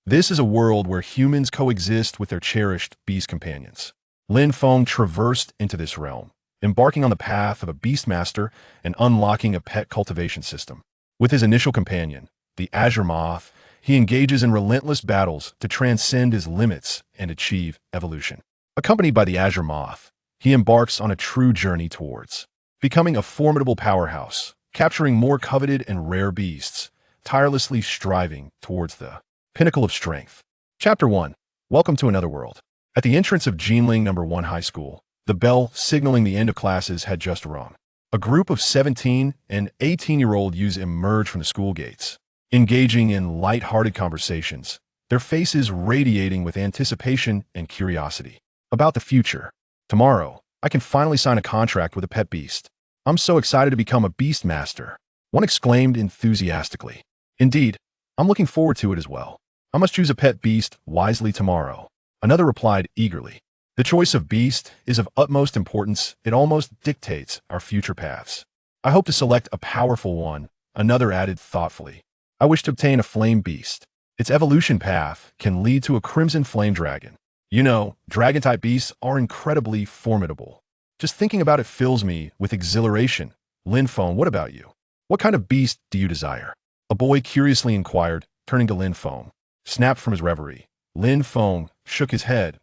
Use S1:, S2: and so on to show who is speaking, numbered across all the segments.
S1: This is a world where humans coexist with their cherished beast companions. Lin Feng traversed into this realm, embarking on the path of a beastmaster and unlocking a pet cultivation system. With his initial companion, the Azure Moth, he engages in relentless battles to transcend his limits and achieve evolution. Accompanied by the Azure Moth, he embarks on a true journey towards becoming a formidable powerhouse, capturing more coveted and rare beasts, tirelessly striving towards the pinnacle of strength. Chapter 1. Welcome to another world. At the entrance of Jinling No. 1 High School, the bell signaling the end of classes had just rung. A group of 17 and 18-year-old youths emerged from the school gates, engaging in light-hearted conversations, their faces radiating with anticipation and curiosity about the future. Tomorrow, I can finally sign a contract with a pet beast. I'm so excited to become a beast master, one exclaimed enthusiastically. Indeed, I'm looking forward to it as well. I must choose a pet beast wisely tomorrow, another replied eagerly. The choice of beast is of utmost importance. It almost dictates our future paths. I hope to select a powerful one, another added thoughtfully. I wish to obtain a flame beast. Its evolution path can lead to a crimson flame dragon. You know, dragon-type beasts are incredibly formidable. Just thinking about it fills me with exhilaration. Lin Feng, what about you? What kind of beast do you desire? A boy curiously inquired, turning to Lin Feng. Snapped from his reverie, Lin Feng shook his head.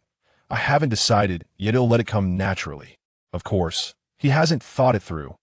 S1: I haven't decided, yet he'll let it come naturally. Of course, he hasn't thought it through.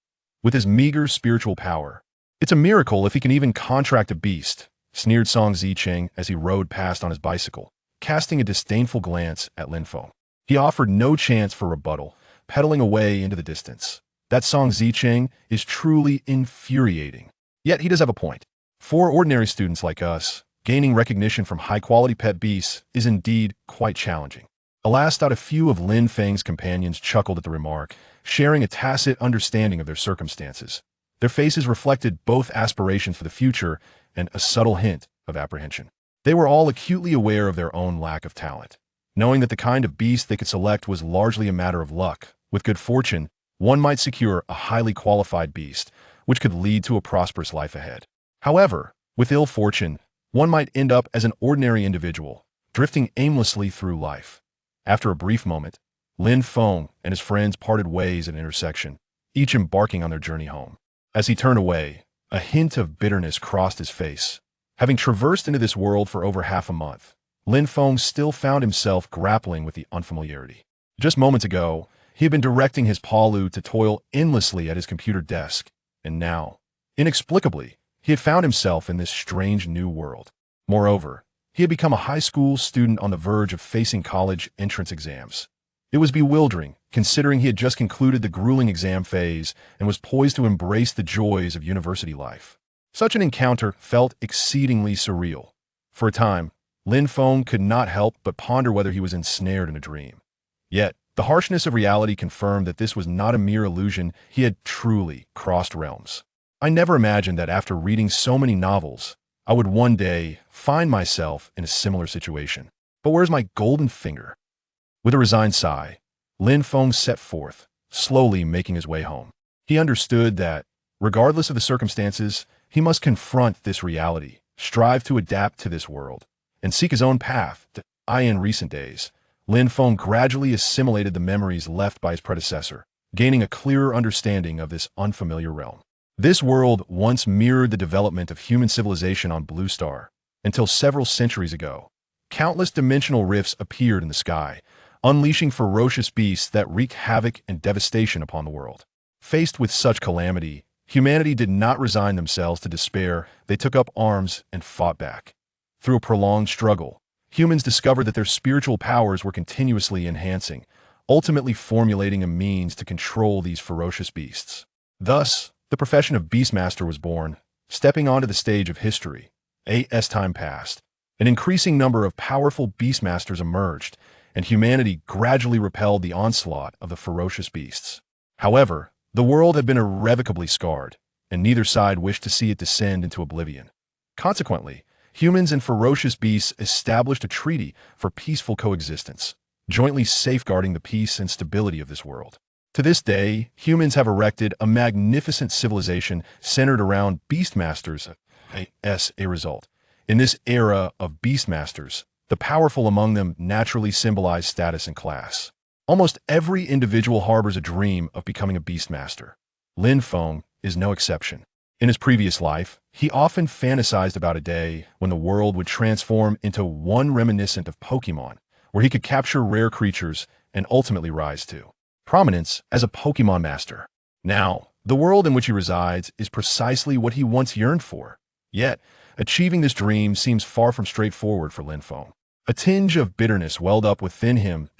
S1: With his meager spiritual power, it's a miracle if he can even contract a beast, sneered Song Zicheng as he rode past on his bicycle, casting a disdainful glance at Lin Feng. He offered no chance for rebuttal, pedaling away into the distance. That Song Zicheng is truly infuriating. Yet he does have a point. For ordinary students like us, gaining recognition from high-quality pet beasts is indeed quite challenging. Alas, a few of Lin Feng's companions chuckled at the remark, sharing a tacit understanding of their circumstances. Their faces reflected both aspirations for the future and a subtle hint of apprehension. They were all acutely aware of their own lack of talent, knowing that the kind of beast they could select was largely a matter of luck. With good fortune, one might secure a highly qualified beast, which could lead to a prosperous life ahead. However, with ill fortune, one might end up as an ordinary individual, drifting aimlessly through life. After a brief moment, Lin Feng and his friends parted ways at an intersection, each embarking on their journey home. As he turned away, a hint of bitterness crossed his face. Having traversed into this world for over half a month, Lin Feng still found himself grappling with the unfamiliarity. Just moments ago, he had been directing his Palu to toil endlessly at his computer desk, and now, inexplicably, he had found himself in this strange new world. Moreover, he had become a high school student on the verge of facing college entrance exams. It was bewildering, considering he had just concluded the grueling exam phase and was poised to embrace the joys of university life. Such an encounter felt exceedingly surreal. For a time, Lin Feng could not help but ponder whether he was ensnared in a dream. Yet, the harshness of reality confirmed that this was not a mere illusion. He had truly crossed realms. I never imagined that after reading so many novels, I would one day find myself in a similar situation. But where's my golden finger? With a resigned sigh, Lin Feng set forth, slowly making his way home. He understood that, regardless of the circumstances, he must confront this reality, strive to adapt to this world, and seek his own path. In recent days, Lin Feng gradually assimilated the memories left by his predecessor, gaining a clearer understanding of this unfamiliar realm. This world once mirrored the development of human civilization on Blue Star, until several centuries ago. Countless dimensional rifts appeared in the sky, unleashing ferocious beasts that wreaked havoc and devastation upon the world. Faced with such calamity, humanity did not resign themselves to despair. They took up arms and fought back. Through a prolonged struggle, humans discovered that their spiritual powers were continuously enhancing, ultimately formulating a means to control these ferocious beasts. Thus, the profession of Beastmaster was born, stepping onto the stage of history. As time passed, an increasing number of powerful Beastmasters emerged, and humanity gradually repelled the onslaught of the ferocious beasts. However, the world had been irrevocably scarred, and neither side wished to see it descend into oblivion. Consequently, humans and ferocious beasts established a treaty for peaceful coexistence, jointly safeguarding the peace and stability of this world. To this day, humans have erected a magnificent civilization centered around Beastmasters. As a result, In this era of Beastmasters, the powerful among them naturally symbolize status and class. Almost every individual harbors a dream of becoming a Beastmaster. Lin Feng is no exception. In his previous life, he often fantasized about a day when the world would transform into one reminiscent of Pokemon, where he could capture rare creatures and ultimately rise to prominence as a Pokemon master. Now, the world in which he resides is precisely what he once yearned for. Yet, achieving this dream seems far from straightforward for Lin Feng. A tinge of bitterness welled up within him.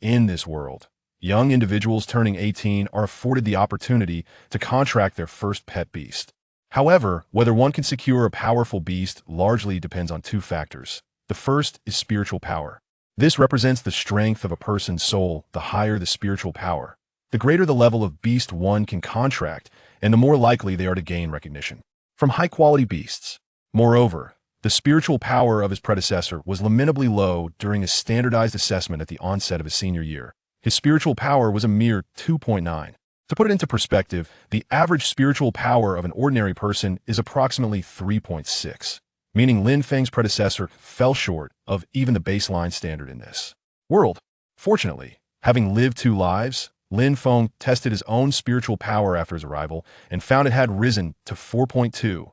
S1: In this world, young individuals turning 18 are afforded the opportunity to contract their first pet beast. However, whether one can secure a powerful beast largely depends on two factors. The first is spiritual power. This represents the strength of a person's soul. The higher the spiritual power, the greater the level of beast one can contract, and the more likely they are to gain recognition from high-quality beasts. Moreover, the spiritual power of his predecessor was lamentably low during a standardized assessment at the onset of his senior year. His spiritual power was a mere 2.9. To put it into perspective, the average spiritual power of an ordinary person is approximately 3.6, meaning Lin Feng's predecessor fell short of even the baseline standard in this world. Fortunately, having lived two lives, Lin Feng tested his own spiritual power after his arrival and found it had risen to 4.2.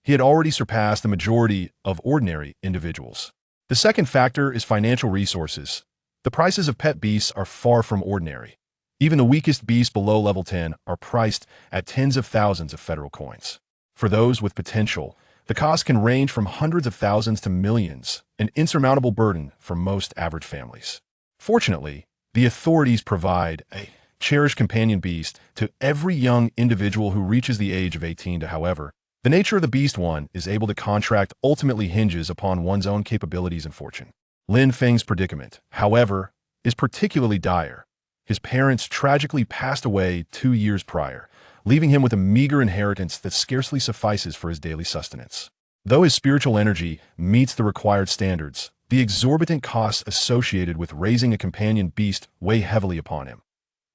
S1: He had already surpassed the majority of ordinary individuals. The second factor is financial resources. The prices of pet beasts are far from ordinary. Even the weakest beasts below level 10 are priced at tens of thousands of federal coins. For those with potential, the cost can range from hundreds of thousands to millions, an insurmountable burden for most average families. Fortunately, the authorities provide a cherished companion beast to every young individual who reaches the age of 18. However, the nature of the beast one is able to contract ultimately hinges upon one's own capabilities and fortune. Lin Feng's predicament, however, is particularly dire. His parents tragically passed away 2 years prior, leaving him with a meager inheritance that scarcely suffices for his daily sustenance. Though his spiritual energy meets the required standards, the exorbitant costs associated with raising a companion beast weigh heavily upon him.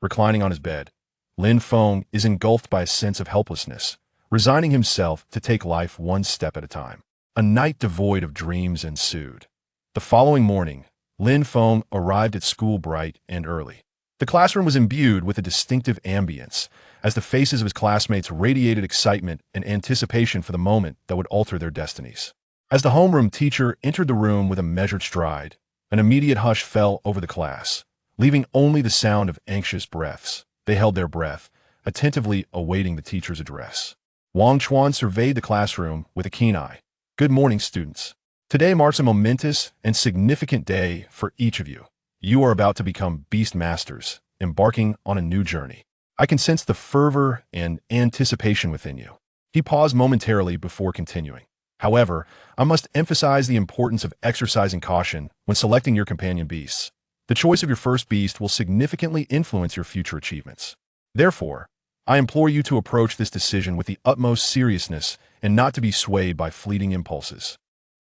S1: Reclining on his bed, Lin Feng is engulfed by a sense of helplessness, resigning himself to take life one step at a time. A night devoid of dreams ensued. The following morning, Lin Feng arrived at school bright and early. The classroom was imbued with a distinctive ambience, as the faces of his classmates radiated excitement and anticipation for the moment that would alter their destinies. As the homeroom teacher entered the room with a measured stride, an immediate hush fell over the class, leaving only the sound of anxious breaths. They held their breath, attentively awaiting the teacher's address. Wang Chuan surveyed the classroom with a keen eye. "Good morning, students. Today marks a momentous and significant day for each of you. You are about to become Beast Masters, embarking on a new journey. I can sense the fervor and anticipation within you." He paused momentarily before continuing. "However, I must emphasize the importance of exercising caution when selecting your companion beasts. The choice of your first beast will significantly influence your future achievements. Therefore, I implore you to approach this decision with the utmost seriousness and not to be swayed by fleeting impulses."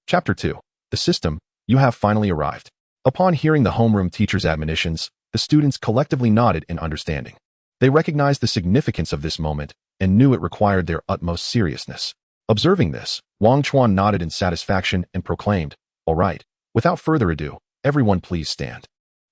S1: Chapter 2. The System. You have finally arrived. Upon hearing the homeroom teacher's admonitions, the students collectively nodded in understanding. They recognized the significance of this moment and knew it required their utmost seriousness. Observing this, Wang Chuan nodded in satisfaction and proclaimed, "All right, without further ado, everyone please stand.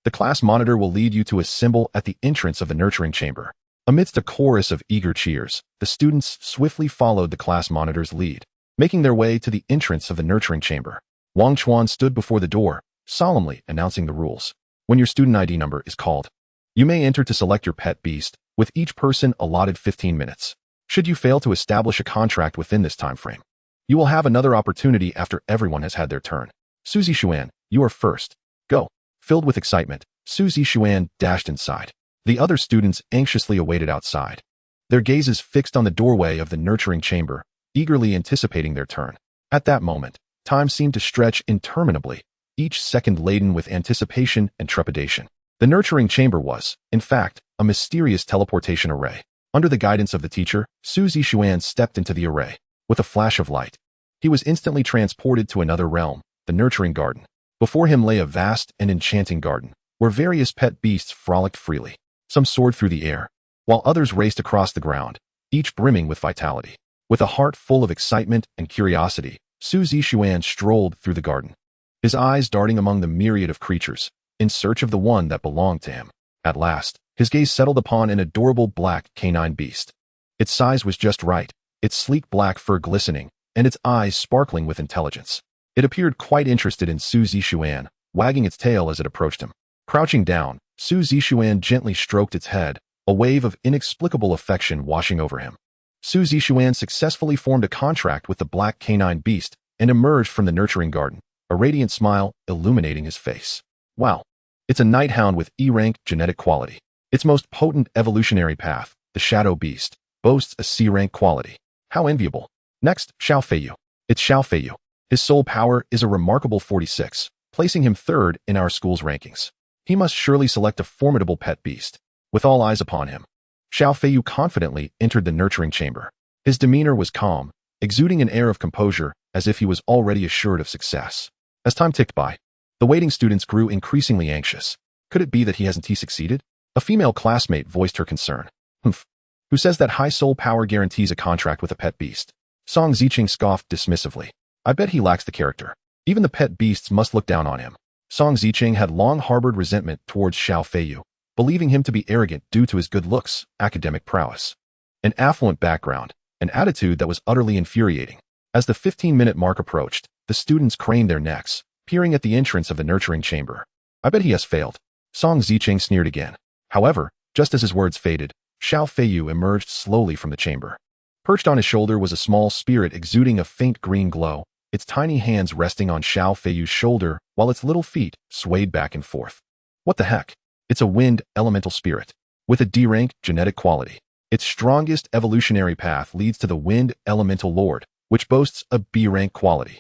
S1: The class monitor will lead you to a symbol at the entrance of the nurturing chamber." Amidst a chorus of eager cheers, the students swiftly followed the class monitor's lead, making their way to the entrance of the nurturing chamber. Wang Chuan stood before the door, solemnly announcing the rules. When your student ID number is called, you may enter to select your pet beast, with each person allotted 15 minutes. Should you fail to establish a contract within this time frame, you will have another opportunity after everyone has had their turn. Suzy Xuan, you are first. Go. Filled with excitement, Suzy Xuan dashed inside. The other students anxiously awaited outside, their gazes fixed on the doorway of the nurturing chamber, eagerly anticipating their turn. At that moment, time seemed to stretch interminably, each second laden with anticipation and trepidation. The nurturing chamber was, in fact, a mysterious teleportation array. Under the guidance of the teacher, Suzy Xuan stepped into the array. With a flash of light, he was instantly transported to another realm, the nurturing garden. Before him lay a vast and enchanting garden, where various pet beasts frolicked freely. Some soared through the air, while others raced across the ground, each brimming with vitality. With a heart full of excitement and curiosity, Su Zixuan strolled through the garden, his eyes darting among the myriad of creatures, in search of the one that belonged to him. At last, his gaze settled upon an adorable black canine beast. Its size was just right, its sleek black fur glistening, and its eyes sparkling with intelligence. It appeared quite interested in Su Zixuan, wagging its tail as it approached him. Crouching down, Su Zixuan gently stroked its head, a wave of inexplicable affection washing over him. Su Zixuan successfully formed a contract with the black canine beast and emerged from the nurturing garden, a radiant smile illuminating his face. Wow! It's a night hound with E-rank genetic quality. Its most potent evolutionary path, the Shadow Beast, boasts a C-rank quality. How enviable. Next, Xiao Feiyu. It's Xiao Feiyu. His soul power is a remarkable 46, placing him third in our school's rankings. He must surely select a formidable pet beast. With all eyes upon him, Xiao Feiyu confidently entered the nurturing chamber. His demeanor was calm, exuding an air of composure as if he was already assured of success. As time ticked by, the waiting students grew increasingly anxious. Could it be that he hasn't succeeded? A female classmate voiced her concern. Humph. Who says that high soul power guarantees a contract with a pet beast? Song Ziqing scoffed dismissively. I bet he lacks the character. Even the pet beasts must look down on him. Song Ziqing had long harbored resentment towards Xiao Feiyu, believing him to be arrogant due to his good looks, academic prowess, an affluent background, an attitude that was utterly infuriating. As the 15-minute mark approached, the students craned their necks, peering at the entrance of the nurturing chamber. I bet he has failed. Song Ziqing sneered again. However, just as his words faded, Xiao Feiyu emerged slowly from the chamber. Perched on his shoulder was a small spirit exuding a faint green glow, its tiny hands resting on Xiao Feiyu's shoulder while its little feet swayed back and forth. What the heck? It's a wind elemental spirit. With a D-rank genetic quality. Its strongest evolutionary path leads to the wind elemental lord, which boasts a B-rank quality.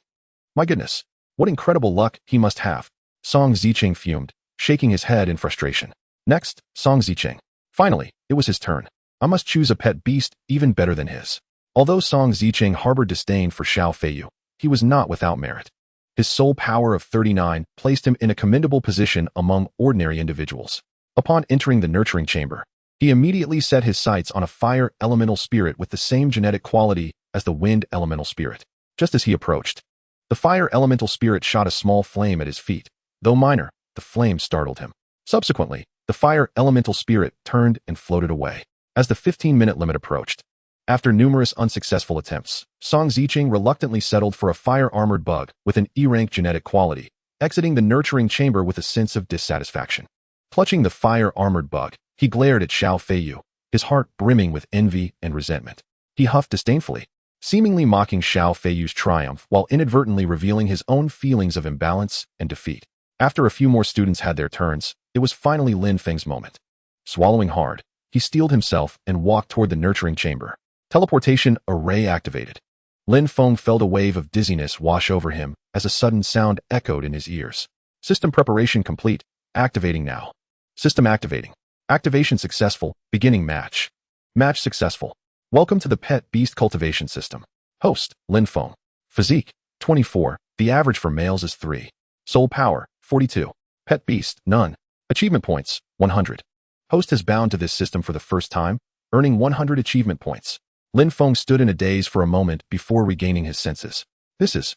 S1: My goodness, what incredible luck he must have. Song Ziqing fumed, shaking his head in frustration. Next, Song Ziqing. Finally, it was his turn. I must choose a pet beast even better than his. Although Song Ziqing harbored disdain for Xiao Feiyu, he was not without merit. His soul power of 39 placed him in a commendable position among ordinary individuals. Upon entering the nurturing chamber, he immediately set his sights on a fire elemental spirit with the same genetic quality as the wind elemental spirit. Just as he approached, the fire elemental spirit shot a small flame at his feet. Though minor, the flame startled him. Subsequently, the fire elemental spirit turned and floated away. As the 15-minute limit approached, after numerous unsuccessful attempts, Song Ziqing reluctantly settled for a fire-armored bug with an E-rank genetic quality, exiting the nurturing chamber with a sense of dissatisfaction. Clutching the fire-armored bug, he glared at Xiao Feiyu, his heart brimming with envy and resentment. He huffed disdainfully, seemingly mocking Xiao Feiyu's triumph while inadvertently revealing his own feelings of imbalance and defeat. After a few more students had their turns, it was finally Lin Feng's moment. Swallowing hard, he steeled himself and walked toward the nurturing chamber. Teleportation array activated. Lin Feng felt a wave of dizziness wash over him as a sudden sound echoed in his ears. System preparation complete. Activating now. System activating. Activation successful. Beginning match. Match successful. Welcome to the Pet Beast Cultivation System. Host, Lin Feng. Physique, 24. The average for males is 3. Soul power, 42. Pet Beast, none. Achievement points, 100. Host is bound to this system for the first time, earning 100 achievement points. Lin Feng stood in a daze for a moment before regaining his senses. This is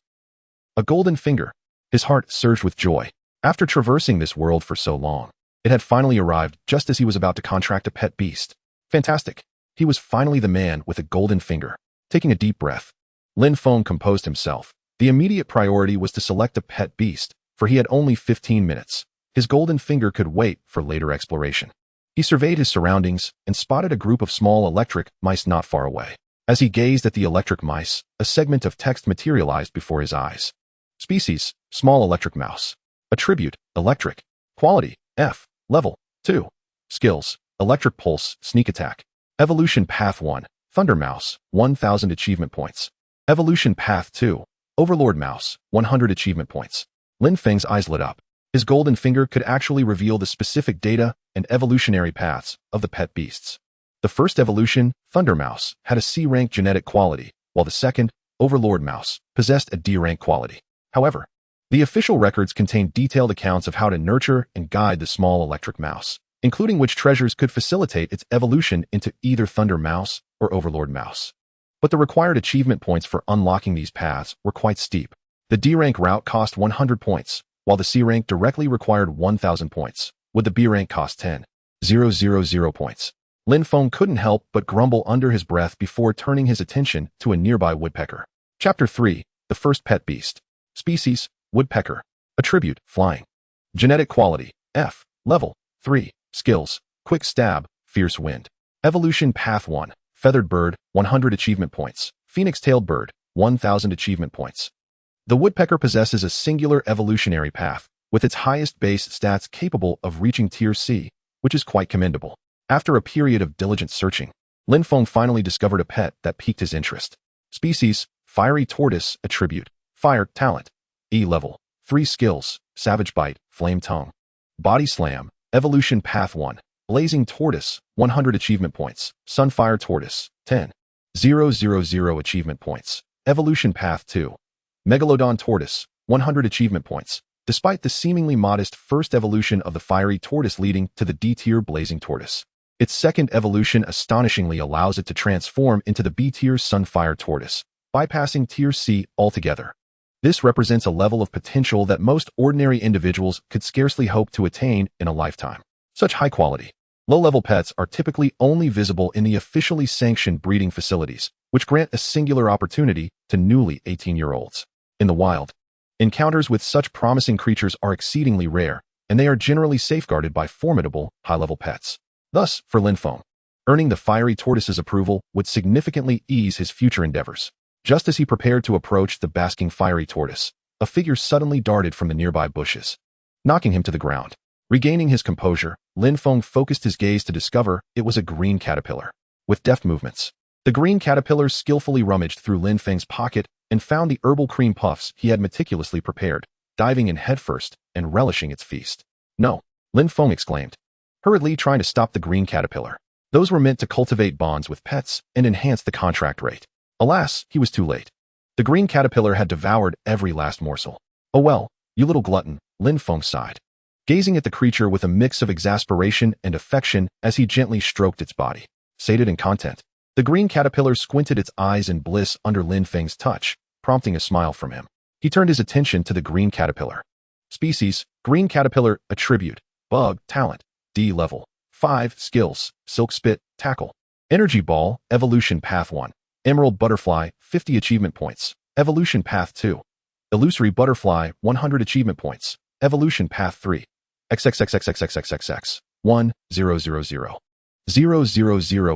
S1: a golden finger. His heart surged with joy. After traversing this world for so long, it had finally arrived just as he was about to contract a pet beast. Fantastic. He was finally the man with a golden finger. Taking a deep breath, Lin Feng composed himself. The immediate priority was to select a pet beast, for he had only 15 minutes. His golden finger could wait for later exploration. He surveyed his surroundings and spotted a group of small electric mice not far away. As he gazed at the electric mice, a segment of text materialized before his eyes. Species, small electric mouse. Attribute, electric. Quality, F. Level, 2. Skills, electric pulse, sneak attack. Evolution Path 1, Thunder Mouse, 1000 achievement points. Evolution Path 2, Overlord Mouse, 100 achievement points. Lin Feng's eyes lit up. His golden finger could actually reveal the specific data and evolutionary paths of the pet beasts. The first evolution, Thunder Mouse, had a C-rank genetic quality, while the second, Overlord Mouse, possessed a D-rank quality. However, the official records contain detailed accounts of how to nurture and guide the small electric mouse, including which treasures could facilitate its evolution into either Thunder Mouse or Overlord Mouse. but the required achievement points for unlocking these paths were quite steep. The D-rank route cost 100 points, while the C-rank directly required 1,000 points, with the B-rank cost 10,000 points. Lin Feng couldn't help but grumble under his breath before turning his attention to a nearby woodpecker. Chapter 3. The First Pet Beast. Species, Woodpecker. Attribute, Flying. Genetic quality, F. Level, 3. Skills, Quick Stab, Fierce Wind. Evolution Path 1. Feathered Bird, 100 achievement points. Phoenix-tailed Bird, 1,000 achievement points. The woodpecker possesses a singular evolutionary path, with its highest base stats capable of reaching Tier C, which is quite commendable. After a period of diligent searching, Lin Feng finally discovered a pet that piqued his interest. Species, Fiery Tortoise. Attribute, Fire. Talent, E level, 3 skills, Savage Bite, Flame Tongue. Body Slam. Evolution Path 1. Blazing Tortoise, 100 achievement points. Sunfire Tortoise, 10,000 achievement points. Evolution Path 2. Megalodon Tortoise, 100 achievement points. Despite the seemingly modest first evolution of the Fiery Tortoise leading to the D-tier Blazing Tortoise, its second evolution astonishingly allows it to transform into the B-tier Sunfire Tortoise, bypassing Tier C altogether. This represents a level of potential that most ordinary individuals could scarcely hope to attain in a lifetime. Such high-quality, low-level pets are typically only visible in the officially sanctioned breeding facilities, which grant a singular opportunity to newly 18-year-olds. In the wild, encounters with such promising creatures are exceedingly rare, and they are generally safeguarded by formidable, high-level pets. Thus, for Lin Feng, earning the Fiery Tortoise's approval would significantly ease his future endeavors. Just as he prepared to approach the basking Fiery Tortoise, a figure suddenly darted from the nearby bushes, knocking him to the ground. Regaining his composure, Lin Feng focused his gaze to discover it was a green caterpillar. With deft movements, the green caterpillar skillfully rummaged through Lin Feng's pocket and found the herbal cream puffs he had meticulously prepared, diving in headfirst and relishing its feast. No, Lin Feng exclaimed, hurriedly trying to stop the green caterpillar. Those were meant to cultivate bonds with pets and enhance the contract rate. Alas, he was too late. The green caterpillar had devoured every last morsel. Oh well, you little glutton, Lin Feng sighed, gazing at the creature with a mix of exasperation and affection as he gently stroked its body. Sated and content, the green caterpillar squinted its eyes in bliss under Lin Feng's touch, prompting a smile from him. He turned his attention to the green caterpillar. Species, Green Caterpillar. Attribute, Bug. Talent, D level, 5 skills, Silk Spit, Tackle. Energy Ball. Evolution Path 1. Emerald Butterfly, 50 achievement points. Evolution Path 2. Illusory Butterfly, 100 achievement points. Evolution Path 3. XXXXXXXXX, 1,000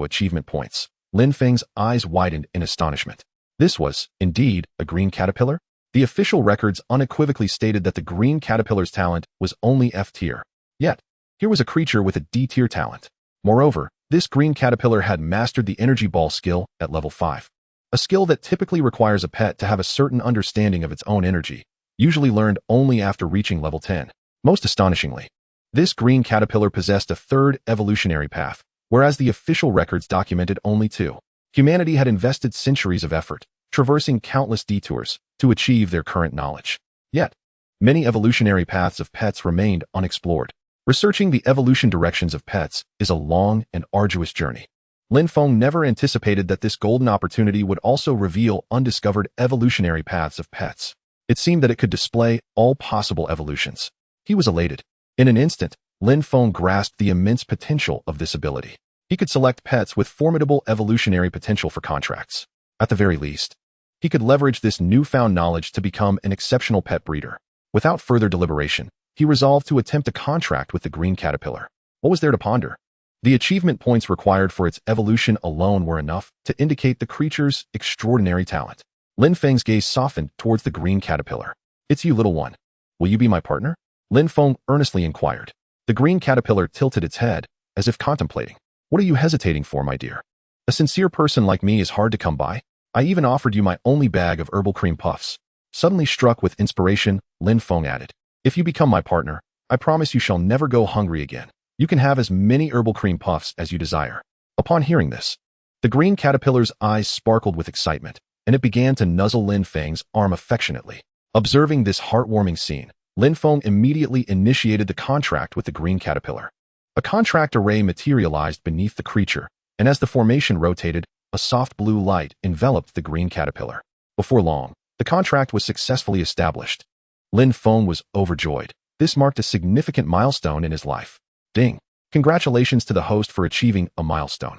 S1: achievement points. Lin Feng's eyes widened in astonishment. This was, indeed, a green caterpillar? The official records unequivocally stated that the green caterpillar's talent was only F tier. Yet, here was a creature with a D tier talent. Moreover, this green caterpillar had mastered the energy ball skill at level 5. A skill that typically requires a pet to have a certain understanding of its own energy, usually learned only after reaching level 10. Most astonishingly, this green caterpillar possessed a third evolutionary path, whereas the official records documented only 2. Humanity had invested centuries of effort, traversing countless detours, to achieve their current knowledge. Yet, many evolutionary paths of pets remained unexplored. Researching the evolution directions of pets is a long and arduous journey. Lin Feng never anticipated that this golden opportunity would also reveal undiscovered evolutionary paths of pets. It seemed that it could display all possible evolutions. He was elated. In an instant, Lin Feng grasped the immense potential of this ability. He could select pets with formidable evolutionary potential for contracts. At the very least, he could leverage this newfound knowledge to become an exceptional pet breeder. Without further deliberation, he resolved to attempt a contract with the green caterpillar. What was there to ponder? The achievement points required for its evolution alone were enough to indicate the creature's extraordinary talent. Lin Feng's gaze softened towards the green caterpillar. It's you, little one. Will you be my partner? Lin Feng earnestly inquired. The green caterpillar tilted its head, as if contemplating. What are you hesitating for, my dear? A sincere person like me is hard to come by. I even offered you my only bag of herbal cream puffs. Suddenly struck with inspiration, Lin Feng added, if you become my partner, I promise you shall never go hungry again. You can have as many herbal cream puffs as you desire. Upon hearing this, the green caterpillar's eyes sparkled with excitement, and it began to nuzzle Lin Feng's arm affectionately. Observing this heartwarming scene, Lin Feng immediately initiated the contract with the green caterpillar. A contract array materialized beneath the creature, and as the formation rotated, a soft blue light enveloped the green caterpillar. Before long, the contract was successfully established. Lin Feng was overjoyed. This marked a significant milestone in his life. Ding! Congratulations to the host for achieving a milestone.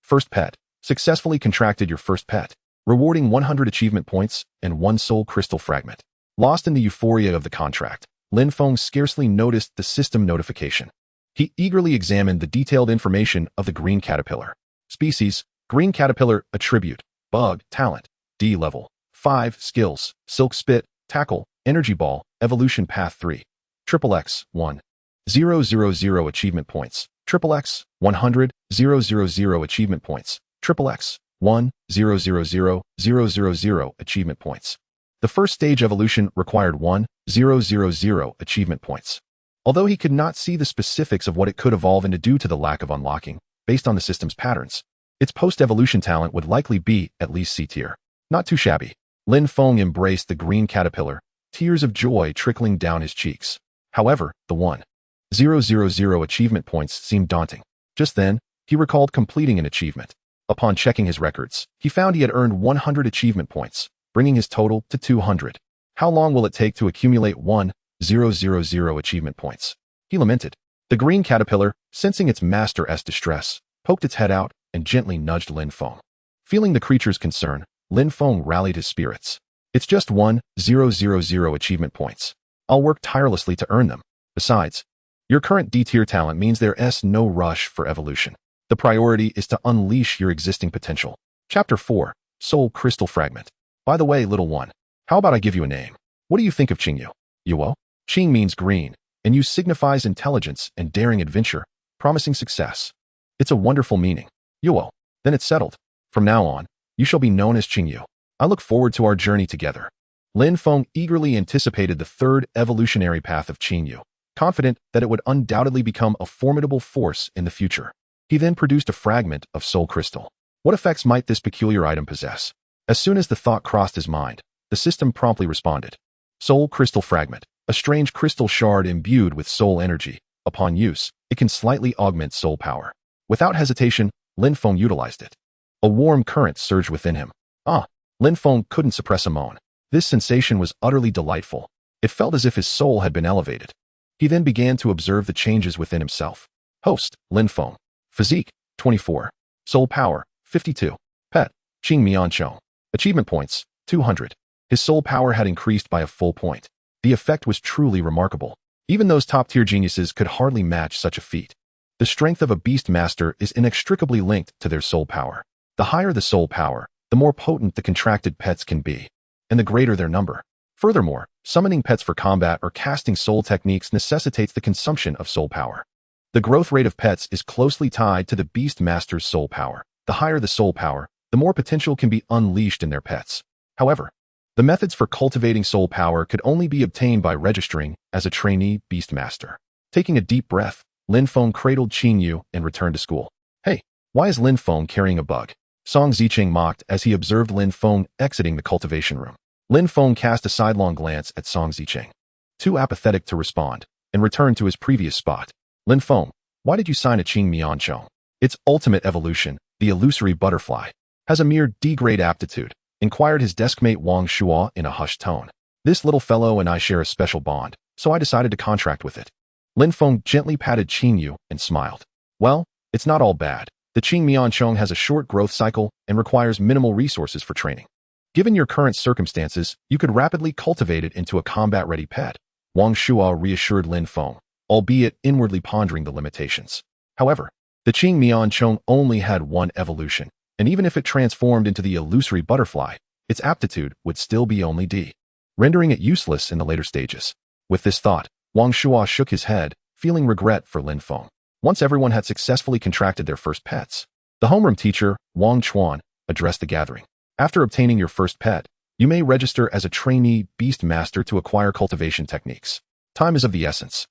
S1: First pet. Successfully contracted your first pet, rewarding 100 achievement points and 1 soul crystal fragment. Lost in the euphoria of the contract, Lin Feng scarcely noticed the system notification. He eagerly examined the detailed information of the green caterpillar. Species, green caterpillar, attribute, bug, talent, D level, 5, skills, silk spit, tackle, energy ball, evolution path 3. XXX, 1. 000 achievement points. XXX, 100, 000 achievement points. XXX, 1, 000 achievement points. The first stage evolution required 1, 000 achievement points. Although he could not see the specifics of what it could evolve into due to the lack of unlocking, based on the system's patterns, its post-evolution talent would likely be at least C tier. Not too shabby. Lin Feng embraced the green caterpillar, tears of joy trickling down his cheeks. However, the 1, 000 achievement points seemed daunting. Just then, he recalled completing an achievement. Upon checking his records, he found he had earned 100 achievement points, bringing his total to 200. How long will it take to accumulate 1, 000 achievement points? He lamented. The green caterpillar, sensing its master's distress, poked its head out and gently nudged Lin Feng. Feeling the creature's concern, Lin Feng rallied his spirits. It's just 1, 000 achievement points. I'll work tirelessly to earn them. Besides, your current D-tier talent means there's no rush for evolution. The priority is to unleash your existing potential. Chapter 4, Soul Crystal Fragment. By the way, little one, how about I give you a name? What do you think of Qingyu? Yuo? Qing means green, and Yu signifies intelligence and daring adventure, promising success. It's a wonderful meaning. Yuo. Then it's settled. From now on, you shall be known as Qingyu. I look forward to our journey together. Lin Feng eagerly anticipated the third evolutionary path of Qingyu, confident that it would undoubtedly become a formidable force in the future. He then produced a fragment of soul crystal. What effects might this peculiar item possess? As soon as the thought crossed his mind, the system promptly responded. Soul crystal fragment, a strange crystal shard imbued with soul energy. Upon use, it can slightly augment soul power. Without hesitation, Lin Feng utilized it. A warm current surged within him. Lin Feng couldn't suppress a moan. This sensation was utterly delightful. It felt as if his soul had been elevated. He then began to observe the changes within himself. Host, Lin Feng. Physique, 24. Soul power, 52. Pet, Qing Mianchong. Achievement points, 200. His soul power had increased by a full point. The effect was truly remarkable. Even those top-tier geniuses could hardly match such a feat. The strength of a beast master is inextricably linked to their soul power. The higher the soul power, the more potent the contracted pets can be, and the greater their number. Furthermore, summoning pets for combat or casting soul techniques necessitates the consumption of soul power. The growth rate of pets is closely tied to the beast master's soul power. The higher the soul power, the more potential can be unleashed in their pets. However, the methods for cultivating soul power could only be obtained by registering as a trainee beast master. Taking a deep breath, Lin Feng cradled Qingyu and returned to school. Hey, why is Lin Feng carrying a bug? Song Zicheng mocked as he observed Lin Feng exiting the cultivation room. Lin Feng cast a sidelong glance at Song Zicheng, too apathetic to respond, and returned to his previous spot. Lin Feng, why did you sign a Qing Mianchong? Its ultimate evolution, the illusory butterfly, has a mere D-grade aptitude, inquired his deskmate Wang Shuo in a hushed tone. This little fellow and I share a special bond, so I decided to contract with it. Lin Feng gently patted Qingyu and smiled. Well, it's not all bad. The Qing Mianchong has a short growth cycle and requires minimal resources for training. Given your current circumstances, you could rapidly cultivate it into a combat-ready pet. Wang Shuo reassured Lin Feng, albeit inwardly pondering the limitations. However, the Qing Mianchong only had one evolution, and even if it transformed into the illusory butterfly, its aptitude would still be only D, rendering it useless in the later stages. With this thought, Wang Shuo shook his head, feeling regret for Lin Feng. Once everyone had successfully contracted their first pets, the homeroom teacher, Wang Chuan, addressed the gathering. After obtaining your first pet, you may register as a trainee beast master to acquire cultivation techniques. Time is of the essence.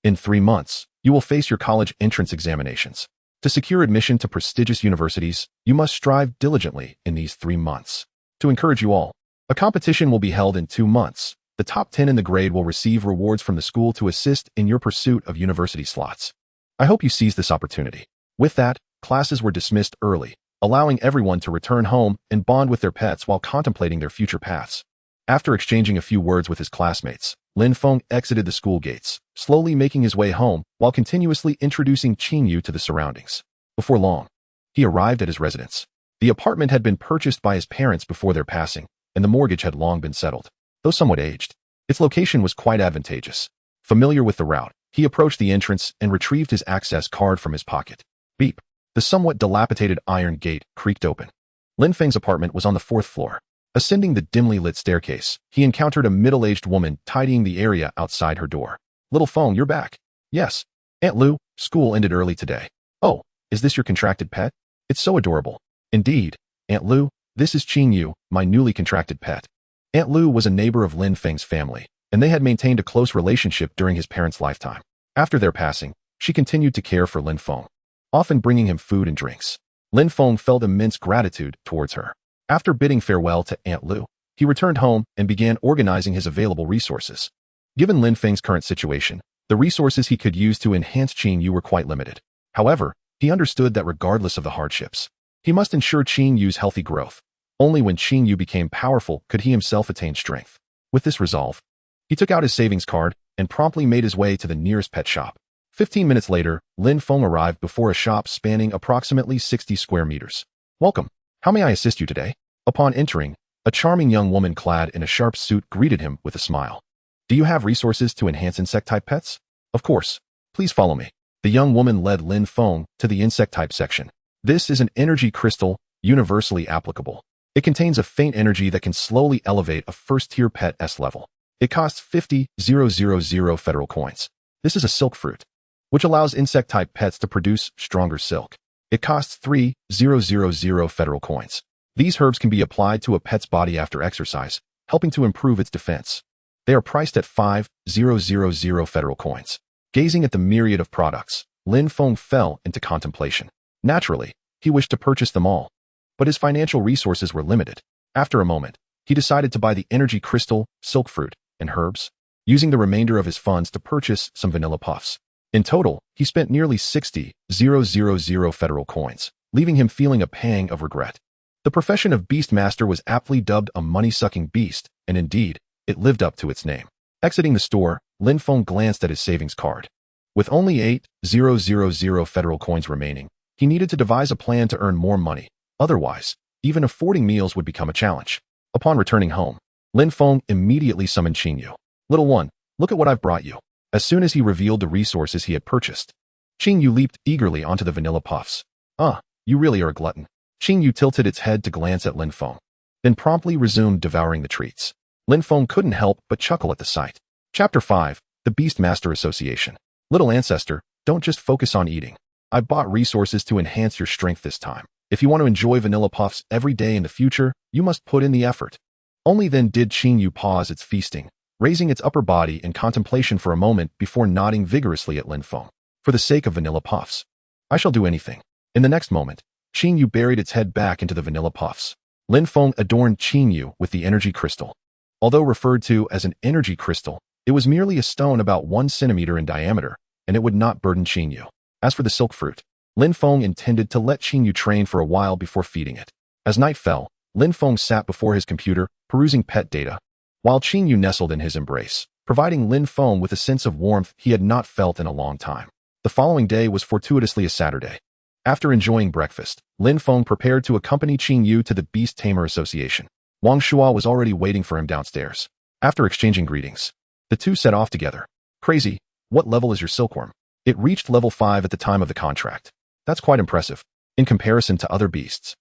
S1: In 3 months, you will face your college entrance examinations. To secure admission to prestigious universities, you must strive diligently in these 3 months. To encourage you all, a competition will be held in 2 months. The top 10 in the grade will receive rewards from the school to assist in your pursuit of university slots. I hope you seize this opportunity. With that, classes were dismissed early, allowing everyone to return home and bond with their pets while contemplating their future paths. After exchanging a few words with his classmates, Lin Feng exited the school gates, slowly making his way home while continuously introducing Qingyu to the surroundings. Before long, he arrived at his residence. The apartment had been purchased by his parents before their passing, and the mortgage had long been settled. Though somewhat aged, its location was quite advantageous. Familiar with the route, he approached the entrance and retrieved his access card from his pocket. Beep. The somewhat dilapidated iron gate creaked open. Lin Feng's apartment was on the 4th floor. Ascending the dimly lit staircase, he encountered a middle-aged woman tidying the area outside her door. "Little Feng, you're back." "Yes. Aunt Lu, school ended early today." "Oh, is this your contracted pet? It's so adorable." "Indeed, Aunt Lu, this is Qingyu, my newly contracted pet." Aunt Lu was a neighbor of Lin Feng's family, and they had maintained a close relationship during his parents' lifetime. After their passing, she continued to care for Lin Feng, often bringing him food and drinks. Lin Feng felt immense gratitude towards her. After bidding farewell to Aunt Lu, he returned home and began organizing his available resources. Given Lin Feng's current situation, the resources he could use to enhance Qingyu were quite limited. However, he understood that regardless of the hardships, he must ensure Qingyu's healthy growth. Only when Qingyu became powerful could he himself attain strength. With this resolve, he took out his savings card and promptly made his way to the nearest pet shop. 15 minutes later, Lin Feng arrived before a shop spanning approximately 60 square meters. "Welcome. How may I assist you today?" Upon entering, a charming young woman clad in a sharp suit greeted him with a smile. "Do you have resources to enhance insect-type pets?" "Of course. Please follow me." The young woman led Lin Feng to the insect-type section. This is an energy crystal, universally applicable. It contains a faint energy that can slowly elevate a first-tier pet S level. It costs 50,000 federal coins. This is a silk fruit, which allows insect-type pets to produce stronger silk. It costs 3,000 federal coins. These herbs can be applied to a pet's body after exercise, helping to improve its defense. They are priced at 5,000 federal coins. Gazing at the myriad of products, Lin Feng fell into contemplation. Naturally, he wished to purchase them all, but his financial resources were limited. After a moment, he decided to buy the energy crystal, silk fruit, and herbs, using the remainder of his funds to purchase some vanilla puffs. In total, he spent nearly 60,000 federal coins, leaving him feeling a pang of regret. The profession of Beast Master was aptly dubbed a money-sucking beast, and indeed, it lived up to its name. Exiting the store, Lin Feng glanced at his savings card. With only 8,000 federal coins remaining, he needed to devise a plan to earn more money. Otherwise, even affording meals would become a challenge. Upon returning home, Lin Feng immediately summoned Qingyu. "Little one, look at what I've brought you." As soon as he revealed the resources he had purchased, Qingyu leaped eagerly onto the vanilla puffs. "Ah, you really are a glutton." Qingyu tilted its head to glance at Lin Feng, then promptly resumed devouring the treats. Lin Feng couldn't help but chuckle at the sight. Chapter 5, The Beast Master Association. "Little ancestor, don't just focus on eating. I bought resources to enhance your strength this time. If you want to enjoy vanilla puffs every day in the future, you must put in the effort." Only then did Qingyu pause its feasting, raising its upper body in contemplation for a moment before nodding vigorously at Lin Feng. "For the sake of vanilla puffs, I shall do anything." In the next moment, Qingyu buried its head back into the vanilla puffs. Lin Feng adorned Qingyu with the energy crystal. Although referred to as an energy crystal, it was merely a stone about 1 centimeter in diameter, and it would not burden Qingyu. As for the silk fruit, Lin Feng intended to let Qingyu train for a while before feeding it. As night fell, Lin Feng sat before his computer, perusing pet data, while Qingyu nestled in his embrace, providing Lin Feng with a sense of warmth he had not felt in a long time. The following day was fortuitously a Saturday. After enjoying breakfast, Lin Feng prepared to accompany Qingyu to the Beast Tamer Association. Wang Shuo was already waiting for him downstairs. After exchanging greetings, the two set off together. "Crazy, what level is your silkworm?" "It reached level 5 at the time of the contract." "That's quite impressive, in comparison to other beasts.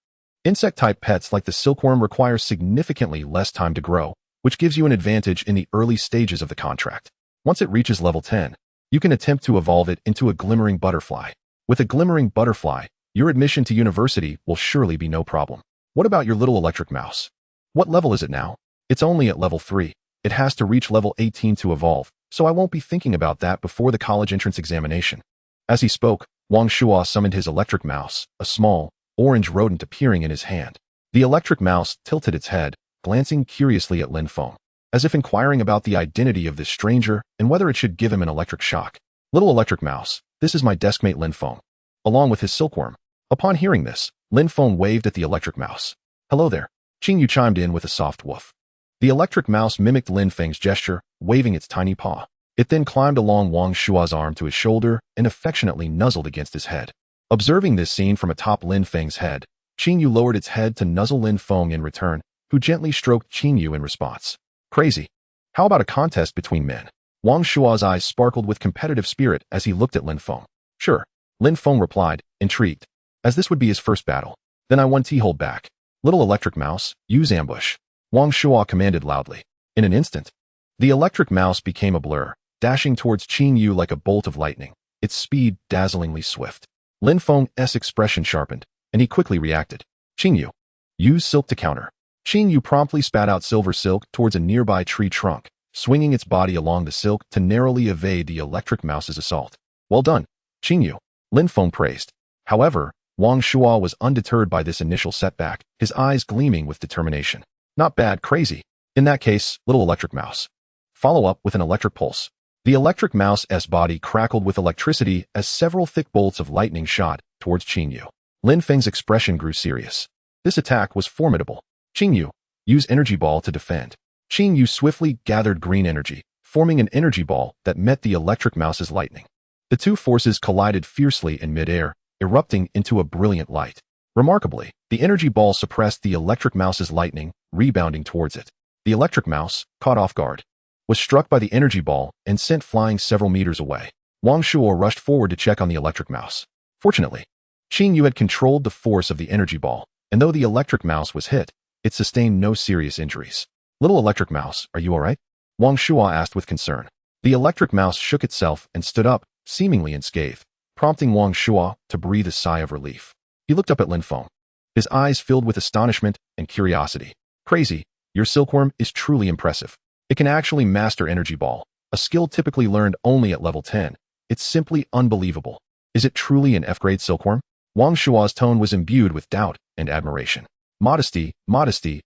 S1: Insect-type pets like the silkworm require significantly less time to grow, which gives you an advantage in the early stages of the contract. Once it reaches level 10, you can attempt to evolve it into a glimmering butterfly. With a glimmering butterfly, your admission to university will surely be no problem." "What about your little electric mouse? What level is it now?" "It's only at level 3. It has to reach level 18 to evolve, so I won't be thinking about that before the college entrance examination." As he spoke, Wang Shuo summoned his electric mouse, a small, orange rodent appearing in his hand. The electric mouse tilted its head, glancing curiously at Lin Feng, as if inquiring about the identity of this stranger and whether it should give him an electric shock. "Little electric mouse, this is my deskmate Lin Feng, along with his silkworm." Upon hearing this, Lin Feng waved at the electric mouse. Hello there. Qing Yu chimed in with a soft woof. The electric mouse mimicked Lin Feng's gesture, waving its tiny paw. It then climbed along Wang Shua's arm to his shoulder and affectionately nuzzled against his head. Observing this scene from atop Lin Feng's head, Qing Yu lowered its head to nuzzle Lin Feng in return, who gently stroked Qing Yu in response. Crazy. How about a contest between men? Wang Shua's eyes sparkled with competitive spirit as he looked at Lin Feng. Sure. Lin Feng replied, intrigued, as this would be his first battle. Then I want to hold back. Little electric mouse, use ambush. Wang Shua commanded loudly. In an instant, the electric mouse became a blur, dashing towards Qing Yu like a bolt of lightning, its speed dazzlingly swift. Lin Feng's expression sharpened, and he quickly reacted. Qing Yu, use silk to counter. Qing Yu promptly spat out silver silk towards a nearby tree trunk, swinging its body along the silk to narrowly evade the electric mouse's assault. Well done, Qing Yu, Lin Feng praised. However, Wang Shua was undeterred by this initial setback, his eyes gleaming with determination. Not bad, crazy. In that case, little electric mouse. Follow up with an electric pulse. The electric mouse's body crackled with electricity as several thick bolts of lightning shot towards Qing Yu. Lin Feng's expression grew serious. This attack was formidable. Qing Yu, use energy ball to defend. Qing Yu swiftly gathered green energy, forming an energy ball that met the electric mouse's lightning. The two forces collided fiercely in midair, erupting into a brilliant light. Remarkably, the energy ball suppressed the electric mouse's lightning, rebounding towards it. The electric mouse, caught off guard, was struck by the energy ball and sent flying several meters away. Wang Shua rushed forward to check on the electric mouse. Fortunately, Qing Yu had controlled the force of the energy ball, and though the electric mouse was hit, it sustained no serious injuries. Little electric mouse, are you alright? Wang Shua asked with concern. The electric mouse shook itself and stood up, seemingly unscathed, prompting Wang Shua to breathe a sigh of relief. He looked up at Lin Feng, his eyes filled with astonishment and curiosity. Crazy, your silkworm is truly impressive. It can actually master energy ball, a skill typically learned only at level 10. It's simply unbelievable. Is it truly an F-grade silkworm? Wang Shua's tone was imbued with doubt and admiration. Modesty,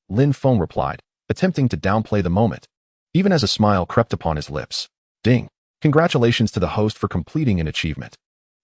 S1: Lin Feng replied, attempting to downplay the moment, even as a smile crept upon his lips. Ding. Congratulations to the host for completing an achievement.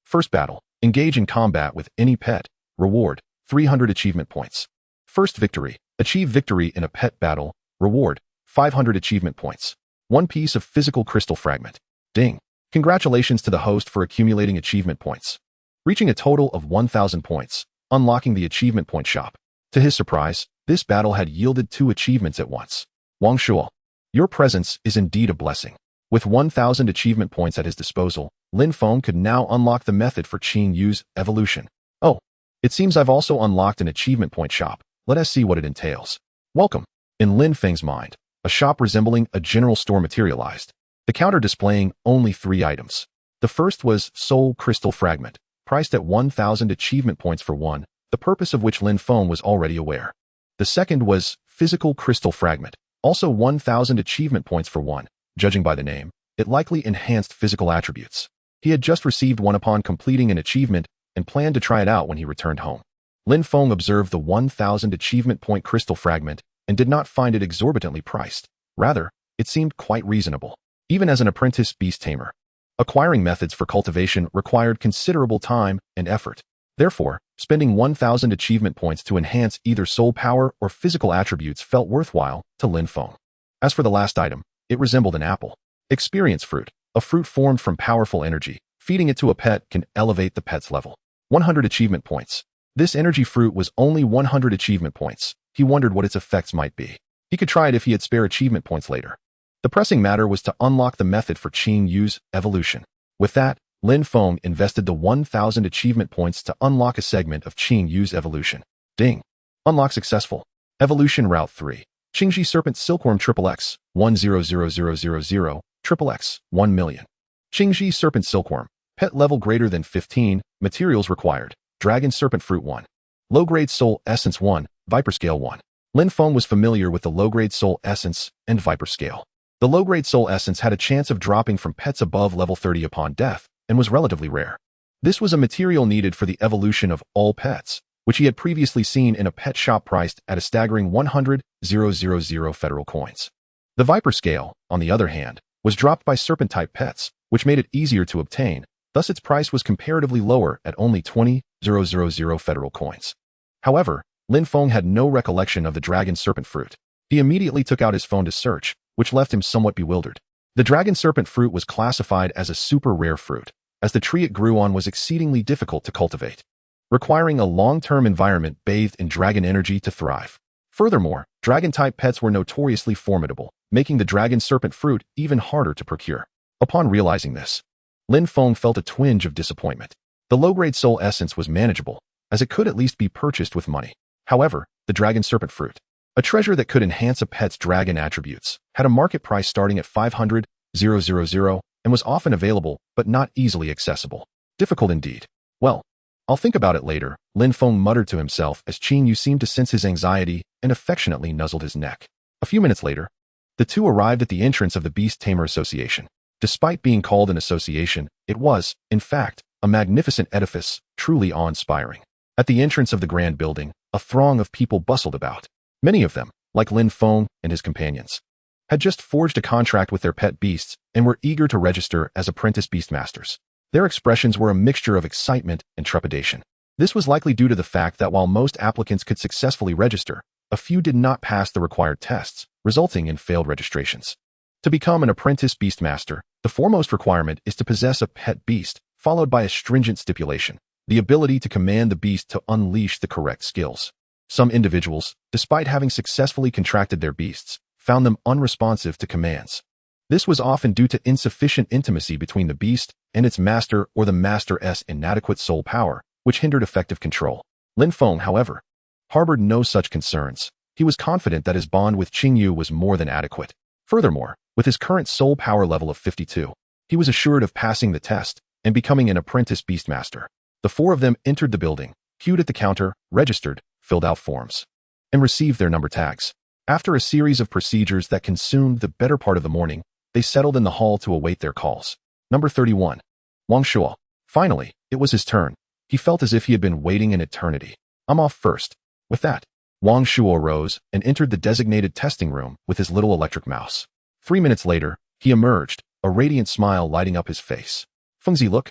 S1: First battle. Engage in combat with any pet. Reward, 300 achievement points. First victory. Achieve victory in a pet battle. Reward, 500 achievement points. One piece of physical crystal fragment. Ding. Congratulations to the host for accumulating achievement points, reaching a total of 1,000 points, unlocking the achievement point shop. To his surprise, this battle had yielded 2 achievements at once. Wang Shua, your presence is indeed a blessing. With 1,000 achievement points at his disposal, Lin Feng could now unlock the method for Qing Yu's evolution. Oh, it seems I've also unlocked an achievement point shop. Let us see what it entails. Welcome. In Lin Feng's mind, a shop resembling a general store materialized, the counter displaying only 3 items. The first was Soul Crystal Fragment, priced at 1,000 achievement points for one, the purpose of which Lin Feng was already aware. The second was Physical Crystal Fragment, also 1,000 achievement points for one. Judging by the name, it likely enhanced physical attributes. He had just received one upon completing an achievement and planned to try it out when he returned home. Lin Feng observed the 1,000 achievement point crystal fragment and did not find it exorbitantly priced. Rather, it seemed quite reasonable. Even as an apprentice Beast Tamer, acquiring methods for cultivation required considerable time and effort. Therefore, spending 1,000 achievement points to enhance either soul power or physical attributes felt worthwhile to Lin Feng. As for the last item, it resembled an apple. Experience fruit, a fruit formed from powerful energy. Feeding it to a pet can elevate the pet's level. 100 achievement points. This energy fruit was only 100 achievement points. He wondered what its effects might be. He could try it if he had spare achievement points later. The pressing matter was to unlock the method for Qing Yu's evolution. With that, Lin Feng invested the 1,000 achievement points to unlock a segment of Qing Yu's evolution. Ding. Unlock successful. Evolution Route 3. Qingji Serpent Silkworm XXX, 100000, XXX, 1 million. Qingji Serpent Silkworm, pet level greater than 15, materials required, Dragon Serpent Fruit 1. Low-grade Soul Essence 1, Viper Scale 1. Lin Feng was familiar with the low-grade Soul Essence and Viper Scale. The low-grade Soul Essence had a chance of dropping from pets above level 30 upon death, and was relatively rare. This was a material needed for the evolution of all pets, which he had previously seen in a pet shop priced at a staggering 100,000 federal coins. The Viper Scale, on the other hand, was dropped by serpent-type pets, which made it easier to obtain, thus its price was comparatively lower at only 20,000 federal coins. However, Lin Feng had no recollection of the dragon serpent fruit. He immediately took out his phone to search, which left him somewhat bewildered. The dragon serpent fruit was classified as a super rare fruit, as the tree it grew on was exceedingly difficult to cultivate, requiring a long-term environment bathed in dragon energy to thrive. Furthermore, dragon-type pets were notoriously formidable, making the dragon serpent fruit even harder to procure. Upon realizing this, Lin Feng felt a twinge of disappointment. The low-grade soul essence was manageable, as it could at least be purchased with money. However, the dragon serpent fruit, a treasure that could enhance a pet's dragon attributes, had a market price starting at 500,000 and was often available but not easily accessible. Difficult indeed. Well, I'll think about it later, Lin Feng muttered to himself as Qing Yu seemed to sense his anxiety and affectionately nuzzled his neck. A few minutes later, the two arrived at the entrance of the Beast Tamer Association. Despite being called an association, it was, in fact, a magnificent edifice, truly awe-inspiring. At the entrance of the grand building, a throng of people bustled about. Many of them, like Lin Feng and his companions, had just forged a contract with their pet beasts and were eager to register as apprentice beastmasters. Their expressions were a mixture of excitement and trepidation. This was likely due to the fact that while most applicants could successfully register, a few did not pass the required tests, resulting in failed registrations. To become an apprentice beastmaster, the foremost requirement is to possess a pet beast, followed by a stringent stipulation: the ability to command the beast to unleash the correct skills. Some individuals, despite having successfully contracted their beasts, found them unresponsive to commands. This was often due to insufficient intimacy between the beast and its master or the master's inadequate soul power, which hindered effective control. Lin Feng, however, harbored no such concerns. He was confident that his bond with Qing Yu was more than adequate. Furthermore, with his current soul power level of 52, he was assured of passing the test and becoming an apprentice beastmaster. The four of them entered the building, queued at the counter, registered, filled out forms, and received their number tags. After a series of procedures that consumed the better part of the morning, they settled in the hall to await their calls. Number 31. Wang Shuo. Finally, it was his turn. He felt as if he had been waiting an eternity. I'm off first. With that, Wang Shuo arose and entered the designated testing room with his little electric mouse. 3 minutes later, he emerged, a radiant smile lighting up his face. Fengzi, look.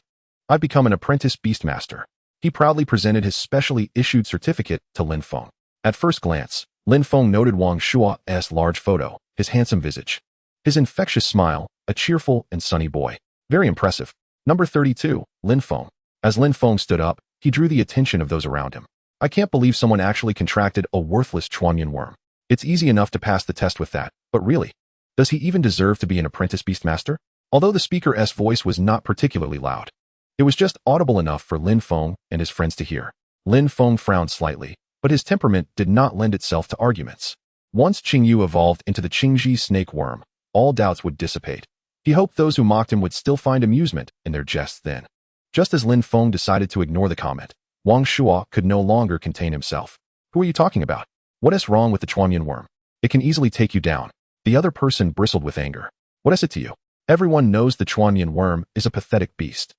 S1: I've become an apprentice beastmaster. He proudly presented his specially issued certificate to Lin Feng. At first glance, Lin Feng noted Wang Shuo's large photo, his handsome visage, his infectious smile, a cheerful and sunny boy. Very impressive. Number 32, Lin Feng. As Lin Feng stood up, he drew the attention of those around him. I can't believe someone actually contracted a worthless Chuanyan worm. It's easy enough to pass the test with that, but really, does he even deserve to be an apprentice beastmaster? Although the speaker's voice was not particularly loud, it was just audible enough for Lin Feng and his friends to hear. Lin Feng frowned slightly, but his temperament did not lend itself to arguments. Once Qing Yu evolved into the Qingji snake worm, all doubts would dissipate. He hoped those who mocked him would still find amusement in their jests then. Just as Lin Feng decided to ignore the comment, Wang Shuo could no longer contain himself. Who are you talking about? What is wrong with the Chuanyan worm? It can easily take you down. The other person bristled with anger. What is it to you? Everyone knows the Chuanyan worm is a pathetic beast.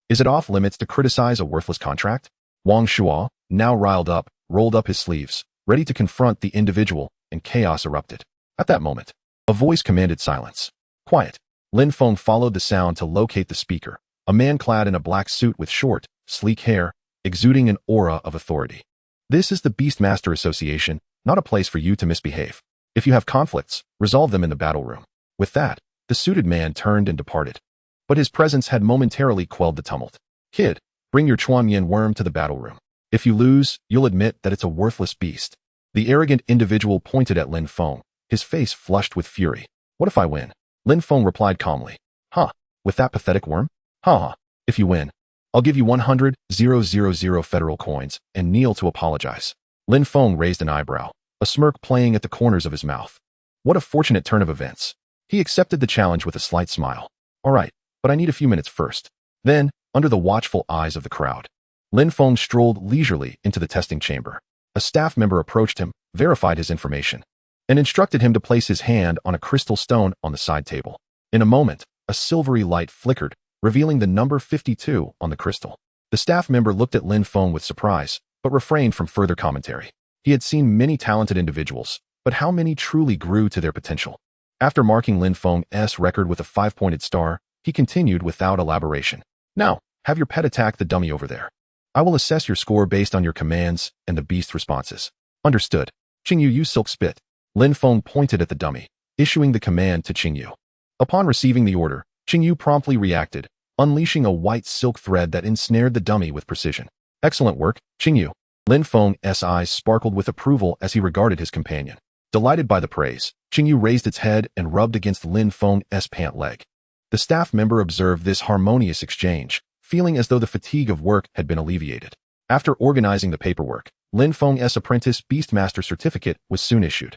S1: Is it off limits to criticize a worthless contract? Wang Shuo, now riled up, rolled up his sleeves, ready to confront the individual, and chaos erupted. At that moment, a voice commanded silence. Quiet. Lin Feng followed the sound to locate the speaker, a man clad in a black suit with short, sleek hair, exuding an aura of authority. This is the Beastmaster Association, not a place for you to misbehave. If you have conflicts, resolve them in the battle room. With that, the suited man turned and departed. But his presence had momentarily quelled the tumult. Kid, bring your Chuanyan worm to the battle room. If you lose, you'll admit that it's a worthless beast. The arrogant individual pointed at Lin Feng, his face flushed with fury. What if I win? Lin Feng replied calmly. Huh, with that pathetic worm? Ha. If you win, I'll give you 100,000 federal coins and kneel to apologize. Lin Feng raised an eyebrow, a smirk playing at the corners of his mouth. What a fortunate turn of events. He accepted the challenge with a slight smile. All right, but I need a few minutes first. Then, under the watchful eyes of the crowd, Lin Feng strolled leisurely into the testing chamber. A staff member approached him, verified his information, and instructed him to place his hand on a crystal stone on the side table. In a moment, a silvery light flickered, revealing the number 52 on the crystal. The staff member looked at Lin Feng with surprise, but refrained from further commentary. He had seen many talented individuals, but how many truly grew to their potential? After marking Lin Feng's record with a 5-pointed star, he continued without elaboration. Now, have your pet attack the dummy over there. I will assess your score based on your commands and the beast's responses. Understood. Qingyu, use silk spit. Lin Feng pointed at the dummy, issuing the command to Qingyu. Upon receiving the order, Qingyu promptly reacted, unleashing a white silk thread that ensnared the dummy with precision. Excellent work, Qingyu. Lin Feng's eyes sparkled with approval as he regarded his companion. Delighted by the praise, Qingyu raised its head and rubbed against Lin Feng's pant leg. The staff member observed this harmonious exchange, feeling as though the fatigue of work had been alleviated. After organizing the paperwork, Lin Feng's apprentice Beastmaster certificate was soon issued.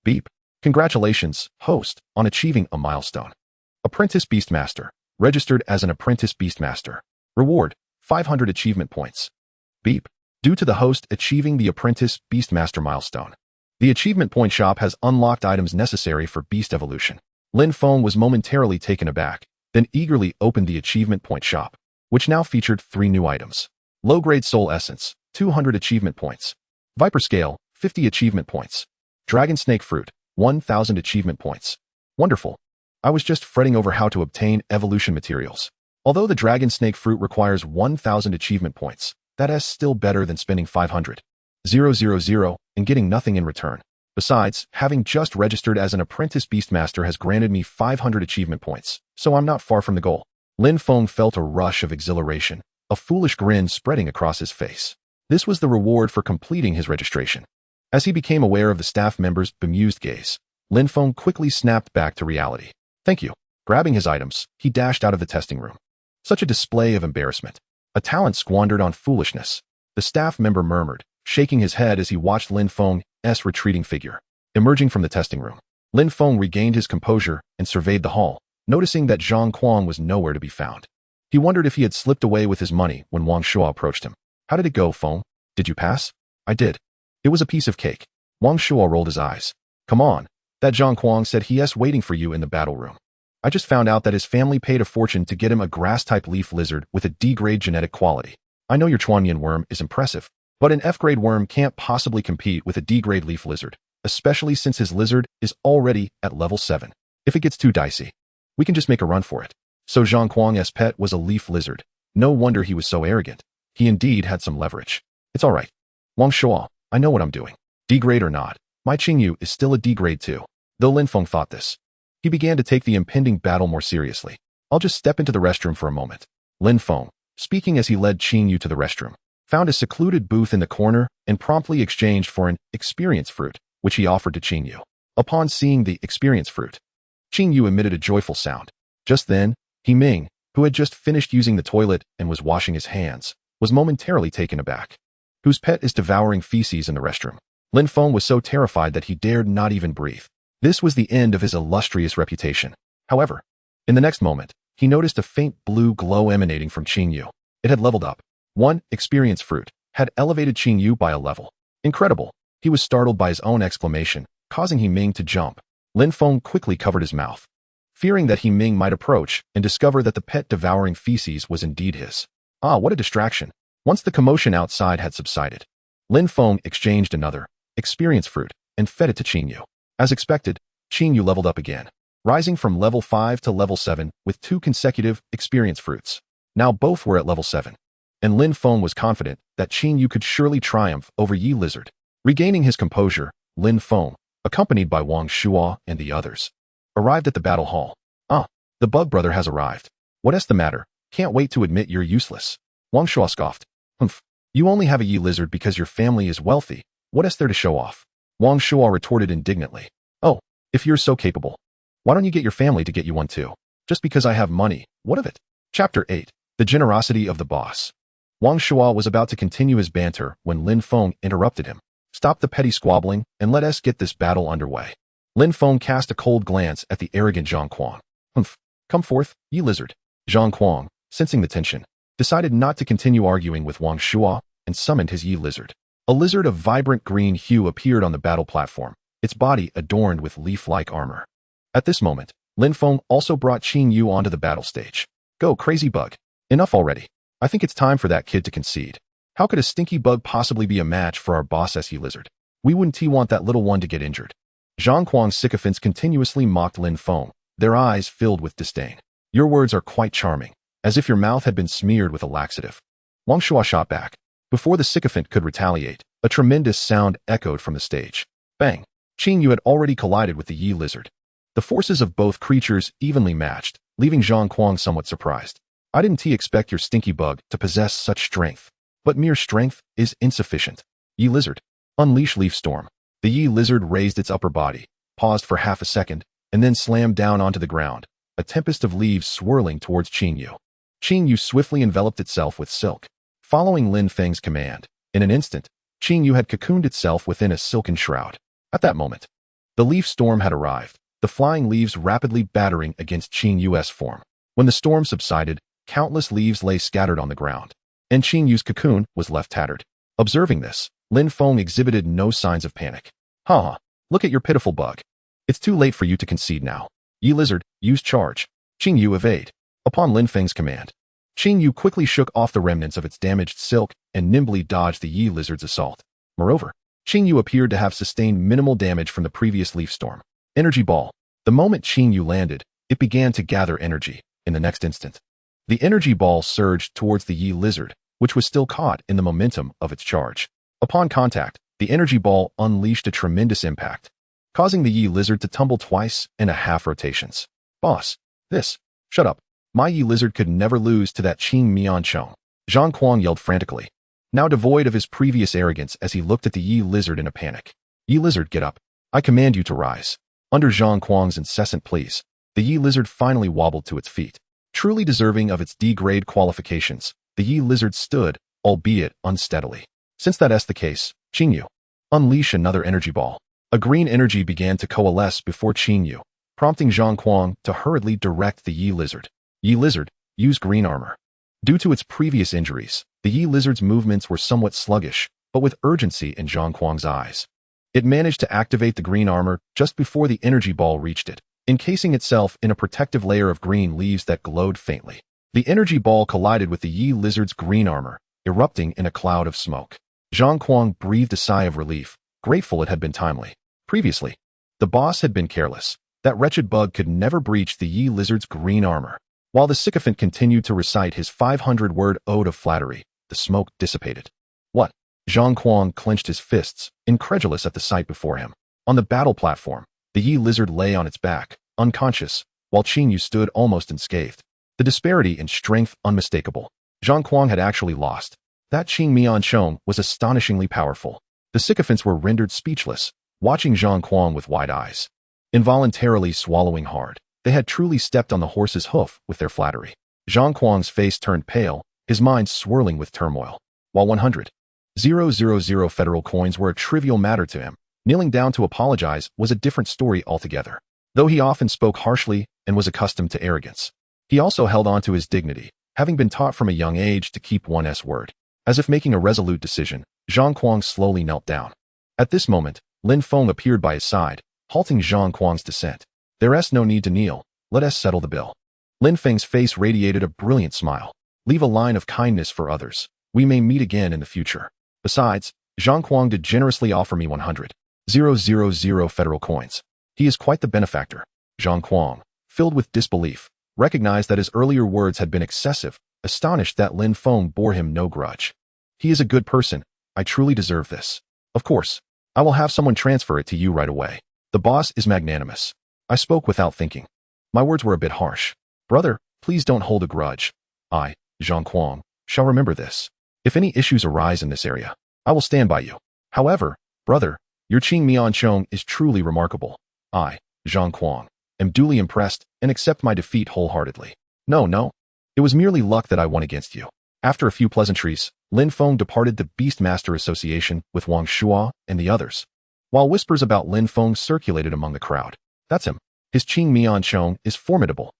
S1: Beep. Congratulations, host, on achieving a milestone. Apprentice Beastmaster. Registered as an apprentice Beastmaster. Reward, 500 achievement points. Beep. Due to the host achieving the apprentice Beastmaster milestone, the achievement point shop has unlocked items necessary for beast evolution. Lin Feng was momentarily taken aback, then eagerly opened the achievement point shop, which now featured 3 new items. Low-grade soul essence, 200 achievement points. Viper scale, 50 achievement points. Dragon snake fruit, 1,000 achievement points. Wonderful. I was just fretting over how to obtain evolution materials. Although the dragon snake fruit requires 1,000 achievement points, that is still better than spending 500,000 and getting nothing in return. Besides, having just registered as an apprentice Beastmaster has granted me 500 achievement points, so I'm not far from the goal. Lin Feng felt a rush of exhilaration, a foolish grin spreading across his face. This was the reward for completing his registration. As he became aware of the staff member's bemused gaze, Lin Feng quickly snapped back to reality. Thank you. Grabbing his items, he dashed out of the testing room. Such a display of embarrassment. A talent squandered on foolishness. The staff member murmured, shaking his head as he watched Lin Feng's retreating figure. Emerging from the testing room, Lin Feng regained his composure and surveyed the hall, noticing that Zhang Kuang was nowhere to be found. He wondered if he had slipped away with his money when Wang Shuo approached him. How did it go, Feng? Did you pass? I did. It was a piece of cake. Wang Shuo rolled his eyes. Come on. That Zhang Kuang said he's waiting for you in the battle room. I just found out that his family paid a fortune to get him a grass-type leaf lizard with a D-grade genetic quality. I know your Chuanyan worm is impressive, but an F-grade worm can't possibly compete with a D-grade leaf lizard, especially since his lizard is already at level 7. If it gets too dicey, we can just make a run for it. So Zhang Kuang's pet was a leaf lizard. No wonder he was so arrogant. He indeed had some leverage. It's all right. Wang Shuo, I know what I'm doing. D-grade or not, my Qingyu is still a D-grade too. Though Lin Feng thought this, he began to take the impending battle more seriously. I'll just step into the restroom for a moment. Lin Feng, speaking as he led Qingyu to the restroom, found a secluded booth in the corner and promptly exchanged for an experience fruit, which he offered to Qingyu. Upon seeing the experience fruit, Qingyu emitted a joyful sound. Just then, He Ming, who had just finished using the toilet and was washing his hands, was momentarily taken aback. Whose pet is devouring feces in the restroom? Lin Feng was so terrified that he dared not even breathe. This was the end of his illustrious reputation. However, in the next moment, he noticed a faint blue glow emanating from Qingyu. It had leveled up. One experience fruit had elevated Qingyu by a level. Incredible. He was startled by his own exclamation, causing He Ming to jump. Lin Feng quickly covered his mouth, fearing that He Ming might approach and discover that the pet devouring feces was indeed his. Ah, what a distraction. Once the commotion outside had subsided, Lin Feng exchanged another experience fruit and fed it to Qingyu. As expected, Qingyu leveled up again, rising from level 5 to level 7 with 2 consecutive experience fruits. Now both were at level 7, and Lin Feng was confident that Qingyu could surely triumph over Yi Lizard. Regaining his composure, Lin Feng, accompanied by Wang Shuo and the others, arrived at the battle hall. Ah, the Bug Brother has arrived. What's the matter? Can't wait to admit you're useless. Wang Shuo scoffed. Humph, you only have a Yi Lizard because your family is wealthy. What's there to show off? Wang Shuo retorted indignantly. Oh, if you're so capable, why don't you get your family to get you one too? Just because I have money, what of it? Chapter 8. The Generosity of the Boss. Wang Shuo was about to continue his banter when Lin Feng interrupted him. Stop the petty squabbling and let us get this battle underway. Lin Feng cast a cold glance at the arrogant Zhang Kuang. Humph, come forth, Yi Lizard. Zhang Kuang, sensing the tension, decided not to continue arguing with Wang Shuo and summoned his Yi Lizard. A lizard of vibrant green hue appeared on the battle platform, its body adorned with leaf-like armor. At this moment, Lin Feng also brought Qingyu onto the battle stage. Go, crazy bug. Enough already. I think it's time for that kid to concede. How could a stinky bug possibly be a match for our boss Yi Lizard? We wouldn't want that little one to get injured. Zhang Kuang's sycophants continuously mocked Lin Feng, their eyes filled with disdain. Your words are quite charming, as if your mouth had been smeared with a laxative. Wang Shuo shot back. Before the sycophant could retaliate, a tremendous sound echoed from the stage. Bang! Qing Yu had already collided with the Yi lizard. The forces of both creatures evenly matched, leaving Zhang Kuang somewhat surprised. I didn't expect your stinky bug to possess such strength. But mere strength is insufficient. Yi lizard. Unleash leaf storm. The Yi lizard raised its upper body, paused for half a second, and then slammed down onto the ground, a tempest of leaves swirling towards Qing Yu. Qing Yu swiftly enveloped itself with silk. Following Lin Feng's command, in an instant, Qing Yu had cocooned itself within a silken shroud. At that moment, the leaf storm had arrived, the flying leaves rapidly battering against Qing Yu's form. When the storm subsided, countless leaves lay scattered on the ground, and Qing Yu's cocoon was left tattered. Observing this, Lin Feng exhibited no signs of panic. Ha! Look at your pitiful bug. It's too late for you to concede now. Yi lizard, use charge. Qing Yu evade. Upon Lin Feng's command, Qing Yu quickly shook off the remnants of its damaged silk and nimbly dodged the Yi lizard's assault. Moreover, Qing Yu appeared to have sustained minimal damage from the previous leaf storm. Energy ball. The moment Qing Yu landed, it began to gather energy. In the next instant, the energy ball surged towards the Yi lizard, which was still caught in the momentum of its charge. Upon contact, the energy ball unleashed a tremendous impact, causing the Yi lizard to tumble twice in a half rotations. Boss, this. Shut up. My Yi lizard could never lose to that Qing Mian Chong. Zhang Kuang yelled frantically, now devoid of his previous arrogance as he looked at the Yi lizard in a panic. Yi lizard, get up. I command you to rise. Under Zhang Kuang's incessant pleas, the Yi lizard finally wobbled to its feet. Truly deserving of its D-grade qualifications, the Yi lizard stood, albeit unsteadily. Since that's the case, Qing Yu, unleash another energy ball. A green energy began to coalesce before Qing Yu, prompting Zhang Kuang to hurriedly direct the Yi lizard. Yi lizard, use green armor. Due to its previous injuries, the Yi lizard's movements were somewhat sluggish, but with urgency in Zhang Kuang's eyes. It managed to activate the green armor just before the energy ball reached it, encasing itself in a protective layer of green leaves that glowed faintly. The energy ball collided with the Yi lizard's green armor, erupting in a cloud of smoke. Zhang Kuang breathed a sigh of relief, grateful it had been timely. Previously, the boss had been careless. That wretched bug could never breach the Yi lizard's green armor. While the sycophant continued to recite his 500-word ode of flattery, the smoke dissipated. What? Zhang Kuang clenched his fists, incredulous at the sight before him. On the battle platform, the Yi lizard lay on its back, unconscious, while Qing Yu stood almost unscathed. The disparity in strength unmistakable. Zhang Kuang had actually lost. That Qing Mian Chong was astonishingly powerful. The sycophants were rendered speechless, watching Zhang Kuang with wide eyes. Involuntarily swallowing hard, they had truly stepped on the horse's hoof with their flattery. Zhang Kuang's face turned pale, his mind swirling with turmoil. While 100,000 federal coins were a trivial matter to him, kneeling down to apologize was a different story altogether. Though he often spoke harshly and was accustomed to arrogance, he also held on to his dignity, having been taught from a young age to keep one's word. As if making a resolute decision, Zhang Kuang slowly knelt down. At this moment, Lin Feng appeared by his side, halting Zhang Kuang's descent. There's no need to kneel, let us settle the bill. Lin Feng's face radiated a brilliant smile. Leave a line of kindness for others. We may meet again in the future. Besides, Zhang Kuang did generously offer me 100,000 federal coins. He is quite the benefactor. Zhang Kuang, filled with disbelief, recognized that his earlier words had been excessive, astonished that Lin Feng bore him no grudge. He is a good person. I truly deserve this. Of course, I will have someone transfer it to you right away. The boss is magnanimous. I spoke without thinking. My words were a bit harsh. Brother, please don't hold a grudge. I, Zhang Kuang, shall remember this. If any issues arise in this area, I will stand by you. However, brother, your Qing Mian Chong is truly remarkable. I, Zhang Kuang, am duly impressed and accept my defeat wholeheartedly. No. It was merely luck that I won against you. After a few pleasantries, Lin Feng departed the Beastmaster Association with Wang Shua and the others. While whispers about Lin Feng circulated among the crowd. That's him. His Qing Mian Chong is formidable.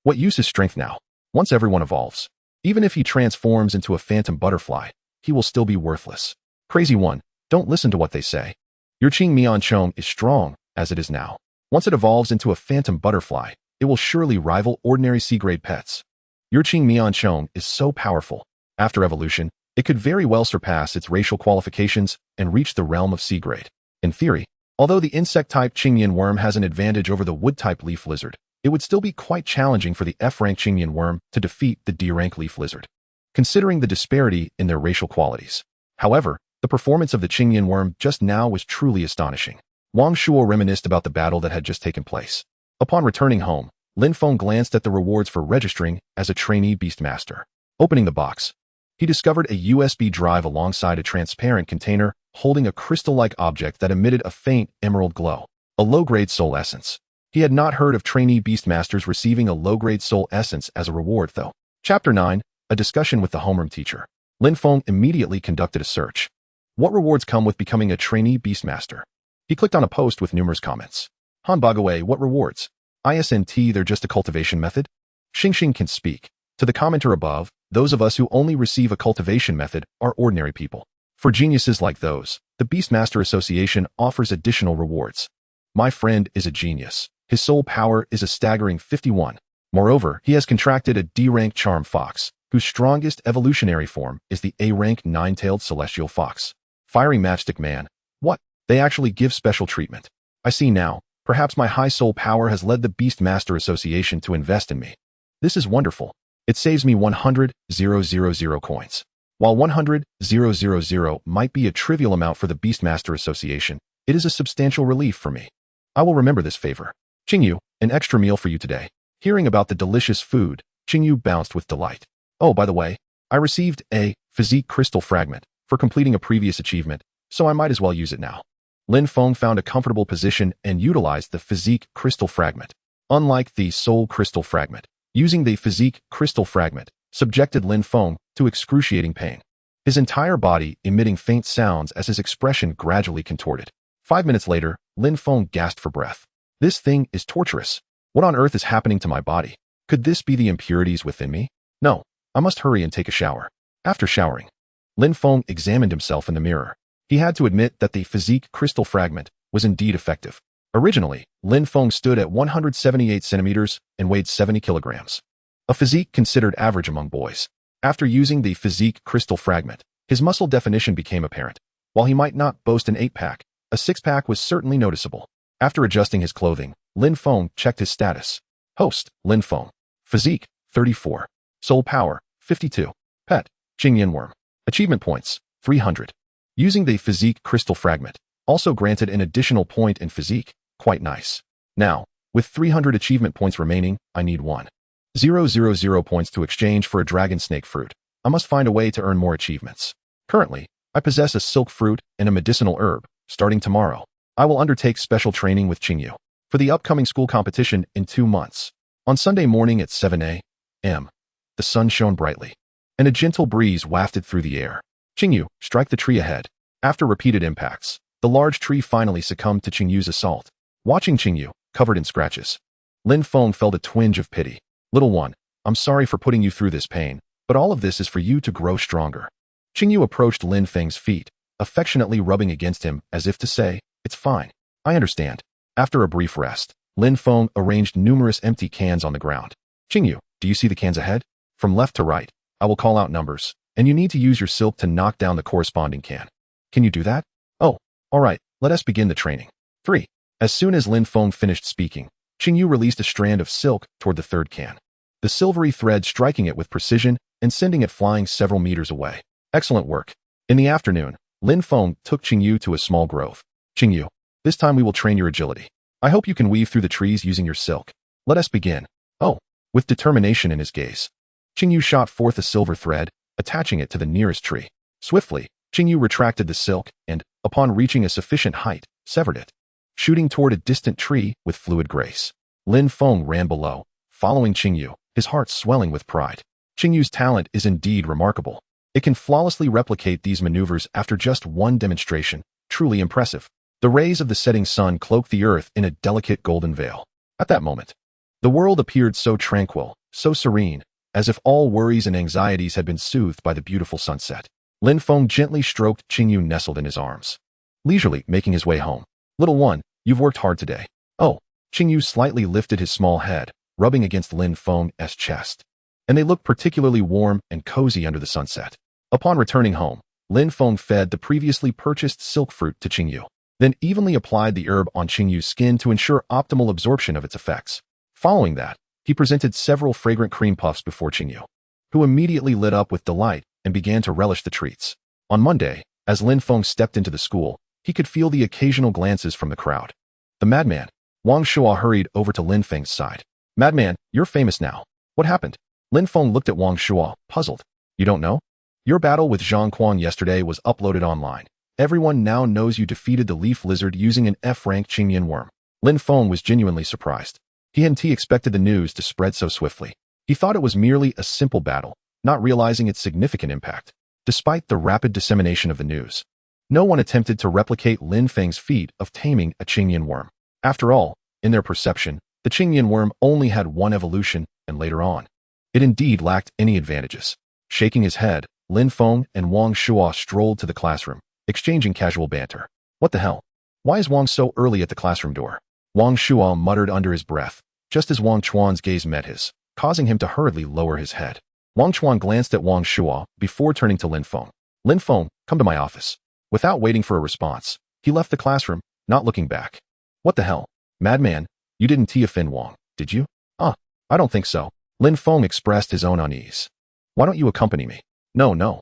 S1: What use is strength now? Once everyone evolves, even if he transforms into a phantom butterfly, he will still be worthless. Crazy one, don't listen to what they say. Your Qing Mian Chong is strong, as it is now. Once it evolves into a phantom butterfly, it will surely rival ordinary C-grade pets. Your Qing Mian Chong is so powerful. After evolution, it could very well surpass its racial qualifications and reach the realm of C-grade. In theory, although the insect-type Qingyan worm has an advantage over the wood-type leaf lizard, it would still be quite challenging for the F-rank Qingyan worm to defeat the D-rank leaf lizard. considering the disparity in their racial qualities. However, the performance of the Qingyan worm just now was truly astonishing. Wang Shuo reminisced about the battle that had just taken place. Upon returning home, Lin Feng glanced at the rewards for registering as a trainee Beastmaster. Opening the box, he discovered a USB drive alongside a transparent container holding a crystal-like object that emitted a faint emerald glow. A low-grade soul essence. He had not heard of trainee Beastmasters receiving a low-grade soul essence as a reward, though. Chapter 9, A Discussion with the Homeroom Teacher. Lin Feng immediately conducted a search. What rewards come with becoming a trainee Beastmaster? He clicked on a post with numerous comments. Han Bagawei, what rewards? ISNT, they're just a cultivation method? Xing can speak. To the commenter above, those of us who only receive a cultivation method are ordinary people. For geniuses like those, the Beastmaster Association offers additional rewards. My friend is a genius. His soul power is a staggering 51. Moreover, he has contracted a D-rank charm fox, whose strongest evolutionary form is the A-rank nine-tailed celestial fox. Fiery matchstick man. What? They actually give special treatment. I see now. Perhaps my high soul power has led the Beastmaster Association to invest in me. This is wonderful. It saves me 100,000 coins. While 100,000 might be a trivial amount for the Beastmaster Association, it is a substantial relief for me. I will remember this favor. Qingyu, an extra meal for you today. Hearing about the delicious food, Qingyu bounced with delight. Oh, by the way, I received a physique crystal fragment for completing a previous achievement, so I might as well use it now. Lin Feng found a comfortable position and utilized the physique crystal fragment. Unlike the soul crystal fragment, using the physique crystal fragment subjected Lin Feng to excruciating pain. His entire body emitting faint sounds as his expression gradually contorted. 5 minutes later, Lin Feng gasped for breath. This thing is torturous. What on earth is happening to my body? Could this be the impurities within me? No, I must hurry and take a shower. After showering, Lin Feng examined himself in the mirror. He had to admit that the physique crystal fragment was indeed effective. Originally, Lin Feng stood at 178 centimeters and weighed 70 kilograms. A physique considered average among boys. After using the physique crystal fragment, his muscle definition became apparent. While he might not boast an 8-pack, a 6-pack was certainly noticeable. After adjusting his clothing, Lin Feng checked his status. Host, Lin Feng. Physique, 34. Soul power, 52. Pet, Qingyan worm. Achievement points, 300. Using the physique crystal fragment, also granted an additional point in physique. Quite nice. Now, with 300 achievement points remaining, I need 1,000 points to exchange for a dragon snake fruit. I must find a way to earn more achievements. Currently, I possess a silk fruit and a medicinal herb. Starting tomorrow, I will undertake special training with Qingyu for the upcoming school competition in 2 months. On Sunday morning at 7 a.m., the sun shone brightly, and a gentle breeze wafted through the air. Qingyu, strike the tree ahead. After repeated impacts, the large tree finally succumbed to Qingyu's assault. Watching Qingyu, covered in scratches, Lin Feng felt a twinge of pity. Little one, I'm sorry for putting you through this pain, but all of this is for you to grow stronger. Qingyu approached Lin Feng's feet, affectionately rubbing against him as if to say, it's fine. I understand. After a brief rest, Lin Feng arranged numerous empty cans on the ground. Qingyu, do you see the cans ahead? From left to right, I will call out numbers, and you need to use your silk to knock down the corresponding can. Can you do that? Oh, all right, let us begin the training. 3. As soon as Lin Feng finished speaking, Qingyu released a strand of silk toward the third can, the silvery thread striking it with precision and sending it flying several meters away. Excellent work. In the afternoon, Lin Feng took Qingyu to a small grove. Qingyu, this time we will train your agility. I hope you can weave through the trees using your silk. Let us begin. Oh, with determination in his gaze, Qingyu shot forth a silver thread, attaching it to the nearest tree. Swiftly, Qingyu retracted the silk and, upon reaching a sufficient height, severed it, shooting toward a distant tree with fluid grace. Lin Feng ran below, following Qingyu, his heart swelling with pride. Qingyu's talent is indeed remarkable. It can flawlessly replicate these maneuvers after just one demonstration. Truly impressive. The rays of the setting sun cloaked the earth in a delicate golden veil. At that moment, the world appeared so tranquil, so serene, as if all worries and anxieties had been soothed by the beautiful sunset. Lin Feng gently stroked Qingyu nestled in his arms, leisurely making his way home. Little one, you've worked hard today. Oh, Qingyu slightly lifted his small head, rubbing against Lin Feng's chest, and they looked particularly warm and cozy under the sunset. Upon returning home, Lin Feng fed the previously purchased silk fruit to Qingyu, then evenly applied the herb on Qingyu's skin to ensure optimal absorption of its effects. Following that, he presented several fragrant cream puffs before Qingyu. who immediately lit up with delight and began to relish the treats. On Monday, as Lin Feng stepped into the school, he could feel the occasional glances from the crowd. The madman, Wang Shuo, hurried over to Lin Feng's side. Madman, you're famous now. What happened? Lin Feng looked at Wang Shuo, puzzled. You don't know? Your battle with Zhang Quan yesterday was uploaded online. Everyone now knows you defeated the leaf lizard using an F-rank Qingyan worm. Lin Feng was genuinely surprised. He hadn't expected the news to spread so swiftly. He thought it was merely a simple battle, not realizing its significant impact. Despite the rapid dissemination of the news, no one attempted to replicate Lin Feng's feat of taming a Qingyan worm. After all, in their perception, the Qingyan worm only had one evolution, and later on, it indeed lacked any advantages. Shaking his head, Lin Feng and Wang Shuo strolled to the classroom, exchanging casual banter. What the hell? Why is Wang so early at the classroom door? Wang Shuo muttered under his breath, just as Wang Chuan's gaze met his, causing him to hurriedly lower his head. Wang Chuan glanced at Wang Shuo before turning to Lin Feng. Lin Feng, come to my office. Without waiting for a response, he left the classroom, not looking back. What the hell? Madman, you didn't offend Wang, did you? I don't think so. Lin Feng expressed his own unease. Why don't you accompany me? No.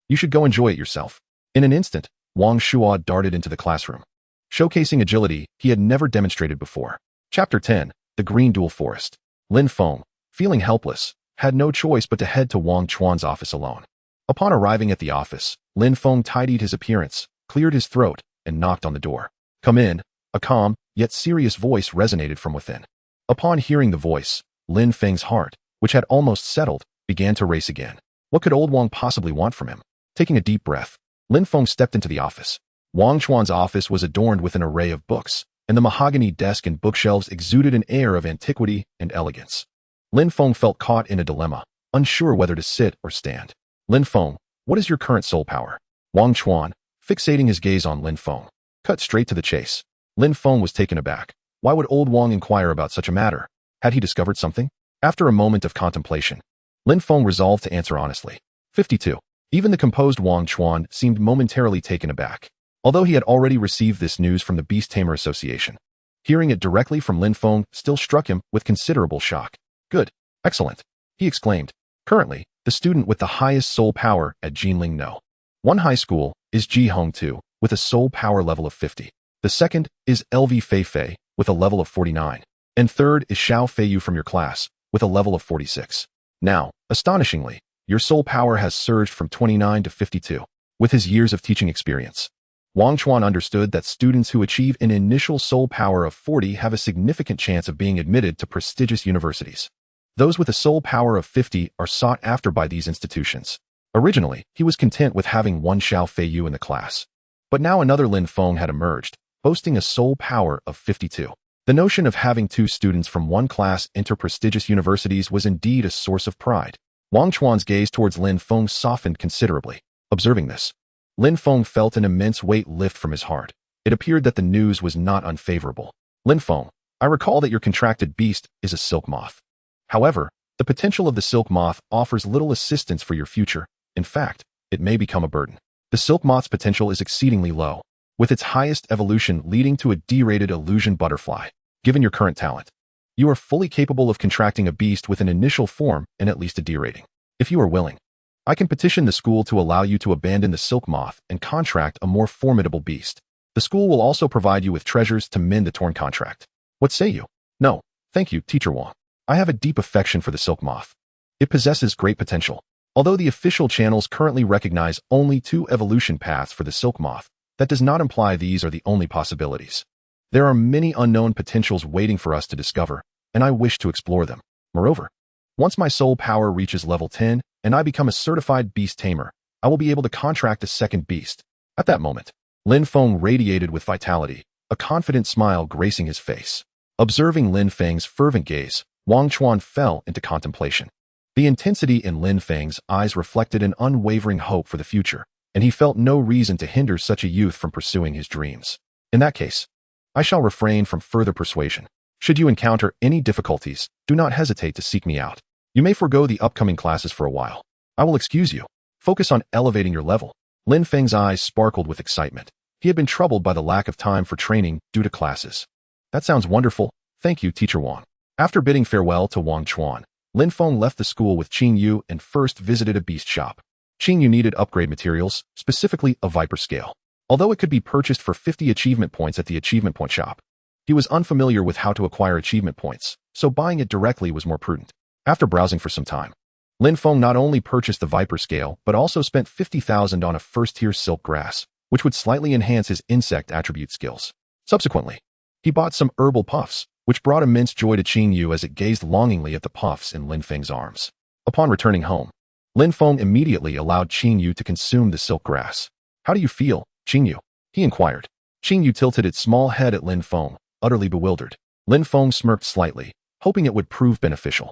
S1: You should go enjoy it yourself. In an instant, Wang Shuo darted into the classroom, showcasing agility he had never demonstrated before. Chapter 10, The Green Dual Forest. Lin Feng, feeling helpless, had no choice but to head to Wang Chuan's office alone. Upon arriving at the office, Lin Feng tidied his appearance, cleared his throat, and knocked on the door. Come in, a calm, yet serious voice resonated from within. Upon hearing the voice, Lin Feng's heart, which had almost settled, began to race again. What could old Wang possibly want from him? Taking a deep breath, Lin Feng stepped into the office. Wang Chuan's office was adorned with an array of books, and the mahogany desk and bookshelves exuded an air of antiquity and elegance. Lin Feng felt caught in a dilemma, unsure whether to sit or stand. Lin Feng, what is your current soul power? Wang Chuan, fixating his gaze on Lin Feng, cut straight to the chase. Lin Feng was taken aback. Why would old Wang inquire about such a matter? Had he discovered something? After a moment of contemplation, Lin Feng resolved to answer honestly. 52. Even the composed Wang Chuan seemed momentarily taken aback, although he had already received this news from the Beast Tamer Association. Hearing it directly from Lin Feng still struck him with considerable shock. Good. Excellent, he exclaimed. Currently, the student with the highest soul power at Jinling No. 1 high school is Ji Hong 2, with a soul power level of 50. The second is LV Fei Fei, with a level of 49. And third is Xiao Feiyu from your class, with a level of 46. Now, astonishingly, your soul power has surged from 29 to 52. With his years of teaching experience, Wang Chuan understood that students who achieve an initial soul power of 40 have a significant chance of being admitted to prestigious universities. Those with a soul power of 50 are sought after by these institutions. Originally, he was content with having one Xiao Feiyu in the class. But now another Lin Feng had emerged, boasting a soul power of 52. The notion of having two students from one class enter prestigious universities was indeed a source of pride. Wang Chuan's gaze towards Lin Feng softened considerably. Observing this, Lin Feng felt an immense weight lift from his heart. It appeared that the news was not unfavorable. Lin Feng, I recall that your contracted beast is a silk moth. However, the potential of the silk moth offers little assistance for your future. In fact, it may become a burden. The silk moth's potential is exceedingly low, with its highest evolution leading to a D-rated illusion butterfly. Given your current talent, you are fully capable of contracting a beast with an initial form and at least a D rating. If you are willing, I can petition the school to allow you to abandon the silk moth and contract a more formidable beast. The school will also provide you with treasures to mend the torn contract. What say you? No, thank you, Teacher Wang. I have a deep affection for the silk moth. It possesses great potential. Although the official channels currently recognize only 2 evolution paths for the silk moth, that does not imply these are the only possibilities. There are many unknown potentials waiting for us to discover, and I wish to explore them. Moreover, once my soul power reaches level 10 and I become a certified Beast Tamer, I will be able to contract a second beast. At that moment, Lin Feng radiated with vitality, a confident smile gracing his face. Observing Lin Feng's fervent gaze, Wang Chuan fell into contemplation. The intensity in Lin Feng's eyes reflected an unwavering hope for the future, and he felt no reason to hinder such a youth from pursuing his dreams. In that case, I shall refrain from further persuasion. Should you encounter any difficulties, do not hesitate to seek me out. You may forego the upcoming classes for a while. I will excuse you. Focus on elevating your level. Lin Feng's eyes sparkled with excitement. He had been troubled by the lack of time for training due to classes. That sounds wonderful. Thank you, Teacher Wang. After bidding farewell to Wang Chuan, Lin Feng left the school with Qing Yu and first visited a beast shop. Qing Yu needed upgrade materials, specifically a viper scale. Although it could be purchased for 50 achievement points at the achievement point shop, he was unfamiliar with how to acquire achievement points, so buying it directly was more prudent. After browsing for some time, Lin Feng not only purchased the viper scale, but also spent 50,000 on a first-tier silk grass, which would slightly enhance his insect attribute skills. Subsequently, he bought some herbal puffs, which brought immense joy to Qing Yu as it gazed longingly at the puffs in Lin Feng's arms. Upon returning home, Lin Feng immediately allowed Qing Yu to consume the silk grass. "How do you feel, Qing Yu?" he inquired. Qing Yu tilted its small head at Lin Feng, utterly bewildered. Lin Feng smirked slightly, hoping it would prove beneficial.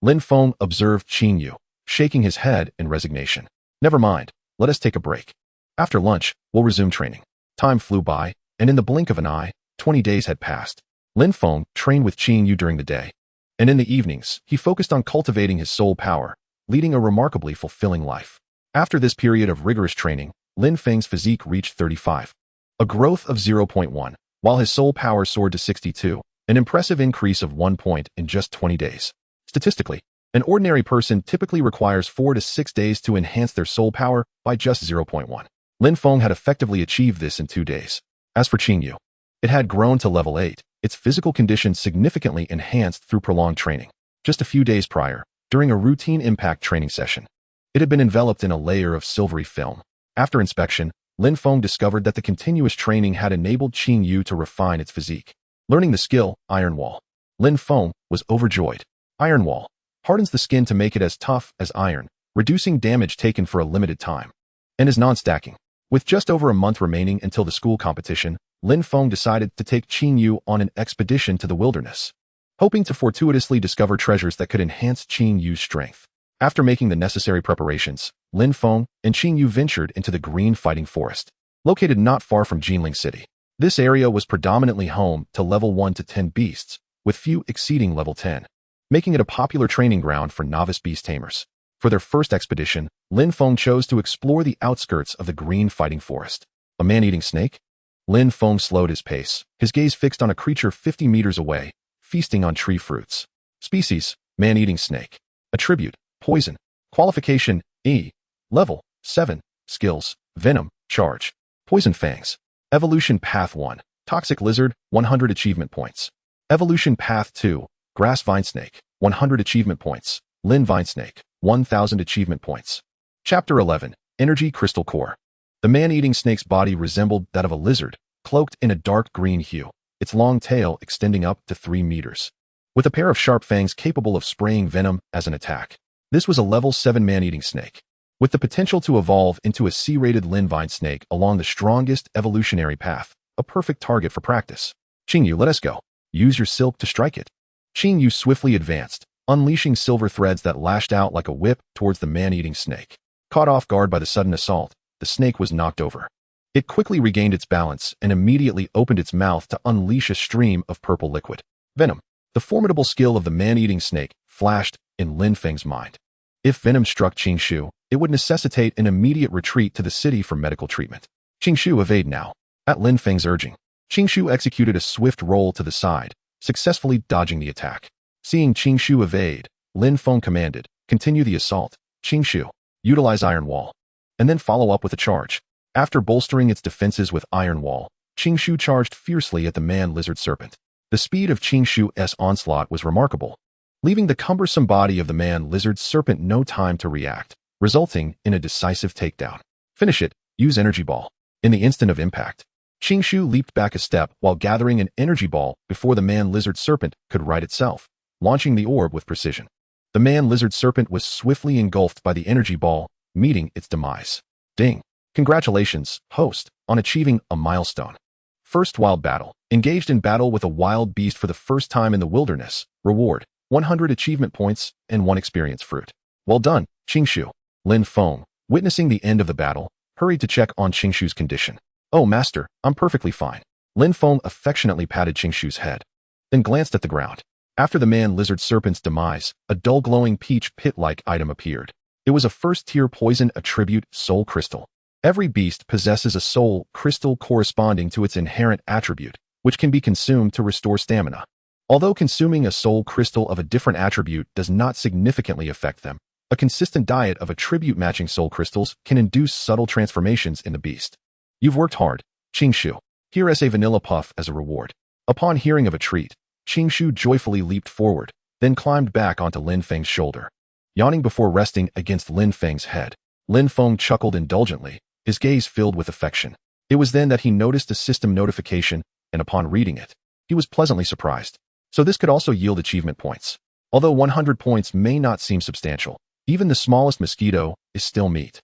S1: Lin Feng observed Qing Yu, shaking his head in resignation. "Never mind, let us take a break. After lunch, we'll resume training." Time flew by, and in the blink of an eye, 20 days had passed. Lin Feng trained with Qing Yu during the day, and in the evenings, he focused on cultivating his soul power, leading a remarkably fulfilling life. After this period of rigorous training, Lin Feng's physique reached 35, a growth of 0.1, while his soul power soared to 62, an impressive increase of 1 point in just 20 days. Statistically, an ordinary person typically requires 4 to 6 days to enhance their soul power by just 0.1. Lin Feng had effectively achieved this in 2 days. As for Qing Yu, it had grown to level 8, its physical condition significantly enhanced through prolonged training. Just a few days prior, during a routine impact training session, it had been enveloped in a layer of silvery film. After inspection, Lin Feng discovered that the continuous training had enabled Qing Yu to refine its physique. Learning the skill, Iron Wall, Lin Feng was overjoyed. Iron Wall hardens the skin to make it as tough as iron, reducing damage taken for a limited time, and is non-stacking. With just over a month remaining until the school competition, Lin Feng decided to take Qing Yu on an expedition to the wilderness, hoping to fortuitously discover treasures that could enhance Qing Yu's strength. After making the necessary preparations, Lin Feng and Qing Yu ventured into the Green Fighting Forest, located not far from Jinling City. This area was predominantly home to level 1 to 10 beasts, with few exceeding level 10. Making it a popular training ground for novice beast tamers. For their first expedition, Lin Feng chose to explore the outskirts of the Green Fighting Forest. A man-eating snake? Lin Feng slowed his pace, his gaze fixed on a creature 50 meters away, feasting on tree fruits. Species, man-eating snake. Attribute, poison. Qualification, E. Level, 7. Skills, venom, charge. Poison fangs. Evolution Path 1. Toxic lizard, 100 achievement points. Evolution Path 2. Grass Vine Snake, 100 achievement points. Lin Vine Snake, 1,000 achievement points. Chapter 11. Energy Crystal Core. The man-eating snake's body resembled that of a lizard, cloaked in a dark green hue, its long tail extending up to 3 meters, with a pair of sharp fangs capable of spraying venom as an attack. This was a level 7 man-eating snake, with the potential to evolve into a C-rated Lin Vine Snake along the strongest evolutionary path, a perfect target for practice. Qing Yu, let us go. Use your silk to strike it. Qing Yu swiftly advanced, unleashing silver threads that lashed out like a whip towards the man-eating snake. Caught off guard by the sudden assault, the snake was knocked over. It quickly regained its balance and immediately opened its mouth to unleash a stream of purple liquid. Venom. The formidable skill of the man-eating snake flashed in Lin Feng's mind. If venom struck Qing Shu, it would necessitate an immediate retreat to the city for medical treatment. Qing Shu evade now. At Lin Feng's urging, Qing Shu executed a swift roll to the side, successfully dodging the attack. Seeing Qing Shu evade, Lin Feng commanded, "Continue the assault, Qing Shu. Utilize Iron Wall, and then follow up with a charge." After bolstering its defenses with Iron Wall, Qing Shu charged fiercely at the man-lizard serpent. The speed of Qing Shu's onslaught was remarkable, leaving the cumbersome body of the man-lizard serpent no time to react, resulting in a decisive takedown. Finish it, use Energy Ball. In the instant of impact, Qing Shu leaped back a step while gathering an energy ball before the man-lizard serpent could right itself, launching the orb with precision. The man-lizard serpent was swiftly engulfed by the energy ball, meeting its demise. Ding! Congratulations, host, on achieving a milestone. First wild battle. Engaged in battle with a wild beast for the first time in the wilderness. Reward, 100 achievement points and 1 experience fruit. Well done, Qing Shu. Lin Feng, witnessing the end of the battle, hurried to check on Qing Shu's condition. "Oh, master, I'm perfectly fine." Lin Feng affectionately patted Qing Shu's head, then glanced at the ground. After the man-lizard serpent's demise, a dull glowing peach pit-like item appeared. It was a first-tier poison attribute soul crystal. Every beast possesses a soul crystal corresponding to its inherent attribute, which can be consumed to restore stamina. Although consuming a soul crystal of a different attribute does not significantly affect them, a consistent diet of attribute-matching soul crystals can induce subtle transformations in the beast. You've worked hard, Qingshu. Here is a vanilla puff as a reward. Upon hearing of a treat, Qingshu joyfully leaped forward, then climbed back onto Lin Feng's shoulder. Yawning before resting against Lin Feng's head, Lin Feng chuckled indulgently, his gaze filled with affection. It was then that he noticed a system notification, and upon reading it, he was pleasantly surprised. So this could also yield achievement points. Although 100 points may not seem substantial, even the smallest mosquito is still meat.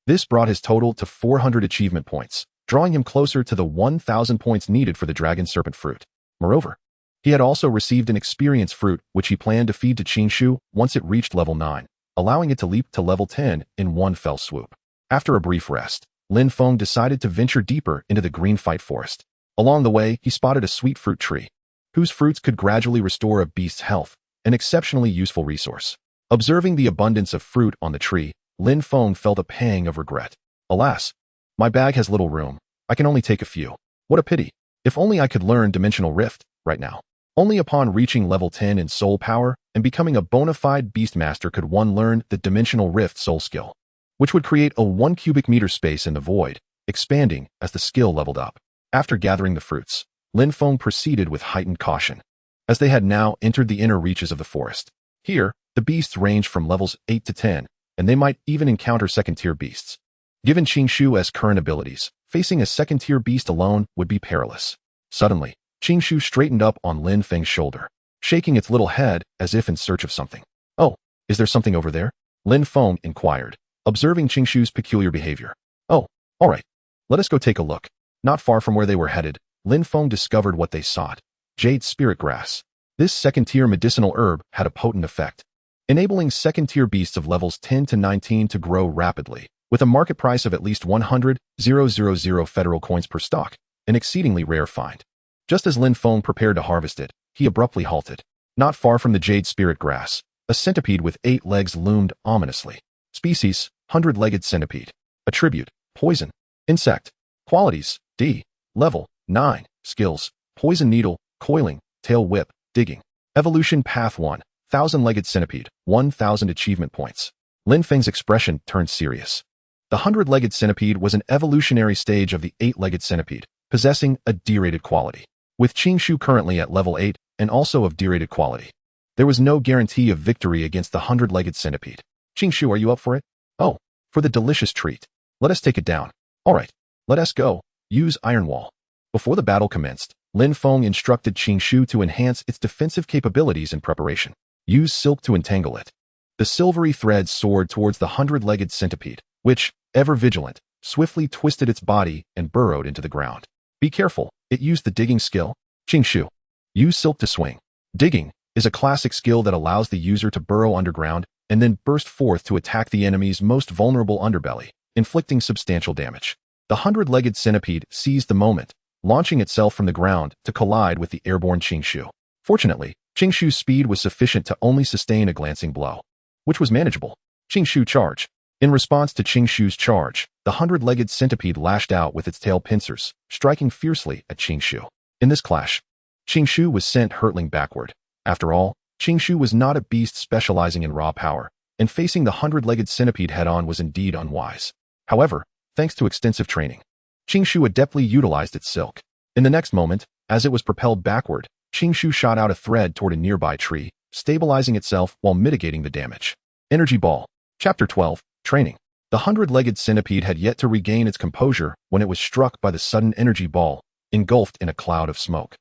S1: This brought his total to 400 achievement points, drawing him closer to the 1,000 points needed for the dragon serpent fruit. Moreover, he had also received an experience fruit which he planned to feed to Qingshu once it reached level 9, allowing it to leap to level 10 in one fell swoop. After a brief rest, Lin Feng decided to venture deeper into the green fight forest. Along the way, he spotted a sweet fruit tree, whose fruits could gradually restore a beast's health, an exceptionally useful resource. Observing the abundance of fruit on the tree, Lin Feng felt a pang of regret. Alas, my bag has little room. I can only take a few. What a pity. If only I could learn Dimensional Rift right now. Only upon reaching level 10 in soul power and becoming a bona fide beast master could one learn the Dimensional Rift soul skill, which would create a 1 cubic meter space in the void, expanding as the skill leveled up. After gathering the fruits, Lin Feng proceeded with heightened caution, as they had now entered the inner reaches of the forest. Here, the beasts ranged from levels 8 to 10, and they might even encounter second-tier beasts. Given Qingshu's current abilities, facing a second-tier beast alone would be perilous. Suddenly, Qingshu straightened up on Lin Feng's shoulder, shaking its little head as if in search of something. "Oh, is there something over there?" Lin Feng inquired, observing Qingshu's peculiar behavior. "Oh, all right. Let us go take a look." Not far from where they were headed, Lin Feng discovered what they sought: jade spirit grass. This second-tier medicinal herb had a potent effect, enabling second-tier beasts of levels 10 to 19 to grow rapidly, with a market price of at least 100,000 federal coins per stalk, an exceedingly rare find. Just as Lin Feng prepared to harvest it, he abruptly halted. Not far from the jade spirit grass, a centipede with 8 legs loomed ominously. Species: 100-legged centipede. Attribute: poison. Insect. Qualities: D. Level: 9. Skills: poison needle, coiling, tail whip, digging. Evolution path 1. 1,000-legged centipede, 1,000 achievement points. Lin Feng's expression turned serious. The 100-legged centipede was an evolutionary stage of the 8-legged centipede, possessing a D-rated quality. With Qingshu currently at level 8 and also of D-rated quality, there was no guarantee of victory against the 100-legged centipede. "Qingshu, are you up for it?" "Oh, for the delicious treat. Let us take it down." "All right, let us go. Use Iron Wall." Before the battle commenced, Lin Feng instructed Qingshu to enhance its defensive capabilities in preparation. Use silk to entangle it. The silvery thread soared towards the 100-legged centipede, which, ever vigilant, swiftly twisted its body and burrowed into the ground. "Be careful, it used the digging skill." "Qingshu, use silk to swing." Digging is a classic skill that allows the user to burrow underground and then burst forth to attack the enemy's most vulnerable underbelly, inflicting substantial damage. The 100-legged centipede seized the moment, launching itself from the ground to collide with the airborne Qingshu. Fortunately, Qingshu's speed was sufficient to only sustain a glancing blow, which was manageable. Qingshu charge. In response to Qingshu's charge, the 100-legged centipede lashed out with its tail pincers, striking fiercely at Qingshu. In this clash, Qingshu was sent hurtling backward. After all, Qingshu was not a beast specializing in raw power, and facing the 100-legged centipede head-on was indeed unwise. However, thanks to extensive training, Qingshu adeptly utilized its silk. In the next moment, as it was propelled backward, Qingshu shot out a thread toward a nearby tree, stabilizing itself while mitigating the damage. Energy Ball. Chapter 12. Training. The 100-legged centipede had yet to regain its composure when it was struck by the sudden energy ball, engulfed in a cloud of smoke,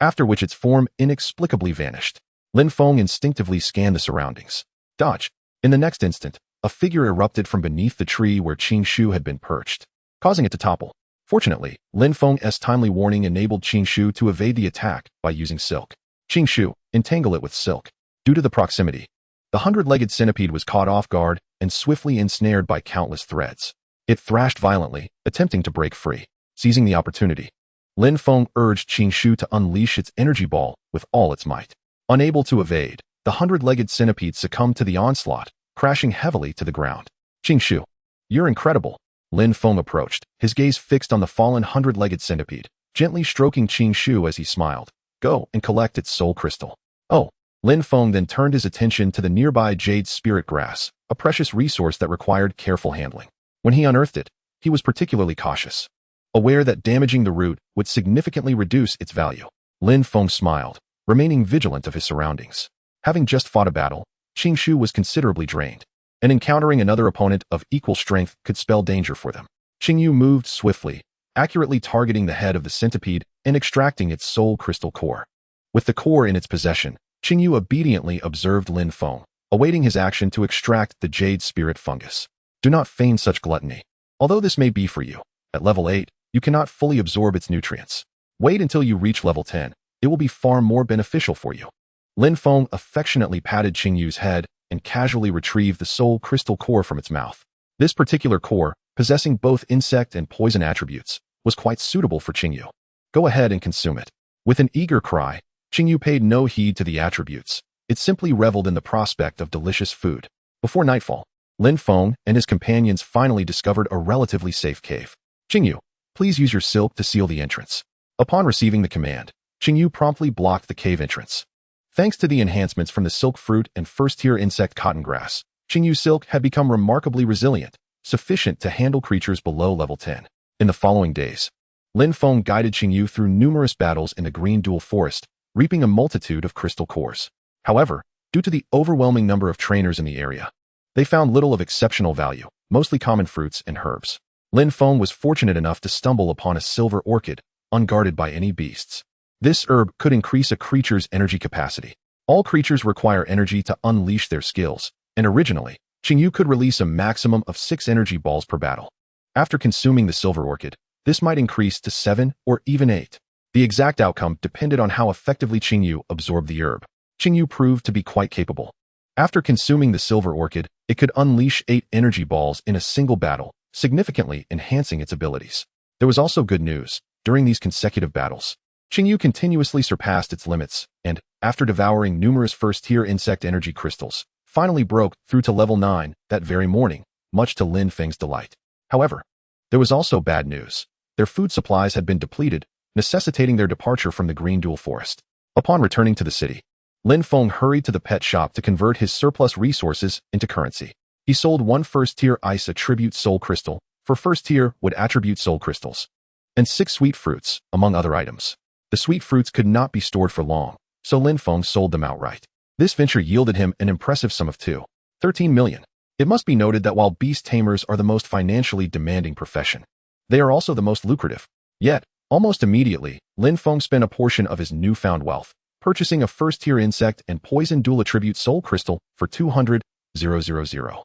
S1: after which its form inexplicably vanished. Lin Feng instinctively scanned the surroundings. Dodge. In the next instant, a figure erupted from beneath the tree where Qingshu had been perched, causing it to topple. Fortunately, Lin Feng's timely warning enabled Qingshu to evade the attack by using silk. "Qingshu, entangle it with silk." Due to the proximity, the 100-legged centipede was caught off guard and swiftly ensnared by countless threads. It thrashed violently, attempting to break free. Seizing the opportunity, Lin Feng urged Qingshu to unleash its energy ball with all its might. Unable to evade, the 100-legged centipede succumbed to the onslaught, crashing heavily to the ground. "Qingshu, you're incredible." Lin Feng approached, his gaze fixed on the fallen 100-legged centipede, gently stroking Qingshu as he smiled. Go and collect its soul crystal. Oh, Lin Feng then turned his attention to the nearby jade spirit grass, a precious resource that required careful handling. When he unearthed it, he was particularly cautious, aware that damaging the root would significantly reduce its value. Lin Feng smiled, remaining vigilant of his surroundings. Having just fought a battle, Qingshu was considerably drained, and encountering another opponent of equal strength could spell danger for them. Qingyu moved swiftly, accurately targeting the head of the centipede and extracting its soul crystal core. With the core in its possession, Qingyu obediently observed Lin Feng, awaiting his action to extract the jade spirit fungus. Do not feign such gluttony. Although this may be for you, at level 8, you cannot fully absorb its nutrients. Wait until you reach level 10. It will be far more beneficial for you. Lin Feng affectionately patted Qingyu's head and casually retrieved the soul crystal core from its mouth. This particular core, possessing both insect and poison attributes, was quite suitable for Qingyu. Go ahead and consume it. With an eager cry, Qingyu paid no heed to the attributes. It simply reveled in the prospect of delicious food. Before nightfall, Lin Feng and his companions finally discovered a relatively safe cave. Qingyu, please use your silk to seal the entrance. Upon receiving the command, Qingyu promptly blocked the cave entrance. Thanks to the enhancements from the silk fruit and first-tier insect cotton grass, Qingyu's silk had become remarkably resilient, sufficient to handle creatures below level 10. In the following days, Lin Feng guided Qingyu through numerous battles in the green dual forest, reaping a multitude of crystal cores. However, due to the overwhelming number of trainers in the area, they found little of exceptional value, mostly common fruits and herbs. Lin Feng was fortunate enough to stumble upon a silver orchid, unguarded by any beasts. This herb could increase a creature's energy capacity. All creatures require energy to unleash their skills, and originally, Qingyu could release a maximum of 6 energy balls per battle. After consuming the silver orchid, this might increase to 7 or even 8. The exact outcome depended on how effectively Qingyu absorbed the herb. Qingyu proved to be quite capable. After consuming the silver orchid, it could unleash 8 energy balls in a single battle, significantly enhancing its abilities. There was also good news. During these consecutive battles, Qingyu continuously surpassed its limits, and, after devouring numerous first-tier insect energy crystals, finally broke through to level 9 that very morning, much to Lin Feng's delight. However, there was also bad news. Their food supplies had been depleted, necessitating their departure from the green dual forest. Upon returning to the city, Lin Feng hurried to the pet shop to convert his surplus resources into currency. He sold 1 first-tier ice attribute soul crystal for first-tier wood attribute soul crystals, and 6 sweet fruits, among other items. The sweet fruits could not be stored for long, so Lin Feng sold them outright. This venture yielded him an impressive sum of 13 million. It must be noted that while beast tamers are the most financially demanding profession, they are also the most lucrative. Yet, almost immediately, Lin Feng spent a portion of his newfound wealth, purchasing a first-tier insect and poison dual attribute soul crystal for 200,000.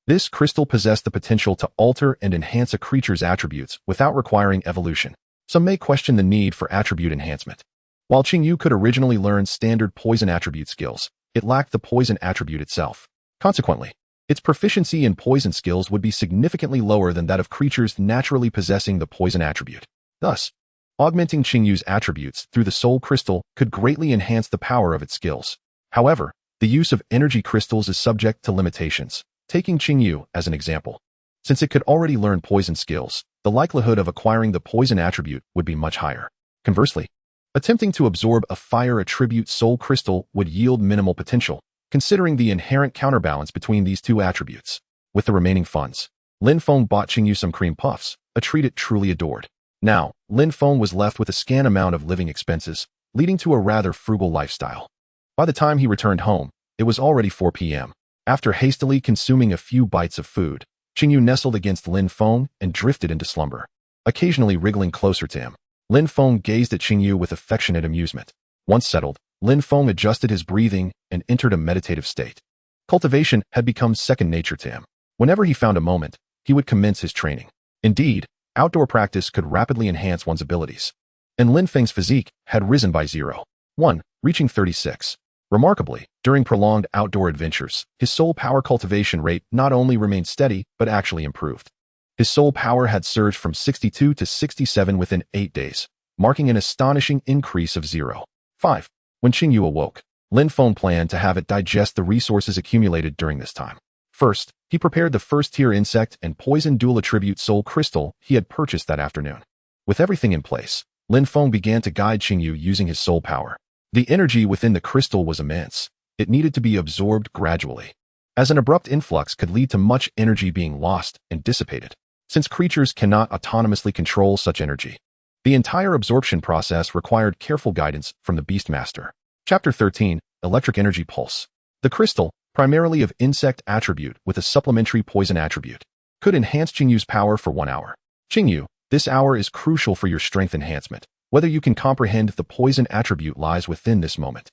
S1: This crystal possessed the potential to alter and enhance a creature's attributes without requiring evolution. Some may question the need for attribute enhancement. While Qingyu could originally learn standard poison attribute skills, it lacked the poison attribute itself. Consequently, its proficiency in poison skills would be significantly lower than that of creatures naturally possessing the poison attribute. Thus, augmenting Qingyu's attributes through the soul crystal could greatly enhance the power of its skills. However, the use of energy crystals is subject to limitations. Taking Qingyu as an example, since it could already learn poison skills, the likelihood of acquiring the poison attribute would be much higher. Conversely, attempting to absorb a fire attribute soul crystal would yield minimal potential, considering the inherent counterbalance between these two attributes. With the remaining funds, Lin Feng bought Qingyu some cream puffs, a treat it truly adored. Now, Lin Feng was left with a scant amount of living expenses, leading to a rather frugal lifestyle. By the time he returned home, it was already 4 p.m. After hastily consuming a few bites of food, Qingyu nestled against Lin Feng and drifted into slumber. Occasionally wriggling closer to him, Lin Feng gazed at Qingyu with affectionate amusement. Once settled, Lin Feng adjusted his breathing and entered a meditative state. Cultivation had become second nature to him. Whenever he found a moment, he would commence his training. Indeed, outdoor practice could rapidly enhance one's abilities. And Lin Feng's physique had risen by 0.1, reaching 36. Remarkably, during prolonged outdoor adventures, his soul power cultivation rate not only remained steady, but actually improved. His soul power had surged from 62 to 67 within 8 days, marking an astonishing increase of 0.5. When Qingyu awoke, Lin Feng planned to have it digest the resources accumulated during this time. First, he prepared the first-tier insect and poison dual attribute soul crystal he had purchased that afternoon. With everything in place, Lin Feng began to guide Qingyu using his soul power. The energy within the crystal was immense. It needed to be absorbed gradually, as an abrupt influx could lead to much energy being lost and dissipated, since creatures cannot autonomously control such energy. The entire absorption process required careful guidance from the Beastmaster. Chapter 13, Electric Energy Pulse. The crystal, primarily of insect attribute with a supplementary poison attribute, could enhance Qingyu's power for 1 hour. Qingyu, this hour is crucial for your strength enhancement. Whether you can comprehend the poison attribute lies within this moment.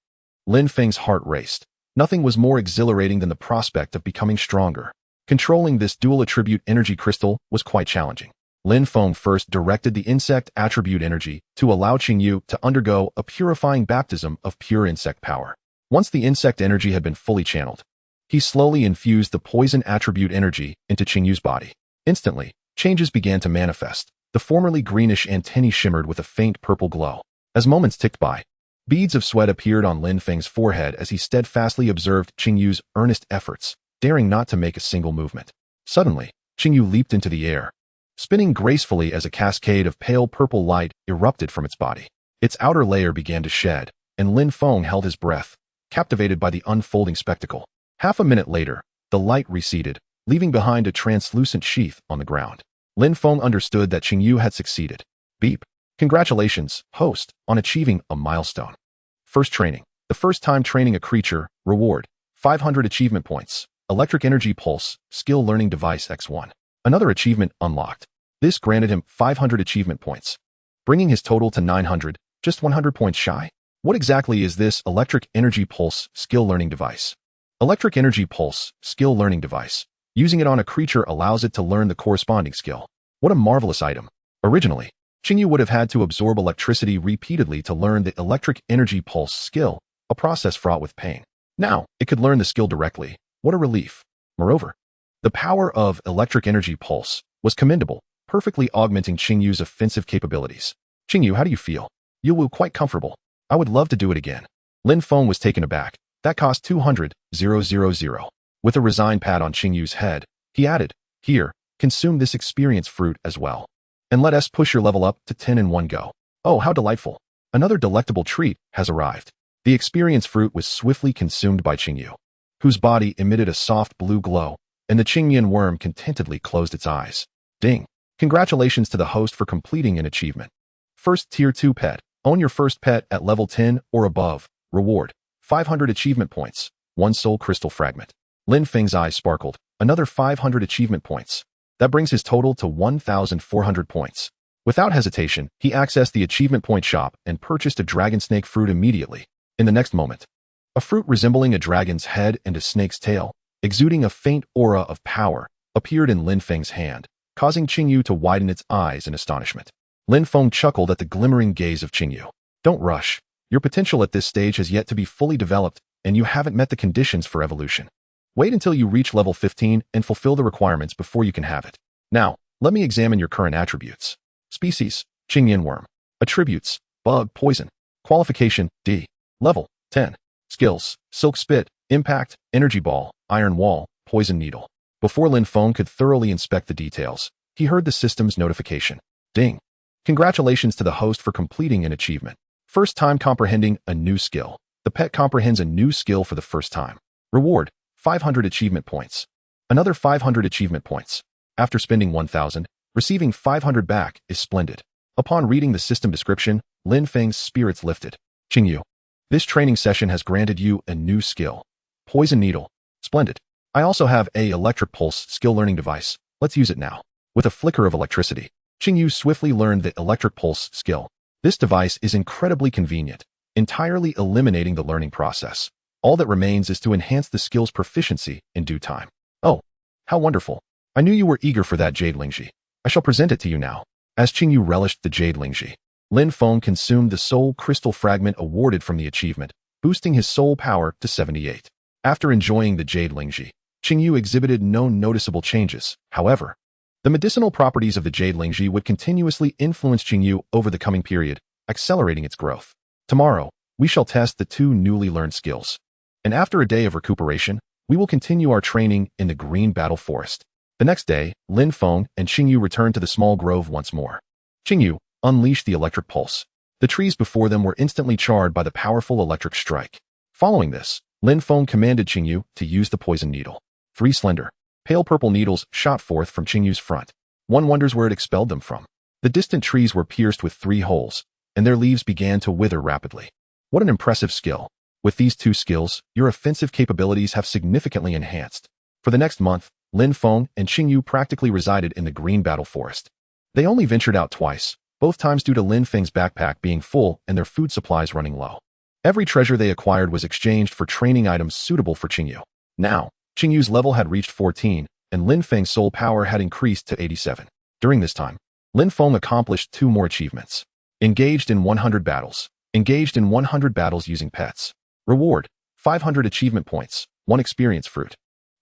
S1: Lin Feng's heart raced. Nothing was more exhilarating than the prospect of becoming stronger. Controlling this dual attribute energy crystal was quite challenging. Lin Feng first directed the insect attribute energy to allow Qingyu to undergo a purifying baptism of pure insect power. Once the insect energy had been fully channeled, he slowly infused the poison attribute energy into Qingyu's body. Instantly, changes began to manifest. The formerly greenish antennae shimmered with a faint purple glow. As moments ticked by, beads of sweat appeared on Lin Feng's forehead as he steadfastly observed Qingyu's earnest efforts, daring not to make a single movement. Suddenly, Qingyu leaped into the air, spinning gracefully as a cascade of pale purple light erupted from its body. Its outer layer began to shed, and Lin Feng held his breath, captivated by the unfolding spectacle. Half a minute later, the light receded, leaving behind a translucent sheath on the ground. Lin Feng understood that Qingyu had succeeded. Beep. Congratulations, host, on achieving a milestone. First training. The first time training a creature. Reward. 500 achievement points. Electric Energy Pulse. Skill Learning Device X1. Another achievement unlocked. This granted him 500 achievement points, bringing his total to 900, just 100 points shy. What exactly is this Electric Energy Pulse Skill Learning Device? Electric Energy Pulse Skill Learning Device. Using it on a creature allows it to learn the corresponding skill. What a marvelous item. Originally, Qingyu would have had to absorb electricity repeatedly to learn the Electric Energy Pulse skill, a process fraught with pain. Now, it could learn the skill directly. What a relief. Moreover, the power of Electric Energy Pulse was commendable, perfectly augmenting Qingyu's offensive capabilities. Qingyu, how do you feel? You will quite comfortable. I would love to do it again. Lin Feng was taken aback. That cost 200,000. With a resigned pat on Qingyu's head, he added, here, consume this experience fruit as well. And let us push your level up to 10 in one go. Oh, how delightful. Another delectable treat has arrived. The experience fruit was swiftly consumed by Qingyu, whose body emitted a soft blue glow, and the Qingyan worm contentedly closed its eyes. Ding. Congratulations to the host for completing an achievement. First Tier 2 pet. Own your first pet at level 10 or above. Reward. 500 achievement points. 1 soul crystal fragment. Lin Feng's eyes sparkled. Another 500 achievement points. That brings his total to 1,400 points. Without hesitation, he accessed the achievement point shop and purchased a dragon snake fruit immediately. In the next moment, a fruit resembling a dragon's head and a snake's tail, exuding a faint aura of power, appeared in Lin Feng's hand, causing Qingyu to widen its eyes in astonishment. Lin Feng chuckled at the glimmering gaze of Qingyu. Don't rush. Your potential at this stage has yet to be fully developed, and you haven't met the conditions for evolution. Wait until you reach level 15 and fulfill the requirements before you can have it. Now, let me examine your current attributes. Species, Qingyan worm. Attributes, bug, poison. Qualification, D. Level, 10. Skills, silk spit, impact, energy ball, iron wall, poison needle. Before Lin Feng could thoroughly inspect the details, he heard the system's notification. Ding. Congratulations to the host for completing an achievement. First time comprehending a new skill. The pet comprehends a new skill for the first time. Reward, 500 achievement points. Another 500 achievement points. After spending 1,000, receiving 500 back is splendid. Upon reading the system description, Lin Feng's spirits lifted. Qingyu, this training session has granted you a new skill. Poison needle. Splendid. I also have a electric pulse skill learning device. Let's use it now. With a flicker of electricity, Qingyu swiftly learned the electric pulse skill. This device is incredibly convenient, entirely eliminating the learning process. All that remains is to enhance the skill's proficiency in due time. Oh, how wonderful. I knew you were eager for that Jade Lingji. I shall present it to you now. As Qingyu relished the Jade Lingji, Lin Feng consumed the soul crystal fragment awarded from the achievement, boosting his soul power to 78. After enjoying the Jade Lingji, Qingyu exhibited no noticeable changes. However, the medicinal properties of the Jade Lingji would continuously influence Qingyu over the coming period, accelerating its growth. Tomorrow, we shall test the 2 newly learned skills. And after a day of recuperation, we will continue our training in the Green Battle Forest. The next day, Lin Feng and Qingyu returned to the small grove once more. Qingyu, unleash the electric pulse. The trees before them were instantly charred by the powerful electric strike. Following this, Lin Feng commanded Qingyu to use the poison needle. 3 slender, pale purple needles shot forth from Qingyu's front. One wonders where it expelled them from. The distant trees were pierced with 3 holes, and their leaves began to wither rapidly. What an impressive skill. With these 2 skills, your offensive capabilities have significantly enhanced. For the next month, Lin Feng and Qingyu practically resided in the green battle forest. They only ventured out twice, both times due to Lin Feng's backpack being full and their food supplies running low. Every treasure they acquired was exchanged for training items suitable for Qingyu. Now, Qingyu's level had reached 14, and Lin Feng's soul power had increased to 87. During this time, Lin Feng accomplished 2 more achievements. Engaged in 100 battles. Engaged in 100 battles using pets. Reward: 500 achievement points, 1 experience fruit.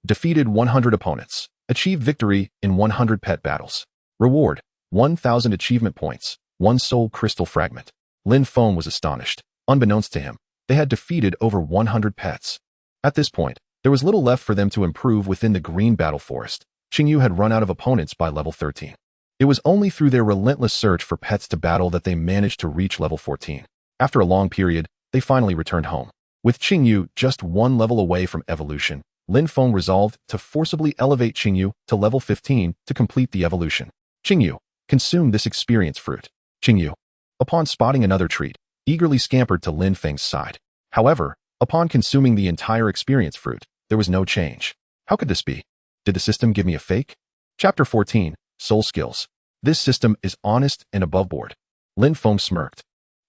S1: Defeated 100 opponents. Achieved victory in 100 pet battles. Reward: 1,000 achievement points, 1 soul crystal fragment. Lin Feng was astonished. Unbeknownst to him, they had defeated over 100 pets. At this point, there was little left for them to improve within the green battle forest. Qingyu had run out of opponents by level 13. It was only through their relentless search for pets to battle that they managed to reach level 14. After a long period, they finally returned home. With Qingyu just 1 level away from evolution, Lin Feng resolved to forcibly elevate Qingyu to level 15 to complete the evolution. Qingyu, consume this experience fruit. Qingyu, upon spotting another treat, eagerly scampered to Lin Feng's side. However, upon consuming the entire experience fruit, there was no change. How could this be? Did the system give me a fake? Chapter 14, Soul Skills. This system is honest and above board. Lin Feng smirked.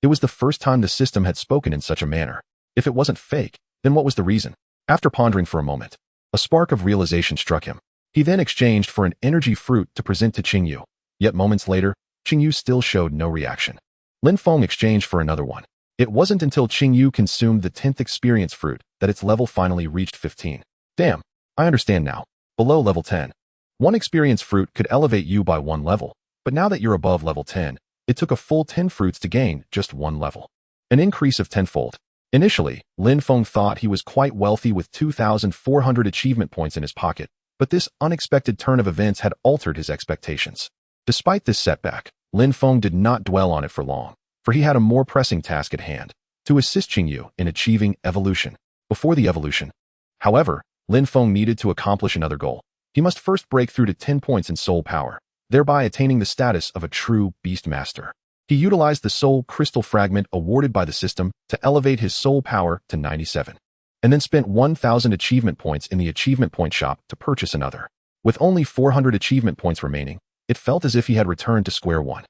S1: It was the first time the system had spoken in such a manner. If it wasn't fake, then what was the reason? After pondering for a moment, a spark of realization struck him. He then exchanged for an energy fruit to present to Qingyu. Yet moments later, Qingyu still showed no reaction. Lin Feng exchanged for another one. It wasn't until Qingyu consumed the 10th experience fruit that its level finally reached 15. Damn, I understand now. Below level 10. 1 experience fruit could elevate you by 1 level, but now that you're above level 10, it took a full 10 fruits to gain just 1 level. An increase of 10-fold. Initially, Lin Feng thought he was quite wealthy with 2,400 achievement points in his pocket, but this unexpected turn of events had altered his expectations. Despite this setback, Lin Feng did not dwell on it for long, for he had a more pressing task at hand, to assist Qingyu in achieving evolution. Before the evolution, however, Lin Feng needed to accomplish another goal. He must first break through to 10 points in soul power, thereby attaining the status of a true beast master. He utilized the soul crystal fragment awarded by the system to elevate his soul power to 97, and then spent 1,000 achievement points in the achievement point shop to purchase another. With only 400 achievement points remaining, it felt as if he had returned to square one.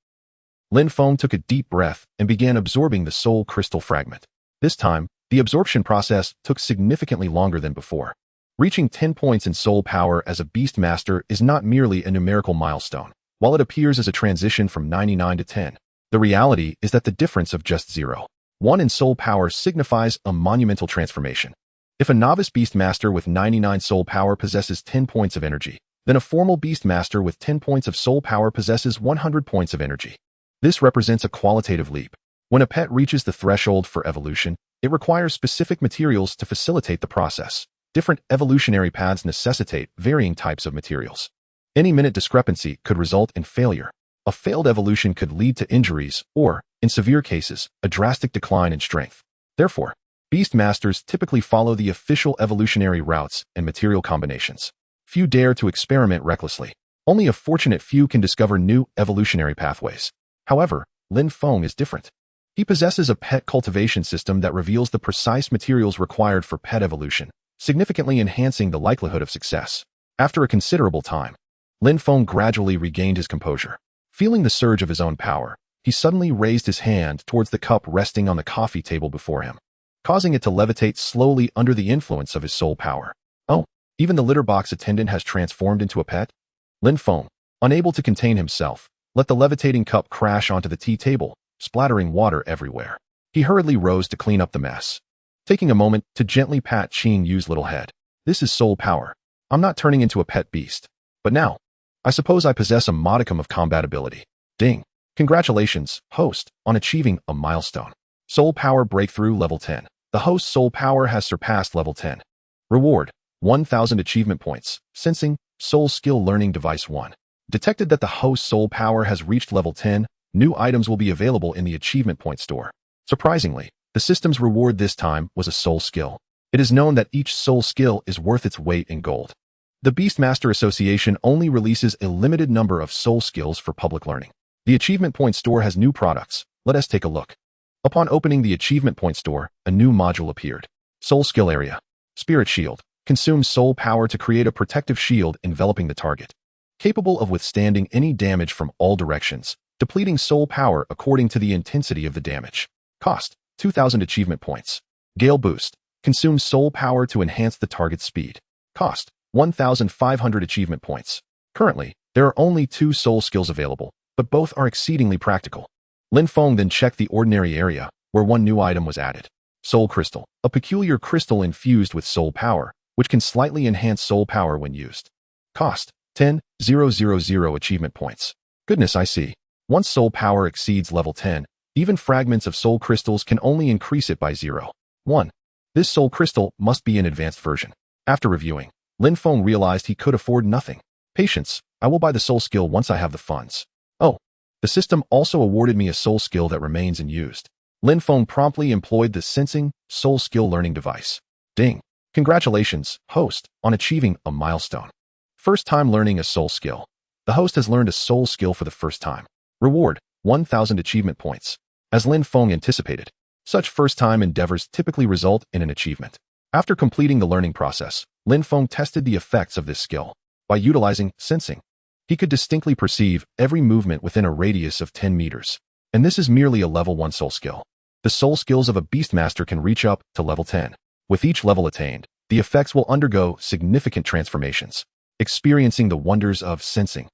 S1: Lin Feng took a deep breath and began absorbing the soul crystal fragment. This time, the absorption process took significantly longer than before. Reaching 10 points in soul power as a beast master is not merely a numerical milestone. While it appears as a transition from 99 to 10, the reality is that the difference of just 0.1 in soul power signifies a monumental transformation. If a novice beast master with 99 soul power possesses 10 points of energy, then a formal beast master with 10 points of soul power possesses 100 points of energy. This represents a qualitative leap. When a pet reaches the threshold for evolution, it requires specific materials to facilitate the process. Different evolutionary paths necessitate varying types of materials. Any minute discrepancy could result in failure. A failed evolution could lead to injuries or, in severe cases, a drastic decline in strength. Therefore, beast masters typically follow the official evolutionary routes and material combinations. Few dare to experiment recklessly. Only a fortunate few can discover new evolutionary pathways. However, Lin Feng is different. He possesses a pet cultivation system that reveals the precise materials required for pet evolution, significantly enhancing the likelihood of success. After a considerable time, Lin Feng gradually regained his composure. Feeling the surge of his own power, he suddenly raised his hand towards the cup resting on the coffee table before him, causing it to levitate slowly under the influence of his soul power. Oh, even the litter box attendant has transformed into a pet? Lin Feng, unable to contain himself, let the levitating cup crash onto the tea table, splattering water everywhere. He hurriedly rose to clean up the mess, taking a moment to gently pat Qingyu's little head. This is soul power. I'm not turning into a pet beast. But now, I suppose I possess a modicum of combat ability. Ding. Congratulations, host, on achieving a milestone. Soul Power Breakthrough Level 10. The host's soul power has surpassed level 10. Reward: 1,000 achievement points. Sensing, Soul Skill Learning Device 1. Detected that the host's soul power has reached level 10, New items will be available in the achievement point store. Surprisingly, the system's reward this time was a soul skill. It is known that each soul skill is worth its weight in gold. The Beastmaster Association only releases a limited number of soul skills for public learning. The achievement point store has new products. Let us take a look. Upon opening the achievement point store, a new module appeared. Soul skill area. Spirit shield. Consumes soul power to create a protective shield enveloping the target. Capable of withstanding any damage from all directions, depleting soul power according to the intensity of the damage. Cost, 2,000 achievement points. Gale boost. Consumes soul power to enhance the target's speed. Cost, 1,500 achievement points. Currently, there are only 2 soul skills available, but both are exceedingly practical. Lin Feng then checked the ordinary area, where one new item was added. Soul crystal. A peculiar crystal infused with soul power, which can slightly enhance soul power when used. Cost, 10,000 achievement points. Goodness, I see. Once soul power exceeds level 10, even fragments of soul crystals can only increase it by 0.1. This soul crystal must be an advanced version. After reviewing, Lin Feng realized he could afford nothing. Patience, I will buy the soul skill once I have the funds. Oh, the system also awarded me a soul skill that remains unused. Lin Feng promptly employed the sensing soul skill learning device. Ding. Congratulations, host, on achieving a milestone. First time learning a soul skill. The host has learned a soul skill for the first time. Reward, 1,000 achievement points. As Lin Feng anticipated, such first-time endeavors typically result in an achievement. After completing the learning process, Lin Feng tested the effects of this skill. By utilizing sensing, he could distinctly perceive every movement within a radius of 10 meters. And this is merely a level 1 soul skill. The soul skills of a Beastmaster can reach up to level 10. With each level attained, the effects will undergo significant transformations. Experiencing the wonders of sensing,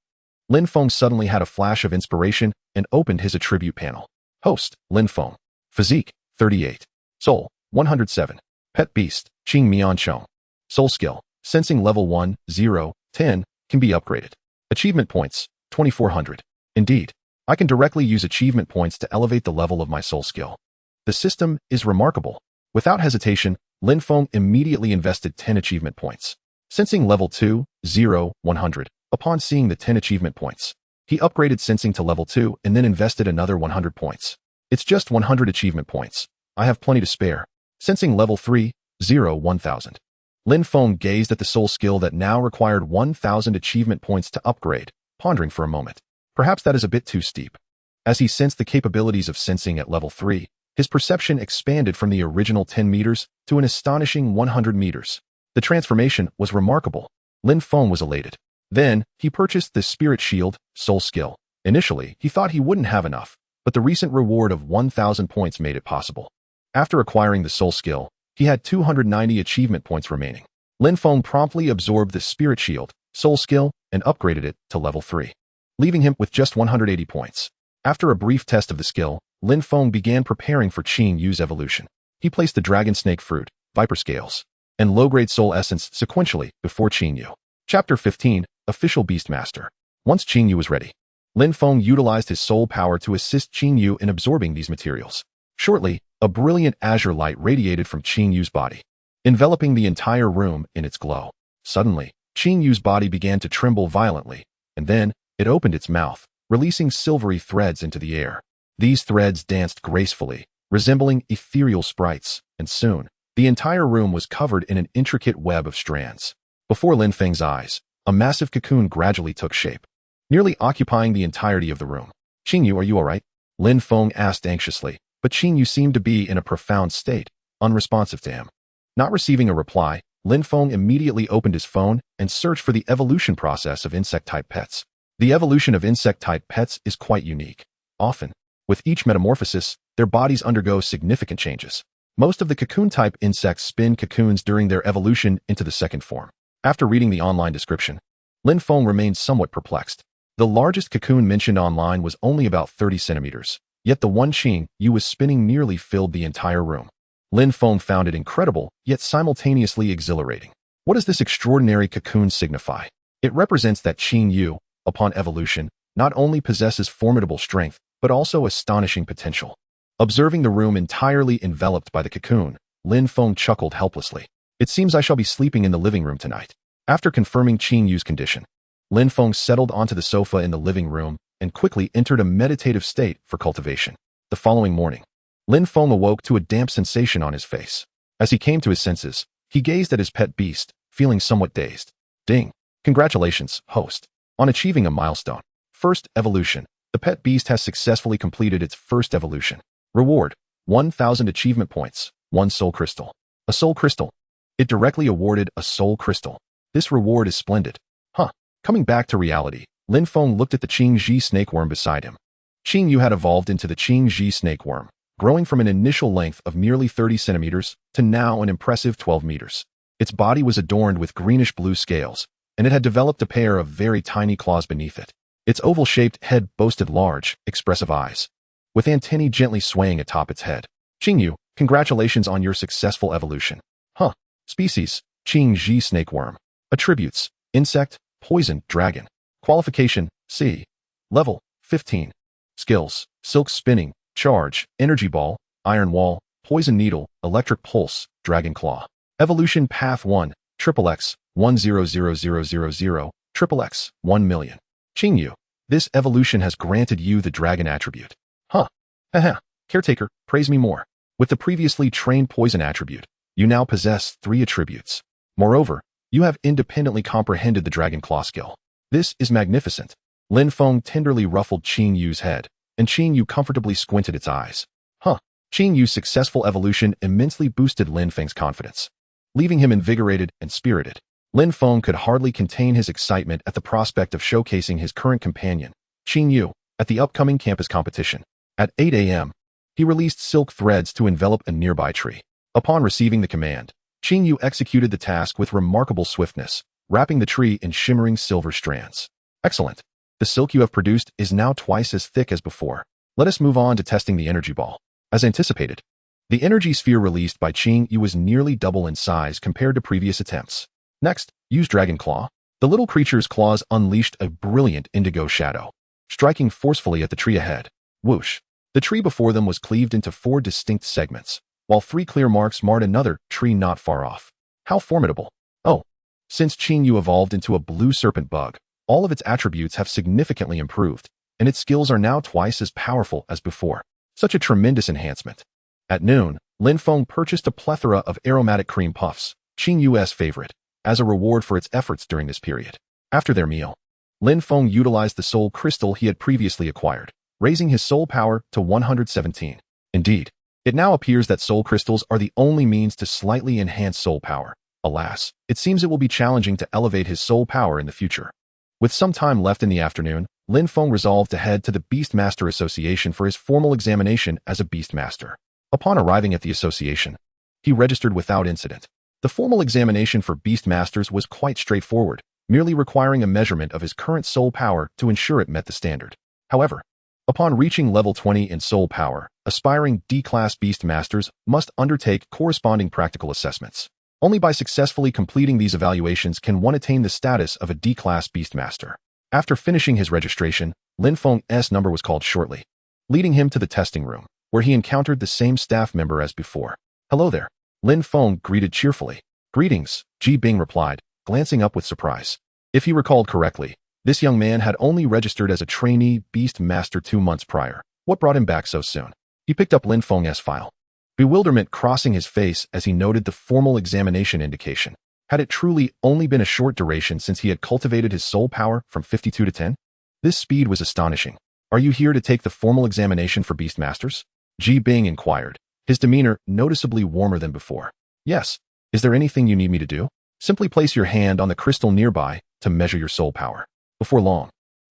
S1: Lin Feng suddenly had a flash of inspiration and opened his attribute panel. Host, Lin Feng. Physique, 38. Soul, 107. Pet Beast, Qing Mian Chong. Soul skill, Sensing level 1, 0, 10, can be upgraded. Achievement points, 2,400. Indeed, I can directly use achievement points to elevate the level of my soul skill. The system is remarkable. Without hesitation, Lin Feng immediately invested 10 achievement points. Sensing level 2, 0, 100. Upon seeing the 10 achievement points, he upgraded Sensing to level 2 and then invested another 100 points. It's just 100 achievement points. I have plenty to spare. Sensing level 3, 0, 1,000. Lin Feng gazed at the soul skill that now required 1,000 achievement points to upgrade, pondering for a moment. Perhaps that is a bit too steep. As he sensed the capabilities of sensing at level 3, his perception expanded from the original 10 meters to an astonishing 100 meters. The transformation was remarkable. Lin Feng was elated. Then, he purchased the Spirit Shield, soul skill. Initially, he thought he wouldn't have enough, but the recent reward of 1,000 points made it possible. After acquiring the soul skill, he had 290 achievement points remaining. Lin Feng promptly absorbed the Spirit Shield, soul skill, and upgraded it to level 3, leaving him with just 180 points. After a brief test of the skill, Lin Feng began preparing for Qing Yu's evolution. He placed the Dragon Snake Fruit, Viper Scales, and low-grade Soul Essence sequentially before Qing Yu. Chapter 15, Official Beastmaster. Once Qing Yu was ready, Lin Feng utilized his soul power to assist Qing Yu in absorbing these materials. Shortly, a brilliant azure light radiated from Qing Yu's body, enveloping the entire room in its glow. Suddenly, Qing Yu's body began to tremble violently, and then, it opened its mouth, releasing silvery threads into the air. These threads danced gracefully, resembling ethereal sprites, and soon, the entire room was covered in an intricate web of strands. Before Lin Feng's eyes, a massive cocoon gradually took shape, nearly occupying the entirety of the room. Qing Yu, are you all right? Lin Feng asked anxiously, but Qing Yu seemed to be in a profound state, unresponsive to him. Not receiving a reply, Lin Feng immediately opened his phone and searched for the evolution process of insect-type pets. The evolution of insect-type pets is quite unique. Often, with each metamorphosis, their bodies undergo significant changes. Most of the cocoon-type insects spin cocoons during their evolution into the second form. After reading the online description, Lin Feng remained somewhat perplexed. The largest cocoon mentioned online was only about 30 centimeters, yet the one Qing Yu was spinning nearly filled the entire room. Lin Feng found it incredible, yet simultaneously exhilarating. What does this extraordinary cocoon signify? It represents that Qing Yu, upon evolution, not only possesses formidable strength, but also astonishing potential. Observing the room entirely enveloped by the cocoon, Lin Feng chuckled helplessly. It seems I shall be sleeping in the living room tonight. After confirming Qing Yu's condition, Lin Feng settled onto the sofa in the living room and quickly entered a meditative state for cultivation. The following morning, Lin Feng awoke to a damp sensation on his face. As he came to his senses, he gazed at his pet beast, feeling somewhat dazed. Ding! Congratulations, host, on achieving a milestone. First evolution. The pet beast has successfully completed its first evolution. Reward: 1,000 achievement points, 1 soul crystal. A soul crystal. It directly awarded a soul crystal. This reward is splendid. Coming back to reality, Lin Feng looked at the Qingji snakeworm beside him. Qingyu had evolved into the Qingji snakeworm, growing from an initial length of merely 30 centimeters to now an impressive 12 meters. Its body was adorned with greenish-blue scales, and it had developed a pair of very tiny claws beneath it. Its oval-shaped head boasted large, expressive eyes, with antennae gently swaying atop its head. Qingyu, congratulations on your successful evolution. Species: Qingji snakeworm. Attributes: insect, poison, dragon. Qualification: C. Level: 15. Skills: silk spinning, charge, energy ball, iron wall, poison needle, electric pulse, dragon claw. Evolution path 1, XXX, 100000, XXX, 1 million. Qingyu, this evolution has granted you the dragon attribute. Caretaker, praise me more. With the previously trained poison attribute, you now possess 3 attributes. Moreover, you have independently comprehended the dragon claw skill. This is magnificent. Lin Feng tenderly ruffled Qingyu's head, and Qingyu comfortably squinted its eyes. Qingyu's successful evolution immensely boosted Lin Feng's confidence, leaving him invigorated and spirited. Lin Feng could hardly contain his excitement at the prospect of showcasing his current companion, Qingyu, at the upcoming campus competition. At 8 a.m., he released silk threads to envelop a nearby tree. Upon receiving the command, Qingyu executed the task with remarkable swiftness, wrapping the tree in shimmering silver strands. Excellent. The silk you have produced is now twice as thick as before. Let us move on to testing the energy ball. As anticipated, the energy sphere released by Qingyu was nearly double in size compared to previous attempts. Next, use Dragon Claw. The little creature's claws unleashed a brilliant indigo shadow, striking forcefully at the tree ahead. Whoosh! The tree before them was cleaved into 4 distinct segments, while 3 clear marks marred another tree not far off. How formidable! Since Qingyu evolved into a blue serpent bug, all of its attributes have significantly improved, and its skills are now twice as powerful as before. Such a tremendous enhancement. At noon, Lin Feng purchased a plethora of aromatic cream puffs, Qingyu's favorite, as a reward for its efforts during this period. After their meal, Lin Feng utilized the soul crystal he had previously acquired, raising his soul power to 117. Indeed, it now appears that soul crystals are the only means to slightly enhance soul power. Alas, it seems it will be challenging to elevate his soul power in the future. With some time left in the afternoon, Lin Feng resolved to head to the Beast Master Association for his formal examination as a Beast Master. Upon arriving at the association, he registered without incident. The formal examination for Beast Masters was quite straightforward, merely requiring a measurement of his current soul power to ensure it met the standard. However, upon reaching level 20 in soul power, aspiring D-class Beast Masters must undertake corresponding practical assessments. Only by successfully completing these evaluations can one attain the status of a D-class Beast Master. After finishing his registration, Lin Feng's number was called shortly, leading him to the testing room, where he encountered the same staff member as before. Hello there. Lin Feng greeted cheerfully. Greetings, Ji Bing replied, glancing up with surprise. If he recalled correctly, this young man had only registered as a trainee Beast Master 2 months prior. What brought him back so soon? He picked up Lin Feng's file, bewilderment crossing his face as he noted the formal examination indication. Had it truly only been a short duration since he had cultivated his soul power from 52 to 10? This speed was astonishing. Are you here to take the formal examination for Beast Masters? Ji Bing inquired, his demeanor noticeably warmer than before. Yes. Is there anything you need me to do? Simply place your hand on the crystal nearby to measure your soul power. Before long,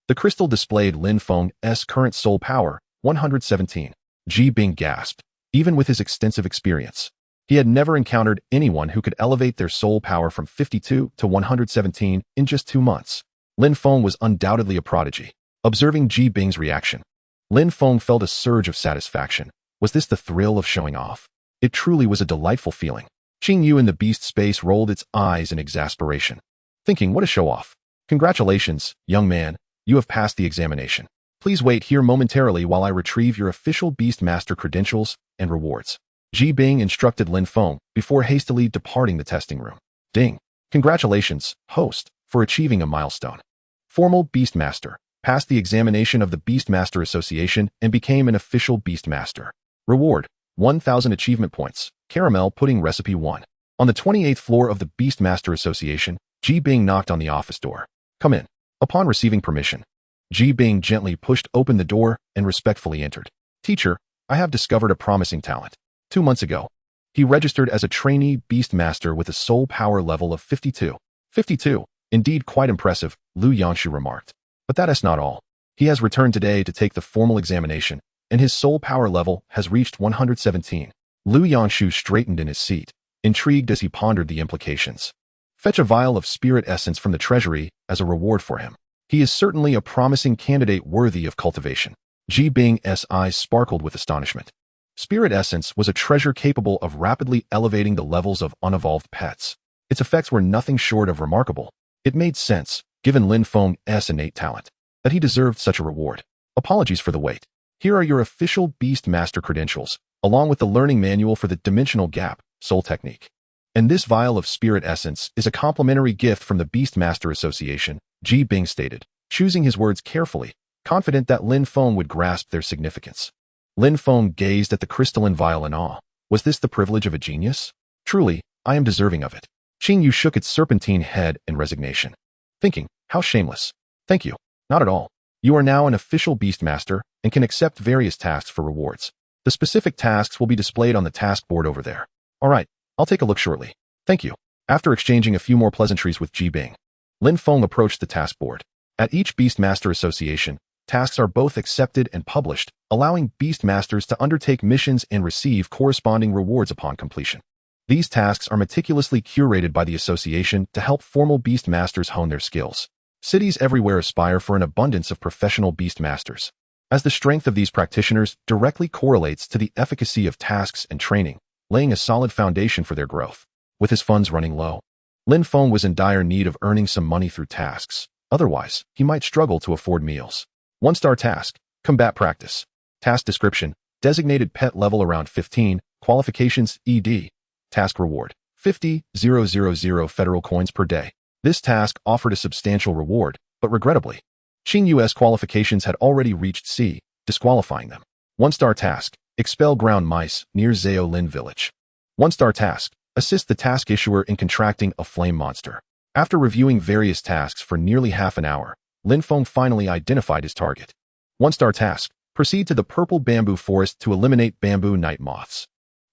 S1: the crystal displayed Lin Feng's current soul power, 117. Ji Bing gasped. Even with his extensive experience, he had never encountered anyone who could elevate their soul power from 52 to 117 in just 2 months. Lin Feng was undoubtedly a prodigy. Observing Ji Bing's reaction, Lin Feng felt a surge of satisfaction. Was this the thrill of showing off? It truly was a delightful feeling. Qingyu in the beast space rolled its eyes in exasperation, thinking, what a show-off. Congratulations, young man, you have passed the examination. Please wait here momentarily while I retrieve your official Beast Master credentials and rewards. Ji Bing instructed Lin Feng before hastily departing the testing room. Ding! Congratulations, host, for achieving a milestone. Formal Beast Master. passed the examination of the Beastmaster Association, and became an official Beastmaster. Reward: 1,000 achievement points. Caramel pudding recipe 1. On the 28th floor of the Beastmaster Association, Ji Bing knocked on the office door. Come in. Upon receiving permission, Ji Bing gently pushed open the door and respectfully entered. Teacher, I have discovered a promising talent. 2 months ago, he registered as a trainee Beastmaster with a soul power level of 52. 52. Indeed quite impressive, Lu Yanshu remarked. But that is not all. He has returned today to take the formal examination, and his soul power level has reached 117. Lu Yanshu straightened in his seat, intrigued as he pondered the implications. Fetch a vial of spirit essence from the treasury as a reward for him. He is certainly a promising candidate worthy of cultivation. Ji Bing's eyes sparkled with astonishment. Spirit essence was a treasure capable of rapidly elevating the levels of unevolved pets. Its effects were nothing short of remarkable. It made sense, given Lin Feng's innate talent, that he deserved such a reward. Apologies for the wait. Here are your official Beastmaster credentials, along with the learning manual for the dimensional gap, soul technique. And this vial of spirit essence is a complimentary gift from the Beastmaster Association, Ji Bing stated, choosing his words carefully, confident that Lin Feng would grasp their significance. Lin Feng gazed at the crystalline vial in awe. Was this the privilege of a genius? Truly, I am deserving of it. Qing Yu shook its serpentine head in resignation, thinking, how shameless. Thank you. Not at all. You are now an official Beastmaster and can accept various tasks for rewards. The specific tasks will be displayed on the task board over there. All right, I'll take a look shortly. Thank you. After exchanging a few more pleasantries with Ji Bing, Lin Feng approached the task board. At each Beastmaster Association, tasks are both accepted and published, allowing Beastmasters to undertake missions and receive corresponding rewards upon completion. These tasks are meticulously curated by the association to help formal Beastmasters hone their skills. Cities everywhere aspire for an abundance of professional Beastmasters, as the strength of these practitioners directly correlates to the efficacy of tasks and training, laying a solid foundation for their growth. With his funds running low, Lin Feng was in dire need of earning some money through tasks. Otherwise, he might struggle to afford meals. 1-star task, combat practice. Task description, designated pet level around 15, qualifications ED. Task reward, 50,000 federal coins per day. This task offered a substantial reward, but regrettably, Qing Yu's qualifications had already reached C, disqualifying them. 1-star task, expel ground mice near Zhao Lin village. 1-star task, assist the task issuer in contracting a flame monster. After reviewing various tasks for nearly half an hour, Lin Feng finally identified his target. 1-star task, proceed to the purple bamboo forest to eliminate bamboo night moths.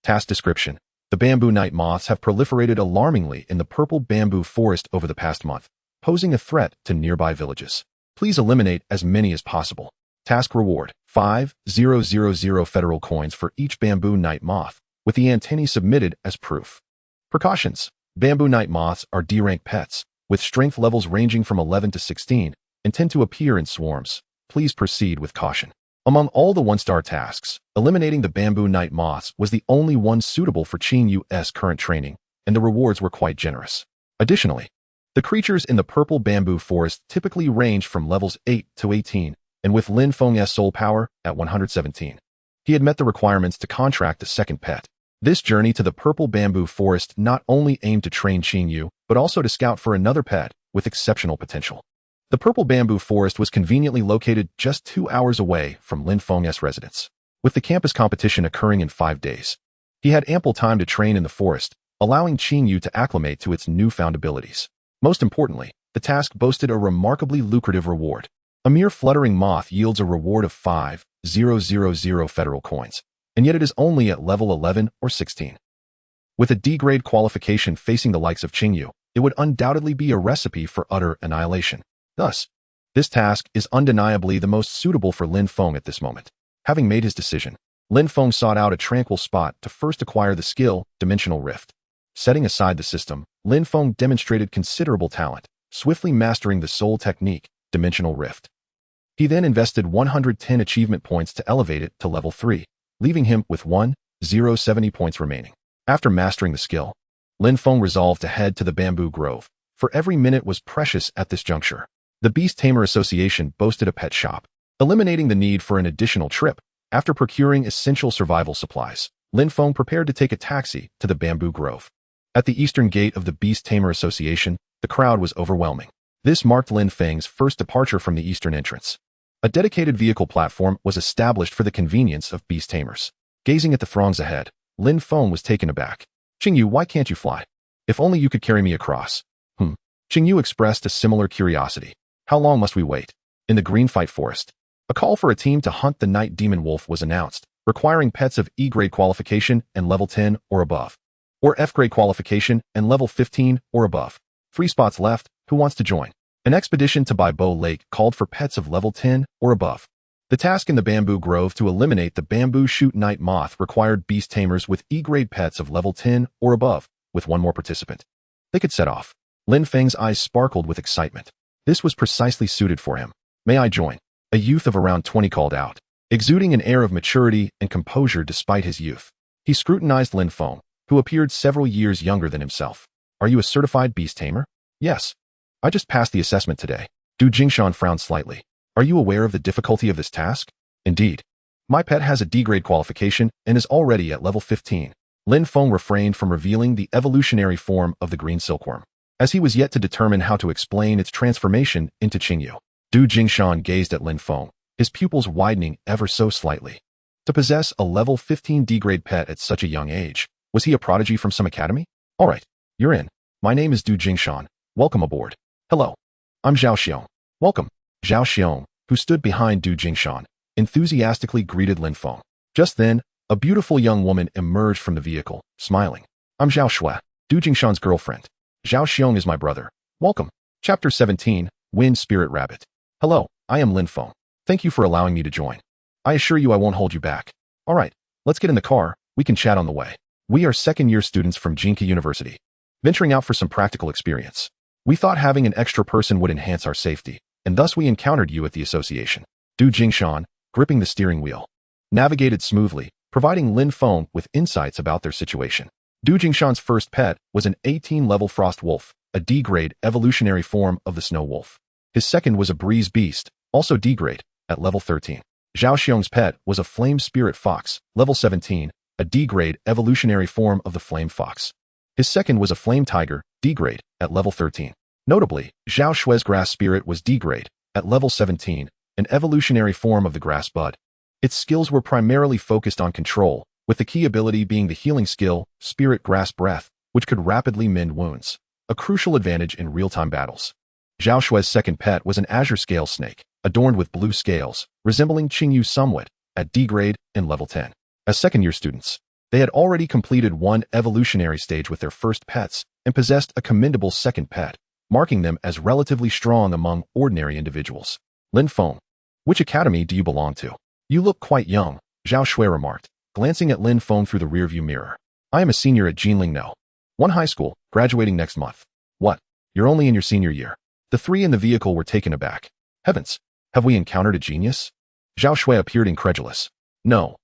S1: Task description, the bamboo night moths have proliferated alarmingly in the purple bamboo forest over the past month, posing a threat to nearby villages. Please eliminate as many as possible. Task reward, 5,000 federal coins for each bamboo night moth, with the antennae submitted as proof. Precautions. Bamboo night moths are D-rank pets, with strength levels ranging from 11 to 16, and tend to appear in swarms. Please proceed with caution. Among all the 1-star tasks, eliminating the bamboo night moths was the only one suitable for Qing Yu's current training, and the rewards were quite generous. Additionally, the creatures in the purple bamboo forest typically range from levels 8 to 18, and with Lin Feng's soul power at 117, he had met the requirements to contract a second pet. This journey to the purple bamboo forest not only aimed to train Qing Yu, but also to scout for another pet with exceptional potential. The purple bamboo forest was conveniently located just 2 hours away from Lin Feng's residence. With the campus competition occurring in 5 days, he had ample time to train in the forest, allowing Qing Yu to acclimate to its newfound abilities. Most importantly, the task boasted a remarkably lucrative reward. A mere fluttering moth yields a reward of 5,000 federal coins, and yet it is only at level 11 or 16. With a D-grade qualification facing the likes of Qing Yu, it would undoubtedly be a recipe for utter annihilation. Thus, this task is undeniably the most suitable for Lin Feng at this moment. Having made his decision, Lin Feng sought out a tranquil spot to first acquire the skill, Dimensional Rift. Setting aside the system, Lin Feng demonstrated considerable talent, swiftly mastering the soul technique, Dimensional Rift. He then invested 110 achievement points to elevate it to level 3, leaving him with 1,070 points remaining. After mastering the skill, Lin Feng resolved to head to the bamboo grove, for every minute was precious at this juncture. The Beast Tamer Association boasted a pet shop, eliminating the need for an additional trip. After procuring essential survival supplies, Lin Feng prepared to take a taxi to the bamboo grove. At the eastern gate of the Beast Tamer Association, the crowd was overwhelming. This marked Lin Feng's first departure from the eastern entrance. A dedicated vehicle platform was established for the convenience of Beast Tamers. Gazing at the throngs ahead, Lin Feng was taken aback. "Qingyu, why can't you fly? If only you could carry me across." Qingyu expressed a similar curiosity. "How long must we wait?" In the Green Fight Forest, a call for a team to hunt the night demon wolf was announced, requiring pets of E-grade qualification and level 10 or above, or F-grade qualification and level 15 or above. 3 spots left. Who wants to join? An expedition to Baibo Lake called for pets of level 10 or above. The task in the bamboo grove to eliminate the bamboo shoot night moth required beast tamers with E-grade pets of level 10 or above, with 1 more participant. They could set off. Lin Feng's eyes sparkled with excitement. This was precisely suited for him. "May I join?" A youth of around 20 called out, exuding an air of maturity and composure despite his youth. He scrutinized Lin Feng, who appeared several years younger than himself. "Are you a certified beast tamer?" "Yes. I just passed the assessment today." Du Jingshan frowned slightly. "Are you aware of the difficulty of this task?" "Indeed. My pet has a D-grade qualification and is already at level 15. Lin Feng refrained from revealing the evolutionary form of the green silkworm, as he was yet to determine how to explain its transformation into Qingyu. Du Jingshan gazed at Lin Feng, his pupils widening ever so slightly. To possess a level 15 D-grade pet at such a young age, was he a prodigy from some academy? "All right, you're in. My name is Du Jingshan. Welcome aboard." "Hello. I'm Zhao Xiong." "Welcome." Zhao Xiong, who stood behind Du Jingshan, enthusiastically greeted Lin Feng. Just then, a beautiful young woman emerged from the vehicle, smiling. "I'm Zhao Shui, Du Jingshan's girlfriend. Zhao Xiong is my brother. Welcome." Chapter 17, Wind Spirit Rabbit. "Hello, I am Lin Feng. Thank you for allowing me to join. I assure you I won't hold you back." "All right, let's get in the car. We can chat on the way. We are second-year students from Jinke University, venturing out for some practical experience. We thought having an extra person would enhance our safety, and thus we encountered you at the association." Du Jingshan, gripping the steering wheel, navigated smoothly, providing Lin Feng with insights about their situation. Du Jingshan's first pet was an 18-level frost wolf, a D-grade evolutionary form of the snow wolf. His second was a breeze beast, also D-grade, at level 13. Zhao Xiong's pet was a flame spirit fox, level 17, a D-grade evolutionary form of the flame fox. His second was a flame tiger, D-grade, at level 13. Notably, Zhao Shui's grass spirit was D-grade, at level 17, an evolutionary form of the grass bud. Its skills were primarily focused on control, with the key ability being the healing skill, Spirit Grass Breath, which could rapidly mend wounds, a crucial advantage in real-time battles. Zhao Shui's second pet was an azure scale snake, adorned with blue scales, resembling Qingyu somewhat, at D-grade and level 10. As second-year students, they had already completed 1 evolutionary stage with their first pets and possessed a commendable second pet, marking them as relatively strong among ordinary individuals. "Lin Feng, which academy do you belong to? You look quite young," Zhao Shui remarked, glancing at Lin Feng through the rearview mirror. "I am a senior at Jinlingno, 1 high school, graduating next month." "What? You're only in your senior year?" The 3 in the vehicle were taken aback. "Heavens, have we encountered a genius?" Zhao Shui appeared incredulous. No,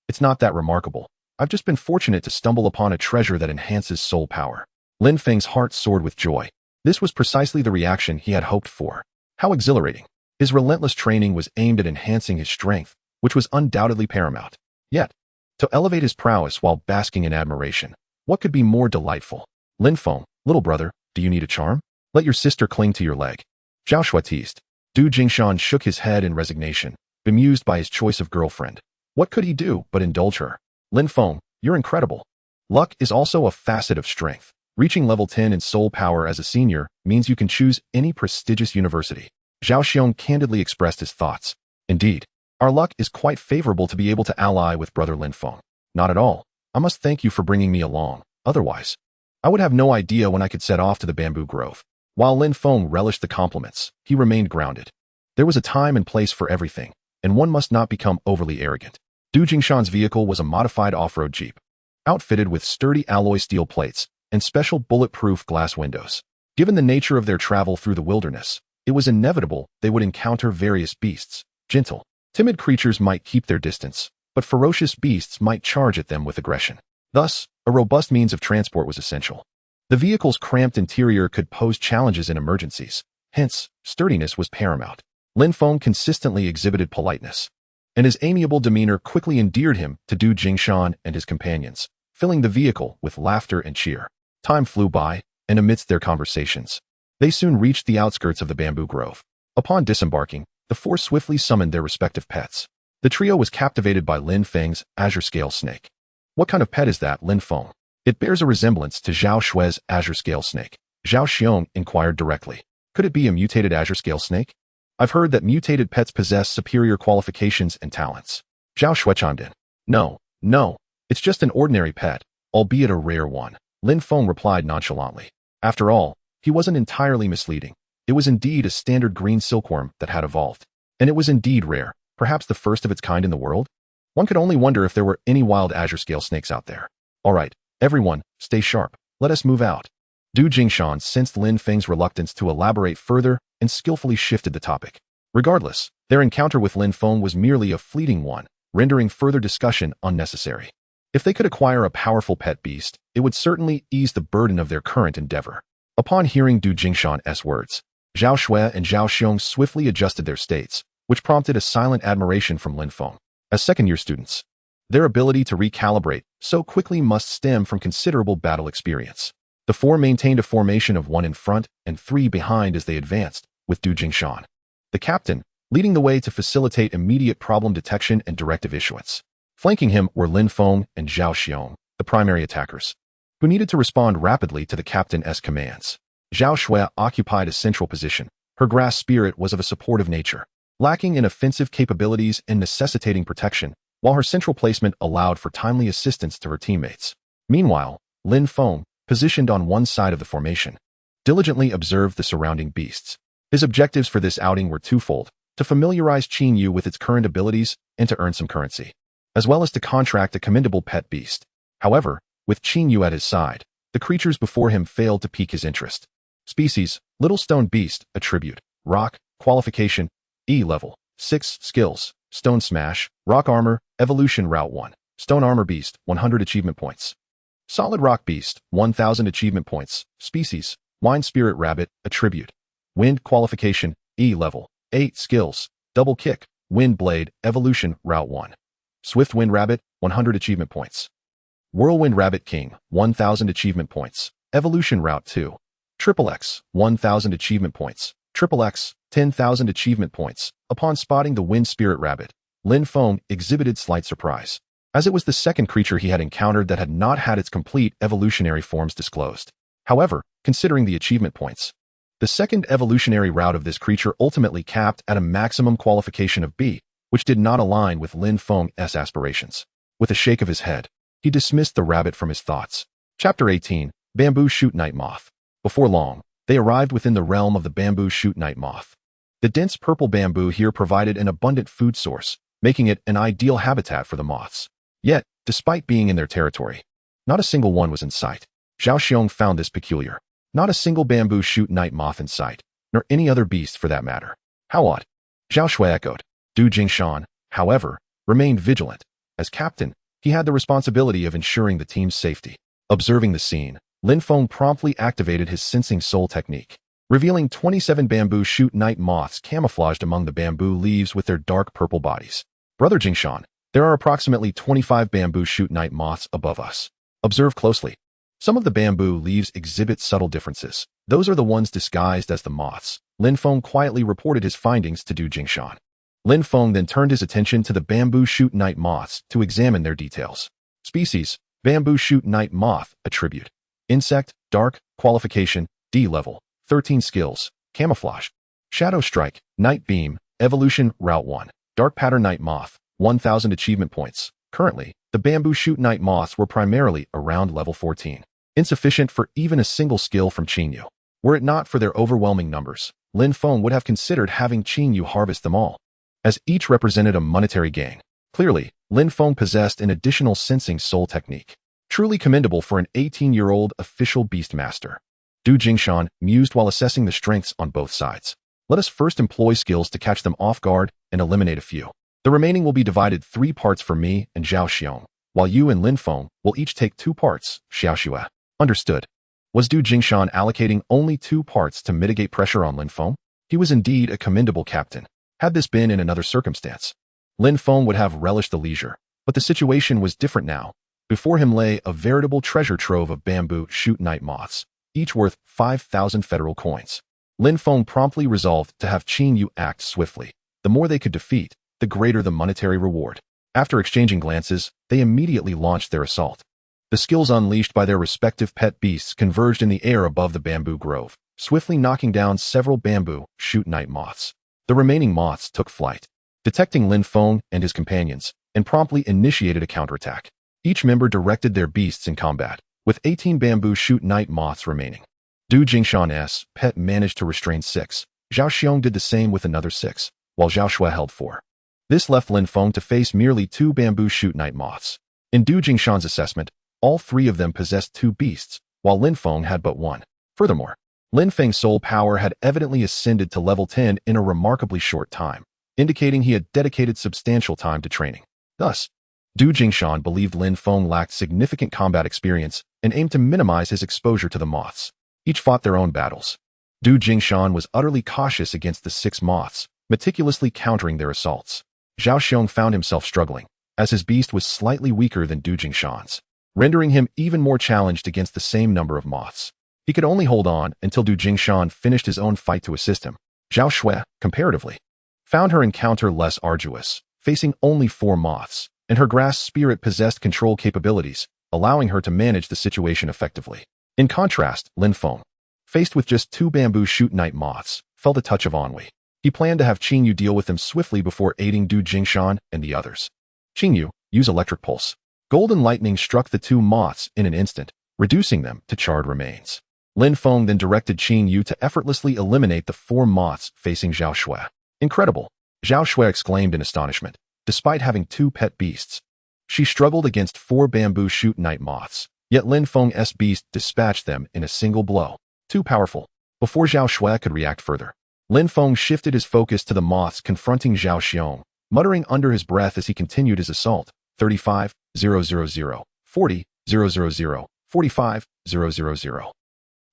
S1: it's not that remarkable. I've just been fortunate to stumble upon a treasure that enhances soul power." Lin Feng's heart soared with joy. This was precisely the reaction he had hoped for. How exhilarating. His relentless training was aimed at enhancing his strength, which was undoubtedly paramount. Yet, to elevate his prowess while basking in admiration, what could be more delightful? "Lin Feng, little brother, do you need a charm? Let your sister cling to your leg." Zhao Shui teased. Du Jingshan shook his head in resignation, bemused by his choice of girlfriend. What could he do but indulge her? "Lin Feng, you're incredible. Luck is also a facet of strength. Reaching level 10 in soul power as a senior means you can choose any prestigious university." Zhao Xiong candidly expressed his thoughts. "Indeed, our luck is quite favorable to be able to ally with brother Lin Feng." "Not at all. I must thank you for bringing me along. Otherwise, I would have no idea when I could set off to the bamboo grove." While Lin Feng relished the compliments, he remained grounded. There was a time and place for everything, and one must not become overly arrogant. Du Jingshan's vehicle was a modified off-road jeep, outfitted with sturdy alloy steel plates and special bulletproof glass windows. Given the nature of their travel through the wilderness, it was inevitable they would encounter various beasts. Gentle, timid creatures might keep their distance, but ferocious beasts might charge at them with aggression. Thus, a robust means of transport was essential. The vehicle's cramped interior could pose challenges in emergencies, hence, sturdiness was paramount. Lin Feng consistently exhibited politeness, and his amiable demeanor quickly endeared him to Du Jingshan and his companions, filling the vehicle with laughter and cheer. Time flew by, and amidst their conversations, They soon reached the outskirts of the bamboo grove. Upon disembarking, the four swiftly summoned their respective pets. The trio was captivated by Lin Feng's azure scale snake. What kind of pet is that, Lin Feng? It bears a resemblance to Zhao Xue's azure scale snake. Zhao Xiong inquired directly. Could it be a mutated azure scale snake? I've heard that mutated pets possess superior qualifications and talents. Zhao Xue chimed in. No, it's just an ordinary pet, albeit a rare one. Lin Feng replied nonchalantly. After all, he wasn't entirely misleading. It was indeed a standard green silkworm that had evolved. And it was indeed rare, perhaps the first of its kind in the world? One could only wonder if there were any wild azure scale snakes out there. All right, everyone, stay sharp. Let us move out. Du Jingshan sensed Lin Feng's reluctance to elaborate further and skillfully shifted the topic. Regardless, their encounter with Lin Feng was merely a fleeting one, rendering further discussion unnecessary. If they could acquire a powerful pet beast, it would certainly ease the burden of their current endeavor. Upon hearing Du Jingshan's words, Zhao Xue and Zhao Xiong swiftly adjusted their states, which prompted a silent admiration from Lin Feng. As second-year students, their ability to recalibrate so quickly must stem from considerable battle experience. The four maintained a formation of 1 in front and 3 behind as they advanced, with Du Jingshan, the captain, leading the way to facilitate immediate problem detection and directive issuance. Flanking him were Lin Feng and Zhao Xiong, the primary attackers, who needed to respond rapidly to the captain's commands. Zhao Xue occupied a central position. Her grass spirit was of a supportive nature, lacking in offensive capabilities and necessitating protection, while her central placement allowed for timely assistance to her teammates. Meanwhile, Lin Feng, positioned on one side of the formation, diligently observed the surrounding beasts. His objectives for this outing were twofold: to familiarize Qin Yu with its current abilities and to earn some currency, as well as to contract a commendable pet beast. However, with Qin Yu at his side, the creatures before him failed to pique his interest. Species: Little Stone Beast, Attribute, Rock, Qualification, E level, 6 skills, Stone Smash, Rock Armor, Evolution Route 1, Stone Armor Beast, 100 achievement points. Solid Rock Beast, 1000 achievement points. Species: Wine Spirit Rabbit, Attribute, Wind Qualification, E level, 8 skills, Double Kick, Wind Blade, Evolution Route 1. Swift Wind Rabbit, 100 achievement points. Whirlwind Rabbit King, 1000 achievement points. Evolution Route 2. Triple X, 1000 achievement points. Triple X, 10,000 achievement points. Upon spotting the Wind Spirit Rabbit, Lin Feng exhibited slight surprise, as it was the second creature he had encountered that had not had its complete evolutionary forms disclosed. However, considering the achievement points, the second evolutionary route of this creature ultimately capped at a maximum qualification of B, which did not align with Lin Feng's aspirations. With a shake of his head, he dismissed the rabbit from his thoughts. Chapter 18, Bamboo Shoot Night Moth. Before long, they arrived within the realm of the bamboo shoot night moth. The dense purple bamboo here provided an abundant food source, making it an ideal habitat for the moths. Yet, despite being in their territory, not a single one was in sight. Zhao Xiong found this peculiar. Not a single bamboo shoot night moth in sight, nor any other beast for that matter. How odd. Zhao Xue echoed. Du Jingshan, however, remained vigilant. As captain, he had the responsibility of ensuring the team's safety. Observing the scene, Lin Feng promptly activated his sensing soul technique, revealing 27 bamboo shoot night moths camouflaged among the bamboo leaves with their dark purple bodies. Brother Jingshan, there are approximately 25 bamboo shoot night moths above us. Observe closely. Some of the bamboo leaves exhibit subtle differences. Those are the ones disguised as the moths. Lin Feng quietly reported his findings to Du Jingshan. Lin Feng then turned his attention to the bamboo shoot night moths to examine their details. Species: Bamboo shoot night moth, Attribute, Insect, Dark, Qualification, D level, 13 skills, Camouflage, Shadow Strike, Night Beam, Evolution Route 1, Dark Pattern Night Moth, 1000 achievement points. Currently, the bamboo shoot night moths were primarily around level 14, insufficient for even a single skill from Qin Yu. Were it not for their overwhelming numbers, Lin Feng would have considered having Qin Yu harvest them all, as each represented a monetary gain. Clearly, Lin Feng possessed an additional sensing soul technique, truly commendable for an 18-year-old official beast master. Du Jingshan mused while assessing the strengths on both sides. Let us first employ skills to catch them off guard and eliminate a few. The remaining will be divided 3 parts for me and Zhao Xiong, while you and Lin Feng will each take 2 parts, Xiao Xue. Understood. Was Du Jingshan allocating only 2 parts to mitigate pressure on Lin Feng? He was indeed a commendable captain. Had this been in another circumstance, Lin Feng would have relished the leisure, but the situation was different now. Before him lay a veritable treasure trove of bamboo shoot night moths, each worth 5,000 federal coins. Lin Feng promptly resolved to have Qin Yu act swiftly. The more they could defeat, the greater the monetary reward. After exchanging glances, they immediately launched their assault. The skills unleashed by their respective pet beasts converged in the air above the bamboo grove, swiftly knocking down several bamboo shoot night moths. The remaining moths took flight, detecting Lin Feng and his companions, and promptly initiated a counterattack. Each member directed their beasts in combat, with 18 bamboo shoot night moths remaining. Du Jingshan's pet managed to restrain 6. Zhao Xiong did the same with another 6, while Zhao Shui held 4. This left Lin Feng to face merely 2 bamboo shoot night moths. In Du Jingshan's assessment, all 3 of them possessed 2 beasts, while Lin Feng had but 1. Furthermore, Lin Feng's soul power had evidently ascended to level 10 in a remarkably short time, indicating he had dedicated substantial time to training. Thus, Du Jingshan believed Lin Feng lacked significant combat experience and aimed to minimize his exposure to the moths. Each fought their own battles. Du Jingshan was utterly cautious against the 6 moths, meticulously countering their assaults. Zhao Xiong found himself struggling, as his beast was slightly weaker than Du Jingshan's, rendering him even more challenged against the same number of moths. He could only hold on until Du Jingshan finished his own fight to assist him. Zhao Shui, comparatively, found her encounter less arduous, facing only 4 moths, and her grass spirit possessed control capabilities, allowing her to manage the situation effectively. In contrast, Lin Feng, faced with just 2 bamboo shoot night moths, felt a touch of ennui. He planned to have Qin Yu deal with them swiftly before aiding Du Jingshan and the others. Qin Yu, use electric pulse. Golden lightning struck the 2 moths in an instant, reducing them to charred remains. Lin Feng then directed Qin Yu to effortlessly eliminate the 4 moths facing Zhao Shui. Incredible! Zhao Shui exclaimed in astonishment. Despite having 2 pet beasts, she struggled against 4 bamboo shoot night moths, yet Lin Feng's beast dispatched them in a single blow. Too powerful. Before Zhao Shui could react further, Lin Feng shifted his focus to the moths confronting Zhao Xiong, muttering under his breath as he continued his assault. 35, 000, 40, 000, 45, 000.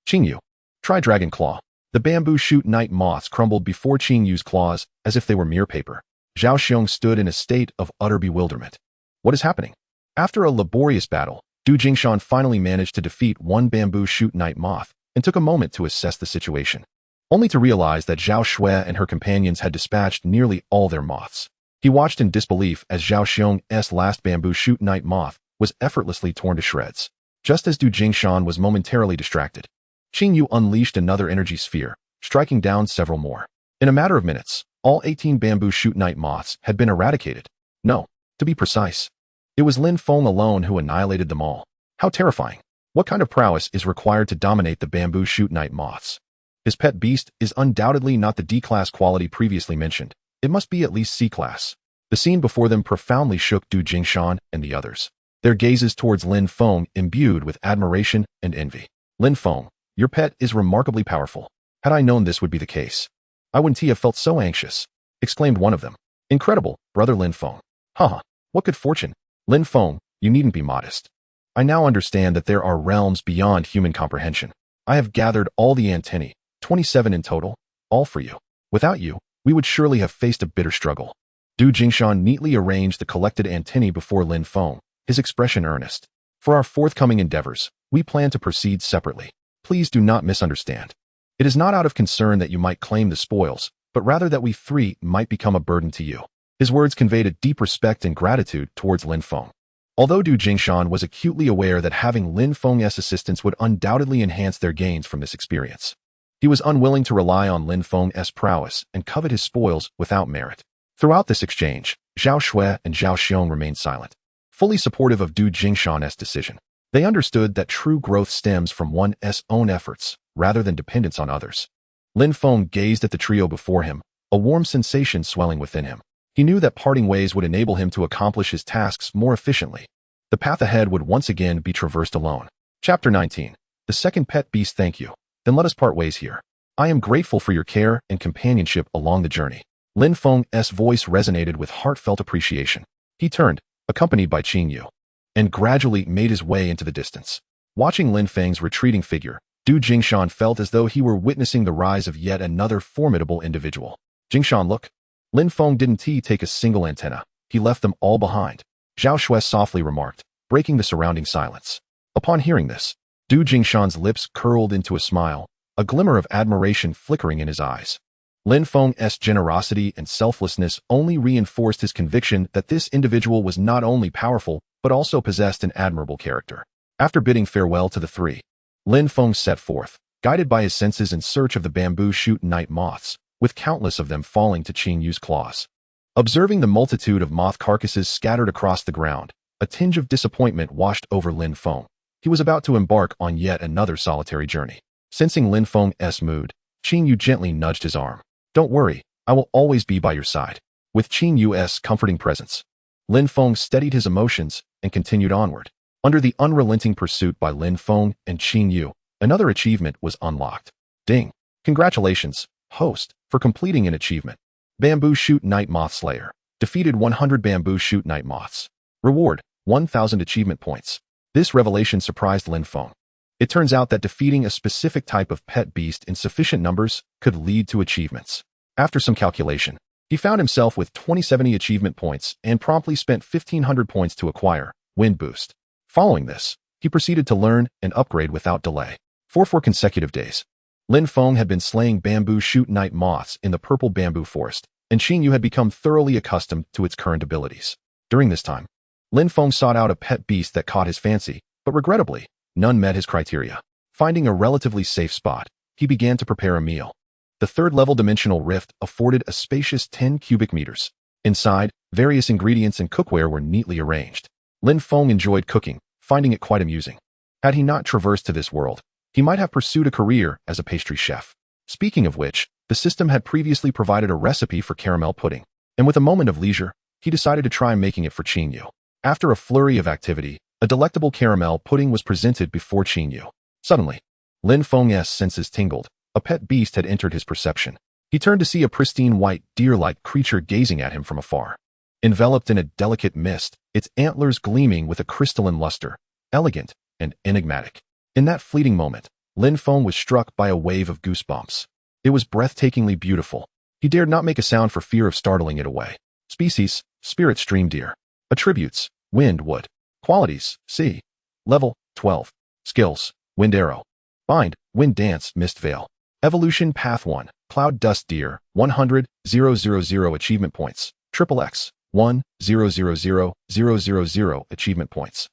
S1: Qin Yu, try Dragon Claw. The bamboo shoot night moths crumbled before Qin Yu's claws as if they were mere paper. Zhao Xiong stood in a state of utter bewilderment. What is happening? After a laborious battle, Du Jingshan finally managed to defeat 1 bamboo shoot night moth and took a moment to assess the situation, only to realize that Zhao Shui and her companions had dispatched nearly all their moths. He watched in disbelief as Zhao Xiong's last bamboo shoot night moth was effortlessly torn to shreds. Just as Du Jingshan was momentarily distracted, Qin Yu unleashed another energy sphere, striking down several more. In a matter of minutes, all 18 bamboo shoot night moths had been eradicated. No, to be precise, it was Lin Feng alone who annihilated them all. How terrifying! What kind of prowess is required to dominate the bamboo shoot night moths? His pet beast is undoubtedly not the D-class quality previously mentioned. It must be at least C-class. The scene before them profoundly shook Du Jingshan and the others, their gazes towards Lin Feng imbued with admiration and envy. Lin Feng, your pet is remarkably powerful. Had I known this would be the case, I wouldn't have felt so anxious, exclaimed one of them. Incredible, brother Lin Feng. Haha, what good fortune. Lin Feng, you needn't be modest. I now understand that there are realms beyond human comprehension. I have gathered all the antennae, 27 in total, all for you. Without you, we would surely have faced a bitter struggle. Du Jingshan neatly arranged the collected antennae before Lin Feng, his expression earnest. For our forthcoming endeavors, we plan to proceed separately. Please do not misunderstand. It is not out of concern that you might claim the spoils, but rather that we 3 might become a burden to you. His words conveyed a deep respect and gratitude towards Lin Feng. Although Du Jingshan was acutely aware that having Lin Feng's assistance would undoubtedly enhance their gains from this experience, he was unwilling to rely on Lin Feng's prowess and covet his spoils without merit. Throughout this exchange, Zhao Shui and Zhao Xiong remained silent, fully supportive of Du Jingshan's decision. They understood that true growth stems from one's own efforts, rather than dependence on others. Lin Feng gazed at the trio before him, a warm sensation swelling within him. He knew that parting ways would enable him to accomplish his tasks more efficiently. The path ahead would once again be traversed alone. Chapter 19. The second pet beast. Thank you. Then let us part ways here. I am grateful for your care and companionship along the journey. Lin Feng's voice resonated with heartfelt appreciation. He turned, accompanied by Qin Yu, and gradually made his way into the distance. Watching Lin Feng's retreating figure, Du Jingshan felt as though he were witnessing the rise of yet another formidable individual. Jingshan, look. Lin Feng didn't take a single antenna. He left them all behind, Zhao Shui softly remarked, breaking the surrounding silence. Upon hearing this, Du Jingshan's lips curled into a smile, a glimmer of admiration flickering in his eyes. Lin Feng's generosity and selflessness only reinforced his conviction that this individual was not only powerful, but also possessed an admirable character. After bidding farewell to the three, Lin Feng set forth, guided by his senses in search of the bamboo shoot night moths, with countless of them falling to Qing Yu's claws. Observing the multitude of moth carcasses scattered across the ground, a tinge of disappointment washed over Lin Feng. He was about to embark on yet another solitary journey. Sensing Lin Feng's mood, Qing Yu gently nudged his arm. "Don't worry, I will always be by your side." With Qing Yu's comforting presence, Lin Feng steadied his emotions and continued onward. Under the unrelenting pursuit by Lin Feng and Qing Yu, another achievement was unlocked. Ding! Congratulations, host, for completing an achievement. Bamboo Shoot Night Moth Slayer. Defeated 100 Bamboo Shoot Night Moths. Reward, 1,000 achievement points. This revelation surprised Lin Feng. It turns out that defeating a specific type of pet beast in sufficient numbers could lead to achievements. After some calculation, he found himself with 2070 achievement points and promptly spent 1,500 points to acquire Wind Boost. Following this, he proceeded to learn and upgrade without delay. For 4 consecutive days, Lin Feng had been slaying bamboo shoot night moths in the purple bamboo forest, and Qing Yu had become thoroughly accustomed to its current abilities. During this time, Lin Feng sought out a pet beast that caught his fancy, but regrettably, none met his criteria. Finding a relatively safe spot, he began to prepare a meal. The third-level dimensional rift afforded a spacious 10 cubic meters. Inside, various ingredients and cookware were neatly arranged. Lin Feng enjoyed cooking, finding it quite amusing. Had he not traversed to this world, he might have pursued a career as a pastry chef. Speaking of which, the system had previously provided a recipe for caramel pudding, and with a moment of leisure, he decided to try making it for Qing Yu. After a flurry of activity, a delectable caramel pudding was presented before Qing Yu. Suddenly, Lin Feng's senses tingled. A pet beast had entered his perception. He turned to see a pristine white, deer-like creature gazing at him from afar. Enveloped in a delicate mist, its antlers gleaming with a crystalline luster, elegant and enigmatic. In that fleeting moment, Lin Feng was struck by a wave of goosebumps. It was breathtakingly beautiful. He dared not make a sound for fear of startling it away. Species, spirit stream deer. Attributes, wind wood. Qualities, sea. Level, 12. Skills, wind arrow. Bind, wind dance, mist veil. Evolution Path 1, Cloud Dust Deer, 100,000 achievement points. XXX, 1,000,000 achievement points.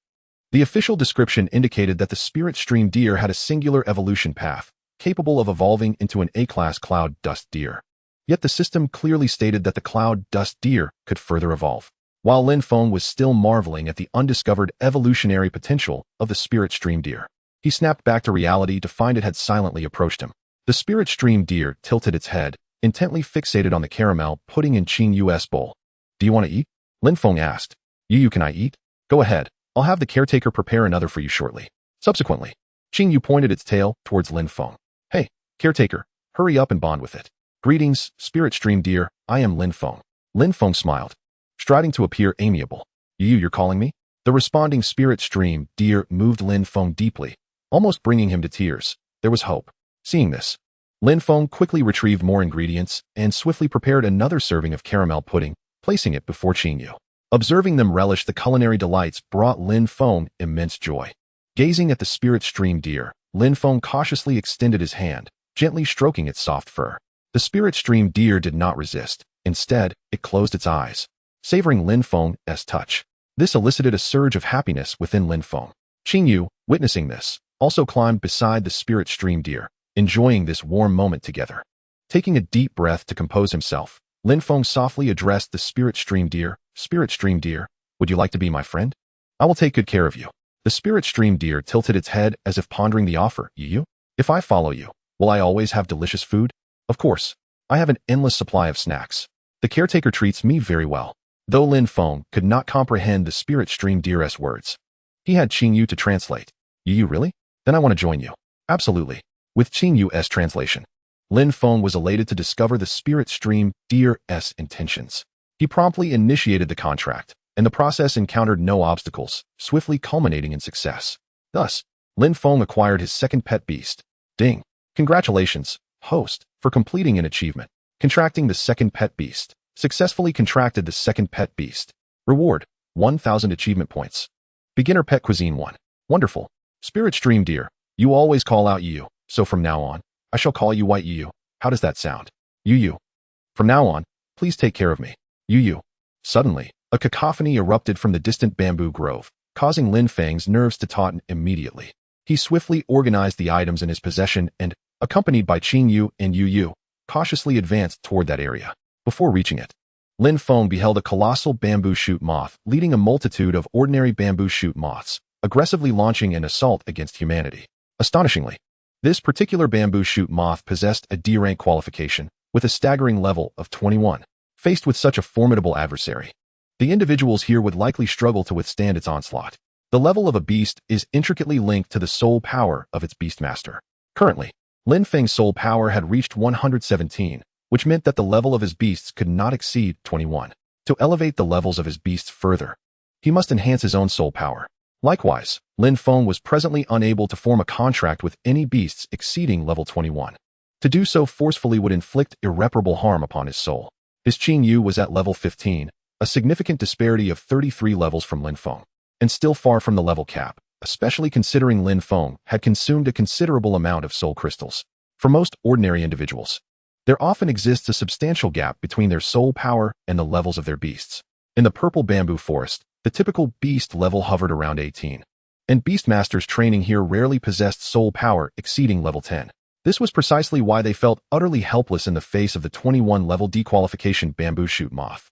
S1: The official description indicated that the Spirit Stream Deer had a singular evolution path, capable of evolving into an A-class Cloud Dust Deer. Yet the system clearly stated that the Cloud Dust Deer could further evolve. While Lin Feng was still marveling at the undiscovered evolutionary potential of the Spirit Stream Deer, he snapped back to reality to find it had silently approached him. The Spirit Stream Deer tilted its head, intently fixated on the caramel pudding in Qing Yu's bowl. "Do you want to eat?" Lin Feng asked. "You can I eat? Go ahead. I'll have the caretaker prepare another for you shortly." Subsequently, Qing Yu pointed its tail towards Lin Feng. "Hey, caretaker, hurry up and bond with it." "Greetings, Spirit Stream Deer, I am Lin Feng." Lin Feng smiled, striving to appear amiable. You're calling me?" The responding Spirit Stream Deer moved Lin Feng deeply, almost bringing him to tears. There was hope. Seeing this, Lin Feng quickly retrieved more ingredients and swiftly prepared another serving of caramel pudding, placing it before Qing Yu. Observing them relish the culinary delights brought Lin Feng immense joy. Gazing at the Spirit Stream Deer, Lin Feng cautiously extended his hand, gently stroking its soft fur. The Spirit Stream Deer did not resist. Instead, it closed its eyes, savoring Lin Feng's touch. This elicited a surge of happiness within Lin Feng. Qing Yu, witnessing this, also climbed beside the Spirit Stream Deer, enjoying this warm moment together. Taking a deep breath to compose himself, Lin Feng softly addressed the Spirit Stream Deer. "Spirit Stream Deer, would you like to be my friend? I will take good care of you." The Spirit Stream Deer tilted its head as if pondering the offer. "You? If I follow you, will I always have delicious food?" "Of course. I have an endless supply of snacks. The caretaker treats me very well." Though Lin Feng could not comprehend the Spirit Stream Deer's words, he had Qing Yu to translate. "You really? Then I want to join you." "Absolutely." With Qing Yu's translation, Lin Feng was elated to discover the Spirit Stream Deer's intentions. He promptly initiated the contract, and the process encountered no obstacles, swiftly culminating in success. Thus, Lin Feng acquired his second pet beast. Ding! Congratulations, host, for completing an achievement. Contracting the second pet beast. Successfully contracted the second pet beast. Reward, 1,000 achievement points. Beginner Pet Cuisine 1. Wonderful. Spirit Stream Deer, you always call out you, so from now on, I shall call you White Yu. How does that sound? Yu. From now on, please take care of me. Yu. Suddenly, a cacophony erupted from the distant bamboo grove, causing Lin Feng's nerves to tauten immediately. He swiftly organized the items in his possession and, accompanied by Qing Yu and Yu, cautiously advanced toward that area. Before reaching it, Lin Feng beheld a colossal bamboo shoot moth leading a multitude of ordinary bamboo shoot moths, aggressively launching an assault against humanity. Astonishingly, this particular bamboo shoot moth possessed a D-rank qualification, with a staggering level of 21. Faced with such a formidable adversary, the individuals here would likely struggle to withstand its onslaught. The level of a beast is intricately linked to the soul power of its beastmaster. Currently, Lin Feng's soul power had reached 117, which meant that the level of his beasts could not exceed 21. To elevate the levels of his beasts further, he must enhance his own soul power. Likewise, Lin Feng was presently unable to form a contract with any beasts exceeding level 21. To do so forcefully would inflict irreparable harm upon his soul. His Qing Yu was at level 15, a significant disparity of 33 levels from Lin Feng, and still far from the level cap, especially considering Lin Feng had consumed a considerable amount of soul crystals. For most ordinary individuals, there often exists a substantial gap between their soul power and the levels of their beasts. In the purple bamboo forest, the typical beast level hovered around 18, and beastmasters training here rarely possessed soul power exceeding level 10. This was precisely why they felt utterly helpless in the face of the 21-level dequalification bamboo shoot moth.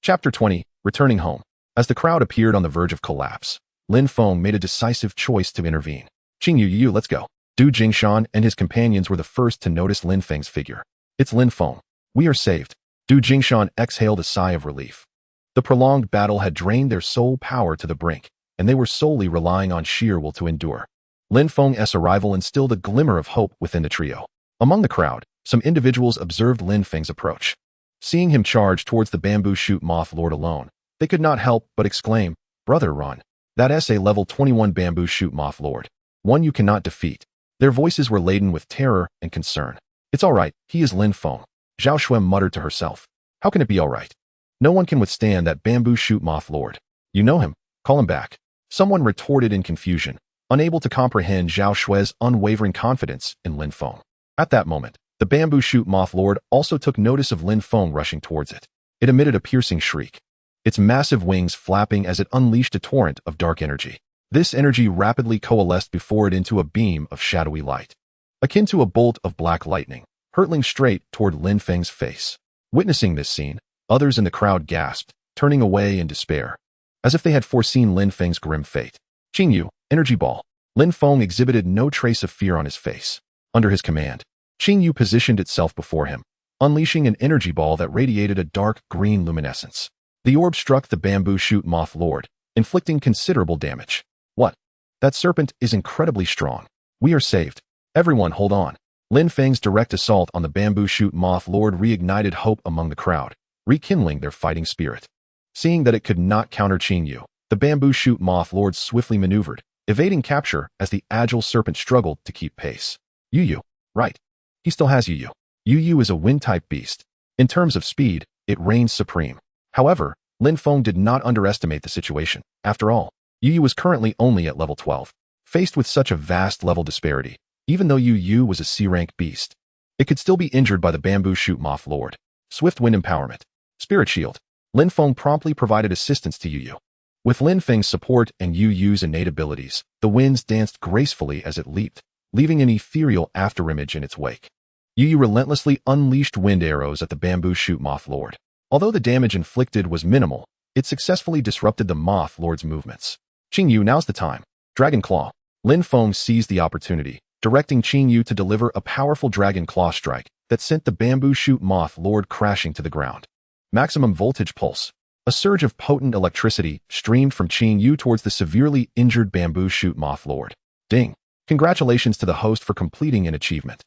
S1: Chapter 20, Returning Home. As the crowd appeared on the verge of collapse, Lin Feng made a decisive choice to intervene. Qing Yu, let's go. Du Jingshan and his companions were the first to notice Lin Feng's figure. It's Lin Feng. We are saved. Du Jingshan exhaled a sigh of relief. The prolonged battle had drained their soul power to the brink, and they were solely relying on sheer will to endure. Lin Feng's arrival instilled a glimmer of hope within the trio. Among the crowd, some individuals observed Lin Feng's approach. Seeing him charge towards the bamboo shoot moth lord alone, they could not help but exclaim, "Brother, run. That's a level 21 bamboo shoot moth lord. One you cannot defeat." Their voices were laden with terror and concern. "It's all right, he is Lin Feng," Zhao Shuem muttered to herself. "How can it be all right? No one can withstand that bamboo shoot moth lord. You know him, call him back." Someone retorted in confusion, unable to comprehend Zhao Shue's unwavering confidence in Lin Feng. At that moment, the bamboo shoot moth lord also took notice of Lin Feng rushing towards it. It emitted a piercing shriek, its massive wings flapping as it unleashed a torrent of dark energy. This energy rapidly coalesced before it into a beam of shadowy light, akin to a bolt of black lightning, hurtling straight toward Lin Feng's face. Witnessing this scene, others in the crowd gasped, turning away in despair, as if they had foreseen Lin Feng's grim fate. Qing Yu, energy ball. Lin Feng exhibited no trace of fear on his face. Under his command, Qing Yu positioned itself before him, unleashing an energy ball that radiated a dark green luminescence. The orb struck the bamboo shoot moth lord, inflicting considerable damage. "What? That serpent is incredibly strong. We are saved. Everyone hold on." Lin Feng's direct assault on the bamboo shoot moth lord reignited hope among the crowd, rekindling their fighting spirit. Seeing that it could not counter Qing Yu, the bamboo shoot moth lord swiftly maneuvered, evading capture as the agile serpent struggled to keep pace. Yu, right. He still has Yu. Yu is a wind-type beast. In terms of speed, it reigns supreme. However, Lin Feng did not underestimate the situation. After all, Yu was currently only at level 12. Faced with such a vast level disparity, even though Yu was a C-rank beast, it could still be injured by the bamboo shoot moth lord. Swift wind empowerment. Spirit shield. Lin Feng promptly provided assistance to Yu. With Lin Feng's support and Yu's innate abilities, the winds danced gracefully as it leaped, leaving an ethereal afterimage in its wake. Yu relentlessly unleashed wind arrows at the bamboo shoot moth lord. Although the damage inflicted was minimal, it successfully disrupted the moth lord's movements. Qing Yu, now's the time. Dragon Claw. Lin Feng seized the opportunity, directing Qing Yu to deliver a powerful Dragon Claw strike that sent the bamboo shoot moth lord crashing to the ground. Maximum voltage pulse. A surge of potent electricity streamed from Qing Yu towards the severely injured bamboo shoot moth lord. Ding. Congratulations to the host for completing an achievement.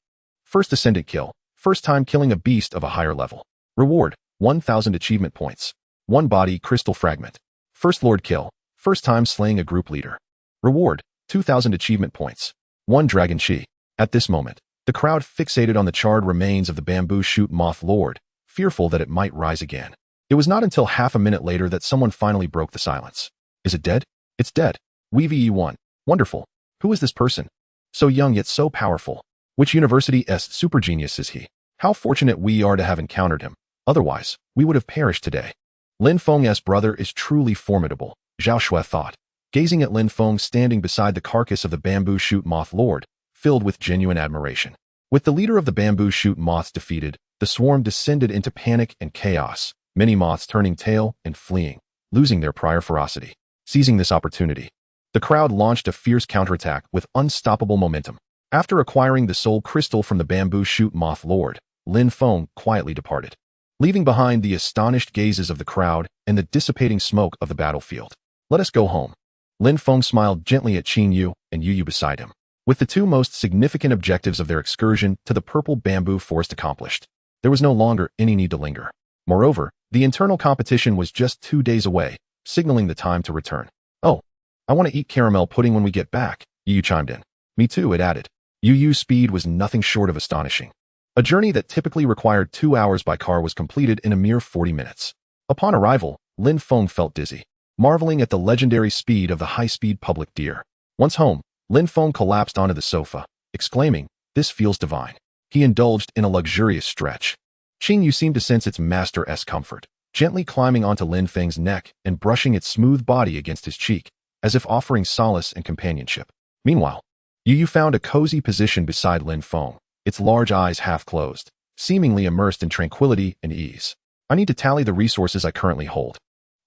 S1: First Ascendant kill. First time killing a beast of a higher level. Reward, 1,000 achievement points. 1 body crystal fragment. First Lord kill. First time slaying a group leader. Reward, 2,000 achievement points. 1 Dragon Chi. At this moment, the crowd fixated on the charred remains of the bamboo shoot moth lord, fearful that it might rise again. It was not until half a minute later that someone finally broke the silence. Is it dead? It's dead. Weevee 1. Wonderful. Who is this person? So young yet so powerful. Which university's super genius is he? How fortunate we are to have encountered him. Otherwise, we would have perished today. Lin Feng's brother is truly formidable, Zhao Shui thought, gazing at Lin Feng standing beside the carcass of the bamboo shoot moth lord, filled with genuine admiration. With the leader of the bamboo shoot moths defeated, the swarm descended into panic and chaos, many moths turning tail and fleeing, losing their prior ferocity. Seizing this opportunity, the crowd launched a fierce counterattack with unstoppable momentum. After acquiring the soul crystal from the bamboo shoot moth lord, Lin Feng quietly departed, leaving behind the astonished gazes of the crowd and the dissipating smoke of the battlefield. Let us go home. Lin Feng smiled gently at Qing Yu and Yu Yu beside him. With the two most significant objectives of their excursion to the purple bamboo forest accomplished, there was no longer any need to linger. Moreover, the internal competition was just 2 days away, signaling the time to return. Oh, I want to eat caramel pudding when we get back, Yu Yu chimed in. Me too, it added. Yu Yu's speed was nothing short of astonishing. A journey that typically required 2 hours by car was completed in a mere 40 minutes. Upon arrival, Lin Feng felt dizzy, marveling at the legendary speed of the high-speed public deer. Once home, Lin Feng collapsed onto the sofa, exclaiming, "This feels divine." He indulged in a luxurious stretch. Qing Yu seemed to sense its master's comfort, gently climbing onto Lin Feng's neck and brushing its smooth body against his cheek, as if offering solace and companionship. Meanwhile, Yu Yu found a cozy position beside Lin Feng, its large eyes half closed, seemingly immersed in tranquility and ease. I need to tally the resources I currently hold.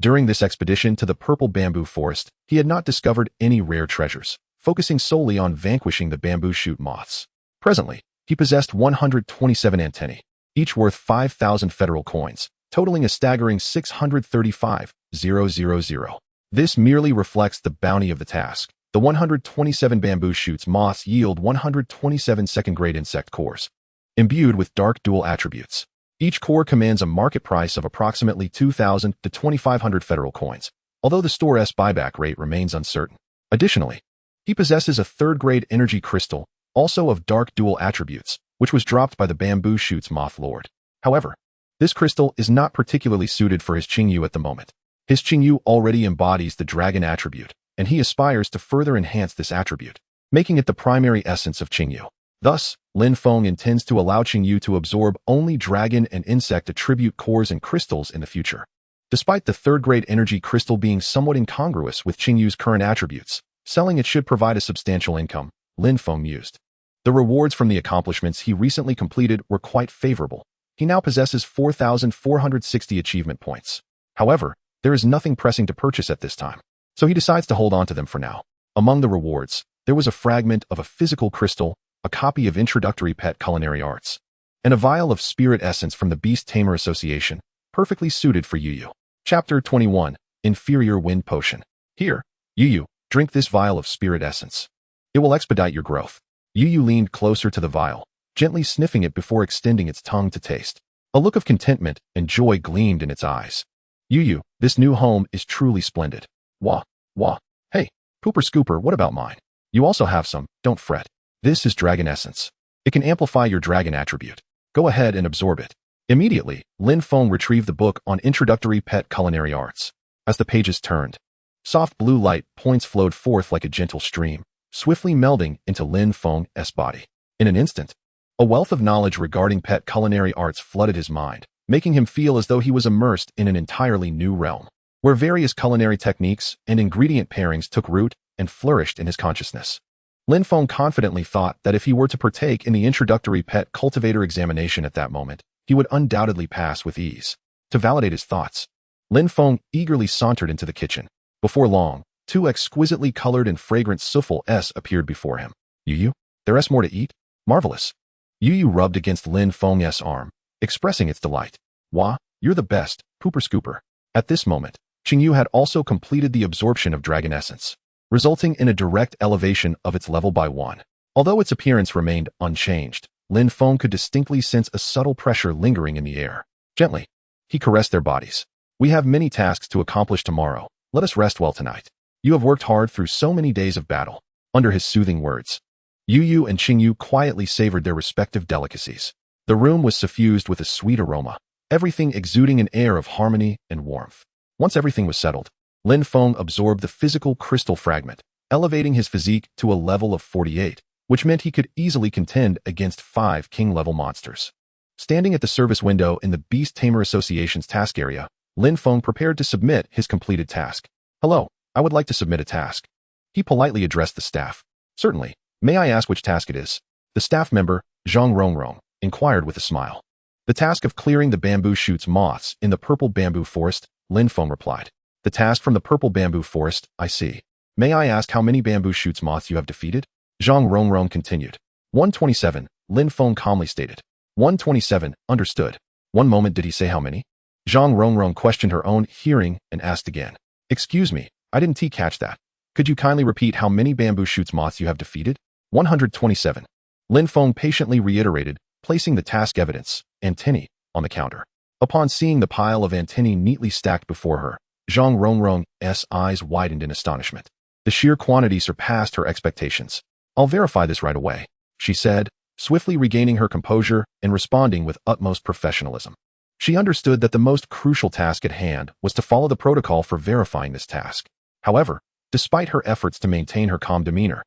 S1: During this expedition to the purple bamboo forest, he had not discovered any rare treasures, focusing solely on vanquishing the bamboo shoot moths. Presently, he possessed 127 antennae, each worth 5,000 federal coins, totaling a staggering 635,000. This merely reflects the bounty of the task. The 127 bamboo shoots moths yield 127 second-grade insect cores, imbued with dark dual attributes. Each core commands a market price of approximately 2,000 to 2,500 federal coins, although the store's buyback rate remains uncertain. Additionally, he possesses a third-grade energy crystal, also of dark dual attributes, which was dropped by the bamboo shoot's moth lord. However, this crystal is not particularly suited for his Qing Yu at the moment. His Qing Yu already embodies the dragon attribute, and he aspires to further enhance this attribute, making it the primary essence of Qing Yu. Thus, Lin Feng intends to allow Qing Yu to absorb only dragon and insect attribute cores and crystals in the future. Despite the third-grade energy crystal being somewhat incongruous with Qing Yu's current attributes, selling it should provide a substantial income, Lin Feng mused. The rewards from the accomplishments he recently completed were quite favorable. He now possesses 4,460 achievement points. However, there is nothing pressing to purchase at this time, so he decides to hold on to them for now. Among the rewards, there was a fragment of a physical crystal, a copy of Introductory Pet Culinary Arts, and a vial of spirit essence from the Beast Tamer Association, perfectly suited for Yu Yu. Chapter 21, Inferior Wind Potion. Here, Yu Yu, drink this vial of spirit essence. It will expedite your growth. Yu Yu leaned closer to the vial, gently sniffing it before extending its tongue to taste. A look of contentment and joy gleamed in its eyes. Yu Yu, this new home is truly splendid. Wah, wah. Hey, Pooper Scooper, what about mine? You also have some, don't fret. This is dragon essence. It can amplify your dragon attribute. Go ahead and absorb it. Immediately, Lin Feng retrieved the book on Introductory Pet Culinary Arts. As the pages turned, soft blue light points flowed forth like a gentle stream, swiftly melding into Lin Feng's body. In an instant, a wealth of knowledge regarding pet culinary arts flooded his mind, making him feel as though he was immersed in an entirely new realm, where various culinary techniques and ingredient pairings took root and flourished in his consciousness. Lin Feng confidently thought that if he were to partake in the introductory pet cultivator examination at that moment, he would undoubtedly pass with ease. To validate his thoughts, Lin Feng eagerly sauntered into the kitchen. Before long, 2 exquisitely colored and fragrant souffles appeared before him. Yu Yu, there's more to eat? Marvelous. Yu Yu rubbed against Lin Feng's arm, expressing its delight. Wah, you're the best, Pooper Scooper. At this moment, Qing Yu had also completed the absorption of dragon essence, resulting in a direct elevation of its level by 1. Although its appearance remained unchanged, Lin Feng could distinctly sense a subtle pressure lingering in the air. Gently, he caressed their bodies. We have many tasks to accomplish tomorrow. Let us rest well tonight. You have worked hard through so many days of battle. Under his soothing words, Yu Yu and Qing Yu quietly savored their respective delicacies. The room was suffused with a sweet aroma, everything exuding an air of harmony and warmth. Once everything was settled, Lin Feng absorbed the physical crystal fragment, elevating his physique to a level of 48, which meant he could easily contend against 5 king-level monsters. Standing at the service window in the Beast Tamer Association's task area, Lin Feng prepared to submit his completed task. "Hello, I would like to submit a task." He politely addressed the staff. "Certainly. May I ask which task it is?" The staff member, Zhang Rongrong, inquired with a smile. "The task of clearing the bamboo shoots moths in the purple bamboo forest," Lin Feng replied. "The task from the purple bamboo forest, I see. May I ask how many bamboo shoots moths you have defeated?" Zhang Rongrong continued. 127, Lin Feng calmly stated. 127, understood. One moment, did he say how many? Zhang Rongrong questioned her own hearing and asked again. "Excuse me, I didn't catch that. Could you kindly repeat how many bamboo shoots moths you have defeated?" 127. Lin Feng patiently reiterated, placing the task evidence, antennae, on the counter. Upon seeing the pile of antennae neatly stacked before her, Zhang Rongrong's eyes widened in astonishment. The sheer quantity surpassed her expectations. "I'll verify this right away," she said, swiftly regaining her composure and responding with utmost professionalism. She understood that the most crucial task at hand was to follow the protocol for verifying this task. However, despite her efforts to maintain her calm demeanor,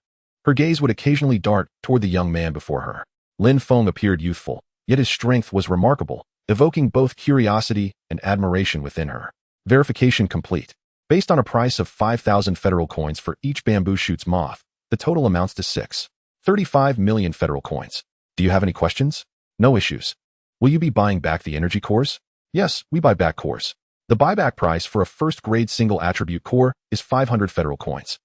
S1: her gaze would occasionally dart toward the young man before her. Lin Feng appeared youthful, yet his strength was remarkable, evoking both curiosity and admiration within her. Verification complete. Based on a price of 5,000 federal coins for each bamboo shoots moth, the total amounts to 6.35 million federal coins. Do you have any questions? No issues. Will you be buying back the energy cores? Yes, we buy back cores. The buyback price for a first-grade single attribute core is 500 federal coins.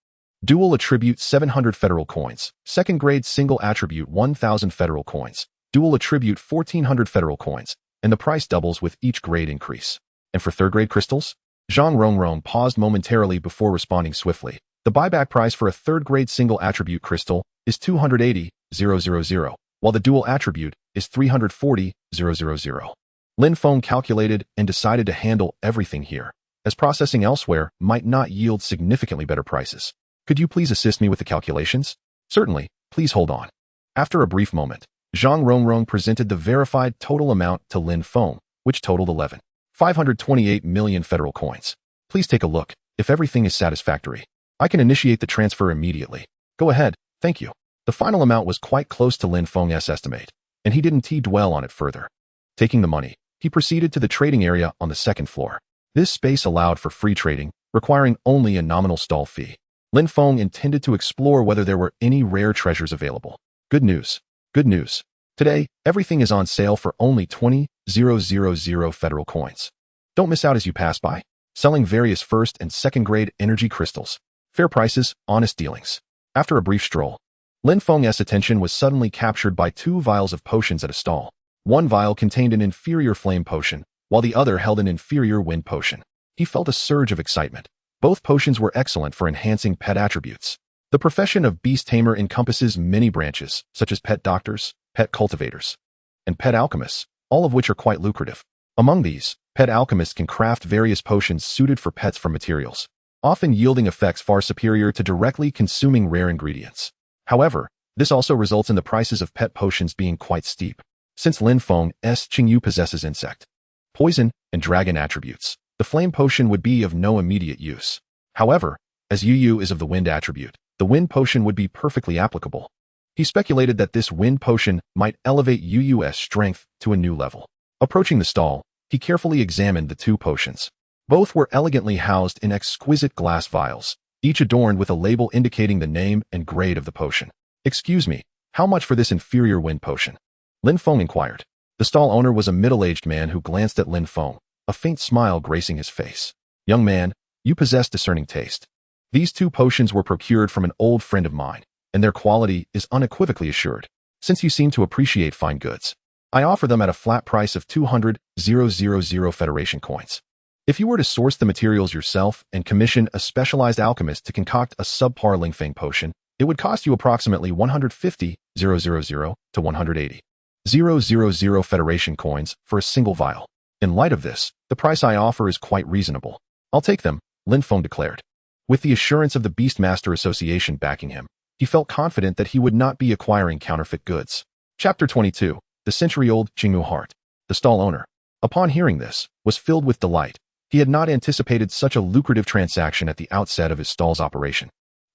S1: Dual attribute 700 federal coins. Second-grade single attribute 1,000 federal coins. Dual attribute 1,400 federal coins. And the price doubles with each grade increase. And for third-grade crystals? Zhang Rongrong paused momentarily before responding swiftly. The buyback price for a third-grade single attribute crystal is 280,000, while the dual attribute is 340,000. Lin Feng calculated and decided to handle everything here, as processing elsewhere might not yield significantly better prices. "Could you please assist me with the calculations?" "Certainly, please hold on." After a brief moment, Zhang Rongrong presented the verified total amount to Lin Feng, which totaled 11,528 million federal coins. "Please take a look. If everything is satisfactory, I can initiate the transfer immediately." "Go ahead, thank you." The final amount was quite close to Lin Feng's estimate, and he didn't dwell on it further. Taking the money, he proceeded to the trading area on the second floor. This space allowed for free trading, requiring only a nominal stall fee. Lin Feng intended to explore whether there were any rare treasures available. Good news. Good news. Today, everything is on sale for only 20,000 federal coins. Don't miss out as you pass by. Selling various first and second grade energy crystals. Fair prices, honest dealings. After a brief stroll, Lin Feng's attention was suddenly captured by 2 vials of potions at a stall. One vial contained an inferior flame potion, while the other held an inferior wind potion. He felt a surge of excitement. Both potions were excellent for enhancing pet attributes. The profession of Beast Tamer encompasses many branches, such as pet doctors, pet cultivators, and pet alchemists, all of which are quite lucrative. Among these, pet alchemists can craft various potions suited for pets from materials, often yielding effects far superior to directly consuming rare ingredients. However, this also results in the prices of pet potions being quite steep. Since Lin Feng's Qingyu possesses insect, poison, and dragon attributes, the flame potion would be of no immediate use. However, as Yu is of the wind attribute, the wind potion would be perfectly applicable. He speculated that this wind potion might elevate Yu's strength to a new level. Approaching the stall, he carefully examined the 2 potions. Both were elegantly housed in exquisite glass vials, each adorned with a label indicating the name and grade of the potion. "Excuse me, how much for this inferior wind potion?" Lin Feng inquired. The stall owner was a middle-aged man who glanced at Lin Feng, a faint smile gracing his face. "Young man, you possess discerning taste. These 2 potions were procured from an old friend of mine, and their quality is unequivocally assured. Since you seem to appreciate fine goods, I offer them at a flat price of 200,000 Federation coins. If you were to source the materials yourself and commission a specialized alchemist to concoct a subpar Lin Feng potion, it would cost you approximately 150,000 to 180,000 Federation coins for a single vial. In light of this, the price I offer is quite reasonable. I'll take them," Lin Feng declared. With the assurance of the Beastmaster Association backing him, he felt confident that he would not be acquiring counterfeit goods. Chapter 22. The century-old Qingmu Heart. The stall owner, upon hearing this, was filled with delight. He had not anticipated such a lucrative transaction at the outset of his stall's operation.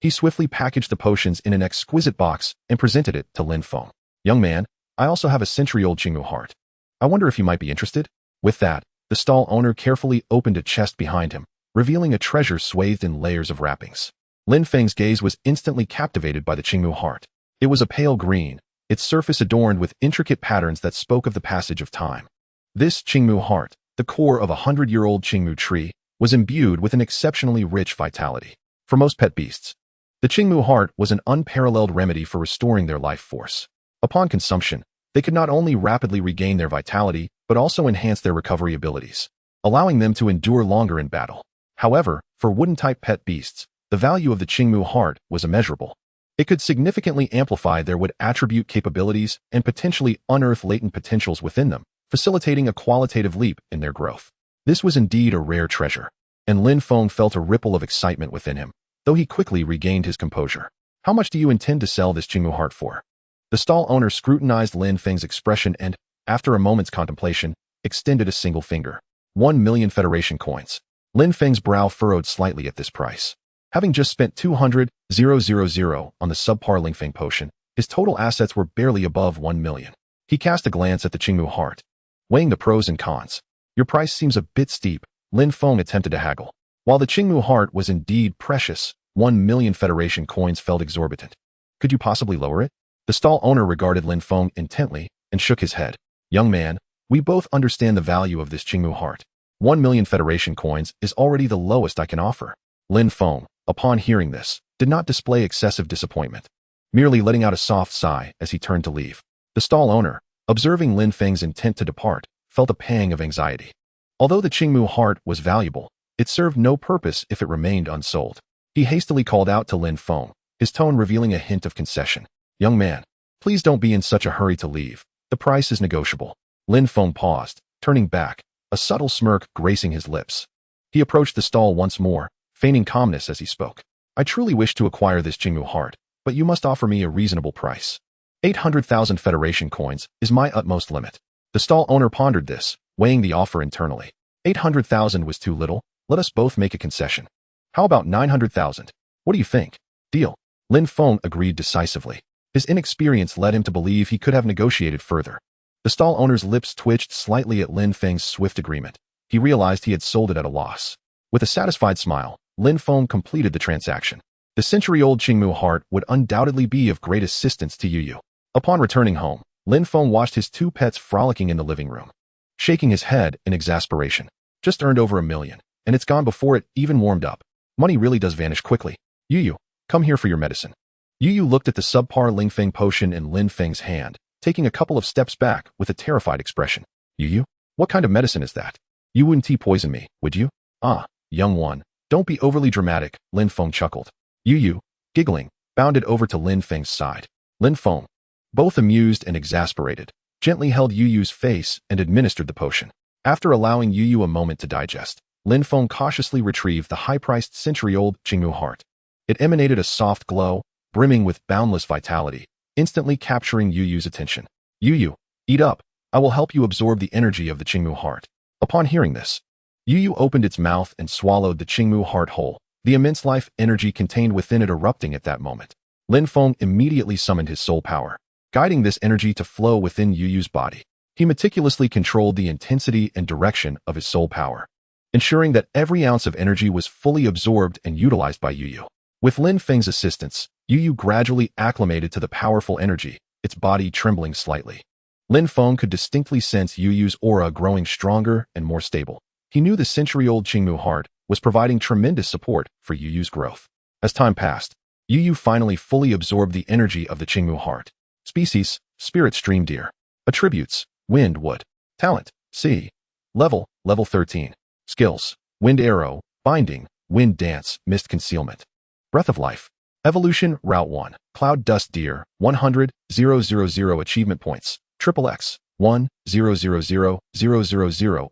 S1: He swiftly packaged the potions in an exquisite box and presented it to Lin Feng. Young man, I also have a century-old Qingmu heart. I wonder if you might be interested? With that, the stall owner carefully opened a chest behind him, revealing a treasure swathed in layers of wrappings. Lin Feng's gaze was instantly captivated by the Qingmu heart. It was a pale green, its surface adorned with intricate patterns that spoke of the passage of time. This Qingmu heart, the core of a 100-year-old Qingmu tree, was imbued with an exceptionally rich vitality. For most pet beasts, the Qingmu heart was an unparalleled remedy for restoring their life force. Upon consumption, they could not only rapidly regain their vitality, but also enhance their recovery abilities, allowing them to endure longer in battle. However, for wooden-type pet beasts, the value of the Qingmu heart was immeasurable. It could significantly amplify their wood attribute capabilities and potentially unearth latent potentials within them, facilitating a qualitative leap in their growth. This was indeed a rare treasure, and Lin Feng felt a ripple of excitement within him, though he quickly regained his composure. How much do you intend to sell this Qingmu heart for? The stall owner scrutinized Lin Feng's expression and, after a moment's contemplation, extended a single finger. 1 million Federation coins. Lin Feng's brow furrowed slightly at this price. Having just spent 200,000 on the subpar Lin Feng potion, his total assets were barely above 1 million. He cast a glance at the Qingmu heart, weighing the pros and cons. Your price seems a bit steep, Lin Feng attempted to haggle. While the Qingmu heart was indeed precious, 1 million Federation coins felt exorbitant. Could you possibly lower it? The stall owner regarded Lin Feng intently and shook his head. Young man, we both understand the value of this Qingmu heart. 1 million Federation coins is already the lowest I can offer. Lin Feng, upon hearing this, did not display excessive disappointment, merely letting out a soft sigh as he turned to leave. The stall owner, observing Lin Feng's intent to depart, felt a pang of anxiety. Although the Qingmu heart was valuable, it served no purpose if it remained unsold. He hastily called out to Lin Feng, his tone revealing a hint of concession. Young man, please don't be in such a hurry to leave. The price is negotiable. Lin Feng paused, turning back, a subtle smirk gracing his lips. He approached the stall once more, feigning calmness as he spoke. I truly wish to acquire this Qingmu heart, but you must offer me a reasonable price. 800,000 Federation coins is my utmost limit. The stall owner pondered this, weighing the offer internally. 800,000 was too little. Let us both make a concession. How about 900,000? What do you think? Deal. Lin Feng agreed decisively. His inexperience led him to believe he could have negotiated further. The stall owner's lips twitched slightly at Lin Feng's swift agreement. He realized he had sold it at a loss. With a satisfied smile, Lin Feng completed the transaction. The century-old Qingmu heart would undoubtedly be of great assistance to Yu. Upon returning home, Lin Feng watched his two pets frolicking in the living room, shaking his head in exasperation. Just earned over 1 million, and it's gone before it even warmed up. Money really does vanish quickly. Yu, come here for your medicine. Yu looked at the subpar Lin Feng potion in Lin Feng's hand, taking a couple of steps back with a terrified expression. Yu, what kind of medicine is that? You wouldn't poison me, would you? Ah, young one, don't be overly dramatic, Lin Feng chuckled. Yu, giggling, bounded over to Lin Feng's side. Lin Feng, both amused and exasperated, gently held Yu's face and administered the potion. After allowing Yu a moment to digest, Lin Feng cautiously retrieved the high-priced century-old Qingmu heart. It emanated a soft glow, brimming with boundless vitality, instantly capturing Yu's attention. Yu, eat up. I will help you absorb the energy of the Qingmu heart. Upon hearing this, Yu opened its mouth and swallowed the Qingmu heart whole, the immense life energy contained within it erupting at that moment. Lin Feng immediately summoned his soul power, guiding this energy to flow within Yu's body. He meticulously controlled the intensity and direction of his soul power, ensuring that every ounce of energy was fully absorbed and utilized by Yu. With Lin Feng's assistance, Yu gradually acclimated to the powerful energy, its body trembling slightly. Lin Feng could distinctly sense Yu's aura growing stronger and more stable. He knew the century-old Qingmu heart was providing tremendous support for Yu's growth. As time passed, Yu finally fully absorbed the energy of the Qingmu heart. Species, spirit stream deer. Attributes, wind wood. Talent, sea. Level 13. Skills, wind arrow, binding, wind dance, mist concealment. Breath of life. Evolution, Route 1. Cloud dust deer, 100,000 achievement points. XXX, 100,000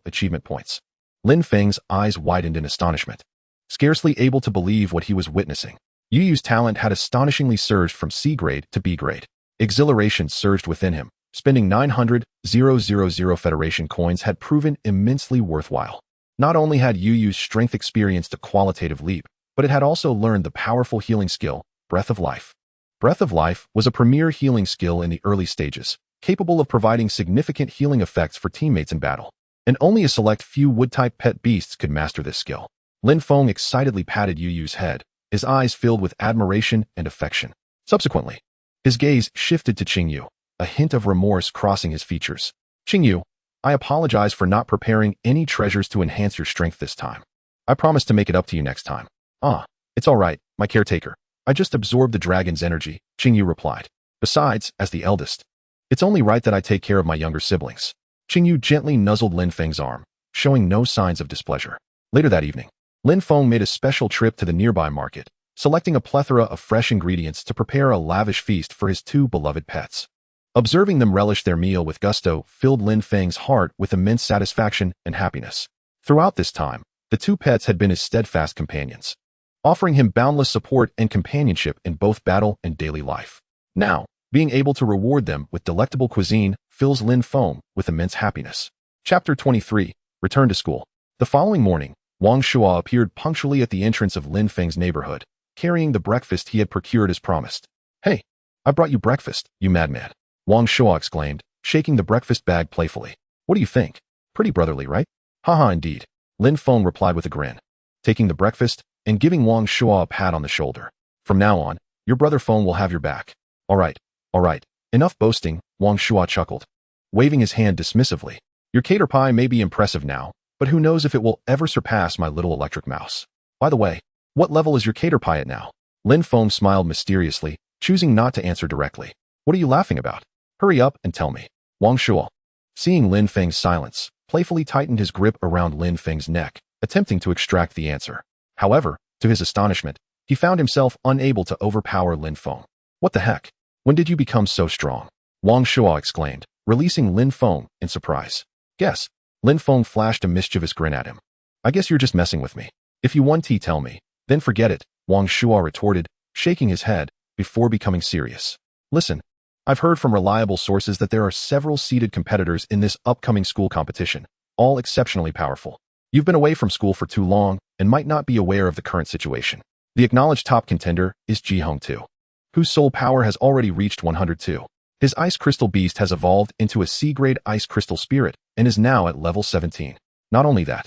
S1: achievement points. Lin Feng's eyes widened in astonishment, scarcely able to believe what he was witnessing. Yu's talent had astonishingly surged from C grade to B grade. Exhilaration surged within him. Spending 900,000 Federation coins had proven immensely worthwhile. Not only had Yu's strength experienced a qualitative leap, but it had also learned the powerful healing skill, Breath of Life. Breath of Life was a premier healing skill in the early stages, capable of providing significant healing effects for teammates in battle. And only a select few wood-type pet beasts could master this skill. Lin Feng excitedly patted Yu Yu's head, his eyes filled with admiration and affection. Subsequently, his gaze shifted to Qingyu, a hint of remorse crossing his features. Qingyu, I apologize for not preparing any treasures to enhance your strength this time. I promise to make it up to you next time. Ah, it's all right, my caretaker. I just absorbed the dragon's energy, Qingyu replied. Besides, as the eldest, it's only right that I take care of my younger siblings. Qingyu gently nuzzled Lin Feng's arm, showing no signs of displeasure. Later that evening, Lin Feng made a special trip to the nearby market, selecting a plethora of fresh ingredients to prepare a lavish feast for his two beloved pets. Observing them relish their meal with gusto filled Lin Feng's heart with immense satisfaction and happiness. Throughout this time, the two pets had been his steadfast companions, offering him boundless support and companionship in both battle and daily life. Now, being able to reward them with delectable cuisine fills Lin Feng with immense happiness. Chapter 23, Return to School. The following morning, Wang Shuo appeared punctually at the entrance of Lin Feng's neighborhood, carrying the breakfast he had procured as promised. Hey, I brought you breakfast, you madman, Wang Shuo exclaimed, shaking the breakfast bag playfully. What do you think? Pretty brotherly, right? Haha, indeed, Lin Feng replied with a grin, taking the breakfast and giving Wang Shuo a pat on the shoulder. From now on, your brother Feng will have your back. All right, enough boasting, Wang Shuo chuckled, waving his hand dismissively. Your cater pie may be impressive now, but who knows if it will ever surpass my little electric mouse. By the way, what level is your cater pie at now? Lin Feng smiled mysteriously, choosing not to answer directly. What are you laughing about? Hurry up and tell me. Wang Shuo, seeing Lin Feng's silence, playfully tightened his grip around Lin Feng's neck, attempting to extract the answer. However, to his astonishment, he found himself unable to overpower Lin Feng. What the heck? When did you become so strong? Wang Shuo exclaimed, releasing Lin Feng in surprise. Guess. Lin Feng flashed a mischievous grin at him. I guess you're just messing with me. If you want to tell me, then forget it, Wang Shuo retorted, shaking his head, before becoming serious. Listen, I've heard from reliable sources that there are several seeded competitors in this upcoming school competition, all exceptionally powerful. You've been away from school for too long and might not be aware of the current situation. The acknowledged top contender is Jihong 2, whose soul power has already reached 102. His ice crystal beast has evolved into a C-grade ice crystal spirit and is now at level 17. Not only that,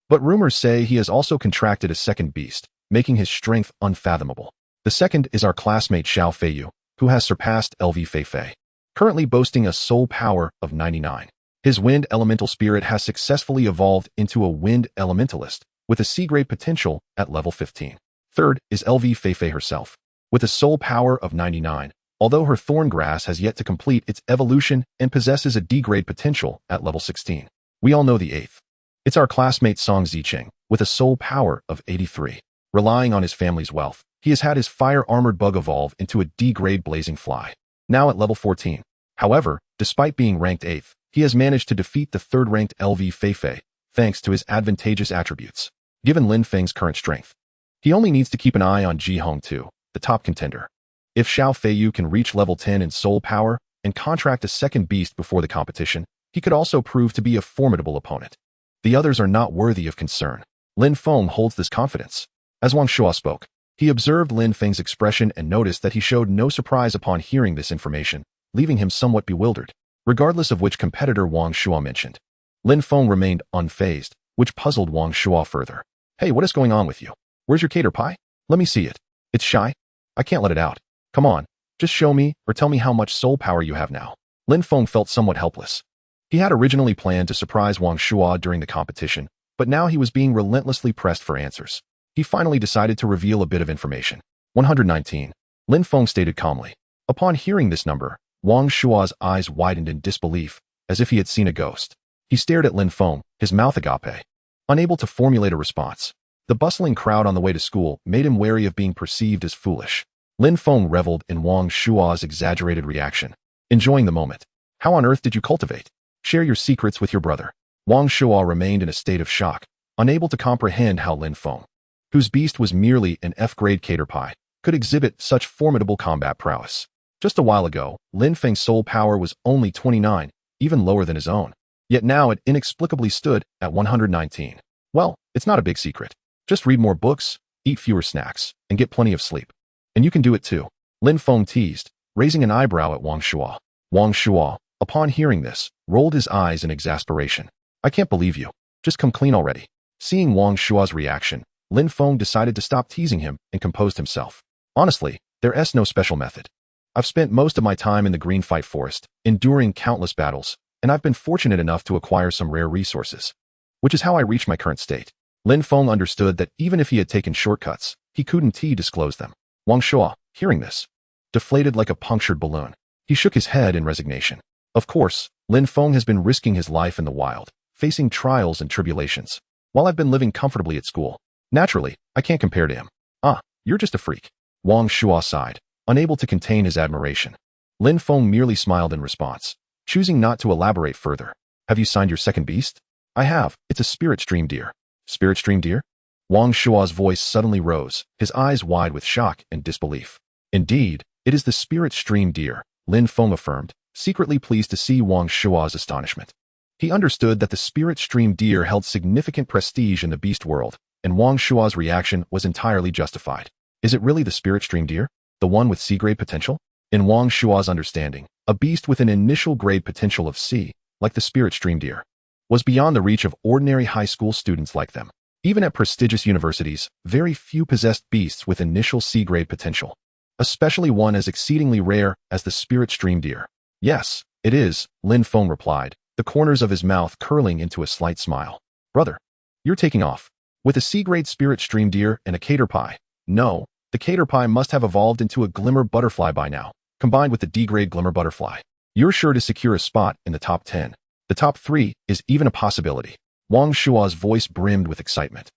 S1: but rumors say he has also contracted a second beast, making his strength unfathomable. The second is our classmate Xiao Feiyu, who has surpassed LV Feifei, currently boasting a soul power of 99. His wind elemental spirit has successfully evolved into a wind elementalist, with a C-grade potential at level 15. Third is LV Feifei herself, with a soul power of 99, although her thorn grass has yet to complete its evolution and possesses a D-grade potential at level 16. We all know the eighth. It's our classmate Song Zicheng, with a soul power of 83. Relying on his family's wealth, he has had his fire-armored bug evolve into a D-grade blazing fly, now at level 14. However, despite being ranked 8th, he has managed to defeat the third-ranked LV Feifei, thanks to his advantageous attributes. Given Lin Feng's current strength, he only needs to keep an eye on Jihong 2, the top contender. If Xiao Feiyu can reach level 10 in soul power and contract a second beast before the competition, he could also prove to be a formidable opponent. The others are not worthy of concern. Lin Feng holds this confidence. As Wang Shuo spoke, he observed Lin Feng's expression and noticed that he showed no surprise upon hearing this information, leaving him somewhat bewildered. Regardless of which competitor Wang Shuo mentioned, Lin Feng remained unfazed, which puzzled Wang Shuo further. Hey, what is going on with you? Where's your cater pie? Let me see it. It's shy. I can't let it out. Come on, just show me or tell me how much soul power you have now. Lin Feng felt somewhat helpless. He had originally planned to surprise Wang Shuo during the competition, but now he was being relentlessly pressed for answers. He finally decided to reveal a bit of information. 119. Lin Feng stated calmly. Upon hearing this number, Wang Shuo's eyes widened in disbelief, as if he had seen a ghost. He stared at Lin Feng, his mouth agape, unable to formulate a response. The bustling crowd on the way to school made him wary of being perceived as foolish. Lin Feng reveled in Wang Shuo's exaggerated reaction, enjoying the moment. How on earth did you cultivate? Share your secrets with your brother. Wang Shuo remained in a state of shock, unable to comprehend how Lin Feng, whose beast was merely an F-grade cater pie, could exhibit such formidable combat prowess. Just a while ago, Lin Feng's soul power was only 29, even lower than his own. Yet now it inexplicably stood at 119. Well, it's not a big secret. Just read more books, eat fewer snacks, and get plenty of sleep. And you can do it too, Lin Feng teased, raising an eyebrow at Wang Shuo. Wang Shuo, upon hearing this, rolled his eyes in exasperation. I can't believe you. Just come clean already. Seeing Wang Shuo's reaction, Lin Feng decided to stop teasing him and composed himself. Honestly, there's no special method. I've spent most of my time in the Green Fight Forest, enduring countless battles, and I've been fortunate enough to acquire some rare resources, which is how I reached my current state. Lin Feng understood that even if he had taken shortcuts, he couldn't disclose them. Wang Shuo, hearing this, deflated like a punctured balloon. He shook his head in resignation. Of course, Lin Feng has been risking his life in the wild, facing trials and tribulations, while I've been living comfortably at school. Naturally, I can't compare to him. Ah, you're just a freak. Wang Shuo sighed, unable to contain his admiration. Lin Feng merely smiled in response, choosing not to elaborate further. Have you signed your second beast? I have. It's a spirit stream deer. Spirit stream deer? Wang Shuo's voice suddenly rose, his eyes wide with shock and disbelief. Indeed, it is the spirit stream deer, Lin Feng affirmed, secretly pleased to see Wang Shuo's astonishment. He understood that the spirit stream deer held significant prestige in the beast world, and Wang Shuo's reaction was entirely justified. Is it really the spirit stream deer? The one with C-grade potential? In Wang Shuo's understanding, a beast with an initial grade potential of C, like the spirit stream deer, was beyond the reach of ordinary high school students like them. Even at prestigious universities, very few possessed beasts with initial C-grade potential, especially one as exceedingly rare as the spirit stream deer. Yes, it is, Lin Feng replied, the corners of his mouth curling into a slight smile. Brother, you're taking off. With a C-grade spirit stream deer and a caterpie. No, the caterpie must have evolved into a glimmer butterfly by now, combined with the D-grade glimmer butterfly. You're sure to secure a spot in the top 10. The top 3 is even a possibility. Wang Shuo's voice brimmed with excitement,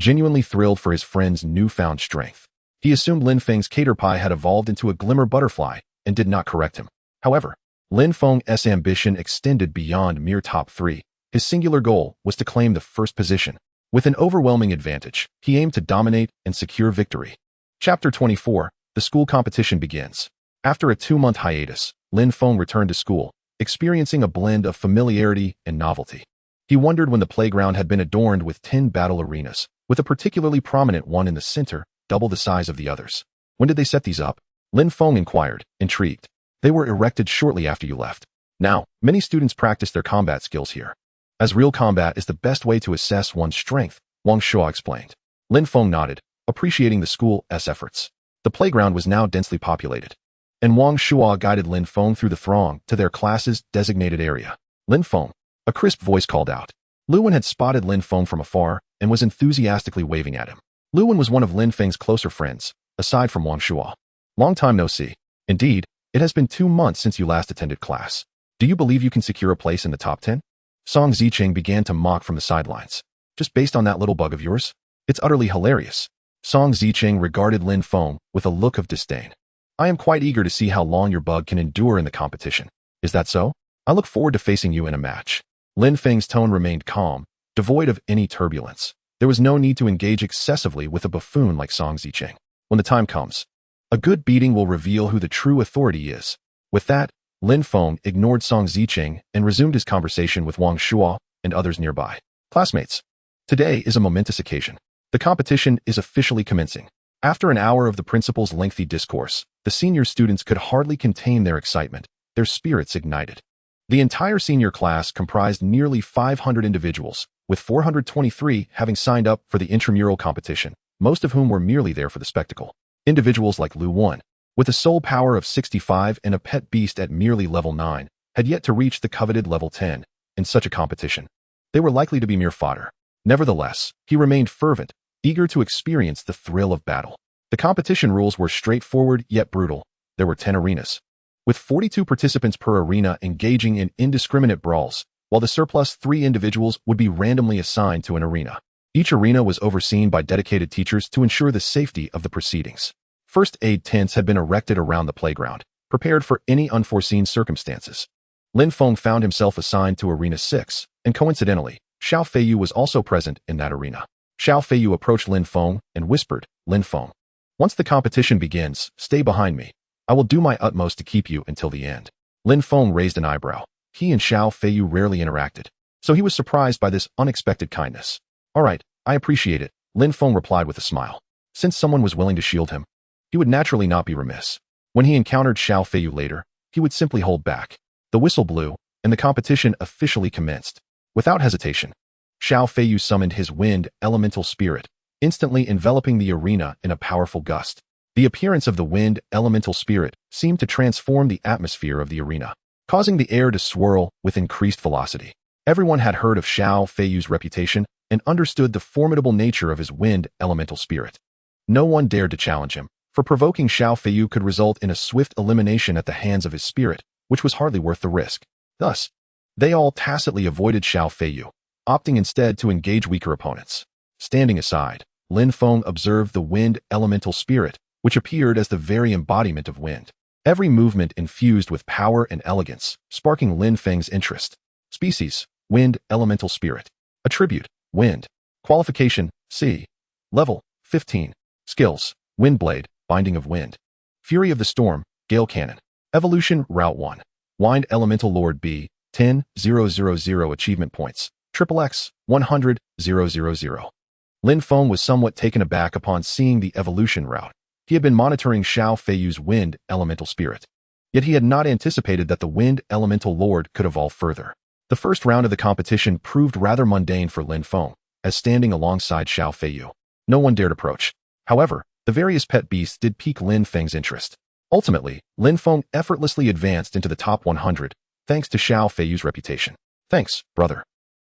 S1: genuinely thrilled for his friend's newfound strength. He assumed Lin Feng's caterpie had evolved into a glimmer butterfly and did not correct him. However, Lin Feng's ambition extended beyond mere top 3. His singular goal was to claim the first position. With an overwhelming advantage, he aimed to dominate and secure victory. Chapter 24, the school competition begins. After a 2-month hiatus, Lin Feng returned to school, experiencing a blend of familiarity and novelty. He wondered when the playground had been adorned with 10 battle arenas, with a particularly prominent one in the center, double the size of the others. When did they set these up? Lin Feng inquired, intrigued. They were erected shortly after you left. Now, many students practice their combat skills here, as real combat is the best way to assess one's strength, Wang Shuo explained. Lin Feng nodded, appreciating the school's efforts. The playground was now densely populated, and Wang Shuo guided Lin Feng through the throng to their class's designated area. Lin Feng, a crisp voice called out. Luwen had spotted Lin Feng from afar and was enthusiastically waving at him. Luwen was one of Lin Feng's closer friends, aside from Wang Shuo. Long time no see. Indeed, it has been 2 months since you last attended class. Do you believe you can secure a place in the top 10? Song Zicheng began to mock from the sidelines. Just based on that little bug of yours? It's utterly hilarious. Song Zicheng regarded Lin Feng with a look of disdain. I am quite eager to see how long your bug can endure in the competition. Is that so? I look forward to facing you in a match. Lin Feng's tone remained calm, devoid of any turbulence. There was no need to engage excessively with a buffoon like Song Zicheng. When the time comes, a good beating will reveal who the true authority is. With that, Lin Feng ignored Song Zicheng and resumed his conversation with Wang Shuo and others nearby. Classmates, today is a momentous occasion. The competition is officially commencing. After an hour of the principal's lengthy discourse, the senior students could hardly contain their excitement, their spirits ignited. The entire senior class comprised nearly 500 individuals, with 423 having signed up for the intramural competition, most of whom were merely there for the spectacle. Individuals like Lu Wen, with a soul power of 65 and a pet beast at merely level 9, had yet to reach the coveted level 10. In such a competition, they were likely to be mere fodder. Nevertheless, he remained fervent, eager to experience the thrill of battle. The competition rules were straightforward yet brutal. There were 10 arenas, with 42 participants per arena engaging in indiscriminate brawls, while the surplus 3 individuals would be randomly assigned to an arena. Each arena was overseen by dedicated teachers to ensure the safety of the proceedings. First aid tents had been erected around the playground, prepared for any unforeseen circumstances. Lin Feng found himself assigned to Arena 6, and coincidentally, Xiao Feiyu was also present in that arena. Xiao Feiyu approached Lin Feng and whispered, Lin Feng, once the competition begins, stay behind me. I will do my utmost to keep you until the end. Lin Feng raised an eyebrow. He and Xiao Feiyu rarely interacted, so he was surprised by this unexpected kindness. All right, I appreciate it, Lin Feng replied with a smile. Since someone was willing to shield him, he would naturally not be remiss. When he encountered Xiao Feiyu later, he would simply hold back. The whistle blew, and the competition officially commenced. Without hesitation, Xiao Feiyu summoned his wind elemental spirit, instantly enveloping the arena in a powerful gust. The appearance of the wind elemental spirit seemed to transform the atmosphere of the arena, causing the air to swirl with increased velocity. Everyone had heard of Xiao Feiyu's reputation and understood the formidable nature of his wind elemental spirit. No one dared to challenge him, for provoking Xiao Feiyu could result in a swift elimination at the hands of his spirit, which was hardly worth the risk. Thus, they all tacitly avoided Xiao Feiyu, opting instead to engage weaker opponents. Standing aside, Lin Feng observed the wind elemental spirit, which appeared as the very embodiment of wind. Every movement infused with power and elegance, sparking Lin Feng's interest. Species: wind elemental spirit. Attribute: wind. Qualification: C. Level: 15. Skills: wind blade, binding of wind. Fury of the storm, gale cannon. Evolution: Route 1. Wind elemental lord B, 10,000 achievement points. XXX, 100,000. Lin Feng was somewhat taken aback upon seeing the evolution route. He had been monitoring Xiao Feiyu's wind elemental spirit. Yet he had not anticipated that the wind elemental lord could evolve further. The first round of the competition proved rather mundane for Lin Feng, as standing alongside Xiao Feiyu, no one dared approach. However, the various pet beasts did pique Lin Feng's interest. Ultimately, Lin Feng effortlessly advanced into the top 100, thanks to Xiao Feiyu's reputation. Thanks, brother.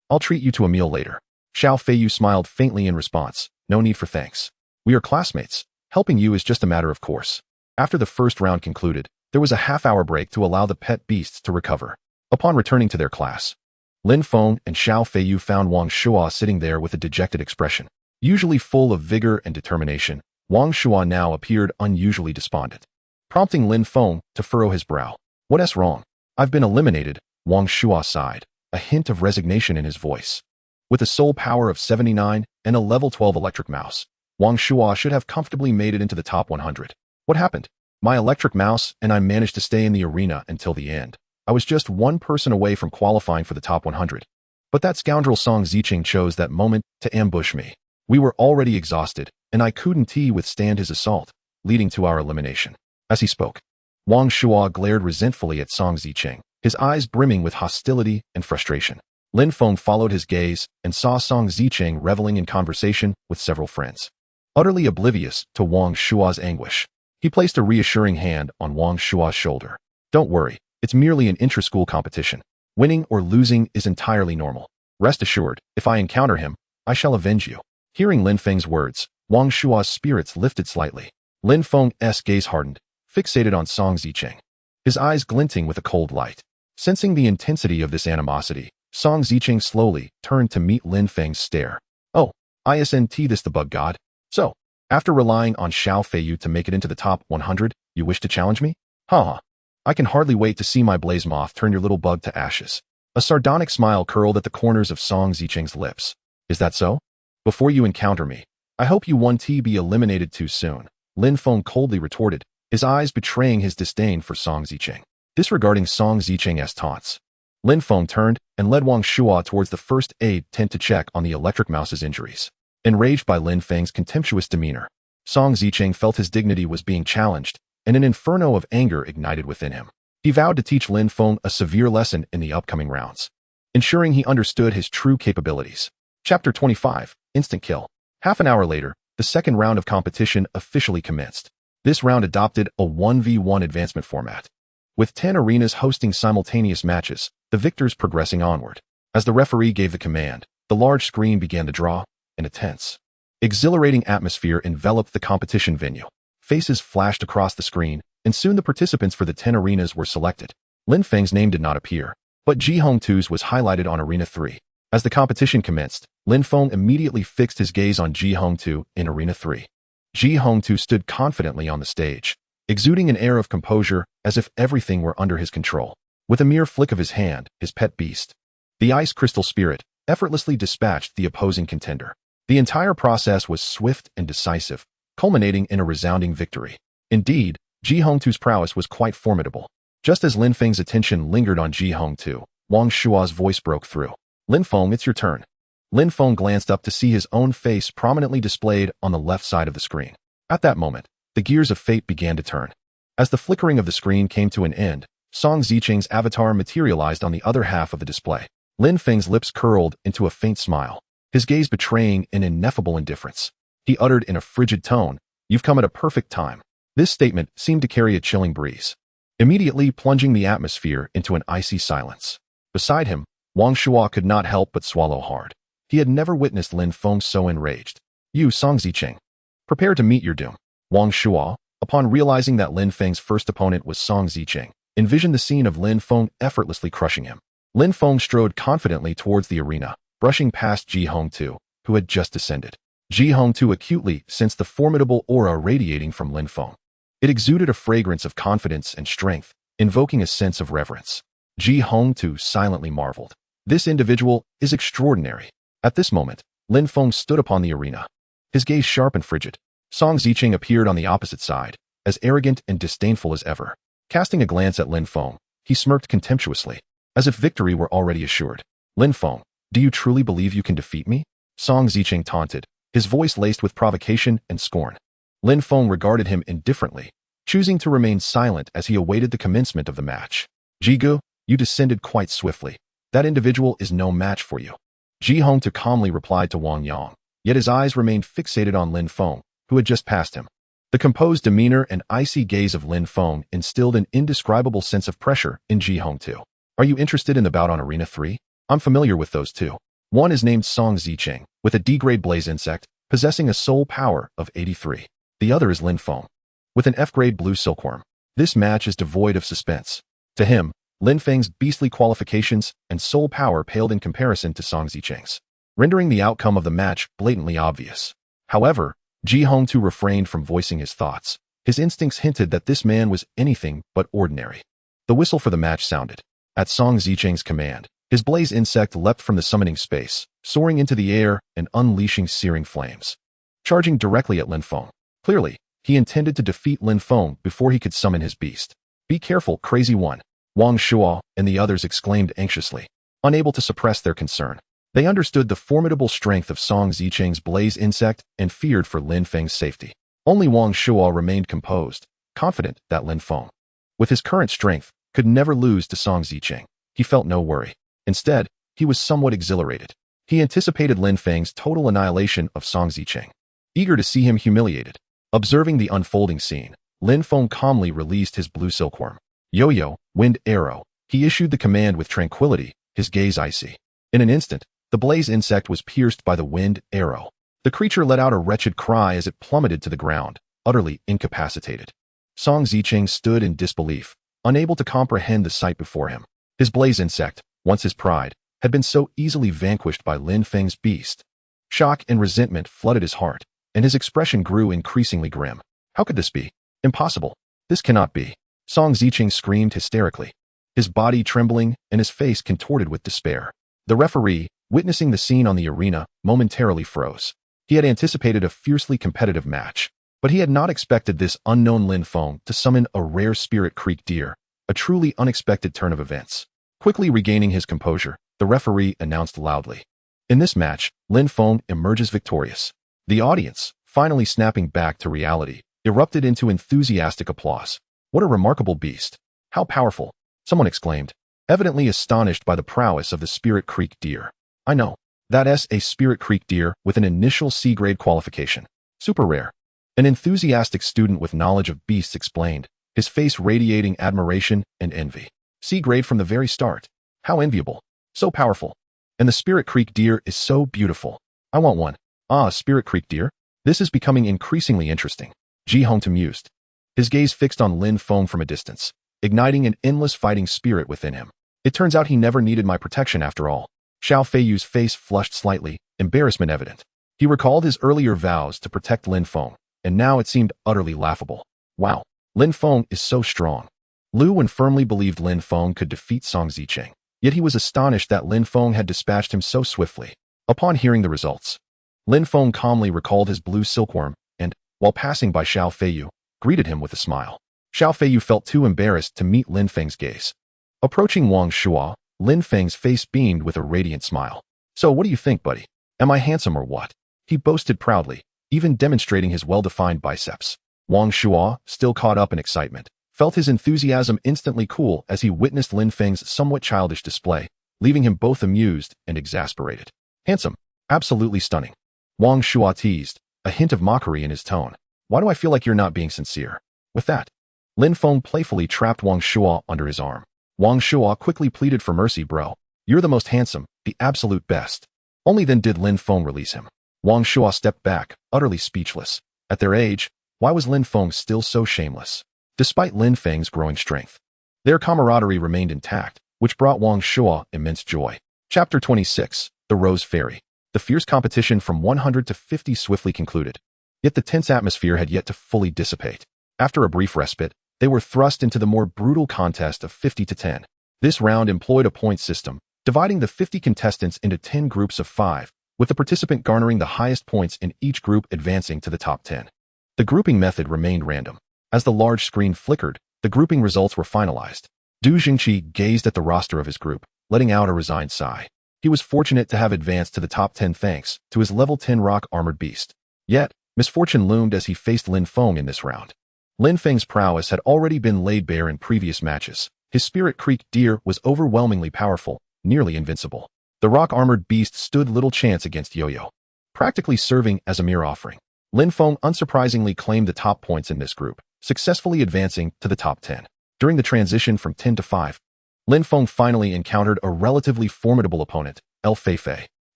S1: I'll treat you to a meal later. Xiao Feiyu smiled faintly in response. No need for thanks. We are classmates. Helping you is just a matter of course. After the first round concluded, there was a half-hour break to allow the pet beasts to recover. Upon returning to their class, Lin Feng and Xiao Feiyu found Wang Shua sitting there with a dejected expression. Usually full of vigor and determination, Wang Shua now appeared unusually despondent, prompting Lin Feng to furrow his brow. What's wrong? I've been eliminated, Wang Shua sighed, a hint of resignation in his voice. With a soul power of 79 and a level 12 electric mouse, Wang Shua should have comfortably made it into the top 100. What happened? My electric mouse and I managed to stay in the arena until the end. I was just one person away from qualifying for the top 100. But that scoundrel Song Ziqing chose that moment to ambush me. We were already exhausted, and I couldn't withstand his assault, leading to our elimination. As he spoke, Wang Shua glared resentfully at Song Ziqing, his eyes brimming with hostility and frustration. Lin Feng followed his gaze and saw Song Ziqing reveling in conversation with several friends. Utterly oblivious to Wang Shua's anguish, he placed a reassuring hand on Wang Shua's shoulder. Don't worry, it's merely an intra-school competition. Winning or losing is entirely normal. Rest assured, if I encounter him, I shall avenge you. Hearing Lin Feng's words, Wang Shua's spirits lifted slightly. Lin Feng's gaze hardened, fixated on Song Ziqing, his eyes glinting with a cold light. Sensing the intensity of this animosity, Song Ziqing slowly turned to meet Lin Feng's stare. Oh, isn't this the bug god? So, after relying on Xiao Feiyu to make it into the top 100, you wish to challenge me? Haha. I can hardly wait to see my blaze moth turn your little bug to ashes. A sardonic smile curled at the corners of Song Ziqing's lips. Is that so? Before you encounter me, I hope you won't be eliminated too soon, Lin Feng coldly retorted, his eyes betraying his disdain for Song Ziqing. Disregarding Song Ziqing's taunts, Lin Feng turned and led Wang Shua towards the first aid tent to check on the electric mouse's injuries. Enraged by Lin Feng's contemptuous demeanor, Song Ziqing felt his dignity was being challenged, and an inferno of anger ignited within him. He vowed to teach Lin Feng a severe lesson in the upcoming rounds, ensuring he understood his true capabilities. Chapter 25, Instant Kill. Half an hour later, the second round of competition officially commenced. This round adopted a 1v1 advancement format, with 10 arenas hosting simultaneous matches, the victors progressing onward. As the referee gave the command, the large screen began to draw, and a tense, exhilarating atmosphere enveloped the competition venue. Faces flashed across the screen, and soon the participants for the 10 arenas were selected. Lin Feng's name did not appear, but Ji Hongtu's was highlighted on Arena 3. As the competition commenced, Lin Feng immediately fixed his gaze on Ji Hongtu in Arena 3. Ji Hongtu stood confidently on the stage, exuding an air of composure as if everything were under his control. With a mere flick of his hand, his pet beast, the ice crystal spirit, effortlessly dispatched the opposing contender. The entire process was swift and decisive, culminating in a resounding victory. Indeed, Ji Hongtu's prowess was quite formidable. Just as Lin Feng's attention lingered on Ji Hongtu, Wang Shua's voice broke through. Lin Feng, it's your turn. Lin Feng glanced up to see his own face prominently displayed on the left side of the screen. At that moment, the gears of fate began to turn. As the flickering of the screen came to an end, Song Zicheng's avatar materialized on the other half of the display. Lin Feng's lips curled into a faint smile, his gaze betraying an ineffable indifference. He uttered in a frigid tone, "You've come at a perfect time." This statement seemed to carry a chilling breeze, immediately plunging the atmosphere into an icy silence. Beside him, Wang Shuo could not help but swallow hard. He had never witnessed Lin Feng so enraged. "You, Song Zicheng, prepare to meet your doom." Wang Shuo, upon realizing that Lin Feng's first opponent was Song Zicheng, envisioned the scene of Lin Feng effortlessly crushing him. Lin Feng strode confidently towards the arena, brushing past Ji Hongtu, who had just descended. Ji Hongtu acutely sensed the formidable aura radiating from Lin Feng. It exuded a fragrance of confidence and strength, invoking a sense of reverence. Ji Hongtu silently marveled. This individual is extraordinary. At this moment, Lin Feng stood upon the arena, his gaze sharp and frigid. Song Zicheng appeared on the opposite side, as arrogant and disdainful as ever. Casting a glance at Lin Feng, he smirked contemptuously, as if victory were already assured. "Lin Feng, do you truly believe you can defeat me?" Song Zicheng taunted, his voice laced with provocation and scorn. Lin Feng regarded him indifferently, choosing to remain silent as he awaited the commencement of the match. "Jigu, you descended quite swiftly. That individual is no match for you." Ji Hongtu calmly replied to Wang Yang, yet his eyes remained fixated on Lin Feng, who had just passed him. The composed demeanor and icy gaze of Lin Feng instilled an indescribable sense of pressure in Ji Hongtu. "Are you interested in the bout on Arena 3? I'm familiar with those two. One is named Song Zicheng, with a D-grade blaze insect, possessing a soul power of 83. The other is Lin Feng, with an F-grade blue silkworm. This match is devoid of suspense." To him, Lin Feng's beastly qualifications and soul power paled in comparison to Song Zicheng's, rendering the outcome of the match blatantly obvious. However, Ji Hongtu refrained from voicing his thoughts. His instincts hinted that this man was anything but ordinary. The whistle for the match sounded. At Song Zicheng's command, his blaze insect leapt from the summoning space, soaring into the air and unleashing searing flames, charging directly at Lin Feng. Clearly, he intended to defeat Lin Feng before he could summon his beast. "Be careful, crazy one," Wang Shuo and the others exclaimed anxiously, unable to suppress their concern. They understood the formidable strength of Song Zicheng's blaze insect and feared for Lin Feng's safety. Only Wang Shuo remained composed, confident that Lin Feng, with his current strength, could never lose to Song Zicheng. He felt no worry. Instead, he was somewhat exhilarated. He anticipated Lin Feng's total annihilation of Song Zicheng, eager to see him humiliated. Observing the unfolding scene, Lin Feng calmly released his blue silkworm. "Yo-yo, wind arrow." He issued the command with tranquility, his gaze icy. In an instant, the blaze insect was pierced by the wind arrow. The creature let out a wretched cry as it plummeted to the ground, utterly incapacitated. Song Zicheng stood in disbelief, unable to comprehend the sight before him. His blaze insect, once his pride, had been so easily vanquished by Lin Feng's beast. Shock and resentment flooded his heart, and his expression grew increasingly grim. How could this be? Impossible. This cannot be. Song Zicheng screamed hysterically, his body trembling and his face contorted with despair. The referee, witnessing the scene on the arena, momentarily froze. He had anticipated a fiercely competitive match, but he had not expected this unknown Lin Feng to summon a rare spirit creek deer, a truly unexpected turn of events. Quickly regaining his composure, the referee announced loudly, "In this match, Lin Feng emerges victorious." The audience, finally snapping back to reality, erupted into enthusiastic applause. "What a remarkable beast! How powerful!" someone exclaimed, evidently astonished by the prowess of the Spirit Creek deer. "I know. That's a Spirit Creek deer with an initial C-grade qualification. Super rare." An enthusiastic student with knowledge of beasts explained, his face radiating admiration and envy. "C-grade from the very start. How enviable. So powerful. And the Spirit Creek deer is so beautiful. I want one." "Ah, Spirit Creek deer? This is becoming increasingly interesting." Ji Hongtu mused, his gaze fixed on Lin Feng from a distance, igniting an endless fighting spirit within him. "It turns out he never needed my protection after all." Xiao Feiyu's face flushed slightly, embarrassment evident. He recalled his earlier vows to protect Lin Feng, and now it seemed utterly laughable. Wow, Lin Feng is so strong. Lu Wen firmly believed Lin Feng could defeat Song Zicheng, yet he was astonished that Lin Feng had dispatched him so swiftly. Upon hearing the results, Lin Feng calmly recalled his blue silkworm and, while passing by Xiao Feiyu, greeted him with a smile. Xiao Feiyu felt too embarrassed to meet Lin Feng's gaze. Approaching Wang Shuo, Lin Feng's face beamed with a radiant smile. "So what do you think, buddy? Am I handsome or what?" He boasted proudly, even demonstrating his well-defined biceps. Wang Shuo, still caught up in excitement, felt his enthusiasm instantly cool as he witnessed Lin Feng's somewhat childish display, leaving him both amused and exasperated. Handsome. Absolutely stunning. Wang Shuo teased, a hint of mockery in his tone. Why do I feel like you're not being sincere? With that, Lin Feng playfully trapped Wang Shuo under his arm. Wang Shuo quickly pleaded for mercy, bro. You're the most handsome, the absolute best. Only then did Lin Feng release him. Wang Shuo stepped back, utterly speechless. At their age, why was Lin Feng still so shameless? Despite Lin Feng's growing strength, their camaraderie remained intact, which brought Wang Shuo immense joy. Chapter 26, The Rose Fairy. The fierce competition from 100 to 50 swiftly concluded. Yet the tense atmosphere had yet to fully dissipate. After a brief respite, they were thrust into the more brutal contest of 50 to 10. This round employed a point system, dividing the 50 contestants into 10 groups of 5, with the participant garnering the highest points in each group advancing to the top 10. The grouping method remained random. As the large screen flickered, the grouping results were finalized. Du Jingqi gazed at the roster of his group, letting out a resigned sigh. He was fortunate to have advanced to the top 10 thanks to his level 10 rock-armored beast. Yet, misfortune loomed as he faced Lin Feng in this round. Lin Feng's prowess had already been laid bare in previous matches. His Spirit Creek deer was overwhelmingly powerful, nearly invincible. The rock-armored beast stood little chance against Yo-Yo, practically serving as a mere offering. Lin Feng unsurprisingly claimed the top points in this group, successfully advancing to the top 10. During the transition from 10 to 5, Lin Feng finally encountered a relatively formidable opponent, El Feifei.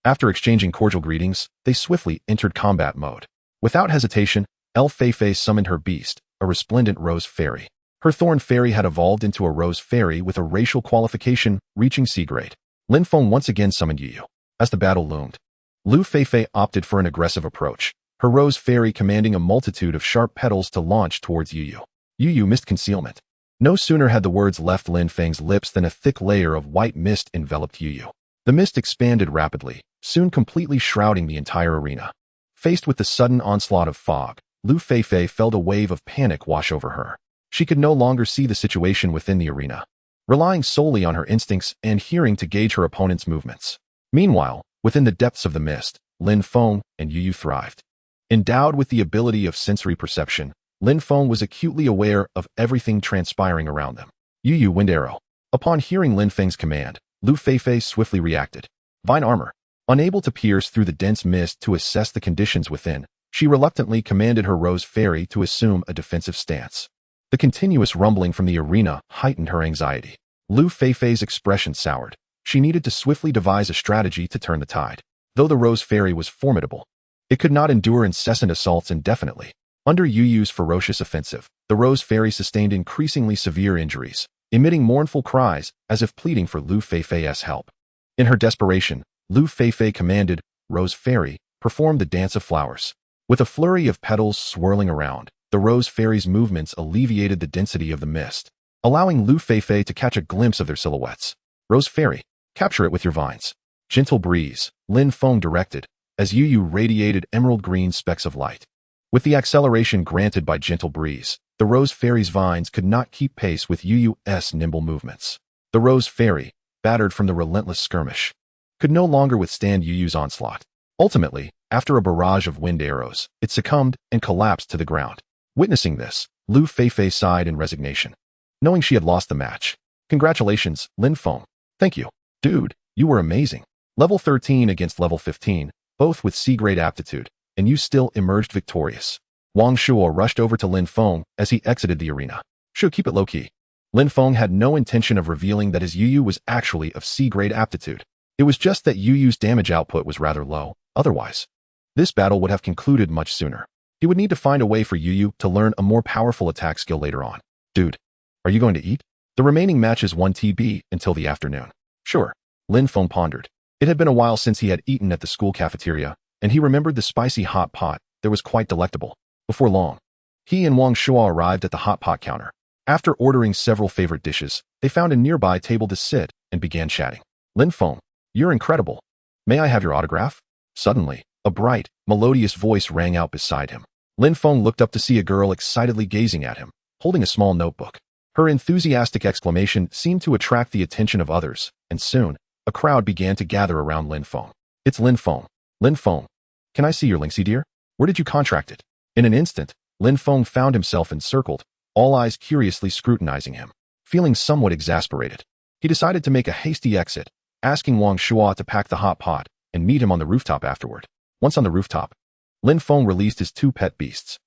S1: After exchanging cordial greetings, they swiftly entered combat mode. Without hesitation, El Feifei summoned her beast, a resplendent rose fairy. Her thorn fairy had evolved into a rose fairy with a racial qualification reaching C grade. Lin Feng once again summoned Yu. As the battle loomed, Lu Feifei opted for an aggressive approach, her rose fairy commanding a multitude of sharp petals to launch towards Yu. Yu missed concealment. No sooner had the words left Lin Feng's lips than a thick layer of white mist enveloped Yu. The mist expanded rapidly, soon completely shrouding the entire arena. Faced with the sudden onslaught of fog, Lu Feifei felt a wave of panic wash over her. She could no longer see the situation within the arena, relying solely on her instincts and hearing to gauge her opponent's movements. Meanwhile, within the depths of the mist, Lin Feng and Yu thrived. Endowed with the ability of sensory perception, Lin Feng was acutely aware of everything transpiring around them. Yu Wind Arrow. Upon hearing Lin Feng's command, Lu Feifei swiftly reacted. Vine Armor. Unable to pierce through the dense mist to assess the conditions within, she reluctantly commanded her Rose Fairy to assume a defensive stance. The continuous rumbling from the arena heightened her anxiety. Lu Feifei's expression soured. She needed to swiftly devise a strategy to turn the tide. Though the Rose Fairy was formidable, it could not endure incessant assaults indefinitely. Under Yu's ferocious offensive, the Rose Fairy sustained increasingly severe injuries, emitting mournful cries as if pleading for Lu Feifei's help. In her desperation, Lu Feifei commanded, Rose Fairy, perform the dance of flowers. With a flurry of petals swirling around, the Rose Fairy's movements alleviated the density of the mist, allowing Lu Feifei to catch a glimpse of their silhouettes. Rose Fairy, capture it with your vines. Gentle breeze, Lin Feng directed, as Yu radiated emerald green specks of light. With the acceleration granted by gentle breeze, the Rose Fairy's vines could not keep pace with Yu's nimble movements. The Rose Fairy, battered from the relentless skirmish, could no longer withstand Yu's onslaught. Ultimately, after a barrage of wind arrows, it succumbed and collapsed to the ground. Witnessing this, Lu Feifei sighed in resignation, knowing she had lost the match. Congratulations, Lin Feng. Thank you. Dude, you were amazing. Level 13 against level 15, both with C-grade aptitude, and you still emerged victorious. Wang Shuo rushed over to Lin Feng as he exited the arena. Sure, keep it low-key. Lin Feng had no intention of revealing that his Yu was actually of C-grade aptitude. It was just that Yu's damage output was rather low. Otherwise, this battle would have concluded much sooner. He would need to find a way for Yu to learn a more powerful attack skill later on. Dude, are you going to eat? The remaining match is 1 TB until the afternoon. Sure, Lin Feng pondered. It had been a while since he had eaten at the school cafeteria, and he remembered the spicy hot pot that was quite delectable. Before long, he and Wang Shuo arrived at the hot pot counter. After ordering several favorite dishes, they found a nearby table to sit and began chatting. Lin Feng, you're incredible. May I have your autograph? Suddenly, a bright, melodious voice rang out beside him. Lin Feng looked up to see a girl excitedly gazing at him, holding a small notebook. Her enthusiastic exclamation seemed to attract the attention of others, and soon, a crowd began to gather around Lin Feng. It's Lin Feng. Lin Feng. Can I see your Linksy, dear? Where did you contract it? In an instant, Lin Feng found himself encircled, all eyes curiously scrutinizing him. Feeling somewhat exasperated, he decided to make a hasty exit, asking Wang Shuo to pack the hot pot and meet him on the rooftop afterward. Once on the rooftop, Lin Feng released his two pet beasts.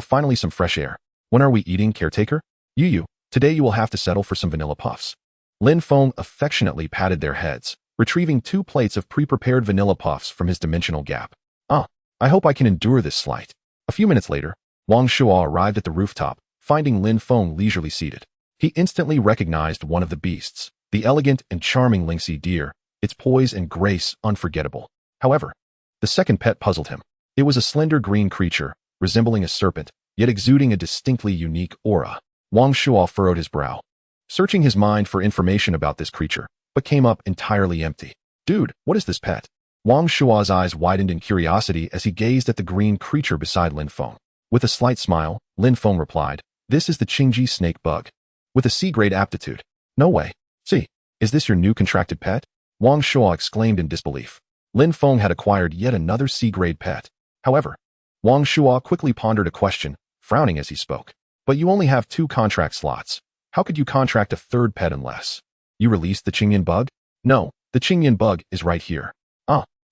S1: Finally some fresh air. When are we eating, caretaker? Yu, today you will have to settle for some vanilla puffs. Lin Feng affectionately patted their heads, retrieving 2 plates of pre-prepared vanilla puffs from his dimensional gap. I hope I can endure this slight. A few minutes later, Wang Shuo arrived at the rooftop, finding Lin Feng leisurely seated. He instantly recognized one of the beasts, the elegant and charming lynxy deer, its poise and grace unforgettable. However, the second pet puzzled him. It was a slender green creature, resembling a serpent, yet exuding a distinctly unique aura. Wang Shuo furrowed his brow, searching his mind for information about this creature, but came up entirely empty. Dude, what is this pet? Wang Shuo's eyes widened in curiosity as he gazed at the green creature beside Lin Feng. With a slight smile, Lin Feng replied, "This is the Qingji snake bug. With a C-grade aptitude." "No way. See, is this your new contracted pet?" Wang Shuo exclaimed in disbelief. Lin Feng had acquired yet another C-grade pet. However, Wang Shuo quickly pondered a question, frowning as he spoke. "But you only have 2 contract slots. How could you contract a third pet unless you released the Qingyan bug?" "No, the Qingyan bug is right here."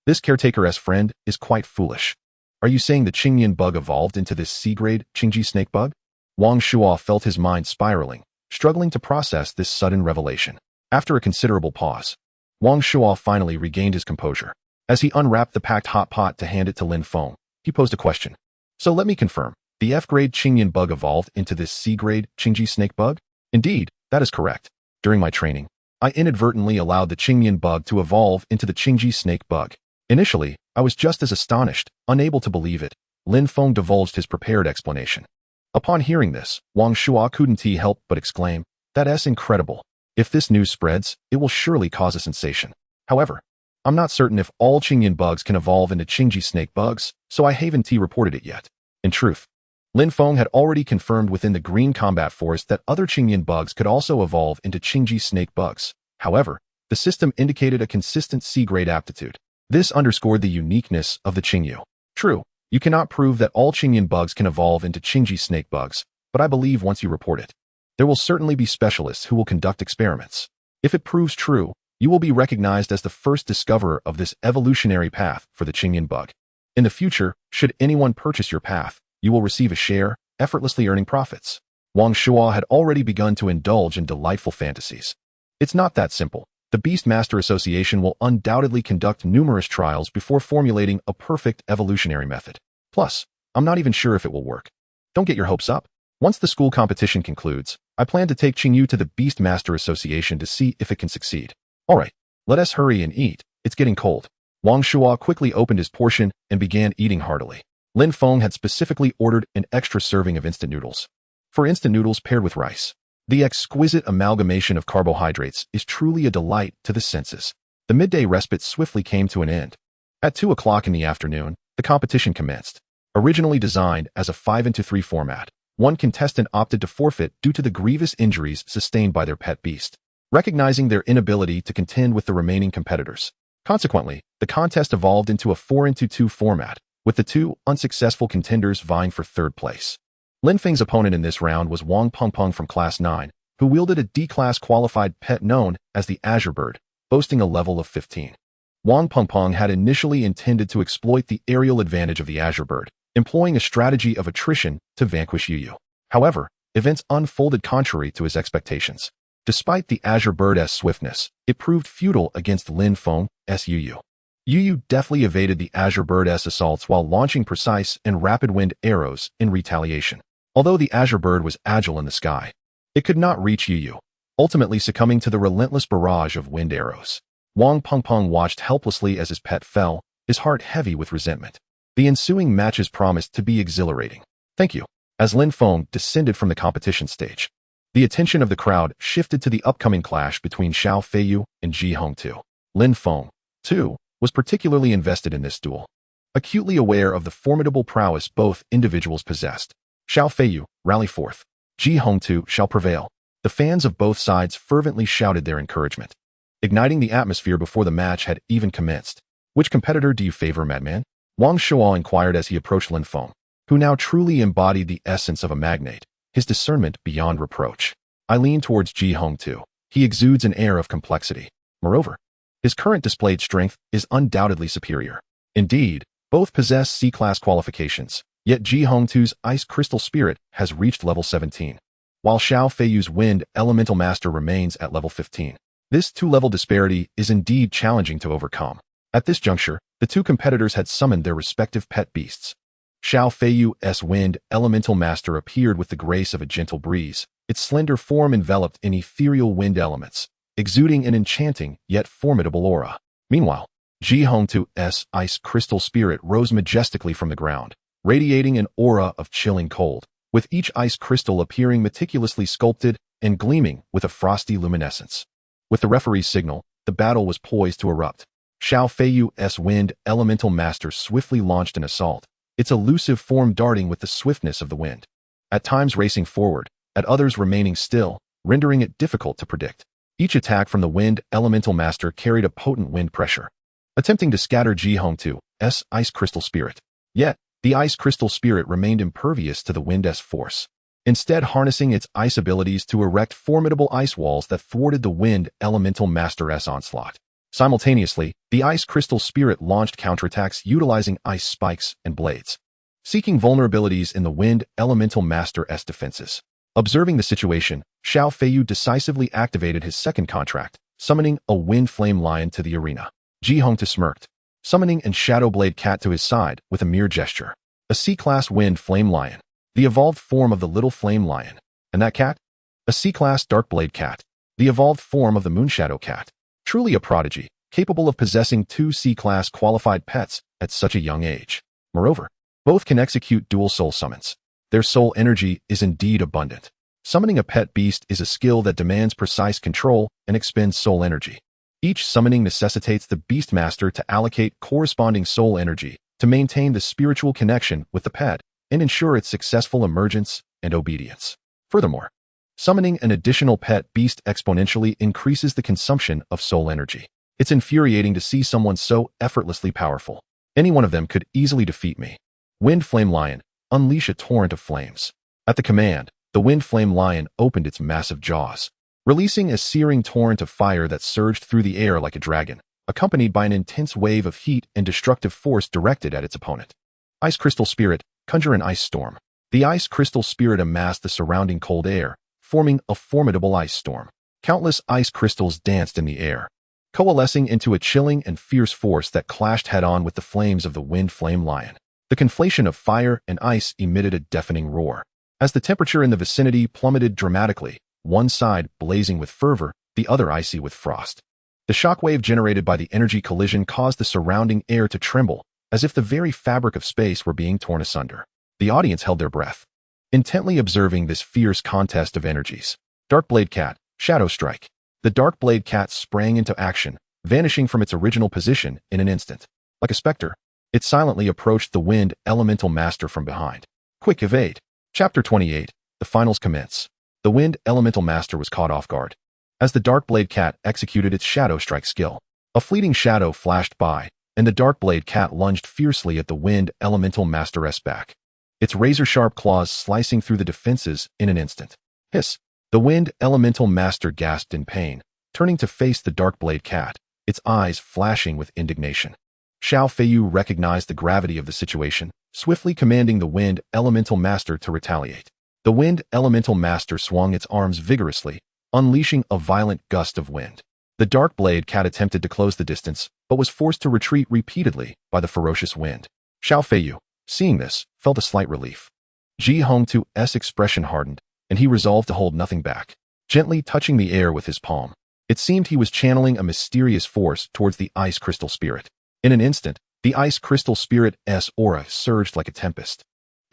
S1: This caretaker's friend is quite foolish. Are you saying the Qingyan bug evolved into this C-grade Qingji snake bug? Wang Shuo felt his mind spiraling, struggling to process this sudden revelation. After a considerable pause, Wang Shuo finally regained his composure. As he unwrapped the packed hot pot to hand it to Lin Feng, he posed a question. "So let me confirm, the F-grade Qingyan bug evolved into this C-grade Qingji snake bug?" "Indeed, that is correct. During my training, I inadvertently allowed the Qingyan bug to evolve into the Qingji snake bug. Initially, I was just as astonished, unable to believe it." Lin Feng divulged his prepared explanation. Upon hearing this, Wang Shuo couldn't help but exclaim, "That's incredible. If this news spreads, it will surely cause a sensation. However, I'm not certain if all Qingyan bugs can evolve into Qingji snake bugs, so I haven't reported it yet." In truth, Lin Feng had already confirmed within the Green Combat Forest that other Qingyan bugs could also evolve into Qingji snake bugs. However, the system indicated a consistent C-grade aptitude. This underscored the uniqueness of the Qingyu. True, you cannot prove that all Qingyan bugs can evolve into Qingji snake bugs, but I believe once you report it, there will certainly be specialists who will conduct experiments. If it proves true, you will be recognized as the first discoverer of this evolutionary path for the Qingyan bug. In the future, should anyone purchase your path, you will receive a share, effortlessly earning profits. Wang Shuo had already begun to indulge in delightful fantasies. It's not that simple. The Beastmaster Association will undoubtedly conduct numerous trials before formulating a perfect evolutionary method. Plus, I'm not even sure if it will work. Don't get your hopes up. Once the school competition concludes, I plan to take Qingyu to the Beastmaster Association to see if it can succeed. Alright, let us hurry and eat. It's getting cold. Wang Shuo quickly opened his portion and began eating heartily. Lin Feng had specifically ordered an extra serving of instant noodles. For instant noodles paired with rice, the exquisite amalgamation of carbohydrates is truly a delight to the senses. The midday respite swiftly came to an end. At 2 o'clock in the afternoon, the competition commenced. Originally designed as a 5-3 format, one contestant opted to forfeit due to the grievous injuries sustained by their pet beast, recognizing their inability to contend with the remaining competitors. Consequently, the contest evolved into a 4-2 format, with the 2 unsuccessful contenders vying for 3rd place. Lin Feng's opponent in this round was Wang Pengpeng from Class 9, who wielded a D-class qualified pet known as the Azure Bird, boasting a level of 15. Wang Pengpeng had initially intended to exploit the aerial advantage of the Azure Bird, employing a strategy of attrition to vanquish Yu. However, events unfolded contrary to his expectations. Despite the Azure Bird's swiftness, it proved futile against Lin Feng's Yu. Yu deftly evaded the Azure Bird's assaults while launching precise and rapid wind arrows in retaliation. Although the Azure Bird was agile in the sky, it could not reach Yu, ultimately succumbing to the relentless barrage of wind arrows. Wang Pengpeng watched helplessly as his pet fell, his heart heavy with resentment. The ensuing matches promised to be exhilarating. "Thank you." As Lin Feng descended from the competition stage, the attention of the crowd shifted to the upcoming clash between Xiao Feiyu and Ji Hongtu. Lin Feng, too, was particularly invested in this duel, acutely aware of the formidable prowess both individuals possessed. "Xiao Feiyu, rally forth. Ji Hongtu shall prevail." The fans of both sides fervently shouted their encouragement, igniting the atmosphere before the match had even commenced. "Which competitor do you favor, madman?" Wang Shuo inquired as he approached Lin Feng, who now truly embodied the essence of a magnate, his discernment beyond reproach. I lean towards Ji Hong too. He exudes an air of complexity. Moreover, his current displayed strength is undoubtedly superior. Indeed, both possess C-class qualifications, yet Ji Hong 2's Ice Crystal Spirit has reached level 17, while Xiao Feiyu's Wind Elemental Master remains at level 15. This two-level disparity is indeed challenging to overcome. At this juncture, the two competitors had summoned their respective pet beasts. Xiao Feiyu's Wind Elemental Master appeared with the grace of a gentle breeze, its slender form enveloped in ethereal wind elements, exuding an enchanting yet formidable aura. Meanwhile, Ji Hong 2's Ice Crystal Spirit rose majestically from the ground, radiating an aura of chilling cold, with each ice crystal appearing meticulously sculpted and gleaming with a frosty luminescence. With the referee's signal, the battle was poised to erupt. Xiao Feiyu's Wind Elemental Master swiftly launched an assault, its elusive form darting with the swiftness of the wind. At times racing forward, at others remaining still, rendering it difficult to predict. Each attack from the Wind Elemental Master carried a potent wind pressure, attempting to scatter Ji Hong 2's Ice Crystal Spirit. Yet, the Ice Crystal Spirit remained impervious to the wind's force, instead harnessing its ice abilities to erect formidable ice walls that thwarted the Wind Elemental Master's onslaught. Simultaneously, the Ice Crystal Spirit launched counterattacks utilizing ice spikes and blades, seeking vulnerabilities in the Wind Elemental Master's defenses. Observing the situation, Xiao Feiyu decisively activated his second contract, summoning a Wind Flame Lion to the arena. Ji Hong smirked, summoning an Shadow Blade Cat to his side with a mere gesture. A C-class Wind Flame Lion, the evolved form of the Little Flame Lion. And that cat? A C-class Dark Blade Cat, the evolved form of the Moonshadow Cat. Truly a prodigy, capable of possessing two C-class qualified pets at such a young age. Moreover, both can execute dual soul summons. Their soul energy is indeed abundant. Summoning a pet beast is a skill that demands precise control and expends soul energy. Each summoning necessitates the Beastmaster to allocate corresponding soul energy to maintain the spiritual connection with the pet and ensure its successful emergence and obedience. Furthermore, summoning an additional pet beast exponentially increases the consumption of soul energy. It's infuriating to see someone so effortlessly powerful. Any one of them could easily defeat me. Wind Flame Lion, unleash a torrent of flames. At the command, the Wind Flame Lion opened its massive jaws, releasing a searing torrent of fire that surged through the air like a dragon, accompanied by an intense wave of heat and destructive force directed at its opponent. Ice Crystal Spirit, conjure an ice storm. The Ice Crystal Spirit amassed the surrounding cold air, forming a formidable ice storm. Countless ice crystals danced in the air, coalescing into a chilling and fierce force that clashed head-on with the flames of the Wind Flame Lion. The conflation of fire and ice emitted a deafening roar. As the temperature in the vicinity plummeted dramatically, one side blazing with fervor, the other icy with frost. The shockwave generated by the energy collision caused the surrounding air to tremble, as if the very fabric of space were being torn asunder. The audience held their breath, intently observing this fierce contest of energies. Dark Blade Cat, Shadow Strike. The Dark Blade Cat sprang into action, vanishing from its original position in an instant. Like a specter, it silently approached the Wind Elemental Master from behind. Quick evade. Chapter 28. The finals commence. The Wind Elemental Master was caught off guard. As the Dark Blade Cat executed its Shadow Strike skill, a fleeting shadow flashed by, and the Dark Blade Cat lunged fiercely at the Wind Elemental Master's back, its razor-sharp claws slicing through the defenses in an instant. Hiss! The Wind Elemental Master gasped in pain, turning to face the Dark Blade Cat, its eyes flashing with indignation. Xiao Feiyu recognized the gravity of the situation, swiftly commanding the Wind Elemental Master to retaliate. The Wind Elemental Master swung its arms vigorously, unleashing a violent gust of wind. The Dark Blade Cat attempted to close the distance, but was forced to retreat repeatedly by the ferocious wind. Xiao Feiyu, seeing this, felt a slight relief. Ji Hong 2's expression hardened, and he resolved to hold nothing back. Gently touching the air with his palm, it seemed he was channeling a mysterious force towards the Ice Crystal Spirit. In an instant, the Ice Crystal Spirit's aura surged like a tempest,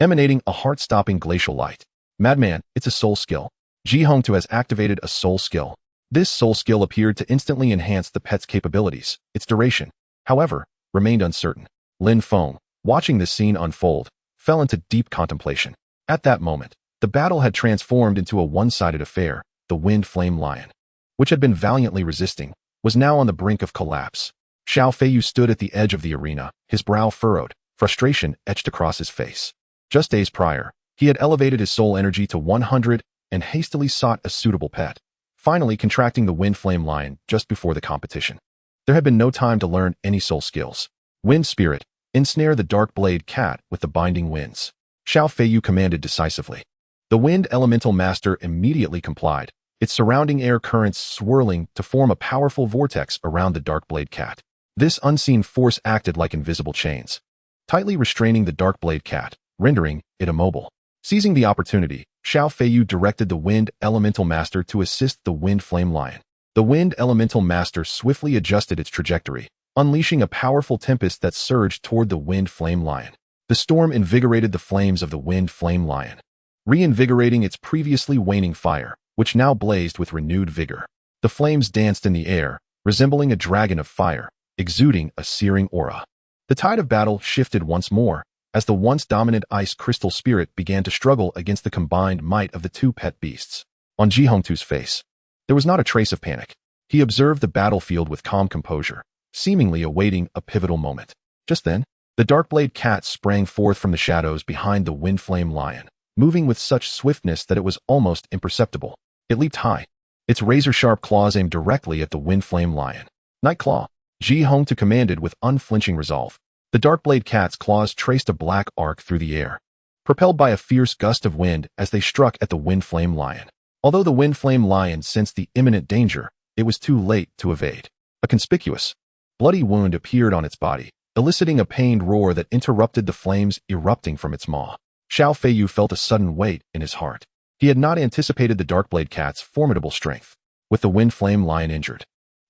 S1: emanating a heart-stopping glacial light. Madman, it's a soul skill. Ji Hong 2 has activated a soul skill. This soul skill appeared to instantly enhance the pet's capabilities. Its duration, however, remained uncertain. Lin Feng, watching this scene unfold, fell into deep contemplation. At that moment, the battle had transformed into a one-sided affair. The Wind Flame Lion, which had been valiantly resisting, was now on the brink of collapse. Xiao Feiyu stood at the edge of the arena, his brow furrowed, Frustration etched across his face. Just days prior, he had elevated his soul energy to 100 and hastily sought a suitable pet, finally contracting the Wind Flame Lion just before the competition. There had been no time to learn any soul skills. Wind Spirit, ensnare the Dark Blade Cat with the Binding Winds. Xiao Feiyu commanded decisively. The Wind Elemental Master immediately complied, its surrounding air currents swirling to form a powerful vortex around the Dark Blade Cat. This unseen force acted like invisible chains, tightly restraining the Dark Blade Cat, rendering it immobile. Seizing the opportunity, Xiao Feiyu directed the Wind Elemental Master to assist the Wind Flame Lion. The Wind Elemental Master swiftly adjusted its trajectory, unleashing a powerful tempest that surged toward the Wind Flame Lion. The storm invigorated the flames of the Wind Flame Lion, reinvigorating its previously waning fire, which now blazed with renewed vigor. The flames danced in the air, resembling a dragon of fire, exuding a searing aura. The tide of battle shifted once more, as the once dominant Ice Crystal Spirit began to struggle against the combined might of the two pet beasts. On Ji Hongtu's face, there was not a trace of panic. He observed the battlefield with calm composure, seemingly awaiting a pivotal moment. Just then, the Darkblade Cat sprang forth from the shadows behind the Windflame Lion, moving with such swiftness that it was almost imperceptible. It leaped high, its razor-sharp claws aimed directly at the Windflame Lion. Night Claw, Ji Hongtu commanded with unflinching resolve. The Darkblade Cat's claws traced a black arc through the air, propelled by a fierce gust of wind as they struck at the Windflame Lion. Although the Windflame Lion sensed the imminent danger, it was too late to evade. A conspicuous, bloody wound appeared on its body, eliciting a pained roar that interrupted the flames erupting from its maw. Xiao Feiyu felt a sudden weight in his heart. He had not anticipated the Darkblade Cat's formidable strength. With the Windflame Lion injured,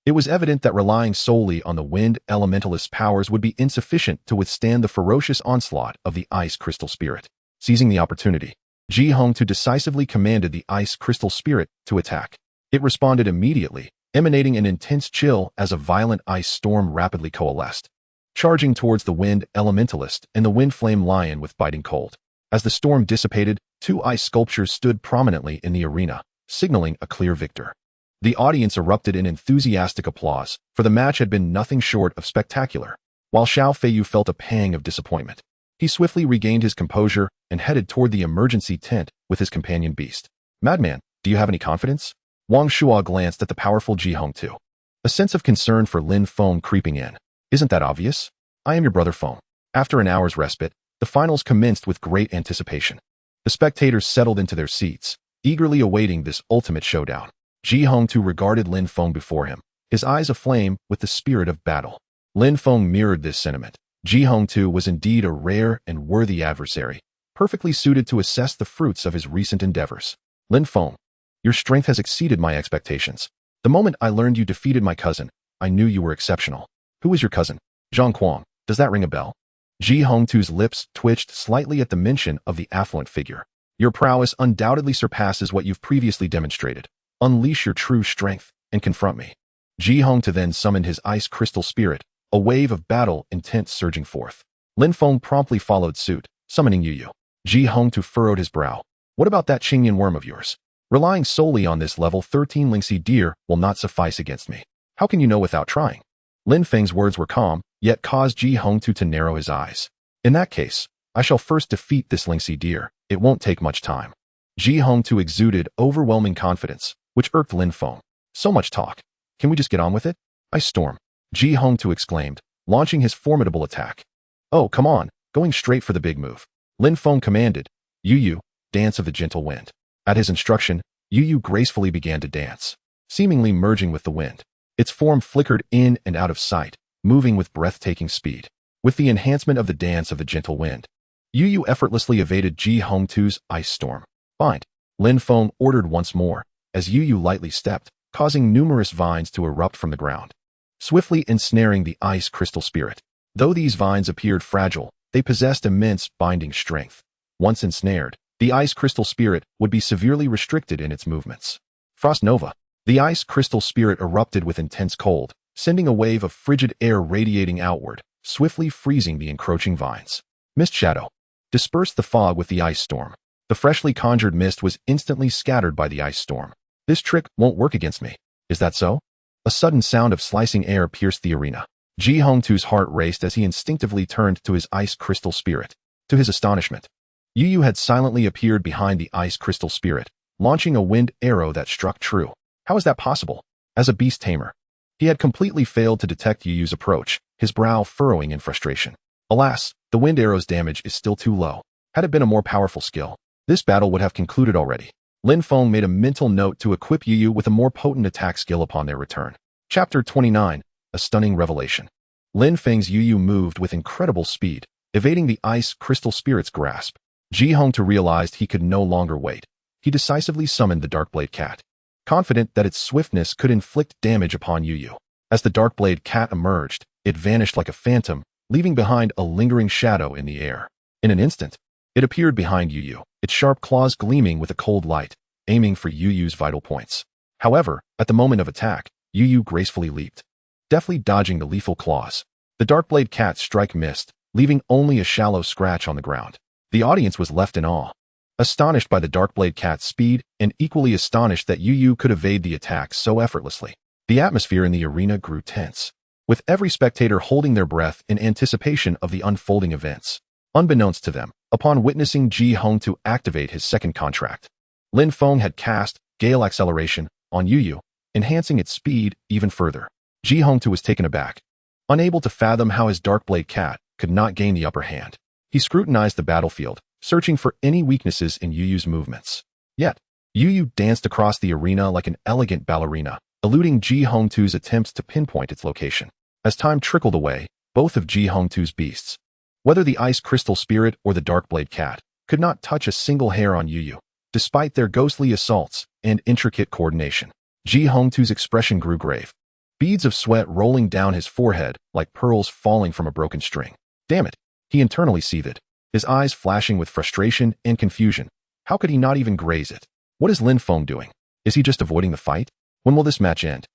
S1: it was evident that relying solely on the Wind Elementalist's powers would be insufficient to withstand the ferocious onslaught of the Ice Crystal Spirit. Seizing the opportunity, Ji Hongtu decisively commanded the Ice Crystal Spirit to attack. It responded immediately, emanating an intense chill as a violent ice storm rapidly coalesced, charging towards the Wind Elementalist and the Windflame Lion with biting cold. As the storm dissipated, two ice sculptures stood prominently in the arena, signaling a clear victor. The audience erupted in enthusiastic applause, for the match had been nothing short of spectacular. While Xiao Feiyu felt a pang of disappointment, he swiftly regained his composure and headed toward the emergency tent with his companion beast. Madman, do you have any confidence? Wang Shuo glanced at the powerful Ji Hongtu, a sense of concern for Lin Feng creeping in. Isn't that obvious? I am your brother Feng. After an hour's respite, the finals commenced with great anticipation. The spectators settled into their seats, eagerly awaiting this ultimate showdown. Ji Hongtu regarded Lin Feng before him, his eyes aflame with the spirit of battle. Lin Feng mirrored this sentiment. Ji Hongtu was indeed a rare and worthy adversary, perfectly suited to assess the fruits of his recent endeavors. Lin Feng, your strength has exceeded my expectations. The moment I learned you defeated my cousin, I knew you were exceptional. Who is your cousin? Zhang Quang. Does that ring a bell? Ji Hongtu's lips twitched slightly at the mention of the affluent figure. Your prowess undoubtedly surpasses what you've previously demonstrated. Unleash your true strength and confront me. Ji Hongtu then summoned his Ice Crystal Spirit, a wave of battle intent surging forth. Lin Feng promptly followed suit, summoning Yu Yu. Ji Hongtu furrowed his brow. What about that Qingyan worm of yours? Relying solely on this level 13 Lingxi deer will not suffice against me. How can you know without trying? Lin Feng's words were calm, yet caused Ji Hongtu to narrow his eyes. In that case, I shall first defeat this Lingxi deer. It won't take much time. Ji Hongtu exuded overwhelming confidence, which irked Lin Feng. So much talk. Can we just get on with it? I storm. Ji Hongtu exclaimed, launching his formidable attack. Oh, come on, going straight for the big move. Lin Feng commanded, Yu Yu, dance of the gentle wind. At his instruction, Yu Yu gracefully began to dance, seemingly merging with the wind. Its form flickered in and out of sight, moving with breathtaking speed. With the enhancement of the dance of the gentle wind, Yu Yu effortlessly evaded Ji Hongtu's ice storm. Bind. Lin Feng ordered once more, as Yu Yu lightly stepped, causing numerous vines to erupt from the ground, swiftly ensnaring the Ice Crystal Spirit. Though these vines appeared fragile, they possessed immense binding strength. Once ensnared, the Ice Crystal Spirit would be severely restricted in its movements. Frost Nova. The Ice Crystal Spirit erupted with intense cold, sending a wave of frigid air radiating outward, swiftly freezing the encroaching vines. Mist Shadow. Dispersed the fog with the ice storm. The freshly conjured mist was instantly scattered by the ice storm. This trick won't work against me. Is that so? A sudden sound of slicing air pierced the arena. Ji Hongtu's heart raced as he instinctively turned to his ice crystal spirit. To his astonishment, Yu Yu had silently appeared behind the ice crystal spirit, launching a wind arrow that struck true. How is that possible? As a beast tamer, he had completely failed to detect Yu Yu's approach, his brow furrowing in frustration. Alas, the wind arrow's damage is still too low. Had it been a more powerful skill, this battle would have concluded already. Lin Feng made a mental note to equip Yu Yu with a more potent attack skill upon their return. Chapter 29, A Stunning Revelation. Lin Feng's Yu Yu moved with incredible speed, evading the ice crystal spirit's grasp. Ji Hongtu realized he could no longer wait. He decisively summoned the Darkblade Cat, confident that its swiftness could inflict damage upon Yu Yu. As the Darkblade Cat emerged, it vanished like a phantom, leaving behind a lingering shadow in the air. In an instant, it appeared behind Yu Yu, its sharp claws gleaming with a cold light, aiming for Yu Yu's vital points. However, at the moment of attack, Yu Yu gracefully leaped, deftly dodging the lethal claws. The Darkblade Cat's strike missed, leaving only a shallow scratch on the ground. The audience was left in awe, astonished by the Darkblade Cat's speed and equally astonished that Yu Yu could evade the attack so effortlessly. The atmosphere in the arena grew tense, with every spectator holding their breath in anticipation of the unfolding events. Unbeknownst to them, upon witnessing Ji Hongtu activate his second contract, Lin Feng had cast Gale Acceleration on Yu Yu, enhancing its speed even further. Ji Hongtu was taken aback, unable to fathom how his Darkblade Cat could not gain the upper hand. He scrutinized the battlefield, searching for any weaknesses in Yu Yu's movements. Yet, Yu Yu danced across the arena like an elegant ballerina, eluding Ji Hongtu's attempts to pinpoint its location. As time trickled away, both of Ji Hongtu's beasts, whether the Ice Crystal Spirit or the Darkblade Cat, could not touch a single hair on Yu Yu, despite their ghostly assaults and intricate coordination. Ji Hongtu's expression grew grave, beads of sweat rolling down his forehead like pearls falling from a broken string. Damn it, he internally seethed, his eyes flashing with frustration and confusion. How could he not even graze it? What is Lin Feng doing? Is he just avoiding the fight? When will this match end?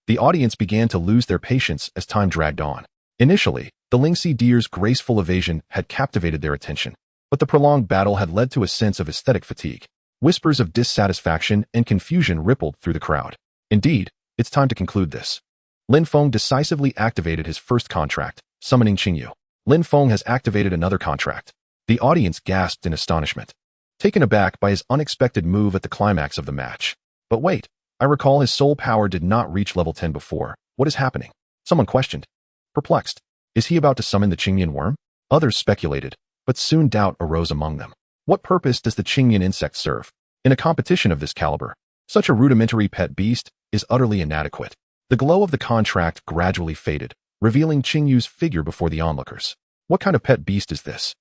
S1: The audience began to lose their patience as time dragged on. Initially, the Lingxi deer's graceful evasion had captivated their attention, but the prolonged battle had led to a sense of aesthetic fatigue. Whispers of dissatisfaction and confusion rippled through the crowd. Indeed, it's time to conclude this. Lin Feng decisively activated his first contract, summoning Qingyu. Lin Feng has activated another contract. The audience gasped in astonishment, taken aback by his unexpected move at the climax of the match. But wait, I recall his soul power did not reach level 10 before. What is happening? Someone questioned. Perplexed, is he about to summon the Qingyan worm? Others speculated, but soon doubt arose among them. What purpose does the Qingyan insect serve? In a competition of this caliber, such a rudimentary pet beast is utterly inadequate. The glow of the contract gradually faded, revealing Qingyu's figure before the onlookers. What kind of pet beast is this?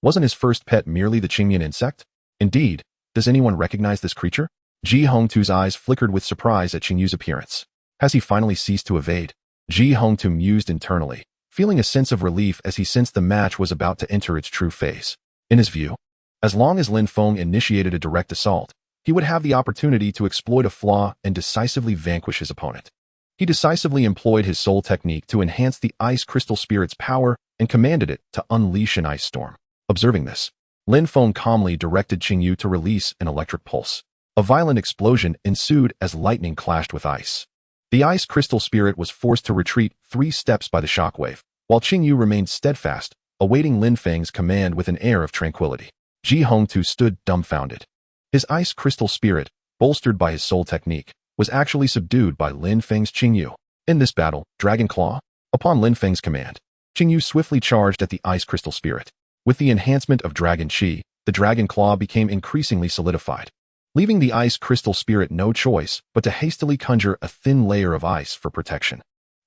S1: Wasn't his first pet merely the Qingyan insect? Indeed, does anyone recognize this creature? Ji Hongtu's eyes flickered with surprise at Qingyu's appearance. Has he finally ceased to evade? Ji Hongtu mused internally, feeling a sense of relief as he sensed the match was about to enter its true phase. In his view, as long as Lin Feng initiated a direct assault, he would have the opportunity to exploit a flaw and decisively vanquish his opponent. He decisively employed his soul technique to enhance the Ice Crystal Spirit's power and commanded it to unleash an ice storm. Observing this, Lin Feng calmly directed Qingyu to release an electric pulse. A violent explosion ensued as lightning clashed with ice. The Ice Crystal Spirit was forced to retreat 3 steps by the shockwave, while Qingyu remained steadfast, awaiting Lin Feng's command with an air of tranquility. Ji Hongtu stood dumbfounded. His Ice Crystal Spirit, bolstered by his soul technique, was actually subdued by Lin Feng's Qingyu. In this battle, Dragon Claw, upon Lin Feng's command, Qingyu swiftly charged at the Ice Crystal Spirit. With the enhancement of Dragon Qi, the Dragon Claw became increasingly solidified, leaving the Ice Crystal Spirit no choice but to hastily conjure a thin layer of ice for protection.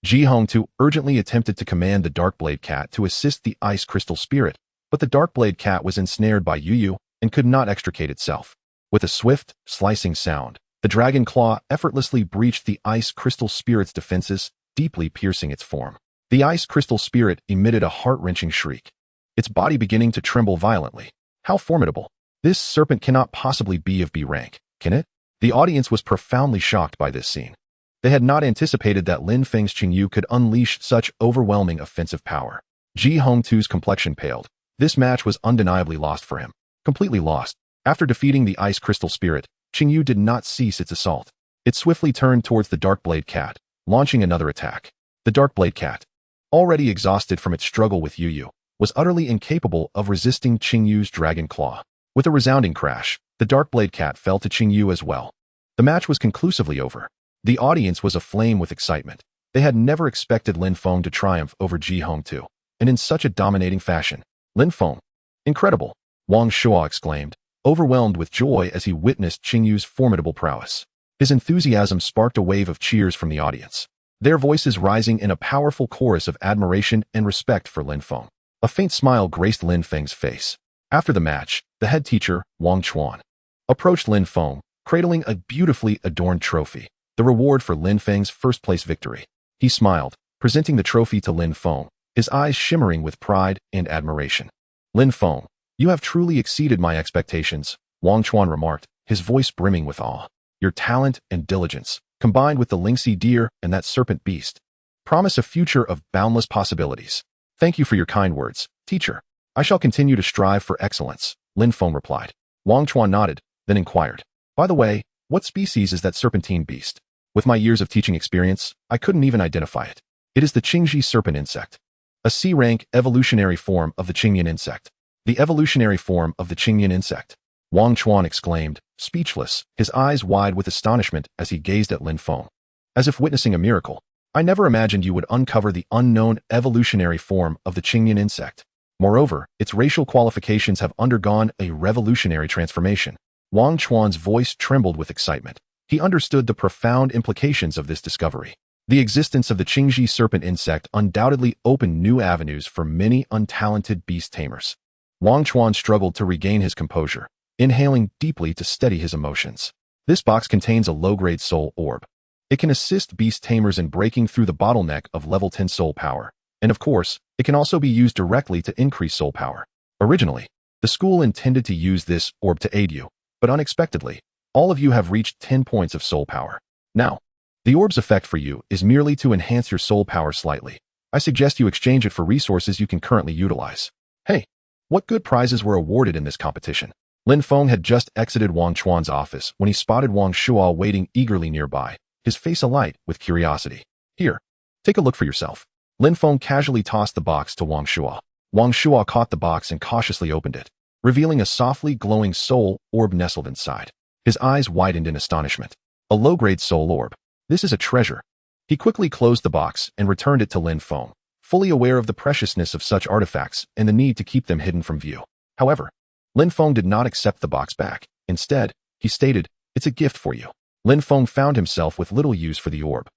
S1: Ji Hongtu urgently attempted to command the Darkblade Cat to assist the Ice Crystal Spirit, but the Darkblade Cat was ensnared by Yu Yu and could not extricate itself. With a swift, slicing sound, the Dragon Claw effortlessly breached the Ice Crystal Spirit's defenses, deeply piercing its form. The Ice Crystal Spirit emitted a heart-wrenching shriek, its body beginning to tremble violently. How formidable! This serpent cannot possibly be of B rank, can it? The audience was profoundly shocked by this scene. They had not anticipated that Lin Feng's Qingyu could unleash such overwhelming offensive power. Ji Hongtu's complexion paled. This match was undeniably lost for him. Completely lost. After defeating the Ice Crystal Spirit, Qingyu did not cease its assault. It swiftly turned towards the Darkblade Cat, launching another attack. The Darkblade Cat, already exhausted from its struggle with Yu, was utterly incapable of resisting Qingyu's dragon claw. With a resounding crash, the Darkblade cat fell to Qingyu as well. The match was conclusively over. The audience was aflame with excitement. They had never expected Lin Feng to triumph over Ji Hongtu, and in such a dominating fashion. Lin Feng. Incredible, Wang Shuo exclaimed, overwhelmed with joy as he witnessed Qingyu's formidable prowess. His enthusiasm sparked a wave of cheers from the audience, their voices rising in a powerful chorus of admiration and respect for Lin Feng. A faint smile graced Lin Feng's face. After the match, the head teacher, Wang Chuan, approached Lin Feng, cradling a beautifully adorned trophy, the reward for Lin Feng's first-place victory. He smiled, presenting the trophy to Lin Feng, his eyes shimmering with pride and admiration. Lin Feng, you have truly exceeded my expectations, Wang Chuan remarked, his voice brimming with awe. Your talent and diligence, combined with the lynxy deer and that serpent beast, promise a future of boundless possibilities. Thank you for your kind words, teacher. I shall continue to strive for excellence, Lin Feng replied. Wang Chuan nodded, then inquired, by the way, what species is that serpentine beast? With my years of teaching experience, I couldn't even identify it. It is the Qingji serpent insect, a C-rank evolutionary form of the Qingyan insect. The evolutionary form of the Qingyan insect, Wang Chuan exclaimed, speechless, his eyes wide with astonishment as he gazed at Lin Feng. As if witnessing a miracle, I never imagined you would uncover the unknown evolutionary form of the Qingyan insect. Moreover, its racial qualifications have undergone a revolutionary transformation. Wang Chuan's voice trembled with excitement. He understood the profound implications of this discovery. The existence of the Qingji serpent insect undoubtedly opened new avenues for many untalented beast tamers. Wang Chuan struggled to regain his composure, inhaling deeply to steady his emotions. This box contains a low-grade soul orb. It can assist beast tamers in breaking through the bottleneck of level 10 soul power. And of course, it can also be used directly to increase soul power. Originally, the school intended to use this orb to aid you, but unexpectedly, all of you have reached 10 points of soul power. Now, the orb's effect for you is merely to enhance your soul power slightly. I suggest you exchange it for resources you can currently utilize. Hey, what good prizes were awarded in this competition? Lin Feng had just exited Wang Chuan's office when he spotted Wang Shuo waiting eagerly nearby, his face alight with curiosity. Here, take a look for yourself. Lin Feng casually tossed the box to Wang Shuo. Wang Shuo caught the box and cautiously opened it, revealing a softly glowing soul orb nestled inside. His eyes widened in astonishment. A low-grade soul orb. This is a treasure. He quickly closed the box and returned it to Lin Feng, fully aware of the preciousness of such artifacts and the need to keep them hidden from view. However, Lin Feng did not accept the box back. Instead, he stated, it's a gift for you. Lin Feng found himself with little use for the orb.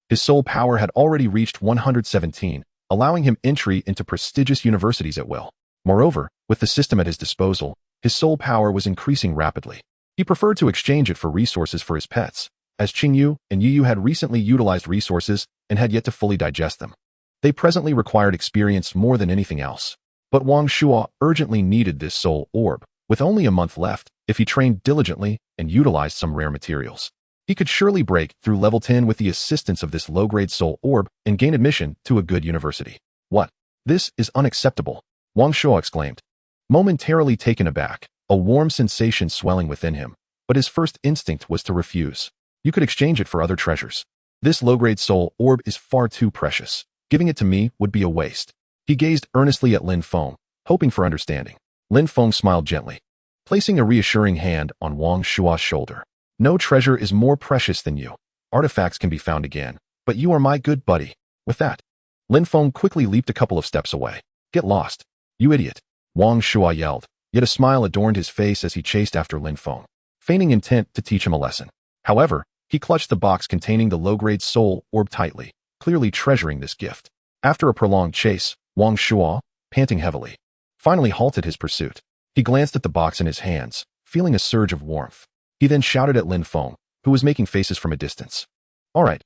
S1: His soul power had already reached 117, allowing him entry into prestigious universities at will. Moreover, with the system at his disposal, his soul power was increasing rapidly. He preferred to exchange it for resources for his pets, as Qingyu and Yu had recently utilized resources and had yet to fully digest them. They presently required experience more than anything else. But Wang Shuo urgently needed this soul orb. With only a month left, if he trained diligently and utilized some rare materials, he could surely break through level 10 with the assistance of this low-grade soul orb and gain admission to a good university. What? This is unacceptable, Wang Shuo exclaimed. Momentarily taken aback, a warm sensation swelling within him, but his first instinct was to refuse. You could exchange it for other treasures. This low-grade soul orb is far too precious. Giving it to me would be a waste. He gazed earnestly at Lin Feng, hoping for understanding. Lin Feng smiled gently, placing a reassuring hand on Wang Shuo's shoulder. No treasure is more precious than you. Artifacts can be found again, but you are my good buddy. With that, Lin Feng quickly leaped a couple of steps away. Get lost, you idiot, Wang Shuo yelled, yet a smile adorned his face as he chased after Lin Feng, feigning intent to teach him a lesson. However, he clutched the box containing the low-grade soul orb tightly, clearly treasuring this gift. After a prolonged chase, Wang Shuo, panting heavily, finally halted his pursuit. He glanced at the box in his hands, feeling a surge of warmth. He then shouted at Lin Feng, who was making faces from a distance. All right,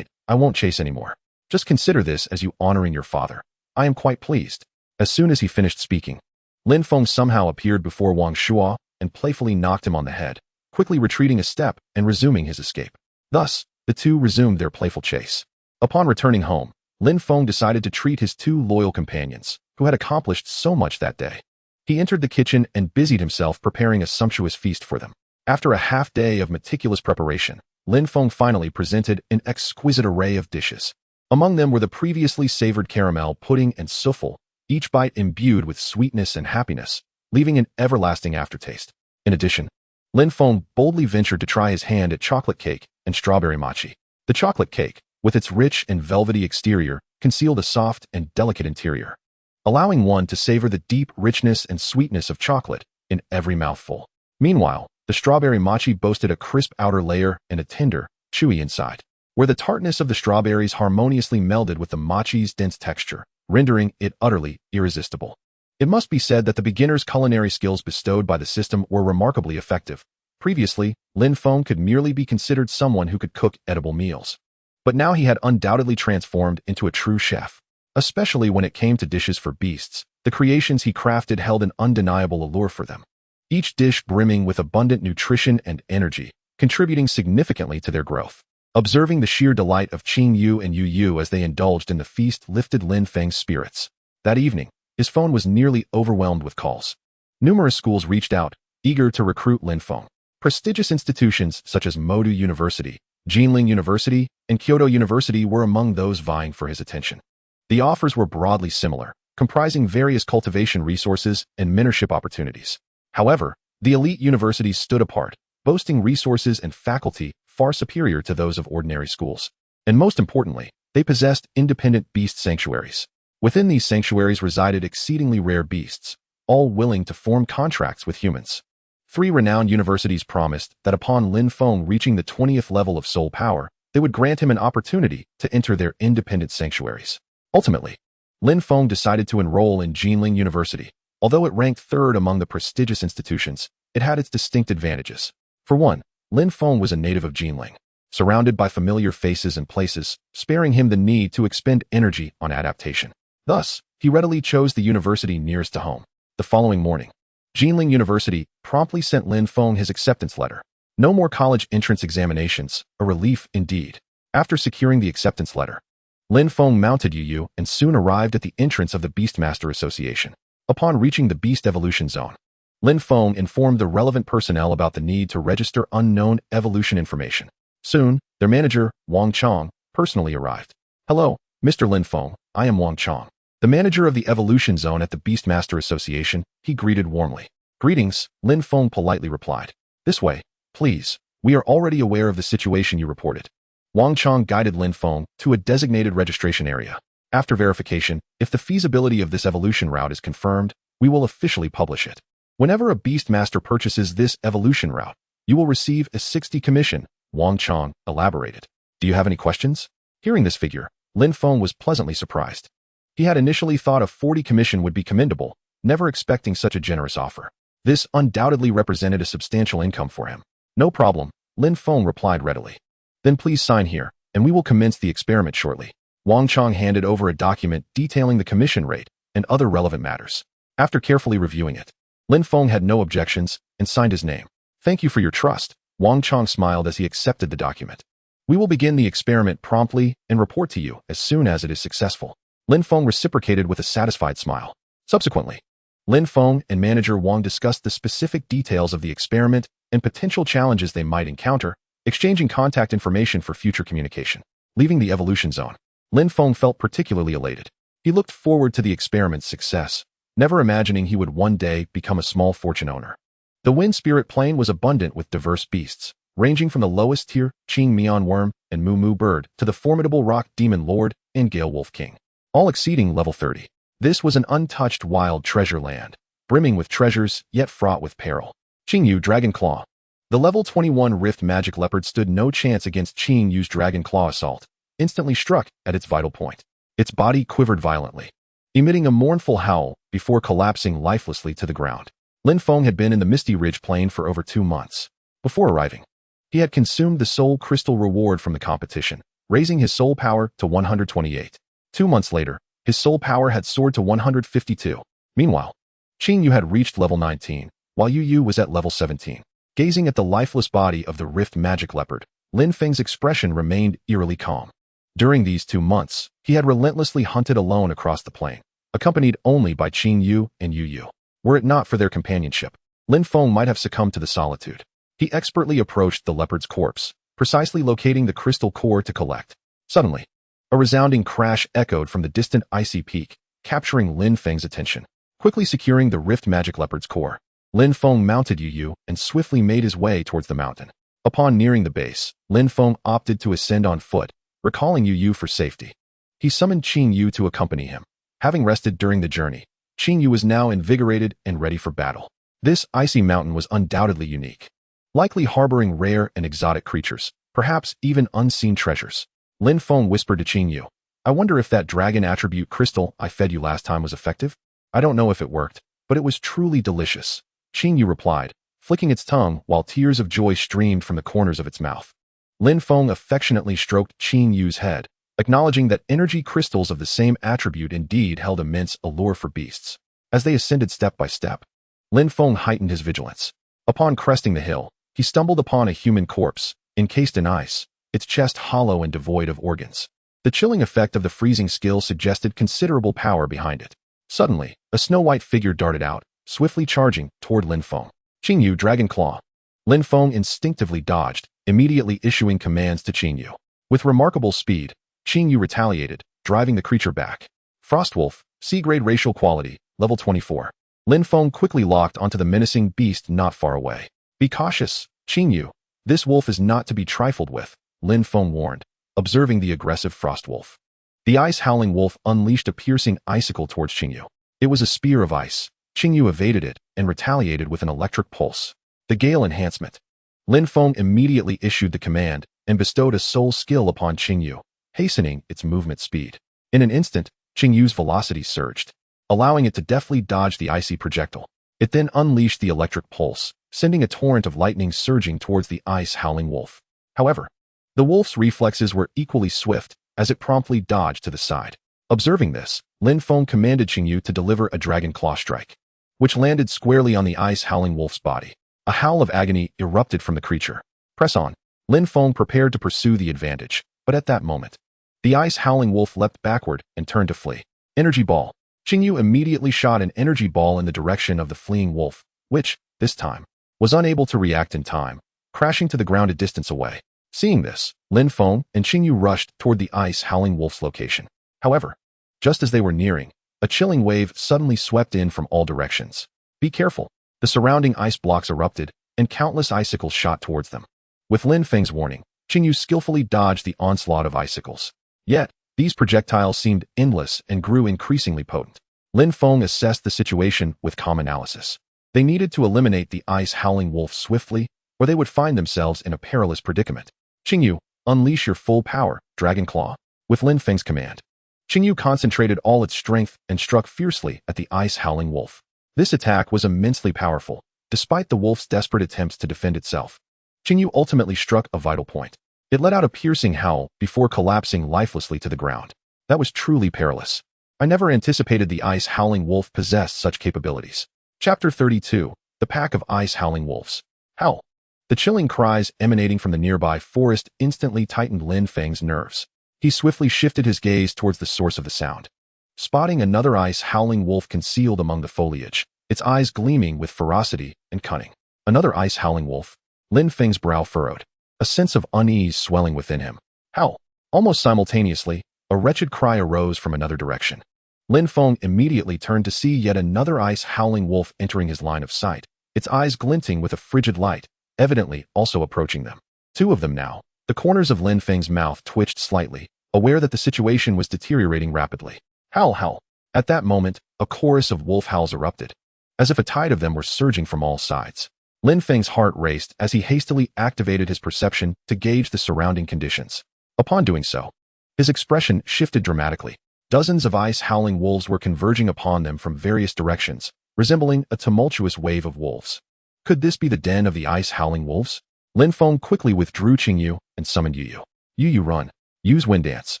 S1: I won't chase anymore. Just consider this as you honoring your father. I am quite pleased. As soon as he finished speaking, Lin Feng somehow appeared before Wang Shuo and playfully knocked him on the head, quickly retreating a step and resuming his escape. Thus, the two resumed their playful chase. Upon returning home, Lin Feng decided to treat his two loyal companions, who had accomplished so much that day. He entered the kitchen and busied himself preparing a sumptuous feast for them. After a half-day of meticulous preparation, Lin Feng finally presented an exquisite array of dishes. Among them were the previously savored caramel, pudding, and souffle, each bite imbued with sweetness and happiness, leaving an everlasting aftertaste. In addition, Lin Feng boldly ventured to try his hand at chocolate cake and strawberry mochi. The chocolate cake, with its rich and velvety exterior, concealed a soft and delicate interior, allowing one to savor the deep richness and sweetness of chocolate in every mouthful. Meanwhile, the strawberry mochi boasted a crisp outer layer and a tender, chewy inside, where the tartness of the strawberries harmoniously melded with the mochi's dense texture, rendering it utterly irresistible. It must be said that the beginner's culinary skills bestowed by the system were remarkably effective. Previously, Lin Feng could merely be considered someone who could cook edible meals. But now he had undoubtedly transformed into a true chef. Especially when it came to dishes for beasts, the creations he crafted held an undeniable allure for them. Each dish brimming with abundant nutrition and energy, contributing significantly to their growth. Observing the sheer delight of Qing Yu and Yu Yu as they indulged in the feast lifted Lin Feng's spirits. That evening, his phone was nearly overwhelmed with calls. Numerous schools reached out, eager to recruit Lin Feng. Prestigious institutions such as Modu University, Jinling University, and Kyoto University were among those vying for his attention. The offers were broadly similar, comprising various cultivation resources and mentorship opportunities. However, the elite universities stood apart, boasting resources and faculty far superior to those of ordinary schools. And most importantly, they possessed independent beast sanctuaries. Within these sanctuaries resided exceedingly rare beasts, all willing to form contracts with humans. 3 renowned universities promised that upon Lin Feng reaching the 20th level of soul power, they would grant him an opportunity to enter their independent sanctuaries. Ultimately, Lin Feng decided to enroll in Jinling University. Although it ranked 3rd among the prestigious institutions, it had its distinct advantages. For one, Lin Feng was a native of Jinling, surrounded by familiar faces and places, sparing him the need to expend energy on adaptation. Thus, he readily chose the university nearest to home. The following morning, Jinling University promptly sent Lin Feng his acceptance letter. No more college entrance examinations, a relief indeed. After securing the acceptance letter, Lin Feng mounted Yu Yu and soon arrived at the entrance of the Beastmaster Association. Upon reaching the Beast Evolution Zone, Lin Feng informed the relevant personnel about the need to register unknown evolution information. Soon, their manager, Wang Chong, personally arrived. "Hello, Mr. Lin Feng, I am Wang Chong, the manager of the Evolution Zone at the Beastmaster Association," he greeted warmly. "Greetings," Lin Feng politely replied. "This way, please. We are already aware of the situation you reported." Wang Chong guided Lin Feng to a designated registration area. "After verification, if the feasibility of this evolution route is confirmed, we will officially publish it. Whenever a Beastmaster purchases this evolution route, you will receive a 60 commission," Wang Chong elaborated. "Do you have any questions?" Hearing this figure, Lin Feng was pleasantly surprised. He had initially thought a 40 commission would be commendable, never expecting such a generous offer. This undoubtedly represented a substantial income for him. "No problem," Lin Feng replied readily. "Then please sign here, and we will commence the experiment shortly." Wang Chong handed over a document detailing the commission rate and other relevant matters. After carefully reviewing it, Lin Feng had no objections and signed his name. "Thank you for your trust," Wang Chong smiled as he accepted the document. "We will begin the experiment promptly and report to you as soon as it is successful." Lin Feng reciprocated with a satisfied smile. Subsequently, Lin Feng and manager Wang discussed the specific details of the experiment and potential challenges they might encounter, exchanging contact information for future communication. Leaving the evolution zone, Lin Feng felt particularly elated. He looked forward to the experiment's success, never imagining he would one day become a small fortune owner. The Wind Spirit Plain was abundant with diverse beasts, ranging from the lowest tier, Qing Mian Worm and Moo Moo Bird, to the formidable Rock Demon Lord and Gale Wolf King, all exceeding level 30. This was an untouched wild treasure land, brimming with treasures, yet fraught with peril. Qing Yu Dragon Claw. The level 21 Rift Magic Leopard stood no chance against Qing Yu's Dragon Claw assault, instantly struck at its vital point. Its body quivered violently, emitting a mournful howl before collapsing lifelessly to the ground. Lin Feng had been in the Misty Ridge Plain for over 2 months. Before arriving, he had consumed the soul crystal reward from the competition, raising his soul power to 128. 2 months later, his soul power had soared to 152. Meanwhile, Qing Yu had reached level 19, while Yu Yu was at level 17. Gazing at the lifeless body of the Rift Magic Leopard, Lin Feng's expression remained eerily calm. During these 2 months, he had relentlessly hunted alone across the plain, accompanied only by Qing Yu and Yu Yu. Were it not for their companionship, Lin Feng might have succumbed to the solitude. He expertly approached the leopard's corpse, precisely locating the crystal core to collect. Suddenly, A resounding crash echoed from the distant icy peak, capturing Lin Feng's attention. Quickly securing the Rift Magic Leopard's core, Lin Feng mounted Yu and swiftly made his way towards the mountain. Upon nearing the base, Lin Feng opted to ascend on foot, recalling Yu for safety. He summoned Qing Yu to accompany him. Having rested during the journey, Qing Yu was now invigorated and ready for battle. This icy mountain was undoubtedly unique, likely harboring rare and exotic creatures, perhaps even unseen treasures. Lin Feng whispered to Qing Yu, "I wonder if that dragon attribute crystal I fed you last time was effective? I don't know if it worked, but it was truly delicious." Qing Yu replied, flicking its tongue while tears of joy streamed from the corners of its mouth. Lin Feng affectionately stroked Qing Yu's head, acknowledging that energy crystals of the same attribute indeed held immense allure for beasts. As they ascended step by step, Lin Feng heightened his vigilance. Upon cresting the hill, he stumbled upon a human corpse, encased in ice, its chest hollow and devoid of organs. The chilling effect of the freezing skill suggested considerable power behind it. Suddenly, a snow-white figure darted out, swiftly charging toward Lin Feng. Qing Yu, Dragon Claw. Lin Feng instinctively dodged, immediately issuing commands to Qing Yu. With remarkable speed, Qing Yu retaliated, driving the creature back. Frostwolf, C-grade racial quality, level 24. Lin Feng quickly locked onto the menacing beast not far away. "Be cautious, Qing Yu. This wolf is not to be trifled with," Lin Feng warned, observing the aggressive Frostwolf. The ice-howling wolf unleashed a piercing icicle towards Qing Yu. It was a spear of ice. Qing Yu evaded it and retaliated with an electric pulse. The Gale Enhancement. Lin Feng immediately issued the command and bestowed a soul skill upon Qing Yu, hastening its movement speed. In an instant, Qing Yu's velocity surged, allowing it to deftly dodge the icy projectile. It then unleashed the electric pulse, sending a torrent of lightning surging towards the ice-howling wolf. However, the wolf's reflexes were equally swift, as it promptly dodged to the side. Observing this, Lin Feng commanded Qing Yu to deliver a dragon claw strike, which landed squarely on the ice-howling wolf's body. A howl of agony erupted from the creature. "Press on." Lin Feng prepared to pursue the advantage, but at that moment, the ice-howling wolf leapt backward and turned to flee. Energy Ball. Qing Yu immediately shot an energy ball in the direction of the fleeing wolf, which, this time, was unable to react in time, crashing to the ground a distance away. Seeing this, Lin Feng and Qing Yu rushed toward the ice-howling wolf's location. However, just as they were nearing, a chilling wave suddenly swept in from all directions. "Be careful." The surrounding ice blocks erupted, and countless icicles shot towards them. With Lin Feng's warning, Qing Yu skillfully dodged the onslaught of icicles. Yet, these projectiles seemed endless and grew increasingly potent. Lin Feng assessed the situation with calm analysis. They needed to eliminate the ice-howling wolf swiftly, or they would find themselves in a perilous predicament. "Qing Yu, unleash your full power, Dragon Claw." With Lin Feng's command, Qing Yu concentrated all its strength and struck fiercely at the ice-howling wolf. This attack was immensely powerful, despite the wolf's desperate attempts to defend itself. Qing Yu ultimately struck a vital point. It let out a piercing howl before collapsing lifelessly to the ground. That was truly perilous. I never anticipated the ice-howling wolf possessed such capabilities. Chapter 32. The Pack of Ice-Howling Wolves. Howl. The chilling cries emanating from the nearby forest instantly tightened Lin Feng's nerves. He swiftly shifted his gaze towards the source of the sound. Spotting another ice-howling wolf concealed among the foliage, its eyes gleaming with ferocity and cunning. Another ice-howling wolf. Lin Feng's brow furrowed, a sense of unease swelling within him. Howl. Almost simultaneously, a wretched cry arose from another direction. Lin Feng immediately turned to see yet another ice-howling wolf entering his line of sight, its eyes glinting with a frigid light, evidently also approaching them. Two of them now. The corners of Lin Feng's mouth twitched slightly, aware that the situation was deteriorating rapidly. Howl, howl. At that moment, a chorus of wolf howls erupted, as if a tide of them were surging from all sides. Lin Feng's heart raced as he hastily activated his perception to gauge the surrounding conditions. Upon doing so, his expression shifted dramatically. Dozens of ice-howling wolves were converging upon them from various directions, resembling a tumultuous wave of wolves. Could this be the den of the ice-howling wolves? Lin Feng quickly withdrew Qing Yu and summoned Yu Yu. "Yu Yu, run. Use Wind Dance."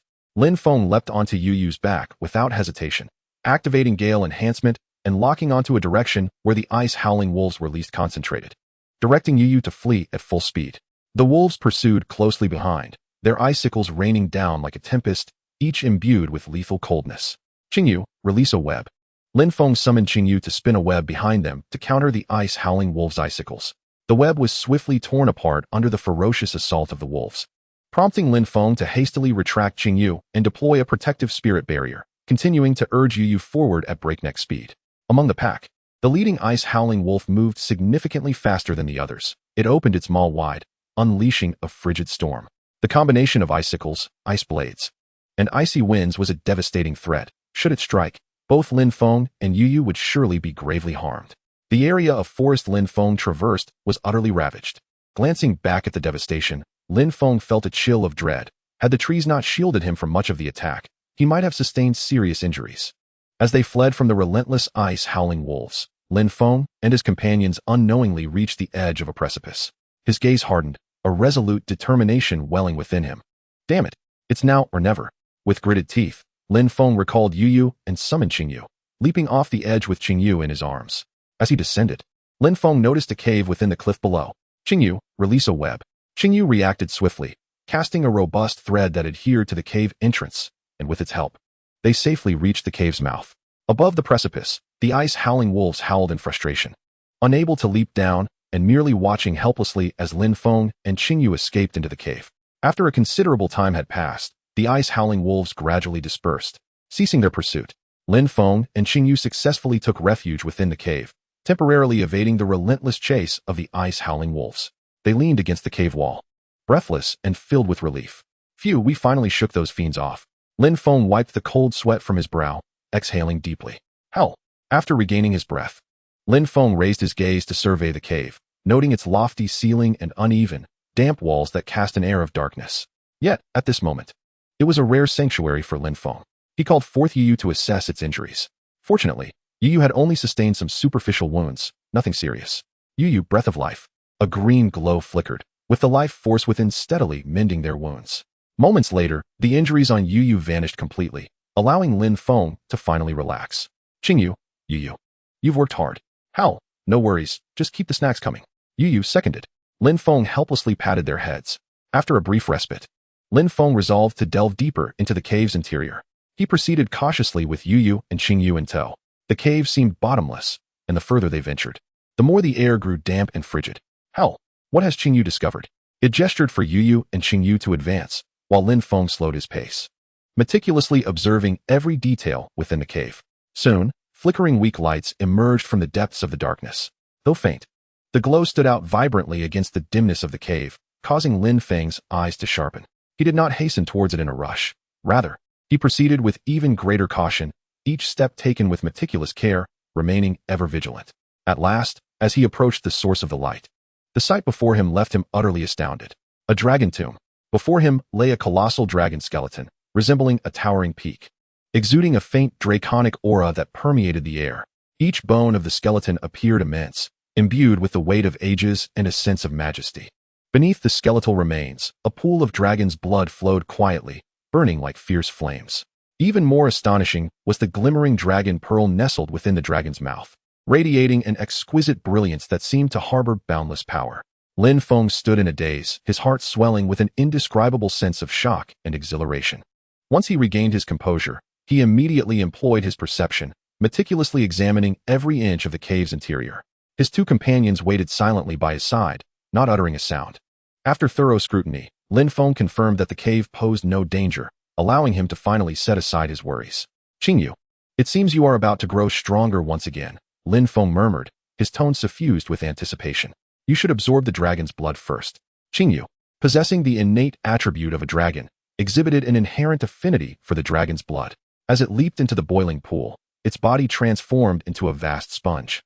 S1: Lin Feng leapt onto Yu Yu's back without hesitation, activating Gale Enhancement and locking onto a direction where the ice-howling wolves were least concentrated, directing Yu Yu to flee at full speed. The wolves pursued closely behind, their icicles raining down like a tempest, each imbued with lethal coldness. "Qing Yu, release a web." Lin Feng summoned Qing Yu to spin a web behind them to counter the ice-howling wolves' icicles. The web was swiftly torn apart under the ferocious assault of the wolves. prompting Lin Feng to hastily retract Qingyu and deploy a protective spirit barrier, continuing to urge Yu forward at breakneck speed. Among the pack, the leading ice howling wolf moved significantly faster than the others. It opened its maw wide, unleashing a frigid storm. The combination of icicles, ice blades, and icy winds was a devastating threat. Should it strike, both Lin Feng and Yu would surely be gravely harmed. The area of forest Lin Feng traversed was utterly ravaged. Glancing back at the devastation, Lin Feng felt a chill of dread. Had the trees not shielded him from much of the attack, he might have sustained serious injuries. As they fled from the relentless ice-howling wolves, Lin Feng and his companions unknowingly reached the edge of a precipice. His gaze hardened, a resolute determination welling within him. Damn it, it's now or never. With gritted teeth, Lin Feng recalled Yu and summoned Qingyu, leaping off the edge with Qingyu in his arms. As he descended, Lin Feng noticed a cave within the cliff below. Qingyu, release a web. Qingyu reacted swiftly, casting a robust thread that adhered to the cave entrance, and with its help, they safely reached the cave's mouth. Above the precipice, the ice-howling wolves howled in frustration. Unable to leap down, and merely watching helplessly as Lin Feng and Qingyu escaped into the cave. After a considerable time had passed, the ice-howling wolves gradually dispersed. Ceasing their pursuit, Lin Feng and Qingyu successfully took refuge within the cave, temporarily evading the relentless chase of the ice-howling wolves. They leaned against the cave wall, breathless and filled with relief. Phew, we finally shook those fiends off. Lin Feng wiped the cold sweat from his brow, exhaling deeply. Hell! After regaining his breath, Lin Feng raised his gaze to survey the cave, noting its lofty ceiling and uneven, damp walls that cast an air of darkness. Yet, at this moment, it was a rare sanctuary for Lin Feng. He called forth Yu to assess its injuries. Fortunately, Yu had only sustained some superficial wounds, nothing serious. Yu, breath of life. A green glow flickered, with the life force within steadily mending their wounds. Moments later, the injuries on Yu vanished completely, allowing Lin Feng to finally relax. Qingyu, Yu, you've worked hard. How? No worries, just keep the snacks coming. Yu seconded. Lin Feng helplessly patted their heads. After a brief respite, Lin Feng resolved to delve deeper into the cave's interior. He proceeded cautiously with Yu and Qingyu in tow. The cave seemed bottomless, and the further they ventured, the more the air grew damp and frigid. Hell, what has Qingyu discovered? It gestured for Yu and Qingyu to advance, while Lin Feng slowed his pace, meticulously observing every detail within the cave. Soon, flickering weak lights emerged from the depths of the darkness. Though faint, the glow stood out vibrantly against the dimness of the cave, causing Lin Feng's eyes to sharpen. He did not hasten towards it in a rush. Rather, he proceeded with even greater caution, each step taken with meticulous care, remaining ever vigilant. At last, as he approached the source of the light, the sight before him left him utterly astounded. A dragon tomb. Before him lay a colossal dragon skeleton, resembling a towering peak, exuding a faint draconic aura that permeated the air. Each bone of the skeleton appeared immense, imbued with the weight of ages and a sense of majesty. Beneath the skeletal remains, a pool of dragon's blood flowed quietly, burning like fierce flames. Even more astonishing was the glimmering dragon pearl nestled within the dragon's mouth, radiating an exquisite brilliance that seemed to harbor boundless power. Lin Feng stood in a daze, his heart swelling with an indescribable sense of shock and exhilaration. Once he regained his composure, he immediately employed his perception, meticulously examining every inch of the cave's interior. His two companions waited silently by his side, not uttering a sound. After thorough scrutiny, Lin Feng confirmed that the cave posed no danger, allowing him to finally set aside his worries. Qingyu, it seems you are about to grow stronger once again, Lin Feng murmured, his tone suffused with anticipation. You should absorb the dragon's blood first. Qingyu, possessing the innate attribute of a dragon, exhibited an inherent affinity for the dragon's blood. As it leaped into the boiling pool, its body transformed into a vast sponge,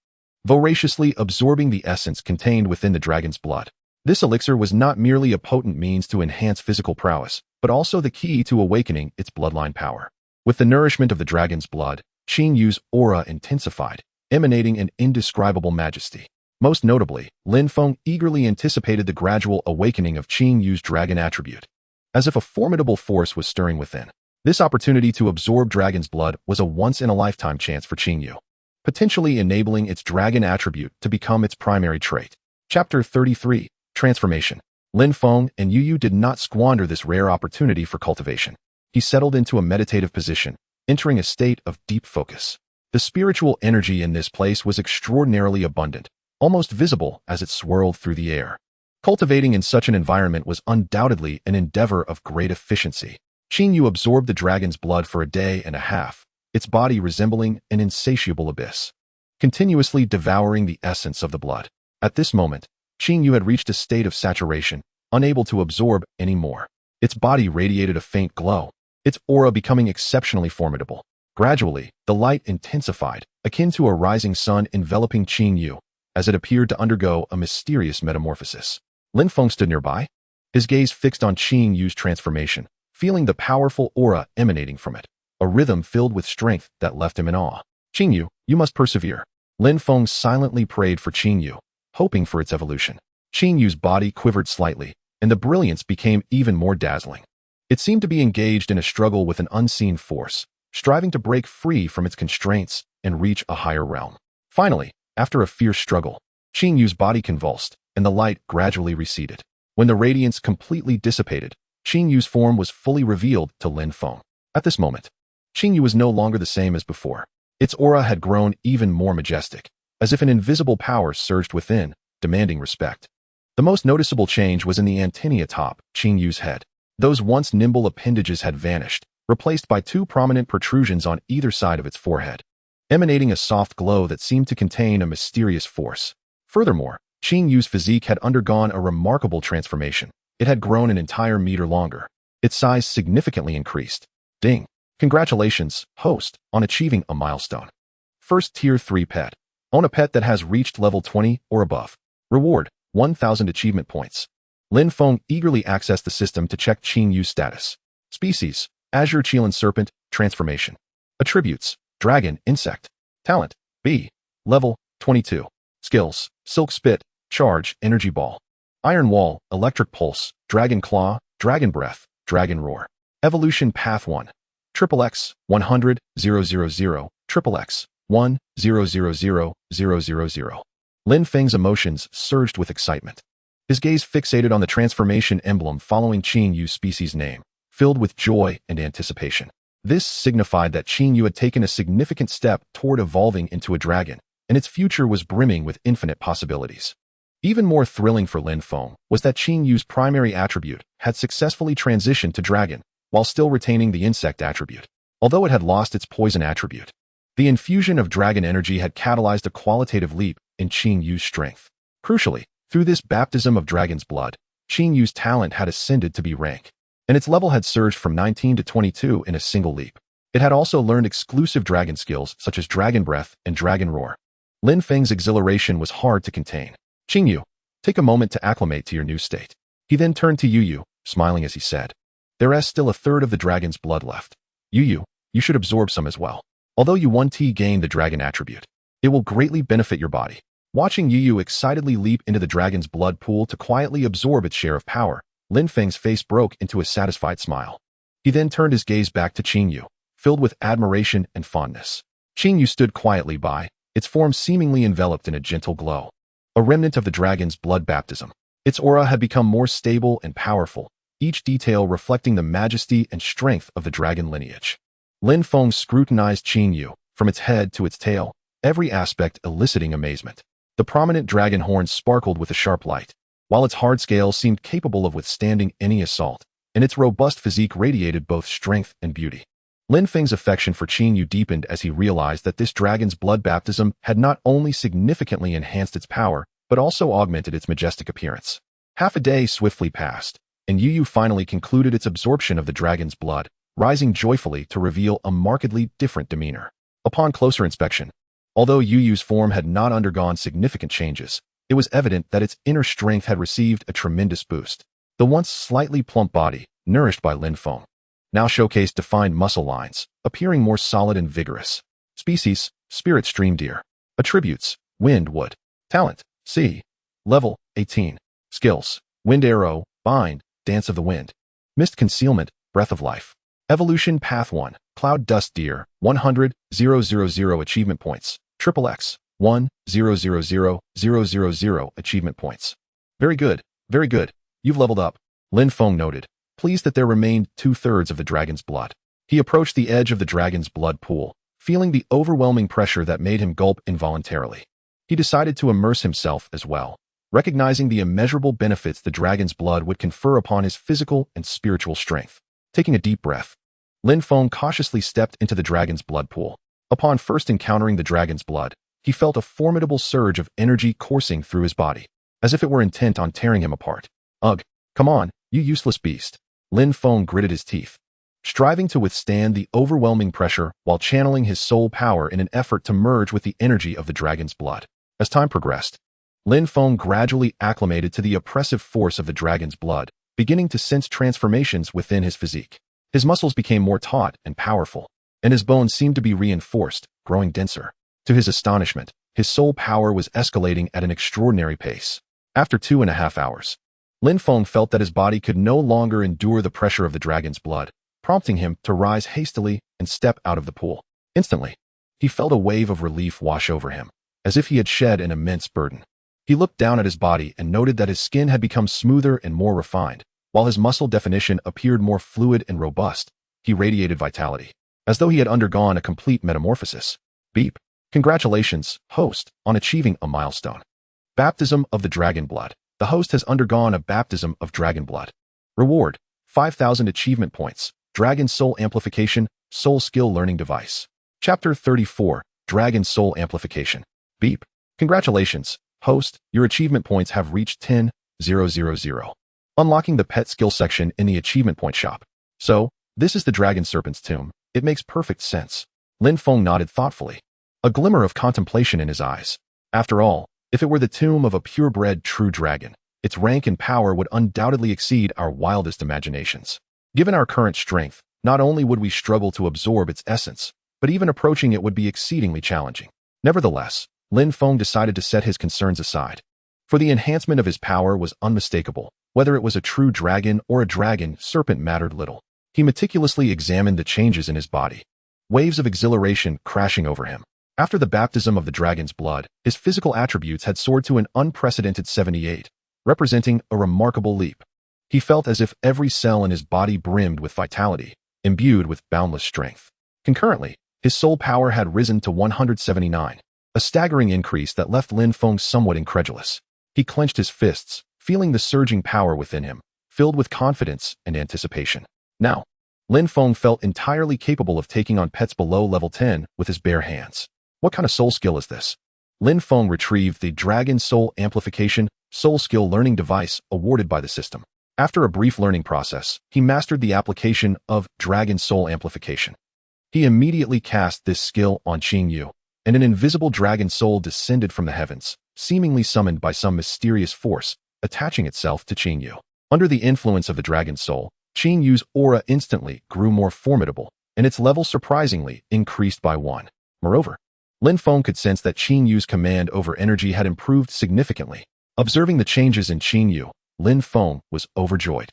S1: voraciously absorbing the essence contained within the dragon's blood. This elixir was not merely a potent means to enhance physical prowess, but also the key to awakening its bloodline power. With the nourishment of the dragon's blood, Qingyu's aura intensified, emanating an indescribable majesty. Most notably, Lin Feng eagerly anticipated the gradual awakening of Qingyu's dragon attribute. As if a formidable force was stirring within, this opportunity to absorb dragon's blood was a once-in-a-lifetime chance for Qingyu, potentially enabling its dragon attribute to become its primary trait. Chapter 33, Transformation. Lin Feng and Yu did not squander this rare opportunity for cultivation. He settled into a meditative position, entering a state of deep focus. The spiritual energy in this place was extraordinarily abundant, almost visible as it swirled through the air. Cultivating in such an environment was undoubtedly an endeavor of great efficiency. Qing Yu absorbed the dragon's blood for a day and a half, its body resembling an insatiable abyss, continuously devouring the essence of the blood. At this moment, Qing Yu had reached a state of saturation, unable to absorb any more. Its body radiated a faint glow, its aura becoming exceptionally formidable. Gradually, the light intensified, akin to a rising sun enveloping Qing Yu, as it appeared to undergo a mysterious metamorphosis. Lin Feng stood nearby, his gaze fixed on Qing Yu's transformation, feeling the powerful aura emanating from it, a rhythm filled with strength that left him in awe. Qing Yu, you must persevere. Lin Feng silently prayed for Qing Yu, hoping for its evolution. Qing Yu's body quivered slightly, and the brilliance became even more dazzling. It seemed to be engaged in a struggle with an unseen force, striving to break free from its constraints and reach a higher realm. Finally, after a fierce struggle, Qing Yu's body convulsed, and the light gradually receded. When the radiance completely dissipated, Qing Yu's form was fully revealed to Lin Feng. At this moment, Qing Yu was no longer the same as before. Its aura had grown even more majestic, as if an invisible power surged within, demanding respect. The most noticeable change was in the antennae atop Qing Yu's head. Those once nimble appendages had vanished, replaced by two prominent protrusions on either side of its forehead, emanating a soft glow that seemed to contain a mysterious force. Furthermore, Qing Yu's physique had undergone a remarkable transformation. It had grown an entire meter longer. Its size significantly increased. Ding! Congratulations, host, on achieving a milestone. First Tier 3 pet. Own a pet that has reached level 20 or above. Reward, 1,000 achievement points. Lin Feng eagerly accessed the system to check Qing Yu's status. Species, Azure Qilin Serpent, Transformation. Attributes, Dragon, Insect. Talent, B. Level, 22. Skills, Silk Spit, Charge, Energy Ball. Iron Wall, Electric Pulse, Dragon Claw, Dragon Breath, Dragon Roar. Evolution Path 1. XXX, 100, 000, XXX, 1, 000. Lin Feng's emotions surged with excitement. His gaze fixated on the transformation emblem following Qing Yu's species name, filled with joy and anticipation. This signified that Qing Yu had taken a significant step toward evolving into a dragon, and its future was brimming with infinite possibilities. Even more thrilling for Lin Feng was that Qing Yu's primary attribute had successfully transitioned to dragon, while still retaining the insect attribute. Although it had lost its poison attribute, the infusion of dragon energy had catalyzed a qualitative leap in Qing Yu's strength. Crucially, through this baptism of dragon's blood, Qing Yu's talent had ascended to B rank, and its level had surged from 19 to 22 in a single leap. It had also learned exclusive dragon skills such as Dragon Breath and Dragon Roar. Lin Feng's exhilaration was hard to contain. Qing Yu, take a moment to acclimate to your new state. He then turned to Yu, smiling as he said, there is still a third of the dragon's blood left. Yu, you should absorb some as well. Although you 1T gain the dragon attribute, it will greatly benefit your body. Watching Yu excitedly leap into the dragon's blood pool to quietly absorb its share of power, Lin Feng's face broke into a satisfied smile. He then turned his gaze back to Qing Yu, filled with admiration and fondness. Qing Yu stood quietly by, its form seemingly enveloped in a gentle glow, a remnant of the dragon's blood baptism. Its aura had become more stable and powerful, each detail reflecting the majesty and strength of the dragon lineage. Lin Feng scrutinized Qing Yu, from its head to its tail, every aspect eliciting amazement. The prominent dragon horns sparkled with a sharp light, while its hard scales seemed capable of withstanding any assault, and its robust physique radiated both strength and beauty. Lin Feng's affection for Qing Yu deepened as he realized that this dragon's blood baptism had not only significantly enhanced its power, but also augmented its majestic appearance. Half a day swiftly passed, and Yu finally concluded its absorption of the dragon's blood, rising joyfully to reveal a markedly different demeanor. Upon closer inspection, although Yu's form had not undergone significant changes, it was evident that its inner strength had received a tremendous boost. The once slightly plump body, nourished by Lin Feng, now showcased defined muscle lines, appearing more solid and vigorous. Species, Spirit Stream Deer. Attributes, Wind Wood. Talent, C. Level, 18. Skills, Wind Arrow, Bind, Dance of the Wind. Mist Concealment, Breath of Life. Evolution Path 1, Cloud Dust Deer, 100, 000 achievement points. XXX, 1, 000 achievement points. Very good, very good. You've leveled up, Lin Feng noted, pleased that there remained 2/3 of the dragon's blood. He approached the edge of the dragon's blood pool, feeling the overwhelming pressure that made him gulp involuntarily. He decided to immerse himself as well, recognizing the immeasurable benefits the dragon's blood would confer upon his physical and spiritual strength. Taking a deep breath, Lin Feng cautiously stepped into the dragon's blood pool. Upon first encountering the dragon's blood, he felt a formidable surge of energy coursing through his body, as if it were intent on tearing him apart. Ugh, come on, you useless beast. Lin Feng gritted his teeth, striving to withstand the overwhelming pressure while channeling his soul power in an effort to merge with the energy of the dragon's blood. As time progressed, Lin Feng gradually acclimated to the oppressive force of the dragon's blood, beginning to sense transformations within his physique. His muscles became more taut and powerful, and his bones seemed to be reinforced, growing denser. To his astonishment, his soul power was escalating at an extraordinary pace. After 2.5 hours, Lin Feng felt that his body could no longer endure the pressure of the dragon's blood, prompting him to rise hastily and step out of the pool. Instantly, he felt a wave of relief wash over him, as if he had shed an immense burden. He looked down at his body and noted that his skin had become smoother and more refined, while his muscle definition appeared more fluid and robust. He radiated vitality, as though he had undergone a complete metamorphosis. Beep. Congratulations, host, on achieving a milestone. Baptism of the Dragon Blood. The host has undergone a baptism of dragon blood. Reward, 5,000 achievement points. Dragon Soul Amplification, Soul Skill Learning Device. Chapter 34, Dragon Soul Amplification. Beep. Congratulations, host, your achievement points have reached 10,000. Unlocking the pet skill section in the achievement point shop. So, this is the Dragon Serpent's tomb. It makes perfect sense. Lin Feng nodded thoughtfully, a glimmer of contemplation in his eyes. After all, if it were the tomb of a purebred true dragon, its rank and power would undoubtedly exceed our wildest imaginations. Given our current strength, not only would we struggle to absorb its essence, but even approaching it would be exceedingly challenging. Nevertheless, Lin Feng decided to set his concerns aside. For the enhancement of his power was unmistakable. Whether it was a true dragon or a dragon serpent mattered little. He meticulously examined the changes in his body, waves of exhilaration crashing over him. After the baptism of the dragon's blood, his physical attributes had soared to an unprecedented 78, representing a remarkable leap. He felt as if every cell in his body brimmed with vitality, imbued with boundless strength. Concurrently, his soul power had risen to 179, a staggering increase that left Lin Feng somewhat incredulous. He clenched his fists, feeling the surging power within him, filled with confidence and anticipation. Now, Lin Feng felt entirely capable of taking on pets below level 10 with his bare hands. What kind of soul skill is this? Lin Feng retrieved the Dragon Soul Amplification Soul Skill Learning Device awarded by the system. After a brief learning process, he mastered the application of Dragon Soul Amplification. He immediately cast this skill on Qing Yu, and an invisible dragon soul descended from the heavens, seemingly summoned by some mysterious force, attaching itself to Qing Yu. Under the influence of the dragon soul, Qing Yu's aura instantly grew more formidable, and its level surprisingly increased by 1. Moreover, Lin Feng could sense that Qing Yu's command over energy had improved significantly. Observing the changes in Qing Yu, Lin Feng was overjoyed.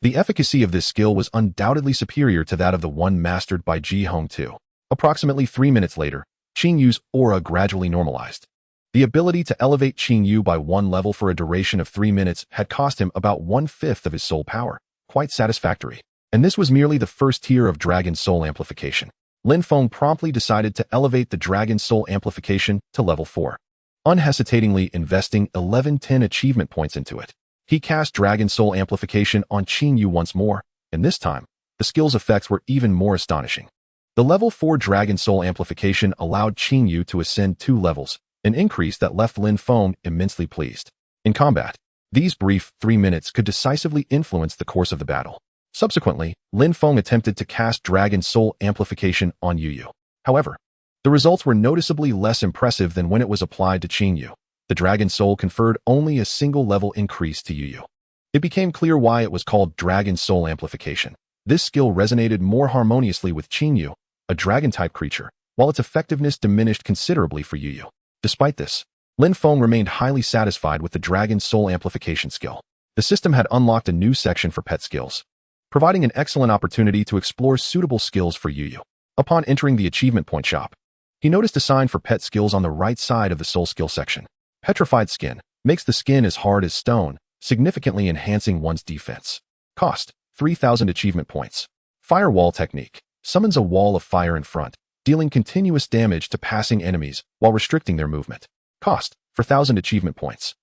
S1: The efficacy of this skill was undoubtedly superior to that of the one mastered by Ji Hong Tu. Approximately 3 minutes later, Qing Yu's aura gradually normalized. The ability to elevate Qing Yu by 1 level for a duration of 3 minutes had cost him about 1/5 of his soul power. Quite satisfactory. And this was merely the first tier of Dragon Soul Amplification. Lin Feng promptly decided to elevate the Dragon Soul Amplification to level 4, unhesitatingly investing 1110 achievement points into it. He cast Dragon Soul Amplification on Qing Yu once more, and this time, the skill's effects were even more astonishing. The level 4 Dragon Soul Amplification allowed Qing Yu to ascend 2 levels, an increase that left Lin Feng immensely pleased. In combat, these brief 3 minutes could decisively influence the course of the battle. Subsequently, Lin Feng attempted to cast Dragon Soul Amplification on Yu Yu. However, the results were noticeably less impressive than when it was applied to Qing Yu. The Dragon Soul conferred only a single level increase to Yu Yu. It became clear why it was called Dragon Soul Amplification. This skill resonated more harmoniously with Qing Yu, a dragon-type creature, while its effectiveness diminished considerably for Yu Yu. Despite this, Lin Feng remained highly satisfied with the Dragon Soul Amplification skill. The system had unlocked a new section for pet skills, providing an excellent opportunity to explore suitable skills for Yu Yu. Upon entering the achievement point shop, he noticed a sign for pet skills on the right side of the soul skill section. Petrified Skin makes the skin as hard as stone, significantly enhancing one's defense. Cost, 3,000 achievement points. Firewall Technique summons a wall of fire in front, dealing continuous damage to passing enemies while restricting their movement. Cost, 4,000 achievement points.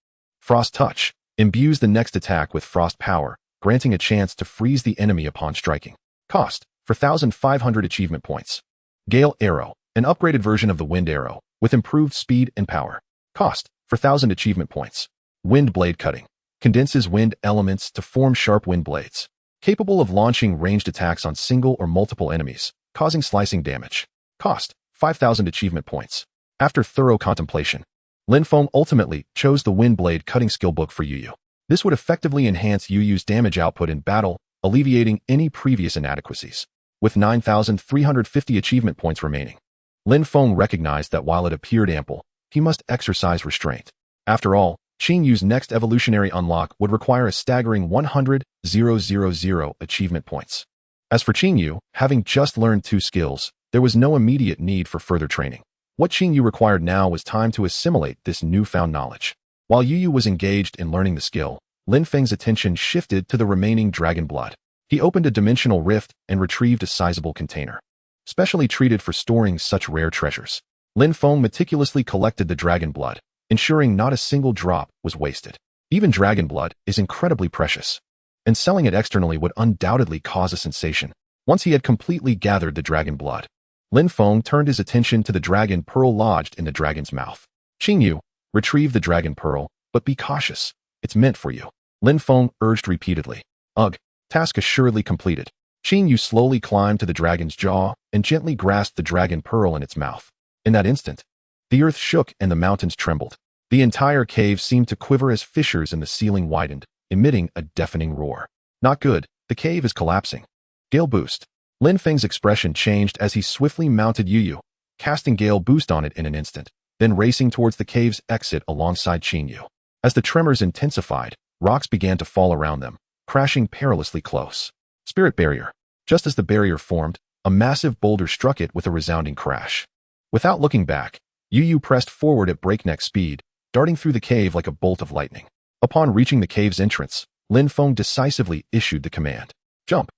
S1: Frost Touch imbues the next attack with frost power, granting a chance to freeze the enemy upon striking. Cost: 4,500 achievement points. Gale Arrow, an upgraded version of the Wind Arrow, with improved speed and power. Cost: 4,000 achievement points. Wind Blade Cutting condenses wind elements to form sharp wind blades, capable of launching ranged attacks on single or multiple enemies, causing slicing damage. Cost: 5,000 achievement points. After thorough contemplation, Lin Feng ultimately chose the Wind Blade Cutting skill book for Yu Yu. This would effectively enhance Yu Yu's damage output in battle, alleviating any previous inadequacies. With 9,350 achievement points remaining, Lin Feng recognized that while it appeared ample, he must exercise restraint. After all, Qing Yu's next evolutionary unlock would require a staggering 100,000 achievement points. As for Qing Yu, having just learned 2 skills, there was no immediate need for further training. What Qing Yu required now was time to assimilate this newfound knowledge. While Yu Yu was engaged in learning the skill, Lin Feng's attention shifted to the remaining dragon blood. He opened a dimensional rift and retrieved a sizable container, specially treated for storing such rare treasures. Lin Feng meticulously collected the dragon blood, ensuring not a single drop was wasted. Even dragon blood is incredibly precious, and selling it externally would undoubtedly cause a sensation. Once he had completely gathered the dragon blood, Lin Feng turned his attention to the dragon pearl lodged in the dragon's mouth. Qing Yu, retrieve the dragon pearl, but be cautious. It's meant for you, Lin Feng urged repeatedly. Ugh, task assuredly completed. Qing Yu slowly climbed to the dragon's jaw and gently grasped the dragon pearl in its mouth. In that instant, the earth shook and the mountains trembled. The entire cave seemed to quiver as fissures in the ceiling widened, emitting a deafening roar. Not good, the cave is collapsing. Gale Boost. Lin Feng's expression changed as he swiftly mounted Yu Yu, casting Gale Boost on it in an instant, then racing towards the cave's exit alongside Qing Yu. As the tremors intensified, rocks began to fall around them, crashing perilously close. Spirit Barrier. Just as the barrier formed, a massive boulder struck it with a resounding crash. Without looking back, Yu Yu pressed forward at breakneck speed, darting through the cave like a bolt of lightning. Upon reaching the cave's entrance, Lin Feng decisively issued the command. Jump!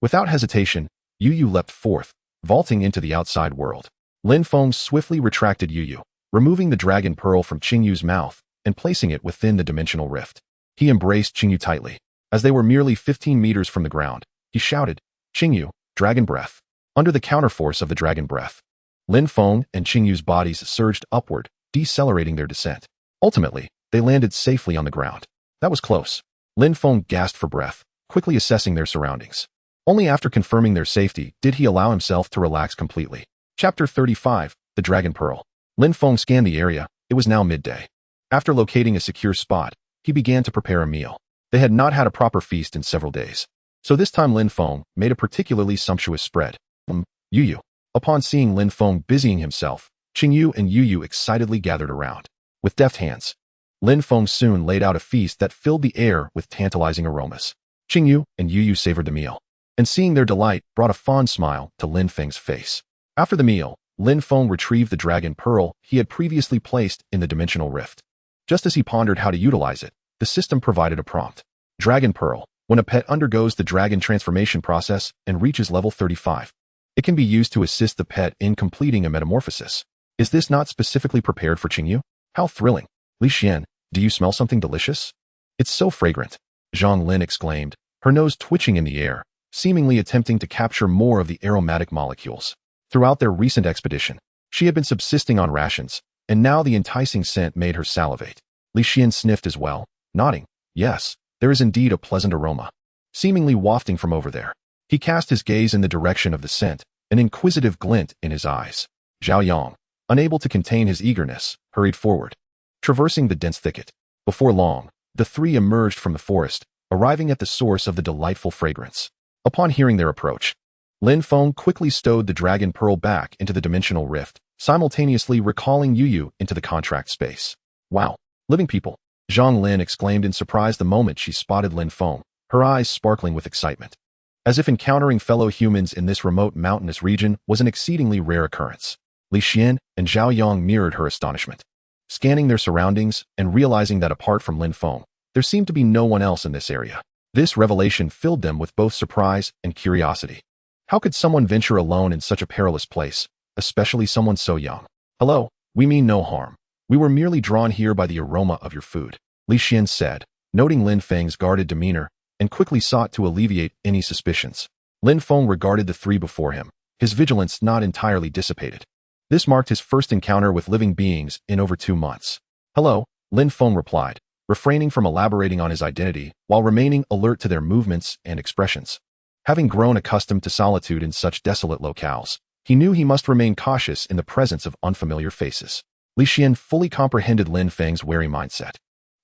S1: Without hesitation, Yu Yu leapt forth, vaulting into the outside world. Lin Feng swiftly retracted Yu Yu, removing the dragon pearl from Qing Yu's mouth and placing it within the dimensional rift. He embraced Qing Yu tightly. As they were merely 15 meters from the ground, he shouted, Qing Yu, Dragon Breath. Under the counterforce of the dragon breath, Lin Feng and Qing Yu's bodies surged upward, decelerating their descent. Ultimately, they landed safely on the ground. That was close. Lin Feng gasped for breath, quickly assessing their surroundings. Only after confirming their safety did he allow himself to relax completely. Chapter 35, The Dragon Pearl. Lin Feng scanned the area. It was now midday. After locating a secure spot, he began to prepare a meal. They had not had a proper feast in several days, so this time Lin Feng made a particularly sumptuous spread. Yu Yu. Upon seeing Lin Feng busying himself, Qing Yu and Yu Yu excitedly gathered around. With deft hands, Lin Feng soon laid out a feast that filled the air with tantalizing aromas. Qing Yu and Yu Yu savored the meal, and seeing their delight brought a fond smile to Lin Feng's face. After the meal, Lin Feng retrieved the dragon pearl he had previously placed in the dimensional rift. Just as he pondered how to utilize it, the system provided a prompt. Dragon Pearl. When a pet undergoes the dragon transformation process and reaches level 35, it can be used to assist the pet in completing a metamorphosis. Is this not specifically prepared for Qing Yu? How thrilling. Li Xian, do you smell something delicious? It's so fragrant, Zhang Lin exclaimed, her nose twitching in the air, seemingly attempting to capture more of the aromatic molecules. Throughout their recent expedition, she had been subsisting on rations, and now the enticing scent made her salivate. Li Xian sniffed as well, nodding. Yes, there is indeed a pleasant aroma, seemingly wafting from over there. He cast his gaze in the direction of the scent, an inquisitive glint in his eyes. Zhao Yang, unable to contain his eagerness, hurried forward, traversing the dense thicket. Before long, the three emerged from the forest, arriving at the source of the delightful fragrance. Upon hearing their approach, Lin Feng quickly stowed the dragon pearl back into the dimensional rift, simultaneously recalling Yu Yu into the contract space. Wow, living people, Zhang Lin exclaimed in surprise the moment she spotted Lin Feng, her eyes sparkling with excitement. As if encountering fellow humans in this remote mountainous region was an exceedingly rare occurrence. Li Xian and Zhao Yang mirrored her astonishment, scanning their surroundings and realizing that apart from Lin Feng, there seemed to be no one else in this area. This revelation filled them with both surprise and curiosity. How could someone venture alone in such a perilous place, especially someone so young? Hello, we mean no harm. We were merely drawn here by the aroma of your food. Li Xian said, noting Lin Feng's guarded demeanor, and quickly sought to alleviate any suspicions. Lin Feng regarded the three before him, his vigilance not entirely dissipated. This marked his first encounter with living beings in over 2 months. "Hello," Lin Feng replied, refraining from elaborating on his identity while remaining alert to their movements and expressions. Having grown accustomed to solitude in such desolate locales, he knew he must remain cautious in the presence of unfamiliar faces. Li Xian fully comprehended Lin Feng's wary mindset.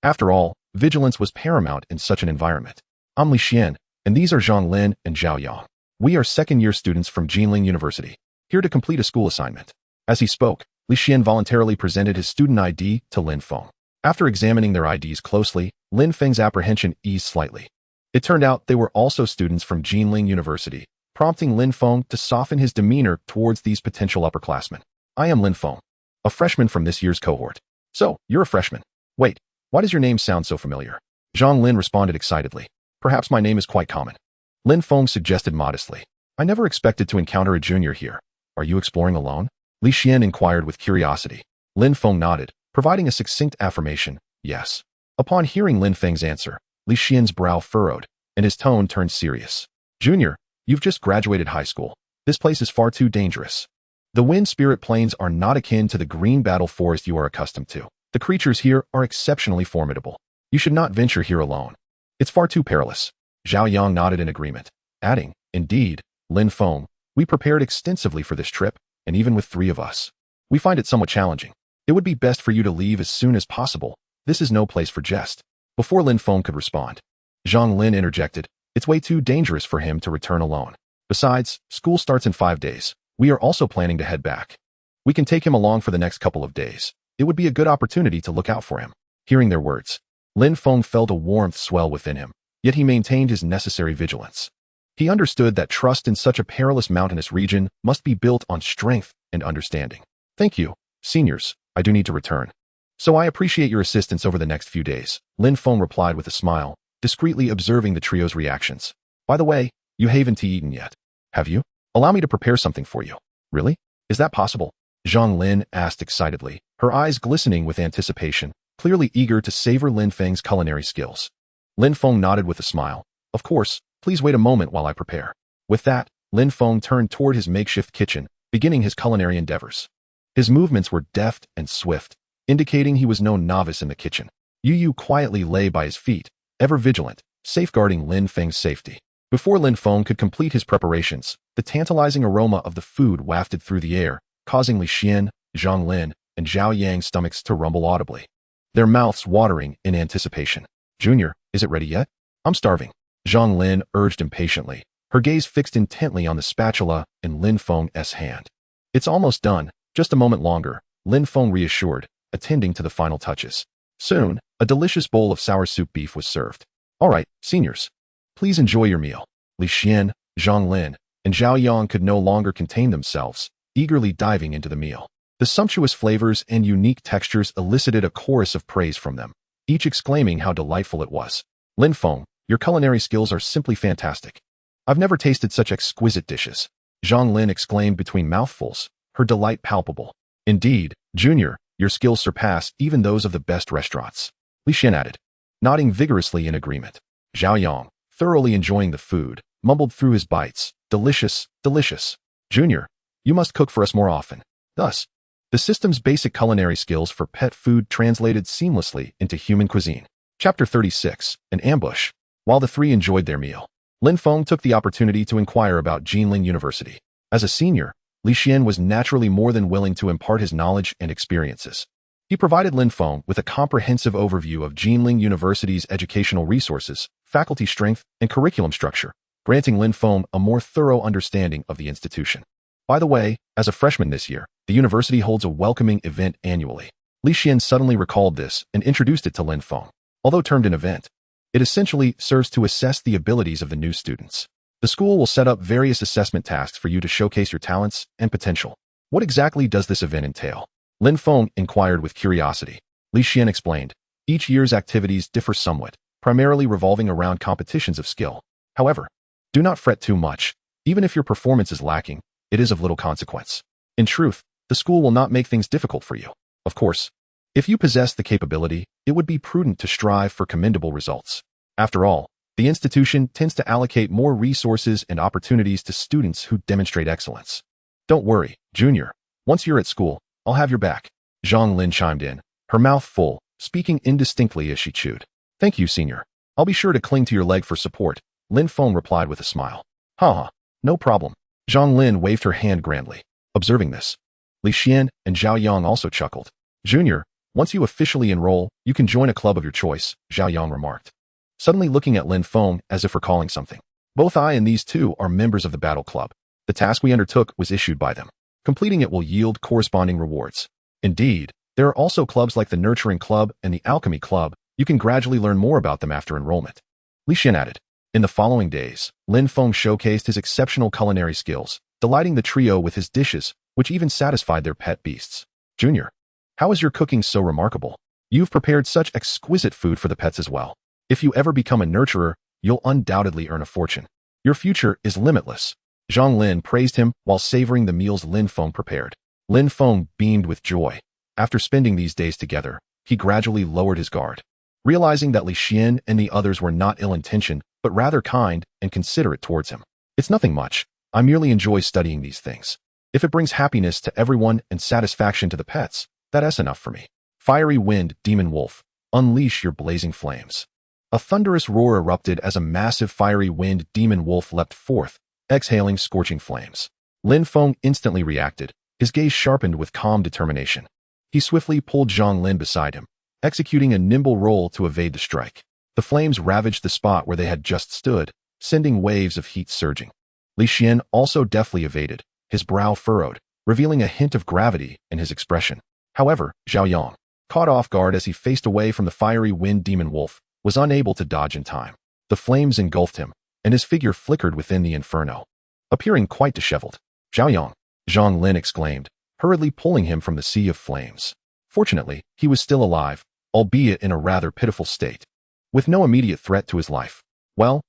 S1: After all, vigilance was paramount in such an environment. "I'm Li Xian, and these are Zhang Lin and Zhao Yang. We are second-year students from Jinling University, here to complete a school assignment." As he spoke, Li Xian voluntarily presented his student ID to Lin Feng. After examining their IDs closely, Lin Feng's apprehension eased slightly. It turned out they were also students from Jinling University, prompting Lin Feng to soften his demeanor towards these potential upperclassmen. "I am Lin Feng, a freshman from this year's cohort." "So, you're a freshman. Wait, why does your name sound so familiar?" Zhang Lin responded excitedly. "Perhaps my name is quite common." Lin Feng suggested modestly. "I never expected to encounter a junior here. Are you exploring alone?" Li Xian inquired with curiosity. Lin Feng nodded, providing a succinct affirmation, "Yes." Upon hearing Lin Feng's answer, Li Xian's brow furrowed, and his tone turned serious. "Junior, you've just graduated high school. This place is far too dangerous. The wind spirit plains are not akin to the green battle forest you are accustomed to. The creatures here are exceptionally formidable. You should not venture here alone. It's far too perilous." Zhao Yang nodded in agreement, adding, "Indeed, Lin Feng, we prepared extensively for this trip, and even with 3 of us, we find it somewhat challenging. It would be best for you to leave as soon as possible. This is no place for jest." Before Lin Feng could respond, Zhang Lin interjected, "It's way too dangerous for him to return alone. Besides, school starts in 5 days. We are also planning to head back. We can take him along for the next couple of days. It would be a good opportunity to look out for him." Hearing their words, Lin Feng felt a warmth swell within him, yet he maintained his necessary vigilance. He understood that trust in such a perilous mountainous region must be built on strength and understanding. "Thank you, seniors. I do need to return. So I appreciate your assistance over the next few days," Lin Feng replied with a smile, discreetly observing the trio's reactions. "By the way, you haven't eaten yet, have you? Allow me to prepare something for you." "Really? Is that possible?" Zhang Lin asked excitedly, her eyes glistening with anticipation, clearly eager to savor Lin Feng's culinary skills. Lin Feng nodded with a smile. "Of course, please wait a moment while I prepare." With that, Lin Feng turned toward his makeshift kitchen, beginning his culinary endeavors. His movements were deft and swift, indicating he was no novice in the kitchen. Yu Yu quietly lay by his feet, ever vigilant, safeguarding Lin Feng's safety. Before Lin Feng could complete his preparations, the tantalizing aroma of the food wafted through the air, causing Li Xian, Zhang Lin, and Zhao Yang's stomachs to rumble audibly, their mouths watering in anticipation. "Junior, is it ready yet? I'm starving," Zhang Lin urged impatiently, her gaze fixed intently on the spatula in Lin Feng's hand. "It's almost done, just a moment longer," Lin Feng reassured, attending to the final touches. Soon, a delicious bowl of sour soup beef was served. "All right, seniors, please enjoy your meal." Li Xian, Zhang Lin, and Zhao Yang could no longer contain themselves, eagerly diving into the meal. The sumptuous flavors and unique textures elicited a chorus of praise from them, each exclaiming how delightful it was. "Lin Feng, your culinary skills are simply fantastic. I've never tasted such exquisite dishes," Zhang Lin exclaimed between mouthfuls, her delight palpable. "Indeed, Junior, your skills surpass even those of the best restaurants," Li Xian added, nodding vigorously in agreement. Zhao Yang, thoroughly enjoying the food, mumbled through his bites, "Delicious, delicious. Junior, you must cook for us more often." Thus, the system's basic culinary skills for pet food translated seamlessly into human cuisine. Chapter 36, An Ambush. While the 3 enjoyed their meal, Lin Feng took the opportunity to inquire about Jinling University. As a senior, Li Xian was naturally more than willing to impart his knowledge and experiences. He provided Lin Feng with a comprehensive overview of Jinling University's educational resources, faculty strength, and curriculum structure, granting Lin Feng a more thorough understanding of the institution. By the way, as a freshman this year, the university holds a welcoming event annually. Li Xian suddenly recalled this and introduced it to Lin Feng. Although termed an event, it essentially serves to assess the abilities of the new students. The school will set up various assessment tasks for you to showcase your talents and potential. "What exactly does this event entail?" Lin Feng inquired with curiosity. Li Xian explained, "Each year's activities differ somewhat, primarily revolving around competitions of skill. However, do not fret too much. Even if your performance is lacking, it is of little consequence. In truth, the school will not make things difficult for you. Of course, If you possess the capability, it would be prudent to strive for commendable results. After all, the institution tends to allocate more resources and opportunities to students who demonstrate excellence. Don't worry, Junior. Once you're at school, I'll have your back. Zhang Lin chimed in, her mouth full, speaking indistinctly as she chewed. Thank you, Senior. I'll be sure to cling to your leg for support, Lin Feng replied with a smile. Haha, no problem. Zhang Lin waved her hand grandly. Observing this, Li Xian and Zhao Yang also chuckled. Junior, once you officially enroll, you can join a club of your choice, Zhao Yang remarked. Suddenly looking at Lin Feng as if recalling something. Both I and these two are members of the battle club. The task we undertook was issued by them. Completing it will yield corresponding rewards. Indeed, there are also clubs like the Nurturing Club and the Alchemy Club. You can gradually learn more about them after enrollment. Li Xian added. In the following days, Lin Feng showcased his exceptional culinary skills, delighting the trio with his dishes, which even satisfied their pet beasts. Junior, how is your cooking so remarkable? You've prepared such exquisite food for the pets as well. If you ever become a nurturer, you'll undoubtedly earn a fortune. Your future is limitless. Zhang Lin praised him while savoring the meals Lin Feng prepared. Lin Feng beamed with joy. After spending these days together, he gradually lowered his guard. Realizing that Li Xian and the others were not ill-intentioned, but rather kind and considerate towards him. It's nothing much. I merely enjoy studying these things. If it brings happiness to everyone and satisfaction to the pets, that's enough for me. Fiery wind, demon wolf, unleash your blazing flames. A thunderous roar erupted as a massive fiery wind demon wolf leapt forth, exhaling scorching flames. Lin Feng instantly reacted, his gaze sharpened with calm determination. He swiftly pulled Zhang Lin beside him, executing a nimble roll to evade the strike. The flames ravaged the spot where they had just stood, sending waves of heat surging. Li Xian also deftly evaded, his brow furrowed, revealing a hint of gravity in his expression. However, Zhao Yang, caught off guard as he faced away from the fiery wind demon wolf, was unable to dodge in time. The flames engulfed him, and his figure flickered within the inferno. Appearing quite disheveled, Zhao Yang, Zhang Lin exclaimed, hurriedly pulling him from the sea of flames. Fortunately, he was still alive, albeit in a rather pitiful state, with no immediate threat to his life. Well,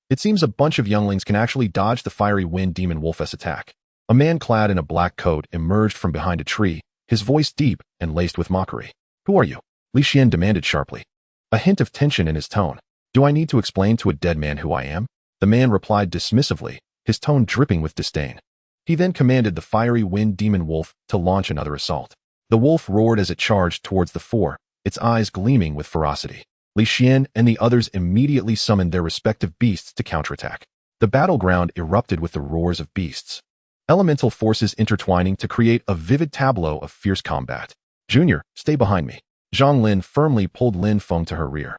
S1: it seems a bunch of younglings can actually dodge the fiery wind demon wolf's attack. A man clad in a black coat emerged from behind a tree, his voice deep and laced with mockery. Who are you? Li Xian demanded sharply. A hint of tension in his tone. Do I need to explain to a dead man who I am? The man replied dismissively, his tone dripping with disdain. He then commanded the fiery wind demon wolf to launch another assault. The wolf roared as it charged towards the four, its eyes gleaming with ferocity. Li Xian and the others immediately summoned their respective beasts to counterattack. The battleground erupted with the roars of beasts, elemental forces intertwining to create a vivid tableau of fierce combat. Junior, stay behind me. Zhang Lin firmly pulled Lin Feng to her rear,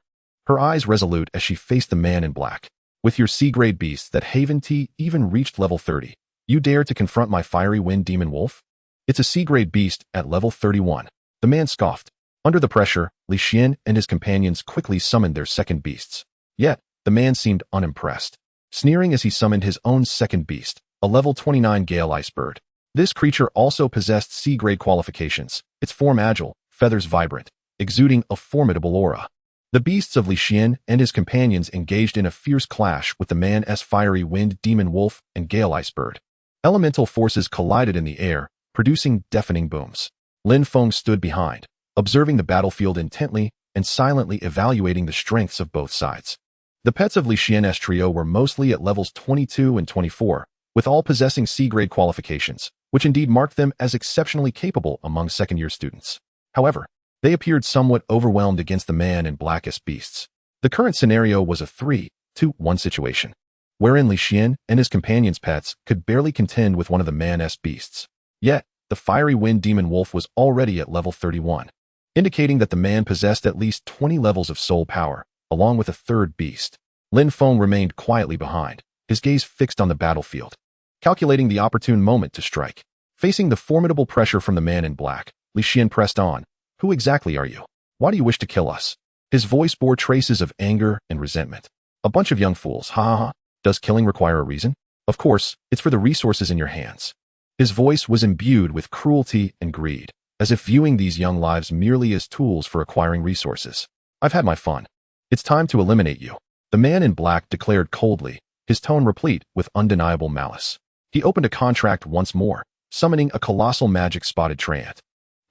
S1: her eyes resolute as she faced the man in black. With your C-grade beasts that Haven T even reached level 30, you dare to confront my fiery wind demon wolf? It's a C-grade beast at level 31. The man scoffed. Under the pressure, Li Xian and his companions quickly summoned their second beasts. Yet, the man seemed unimpressed, sneering as he summoned his own second beast, a level 29 Gale Ice Bird. This creature also possessed C-grade qualifications, its form agile, feathers vibrant, exuding a formidable aura. The beasts of Li Xian and his companions engaged in a fierce clash with the man's fiery wind demon wolf and Gale Ice Bird. Elemental forces collided in the air, producing deafening booms. Lin Feng stood behind, observing the battlefield intently and silently evaluating the strengths of both sides. The pets of Li Xian's trio were mostly at levels 22 and 24, with all possessing C-grade qualifications, which indeed marked them as exceptionally capable among second-year students. However, they appeared somewhat overwhelmed against the man in blackest beasts. The current scenario was a 3-2-1 situation, wherein Li Xian and his companions' pets could barely contend with one of the man's beasts. Yet, the fiery wind demon wolf was already at level 31, indicating that the man possessed at least 20 levels of soul power, along with a third beast. Lin Feng remained quietly behind, his gaze fixed on the battlefield, calculating the opportune moment to strike. Facing the formidable pressure from the man in black, Li Xian pressed on. Who exactly are you? Why do you wish to kill us? His voice bore traces of anger and resentment. A bunch of young fools, ha ha ha. Does killing require a reason? Of course, it's for the resources in your hands. His voice was imbued with cruelty and greed, as if viewing these young lives merely as tools for acquiring resources. I've had my fun. It's time to eliminate you. The man in black declared coldly, his tone replete with undeniable malice. He opened a contract once more, summoning a colossal magic-spotted treant.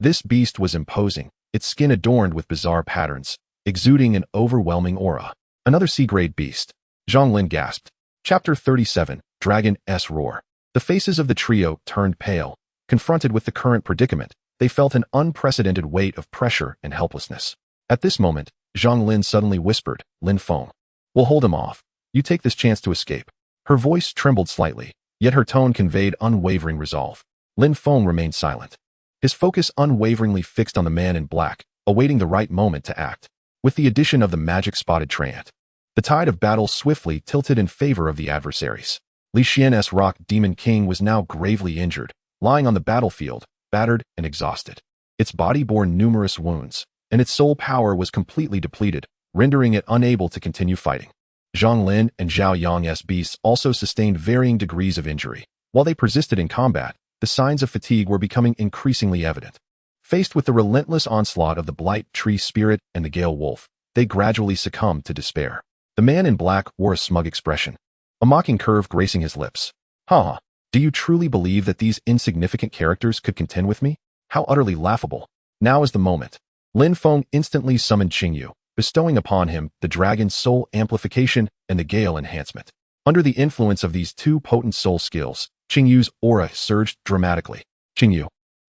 S1: This beast was imposing, its skin adorned with bizarre patterns, exuding an overwhelming aura. Another C-grade beast. Zhang Lin gasped. Chapter 37, Dragon's Roar. The faces of the trio turned pale. Confronted with the current predicament, they felt an unprecedented weight of pressure and helplessness. At this moment, Zhang Lin suddenly whispered, Lin Feng. We'll hold him off. You take this chance to escape. Her voice trembled slightly, yet her tone conveyed unwavering resolve. Lin Feng remained silent. His focus unwaveringly fixed on the man in black, awaiting the right moment to act. With the addition of the magic-spotted treant, the tide of battle swiftly tilted in favor of the adversaries. Li Xian's rock demon king was now gravely injured, lying on the battlefield, battered and exhausted. Its body bore numerous wounds, and its soul power was completely depleted, rendering it unable to continue fighting. Zhang Lin and Zhao Yang's beasts also sustained varying degrees of injury. While they persisted in combat, the signs of fatigue were becoming increasingly evident. Faced with the relentless onslaught of the Blight Tree Spirit and the Gale Wolf, they gradually succumbed to despair. The man in black wore a smug expression, a mocking curve gracing his lips. Ha! Do you truly believe that these insignificant characters could contend with me? How utterly laughable. Now is the moment. Lin Feng instantly summoned Qingyu, bestowing upon him the Dragon's Soul Amplification and the Gale Enhancement. Under the influence of these two potent soul skills, Qingyu's aura surged dramatically. Qingyu,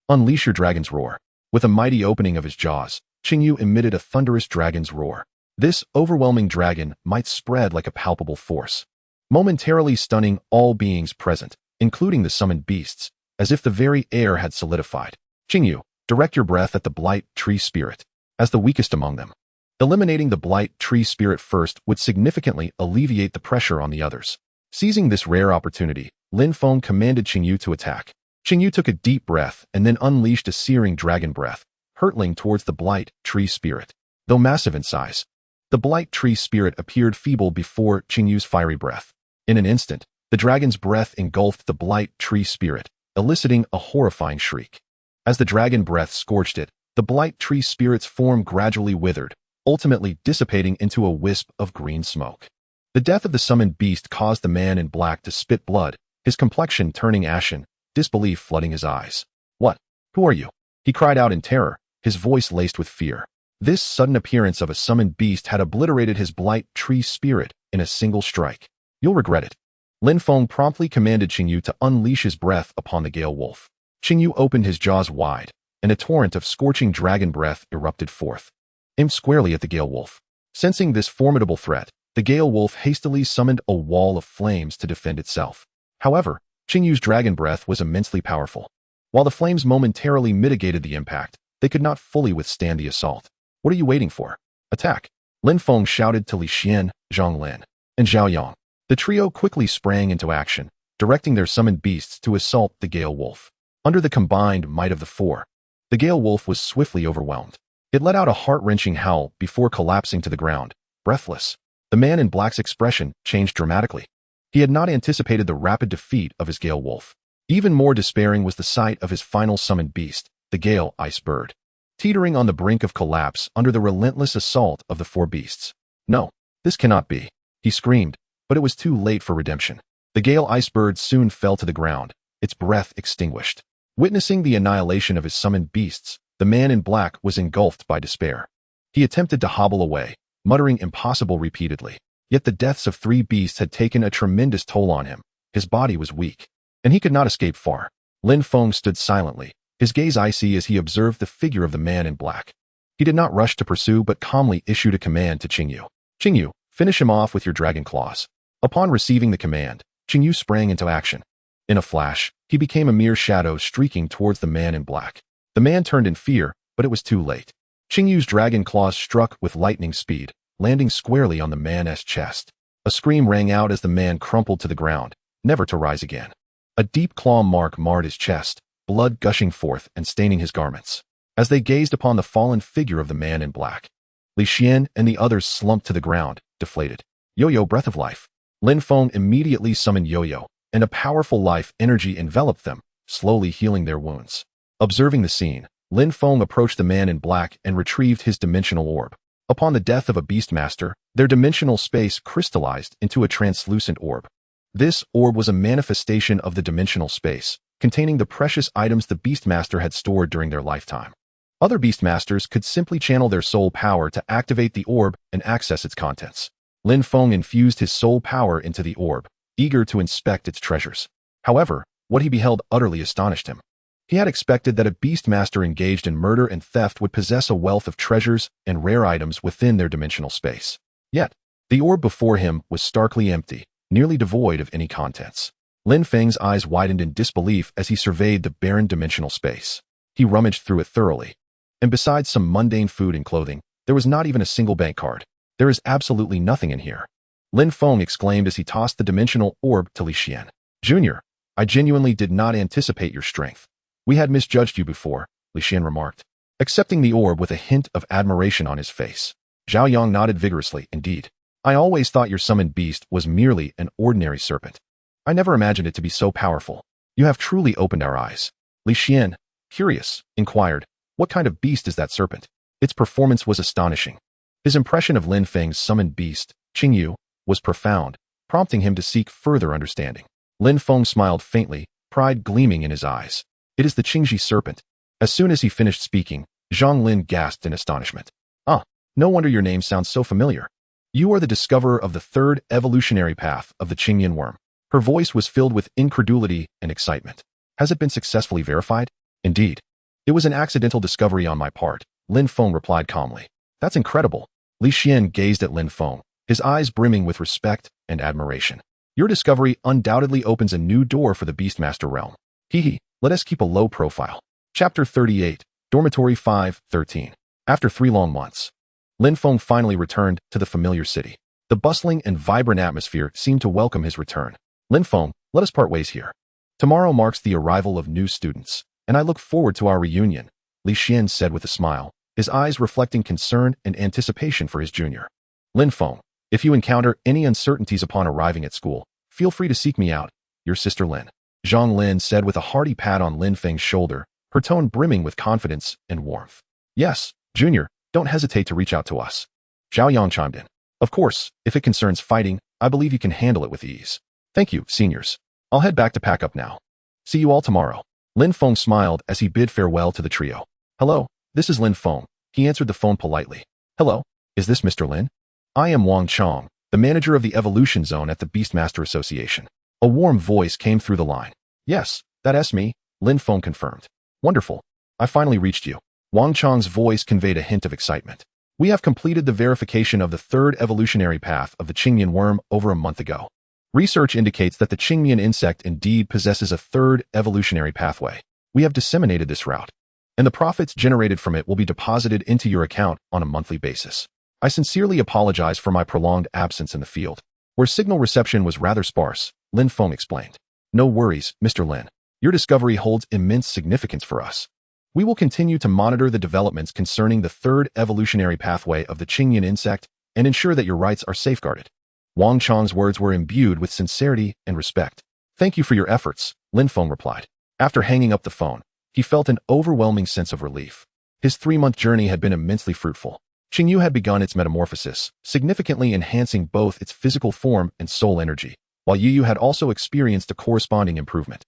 S1: unleash your dragon's roar. With a mighty opening of his jaws, Qingyu emitted a thunderous dragon's roar. This overwhelming dragon might spread like a palpable force, momentarily stunning all beings present, including the summoned beasts, as if the very air had solidified. Qingyu, direct your breath at the Blight Tree Spirit, as the weakest among them. Eliminating the Blight Tree Spirit first would significantly alleviate the pressure on the others. Seizing this rare opportunity, Lin Feng commanded Qingyu to attack. Qingyu took a deep breath and then unleashed a searing dragon breath, hurtling towards the Blight Tree Spirit. Though massive in size, the Blight Tree Spirit appeared feeble before Qingyu's fiery breath. In an instant, the dragon's breath engulfed the Blight Tree Spirit, eliciting a horrifying shriek. As the dragon breath scorched it, the Blight Tree Spirit's form gradually withered, ultimately dissipating into a wisp of green smoke. The death of the summoned beast caused the man in black to spit blood, his complexion turning ashen, disbelief flooding his eyes. What? Who are you? He cried out in terror, his voice laced with fear. This sudden appearance of a summoned beast had obliterated his Blight Tree Spirit in a single strike. You'll regret it. Lin Feng promptly commanded Qingyu to unleash his breath upon the Gale Wolf. Qingyu opened his jaws wide, and a torrent of scorching dragon breath erupted forth, aimed squarely at the Gale Wolf. Sensing this formidable threat, the Gale Wolf hastily summoned a wall of flames to defend itself. However, Qingyu's dragon breath was immensely powerful. While the flames momentarily mitigated the impact, they could not fully withstand the assault. What are you waiting for? Attack! Lin Feng shouted to Li Xian, Zhang Lin, and Zhao Yang. The trio quickly sprang into action, directing their summoned beasts to assault the Gale Wolf. Under the combined might of the four, the Gale Wolf was swiftly overwhelmed. It let out a heart-wrenching howl before collapsing to the ground, breathless. The man in black's expression changed dramatically. He had not anticipated the rapid defeat of his Gale Wolf. Even more despairing was the sight of his final summoned beast, the Gale Ice Bird, teetering on the brink of collapse under the relentless assault of the four beasts. No, this cannot be, he screamed, but it was too late for redemption. The Gale Ice Bird soon fell to the ground, its breath extinguished. Witnessing the annihilation of his summoned beasts, the man in black was engulfed by despair. He attempted to hobble away, muttering impossible repeatedly. Yet the deaths of three beasts had taken a tremendous toll on him. His body was weak, and he could not escape far. Lin Feng stood silently, his gaze icy as he observed the figure of the man in black. He did not rush to pursue but calmly issued a command to Qingyu. Qingyu, finish him off with your dragon claws. Upon receiving the command, Qingyu sprang into action. In a flash, he became a mere shadow streaking towards the man in black. The man turned in fear, but it was too late. Qingyu's dragon claws struck with lightning speed, landing squarely on the man's chest. A scream rang out as the man crumpled to the ground, never to rise again. A deep claw mark marred his chest, blood gushing forth and staining his garments. As they gazed upon the fallen figure of the man in black, Li Xian and the others slumped to the ground, deflated. Yo-Yo, breath of life. Lin Feng immediately summoned Yo-Yo, and a powerful life energy enveloped them, slowly healing their wounds. Observing the scene, Lin Feng approached the man in black and retrieved his dimensional orb. Upon the death of a beastmaster, their dimensional space crystallized into a translucent orb. This orb was a manifestation of the dimensional space, containing the precious items the beastmaster had stored during their lifetime. Other Beastmasters could simply channel their soul power to activate the orb and access its contents. Lin Feng infused his soul power into the orb, eager to inspect its treasures. However, what he beheld utterly astonished him. He had expected that a Beastmaster engaged in murder and theft would possess a wealth of treasures and rare items within their dimensional space. Yet, the orb before him was starkly empty, nearly devoid of any contents. Lin Feng's eyes widened in disbelief as he surveyed the barren dimensional space. He rummaged through it thoroughly. And besides some mundane food and clothing, there was not even a single bank card. There is absolutely nothing in here. Lin Feng exclaimed as he tossed the dimensional orb to Li Xian. Junior, I genuinely did not anticipate your strength. We had misjudged you before, Li Xian remarked, accepting the orb with a hint of admiration on his face. Zhao Yang nodded vigorously. Indeed, I always thought your summoned beast was merely an ordinary serpent. I never imagined it to be so powerful. You have truly opened our eyes. Li Xian, curious, inquired, what kind of beast is that serpent? Its performance was astonishing. His impression of Lin Feng's summoned beast, Qingyu, was profound, prompting him to seek further understanding. Lin Feng smiled faintly, pride gleaming in his eyes. It is the Qingji serpent. As soon as he finished speaking, Zhang Lin gasped in astonishment. Ah, no wonder your name sounds so familiar. You are the discoverer of the third evolutionary path of the Qingyan worm. Her voice was filled with incredulity and excitement. Has it been successfully verified? Indeed. It was an accidental discovery on my part, Lin Feng replied calmly. That's incredible. Li Xian gazed at Lin Feng, his eyes brimming with respect and admiration. Your discovery undoubtedly opens a new door for the Beastmaster realm. Hee, let us keep a low profile. Chapter 38, Dormitory 513. After 3 long months, Lin Feng finally returned to the familiar city. The bustling and vibrant atmosphere seemed to welcome his return. Lin Feng, let us part ways here. Tomorrow marks the arrival of new students, and I look forward to our reunion, Li Xian said with a smile, his eyes reflecting concern and anticipation for his junior. Lin Feng, if you encounter any uncertainties upon arriving at school, feel free to seek me out, your sister Lin. Zhang Lin said with a hearty pat on Lin Feng's shoulder, her tone brimming with confidence and warmth. Yes, junior, don't hesitate to reach out to us. Zhao Yang chimed in. Of course, if it concerns fighting, I believe you can handle it with ease. Thank you, seniors. I'll head back to pack up now. See you all tomorrow. Lin Feng smiled as he bid farewell to the trio. Hello, this is Lin Feng. He answered the phone politely. Hello, is this Mr. Lin? I am Wang Chong, the manager of the Evolution Zone at the Beastmaster Association. A warm voice came through the line. Yes, that's me, Lin Feng confirmed. Wonderful. I finally reached you. Wang Chong's voice conveyed a hint of excitement. We have completed the verification of the third evolutionary path of the Qingyan worm over a month ago. Research indicates that the Qingyan insect indeed possesses a third evolutionary pathway. We have disseminated this route, and the profits generated from it will be deposited into your account on a monthly basis. I sincerely apologize for my prolonged absence in the field, where signal reception was rather sparse, Lin Feng explained. No worries, Mr. Lin. Your discovery holds immense significance for us. We will continue to monitor the developments concerning the third evolutionary pathway of the Qingyan insect and ensure that your rights are safeguarded. Wang Chong's words were imbued with sincerity and respect. Thank you for your efforts, Lin Feng replied. After hanging up the phone, he felt an overwhelming sense of relief. His 3-month journey had been immensely fruitful. Qingyu had begun its metamorphosis, significantly enhancing both its physical form and soul energy, while Yu had also experienced a corresponding improvement.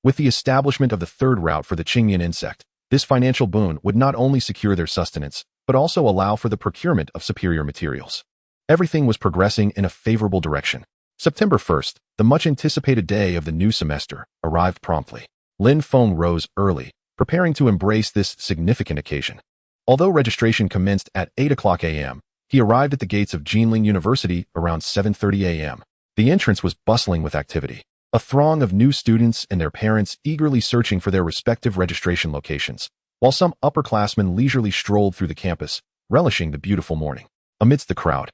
S1: With the establishment of the third route for the Qingyan insect, this financial boon would not only secure their sustenance, but also allow for the procurement of superior materials. Everything was progressing in a favorable direction. September 1st, the much-anticipated day of the new semester, arrived promptly. Lin Feng rose early, preparing to embrace this significant occasion. Although registration commenced at 8:00 a.m., he arrived at the gates of Jinling University around 7:30 a.m. The entrance was bustling with activity. A throng of new students and their parents eagerly searching for their respective registration locations, while some upperclassmen leisurely strolled through the campus, relishing the beautiful morning. Amidst the crowd,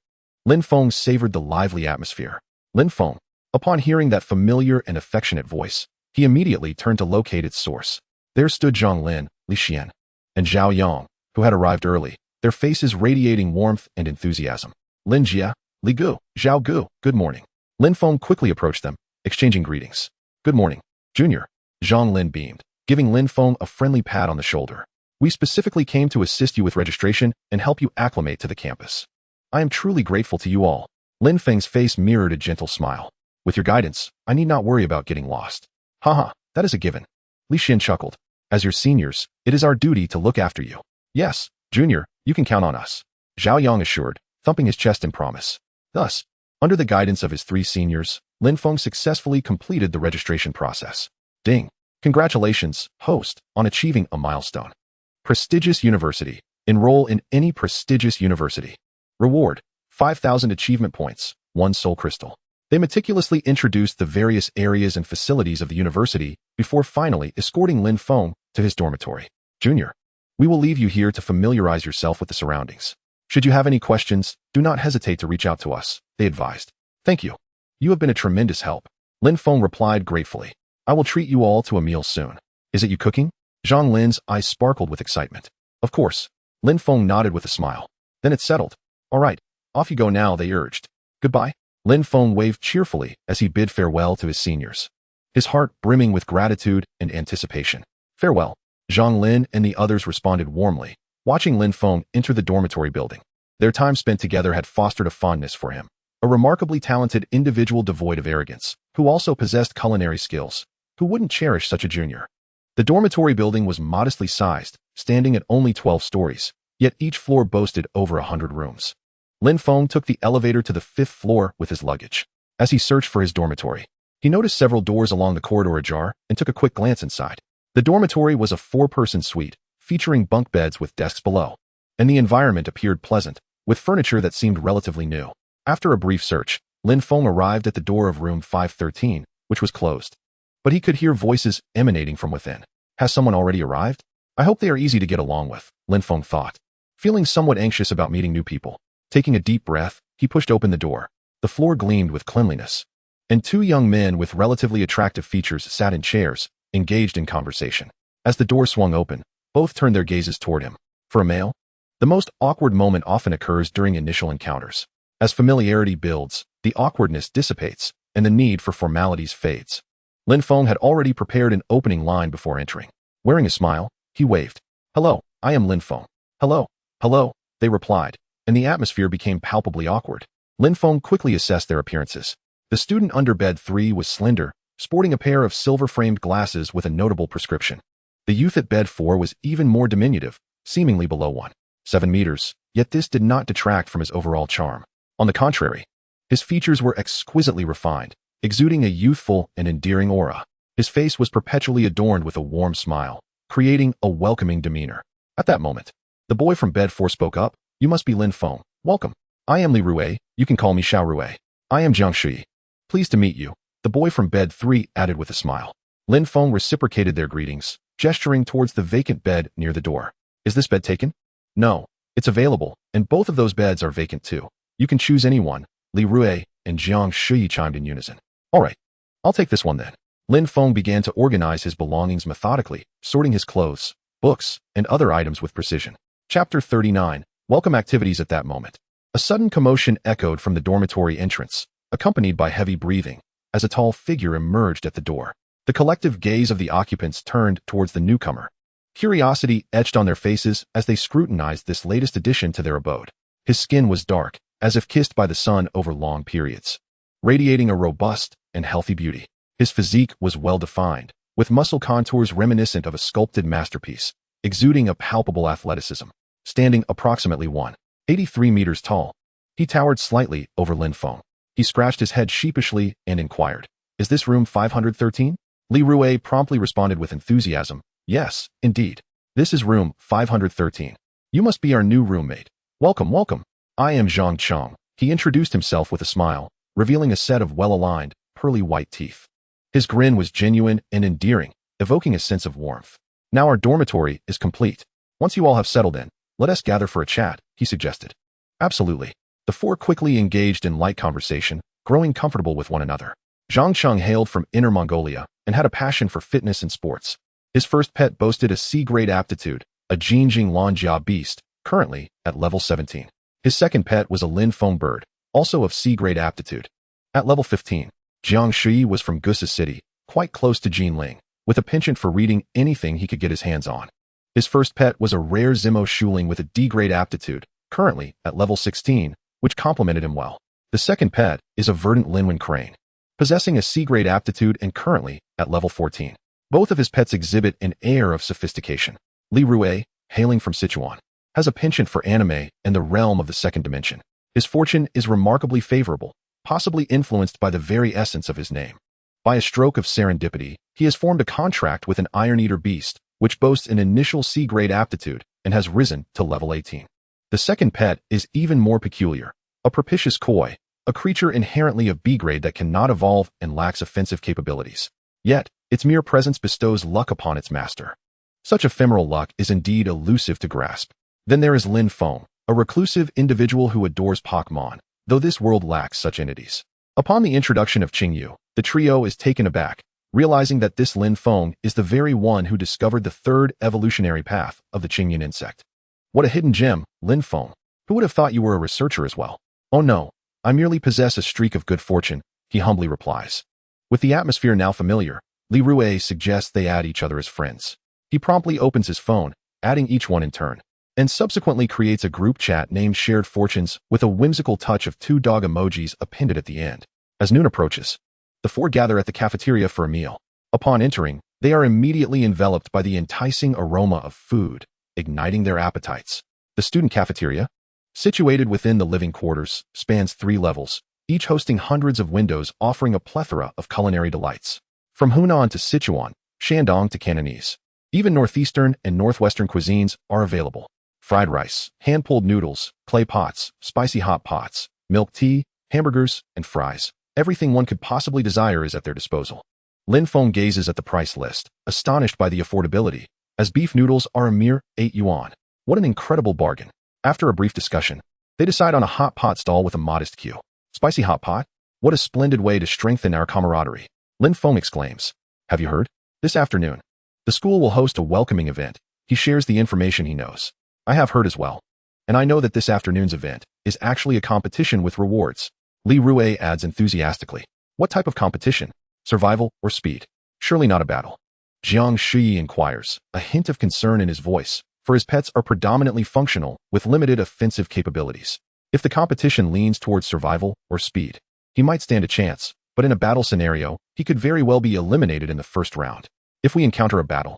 S1: Lin Feng savored the lively atmosphere. Lin Feng, upon hearing that familiar and affectionate voice, he immediately turned to locate its source. There stood Zhang Lin, Li Xian, and Zhao Yang, who had arrived early, their faces radiating warmth and enthusiasm. Lin Jia, Li Gu, Zhao Gu, good morning. Lin Feng quickly approached them, exchanging greetings. Good morning, Junior. Zhang Lin beamed, giving Lin Feng a friendly pat on the shoulder. We specifically came to assist you with registration and help you acclimate to the campus. I am truly grateful to you all. Lin Feng's face mirrored a gentle smile. With your guidance, I need not worry about getting lost. Haha, that is a given. Li Xian chuckled. As your seniors, it is our duty to look after you. Yes, Junior, you can count on us, Zhao Yang assured, thumping his chest in promise. Thus, under the guidance of his 3 seniors, Lin Feng successfully completed the registration process. Ding! Congratulations, host, on achieving a milestone. Prestigious University. Enroll in any prestigious university. Reward: 5,000 achievement points, 1 soul crystal. They meticulously introduced the various areas and facilities of the university before finally escorting Lin Feng to his dormitory. Junior, we will leave you here to familiarize yourself with the surroundings. Should you have any questions, do not hesitate to reach out to us, they advised. Thank you. You have been a tremendous help. Lin Feng replied gratefully. I will treat you all to a meal soon. Is it you cooking? Zhang Lin's eyes sparkled with excitement. Of course. Lin Feng nodded with a smile. Then it's settled. All right, off you go now, they urged. Goodbye. Lin Feng waved cheerfully as he bid farewell to his seniors, his heart brimming with gratitude and anticipation. Farewell. Zhang Lin and the others responded warmly, watching Lin Feng enter the dormitory building. Their time spent together had fostered a fondness for him, a remarkably talented individual devoid of arrogance, who also possessed culinary skills. Who wouldn't cherish such a junior? The dormitory building was modestly sized, standing at only 12 stories, yet each floor boasted over 100 rooms. Lin Feng took the elevator to the 5th floor with his luggage. As he searched for his dormitory, he noticed several doors along the corridor ajar and took a quick glance inside. The dormitory was a 4-person suite, featuring bunk beds with desks below, and the environment appeared pleasant, with furniture that seemed relatively new. After a brief search, Lin Feng arrived at the door of room 513, which was closed. But he could hear voices emanating from within. Has someone already arrived? I hope they are easy to get along with, Lin Feng thought, feeling somewhat anxious about meeting new people. Taking a deep breath, he pushed open the door. The floor gleamed with cleanliness, and 2 young men with relatively attractive features sat in chairs, engaged in conversation. As the door swung open, both turned their gazes toward him. For a male, the most awkward moment often occurs during initial encounters. As familiarity builds, the awkwardness dissipates, and the need for formalities fades. Lin Feng had already prepared an opening line before entering. Wearing a smile, he waved. Hello, I am Lin Feng. Hello, hello, they replied, and the atmosphere became palpably awkward. Lin Feng quickly assessed their appearances. The student under bed 3 was slender, sporting a pair of silver-framed glasses with a notable prescription. The youth at bed 4 was even more diminutive, seemingly below 1.7 meters, yet this did not detract from his overall charm. On the contrary, his features were exquisitely refined, exuding a youthful and endearing aura. His face was perpetually adorned with a warm smile, creating a welcoming demeanor. At that moment, the boy from bed 4 spoke up. You must be Lin Feng. Welcome. I am Li Rue. You can call me Xiao Rue. I am Jiang Shui. Pleased to meet you, the boy from bed 3 added with a smile. Lin Feng reciprocated their greetings, gesturing towards the vacant bed near the door. Is this bed taken? No, it's available, and both of those beds are vacant too. You can choose any one, Li Rue and Jiang Shui chimed in unison. All right, I'll take this one then. Lin Feng began to organize his belongings methodically, sorting his clothes, books, and other items with precision. Chapter 39. Welcome activities. At that moment, a sudden commotion echoed from the dormitory entrance, accompanied by heavy breathing, as a tall figure emerged at the door. The collective gaze of the occupants turned towards the newcomer. Curiosity etched on their faces as they scrutinized this latest addition to their abode. His skin was dark, as if kissed by the sun over long periods, radiating a robust and healthy beauty. His physique was well-defined, with muscle contours reminiscent of a sculpted masterpiece, exuding a palpable athleticism. Standing approximately 1.83 meters tall, he towered slightly over Lin Feng. He scratched his head sheepishly and inquired, "Is this room 513? Li Rue promptly responded with enthusiasm, "Yes, indeed. This is room 513. You must be our new roommate. Welcome, welcome. I am Zhang Cheng." He introduced himself with a smile, revealing a set of well-aligned, pearly white teeth. His grin was genuine and endearing, evoking a sense of warmth. "Now our dormitory is complete. Once you all have settled in, let us gather for a chat," he suggested. Absolutely. The 4 quickly engaged in light conversation, growing comfortable with one another. Zhang Cheng hailed from Inner Mongolia and had a passion for fitness and sports. His first pet boasted a C-grade aptitude, a Jinjing Lanjia beast, currently at level 17. His second pet was a Lin Feng bird, also of C-grade aptitude. At level 15, Jiang Shui was from Gusa City, quite close to Jinling, with a penchant for reading anything he could get his hands on. His first pet was a rare Zimo Shuling with a D-grade aptitude, currently at level 16, which complemented him well. The second pet is a verdant Linwen crane, possessing a C-grade aptitude and currently at level 14. Both of his pets exhibit an air of sophistication. Li Rue, hailing from Sichuan, has a penchant for anime and the realm of the second dimension. His fortune is remarkably favorable, possibly influenced by the very essence of his name. By a stroke of serendipity, he has formed a contract with an Iron Eater beast, which boasts an initial C-grade aptitude and has risen to level 18. The second pet is even more peculiar, a propitious koi, a creature inherently of B-grade that cannot evolve and lacks offensive capabilities. Yet, its mere presence bestows luck upon its master. Such ephemeral luck is indeed elusive to grasp. Then there is Lin Feng, a reclusive individual who adores Pokemon, though this world lacks such entities. Upon the introduction of Qingyu, the trio is taken aback, realizing that this Lin Feng is the very one who discovered the third evolutionary path of the Qingyan insect. What a hidden gem, Lin Feng. Who would have thought you were a researcher as well? Oh no, I merely possess a streak of good fortune, he humbly replies. With the atmosphere now familiar, Li Rue suggests they add each other as friends. He promptly opens his phone, adding each one in turn, and subsequently creates a group chat named Shared Fortunes with a whimsical touch of 2 dog emojis appended at the end. As noon approaches, the four gather at the cafeteria for a meal. Upon entering, they are immediately enveloped by the enticing aroma of food, igniting their appetites. The student cafeteria, situated within the living quarters, spans 3 levels, each hosting hundreds of windows offering a plethora of culinary delights. From Hunan to Sichuan, Shandong to Cantonese, even northeastern and northwestern cuisines are available. Fried rice, hand-pulled noodles, clay pots, spicy hot pots, milk tea, hamburgers, and fries. Everything one could possibly desire is at their disposal. Lin Feng gazes at the price list, astonished by the affordability, as beef noodles are a mere 8 yuan. What an incredible bargain. After a brief discussion, they decide on a hot pot stall with a modest queue. Spicy hot pot? What a splendid way to strengthen our camaraderie. Lin Feng exclaims. Have you heard? This afternoon, the school will host a welcoming event. He shares the information he knows. I have heard as well. And I know that this afternoon's event is actually a competition with rewards. Li Rue adds enthusiastically. What type of competition? Survival or speed? Surely not a battle. Jiang Shi inquires, a hint of concern in his voice, for his pets are predominantly functional with limited offensive capabilities. If the competition leans towards survival or speed, he might stand a chance, but in a battle scenario, he could very well be eliminated in the first round. If we encounter a battle,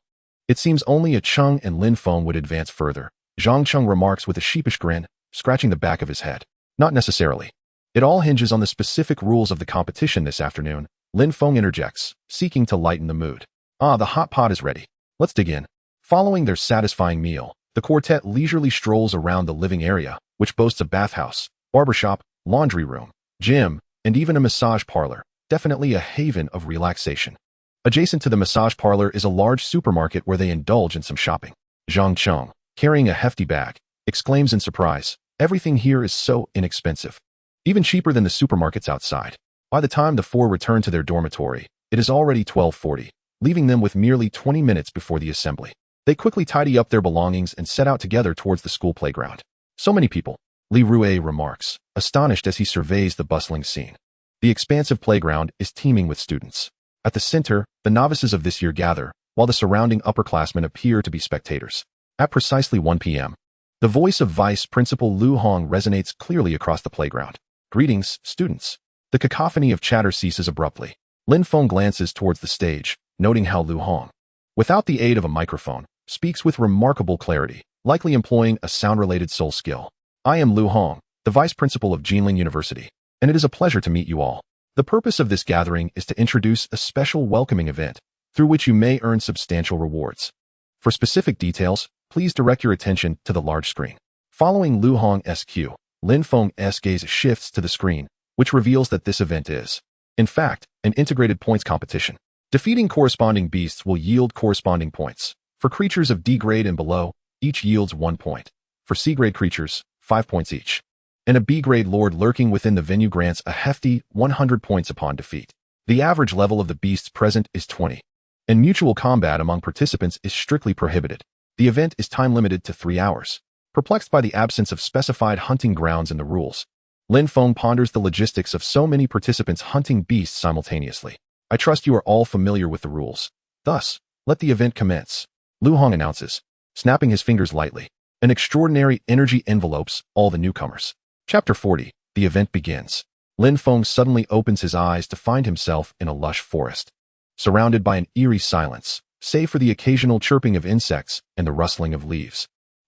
S1: it seems only a Cheng and Lin Feng would advance further. Zhang Cheng remarks with a sheepish grin, scratching the back of his head. Not necessarily. It all hinges on the specific rules of the competition this afternoon, Lin Feng interjects, seeking to lighten the mood. Ah, the hot pot is ready. Let's dig in. Following their satisfying meal, the quartet leisurely strolls around the living area, which boasts a bathhouse, barbershop, laundry room, gym, and even a massage parlor, definitely a haven of relaxation. Adjacent to the massage parlor is a large supermarket where they indulge in some shopping. Zhang Cheng, carrying a hefty bag, exclaims in surprise, everything here is so inexpensive. Even cheaper than the supermarkets outside. By the time the four return to their dormitory, it is already 12:40, leaving them with merely 20 minutes before the assembly. They quickly tidy up their belongings and set out together towards the school playground. So many people, Li Rue remarks, astonished as he surveys the bustling scene. The expansive playground is teeming with students. At the center, the novices of this year gather, while the surrounding upperclassmen appear to be spectators. At precisely 1 p.m., the voice of Vice Principal Lu Hong resonates clearly across the playground. Greetings, students. The cacophony of chatter ceases abruptly. Lin Feng glances towards the stage, noting how Lu Hong, without the aid of a microphone, speaks with remarkable clarity, likely employing a sound-related soul skill. I am Lu Hong, the Vice Principal of Jinling University, and it is a pleasure to meet you all. The purpose of this gathering is to introduce a special welcoming event, through which you may earn substantial rewards. For specific details, please direct your attention to the large screen. Following Lu Hong's cue, Lin Feng's gaze shifts to the screen, which reveals that this event is, in fact, an integrated points competition. Defeating corresponding beasts will yield corresponding points. For creatures of D grade and below, each yields 1 point. For C grade creatures, 5 points each. And a B grade lord lurking within the venue grants a hefty 100 points upon defeat. The average level of the beasts present is 20. And mutual combat among participants is strictly prohibited. The event is time-limited to 3 hours. Perplexed by the absence of specified hunting grounds in the rules, Lin Feng ponders the logistics of so many participants hunting beasts simultaneously. I trust you are all familiar with the rules. Thus, let the event commence. Lu Hong announces, snapping his fingers lightly. An extraordinary energy envelopes all the newcomers. Chapter 40. The event begins. Lin Feng suddenly opens his eyes to find himself in a lush forest, surrounded by an eerie silence, save for the occasional chirping of insects and the rustling of leaves.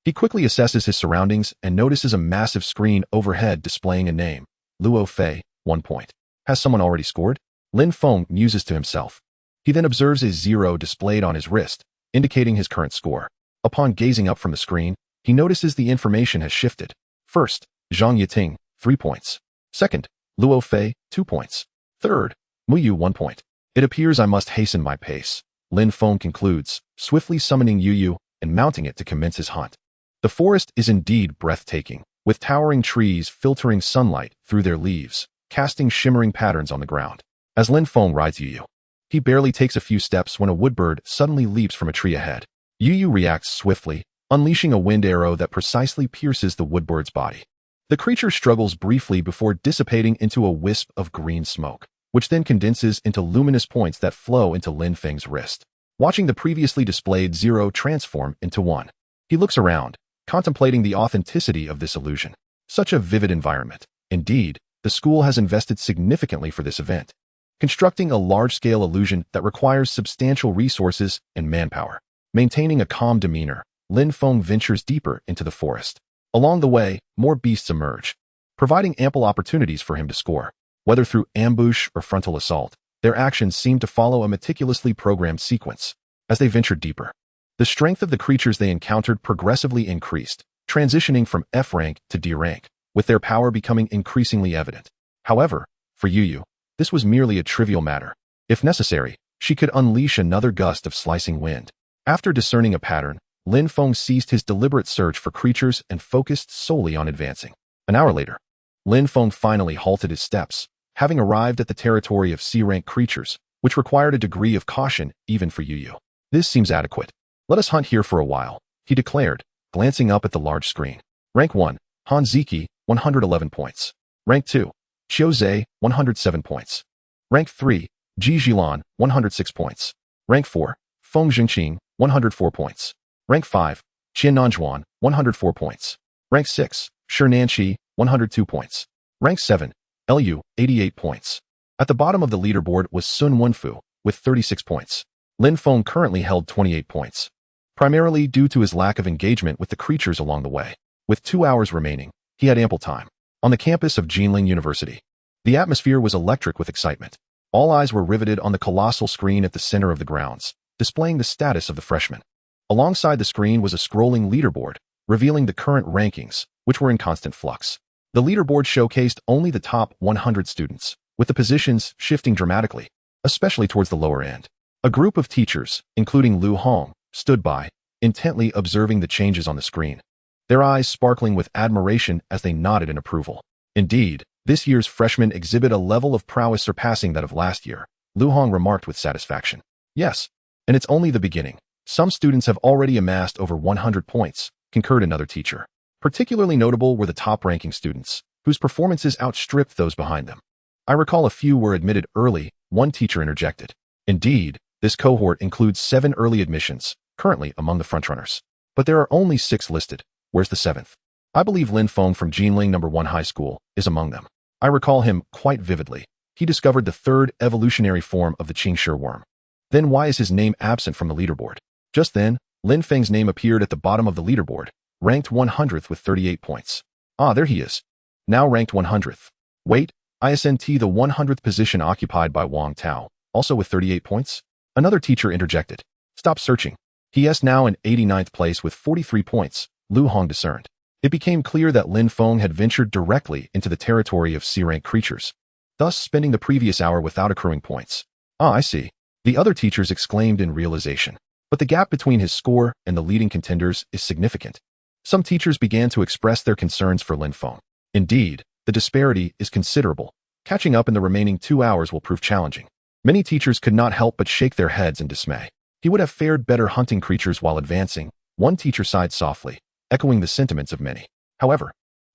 S1: He quickly assesses his surroundings and notices a massive screen overhead displaying a name. Luo Fei, 1 point. Has someone already scored? Lin Feng muses to himself. He then observes a 0 displayed on his wrist, indicating his current score. Upon gazing up from the screen, he notices the information has shifted. First, Zhang Yiting, 3 points. Second, Luo Fei, 2 points. Third, Muyu, 1 point. It appears I must hasten my pace. Lin Feng concludes, swiftly summoning Yu and mounting it to commence his hunt. The forest is indeed breathtaking, with towering trees filtering sunlight through their leaves, casting shimmering patterns on the ground. As Lin Feng rides Yu, he barely takes a few steps when a woodbird suddenly leaps from a tree ahead. Yu reacts swiftly, unleashing a wind arrow that precisely pierces the woodbird's body. The creature struggles briefly before dissipating into a wisp of green smoke, which then condenses into luminous points that flow into Lin Feng's wrist. Watching the previously displayed 0 transform into 1, he looks around, contemplating the authenticity of this illusion. Such a vivid environment. Indeed, the school has invested significantly for this event, constructing a large-scale illusion that requires substantial resources and manpower. Maintaining a calm demeanor, Lin Feng ventures deeper into the forest. Along the way, more beasts emerge, providing ample opportunities for him to score. Whether through ambush or frontal assault, their actions seem to follow a meticulously programmed sequence. As they ventured deeper, the strength of the creatures they encountered progressively increased, transitioning from F rank to D rank, with their power becoming increasingly evident. However, for Yu, this was merely a trivial matter. If necessary, she could unleash another gust of slicing wind. After discerning a pattern, Lin Feng ceased his deliberate search for creatures and focused solely on advancing. An hour later, Lin Feng finally halted his steps, having arrived at the territory of C-rank creatures, which required a degree of caution even for Yu. This seems adequate. Let us hunt here for a while, he declared, glancing up at the large screen. Rank 1, Han Ziki, 111 points. Rank 2, Qiu Zhe, 107 points. Rank 3, Ji Jilan, 106 points. Rank 4, Feng Jingqing, 104 points. Rank 5, Qian Nanjuan, 104 points. Rank 6, Shi Nanqi, 102 points. Rank 7, Lu, 88 points. At the bottom of the leaderboard was Sun Wenfu, with 36 points. Lin Feng currently held 28 points, primarily due to his lack of engagement with the creatures along the way. With 2 hours remaining, he had ample time. On the campus of Jinling University, the atmosphere was electric with excitement. All eyes were riveted on the colossal screen at the center of the grounds, displaying the status of the freshmen. Alongside the screen was a scrolling leaderboard, revealing the current rankings, which were in constant flux. The leaderboard showcased only the top 100 students, with the positions shifting dramatically, especially towards the lower end. A group of teachers, including Lu Hong, stood by, intently observing the changes on the screen, their eyes sparkling with admiration as they nodded in approval. Indeed, this year's freshmen exhibit a level of prowess surpassing that of last year, Lu Hong remarked with satisfaction. Yes, and it's only the beginning. Some students have already amassed over 100 points, concurred another teacher. Particularly notable were the top-ranking students, whose performances outstripped those behind them. I recall a few were admitted early, one teacher interjected. Indeed, this cohort includes 7 early admissions, currently among the frontrunners. But there are only 6 listed. Where's the 7th? I believe Lin Feng from Jinling No. 1 High School is among them. I recall him quite vividly. He discovered the 3rd evolutionary form of the Qingshi worm. Then why is his name absent from the leaderboard? Just then, Lin Feng's name appeared at the bottom of the leaderboard, ranked 100th with 38 points. Ah, there he is. Now ranked 100th. Wait, ISNT the 100th position occupied by Wang Tao, also with 38 points? Another teacher interjected. Stop searching. He is now in 89th place with 43 points, Lu Hong discerned. It became clear that Lin Feng had ventured directly into the territory of C-rank creatures, thus spending the previous hour without accruing points. Ah, I see. The other teachers exclaimed in realization. But the gap between his score and the leading contenders is significant. Some teachers began to express their concerns for Lin Feng. Indeed, the disparity is considerable. Catching up in the remaining 2 hours will prove challenging. Many teachers could not help but shake their heads in dismay. He would have fared better hunting creatures while advancing. One teacher sighed softly, echoing the sentiments of many. However,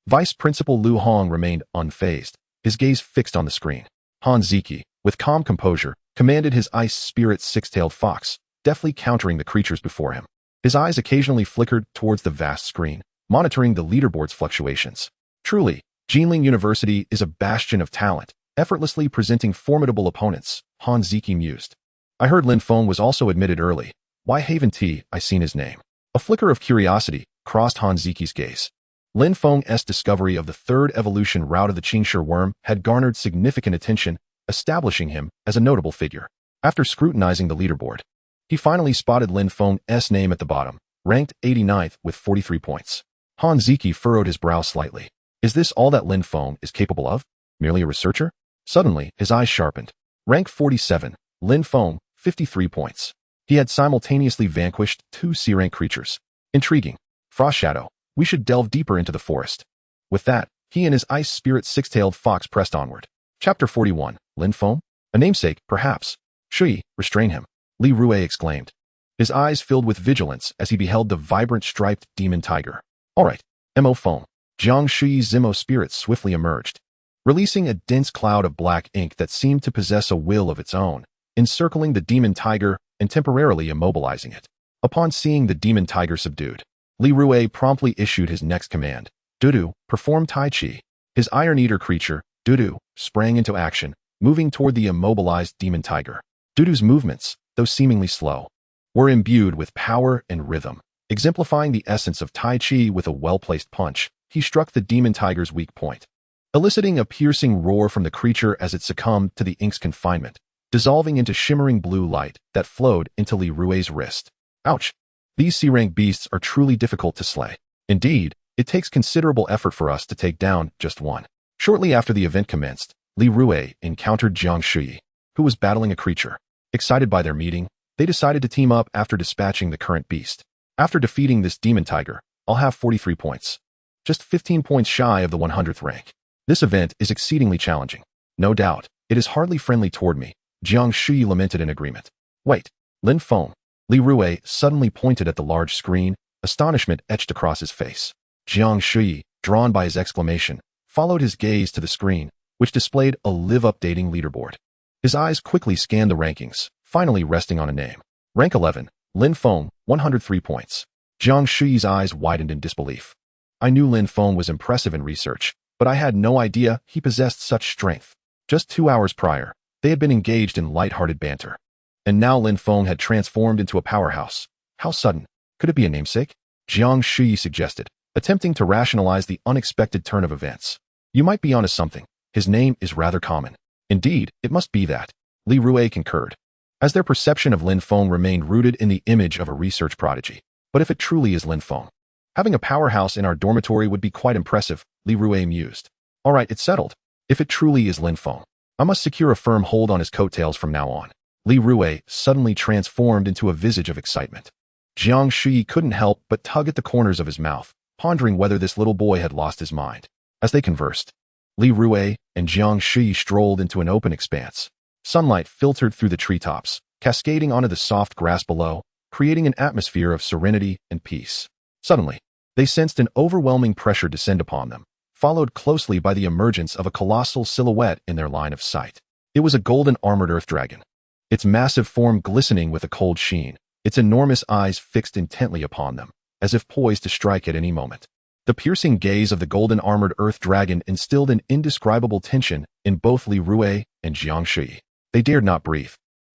S1: Vice Principal Lu Hong remained unfazed, his gaze fixed on the screen. Han Ziki, with calm composure, commanded his ice spirit six-tailed fox, deftly countering the creatures before him. His eyes occasionally flickered towards the vast screen, monitoring the leaderboard's fluctuations. Truly, Jinling University is a bastion of talent, effortlessly presenting formidable opponents, Han Ziki mused. I heard Lin Feng was also admitted early. Why haven't I seen his name? A flicker of curiosity, crossed Han Ziki's gaze. Lin Feng's discovery of the third evolution route of the Qingshi worm had garnered significant attention, establishing him as a notable figure. After scrutinizing the leaderboard, he finally spotted Lin Feng's name at the bottom, ranked 89th with 43 points. Han Ziki furrowed his brow slightly. Is this all that Lin Feng is capable of? Merely a researcher? Suddenly, his eyes sharpened. Rank 47, Lin Feng, 53 points. He had simultaneously vanquished 2 C-rank creatures. Intriguing. Frost Shadow. We should delve deeper into the forest. With that, he and his ice spirit six-tailed fox pressed onward. Chapter 41, Lin Feng? A namesake, perhaps. Shui, restrain him. Li Rue exclaimed. His eyes filled with vigilance as he beheld the vibrant striped demon tiger. All right, Mo Feng. Jiang Shui's Zimo spirit swiftly emerged, releasing a dense cloud of black ink that seemed to possess a will of its own, encircling the demon tiger and temporarily immobilizing it. Upon seeing the demon tiger subdued, Li Rue promptly issued his next command. Dudu, perform Tai Chi. His Iron Eater creature, Dudu, sprang into action, moving toward the immobilized demon tiger. Dudu's movements, though seemingly slow, were imbued with power and rhythm. Exemplifying the essence of Tai Chi with a well-placed punch, he struck the demon tiger's weak point, eliciting a piercing roar from the creature as it succumbed to the ink's confinement, dissolving into shimmering blue light that flowed into Li Rue's wrist. Ouch! These C-rank beasts are truly difficult to slay. Indeed, it takes considerable effort for us to take down just one. Shortly after the event commenced, Li Rue encountered Jiang Shui, who was battling a creature. Excited by their meeting, they decided to team up after dispatching the current beast. After defeating this demon tiger, I'll have 43 points. Just 15 points shy of the 100th rank. This event is exceedingly challenging. No doubt, it is hardly friendly toward me, Jiang Shui lamented in agreement. Wait, Lin Feng. Li Rue suddenly pointed at the large screen, astonishment etched across his face. Jiang Shui, drawn by his exclamation, followed his gaze to the screen, which displayed a live-updating leaderboard. His eyes quickly scanned the rankings, finally resting on a name. Rank 11, Lin Feng, 103 points. Jiang Shui's eyes widened in disbelief. I knew Lin Feng was impressive in research, but I had no idea he possessed such strength. Just 2 hours prior, they had been engaged in light-hearted banter. And now Lin Feng had transformed into a powerhouse. How sudden? Could it be a namesake? Jiang Shui suggested, attempting to rationalize the unexpected turn of events. You might be onto something. His name is rather common. Indeed, it must be that. Li Rue concurred, as their perception of Lin Feng remained rooted in the image of a research prodigy. But if it truly is Lin Feng, having a powerhouse in our dormitory would be quite impressive, Li Rue mused. All right, it's settled. If it truly is Lin Feng, I must secure a firm hold on his coattails from now on. Li Rue suddenly transformed into a visage of excitement. Jiang Shui couldn't help but tug at the corners of his mouth, pondering whether this little boy had lost his mind. As they conversed, Li Rue and Jiang Shui strolled into an open expanse. Sunlight filtered through the treetops, cascading onto the soft grass below, creating an atmosphere of serenity and peace. Suddenly, they sensed an overwhelming pressure descend upon them, followed closely by the emergence of a colossal silhouette in their line of sight. It was a golden armored earth dragon, its massive form glistening with a cold sheen, its enormous eyes fixed intently upon them, as if poised to strike at any moment. The piercing gaze of the golden armored earth dragon instilled an indescribable tension in both Li Rue and Jiang Shui. They dared not breathe,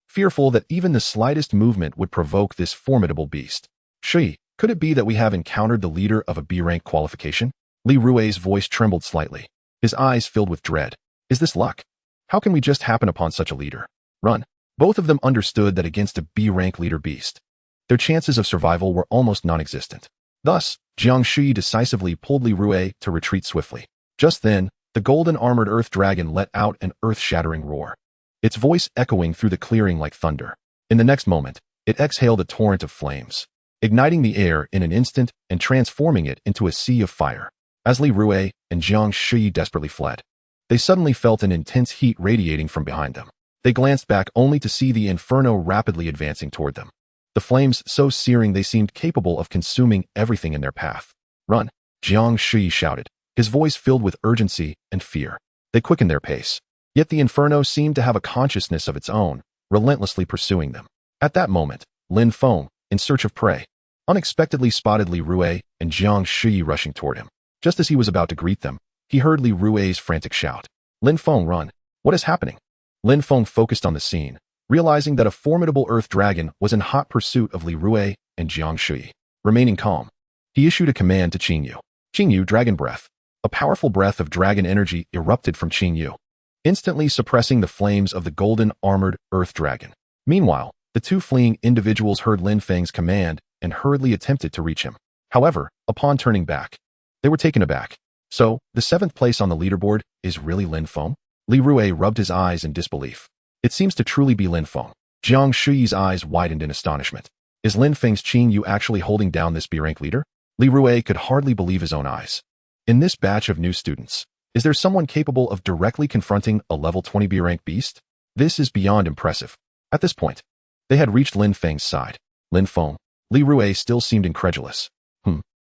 S1: fearful that even the slightest movement would provoke this formidable beast. Shui, could it be that we have encountered the leader of a B-rank qualification? Li Rue's voice trembled slightly, his eyes filled with dread. Is this luck? How can we just happen upon such a leader? Run. Both of them understood that against a B-rank leader beast, their chances of survival were almost non-existent. Thus, Jiang Shui decisively pulled Li Rue to retreat swiftly. Just then, the golden armored earth dragon let out an earth-shattering roar, its voice echoing through the clearing like thunder. In the next moment, it exhaled a torrent of flames, igniting the air in an instant and transforming it into a sea of fire. As Li Rue and Jiang Shui desperately fled, they suddenly felt an intense heat radiating from behind them. They glanced back only to see the inferno rapidly advancing toward them, the flames so searing they seemed capable of consuming everything in their path. Run! Jiang Shui shouted, his voice filled with urgency and fear. They quickened their pace, yet the inferno seemed to have a consciousness of its own, relentlessly pursuing them. At that moment, Lin Feng, in search of prey, unexpectedly spotted Li Rue and Jiang Shui rushing toward him. Just as he was about to greet them, he heard Li Rue's frantic shout. Lin Feng, run! What is happening? Lin Feng focused on the scene, realizing that a formidable earth dragon was in hot pursuit of Li Rue and Jiang Shui. Remaining calm, He issued a command to Qingyu. Qingyu, Dragon Breath. A powerful breath of dragon energy erupted from Qingyu, instantly suppressing the flames of the golden armored earth dragon. Meanwhile, the two fleeing individuals heard Lin Feng's command and hurriedly attempted to reach him. However, upon turning back, they were taken aback. So, the 7th place on the leaderboard is really Lin Feng? Li Rue rubbed his eyes in disbelief. It seems to truly be Lin Feng. Jiang Shuyi's eyes widened in astonishment. Is Lin Feng's Qingyu actually holding down this B-rank leader? Li Rue could hardly believe his own eyes. In this batch of new students, is there someone capable of directly confronting a level 20 B-rank beast? This is beyond impressive. At this point, they had reached Lin Feng's side. Lin Feng. Li Rue still seemed incredulous.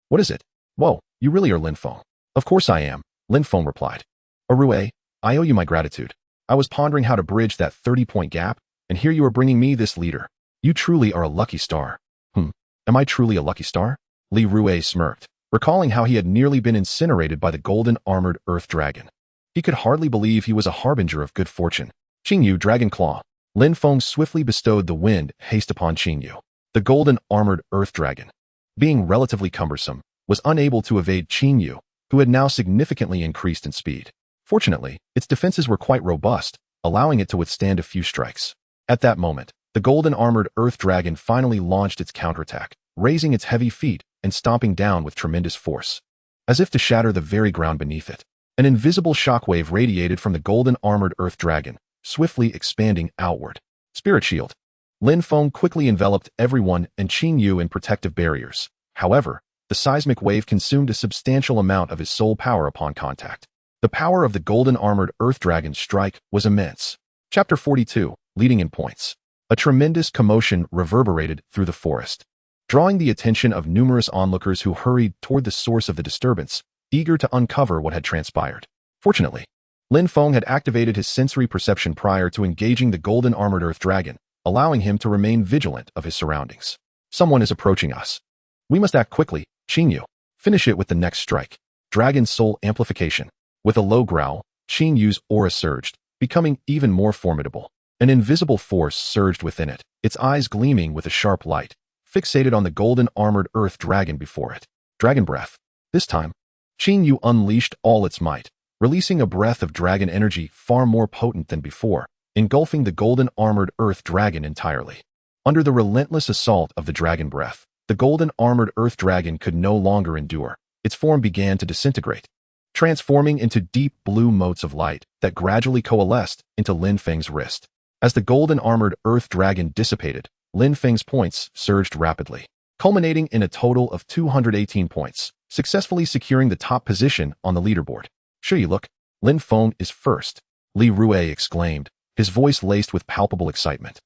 S1: What is it? Whoa, you really are Lin Feng. Of course I am, Lin Feng replied. Rue, I owe you my gratitude. I was pondering how to bridge that 30-point gap, and here you are bringing me this leader. You truly are a lucky star. Am I truly a lucky star? Li Rue smirked, recalling how he had nearly been incinerated by the golden armored earth dragon. He could hardly believe he was a harbinger of good fortune. Qingyu, Dragon Claw. Lin Feng swiftly bestowed the wind haste upon Qingyu. The golden armored earth dragon, being relatively cumbersome, was unable to evade Qingyu, who had now significantly increased in speed. Fortunately, its defenses were quite robust, allowing it to withstand a few strikes. At that moment, the golden armored earth dragon finally launched its counterattack, raising its heavy feet and stomping down with tremendous force, as if to shatter the very ground beneath it. An invisible shockwave radiated from the golden armored earth dragon, swiftly expanding outward. Spirit Shield. Lin Feng quickly enveloped everyone and Qingyu in protective barriers. However, the seismic wave consumed a substantial amount of his soul power upon contact. The power of the golden armored earth dragon's strike was immense. Chapter 42, Leading in Points. A tremendous commotion reverberated through the forest, drawing the attention of numerous onlookers who hurried toward the source of the disturbance, eager to uncover what had transpired. Fortunately, Lin Feng had activated his sensory perception prior to engaging the golden armored earth dragon, allowing him to remain vigilant of his surroundings. Someone is approaching us. We must act quickly, Qingyu. Finish it with the next strike. Dragon Soul Amplification. With a low growl, Qingyu's aura surged, becoming even more formidable. An invisible force surged within it, its eyes gleaming with a sharp light, fixated on the golden armored earth dragon before it. Dragon Breath. This time, Qingyu unleashed all its might, releasing a breath of dragon energy far more potent than before, engulfing the golden armored earth dragon entirely. Under the relentless assault of the dragon breath, the golden armored earth dragon could no longer endure. Its form began to disintegrate, transforming into deep blue motes of light that gradually coalesced into Lin Feng's wrist. As the golden armored earth dragon dissipated, Lin Feng's points surged rapidly, culminating in a total of 218 points, successfully securing the top position on the leaderboard. Sure you look, Lin Feng is first, Li Rue exclaimed, his voice laced with palpable excitement.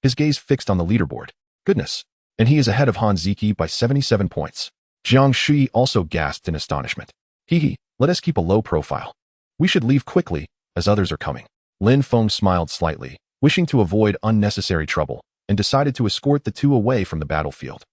S1: His gaze fixed on the leaderboard. Goodness, and he is ahead of Han Ziki by 77 points. Jiang Shui also gasped in astonishment. Let us keep a low profile. We should leave quickly, as others are coming. Lin Feng smiled slightly, wishing to avoid unnecessary trouble, and decided to escort the two away from the battlefield.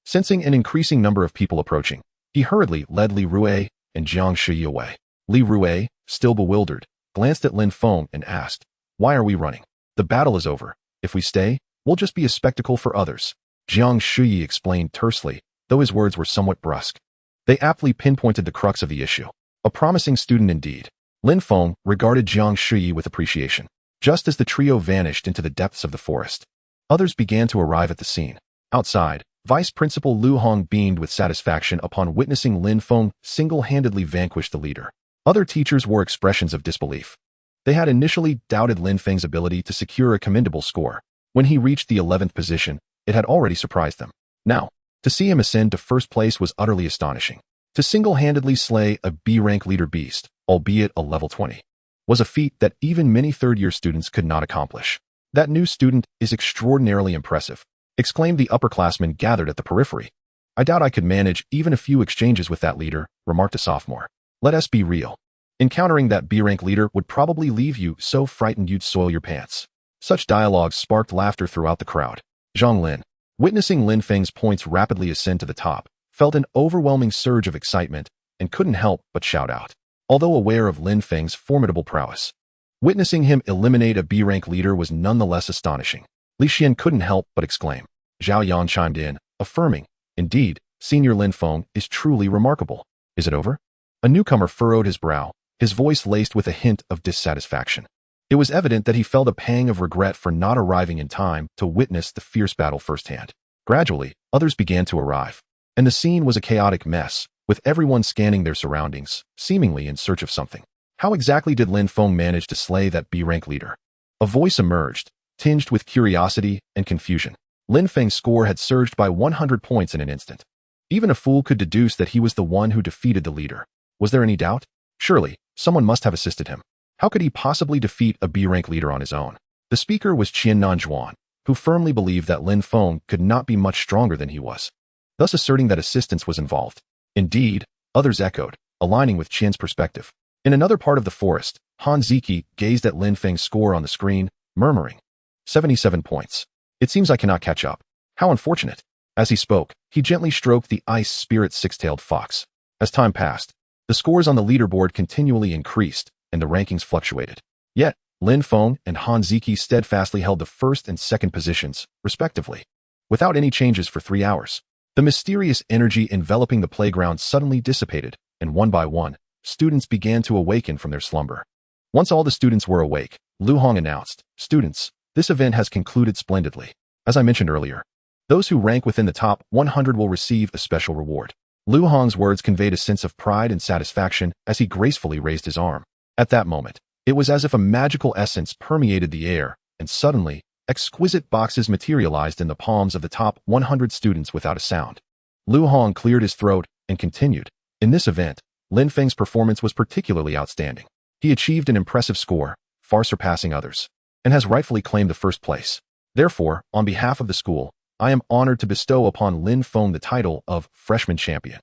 S1: Sensing an increasing number of people approaching, he hurriedly led Li Rue and Jiang Shui away. Li Rue, still bewildered, glanced at Lin Feng and asked, "Why are we running? The battle is over. If we stay, we'll just be a spectacle for others." Jiang Shui explained tersely, though his words were somewhat brusque. They aptly pinpointed the crux of the issue. A promising student indeed. Lin Feng regarded Jiang Shui with appreciation. Just as the trio vanished into the depths of the forest, others began to arrive at the scene. Outside, Vice Principal Lu Hong beamed with satisfaction upon witnessing Lin Feng single-handedly vanquish the leader. Other teachers wore expressions of disbelief. They had initially doubted Lin Feng's ability to secure a commendable score. When he reached the 11th position, it had already surprised them. Now, to see him ascend to first place was utterly astonishing. To single-handedly slay a B-rank leader beast, albeit a level 20, was a feat that even many third-year students could not accomplish. "That new student is extraordinarily impressive," exclaimed the upperclassmen gathered at the periphery. "I doubt I could manage even a few exchanges with that leader," remarked a sophomore. "Let us be real. Encountering that B-rank leader would probably leave you so frightened you'd soil your pants." Such dialogues sparked laughter throughout the crowd. Zhang Lin, witnessing Lin Feng's points rapidly ascend to the top, felt an overwhelming surge of excitement and couldn't help but shout out. Although aware of Lin Feng's formidable prowess, witnessing him eliminate a B-rank leader was nonetheless astonishing. Li Xian couldn't help but exclaim. Zhao Yan chimed in, affirming, "Indeed, Senior Lin Feng is truly remarkable. Is it over? A newcomer furrowed his brow, his voice laced with a hint of dissatisfaction. It was evident that he felt a pang of regret for not arriving in time to witness the fierce battle firsthand. Gradually, others began to arrive, and the scene was a chaotic mess, with everyone scanning their surroundings, seemingly in search of something. How exactly did Lin Feng manage to slay that B-rank leader? A voice emerged, tinged with curiosity and confusion. Lin Feng's score had surged by 100 points in an instant. Even a fool could deduce that he was the one who defeated the leader. Was there any doubt? Surely, someone must have assisted him. How could he possibly defeat a B-rank leader on his own? The speaker was Qian Nanjuan, who firmly believed that Lin Feng could not be much stronger than he was, thus asserting that assistance was involved. Indeed, others echoed, aligning with Qian's perspective. In another part of the forest, Han Ziki gazed at Lin Feng's score on the screen, murmuring, 77 points. It seems I cannot catch up. How unfortunate. As he spoke, he gently stroked the ice spirit six-tailed fox. As time passed, the scores on the leaderboard continually increased, and the rankings fluctuated. Yet, Lin Feng and Han Ziki steadfastly held the first and second positions, respectively. Without any changes for 3 hours, the mysterious energy enveloping the playground suddenly dissipated, and one by one, students began to awaken from their slumber. Once all the students were awake, Lu Hong announced, "Students, this event has concluded splendidly. As I mentioned earlier, those who rank within the top 100 will receive a special reward." Lu Hong's words conveyed a sense of pride and satisfaction as he gracefully raised his arm. At that moment, it was as if a magical essence permeated the air, and suddenly, exquisite boxes materialized in the palms of the top 100 students without a sound. Lu Hong cleared his throat and continued, "In this event, Lin Feng's performance was particularly outstanding. He achieved an impressive score, far surpassing others, and has rightfully claimed the first place. Therefore, on behalf of the school, I am honored to bestow upon Lin Feng the title of Freshman Champion,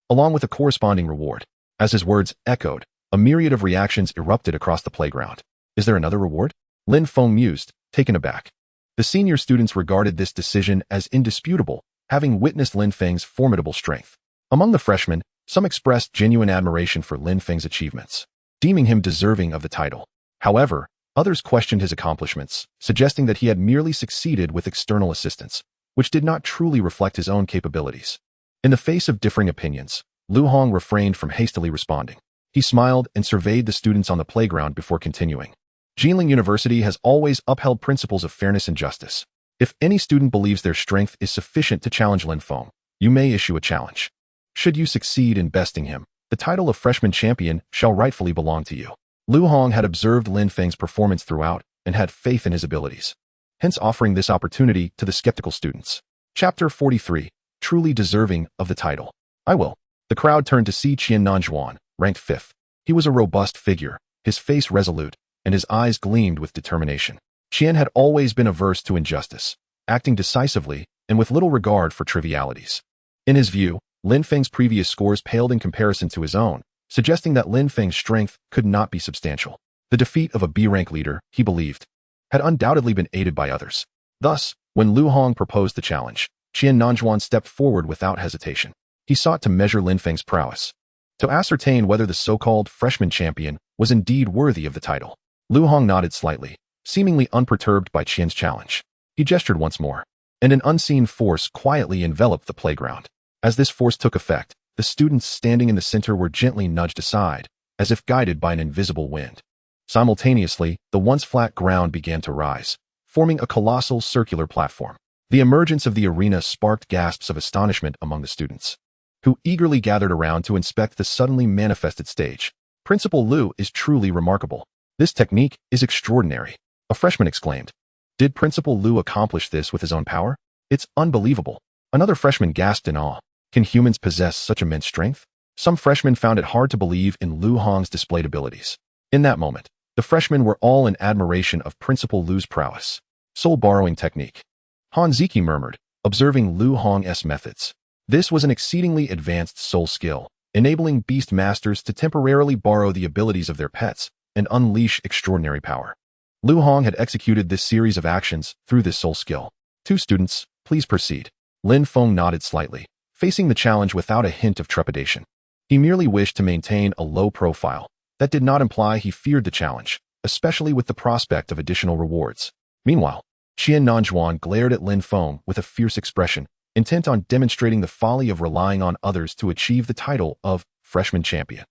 S1: along with a corresponding reward." As his words echoed, a myriad of reactions erupted across the playground. "Is there another reward?" Lin Feng mused, taken aback. The senior students regarded this decision as indisputable, having witnessed Lin Feng's formidable strength. Among the freshmen, some expressed genuine admiration for Lin Feng's achievements, deeming him deserving of the title. However, others questioned his accomplishments, suggesting that he had merely succeeded with external assistance, which did not truly reflect his own capabilities. In the face of differing opinions, Lu Hong refrained from hastily responding. He smiled and surveyed the students on the playground before continuing. Jinling University has always upheld principles of fairness and justice. If any student believes their strength is sufficient to challenge Lin Feng, you may issue a challenge. Should you succeed in besting him, the title of Freshman Champion shall rightfully belong to you. Lu Hong had observed Lin Feng's performance throughout and had faith in his abilities, hence offering this opportunity to the skeptical students. Chapter 43, Truly Deserving of the Title. I will. The crowd turned to see Qian Nanjuan, ranked 5th. He was a robust figure, his face resolute, and his eyes gleamed with determination. Qian had always been averse to injustice, acting decisively and with little regard for trivialities. In his view, Lin Feng's previous scores paled in comparison to his own, suggesting that Lin Feng's strength could not be substantial. The defeat of a B-rank leader, he believed, had undoubtedly been aided by others. Thus, when Lu Hong proposed the challenge, Qian Nanjuan stepped forward without hesitation. He sought to measure Lin Feng's prowess, to ascertain whether the so-called freshman champion was indeed worthy of the title. Lu Hong nodded slightly, seemingly unperturbed by Qian's challenge. He gestured once more, and an unseen force quietly enveloped the playground. As this force took effect, the students standing in the center were gently nudged aside, as if guided by an invisible wind. Simultaneously, the once flat ground began to rise, forming a colossal circular platform. The emergence of the arena sparked gasps of astonishment among the students, who eagerly gathered around to inspect the suddenly manifested stage. "Principal Lu is truly remarkable. This technique is extraordinary," a freshman exclaimed. "Did Principal Lu accomplish this with his own power? It's unbelievable." Another freshman gasped in awe. Can humans possess such immense strength? Some freshmen found it hard to believe in Lu Hong's displayed abilities. In that moment, the freshmen were all in admiration of Principal Lu's prowess. Soul borrowing technique. Han Ziki murmured, observing Lu Hong's methods. This was an exceedingly advanced soul skill, enabling beast masters to temporarily borrow the abilities of their pets and unleash extraordinary power. Lu Hong had executed this series of actions through this soul skill. "Two students, please proceed." Lin Feng nodded slightly, facing the challenge without a hint of trepidation. He merely wished to maintain a low profile. That did not imply he feared the challenge, especially with the prospect of additional rewards. Meanwhile, Qian Nanjuan glared at Lin Feng with a fierce expression, intent on demonstrating the folly of relying on others to achieve the title of freshman champion.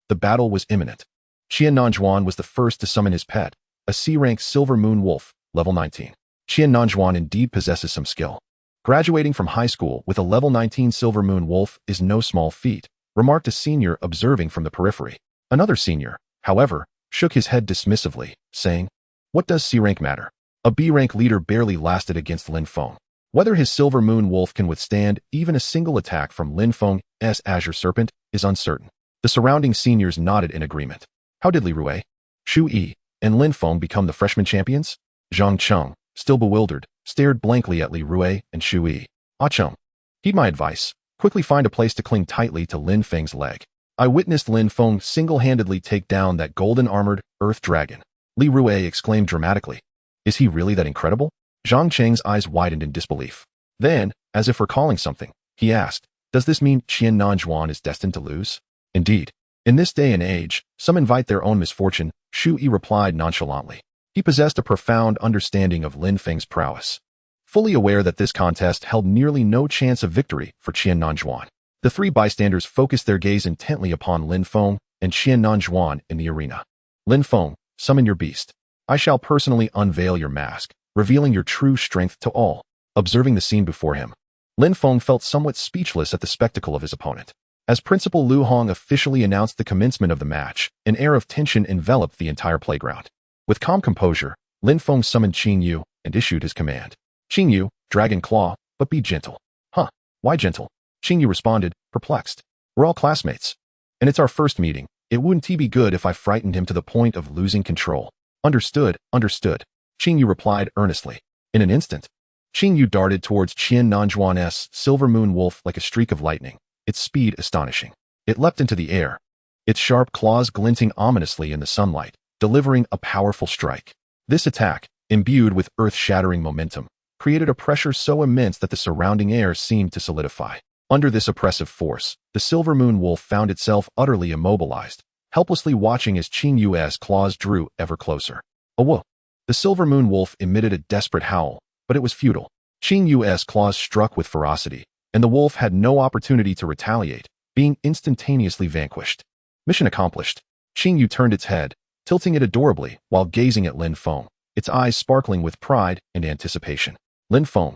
S1: The battle was imminent. Qian Nanjuan was the first to summon his pet, a C-rank Silver Moon Wolf, level 19. Qian Nanjuan indeed possesses some skill. Graduating from high school with a level 19 Silver Moon Wolf is no small feat, remarked a senior observing from the periphery. Another senior, however, shook his head dismissively, saying, "What does C-rank matter? A B-rank leader barely lasted against Lin Feng. Whether his Silver Moon Wolf can withstand even a single attack from Lin Feng's Azure Serpent is uncertain." The surrounding seniors nodded in agreement. How did Li Rui, Shu Yi, and Lin Feng become the freshman champions? Zhang Cheng, still bewildered, stared blankly at Li Rui and Shu Yi. "Ah Cheng, heed my advice. Quickly find a place to cling tightly to Lin Feng's leg. I witnessed Lin Feng single-handedly take down that golden-armored Earth Dragon." Li Rui exclaimed dramatically. "Is he really that incredible?" Zhang Cheng's eyes widened in disbelief. Then, as if recalling something, he asked, "Does this mean Qian Nanjuan is destined to lose?" "Indeed. In this day and age, some invite their own misfortune," Shu Yi replied nonchalantly. He possessed a profound understanding of Lin Feng's prowess. Fully aware that this contest held nearly no chance of victory for Qian Nanjuan, the three bystanders focused their gaze intently upon Lin Feng and Qian Nanjuan in the arena. "Lin Feng, summon your beast. I shall personally unveil your mask, revealing your true strength to all." Observing the scene before him, Lin Feng felt somewhat speechless at the spectacle of his opponent. As Principal Lu Hong officially announced the commencement of the match, an air of tension enveloped the entire playground. With calm composure, Lin Feng summoned Qing Yu and issued his command. "Qing Yu, Dragon Claw, but be gentle." "Huh? Why gentle?" Qing Yu responded, perplexed. "We're all classmates. And it's our first meeting. It wouldn't be good if I frightened him to the point of losing control." Understood, understood," Qing Yu replied earnestly. In an instant, Qing Yu darted towards Qian Nanjuan's Silver Moon Wolf like a streak of lightning, its speed astonishing. It leapt into the air, its sharp claws glinting ominously in the sunlight, delivering a powerful strike. This attack, imbued with earth-shattering momentum, created a pressure so immense that the surrounding air seemed to solidify. Under this oppressive force, the Silver Moon Wolf found itself utterly immobilized, helplessly watching as Qing Yu's claws drew ever closer. "Whoa!" The Silver Moon Wolf emitted a desperate howl, but it was futile. Qing Yu's claws struck with ferocity, and the wolf had no opportunity to retaliate, being instantaneously vanquished. Mission accomplished. Qing Yu turned its head, tilting it adorably while gazing at Lin Feng, its eyes sparkling with pride and anticipation. Lin Feng,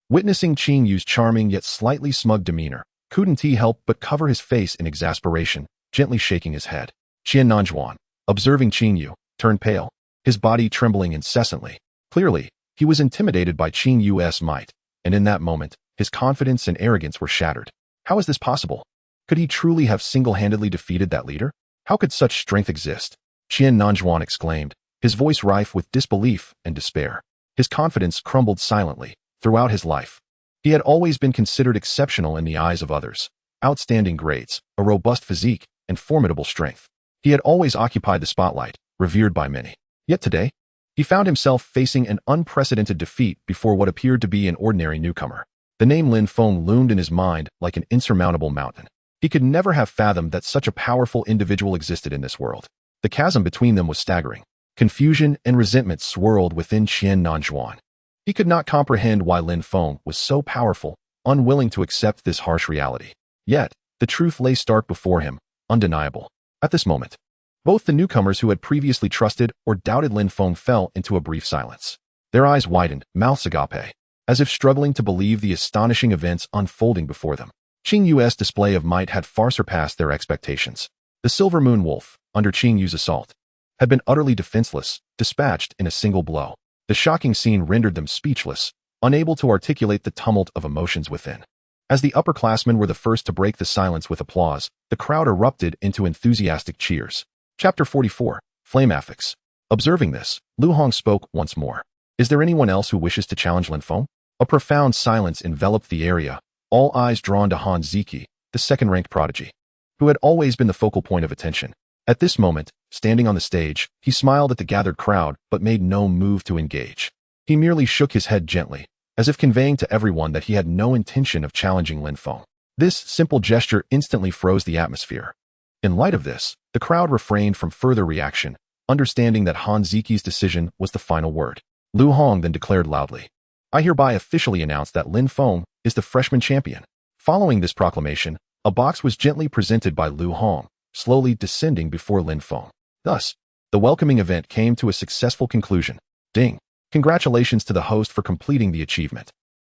S1: witnessing Qing Yu's charming yet slightly smug demeanor, couldn't he help but cover his face in exasperation, gently shaking his head. Qian Nanjuan, observing Qing Yu, turned pale, his body trembling incessantly. Clearly, he was intimidated by Qing Yu's might, and in that moment, his confidence and arrogance were shattered. How is this possible? Could he truly have single-handedly defeated that leader? How could such strength exist? Qian Nanjuan exclaimed, his voice rife with disbelief and despair. His confidence crumbled silently throughout his life. He had always been considered exceptional in the eyes of others. Outstanding grades, a robust physique, and formidable strength. He had always occupied the spotlight, revered by many. Yet today, he found himself facing an unprecedented defeat before what appeared to be an ordinary newcomer. The name Lin Feng loomed in his mind like an insurmountable mountain. He could never have fathomed that such a powerful individual existed in this world. The chasm between them was staggering. Confusion and resentment swirled within Qian Nanjuan. He could not comprehend why Lin Feng was so powerful, unwilling to accept this harsh reality. Yet, the truth lay stark before him, undeniable. At this moment, both the newcomers who had previously trusted or doubted Lin Feng fell into a brief silence. Their eyes widened, mouths agape, as if struggling to believe the astonishing events unfolding before them. Qing Yu's display of might had far surpassed their expectations. The Silver Moon Wolf, under Qing Yu's assault, had been utterly defenseless, dispatched in a single blow. The shocking scene rendered them speechless, unable to articulate the tumult of emotions within. As the upperclassmen were the first to break the silence with applause, the crowd erupted into enthusiastic cheers. Chapter 44, Flame Affix. Observing this, Lu Hong spoke once more. Is there anyone else who wishes to challenge Lin Feng? A profound silence enveloped the area, all eyes drawn to Han Ziki, the second-ranked prodigy, who had always been the focal point of attention. At this moment, standing on the stage, he smiled at the gathered crowd but made no move to engage. He merely shook his head gently, as if conveying to everyone that he had no intention of challenging Lin Feng. This simple gesture instantly froze the atmosphere. In light of this, the crowd refrained from further reaction, understanding that Han Ziki's decision was the final word. Lu Hong then declared loudly, I hereby officially announce that Lin Feng, is the freshman champion. Following this proclamation, a box was gently presented by Lu Hong, slowly descending before Lin Feng. Thus, the welcoming event came to a successful conclusion. Ding! Congratulations to the host for completing the achievement.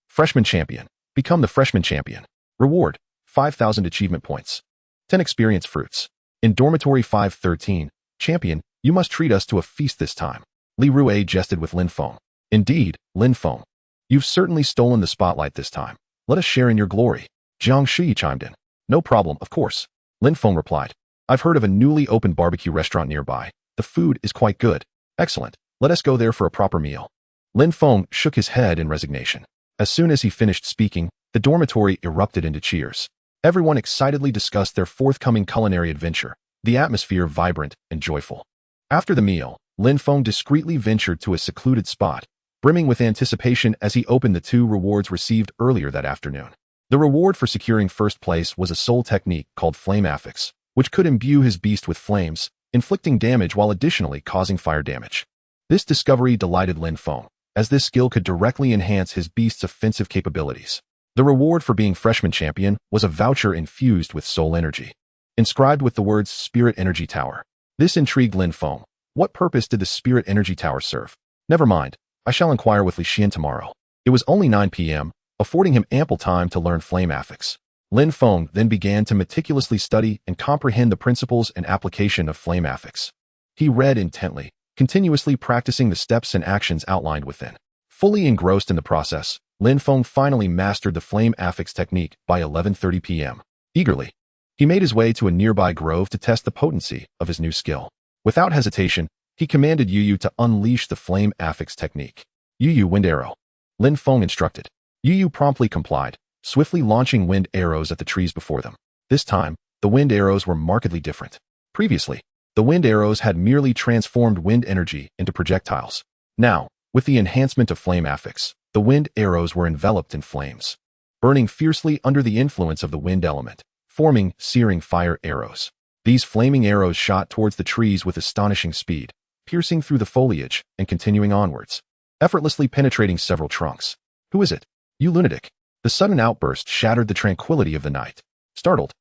S1: Freshman champion. Become the freshman champion. Reward: 5,000 achievement points. 10 experience fruits. In dormitory 513, champion, you must treat us to a feast this time. Li Rue jested with Lin Feng. Indeed, Lin Feng. You've certainly stolen the spotlight this time. Let us share in your glory. Jiang Shi chimed in. No problem, of course. Lin Feng replied. I've heard of a newly opened barbecue restaurant nearby. The food is quite good. Excellent. Let us go there for a proper meal. Lin Feng shook his head in resignation. As soon as he finished speaking, the dormitory erupted into cheers. Everyone excitedly discussed their forthcoming culinary adventure, the atmosphere vibrant and joyful. After the meal, Lin Feng discreetly ventured to a secluded spot, brimming with anticipation as he opened the 2 rewards received earlier that afternoon. The reward for securing first place was a soul technique called Flame Affix, which could imbue his beast with flames, inflicting damage while additionally causing fire damage. This discovery delighted Lin Feng, as this skill could directly enhance his beast's offensive capabilities. The reward for being freshman champion was a voucher infused with soul energy, inscribed with the words Spirit Energy Tower. This intrigued Lin Feng. What purpose did the Spirit Energy Tower serve? Never mind, I shall inquire with Li Xian tomorrow. It was only 9 p.m., affording him ample time to learn Flame Affix. Lin Feng then began to meticulously study and comprehend the principles and application of Flame Affix. He read intently, continuously practicing the steps and actions outlined within. Fully engrossed in the process, Lin Feng finally mastered the Flame Affix technique by 11:30 p.m. Eagerly, he made his way to a nearby grove to test the potency of his new skill. Without hesitation, he commanded Yu Yu to unleash the Flame Affix technique. Yu Yu Wind Arrow. Lin Feng instructed. Yu Yu promptly complied, swiftly launching wind arrows at the trees before them. This time, the wind arrows were markedly different. Previously, the wind arrows had merely transformed wind energy into projectiles. Now, with the enhancement of Flame Affix, the wind arrows were enveloped in flames, burning fiercely under the influence of the wind element, forming searing fire arrows. These flaming arrows shot towards the trees with astonishing speed, piercing through the foliage and continuing onwards, effortlessly penetrating several trunks. Who is it? You lunatic! The sudden outburst shattered the tranquility of the night. Startled,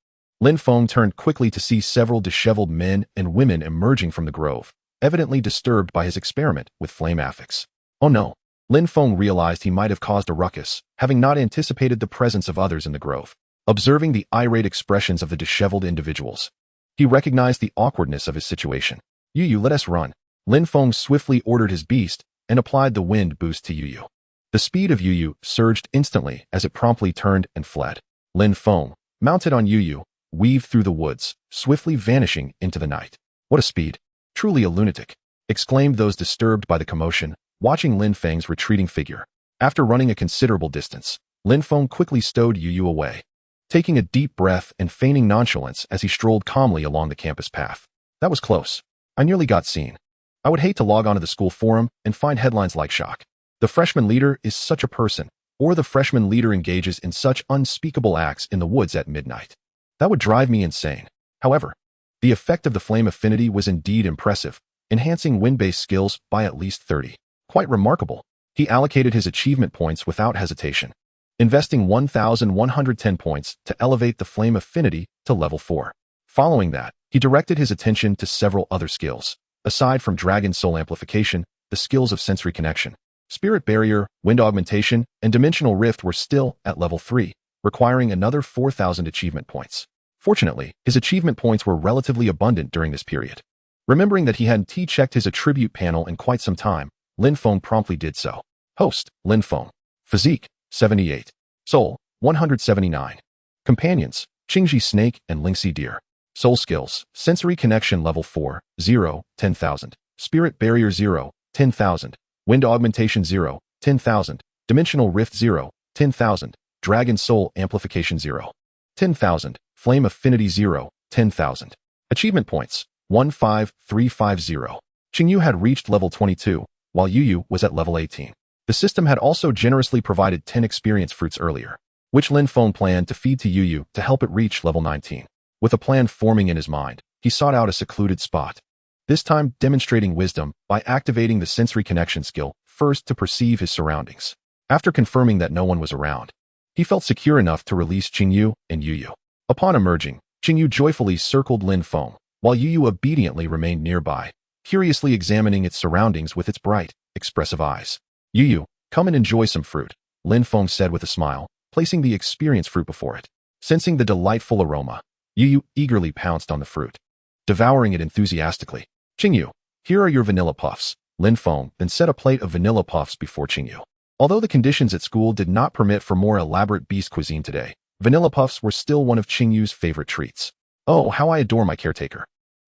S1: Lin Feng turned quickly to see several disheveled men and women emerging from the grove, evidently disturbed by his experiment with Flame Affix. Oh no! Lin Feng realized he might have caused a ruckus, having not anticipated the presence of others in the grove. Observing the irate expressions of the disheveled individuals, he recognized the awkwardness of his situation. Yu Yu, let us run. Lin Feng swiftly ordered his beast and applied the wind boost to Yu Yu. The speed of Yu Yu surged instantly as it promptly turned and fled. Lin Feng, mounted on Yu Yu, weaved through the woods, swiftly vanishing into the night. What a speed! Truly a lunatic! Exclaimed those disturbed by the commotion, watching Lin Feng's retreating figure. After running a considerable distance, Lin Feng quickly stowed Yu Yu away, taking a deep breath and feigning nonchalance as he strolled calmly along the campus path. That was close. I nearly got seen. I would hate to log onto the school forum and find headlines like shock. The freshman leader is such a person, or the freshman leader engages in such unspeakable acts in the woods at midnight. That would drive me insane. However, the effect of the flame affinity was indeed impressive, enhancing wind-based skills by at least 30. Quite remarkable. He allocated his achievement points without hesitation, investing 1,110 points to elevate the flame affinity to level 4. Following that, he directed his attention to several other skills. Aside from Dragon Soul Amplification, the skills of Sensory Connection, Spirit Barrier, Wind Augmentation, and Dimensional Rift were still at level 3, requiring another 4,000 achievement points. Fortunately, his achievement points were relatively abundant during this period. Remembering that he hadn't checked his attribute panel in quite some time, Lin Feng promptly did so. Host, Lin Feng. Physique, 78. Soul, 179. Companions, Qingji Snake and Lingxi Deer. Soul Skills, Sensory Connection Level 4, 0, 10,000. Spirit Barrier 0, 10,000. Wind Augmentation 0, 10,000. Dimensional Rift 0, 10,000. Dragon Soul Amplification 0, 10,000. Flame Affinity 0, 10,000. Achievement Points, 15350. Qingyu had reached level 22, while Yu Yu was at level 18. The system had also generously provided 10 experience fruits earlier, which Lin Feng planned to feed to Yu Yu to help it reach level 19. With a plan forming in his mind, he sought out a secluded spot, this time demonstrating wisdom by activating the sensory connection skill first to perceive his surroundings. After confirming that no one was around, He felt secure enough to release Qingyu and Yuyu. Upon emerging, Qingyu joyfully circled Lin Feng, while Yuyu obediently remained nearby, curiously examining its surroundings with its bright, expressive eyes. Yuyu, come and enjoy some fruit, Lin Feng said with a smile, placing the experienced fruit before it. Sensing the delightful aroma, Yuyu eagerly pounced on the fruit, devouring it enthusiastically. Qingyu, here are your vanilla puffs, Lin Feng then set a plate of vanilla puffs before Qingyu. Although the conditions at school did not permit for more elaborate beast cuisine today, vanilla puffs were still one of Qingyu's favorite treats. Oh, how I adore my caretaker,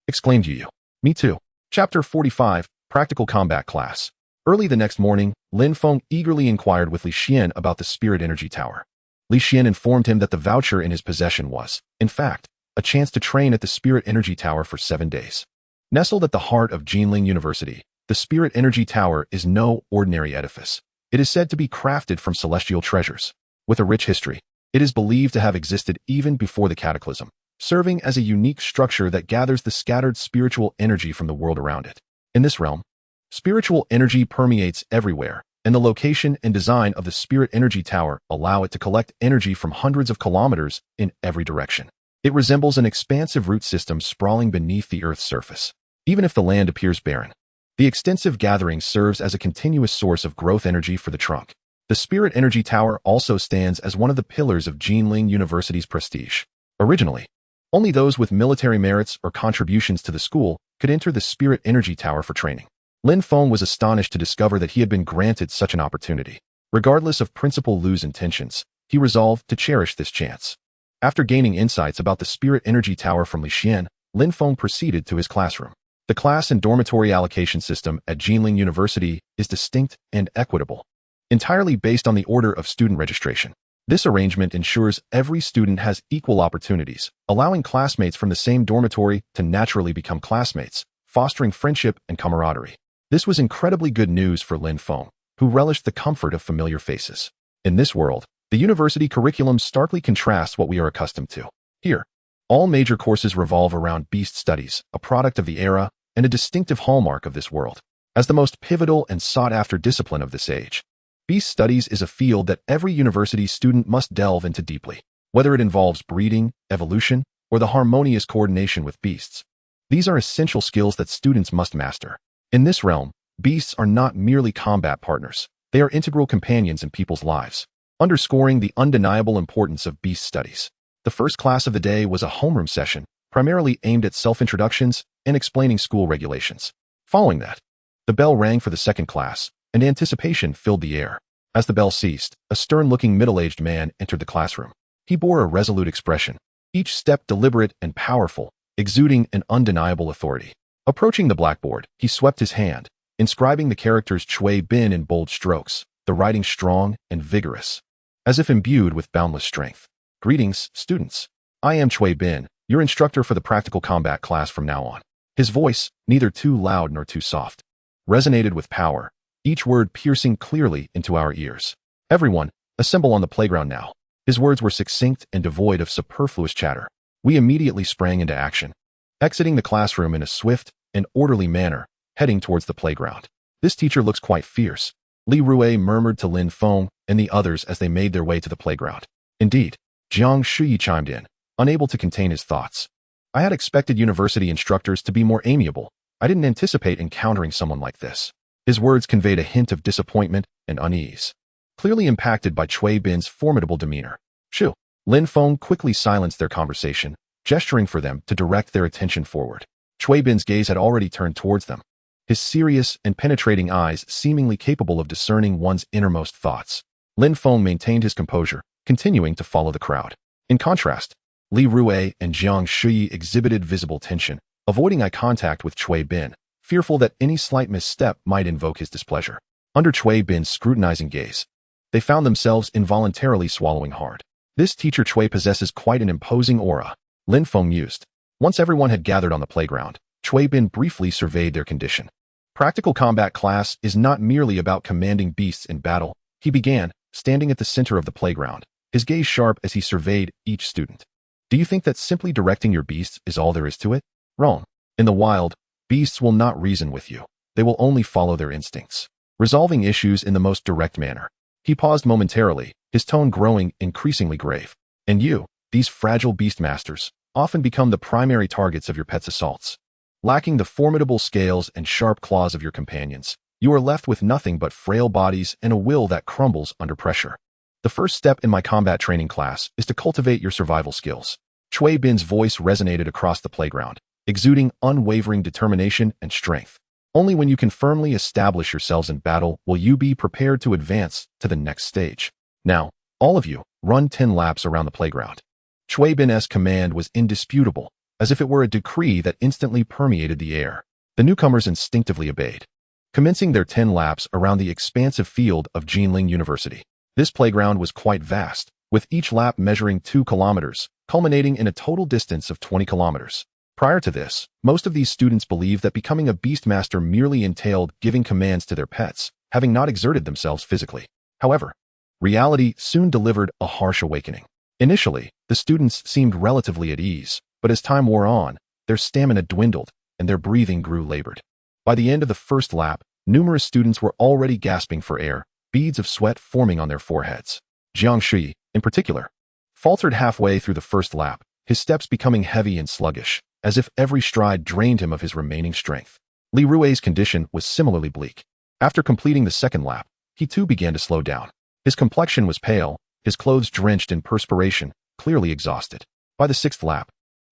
S1: exclaimed Yuyu. Me too. Chapter 45, Practical Combat Class. Early the next morning, Lin Feng eagerly inquired with Li Xian about the Spirit Energy Tower. Li Xian informed him that the voucher in his possession was, in fact, a chance to train at the Spirit Energy Tower for 7 days. Nestled at the heart of Jinling University, the Spirit Energy Tower is no ordinary edifice. It is said to be crafted from celestial treasures. With a rich history, it is believed to have existed even before the Cataclysm, serving as a unique structure that gathers the scattered spiritual energy from the world around it. In this realm, spiritual energy permeates everywhere, and the location and design of the Spirit Energy Tower allow it to collect energy from hundreds of kilometers in every direction. It resembles an expansive root system sprawling beneath the Earth's surface. Even if the land appears barren, the extensive gathering serves as a continuous source of growth energy for the trunk. The Spirit Energy Tower also stands as one of the pillars of Jinling University's prestige. Originally, only those with military merits or contributions to the school could enter the Spirit Energy Tower for training. Lin Feng was astonished to discover that he had been granted such an opportunity. Regardless of Principal Lu's intentions, he resolved to cherish this chance. After gaining insights about the Spirit Energy Tower from Li Xian, Lin Feng proceeded to his classroom. The class and dormitory allocation system at Jinling University is distinct and equitable, entirely based on the order of student registration. This arrangement ensures every student has equal opportunities, allowing classmates from the same dormitory to naturally become classmates, fostering friendship and camaraderie. This was incredibly good news for Lin Feng, who relished the comfort of familiar faces. In this world, the university curriculum starkly contrasts what we are accustomed to. Here, all major courses revolve around beast studies, a product of the era and a distinctive hallmark of this world. As the most pivotal and sought-after discipline of this age, beast studies is a field that every university student must delve into deeply, whether it involves breeding, evolution, or the harmonious coordination with beasts. These are essential skills that students must master. In this realm, beasts are not merely combat partners. They are integral companions in people's lives, underscoring the undeniable importance of beast studies. The first class of the day was a homeroom session, primarily aimed at self-introductions and explaining school regulations. Following that, the bell rang for the second class, and anticipation filled the air. As the bell ceased, a stern-looking middle-aged man entered the classroom. He bore a resolute expression, each step deliberate and powerful, exuding an undeniable authority. Approaching the blackboard, he swept his hand, inscribing the characters Chui Bin in bold strokes, the writing strong and vigorous, as if imbued with boundless strength. Greetings, students. I am Chui Bin, your instructor for the practical combat class from now on. His voice, neither too loud nor too soft, resonated with power, each word piercing clearly into our ears. Everyone, assemble on the playground now. His words were succinct and devoid of superfluous chatter. We immediately sprang into action, exiting the classroom in a swift and orderly manner, heading towards the playground. This teacher looks quite fierce, Li Rue murmured to Lin Feng and the others as they made their way to the playground. Indeed, Jiang Shuyi chimed in, unable to contain his thoughts. I had expected university instructors to be more amiable. I didn't anticipate encountering someone like this. His words conveyed a hint of disappointment and unease, clearly impacted by Chui Bin's formidable demeanor. Shoo! Lin Feng quickly silenced their conversation, gesturing for them to direct their attention forward. Chui Bin's gaze had already turned towards them, his serious and penetrating eyes seemingly capable of discerning one's innermost thoughts. Lin Feng maintained his composure, continuing to follow the crowd. In contrast, Li Rue and Jiang Shuyi exhibited visible tension, avoiding eye contact with Chui Bin, fearful that any slight misstep might invoke his displeasure. Under Chui Bin's scrutinizing gaze, they found themselves involuntarily swallowing hard. This teacher Chui possesses quite an imposing aura, Lin Feng mused. Once everyone had gathered on the playground, Chui Bin briefly surveyed their condition. Practical combat class is not merely about commanding beasts in battle, he began, standing at the center of the playground, his gaze sharp as he surveyed each student. Do you think that simply directing your beasts is all there is to it? Wrong. In the wild, beasts will not reason with you. They will only follow their instincts, resolving issues in the most direct manner. He paused momentarily, his tone growing increasingly grave. And you, these fragile beastmasters, often become the primary targets of your pet's assaults. Lacking the formidable scales and sharp claws of your companions, you are left with nothing but frail bodies and a will that crumbles under pressure. The first step in my combat training class is to cultivate your survival skills. Chui Bin's voice resonated across the playground, exuding unwavering determination and strength. Only when you can firmly establish yourselves in battle will you be prepared to advance to the next stage. Now, all of you, run 10 laps around the playground. Chui Bin's command was indisputable, as if it were a decree that instantly permeated the air. The newcomers instinctively obeyed, commencing their 10 laps around the expansive field of Jinling University. This playground was quite vast, with each lap measuring 2 kilometers, culminating in a total distance of 20 kilometers. Prior to this, most of these students believed that becoming a beastmaster merely entailed giving commands to their pets, having not exerted themselves physically. However, reality soon delivered a harsh awakening. Initially, the students seemed relatively at ease, but as time wore on, their stamina dwindled and their breathing grew labored. By the end of the first lap, numerous students were already gasping for air, beads of sweat forming on their foreheads. Jiangshi, in particular, faltered halfway through the first lap, his steps becoming heavy and sluggish, as if every stride drained him of his remaining strength. Li Rui's condition was similarly bleak. After completing the second lap, he too began to slow down. His complexion was pale, his clothes drenched in perspiration, clearly exhausted. By the sixth lap,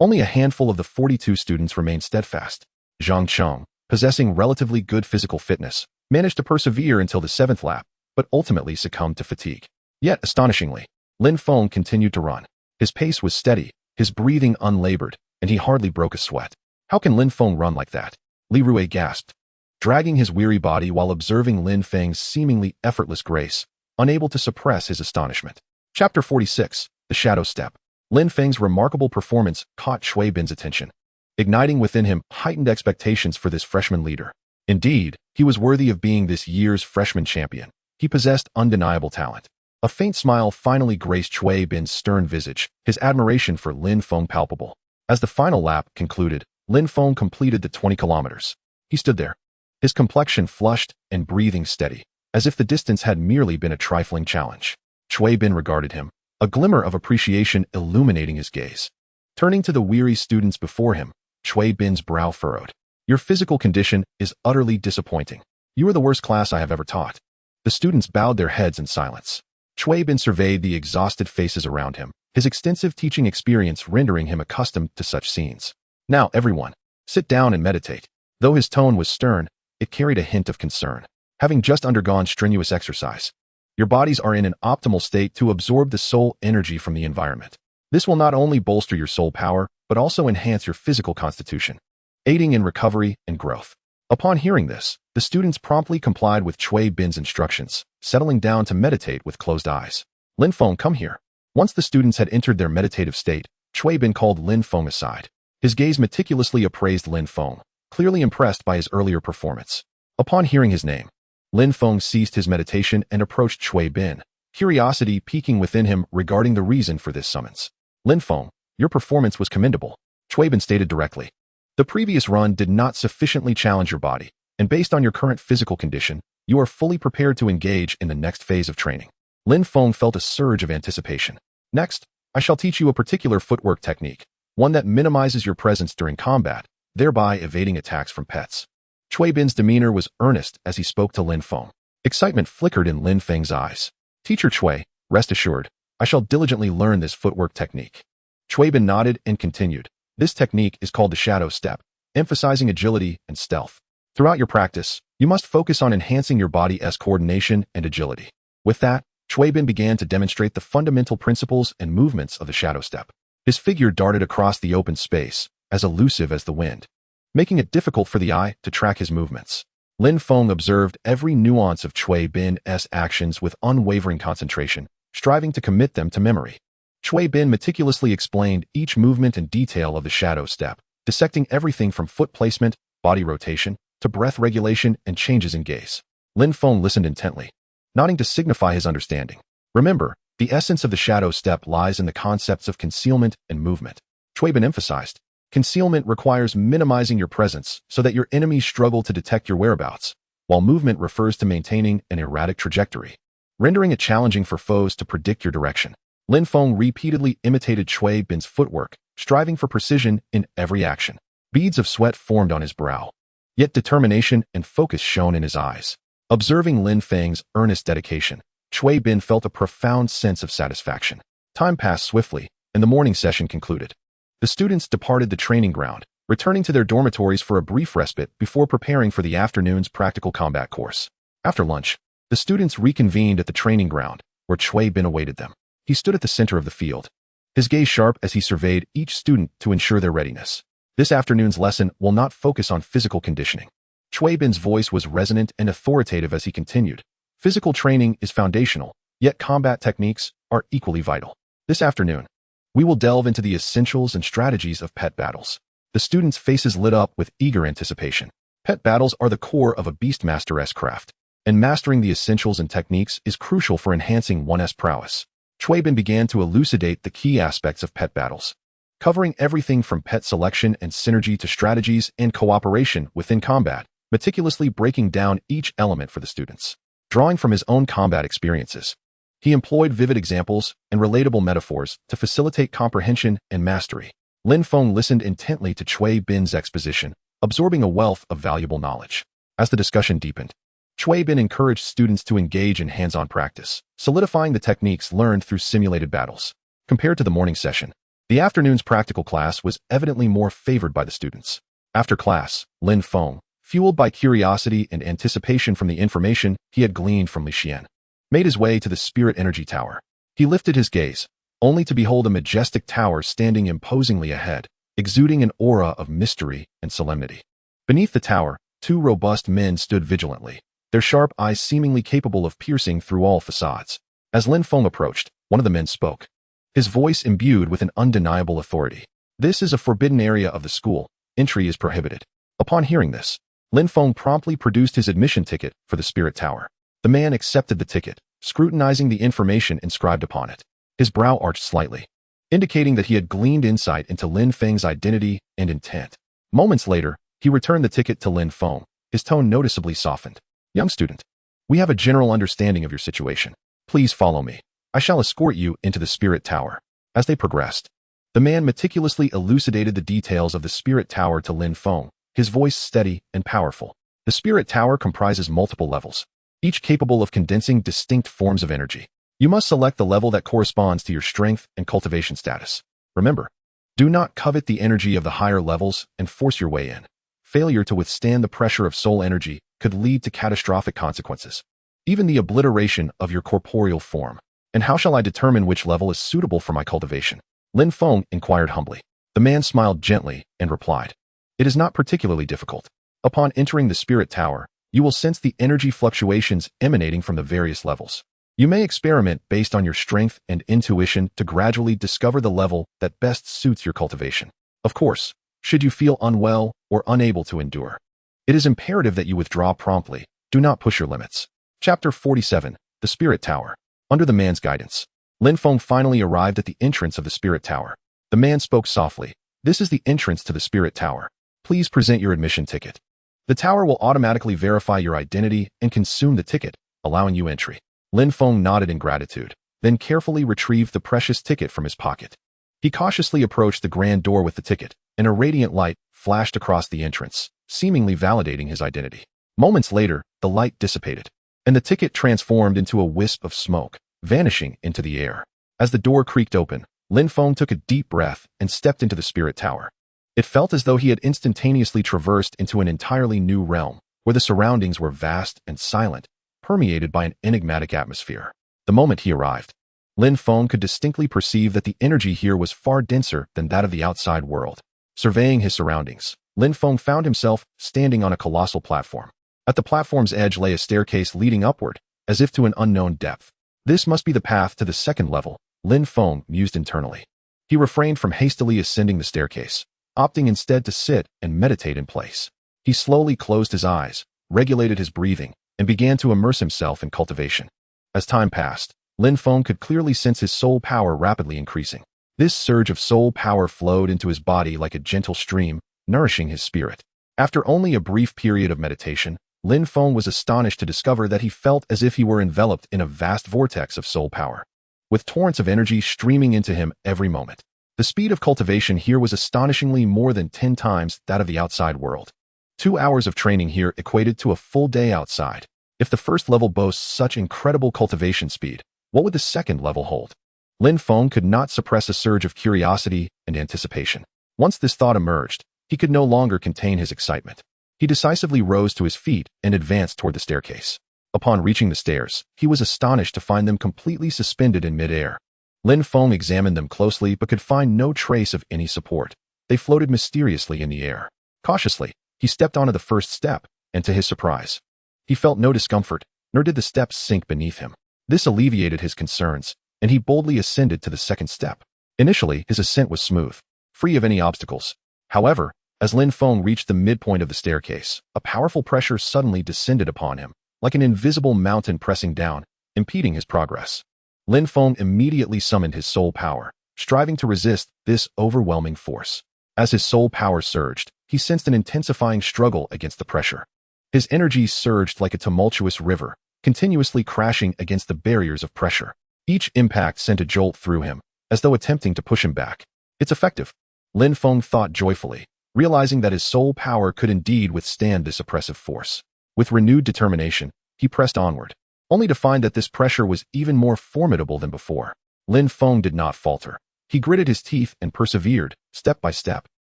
S1: only a handful of the 42 students remained steadfast. Zhang Cheng, possessing relatively good physical fitness, managed to persevere until the seventh lap, but ultimately succumbed to fatigue. Yet, astonishingly, Lin Feng continued to run. His pace was steady, his breathing unlabored, and he hardly broke a sweat. How can Lin Feng run like that? Li Rui gasped, dragging his weary body while observing Lin Feng's seemingly effortless grace, unable to suppress his astonishment. Chapter 46, The Shadow Step. Lin Feng's remarkable performance caught Chui Bin's attention, igniting within him heightened expectations for this freshman leader. Indeed, he was worthy of being this year's freshman champion. He possessed undeniable talent. A faint smile finally graced Chui Bin's stern visage, his admiration for Lin Feng palpable. As the final lap concluded, Lin Feng completed the 20 kilometers. He stood there, his complexion flushed and breathing steady, as if the distance had merely been a trifling challenge. Chui Bin regarded him, a glimmer of appreciation illuminating his gaze. Turning to the weary students before him, Chui Bin's brow furrowed. Your physical condition is utterly disappointing. You are the worst class I have ever taught. The students bowed their heads in silence. Chui Bin surveyed the exhausted faces around him, his extensive teaching experience rendering him accustomed to such scenes. Now, everyone, sit down and meditate. Though his tone was stern, it carried a hint of concern. Having just undergone strenuous exercise, your bodies are in an optimal state to absorb the soul energy from the environment. This will not only bolster your soul power, but also enhance your physical constitution, aiding in recovery and growth. Upon hearing this, the students promptly complied with Chui Bin's instructions, settling down to meditate with closed eyes. Lin Feng, come here. Once the students had entered their meditative state, Chui Bin called Lin Feng aside. His gaze meticulously appraised Lin Feng, clearly impressed by his earlier performance. Upon hearing his name, Lin Feng ceased his meditation and approached Chui Bin, curiosity piquing within him regarding the reason for this summons. Lin Feng, your performance was commendable, Chui Bin stated directly. The previous run did not sufficiently challenge your body, and based on your current physical condition, you are fully prepared to engage in the next phase of training. Lin Feng felt a surge of anticipation. Next, I shall teach you a particular footwork technique, one that minimizes your presence during combat, thereby evading attacks from pets. Chui Bin's demeanor was earnest as he spoke to Lin Feng. Excitement flickered in Lin Feng's eyes. Teacher Chui, rest assured, I shall diligently learn this footwork technique. Chui Bin nodded and continued. This technique is called the shadow step, emphasizing agility and stealth. Throughout your practice, you must focus on enhancing your body's coordination and agility. With that, Chui Bin began to demonstrate the fundamental principles and movements of the shadow step. His figure darted across the open space, as elusive as the wind, making it difficult for the eye to track his movements. Lin Feng observed every nuance of Chui Bin's actions with unwavering concentration, striving to commit them to memory. Chui Bin meticulously explained each movement and detail of the shadow step, dissecting everything from foot placement, body rotation, to breath regulation and changes in gaze. Lin Feng listened intently, nodding to signify his understanding. Remember, the essence of the shadow step lies in the concepts of concealment and movement. Chui Bin emphasized, concealment requires minimizing your presence so that your enemies struggle to detect your whereabouts, while movement refers to maintaining an erratic trajectory. rendering it challenging for foes to predict your direction. Lin Feng repeatedly imitated Cui Bin's footwork, striving for precision in every action. Beads of sweat formed on his brow, yet determination and focus shone in his eyes. Observing Lin Feng's earnest dedication, Cui Bin felt a profound sense of satisfaction. Time passed swiftly, and the morning session concluded. The students departed the training ground, returning to their dormitories for a brief respite before preparing for the afternoon's practical combat course. After lunch, the students reconvened at the training ground, where Cui Bin awaited them. He stood at the center of the field, his gaze sharp as he surveyed each student to ensure their readiness. This afternoon's lesson will not focus on physical conditioning. Cui Bin's voice was resonant and authoritative as he continued. Physical training is foundational, yet combat techniques are equally vital. This afternoon, we will delve into the essentials and strategies of pet battles. The students' faces lit up with eager anticipation. Pet battles are the core of a Beastmaster-esque craft, and mastering the essentials and techniques is crucial for enhancing one's prowess. Cui Bin began to elucidate the key aspects of pet battles, covering everything from pet selection and synergy to strategies and cooperation within combat, meticulously breaking down each element for the students. Drawing from his own combat experiences, he employed vivid examples and relatable metaphors to facilitate comprehension and mastery. Lin Feng listened intently to Cui Bin's exposition, absorbing a wealth of valuable knowledge. As the discussion deepened, Cui Bin encouraged students to engage in hands-on practice, solidifying the techniques learned through simulated battles. Compared to the morning session, the afternoon's practical class was evidently more favored by the students. After class, Lin Feng, fueled by curiosity and anticipation from the information he had gleaned from Li Xian, made his way to the Spirit Energy Tower. He lifted his gaze, only to behold a majestic tower standing imposingly ahead, exuding an aura of mystery and solemnity. Beneath the tower, two robust men stood vigilantly, their sharp eyes seemingly capable of piercing through all facades. As Lin Feng approached, one of the men spoke, his voice imbued with an undeniable authority. "This is a forbidden area of the school. Entry is prohibited." Upon hearing this, Lin Feng promptly produced his admission ticket for the Spirit Tower. The man accepted the ticket, scrutinizing the information inscribed upon it. His brow arched slightly, indicating that he had gleaned insight into Lin Feng's identity and intent. Moments later, he returned the ticket to Lin Feng, his tone noticeably softened. "Young student, we have a general understanding of your situation. Please follow me. I shall escort you into the Spirit Tower." As they progressed, the man meticulously elucidated the details of the Spirit Tower to Lin Feng, his voice steady and powerful. The Spirit Tower comprises multiple levels, each capable of condensing distinct forms of energy. You must select the level that corresponds to your strength and cultivation status. Remember, do not covet the energy of the higher levels and force your way in. Failure to withstand the pressure of soul energy could lead to catastrophic consequences, even the obliteration of your corporeal form. "And how shall I determine which level is suitable for my cultivation?" Lin Feng inquired humbly. The man smiled gently and replied, "It is not particularly difficult. Upon entering the Spirit Tower, you will sense the energy fluctuations emanating from the various levels. You may experiment based on your strength and intuition to gradually discover the level that best suits your cultivation. Of course, should you feel unwell or unable to endure, it is imperative that you withdraw promptly. Do not push your limits." Chapter 47, The Spirit Tower. Under the man's guidance, Lin Feng finally arrived at the entrance of the Spirit Tower. The man spoke softly. "This is the entrance to the Spirit Tower. Please present your admission ticket. The tower will automatically verify your identity and consume the ticket, allowing you entry." Lin Feng nodded in gratitude, then carefully retrieved the precious ticket from his pocket. He cautiously approached the grand door with the ticket, and a radiant light flashed across the entrance, seemingly validating his identity. Moments later, the light dissipated, and the ticket transformed into a wisp of smoke, vanishing into the air. As the door creaked open, Lin Feng took a deep breath and stepped into the Spirit Tower. It felt as though he had instantaneously traversed into an entirely new realm, where the surroundings were vast and silent, permeated by an enigmatic atmosphere. The moment he arrived, Lin Feng could distinctly perceive that the energy here was far denser than that of the outside world. Surveying his surroundings, Lin Feng found himself standing on a colossal platform. At the platform's edge lay a staircase leading upward, as if to an unknown depth. This must be the path to the second level, Lin Feng mused internally. He refrained from hastily ascending the staircase, opting instead to sit and meditate in place. He slowly closed his eyes, regulated his breathing, and began to immerse himself in cultivation. As time passed, Lin Feng could clearly sense his soul power rapidly increasing. This surge of soul power flowed into his body like a gentle stream, nourishing his spirit. After only a brief period of meditation, Lin Feng was astonished to discover that he felt as if he were enveloped in a vast vortex of soul power, with torrents of energy streaming into him every moment. The speed of cultivation here was astonishingly more than 10 times that of the outside world. 2 hours of training here equated to a full day outside. If the first level boasts such incredible cultivation speed, what would the second level hold? Lin Feng could not suppress a surge of curiosity and anticipation. Once this thought emerged, he could no longer contain his excitement. He decisively rose to his feet and advanced toward the staircase. Upon reaching the stairs, he was astonished to find them completely suspended in midair. Lin Feng examined them closely but could find no trace of any support. They floated mysteriously in the air. Cautiously, he stepped onto the first step, and to his surprise, he felt no discomfort, nor did the steps sink beneath him. This alleviated his concerns, and he boldly ascended to the second step. Initially, his ascent was smooth, free of any obstacles. However, as Lin Feng reached the midpoint of the staircase, a powerful pressure suddenly descended upon him, like an invisible mountain pressing down, impeding his progress. Lin Feng immediately summoned his soul power, striving to resist this overwhelming force. As his soul power surged, he sensed an intensifying struggle against the pressure. His energy surged like a tumultuous river, continuously crashing against the barriers of pressure. Each impact sent a jolt through him, as though attempting to push him back. It's effective, Lin Feng thought joyfully, realizing that his soul power could indeed withstand this oppressive force. With renewed determination, he pressed onward, only to find that this pressure was even more formidable than before. Lin Feng did not falter. He gritted his teeth and persevered, step by step,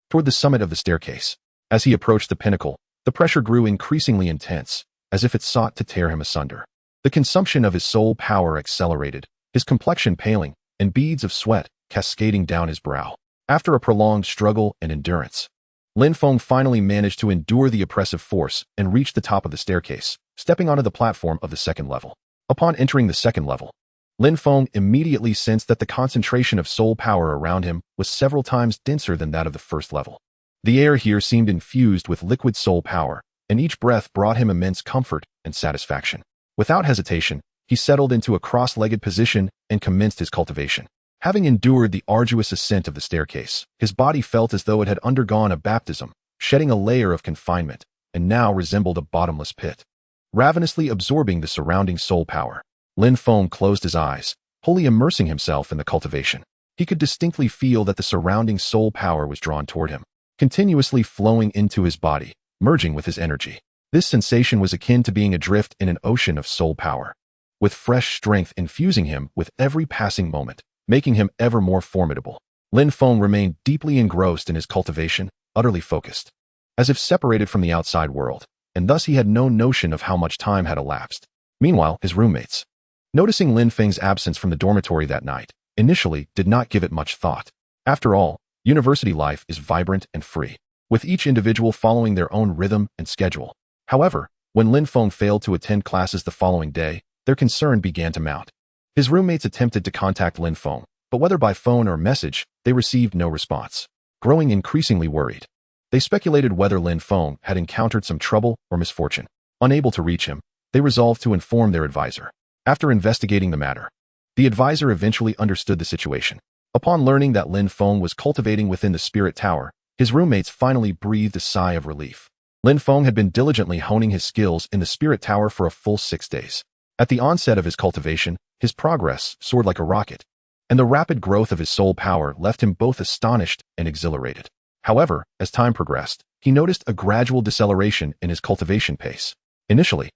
S1: toward the summit of the staircase. As he approached the pinnacle, the pressure grew increasingly intense, as if it sought to tear him asunder. The consumption of his soul power accelerated, his complexion paling, and beads of sweat cascading down his brow. After a prolonged struggle and endurance, Lin Feng finally managed to endure the oppressive force and reached the top of the staircase, stepping onto the platform of the second level. Upon entering the second level, Lin Feng immediately sensed that the concentration of soul power around him was several times denser than that of the first level. The air here seemed infused with liquid soul power, and each breath brought him immense comfort and satisfaction. Without hesitation, he settled into a cross-legged position and commenced his cultivation. Having endured the arduous ascent of the staircase, his body felt as though it had undergone a baptism, shedding a layer of confinement, and now resembled a bottomless pit. Ravenously absorbing the surrounding soul power, Lin Feng closed his eyes, wholly immersing himself in the cultivation. He could distinctly feel that the surrounding soul power was drawn toward him, continuously flowing into his body, merging with his energy. This sensation was akin to being adrift in an ocean of soul power, with fresh strength infusing him with every passing moment, making him ever more formidable. Lin Feng remained deeply engrossed in his cultivation, utterly focused, as if separated from the outside world, and thus he had no notion of how much time had elapsed. Meanwhile, his roommates, noticing Lin Feng's absence from the dormitory that night, initially did not give it much thought. After all, university life is vibrant and free, with each individual following their own rhythm and schedule. However, when Lin Feng failed to attend classes the following day, their concern began to mount. His roommates attempted to contact Lin Feng, but whether by phone or message, they received no response. Growing increasingly worried, they speculated whether Lin Feng had encountered some trouble or misfortune. Unable to reach him, they resolved to inform their advisor. After investigating the matter, the advisor eventually understood the situation. Upon learning that Lin Feng was cultivating within the spirit tower, his roommates finally breathed a sigh of relief. Lin Feng had been diligently honing his skills in the spirit tower for a full 6 days. At the onset of his cultivation, his progress soared like a rocket, and the rapid growth of his soul power left him both astonished and exhilarated. However, as time progressed, he noticed a gradual deceleration in his cultivation pace. Initially,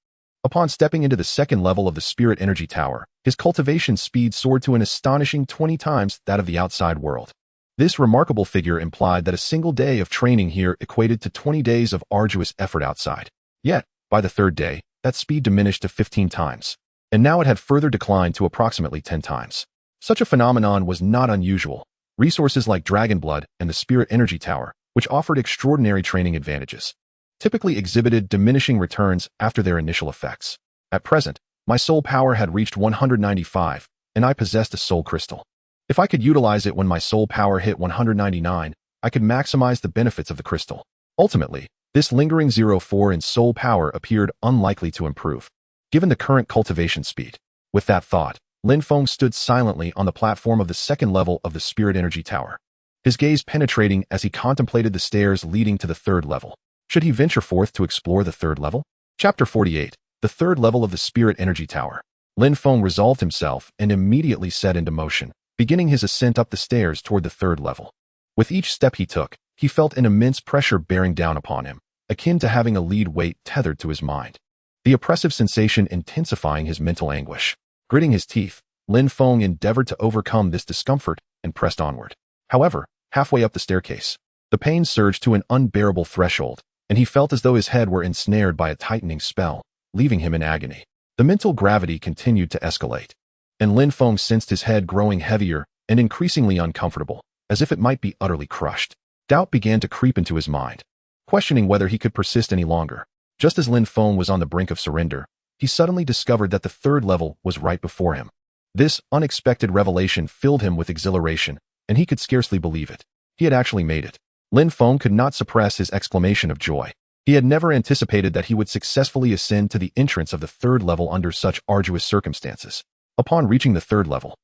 S1: upon stepping into the second level of the spirit energy tower, his cultivation speed soared to an astonishing 20 times that of the outside world. This remarkable figure implied that a single day of training here equated to 20 days of arduous effort outside. Yet, by the third day, that speed diminished to 15 times, and now it had further declined to approximately 10 times. Such a phenomenon was not unusual. Resources like Dragon Blood and the Spirit Energy Tower, which offered extraordinary training advantages, typically exhibited diminishing returns after their initial effects. At present, my soul power had reached 195, and I possessed a soul crystal. If I could utilize it when my soul power hit 199, I could maximize the benefits of the crystal. Ultimately, this lingering 0.4 in soul power appeared unlikely to improve, given the current cultivation speed. With that thought, Lin Feng stood silently on the platform of the second level of the Spirit Energy Tower, his gaze penetrating as he contemplated the stairs leading to the third level. Should he venture forth to explore the third level? Chapter 48. The third level of the Spirit Energy Tower. Lin Feng resolved himself and immediately set into motion, beginning his ascent up the stairs toward the third level. With each step he took, he felt an immense pressure bearing down upon him, akin to having a lead weight tethered to his mind. The oppressive sensation intensifying his mental anguish. Gritting his teeth, Lin Feng endeavored to overcome this discomfort and pressed onward. However, halfway up the staircase, the pain surged to an unbearable threshold, and he felt as though his head were ensnared by a tightening spell, leaving him in agony. The mental gravity continued to escalate, and Lin Feng sensed his head growing heavier and increasingly uncomfortable, as if it might be utterly crushed. Doubt began to creep into his mind, questioning whether he could persist any longer. Just as Lin Feng was on the brink of surrender, he suddenly discovered that the third level was right before him. This unexpected revelation filled him with exhilaration, and he could scarcely believe it. He had actually made it. Lin Feng could not suppress his exclamation of joy. He had never anticipated that he would successfully ascend to the entrance of the third level under such arduous circumstances. Upon reaching the third level,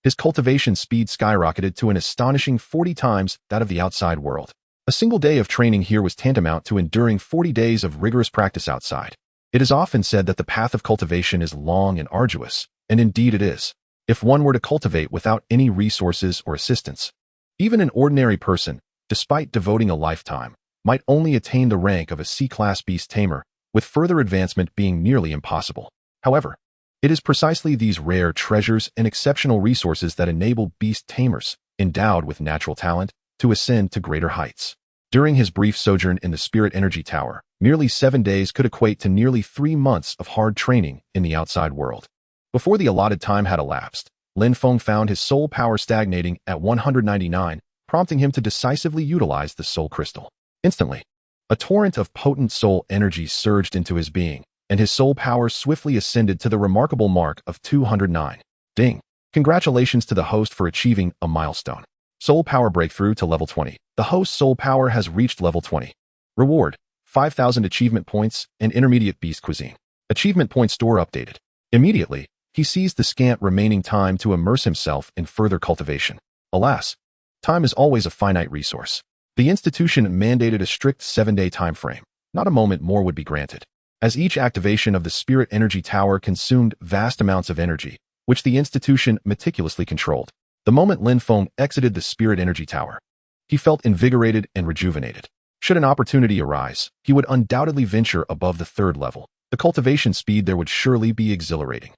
S1: his cultivation speed skyrocketed to an astonishing 40 times that of the outside world. A single day of training here was tantamount to enduring 40 days of rigorous practice outside. It is often said that the path of cultivation is long and arduous, and indeed it is, if one were to cultivate without any resources or assistance. Even an ordinary person, despite devoting a lifetime, might only attain the rank of a C-class Beast Tamer, with further advancement being nearly impossible. However, it is precisely these rare treasures and exceptional resources that enable Beast Tamers, endowed with natural talent, to ascend to greater heights. During his brief sojourn in the Spirit Energy Tower, merely 7 days could equate to nearly 3 months of hard training in the outside world. Before the allotted time had elapsed, Lin Feng found his soul power stagnating at 199, prompting him to decisively utilize the soul crystal. Instantly, a torrent of potent soul energy surged into his being, and his soul power swiftly ascended to the remarkable mark of 209. Ding! Congratulations to the host for achieving a milestone. Soul power breakthrough to level 20. The host's soul power has reached level 20. Reward: 5,000 achievement points and intermediate beast cuisine. Achievement point store updated. Immediately, he seized the scant remaining time to immerse himself in further cultivation. Alas, time is always a finite resource. The institution mandated a strict 7-day time frame. Not a moment more would be granted, as each activation of the Spirit Energy Tower consumed vast amounts of energy, which the institution meticulously controlled. The moment Lin Feng exited the Spirit Energy Tower, he felt invigorated and rejuvenated. Should an opportunity arise, he would undoubtedly venture above the third level. The cultivation speed there would surely be exhilarating.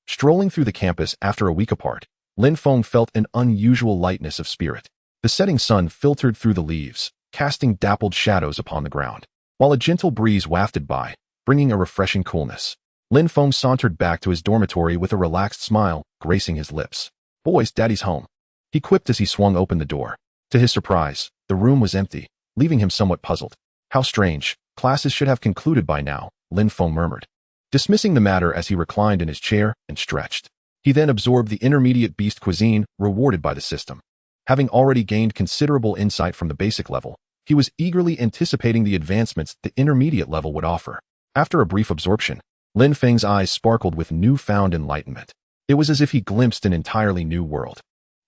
S1: Strolling through the campus after a week apart, Lin Feng felt an unusual lightness of spirit. The setting sun filtered through the leaves, casting dappled shadows upon the ground, while a gentle breeze wafted by, bringing a refreshing coolness. Lin Feng sauntered back to his dormitory with a relaxed smile gracing his lips. "Boys, Daddy's home," he quipped as he swung open the door. To his surprise, the room was empty, leaving him somewhat puzzled. "How strange. Classes should have concluded by now," Lin Feng murmured, dismissing the matter as he reclined in his chair and stretched. He then absorbed the intermediate beast cuisine rewarded by the system. Having already gained considerable insight from the basic level, he was eagerly anticipating the advancements the intermediate level would offer. After a brief absorption, Lin Feng's eyes sparkled with newfound enlightenment. It was as if he glimpsed an entirely new world.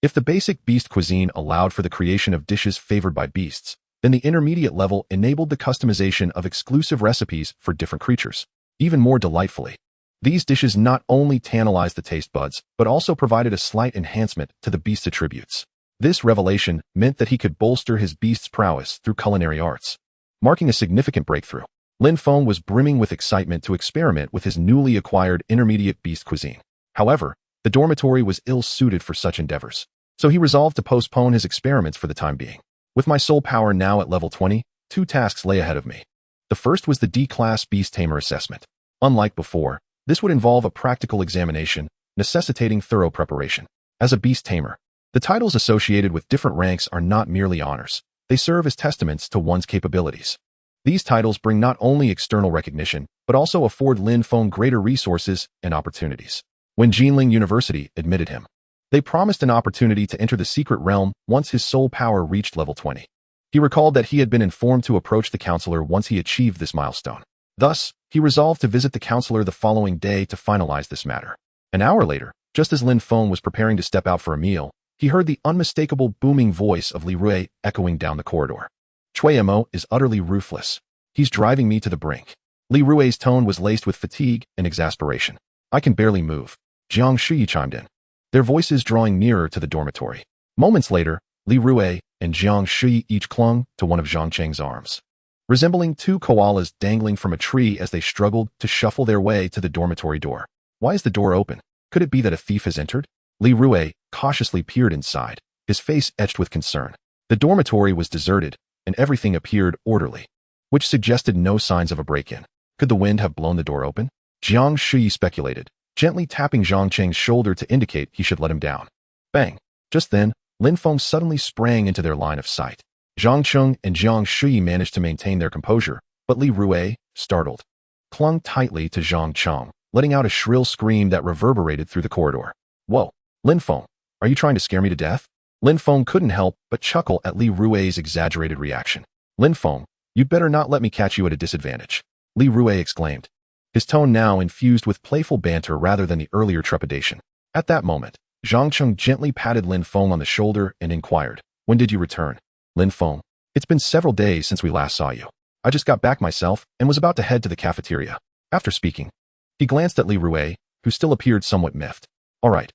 S1: If the basic beast cuisine allowed for the creation of dishes favored by beasts, then the intermediate level enabled the customization of exclusive recipes for different creatures. Even more delightfully, these dishes not only tantalized the taste buds, but also provided a slight enhancement to the beast's attributes. This revelation meant that he could bolster his beast's prowess through culinary arts. Marking a significant breakthrough, Lin Feng was brimming with excitement to experiment with his newly acquired intermediate beast cuisine. However, the dormitory was ill-suited for such endeavors, so he resolved to postpone his experiments for the time being. With my soul power now at level 20, 2 tasks lay ahead of me. The first was the D-class Beast Tamer assessment. Unlike before, this would involve a practical examination, necessitating thorough preparation. As a Beast Tamer, the titles associated with different ranks are not merely honors. They serve as testaments to one's capabilities. These titles bring not only external recognition, but also afford Lin Feng greater resources and opportunities. When Jinling University admitted him, they promised an opportunity to enter the secret realm once his soul power reached level 20. He recalled that he had been informed to approach the counselor once he achieved this milestone. Thus, he resolved to visit the counselor the following day to finalize this matter. An hour later, just as Lin Feng was preparing to step out for a meal, he heard the unmistakable booming voice of Li Rui echoing down the corridor. "Chui Mo is utterly ruthless. He's driving me to the brink." Li Rui's tone was laced with fatigue and exasperation. I can barely move. Jiang Shuyi chimed in, their voices drawing nearer to the dormitory. Moments later, Li Rui and Jiang Shuyi each clung to one of Zhang Cheng's arms, resembling two koalas dangling from a tree as they struggled to shuffle their way to the dormitory door. Why is the door open? Could it be that a thief has entered? Li Rui cautiously peered inside, his face etched with concern. The dormitory was deserted, and everything appeared orderly, which suggested no signs of a break-in. Could the wind have blown the door open? Jiang Shuyi speculated, gently tapping Zhang Cheng's shoulder to indicate he should let him down. Bang! Just then, Lin Feng suddenly sprang into their line of sight. Zhang Cheng and Jiang Shuyi managed to maintain their composure, but Li Rui, startled, clung tightly to Zhang Cheng, letting out a shrill scream that reverberated through the corridor. Whoa, Lin Feng, are you trying to scare me to death? Lin Feng couldn't help but chuckle at Li Rui's exaggerated reaction. Lin Feng, you'd better not let me catch you at a disadvantage, Li Rui exclaimed, his tone now infused with playful banter rather than the earlier trepidation. At that moment, Zhang Cheng gently patted Lin Feng on the shoulder and inquired, when did you return? Lin Feng, it's been several days since we last saw you. I just got back myself and was about to head to the cafeteria. After speaking, he glanced at Li Rui, who still appeared somewhat miffed. All right,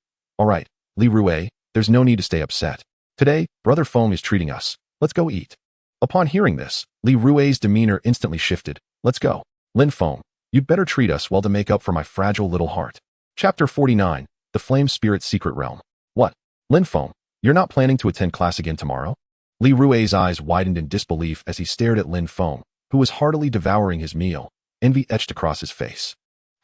S1: Li Rui, there's no need to stay upset. Today, Brother Feng is treating us. Let's go eat. Upon hearing this, Li Rui's demeanor instantly shifted. Let's go. Lin Feng, you'd better treat us well to make up for my fragile little heart. Chapter 49, The Flame Spirit's Secret Realm. What? Lin Feng, you're not planning to attend class again tomorrow? Li Rui's eyes widened in disbelief as he stared at Lin Feng, who was heartily devouring his meal, envy etched across his face.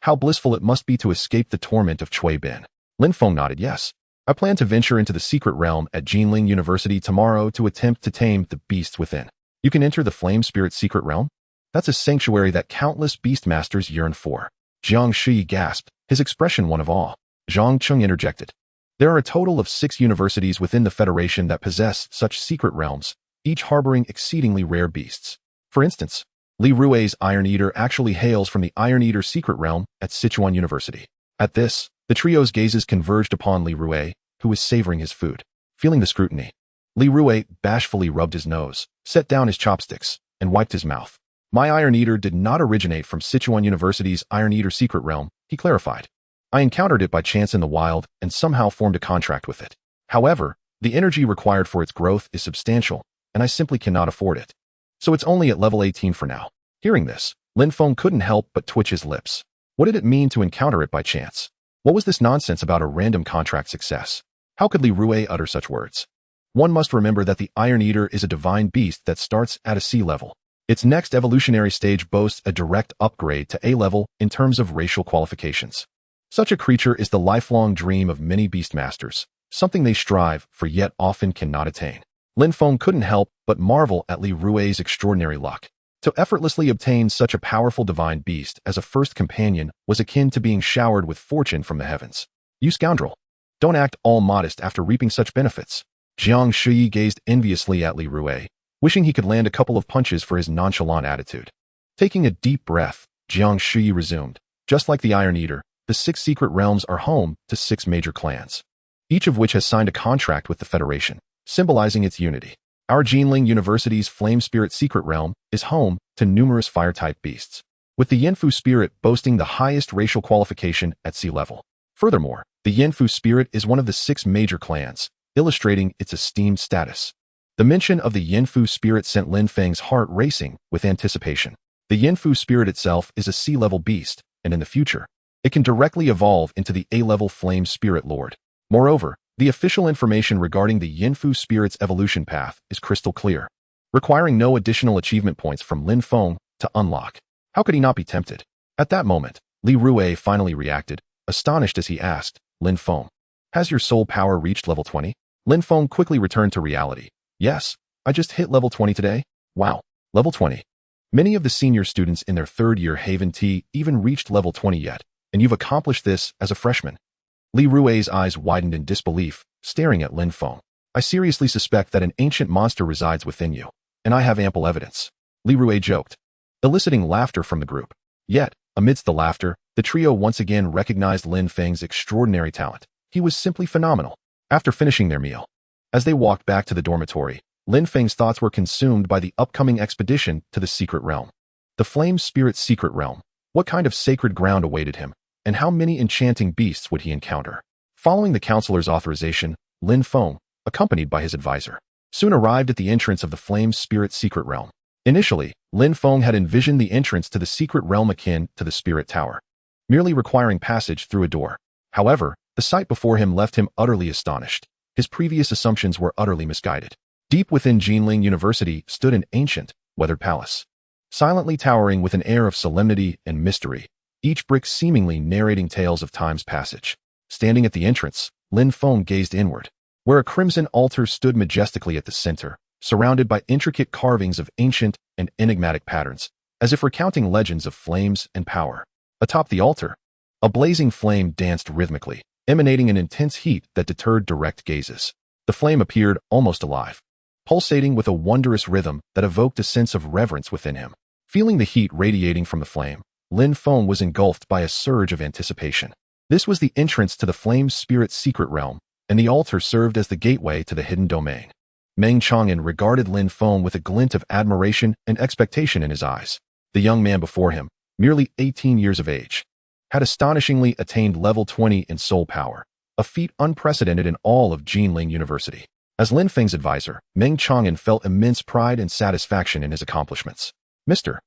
S1: How blissful it must be to escape the torment of Cui Bin. Lin Feng nodded yes. I plan to venture into the secret realm at Jinling University tomorrow to attempt to tame the beasts within. You can enter the Flame Spirit's secret realm? That's a sanctuary that countless beastmasters yearn for. Jiang Shi gasped, his expression one of awe. Zhang Cheng interjected. There are a total of 6 universities within the Federation that possess such secret realms, each harboring exceedingly rare beasts. For instance, Li Rui's Iron Eater actually hails from the Iron Eater secret realm at Sichuan University. At this, the trio's gazes converged upon Li Rui, who was savoring his food. Feeling the scrutiny, Li Rui bashfully rubbed his nose, set down his chopsticks, and wiped his mouth. My Iron Eater did not originate from Sichuan University's Iron Eater secret realm, he clarified. I encountered it by chance in the wild and somehow formed a contract with it. However, the energy required for its growth is substantial, and I simply cannot afford it. So it's only at level 18 for now. Hearing this, Lin Feng couldn't help but twitch his lips. What did it mean to encounter it by chance? What was this nonsense about a random contract success? How could Li Rui utter such words? One must remember that the Iron Eater is a divine beast that starts at a C level. Its next evolutionary stage boasts a direct upgrade to A level in terms of racial qualifications. Such a creature is the lifelong dream of many beastmasters, something they strive for yet often cannot attain. Lin Feng couldn't help but marvel at Li Rui's extraordinary luck. To effortlessly obtain such a powerful divine beast as a first companion was akin to being showered with fortune from the heavens. You scoundrel! Don't act all modest after reaping such benefits. Jiang Shuyi gazed enviously at Li Rui, wishing he could land a couple of punches for his nonchalant attitude. Taking a deep breath, Jiang Shuyi resumed. Just like the Iron Eater, the 6 secret realms are home to 6 major clans, each of which has signed a contract with the Federation, symbolizing its unity. Our Jinling University's Flame Spirit secret realm is home to numerous fire-type beasts, with the Yinfu spirit boasting the highest racial qualification at sea level. Furthermore, the Yinfu spirit is one of the 6 major clans, illustrating its esteemed status. The mention of the Yinfu spirit sent Lin Feng's heart racing with anticipation. The Yinfu spirit itself is a sea-level beast, and in the future, it can directly evolve into the A-level Flame Spirit Lord. Moreover, the official information regarding the Yinfu spirit's evolution path is crystal clear, requiring no additional achievement points from Lin Feng to unlock. How could he not be tempted? At that moment, Li Rui finally reacted, astonished as he asked, Lin Feng, has your soul power reached level 20? Lin Feng quickly returned to reality. Yes, I just hit level 20 today. Wow, level 20. Many of the senior students in their 3rd year Haven T even reached level 20 yet, and you've accomplished this as a freshman. Li Rui's eyes widened in disbelief, staring at Lin Feng. I seriously suspect that an ancient monster resides within you, and I have ample evidence. Li Rui joked, eliciting laughter from the group. Yet, amidst the laughter, the trio once again recognized Lin Feng's extraordinary talent. He was simply phenomenal. After finishing their meal, as they walked back to the dormitory, Lin Feng's thoughts were consumed by the upcoming expedition to the secret realm. The flame spirit's secret realm. What kind of sacred ground awaited him, and how many enchanting beasts would he encounter? Following the counselor's authorization, Lin Feng, accompanied by his advisor, soon arrived at the entrance of the flame spirit's secret realm. Initially, Lin Feng had envisioned the entrance to the secret realm akin to the spirit tower, merely requiring passage through a door. However, the sight before him left him utterly astonished. His previous assumptions were utterly misguided. Deep within Jinling University stood an ancient, weathered palace, silently towering with an air of solemnity and mystery, each brick seemingly narrating tales of time's passage. Standing at the entrance, Lin Feng gazed inward, where a crimson altar stood majestically at the center, surrounded by intricate carvings of ancient and enigmatic patterns, as if recounting legends of flames and power. Atop the altar, a blazing flame danced rhythmically, emanating an intense heat that deterred direct gazes. The flame appeared almost alive, pulsating with a wondrous rhythm that evoked a sense of reverence within him. Feeling the heat radiating from the flame, Lin Feng was engulfed by a surge of anticipation. This was the entrance to the flame spirit's secret realm, and the altar served as the gateway to the hidden domain. Meng Chang'an regarded Lin Feng with a glint of admiration and expectation in his eyes. The young man before him, merely 18 years of age, had astonishingly attained level 20 in soul power, a feat unprecedented in all of Jinling University. As Lin Feng's advisor, Meng Chang'an felt immense pride and satisfaction in his accomplishments. Mr.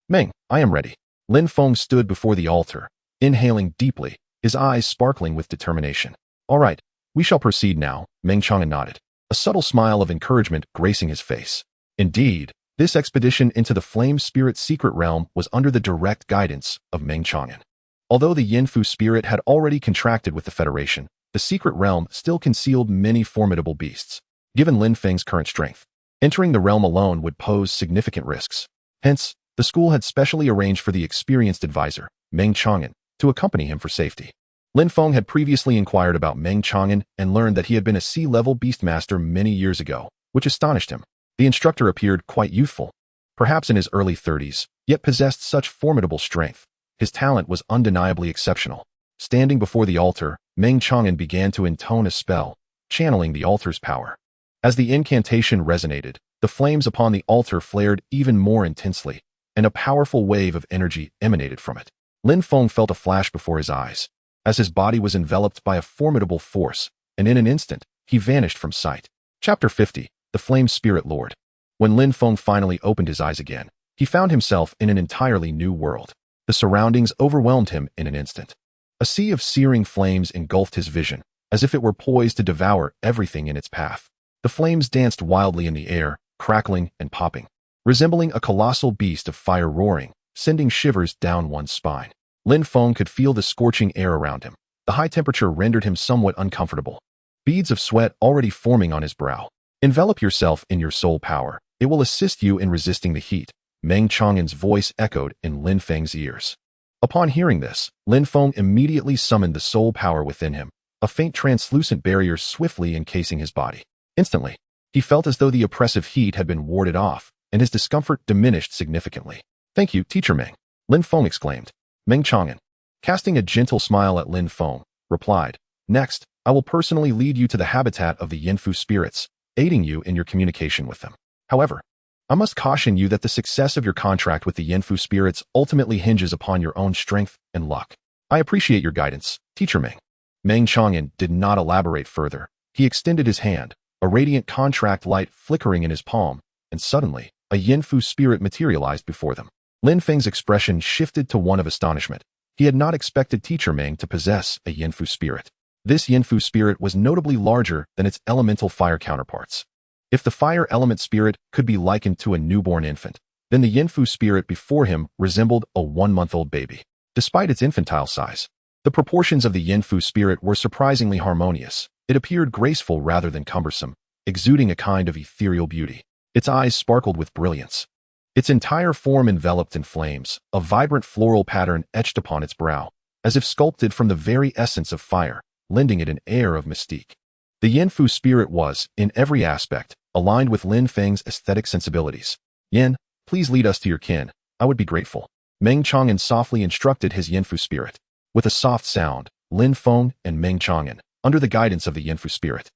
S1: Meng, I am ready. Lin Feng stood before the altar, inhaling deeply, his eyes sparkling with determination. All right, we shall proceed now, Meng Chang'an nodded, a subtle smile of encouragement gracing his face. Indeed, this expedition into the flame spirit's secret realm was under the direct guidance of Meng Chang'an. Although the Yinfu spirit had already contracted with the Federation, the secret realm still concealed many formidable beasts. Given Lin Feng's current strength, entering the realm alone would pose significant risks. Hence, the school had specially arranged for the experienced advisor, Meng Chang'an, to accompany him for safety. Lin Feng had previously inquired about Meng Chang'an and learned that he had been a sea-level beastmaster many years ago, which astonished him. The instructor appeared quite youthful, perhaps in his early 30s, yet possessed such formidable strength. His talent was undeniably exceptional. Standing before the altar, Meng Chang'an began to intone a spell, channeling the altar's power. As the incantation resonated, the flames upon the altar flared even more intensely, and a powerful wave of energy emanated from it. Lin Feng felt a flash before his eyes, as his body was enveloped by a formidable force, and in an instant, he vanished from sight. Chapter 50, The Flame Spirit Lord. When Lin Feng finally opened his eyes again, he found himself in an entirely new world. The surroundings overwhelmed him in an instant. A sea of searing flames engulfed his vision, as if it were poised to devour everything in its path. The flames danced wildly in the air, crackling and popping, resembling a colossal beast of fire roaring, sending shivers down one's spine. Lin Feng could feel the scorching air around him. The high temperature rendered him somewhat uncomfortable, beads of sweat already forming on his brow. Envelop yourself in your soul power. It will assist you in resisting the heat, Meng Chang'an's voice echoed in Lin Feng's ears. Upon hearing this, Lin Feng immediately summoned the soul power within him, a faint translucent barrier swiftly encasing his body. Instantly, he felt as though the oppressive heat had been warded off, and his discomfort diminished significantly. Thank you, Teacher Meng, Lin Feng exclaimed. Meng Chang'an, casting a gentle smile at Lin Feng, replied, Next, I will personally lead you to the habitat of the Yinfu spirits, aiding you in your communication with them. However, I must caution you that the success of your contract with the Yinfu spirits ultimately hinges upon your own strength and luck. I appreciate your guidance, Teacher Meng. Meng Chang'an did not elaborate further. He extended his hand, a radiant contract light flickering in his palm, and suddenly, a Yinfu spirit materialized before them. Lin Feng's expression shifted to one of astonishment. He had not expected Teacher Meng to possess a Yinfu spirit. This Yinfu spirit was notably larger than its elemental fire counterparts. If the fire element spirit could be likened to a newborn infant, then the Yinfu spirit before him resembled a 1-month-old baby. Despite its infantile size, the proportions of the Yinfu spirit were surprisingly harmonious. It appeared graceful rather than cumbersome, exuding a kind of ethereal beauty. Its eyes sparkled with brilliance. Its entire form enveloped in flames, a vibrant floral pattern etched upon its brow, as if sculpted from the very essence of fire, lending it an air of mystique. The Yinfu spirit was, in every aspect, aligned with Lin Feng's aesthetic sensibilities. Yin, please lead us to your kin. I would be grateful. Meng Chang'an softly instructed his Yinfu spirit. With a soft sound, Lin Feng and Meng Chang'an, under the guidance of the Yinfu spirit,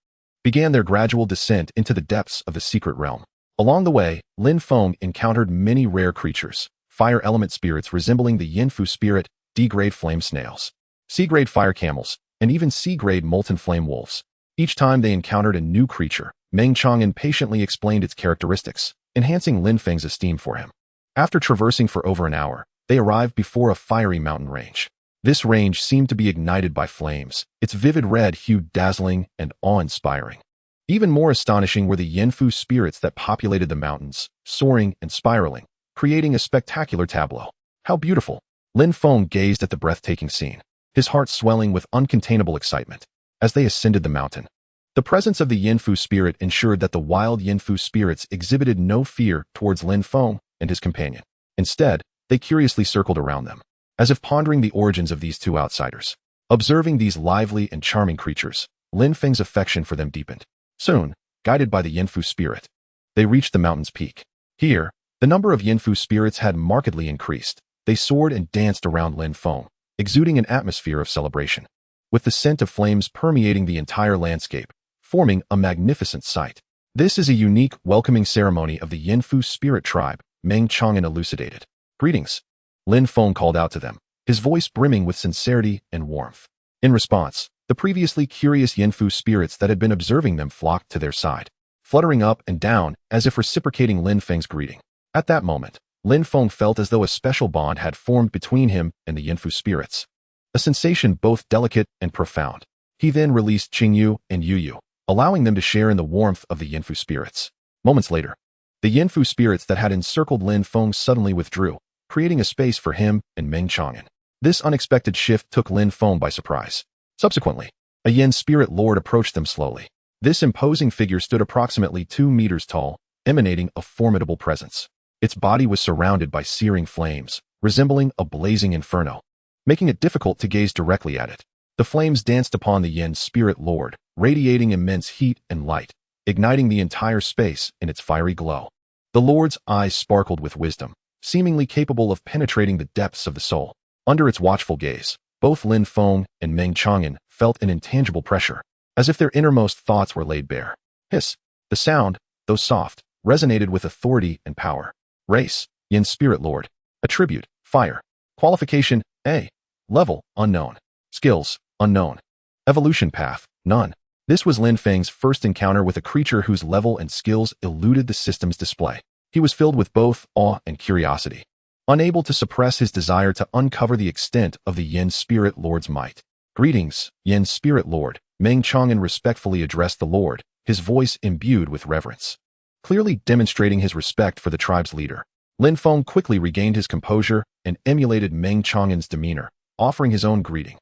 S1: began their gradual descent into the depths of the secret realm. Along the way, Lin Feng encountered many rare creatures, fire element spirits resembling the Yin-Fu spirit, D-grade flame snails, C-grade fire camels, and even C-grade molten flame wolves. Each time they encountered a new creature, Meng Chang'an patiently explained its characteristics, enhancing Lin Feng's esteem for him. After traversing for over an hour, they arrived before a fiery mountain range. This range seemed to be ignited by flames, its vivid red hue dazzling and awe-inspiring. Even more astonishing were the Yin-Fu spirits that populated the mountains, soaring and spiraling, creating a spectacular tableau. How beautiful! Lin Feng gazed at the breathtaking scene, his heart swelling with uncontainable excitement. As they ascended the mountain, the presence of the Yin-Fu spirit ensured that the wild Yin-Fu spirits exhibited no fear towards Lin Feng and his companion. Instead, they curiously circled around them, as if pondering the origins of these two outsiders. Observing these lively and charming creatures, Lin Feng's affection for them deepened. Soon, guided by the Yin-Fu spirit, they reached the mountain's peak. Here, the number of Yin-Fu spirits had markedly increased. They soared and danced around Lin Feng, exuding an atmosphere of celebration, with the scent of flames permeating the entire landscape, forming a magnificent sight. This is a unique, welcoming ceremony of the Yin-Fu spirit tribe, Meng Chang'an elucidated. Greetings. Lin Feng called out to them, his voice brimming with sincerity and warmth. In response, the previously curious Yin-Fu spirits that had been observing them flocked to their side, fluttering up and down as if reciprocating Lin Feng's greeting. At that moment, Lin Feng felt as though a special bond had formed between him and the Yin-Fu spirits, a sensation both delicate and profound. He then released Qingyu and Yuyu, allowing them to share in the warmth of the Yin-Fu spirits. Moments later, the Yin-Fu spirits that had encircled Lin Feng suddenly withdrew, creating a space for him and Meng Chang'an. This unexpected shift took Lin Feng by surprise. Subsequently, a Yin spirit lord approached them slowly. This imposing figure stood approximately 2 meters tall, emanating a formidable presence. Its body was surrounded by searing flames, resembling a blazing inferno, making it difficult to gaze directly at it. The flames danced upon the Yin spirit lord, radiating immense heat and light, igniting the entire space in its fiery glow. The lord's eyes sparkled with wisdom, seemingly capable of penetrating the depths of the soul. Under its watchful gaze, both Lin Feng and Meng Chang'an felt an intangible pressure, as if their innermost thoughts were laid bare. Hiss. The sound, though soft, resonated with authority and power. Race, Yin Spirit Lord. Attribute, Fire. Qualification, A. Level, Unknown. Skills, Unknown. Evolution path, None. This was Lin Feng's first encounter with a creature whose level and skills eluded the system's display. He was filled with both awe and curiosity, unable to suppress his desire to uncover the extent of the Yin Spirit Lord's might. Greetings, Yin Spirit Lord. Meng Chang'an respectfully addressed the Lord, his voice imbued with reverence, clearly demonstrating his respect for the tribe's leader. Lin Feng quickly regained his composure and emulated Meng Chang'an's demeanor, offering his own greeting.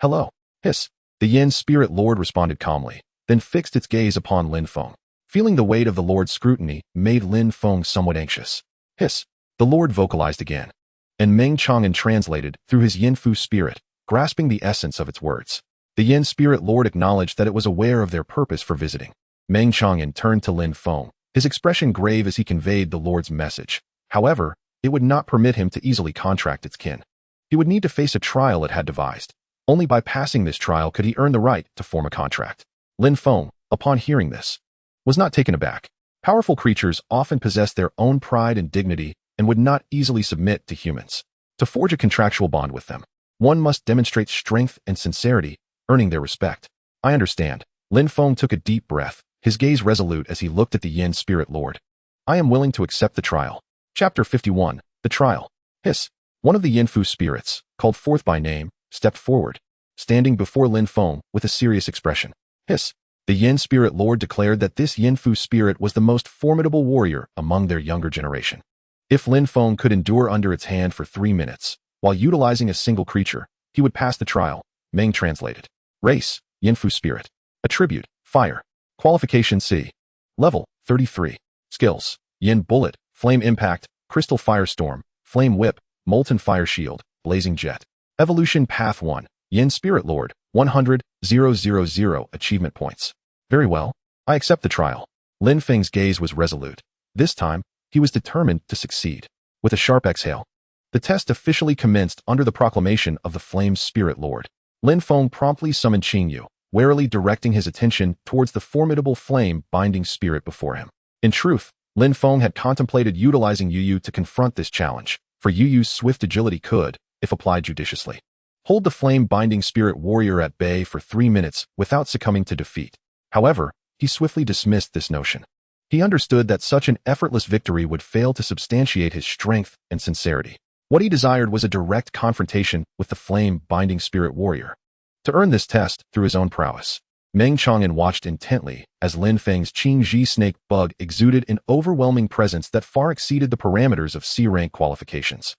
S1: Hello. Hiss. The Yin Spirit Lord responded calmly, then fixed its gaze upon Lin Feng. Feeling the weight of the Lord's scrutiny made Lin Feng somewhat anxious. Hiss. The Lord vocalized again, and Meng Chang'an translated through his Yin-Fu spirit, grasping the essence of its words. The Yin Spirit Lord acknowledged that it was aware of their purpose for visiting. Meng Chang'an turned to Lin Feng, his expression grave as he conveyed the Lord's message. However, it would not permit him to easily contract its kin. He would need to face a trial it had devised. Only by passing this trial could he earn the right to form a contract. Lin Feng, upon hearing this, was not taken aback. Powerful creatures often possess their own pride and dignity and would not easily submit to humans. To forge a contractual bond with them, one must demonstrate strength and sincerity, earning their respect. I understand. Lin Feng took a deep breath, his gaze resolute as he looked at the Yin Spirit Lord. I am willing to accept the trial. Chapter 51. The Trial. Hiss. One of the Yin-Fu spirits, called forth by name, stepped forward, standing before Lin Feng with a serious expression. Hiss. The Yin Spirit Lord declared that this Yin-Fu spirit was the most formidable warrior among their younger generation. If Lin Feng could endure under its hand for 3 minutes, while utilizing a single creature, he would pass the trial. Meng translated. Race, Yin-Fu spirit. Attribute, Fire. Qualification C. Level, 33. Skills, Yin Bullet, Flame Impact, Crystal Firestorm, Flame Whip, Molten Fire Shield, Blazing Jet. Evolution Path 1. Yin Spirit Lord, 100,000 achievement points. Very well. I accept the trial. Lin Feng's gaze was resolute. This time, he was determined to succeed. With a sharp exhale, the test officially commenced under the proclamation of the Flame Spirit Lord. Lin Feng promptly summoned Qingyu, warily directing his attention towards the formidable flame-binding spirit before him. In truth, Lin Feng had contemplated utilizing Yuyu to confront this challenge, for Yu Yu's swift agility could, if applied judiciously, hold the flame-binding spirit warrior at bay for 3 minutes without succumbing to defeat. However, he swiftly dismissed this notion. He understood that such an effortless victory would fail to substantiate his strength and sincerity. What he desired was a direct confrontation with the flame-binding spirit warrior. To earn this test through his own prowess, Meng Chang'an watched intently as Lin Feng's Qingji snake bug exuded an overwhelming presence that far exceeded the parameters of C-rank qualifications.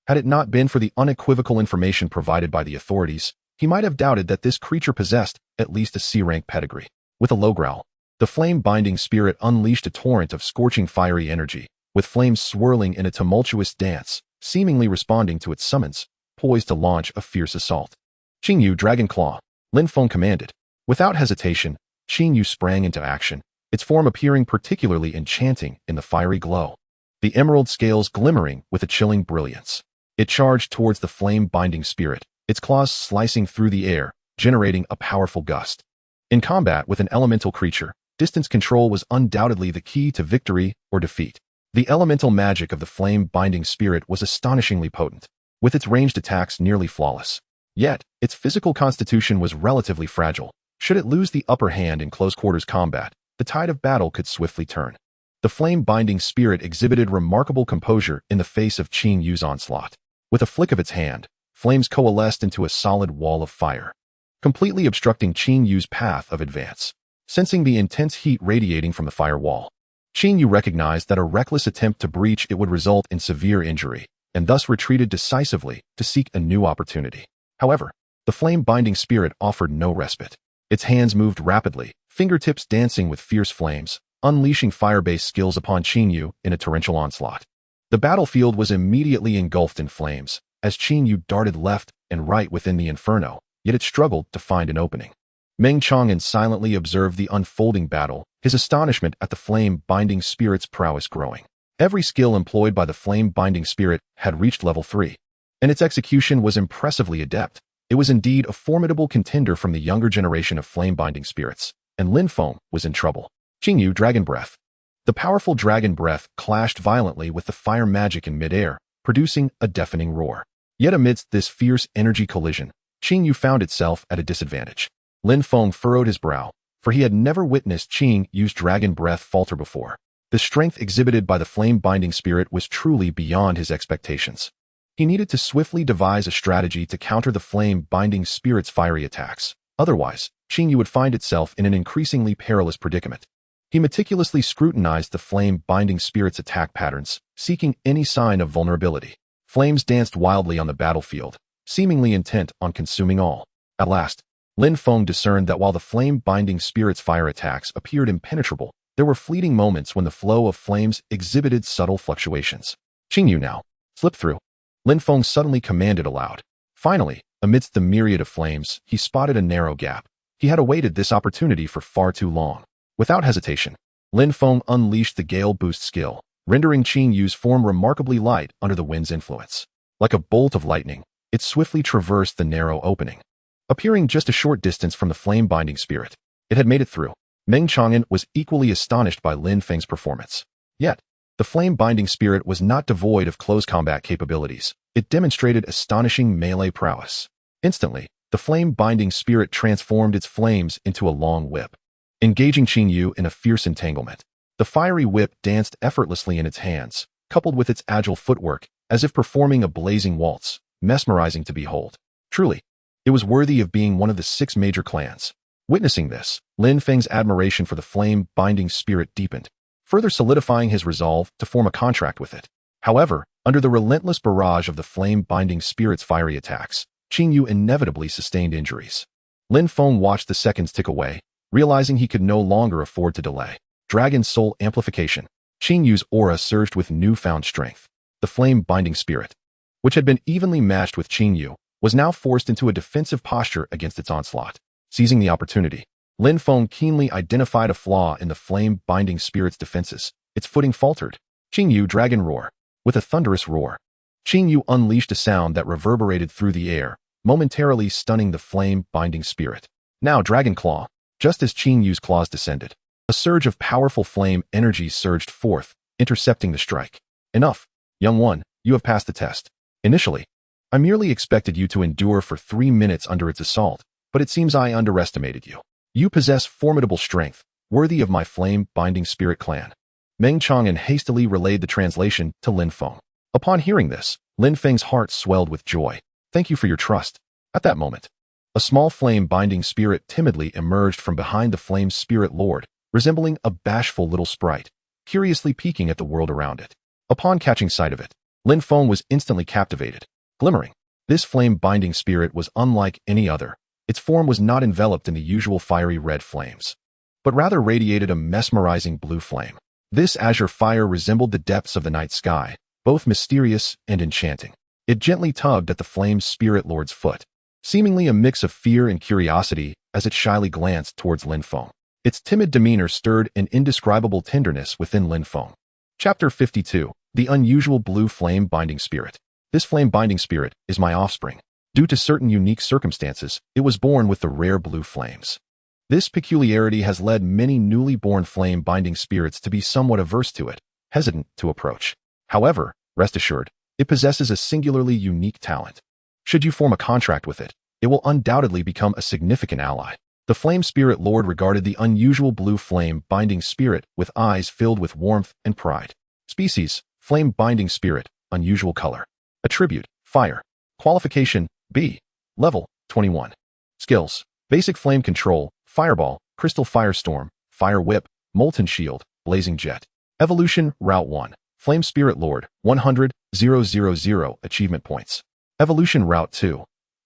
S1: Had it not been for the unequivocal information provided by the authorities, he might have doubted that this creature possessed at least a C-rank pedigree. With a low growl, the flame-binding spirit unleashed a torrent of scorching fiery energy, with flames swirling in a tumultuous dance, seemingly responding to its summons, poised to launch a fierce assault. Qingyu Dragon Claw, Lin Feng commanded. Without hesitation, Qingyu sprang into action, its form appearing particularly enchanting in the fiery glow. The emerald scales glimmering with a chilling brilliance. It charged towards the flame-binding spirit, its claws slicing through the air, generating a powerful gust. In combat with an elemental creature, distance control was undoubtedly the key to victory or defeat. The elemental magic of the flame-binding spirit was astonishingly potent, with its ranged attacks nearly flawless. Yet, its physical constitution was relatively fragile. Should it lose the upper hand in close-quarters combat, the tide of battle could swiftly turn. The flame-binding spirit exhibited remarkable composure in the face of Qing Yu's onslaught. With a flick of its hand, flames coalesced into a solid wall of fire, completely obstructing Qing Yu's path of advance. Sensing the intense heat radiating from the firewall, Qing Yu recognized that a reckless attempt to breach it would result in severe injury, and thus retreated decisively to seek a new opportunity. However, the flame-binding spirit offered no respite. Its hands moved rapidly, fingertips dancing with fierce flames, unleashing fire-based skills upon Qing Yu in a torrential onslaught. The battlefield was immediately engulfed in flames, as Qing Yu darted left and right within the inferno, yet it struggled to find an opening. Meng Chang'an silently observed the unfolding battle, his astonishment at the flame-binding spirit's prowess growing. Every skill employed by the flame-binding spirit had reached level 3, and its execution was impressively adept. It was indeed a formidable contender from the younger generation of flame-binding spirits, and Lin Feng was in trouble. Qingyu Dragon Breath. The powerful dragon breath clashed violently with the fire magic in midair, producing a deafening roar. Yet amidst this fierce energy collision, Qingyu found itself at a disadvantage. Lin Feng furrowed his brow, for he had never witnessed Qing Yu's dragon breath falter before. The strength exhibited by the flame-binding spirit was truly beyond his expectations. He needed to swiftly devise a strategy to counter the flame-binding spirit's fiery attacks. Otherwise, Qing Yu would find itself in an increasingly perilous predicament. He meticulously scrutinized the flame-binding spirit's attack patterns, seeking any sign of vulnerability. Flames danced wildly on the battlefield, seemingly intent on consuming all. At last, Lin Feng discerned that while the flame-binding spirit's fire attacks appeared impenetrable, there were fleeting moments when the flow of flames exhibited subtle fluctuations. Qing Yu now, slip through. Lin Feng suddenly commanded aloud. Finally, amidst the myriad of flames, he spotted a narrow gap. He had awaited this opportunity for far too long. Without hesitation, Lin Feng unleashed the Gale Boost skill, rendering Qing Yu's form remarkably light under the wind's influence. Like a bolt of lightning, it swiftly traversed the narrow opening. Appearing just a short distance from the flame-binding spirit, it had made it through. Meng Chang'an was equally astonished by Lin Feng's performance. Yet, the flame-binding spirit was not devoid of close combat capabilities. It demonstrated astonishing melee prowess. Instantly, the flame-binding spirit transformed its flames into a long whip, engaging Qing Yu in a fierce entanglement. The fiery whip danced effortlessly in its hands, coupled with its agile footwork, as if performing a blazing waltz, mesmerizing to behold. Truly, it was worthy of being one of the 6 major clans. Witnessing this, Lin Feng's admiration for the flame-binding spirit deepened, further solidifying his resolve to form a contract with it. However, under the relentless barrage of the flame-binding spirit's fiery attacks, Qing Yu inevitably sustained injuries. Lin Feng watched the seconds tick away, realizing he could no longer afford to delay. Dragon Soul Amplification. Qing Yu's aura surged with newfound strength. The flame-binding spirit, which had been evenly matched with Qing Yu, was now forced into a defensive posture against its onslaught. Seizing the opportunity, Lin Feng keenly identified a flaw in the flame-binding spirit's defenses. Its footing faltered. Qing Yu Dragon Roar. With a thunderous roar, Qing Yu unleashed a sound that reverberated through the air, momentarily stunning the flame-binding spirit. Now Dragon Claw. Just as Qing Yu's claws descended, a surge of powerful flame energy surged forth, intercepting the strike. Enough, young one, You have passed the test. Initially, I merely expected you to endure for 3 minutes under its assault, but it seems I underestimated you. You possess formidable strength, worthy of my flame-binding spirit clan. Meng Chang'an hastily relayed the translation to Lin Feng. Upon hearing this, Lin Feng's heart swelled with joy. Thank you for your trust. At that moment, a small flame-binding spirit timidly emerged from behind the flame's spirit lord, resembling a bashful little sprite, curiously peeking at the world around it. Upon catching sight of it, Lin Feng was instantly captivated. Glimmering, this flame-binding spirit was unlike any other. Its form was not enveloped in the usual fiery red flames, but rather radiated a mesmerizing blue flame. This azure fire resembled the depths of the night sky, both mysterious and enchanting. It gently tugged at the flame's spirit lord's foot, seemingly a mix of fear and curiosity as it shyly glanced towards Lin Feng. Its timid demeanor stirred an indescribable tenderness within Lin Feng. Chapter 52. The Unusual Blue Flame-Binding Spirit. This flame-binding spirit is my offspring. Due to certain unique circumstances, it was born with the rare blue flames. This peculiarity has led many newly born flame-binding spirits to be somewhat averse to it, hesitant to approach. However, rest assured, it possesses a singularly unique talent. Should you form a contract with it, it will undoubtedly become a significant ally. The Flame Spirit Lord regarded the unusual blue flame-binding spirit with eyes filled with warmth and pride. Species: Flame-binding spirit, unusual color. Attribute: Fire. Qualification: B. Level: 21. Skills: Basic Flame Control, Fireball, Crystal Firestorm, Fire Whip, Molten Shield, Blazing Jet. Evolution: Route 1. Flame Spirit Lord, 100,000 Achievement Points. Evolution Route 2.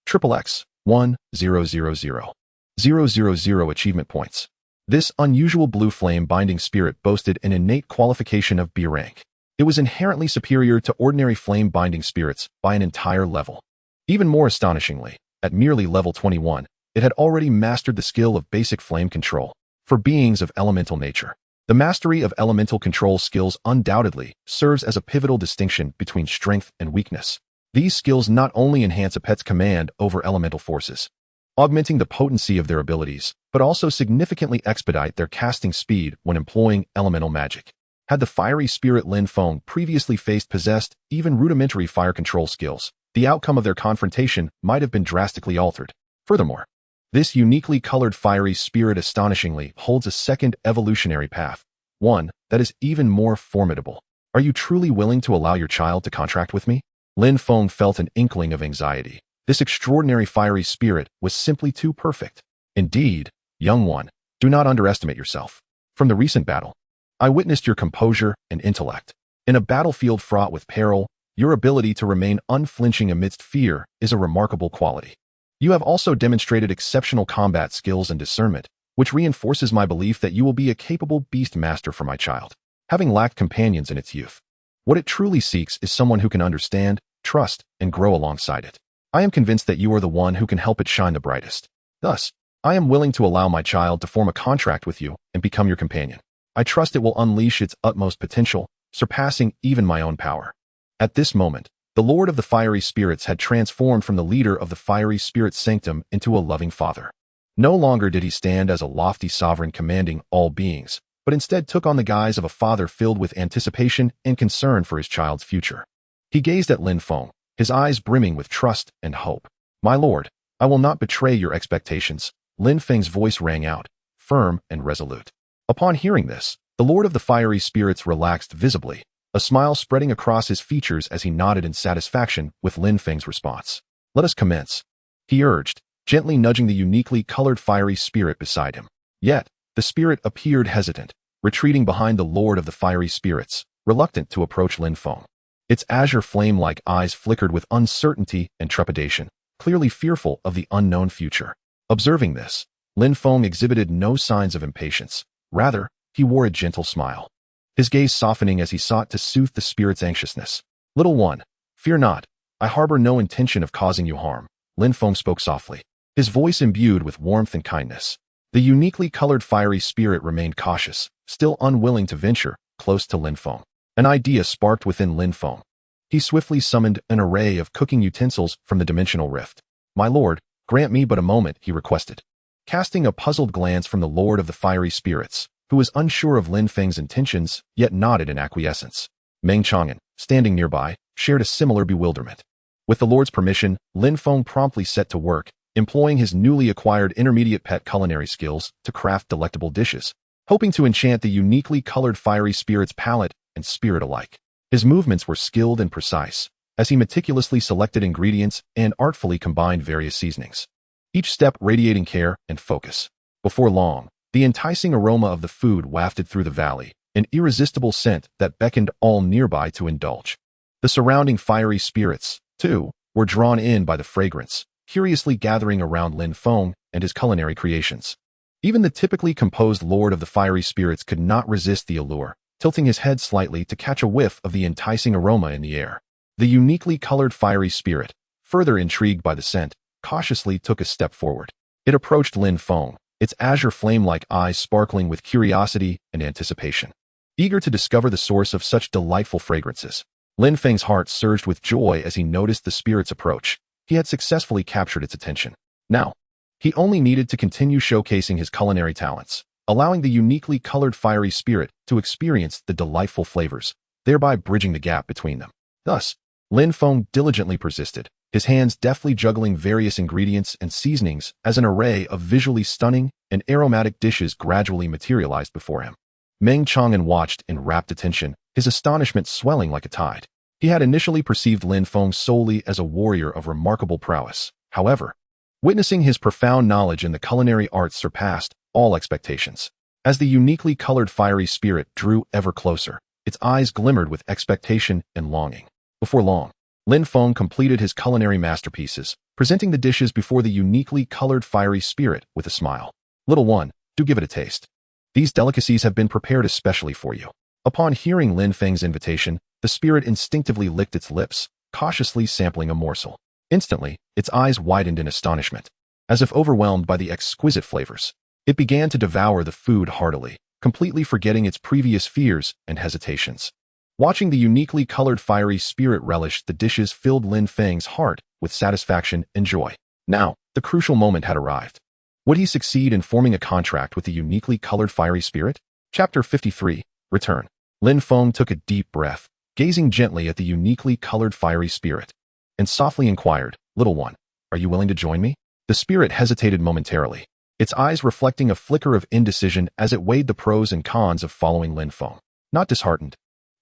S1: XXX, 1,000,000 Achievement Points. This unusual blue flame-binding spirit boasted an innate qualification of B rank. It was inherently superior to ordinary flame-binding spirits by an entire level. Even more astonishingly, at merely level 21, it had already mastered the skill of basic flame control. For beings of elemental nature, the mastery of elemental control skills undoubtedly serves as a pivotal distinction between strength and weakness. These skills not only enhance a pet's command over elemental forces, augmenting the potency of their abilities, but also significantly expedite their casting speed when employing elemental magic. Had the fiery spirit Lin Feng previously possessed even rudimentary fire control skills, the outcome of their confrontation might have been drastically altered. Furthermore, this uniquely colored fiery spirit astonishingly holds a second evolutionary path, one that is even more formidable. Are you truly willing to allow your child to contract with me? Lin Feng felt an inkling of anxiety. This extraordinary fiery spirit was simply too perfect. Indeed, young one, do not underestimate yourself. From the recent battle, I witnessed your composure and intellect. In a battlefield fraught with peril, your ability to remain unflinching amidst fear is a remarkable quality. You have also demonstrated exceptional combat skills and discernment, which reinforces my belief that you will be a capable beast master for my child. Having lacked companions in its youth, what it truly seeks is someone who can understand, trust, and grow alongside it. I am convinced that you are the one who can help it shine the brightest. Thus, I am willing to allow my child to form a contract with you and become your companion. I trust it will unleash its utmost potential, surpassing even my own power. At this moment, the Lord of the Fiery Spirits had transformed from the leader of the Fiery Spirit Sanctum into a loving father. No longer did he stand as a lofty sovereign commanding all beings, but instead took on the guise of a father filled with anticipation and concern for his child's future. He gazed at Lin Feng, his eyes brimming with trust and hope. My lord, I will not betray your expectations. Lin Feng's voice rang out, firm and resolute. Upon hearing this, the Lord of the Fiery Spirits relaxed visibly, a smile spreading across his features as he nodded in satisfaction with Lin Feng's response. Let us commence, he urged, gently nudging the uniquely colored fiery spirit beside him. Yet, the spirit appeared hesitant, retreating behind the Lord of the Fiery Spirits, reluctant to approach Lin Feng. Its azure flame-like eyes flickered with uncertainty and trepidation, clearly fearful of the unknown future. Observing this, Lin Feng exhibited no signs of impatience. Rather, he wore a gentle smile, his gaze softening as he sought to soothe the spirit's anxiousness. Little one, fear not. I harbor no intention of causing you harm. Lin Feng spoke softly, his voice imbued with warmth and kindness. The uniquely colored fiery spirit remained cautious, still unwilling to venture close to Lin Feng. An idea sparked within Lin Feng. He swiftly summoned an array of cooking utensils from the dimensional rift. My lord, grant me but a moment, he requested. Casting a puzzled glance from the Lord of the Fiery Spirits, who was unsure of Lin Feng's intentions, yet nodded in acquiescence. Meng Chang'an, standing nearby, shared a similar bewilderment. With the Lord's permission, Lin Feng promptly set to work, employing his newly acquired intermediate pet culinary skills to craft delectable dishes, hoping to enchant the uniquely colored fiery spirit's palate and spirit alike. His movements were skilled and precise, as he meticulously selected ingredients and artfully combined various seasonings, each step radiating care and focus. Before long, the enticing aroma of the food wafted through the valley, an irresistible scent that beckoned all nearby to indulge. The surrounding fiery spirits, too, were drawn in by the fragrance, curiously gathering around Lin Feng and his culinary creations. Even the typically composed Lord of the Fiery Spirits could not resist the allure, tilting his head slightly to catch a whiff of the enticing aroma in the air. The uniquely colored fiery spirit, further intrigued by the scent, cautiously took a step forward. It approached Lin Feng, its azure flame-like eyes sparkling with curiosity and anticipation. Eager to discover the source of such delightful fragrances, Lin Feng's heart surged with joy as he noticed the spirit's approach. He had successfully captured its attention. Now, he only needed to continue showcasing his culinary talents, allowing the uniquely colored fiery spirit to experience the delightful flavors, thereby bridging the gap between them. Thus, Lin Feng diligently persisted, his hands deftly juggling various ingredients and seasonings as an array of visually stunning and aromatic dishes gradually materialized before him. Meng Chang'an watched in rapt attention, his astonishment swelling like a tide. He had initially perceived Lin Feng solely as a warrior of remarkable prowess. However, witnessing his profound knowledge in the culinary arts surpassed all expectations. As the uniquely colored fiery spirit drew ever closer, its eyes glimmered with expectation and longing. Before long, Lin Feng completed his culinary masterpieces, presenting the dishes before the uniquely colored fiery spirit with a smile. "Little one, do give it a taste. These delicacies have been prepared especially for you." Upon hearing Lin Feng's invitation, the spirit instinctively licked its lips, cautiously sampling a morsel. Instantly, its eyes widened in astonishment. As if overwhelmed by the exquisite flavors, it began to devour the food heartily, completely forgetting its previous fears and hesitations. Watching the uniquely colored fiery spirit relish the dishes filled Lin Feng's heart with satisfaction and joy. Now, the crucial moment had arrived. Would he succeed in forming a contract with the uniquely colored fiery spirit? Chapter 53, Return. Lin Feng took a deep breath, gazing gently at the uniquely colored fiery spirit, and softly inquired, "Little one, are you willing to join me?" The spirit hesitated momentarily, its eyes reflecting a flicker of indecision as it weighed the pros and cons of following Lin Feng. Not disheartened,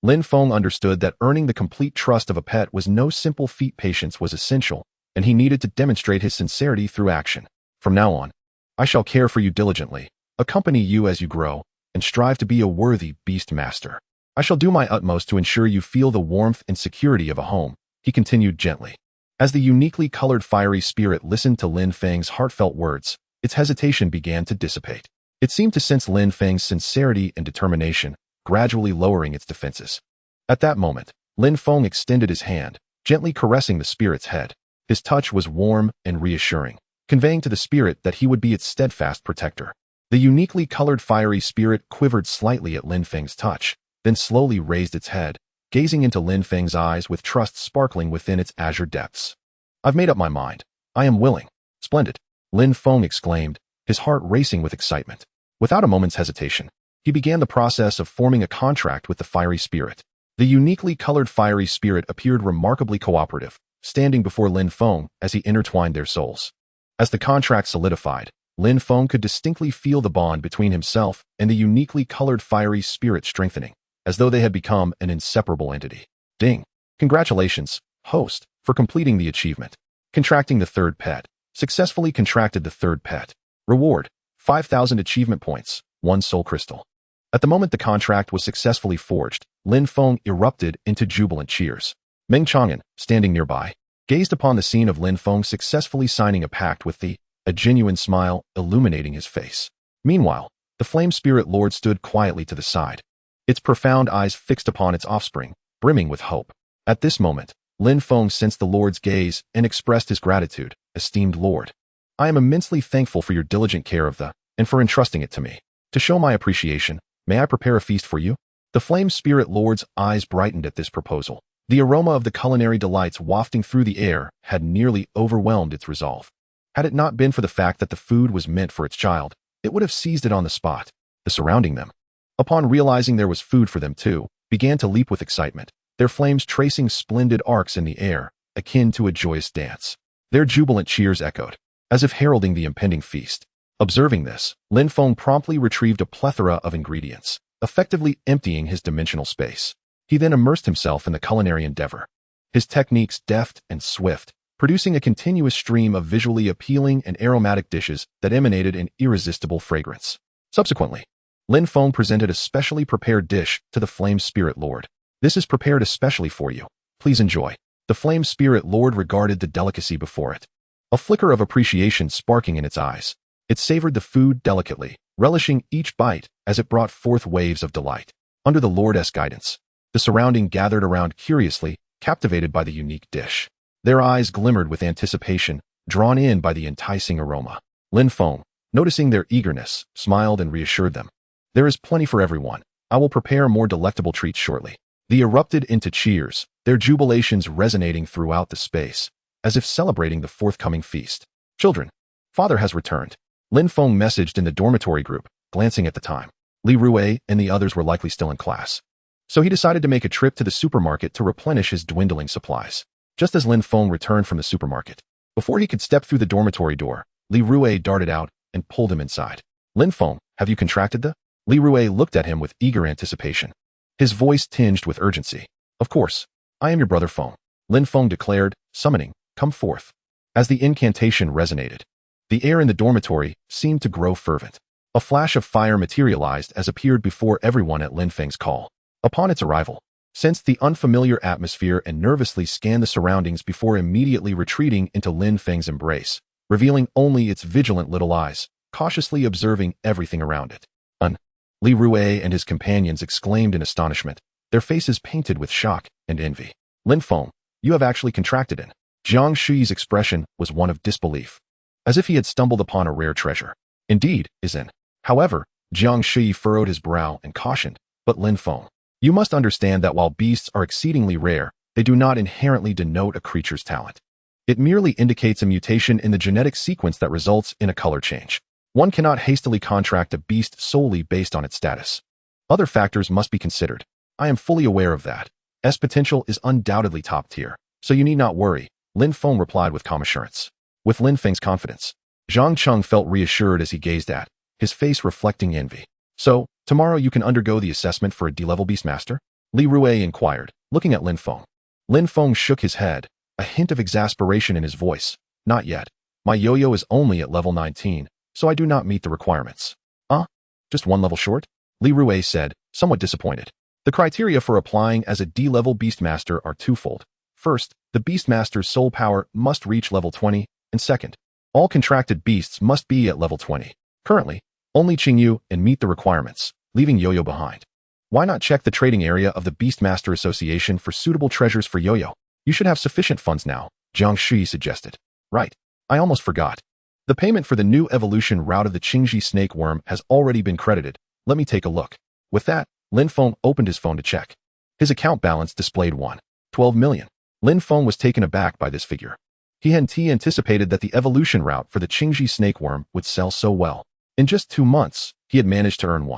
S1: Lin Feng understood that earning the complete trust of a pet was no simple feat. Patience was essential, and he needed to demonstrate his sincerity through action. "From now on, I shall care for you diligently, accompany you as you grow, and strive to be a worthy beast master. I shall do my utmost to ensure you feel the warmth and security of a home," he continued gently. As the uniquely colored fiery spirit listened to Lin Feng's heartfelt words, its hesitation began to dissipate. It seemed to sense Lin Feng's sincerity and determination, gradually lowering its defenses. At that moment, Lin Feng extended his hand, gently caressing the spirit's head. His touch was warm and reassuring, conveying to the spirit that he would be its steadfast protector. The uniquely colored fiery spirit quivered slightly at Lin Feng's touch, then slowly raised its head, gazing into Lin Feng's eyes with trust sparkling within its azure depths. "I've made up my mind. I am willing." "Splendid," Lin Feng exclaimed, his heart racing with excitement. Without a moment's hesitation, he began the process of forming a contract with the fiery spirit. The uniquely colored fiery spirit appeared remarkably cooperative, standing before Lin Feng as he intertwined their souls. As the contract solidified, Lin Feng could distinctly feel the bond between himself and the uniquely colored fiery spirit strengthening, as though they had become an inseparable entity. Ding! Congratulations, host, for completing the achievement. Contracting the third pet. Successfully contracted the third pet. Reward: 5,000 achievement points, 1 soul crystal. At the moment the contract was successfully forged, Lin Feng erupted into jubilant cheers. Meng Chang'an, standing nearby, gazed upon the scene of Lin Feng successfully signing a pact with a genuine smile illuminating his face. Meanwhile, the flame spirit lord stood quietly to the side, its profound eyes fixed upon its offspring, brimming with hope. At this moment, Lin Feng sensed the lord's gaze and expressed his gratitude. "Esteemed lord, I am immensely thankful for your diligent care of and for entrusting it to me. To show my appreciation, may I prepare a feast for you?" The flame spirit lord's eyes brightened at this proposal. The aroma of the culinary delights wafting through the air had nearly overwhelmed its resolve. Had it not been for the fact that the food was meant for its child, it would have seized it on the spot. The surrounding them, upon realizing there was food for them too, began to leap with excitement, their flames tracing splendid arcs in the air, akin to a joyous dance. Their jubilant cheers echoed, as if heralding the impending feast. Observing this, Lin Feng promptly retrieved a plethora of ingredients, effectively emptying his dimensional space. He then immersed himself in the culinary endeavor, his techniques deft and swift, producing a continuous stream of visually appealing and aromatic dishes that emanated an irresistible fragrance. Subsequently, Lin Feng presented a specially prepared dish to the Flame Spirit Lord. "This is prepared especially for you. Please enjoy." The Flame Spirit Lord regarded the delicacy before it, a flicker of appreciation sparking in its eyes. It savored the food delicately, relishing each bite as it brought forth waves of delight. Under the Lord's guidance, the surrounding gathered around curiously, captivated by the unique dish. Their eyes glimmered with anticipation, drawn in by the enticing aroma. Lin Feng, noticing their eagerness, smiled and reassured them. "There is plenty for everyone. I will prepare more delectable treats shortly." They erupted into cheers, their jubilations resonating throughout the space, as if celebrating the forthcoming feast. "Children, father has returned," Lin Feng messaged in the dormitory group, glancing at the time. Li Rui and the others were likely still in class, so he decided to make a trip to the supermarket to replenish his dwindling supplies. Just as Lin Feng returned from the supermarket, before he could step through the dormitory door, Li Rui darted out and pulled him inside. "Lin Feng, have you contracted the?" Li Rui looked at him with eager anticipation, his voice tinged with urgency. "Of course, I am your brother Feng," Lin Feng declared, summoning, "Come forth." As the incantation resonated, the air in the dormitory seemed to grow fervent. A flash of fire materialized as appeared before everyone at Lin Feng's call. Upon its arrival, sensed the unfamiliar atmosphere and nervously scanned the surroundings before immediately retreating into Lin Feng's embrace, revealing only its vigilant little eyes, cautiously observing everything around it. Li Rui and his companions exclaimed in astonishment, their faces painted with shock and envy. "Lin Feng, you have actually contracted in." Jiang Shui's expression was one of disbelief, as if he had stumbled upon a rare treasure. "Indeed, is in." However, Jiang Shui furrowed his brow and cautioned, "But Lin Feng, you must understand that while beasts are exceedingly rare, they do not inherently denote a creature's talent. It merely indicates a mutation in the genetic sequence that results in a color change. One cannot hastily contract a beast solely based on its status. Other factors must be considered. I am fully aware of that. S potential is undoubtedly top tier, so you need not worry," Lin Feng replied with calm assurance. With Lin Feng's confidence, Zhang Cheng felt reassured as he gazed at, his face reflecting envy. "So, tomorrow you can undergo the assessment for a D-level Beastmaster?" Li Rui inquired, looking at Lin Feng. Lin Feng shook his head, a hint of exasperation in his voice. "Not yet. My yo-yo is only at level 19, so I do not meet the requirements." Just one level short?" Li Rui said, somewhat disappointed. "The criteria for applying as a D-level Beastmaster are twofold. First, the Beastmaster's soul power must reach level 20, and second, all contracted beasts must be at level 20. Currently, only Qingyu and meet the requirements, leaving Yo-Yo behind. Why not check the trading area of the Beastmaster Association for suitable treasures for Yo-Yo? You should have sufficient funds now," Jiang Shui suggested. "Right. I almost forgot. The payment for the new evolution route of the Qingji snake worm has already been credited. Let me take a look." With that, Lin Feng opened his phone to check. His account balance displayed 12 million. Lin Feng was taken aback by this figure. He hadn't anticipated that the evolution route for the Qingji snake worm would sell so well. In just 2 months, he had managed to earn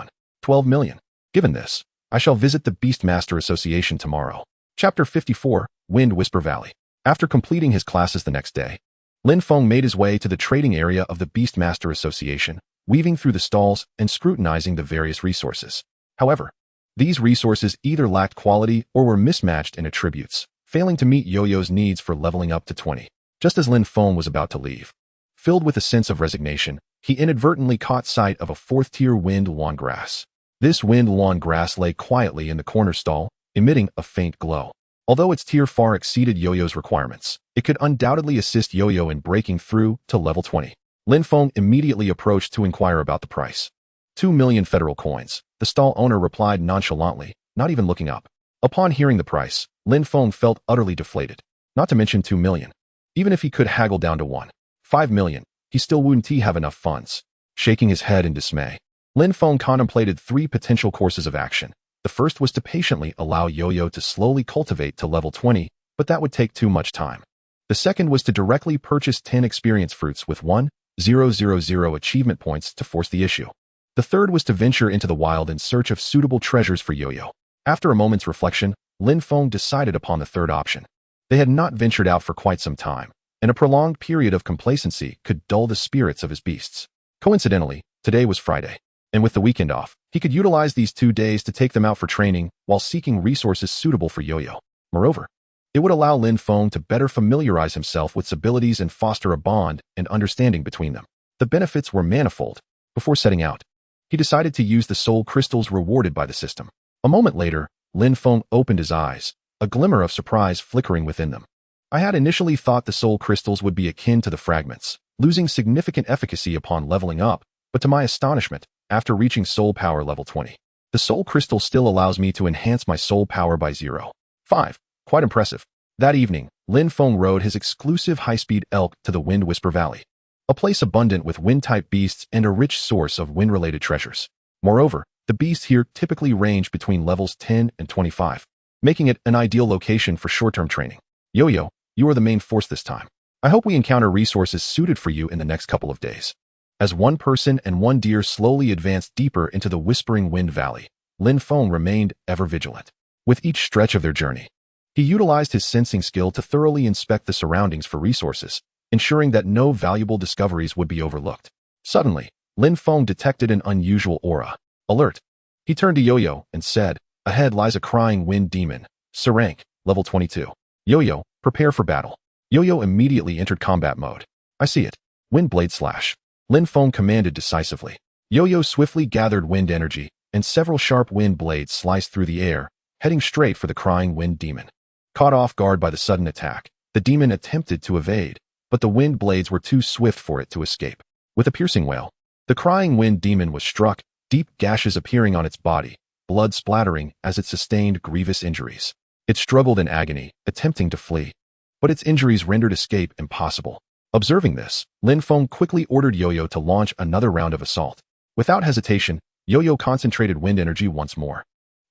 S1: 12 million. Given this, I shall visit the Beastmaster Association tomorrow. Chapter 54, Wind Whisper Valley. After completing his classes the next day, Lin Feng made his way to the trading area of the Beastmaster Association, weaving through the stalls and scrutinizing the various resources. However, these resources either lacked quality or were mismatched in attributes, failing to meet Yo-Yo's needs for leveling up to 20. Just as Lin Feng was about to leave, filled with a sense of resignation, he inadvertently caught sight of a 4th-tier wind lawn grass. This wind lawn grass lay quietly in the corner stall, emitting a faint glow. Although its tier far exceeded Yo-Yo's requirements, it could undoubtedly assist Yo-Yo in breaking through to level 20. Lin Feng immediately approached to inquire about the price. 2 million federal coins, the stall owner replied nonchalantly, not even looking up. Upon hearing the price, Lin Feng felt utterly deflated, not to mention 2 million. Even if he could haggle down to 5 million, he still wouldn't have enough funds. Shaking his head in dismay, Lin Feng contemplated 3 potential courses of action. The first was to patiently allow Yo-Yo to slowly cultivate to level 20, but that would take too much time. The second was to directly purchase 10 experience fruits with 1,000 achievement points to force the issue. The third was to venture into the wild in search of suitable treasures for Yo-Yo. After a moment's reflection, Lin Feng decided upon the third option. They had not ventured out for quite some time, and a prolonged period of complacency could dull the spirits of his beasts. Coincidentally, today was Friday, and with the weekend off, he could utilize these 2 days to take them out for training while seeking resources suitable for Yo-Yo. Moreover, it would allow Lin Feng to better familiarize himself with its abilities and foster a bond and understanding between them. The benefits were manifold. Before setting out, he decided to use the soul crystals rewarded by the system. A moment later, Lin Feng opened his eyes, a glimmer of surprise flickering within them. I had initially thought the soul crystals would be akin to the fragments, losing significant efficacy upon leveling up, but to my astonishment, after reaching soul power level 20, the soul crystal still allows me to enhance my soul power by 0.5. Quite impressive. That evening, Lin Feng rode his exclusive high-speed elk to the Wind Whisper Valley, a place abundant with wind-type beasts and a rich source of wind-related treasures. Moreover, the beasts here typically range between levels 10 and 25, making it an ideal location for short-term training. Yo-Yo, you are the main force this time. I hope we encounter resources suited for you in the next couple of days. As one person and one deer slowly advanced deeper into the Whispering Wind Valley, Lin Feng remained ever vigilant. With each stretch of their journey, he utilized his sensing skill to thoroughly inspect the surroundings for resources, ensuring that no valuable discoveries would be overlooked. Suddenly, Lin Feng detected an unusual aura. Alert! He turned to Yo-Yo and said, "Ahead lies a crying wind demon. Rank, level 22. Yo-Yo, prepare for battle." Yo-Yo immediately entered combat mode. "I see it. Wind blade slash." Lin Feng commanded decisively. Yo-Yo swiftly gathered wind energy, and several sharp wind blades sliced through the air, heading straight for the crying wind demon. Caught off guard by the sudden attack, the demon attempted to evade, but the wind blades were too swift for it to escape. With a piercing wail, the crying wind demon was struck, deep gashes appearing on its body, blood splattering as it sustained grievous injuries. It struggled in agony, attempting to flee, but its injuries rendered escape impossible. Observing this, Lin Feng quickly ordered Yo-Yo to launch another round of assault. Without hesitation, Yo-Yo concentrated wind energy once more,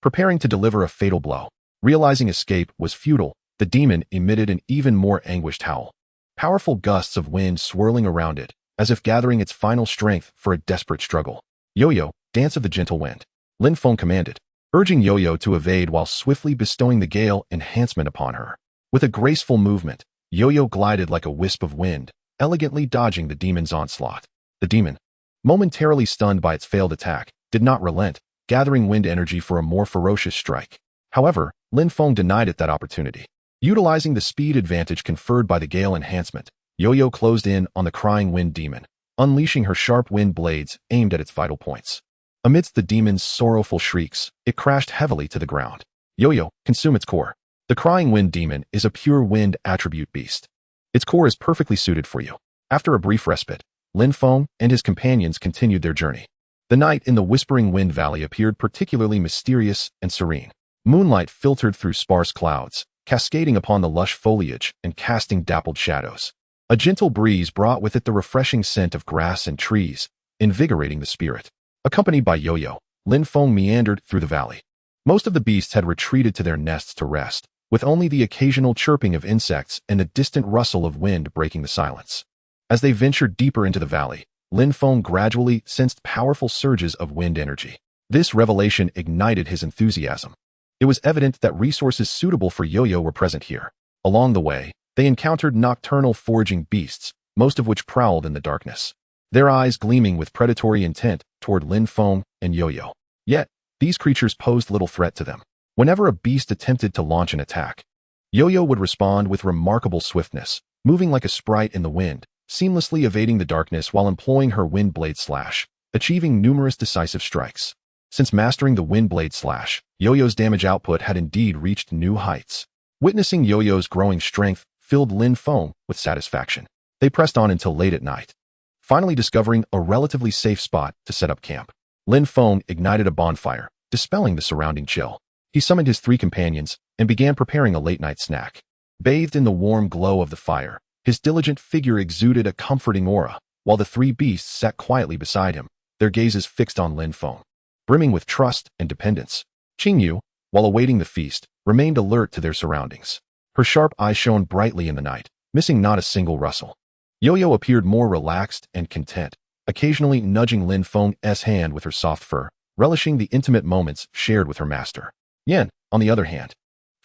S1: preparing to deliver a fatal blow. Realizing escape was futile, the demon emitted an even more anguished howl. Powerful gusts of wind swirling around it, as if gathering its final strength for a desperate struggle. "Yo-Yo, dance of the gentle wind," Lin Feng commanded, urging Yo-Yo to evade while swiftly bestowing the gale enhancement upon her. With a graceful movement, Yo-Yo glided like a wisp of wind, elegantly dodging the demon's onslaught. The demon, momentarily stunned by its failed attack, did not relent, gathering wind energy for a more ferocious strike. However, Lin Feng denied it that opportunity. Utilizing the speed advantage conferred by the gale enhancement, Yo-Yo closed in on the crying wind demon, unleashing her sharp wind blades aimed at its vital points. Amidst the demon's sorrowful shrieks, it crashed heavily to the ground. Yo-Yo, consume its core. The crying wind demon is a pure wind attribute beast. Its core is perfectly suited for you. After a brief respite, Lin Feng and his companions continued their journey. The night in the Whispering Wind Valley appeared particularly mysterious and serene. Moonlight filtered through sparse clouds, cascading upon the lush foliage and casting dappled shadows. A gentle breeze brought with it the refreshing scent of grass and trees, invigorating the spirit. Accompanied by Yo-Yo, Lin Feng meandered through the valley. Most of the beasts had retreated to their nests to rest, with only the occasional chirping of insects and the distant rustle of wind breaking the silence. As they ventured deeper into the valley, Lin Feng gradually sensed powerful surges of wind energy. This revelation ignited his enthusiasm. It was evident that resources suitable for Yo-Yo were present here. Along the way, they encountered nocturnal foraging beasts, most of which prowled in the darkness, their eyes gleaming with predatory intent toward Lin Feng and Yo-Yo. Yet, these creatures posed little threat to them. Whenever a beast attempted to launch an attack, Yo-Yo would respond with remarkable swiftness, moving like a sprite in the wind, seamlessly evading the darkness while employing her wind blade slash, achieving numerous decisive strikes. Since mastering the wind blade slash, Yo-Yo's damage output had indeed reached new heights. Witnessing Yo-Yo's growing strength filled Lin Feng with satisfaction. They pressed on until late at night, finally discovering a relatively safe spot to set up camp. Lin Feng ignited a bonfire, dispelling the surrounding chill. He summoned his 3 companions and began preparing a late-night snack. Bathed in the warm glow of the fire, his diligent figure exuded a comforting aura, while the 3 beasts sat quietly beside him, their gazes fixed on Lin Feng, brimming with trust and dependence. Qingyu, while awaiting the feast, remained alert to their surroundings. Her sharp eyes shone brightly in the night, missing not a single rustle. Yo-Yo appeared more relaxed and content, occasionally nudging Lin Feng's hand with her soft fur, relishing the intimate moments shared with her master. Yan, on the other hand,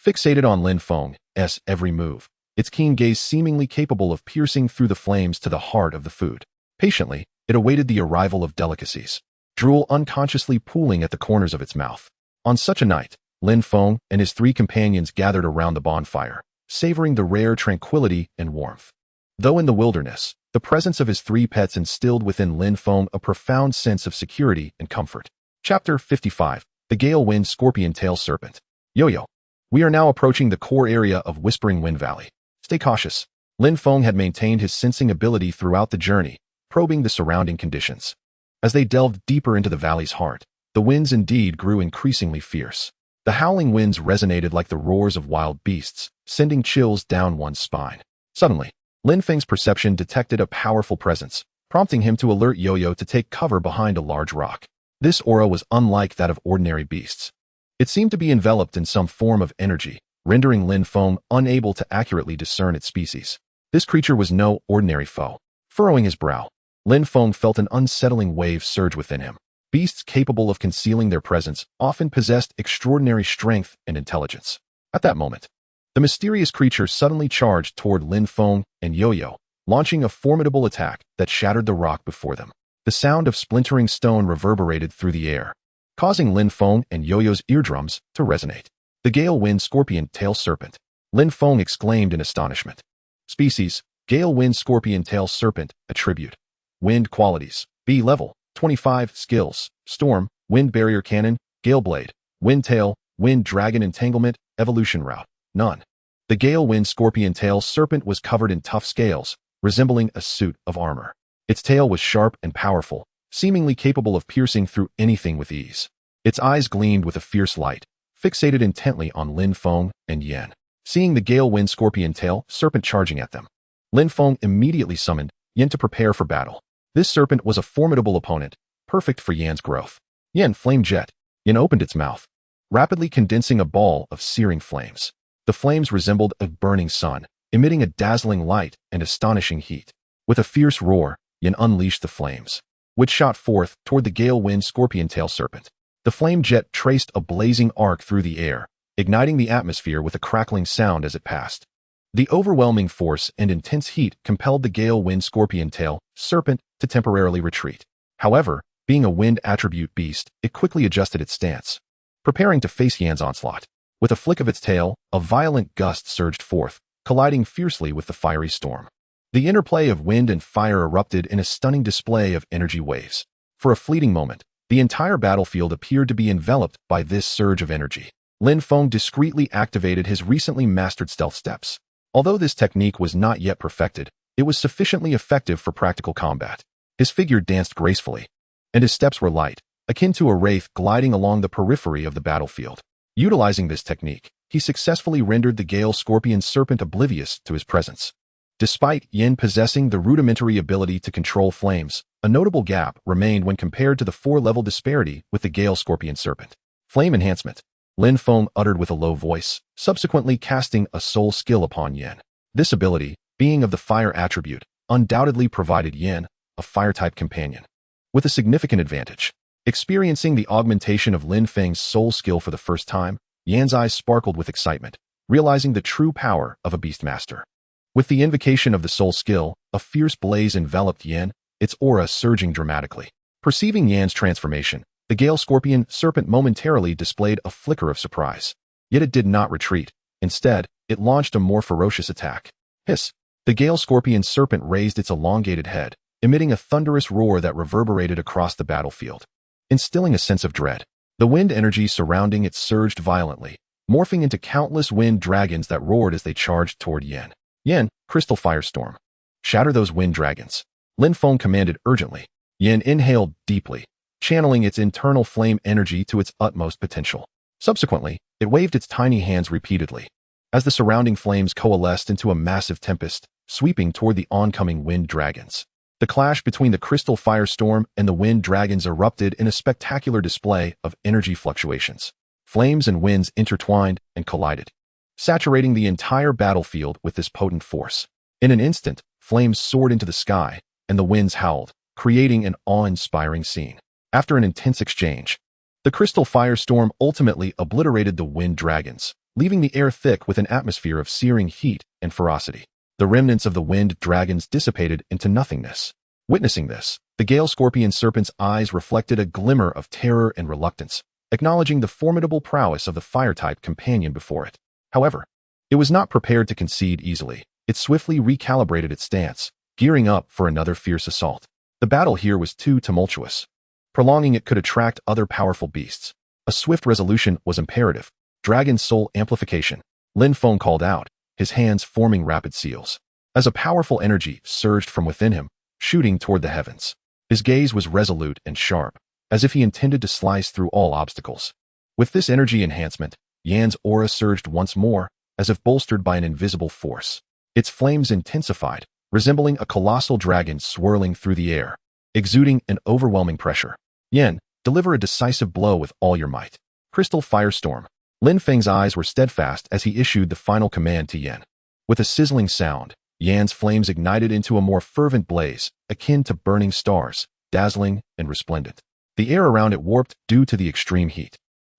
S1: Fixated on Lin Feng's every move, its keen gaze seemingly capable of piercing through the flames to the heart of the food. Patiently, it awaited the arrival of delicacies, drool unconsciously pooling at the corners of its mouth. On such a night, Lin Feng and his three companions gathered around the bonfire, savoring the rare tranquility and warmth. Though in the wilderness, the presence of his three pets instilled within Lin Feng a profound sense of security and comfort. Chapter 55. The Gale Wind Scorpion Tail Serpent. Yo-yo. We are now approaching the core area of Whispering Wind Valley. Stay cautious. Lin Feng had maintained his sensing ability throughout the journey, probing the surrounding conditions. As they delved deeper into the valley's heart, the winds indeed grew increasingly fierce. The howling winds resonated like the roars of wild beasts, sending chills down one's spine. Suddenly, Lin Feng's perception detected a powerful presence, prompting him to alert Yo-Yo to take cover behind a large rock. This aura was unlike that of ordinary beasts. It seemed to be enveloped in some form of energy, rendering Lin Feng unable to accurately discern its species. This creature was no ordinary foe. Furrowing his brow, Lin Feng felt an unsettling wave surge within him. Beasts capable of concealing their presence often possessed extraordinary strength and intelligence. At that moment, the mysterious creature suddenly charged toward Lin Feng and Yo-Yo, launching a formidable attack that shattered the rock before them. The sound of splintering stone reverberated through the air, causing Lin Feng and Yo-Yo's eardrums to resonate. The Gale Wind Scorpion Tail Serpent. Lin Feng exclaimed in astonishment. Species: Gale Wind Scorpion Tail Serpent. Attribute: Wind qualities. B level. 25. Skills: Storm, Wind Barrier Cannon, Gale Blade, Wind Tail, Wind Dragon Entanglement, Evolution Route. None. The Gale Wind Scorpion Tail Serpent was covered in tough scales, resembling a suit of armor. Its tail was sharp and powerful, seemingly capable of piercing through anything with ease. Its eyes gleamed with a fierce light, fixated intently on Lin Feng and Yan. Seeing the Gale Wind Scorpion Tail Serpent charging at them, Lin Feng immediately summoned Yan to prepare for battle. This serpent was a formidable opponent, perfect for Yan's growth. Yan Flame Jet. Yan opened its mouth, rapidly condensing a ball of searing flames. The flames resembled a burning sun, emitting a dazzling light and astonishing heat. With a fierce roar, Yan unleashed the flames, which shot forth toward the Gale Wind Scorpion Tail Serpent. The flame jet traced a blazing arc through the air, igniting the atmosphere with a crackling sound as it passed. The overwhelming force and intense heat compelled the Gale Wind Scorpion Tail Serpent to temporarily retreat. However, being a wind attribute beast, it quickly adjusted its stance, preparing to face Yan's onslaught. With a flick of its tail, a violent gust surged forth, colliding fiercely with the fiery storm. The interplay of wind and fire erupted in a stunning display of energy waves. For a fleeting moment, the entire battlefield appeared to be enveloped by this surge of energy. Lin Feng discreetly activated his recently mastered stealth steps. Although this technique was not yet perfected, it was sufficiently effective for practical combat. His figure danced gracefully, and his steps were light, akin to a wraith gliding along the periphery of the battlefield. Utilizing this technique, he successfully rendered the Gale Scorpion Serpent oblivious to his presence. Despite Yin possessing the rudimentary ability to control flames, a notable gap remained when compared to the 4-level disparity with the Gale Scorpion Serpent. Flame Enhancement. Lin Feng uttered with a low voice, subsequently casting a soul skill upon Yin. This ability, being of the fire attribute, undoubtedly provided Yin, a fire-type companion, with a significant advantage. Experiencing the augmentation of Lin Feng's soul skill for the first time, Yan's eyes sparkled with excitement, realizing the true power of a Beastmaster. With the invocation of the soul skill, a fierce blaze enveloped Yan, its aura surging dramatically. Perceiving Yan's transformation, the Gale Scorpion Serpent momentarily displayed a flicker of surprise. Yet it did not retreat. Instead, it launched a more ferocious attack. Hiss! The Gale Scorpion Serpent raised its elongated head, emitting a thunderous roar that reverberated across the battlefield, instilling a sense of dread. The wind energy surrounding it surged violently, morphing into countless wind dragons that roared as they charged toward Yan. Yan, Crystal Firestorm. Shatter those wind dragons. Lin Feng commanded urgently. Yan inhaled deeply, channeling its internal flame energy to its utmost potential. Subsequently, it waved its tiny hands repeatedly, as the surrounding flames coalesced into a massive tempest, sweeping toward the oncoming wind dragons. The clash between the Crystal Firestorm and the wind dragons erupted in a spectacular display of energy fluctuations. Flames and winds intertwined and collided, saturating the entire battlefield with this potent force. In an instant, flames soared into the sky, and the winds howled, creating an awe-inspiring scene. After an intense exchange, the Crystal Firestorm ultimately obliterated the wind dragons, leaving the air thick with an atmosphere of searing heat and ferocity. The remnants of the wind dragons dissipated into nothingness. Witnessing this, the Gale Scorpion Serpent's eyes reflected a glimmer of terror and reluctance, acknowledging the formidable prowess of the fire-type companion before it. However, it was not prepared to concede easily. It swiftly recalibrated its stance, gearing up for another fierce assault. The battle here was too tumultuous. Prolonging it could attract other powerful beasts. A swift resolution was imperative. Dragon Soul Amplification. Lin Feng called out, his hands forming rapid seals. As a powerful energy surged from within him, shooting toward the heavens. His gaze was resolute and sharp, as if he intended to slice through all obstacles. With this energy enhancement, Yan's aura surged once more, as if bolstered by an invisible force. Its flames intensified, resembling a colossal dragon swirling through the air, exuding an overwhelming pressure. Yan, deliver a decisive blow with all your might. Crystal Firestorm. Lin Feng's eyes were steadfast as he issued the final command to Yan. With a sizzling sound, Yan's flames ignited into a more fervent blaze, akin to burning stars, dazzling and resplendent. The air around it warped due to the extreme heat,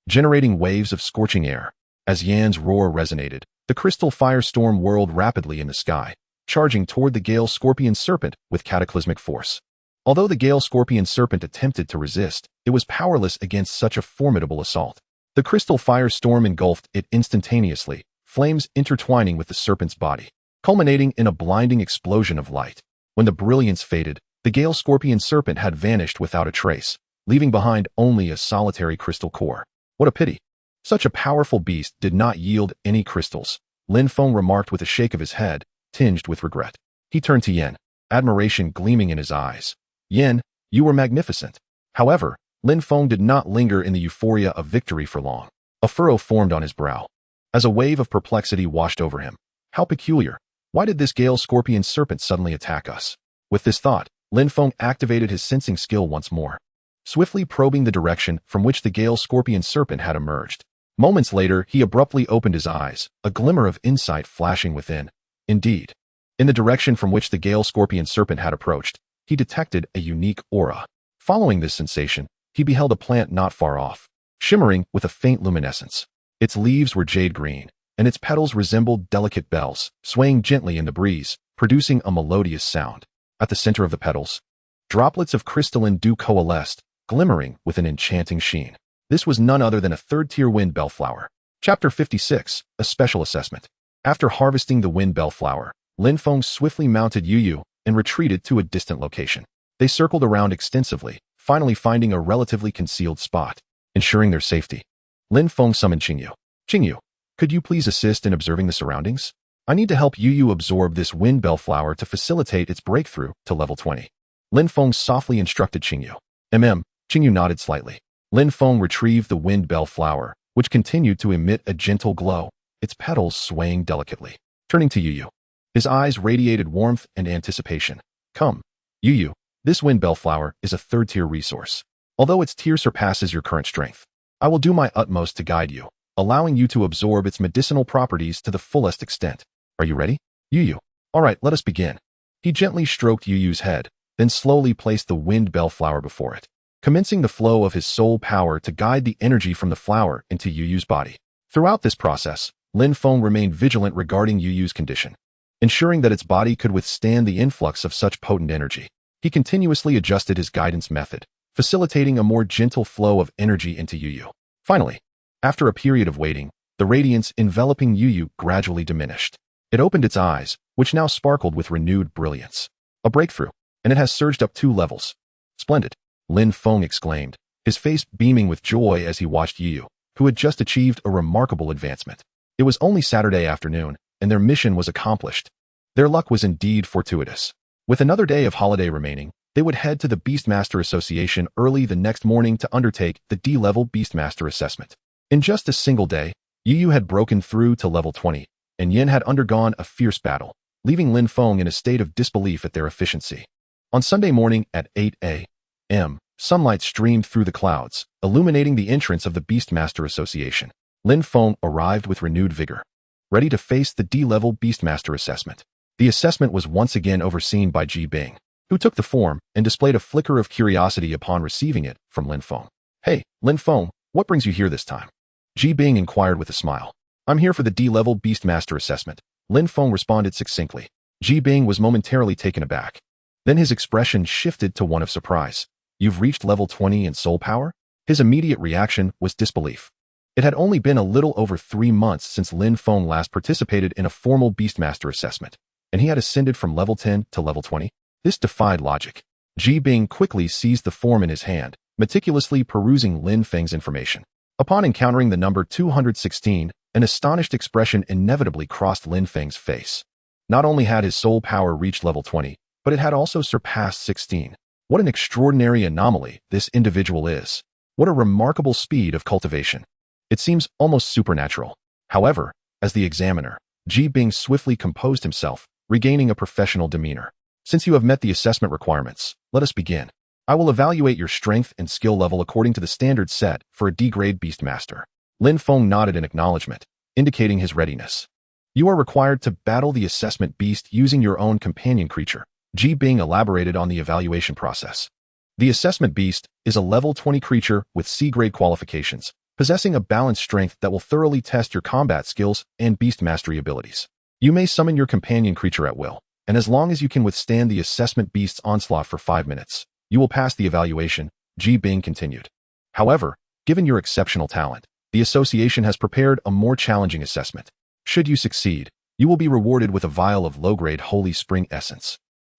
S1: generating waves of scorching air. As Yan's roar resonated, the crystal firestorm whirled rapidly in the sky, charging toward the Gale Scorpion Serpent with cataclysmic force. Although the Gale Scorpion Serpent attempted to resist, it was powerless against such a formidable assault. The crystal firestorm engulfed it instantaneously, flames intertwining with the serpent's body, culminating in a blinding explosion of light. When the brilliance faded, the Gale Scorpion Serpent had vanished without a trace, leaving behind only a solitary crystal core. What a pity. Such a powerful beast did not yield any crystals, Lin Feng remarked with a shake of his head, tinged with regret. He turned to Yan, admiration gleaming in his eyes. Yan, you were magnificent. However, Lin Feng did not linger in the euphoria of victory for long. A furrow formed on his brow, as a wave of perplexity washed over him. How peculiar. Why did this Gale Scorpion Serpent suddenly attack us? With this thought, Lin Feng activated his sensing skill once more, swiftly probing the direction from which the Gale Scorpion Serpent had emerged. Moments later, he abruptly opened his eyes, a glimmer of insight flashing within. Indeed, in the direction from which the Gale Scorpion Serpent had approached, he detected a unique aura. Following this sensation, he beheld a plant not far off, shimmering with a faint luminescence. Its leaves were jade green, and its petals resembled delicate bells, swaying gently in the breeze, producing a melodious sound. At the center of the petals, droplets of crystalline dew coalesced, glimmering with an enchanting sheen. This was none other than a third-tier wind bellflower. Chapter 56, A Special Assessment. After harvesting the wind bellflower, Lin Feng swiftly mounted Yu and retreated to a distant location. They circled around extensively, finally finding a relatively concealed spot. Ensuring their safety, Lin Feng summoned Qingyu. Qingyu, could you please assist in observing the surroundings? I need to help Yu absorb this wind bellflower to facilitate its breakthrough to level 20. Lin Feng softly instructed Qingyu. Qingyu nodded slightly. Lin Feng retrieved the wind bellflower, which continued to emit a gentle glow, its petals swaying delicately. Turning to Yu, his eyes radiated warmth and anticipation. Come, Yu, this wind bellflower is a third-tier resource. Although its tier surpasses your current strength, I will do my utmost to guide you, allowing you to absorb its medicinal properties to the fullest extent. Are you ready? Yu. All right, let us begin. He gently stroked Yu's head, then slowly placed the wind bellflower before it, commencing the flow of his soul power to guide the energy from the flower into Yu's body. Throughout this process, Lin Feng remained vigilant regarding Yu's condition, ensuring that its body could withstand the influx of such potent energy. He continuously adjusted his guidance method, facilitating a more gentle flow of energy into Yu. Finally, after a period of waiting, the radiance enveloping Yu gradually diminished. It opened its eyes, which now sparkled with renewed brilliance. A breakthrough, and it has surged up 2 levels. Splendid, Lin Feng exclaimed, his face beaming with joy as he watched Yu, who had just achieved a remarkable advancement. It was only Saturday afternoon, and their mission was accomplished. Their luck was indeed fortuitous. With another day of holiday remaining, they would head to the Beastmaster Association early the next morning to undertake the D-level Beastmaster assessment. In just a single day, Yu had broken through to level 20, and Yin had undergone a fierce battle, leaving Lin Feng in a state of disbelief at their efficiency. On Sunday morning at 8 a.m., sunlight streamed through the clouds, illuminating the entrance of the Beastmaster Association. Lin Feng arrived with renewed vigor, ready to face the D-level Beastmaster assessment. The assessment was once again overseen by Ji Bing, who took the form and displayed a flicker of curiosity upon receiving it from Lin Feng. Hey, Lin Feng, what brings you here this time? Ji Bing inquired with a smile. I'm here for the D-level Beastmaster assessment. Lin Feng responded succinctly. Ji Bing was momentarily taken aback. Then his expression shifted to one of surprise. You've reached level 20 in soul power? His immediate reaction was disbelief. It had only been a little over 3 months since Lin Feng last participated in a formal Beastmaster assessment, and he had ascended from level 10 to level 20. This defied logic. Ji Bing quickly seized the form in his hand, meticulously perusing Lin Feng's information. Upon encountering the number 216, an astonished expression inevitably crossed Lin Feng's face. Not only had his soul power reached level 20, but it had also surpassed 16. What an extraordinary anomaly this individual is. What a remarkable speed of cultivation. It seems almost supernatural. However, as the examiner, Ji Bing swiftly composed himself, regaining a professional demeanor. Since you have met the assessment requirements, let us begin. I will evaluate your strength and skill level according to the standards set for a D-grade Beastmaster. Lin Feng nodded in acknowledgement, indicating his readiness. You are required to battle the assessment beast using your own companion creature. Ji Bing elaborated on the evaluation process. The assessment beast is a level 20 creature with C-grade qualifications, possessing a balanced strength that will thoroughly test your combat skills and beast mastery abilities. You may summon your companion creature at will, and as long as you can withstand the assessment beast's onslaught for 5 minutes, you will pass the evaluation, Ji Bing continued. However, given your exceptional talent, the association has prepared a more challenging assessment. Should you succeed, you will be rewarded with a vial of low-grade Holy Spring Essence.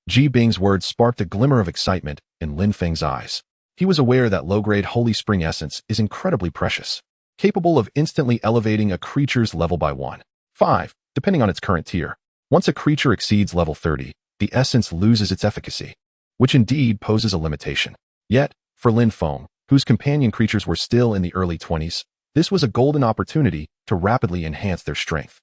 S1: Ji Bing's words sparked a glimmer of excitement in Lin Feng's eyes. He was aware that low-grade Holy Spring Essence is incredibly precious, capable of instantly elevating a creature's level by 1.5, depending on its current tier. Once a creature exceeds level 30, the essence loses its efficacy, which indeed poses a limitation. Yet, for Lin Feng, whose companion creatures were still in the early 20s, this was a golden opportunity to rapidly enhance their strength.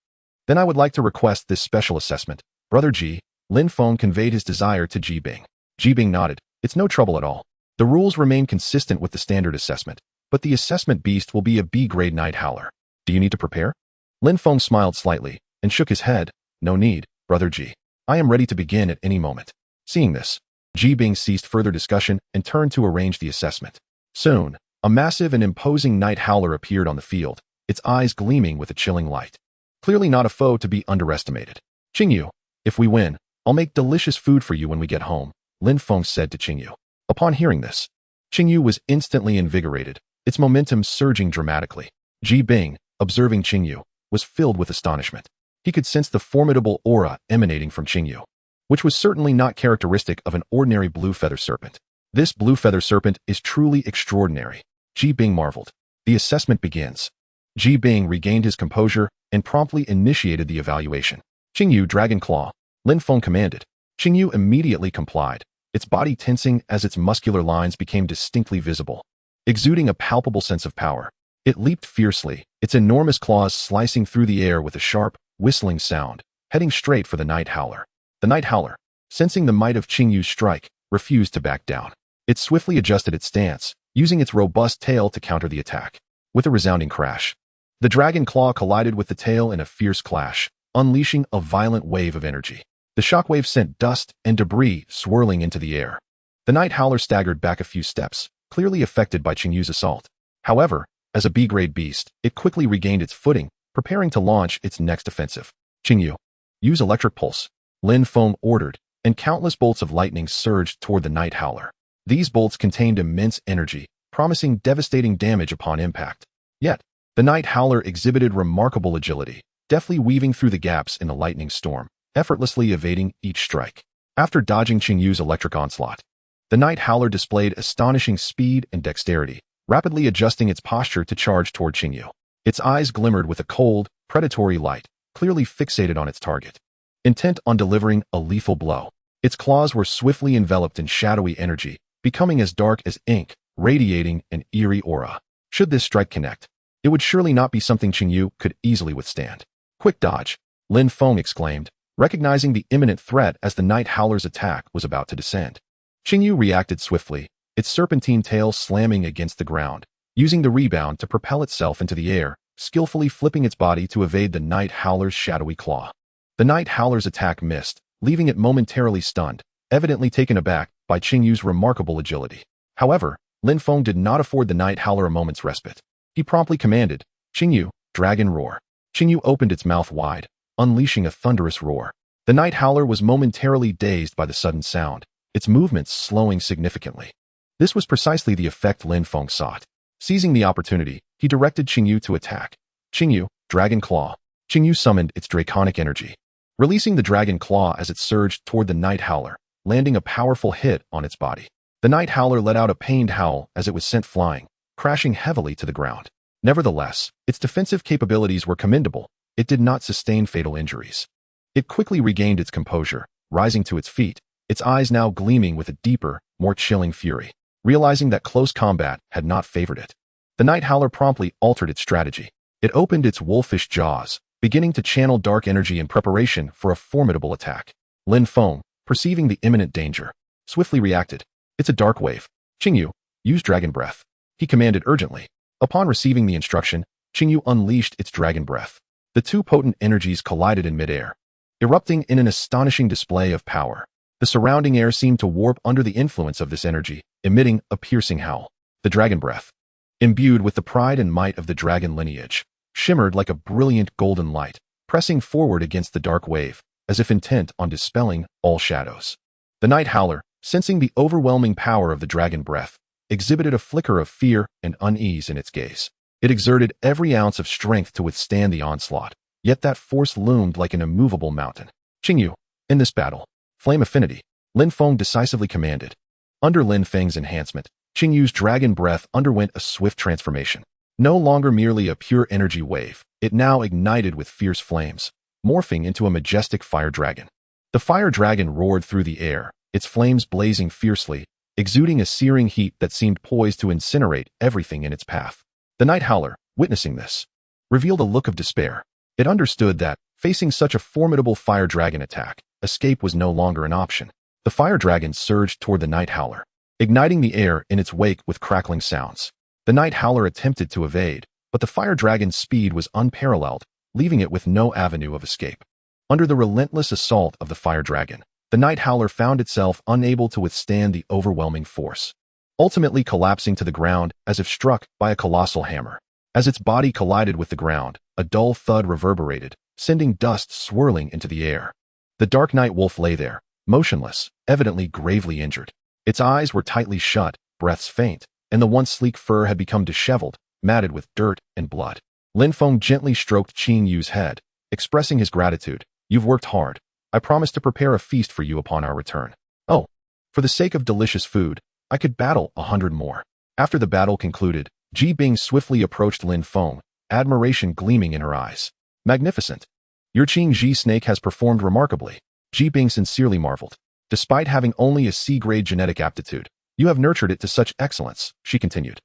S1: Then I would like to request this special assessment. Brother Ji, Lin Feng conveyed his desire to Ji Bing. Ji Bing nodded. It's no trouble at all. The rules remain consistent with the standard assessment, but the assessment beast will be a B-grade Night Howler. Do you need to prepare? Lin Feng smiled slightly and shook his head. No need, Brother Ji. I am ready to begin at any moment. Seeing this, Ji Bing ceased further discussion and turned to arrange the assessment. Soon, a massive and imposing Night Howler appeared on the field, its eyes gleaming with a chilling light. Clearly not a foe to be underestimated. Qingyu, if we win, I'll make delicious food for you when we get home, Lin Feng said to Qingyu. Upon hearing this, Qingyu was instantly invigorated, its momentum surging dramatically. Ji Bing, observing Qingyu, was filled with astonishment. He could sense the formidable aura emanating from Qingyu, which was certainly not characteristic of an ordinary blue feather serpent. This blue feather serpent is truly extraordinary. Ji Bing marveled. The assessment begins. Ji Bing regained his composure and promptly initiated the evaluation. Qingyu, Dragon Claw, Lin Feng commanded. Qingyu immediately complied, its body tensing as its muscular lines became distinctly visible. Exuding a palpable sense of power, it leaped fiercely, its enormous claws slicing through the air with a sharp, whistling sound, heading straight for the Night Howler. The Night Howler, sensing the might of Qingyu's strike, refused to back down. It swiftly adjusted its stance, using its robust tail to counter the attack. With a resounding crash, the dragon claw collided with the tail in a fierce clash, unleashing a violent wave of energy. The shockwave sent dust and debris swirling into the air. The Night Howler staggered back a few steps, clearly affected by Qingyu's assault. However, as a B-grade beast, it quickly regained its footing, preparing to launch its next offensive. Qingyu, use Electric Pulse, Lin Feng ordered, and countless bolts of lightning surged toward the Night Howler. These bolts contained immense energy, promising devastating damage upon impact. Yet, the Night Howler exhibited remarkable agility, deftly weaving through the gaps in the lightning storm, effortlessly evading each strike. After dodging Qingyu's electric onslaught, the Night Howler displayed astonishing speed and dexterity, rapidly adjusting its posture to charge toward Qingyu. Its eyes glimmered with a cold, predatory light, clearly fixated on its target, intent on delivering a lethal blow. Its claws were swiftly enveloped in shadowy energy, becoming as dark as ink, radiating an eerie aura. Should this strike connect, it would surely not be something Qingyu could easily withstand. Quick dodge, Lin Feng exclaimed, recognizing the imminent threat as the Night Howler's attack was about to descend. Qingyu reacted swiftly, its serpentine tail slamming against the ground, using the rebound to propel itself into the air, skillfully flipping its body to evade the Night Howler's shadowy claw. The Night Howler's attack missed, leaving it momentarily stunned, evidently taken aback by Qingyu's remarkable agility. However, Lin Feng did not afford the Night Howler a moment's respite. He promptly commanded, Qingyu, Dragon Roar. Qingyu opened its mouth wide, unleashing a thunderous roar. The night howler was momentarily dazed by the sudden sound, its movements slowing significantly. This was precisely the effect Lin Feng sought. Seizing the opportunity, he directed Qingyu to attack. Qingyu, Dragon Claw. Qingyu summoned its draconic energy, releasing the dragon claw as it surged toward the night howler, landing a powerful hit on its body. The night howler let out a pained howl as it was sent flying, crashing heavily to the ground. Nevertheless, its defensive capabilities were commendable. It did not sustain fatal injuries. It quickly regained its composure, rising to its feet, its eyes now gleaming with a deeper, more chilling fury. Realizing that close combat had not favored it, the night howler promptly altered its strategy. It opened its wolfish jaws, beginning to channel dark energy in preparation for a formidable attack. Lin Feng, perceiving the imminent danger, swiftly reacted. It's a dark wave. Qingyu, use dragon breath, he commanded urgently. Upon receiving the instruction, Qingyu unleashed its dragon breath. The two potent energies collided in midair, erupting in an astonishing display of power. The surrounding air seemed to warp under the influence of this energy, emitting a piercing howl. The dragon breath, imbued with the pride and might of the dragon lineage, shimmered like a brilliant golden light, pressing forward against the dark wave, as if intent on dispelling all shadows. The night howler, sensing the overwhelming power of the dragon breath, exhibited a flicker of fear and unease in its gaze. It exerted every ounce of strength to withstand the onslaught, yet that force loomed like an immovable mountain. Qingyu, in this battle, flame affinity, Lin Feng decisively commanded. Under Lin Feng's enhancement, Qingyu's dragon breath underwent a swift transformation. No longer merely a pure energy wave, it now ignited with fierce flames, morphing into a majestic fire dragon. The fire dragon roared through the air, its flames blazing fiercely, exuding a searing heat that seemed poised to incinerate everything in its path. The night howler, witnessing this, revealed a look of despair. It understood that, facing such a formidable fire dragon attack, escape was no longer an option. The fire dragon surged toward the night howler, igniting the air in its wake with crackling sounds. The night howler attempted to evade, but the fire dragon's speed was unparalleled, leaving it with no avenue of escape. Under the relentless assault of the fire dragon, the night howler found itself unable to withstand the overwhelming force, ultimately collapsing to the ground as if struck by a colossal hammer. As its body collided with the ground, a dull thud reverberated, sending dust swirling into the air. The dark night wolf lay there, motionless, evidently gravely injured. Its eyes were tightly shut, breaths faint, and the once sleek fur had become disheveled, matted with dirt and blood. Lin Feng gently stroked Qingyu's head, expressing his gratitude. You've worked hard. I promise to prepare a feast for you upon our return. Oh, for the sake of delicious food, I could battle 100 more. After the battle concluded, Ji Bing swiftly approached Lin Feng, admiration gleaming in her eyes. Magnificent. Your Qingji snake has performed remarkably. Ji Bing sincerely marveled. Despite having only a C-grade genetic aptitude, you have nurtured it to such excellence, she continued.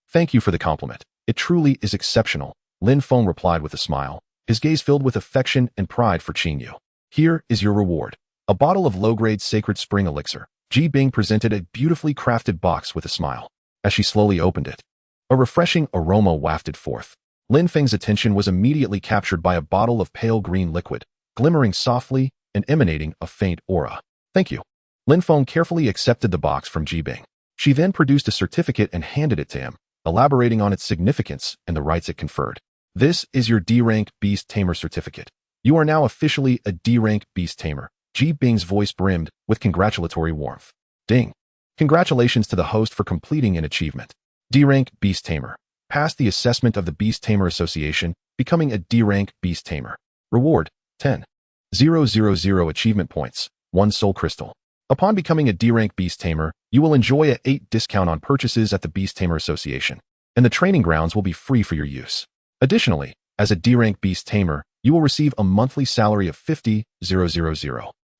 S1: Thank you for the compliment. It truly is exceptional, Lin Feng replied with a smile, his gaze filled with affection and pride for Qingyu. Here is your reward. A bottle of low-grade sacred spring elixir. Ji Bing presented a beautifully crafted box with a smile. As she slowly opened it, a refreshing aroma wafted forth. Lin Feng's attention was immediately captured by a bottle of pale green liquid, glimmering softly and emanating a faint aura. Thank you. Lin Feng carefully accepted the box from Ji Bing. She then produced a certificate and handed it to him, elaborating on its significance and the rights it conferred. This is your D-rank Beast Tamer certificate. You are now officially a D-rank Beast Tamer. Ji Bing's voice brimmed with congratulatory warmth. Ding. Congratulations to the host for completing an achievement. D-rank Beast Tamer. Passed the assessment of the Beast Tamer Association, becoming a D-rank Beast Tamer. Reward, 10,000 achievement points, 1 soul crystal. Upon becoming a D-rank Beast Tamer, you will enjoy a 8 discount on purchases at the Beast Tamer Association, and the training grounds will be free for your use. Additionally, as a D-rank Beast Tamer, you will receive a monthly salary of 50,000.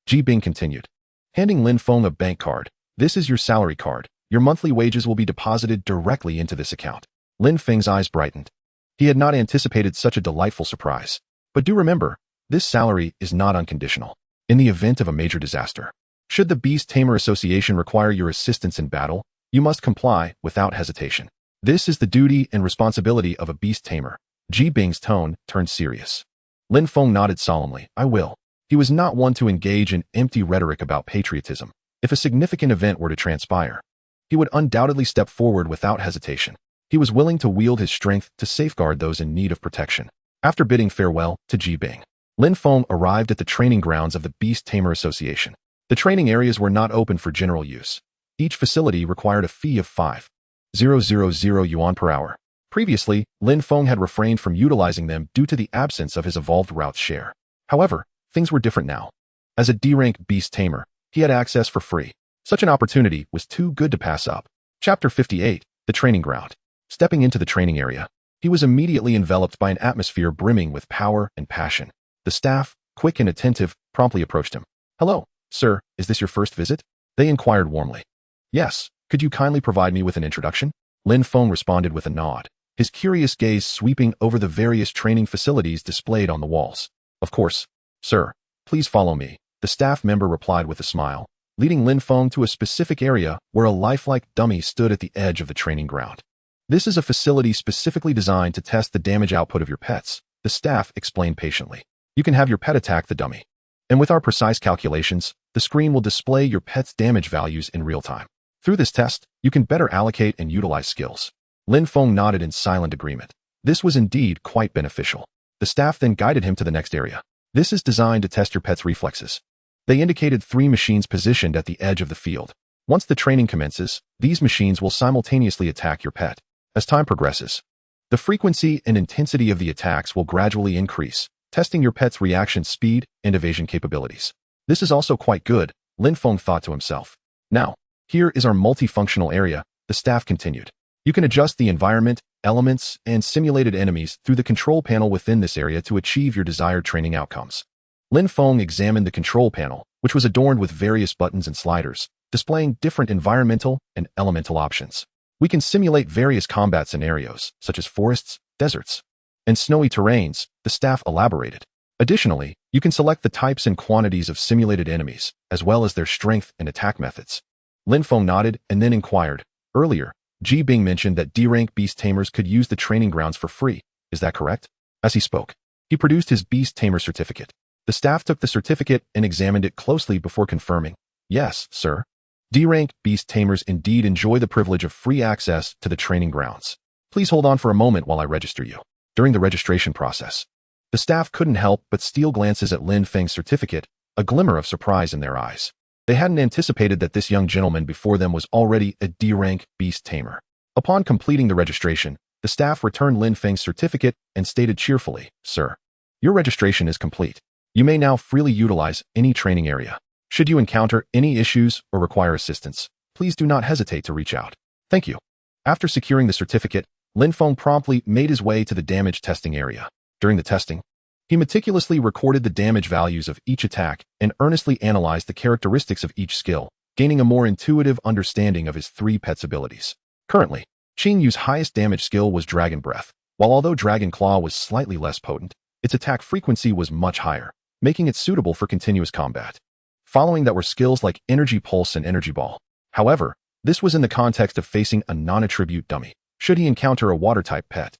S1: Ji Bing continued, handing Lin Feng a bank card. This is your salary card. Your monthly wages will be deposited directly into this account. Lin Feng's eyes brightened. He had not anticipated such a delightful surprise. But do remember, this salary is not unconditional. In the event of a major disaster, should the Beast Tamer Association require your assistance in battle, you must comply without hesitation. This is the duty and responsibility of a Beast Tamer. Ji Bing's tone turned serious. Lin Feng nodded solemnly. I will. He was not one to engage in empty rhetoric about patriotism. If a significant event were to transpire, he would undoubtedly step forward without hesitation. He was willing to wield his strength to safeguard those in need of protection. After bidding farewell to Ji Bing, Lin Feng arrived at the training grounds of the Beast Tamer Association. The training areas were not open for general use. Each facility required a fee of 5,000 yuan per hour. Previously, Lin Feng had refrained from utilizing them due to the absence of his evolved route share. However, things were different now. As a D-rank Beast Tamer, he had access for free. Such an opportunity was too good to pass up. Chapter 58, The Training Ground. Stepping into the training area, he was immediately enveloped by an atmosphere brimming with power and passion. The staff, quick and attentive, promptly approached him. "Hello, sir, is this your first visit?" They inquired warmly. "Yes, could you kindly provide me with an introduction?" Lin Feng responded with a nod, his curious gaze sweeping over the various training facilities displayed on the walls. "Of course, sir. Please follow me," the staff member replied with a smile, leading Lin Feng to a specific area where a lifelike dummy stood at the edge of the training ground. "This is a facility specifically designed to test the damage output of your pets," the staff explained patiently. "You can have your pet attack the dummy. And with our precise calculations, the screen will display your pet's damage values in real time. Through this test, you can better allocate and utilize skills." Lin Feng nodded in silent agreement. This was indeed quite beneficial. The staff then guided him to the next area. "This is designed to test your pet's reflexes." They indicated 3 machines positioned at the edge of the field. Once the training commences, these machines will simultaneously attack your pet. As time progresses, the frequency and intensity of the attacks will gradually increase, testing your pet's reaction speed and evasion capabilities. "This is also quite good," Lin Feng thought to himself. "Now, here is our multifunctional area," the staff continued. "You can adjust the environment, elements, and simulated enemies through the control panel within this area to achieve your desired training outcomes." Lin Feng examined the control panel, which was adorned with various buttons and sliders, displaying different environmental and elemental options. "We can simulate various combat scenarios, such as forests, deserts, and snowy terrains," the staff elaborated. "Additionally, you can select the types and quantities of simulated enemies, as well as their strength and attack methods." Lin Feng nodded and then inquired, "Earlier, Ji Bing mentioned that D-rank Beast Tamers could use the training grounds for free. Is that correct?" As he spoke, he produced his Beast Tamer certificate. The staff took the certificate and examined it closely before confirming, "Yes, sir. D-rank Beast Tamers indeed enjoy the privilege of free access to the training grounds. Please hold on for a moment while I register you." During the registration process, the staff couldn't help but steal glances at Lin Feng's certificate, a glimmer of surprise in their eyes. They hadn't anticipated that this young gentleman before them was already a D-rank Beast Tamer. Upon completing the registration, the staff returned Lin Feng's certificate and stated cheerfully, "Sir, your registration is complete. You may now freely utilize any training area. Should you encounter any issues or require assistance, please do not hesitate to reach out. Thank you." After securing the certificate, Lin Feng promptly made his way to the damage testing area. During the testing, he meticulously recorded the damage values of each attack and earnestly analyzed the characteristics of each skill, gaining a more intuitive understanding of his 3 pets' abilities. Currently, Qing Yu's highest damage skill was Dragon Breath, while although Dragon Claw was slightly less potent, its attack frequency was much higher, making it suitable for continuous combat. Following that were skills like Energy Pulse and Energy Ball. However, this was in the context of facing a non-attribute dummy. Should he encounter a water-type pet,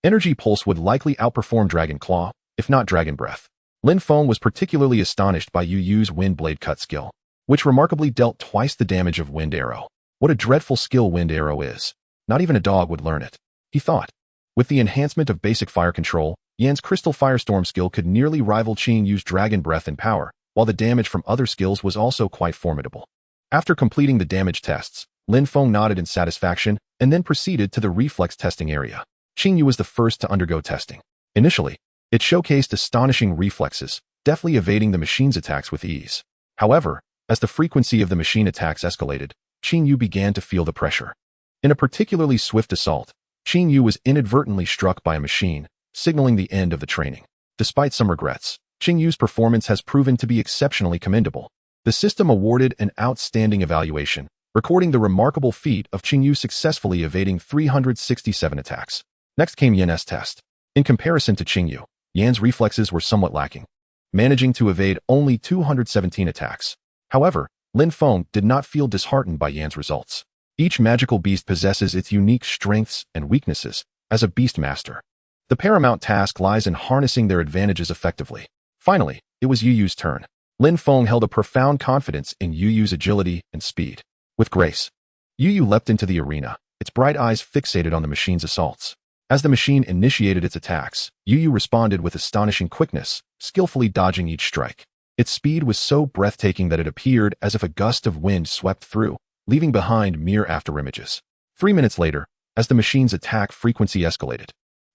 S1: Energy Pulse would likely outperform Dragon Claw, if not Dragon Breath. Lin Feng was particularly astonished by Yu Yu's Wind Blade Cut skill, which remarkably dealt twice the damage of Wind Arrow. What a dreadful skill Wind Arrow is. Not even a dog would learn it, he thought. With the enhancement of basic fire control, Yan's Crystal Firestorm skill could nearly rival Qing Yu's Dragon Breath in power, while the damage from other skills was also quite formidable. After completing the damage tests, Lin Feng nodded in satisfaction and then proceeded to the reflex testing area. Qing Yu was the first to undergo testing. Initially, it showcased astonishing reflexes, deftly evading the machine's attacks with ease. However, as the frequency of the machine attacks escalated, Qing Yu began to feel the pressure. In a particularly swift assault, Qing Yu was inadvertently struck by a machine, signaling the end of the training. Despite some regrets, Qing Yu's performance has proven to be exceptionally commendable. The system awarded an outstanding evaluation, recording the remarkable feat of Qing Yu successfully evading 367 attacks. Next came Yan's test. In comparison to Qing Yu, Yan's reflexes were somewhat lacking, managing to evade only 217 attacks. However, Lin Feng did not feel disheartened by Yan's results. Each magical beast possesses its unique strengths and weaknesses. As a beast master, the paramount task lies in harnessing their advantages effectively. Finally, it was Yu Yu's turn. Lin Feng held a profound confidence in Yu Yu's agility and speed. With grace, Yu Yu leapt into the arena, its bright eyes fixated on the machine's assaults. As the machine initiated its attacks, Yu Yu responded with astonishing quickness, skillfully dodging each strike. Its speed was so breathtaking that it appeared as if a gust of wind swept through, leaving behind mere afterimages. 3 minutes later, as the machine's attack frequency escalated,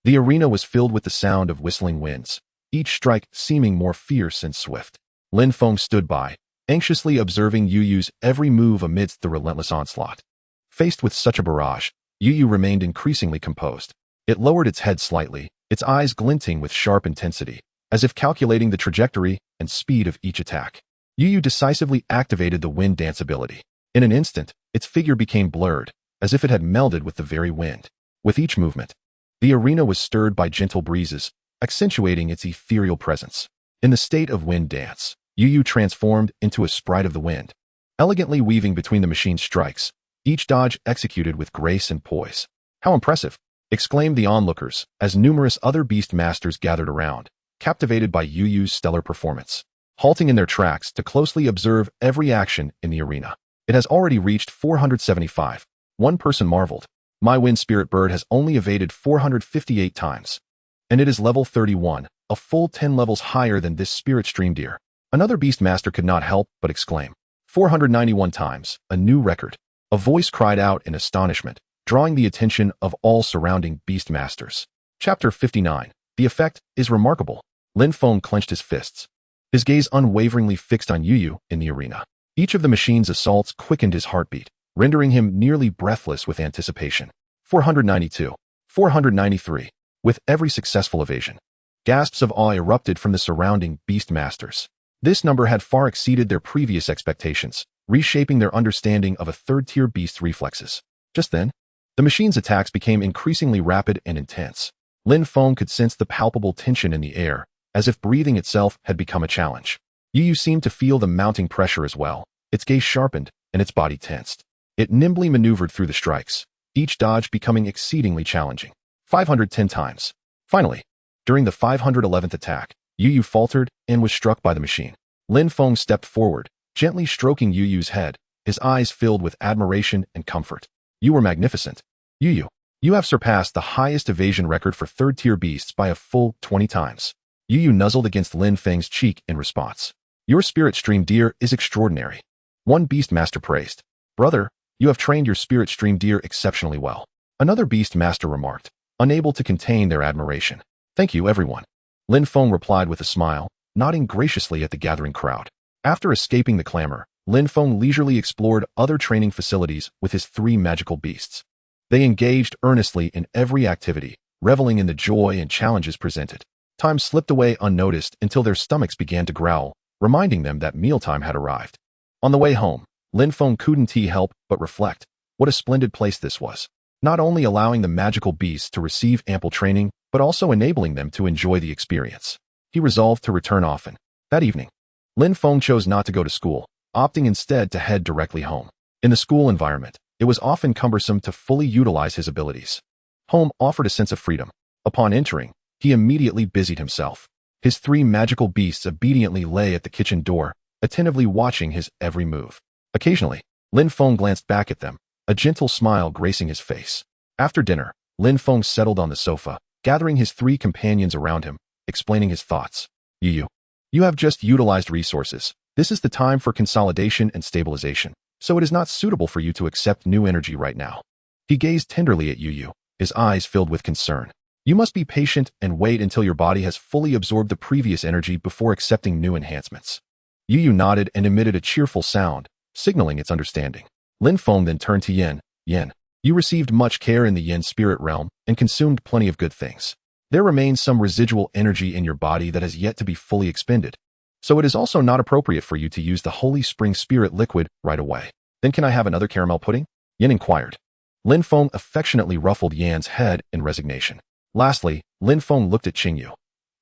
S1: the arena was filled with the sound of whistling winds, each strike seeming more fierce and swift. Lin Feng stood by, anxiously observing Yu Yu's every move amidst the relentless onslaught. Faced with such a barrage, Yu Yu remained increasingly composed. It lowered its head slightly, its eyes glinting with sharp intensity, as if calculating the trajectory and speed of each attack. Yu Yu decisively activated the wind dance ability. In an instant, its figure became blurred, as if it had melded with the very wind. With each movement, the arena was stirred by gentle breezes, accentuating its ethereal presence. In the state of wind dance, Yu Yu transformed into a sprite of the wind, elegantly weaving between the machine's strikes, each dodge executed with grace and poise. "How impressive!" exclaimed the onlookers, as numerous other beast masters gathered around, captivated by Yu Yu's stellar performance. Halting in their tracks to closely observe every action in the arena. "It has already reached 475. One person marveled. My wind spirit bird has only evaded 458 times. And it is level 31, a full 10 levels higher than this spirit stream deer." Another beast master could not help but exclaim. 491 times, a new record. A voice cried out in astonishment, drawing the attention of all surrounding beast masters. Chapter 59. The effect is remarkable. Lin Feng clenched his fists, his gaze unwaveringly fixed on Yu Yu in the arena. Each of the machine's assaults quickened his heartbeat, rendering him nearly breathless with anticipation. 492. 493. With every successful evasion, gasps of awe erupted from the surrounding beast masters. This number had far exceeded their previous expectations, reshaping their understanding of a third-tier beast's reflexes. Just then, the machine's attacks became increasingly rapid and intense. Lin Feng could sense the palpable tension in the air, as if breathing itself had become a challenge. Yu Yu seemed to feel the mounting pressure as well. Its gaze sharpened, and its body tensed. It nimbly maneuvered through the strikes, each dodge becoming exceedingly challenging. 510 times. Finally, during the 511th attack, Yu Yu faltered and was struck by the machine. Lin Feng stepped forward, gently stroking Yu Yu's head, his eyes filled with admiration and comfort. "You were magnificent. Yu Yu, you have surpassed the highest evasion record for third-tier beasts by a full 20 times. Yu Yu nuzzled against Lin Feng's cheek in response. "Your spirit stream deer is extraordinary." One beast master praised. "Brother, you have trained your spirit stream deer exceptionally well." Another beast master remarked, unable to contain their admiration. "Thank you, everyone." Lin Feng replied with a smile, nodding graciously at the gathering crowd. After escaping the clamor, Lin Feng leisurely explored other training facilities with his 3 magical beasts. They engaged earnestly in every activity, reveling in the joy and challenges presented. Time slipped away unnoticed until their stomachs began to growl, reminding them that mealtime had arrived. On the way home, Lin Feng couldn't help but reflect what a splendid place this was, not only allowing the magical beasts to receive ample training, but also enabling them to enjoy the experience. He resolved to return often. That evening, Lin Feng chose not to go to school, opting instead to head directly home. In the school environment, it was often cumbersome to fully utilize his abilities. Home offered a sense of freedom. Upon entering, he immediately busied himself. His 3 magical beasts obediently lay at the kitchen door, attentively watching his every move. Occasionally, Lin Feng glanced back at them, a gentle smile gracing his face. After dinner, Lin Feng settled on the sofa, gathering his 3 companions around him, explaining his thoughts. "Yu Yu, you have just utilized resources. This is the time for consolidation and stabilization, so it is not suitable for you to accept new energy right now." He gazed tenderly at Yu Yu, his eyes filled with concern. "You must be patient and wait until your body has fully absorbed the previous energy before accepting new enhancements." Yu Yu nodded and emitted a cheerful sound, signaling its understanding. Lin Feng then turned to Yin. "Yin, you received much care in the Yin spirit realm and consumed plenty of good things. There remains some residual energy in your body that has yet to be fully expended, so it is also not appropriate for you to use the Holy Spring Spirit liquid right away." "Then can I have another caramel pudding?" Yin inquired. Lin Feng affectionately ruffled Yan's head in resignation. Lastly, Lin Feng looked at Qingyu.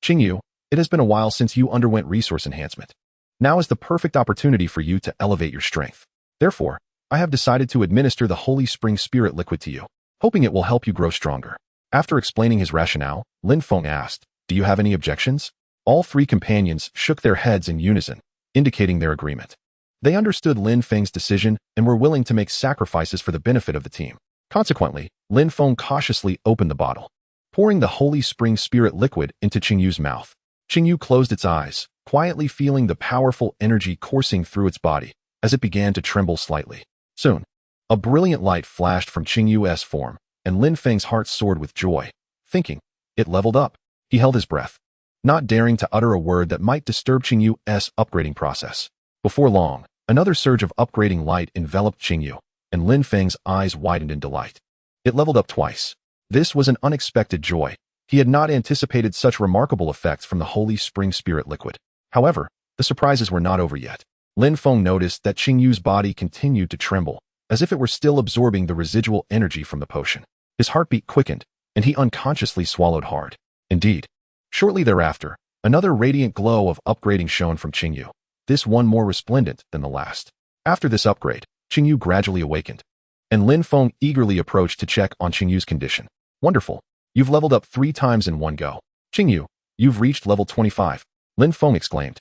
S1: "Qingyu, it has been a while since you underwent resource enhancement. Now is the perfect opportunity for you to elevate your strength. Therefore, I have decided to administer the Holy Spring Spirit liquid to you, hoping it will help you grow stronger." After explaining his rationale, Lin Feng asked, "Do you have any objections?" All 3 companions shook their heads in unison, indicating their agreement. They understood Lin Feng's decision and were willing to make sacrifices for the benefit of the team. Consequently, Lin Feng cautiously opened the bottle. pouring the holy spring spirit liquid into Qingyu's mouth. Qingyu closed its eyes, quietly feeling the powerful energy coursing through its body as it began to tremble slightly. Soon, a brilliant light flashed from Qingyu's form, and Lin Feng's heart soared with joy, thinking, it leveled up. He held his breath, not daring to utter a word that might disturb Qingyu's upgrading process. Before long, another surge of upgrading light enveloped Qingyu, and Lin Feng's eyes widened in delight. It leveled up twice. This was an unexpected joy. He had not anticipated such remarkable effects from the holy spring spirit liquid. However, the surprises were not over yet. Lin Feng noticed that Qingyu's body continued to tremble, as if it were still absorbing the residual energy from the potion. His heartbeat quickened, and he unconsciously swallowed hard. Indeed, shortly thereafter, another radiant glow of upgrading shone from Qingyu, this one more resplendent than the last. After this upgrade, Qingyu gradually awakened, and Lin Feng eagerly approached to check on Qingyu's condition. Wonderful. You've leveled up 3 times in one go. Qingyu, you've reached level 25, Lin Feng exclaimed,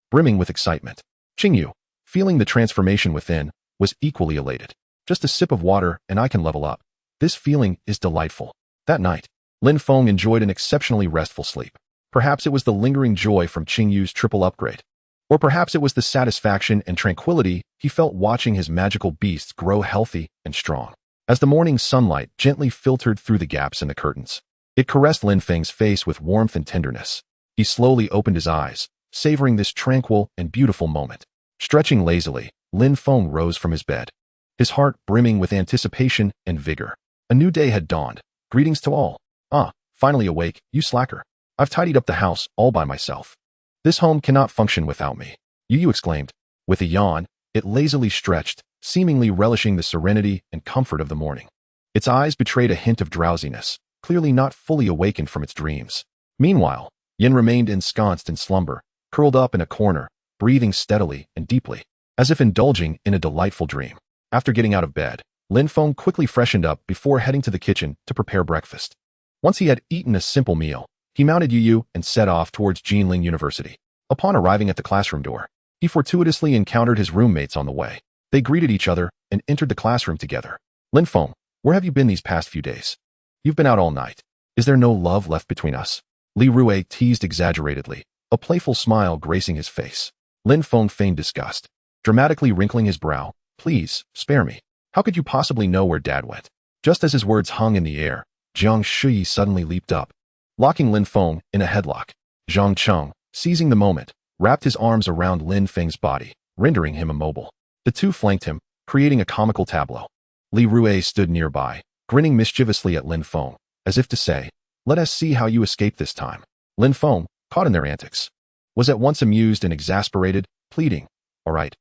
S1: brimming with excitement. Qingyu, feeling the transformation within, was equally elated. Just a sip of water and I can level up. This feeling is delightful. That night, Lin Feng enjoyed an exceptionally restful sleep. Perhaps it was the lingering joy from Qingyu's triple upgrade. Or perhaps it was the satisfaction and tranquility he felt watching his magical beasts grow healthy and strong. As the morning sunlight gently filtered through the gaps in the curtains, it caressed Lin Feng's face with warmth and tenderness. He slowly opened his eyes, savoring this tranquil and beautiful moment. Stretching lazily, Lin Feng rose from his bed, his heart brimming with anticipation and vigor. A new day had dawned. Greetings to all. Finally awake, you slacker. I've tidied up the house all by myself. This home cannot function without me, Yu exclaimed. With a yawn, it lazily stretched, seemingly relishing the serenity and comfort of the morning. Its eyes betrayed a hint of drowsiness, clearly not fully awakened from its dreams. Meanwhile, Yin remained ensconced in slumber, curled up in a corner, breathing steadily and deeply, as if indulging in a delightful dream. After getting out of bed, Lin Feng quickly freshened up before heading to the kitchen to prepare breakfast. Once he had eaten a simple meal, he mounted Yu and set off towards Jinling University. Upon arriving at the classroom door, he fortuitously encountered his roommates on the way. They greeted each other and entered the classroom together. Lin Feng, where have you been these past few days? You've been out all night. Is there no love left between us? Li Rue teased exaggeratedly, a playful smile gracing his face. Lin Feng feigned disgust, dramatically wrinkling his brow. Please, spare me. How could you possibly know where Dad went? Just as his words hung in the air, Jiang Shui suddenly leaped up, locking Lin Feng in a headlock. Zhang Cheng, seizing the moment, wrapped his arms around Lin Feng's body, rendering him immobile. The two flanked him, creating a comical tableau. Li Rue stood nearby, grinning mischievously at Lin Feng, as if to say, let us see how you escape this time. Lin Feng, caught in their antics, was at once amused and exasperated, pleading, all right,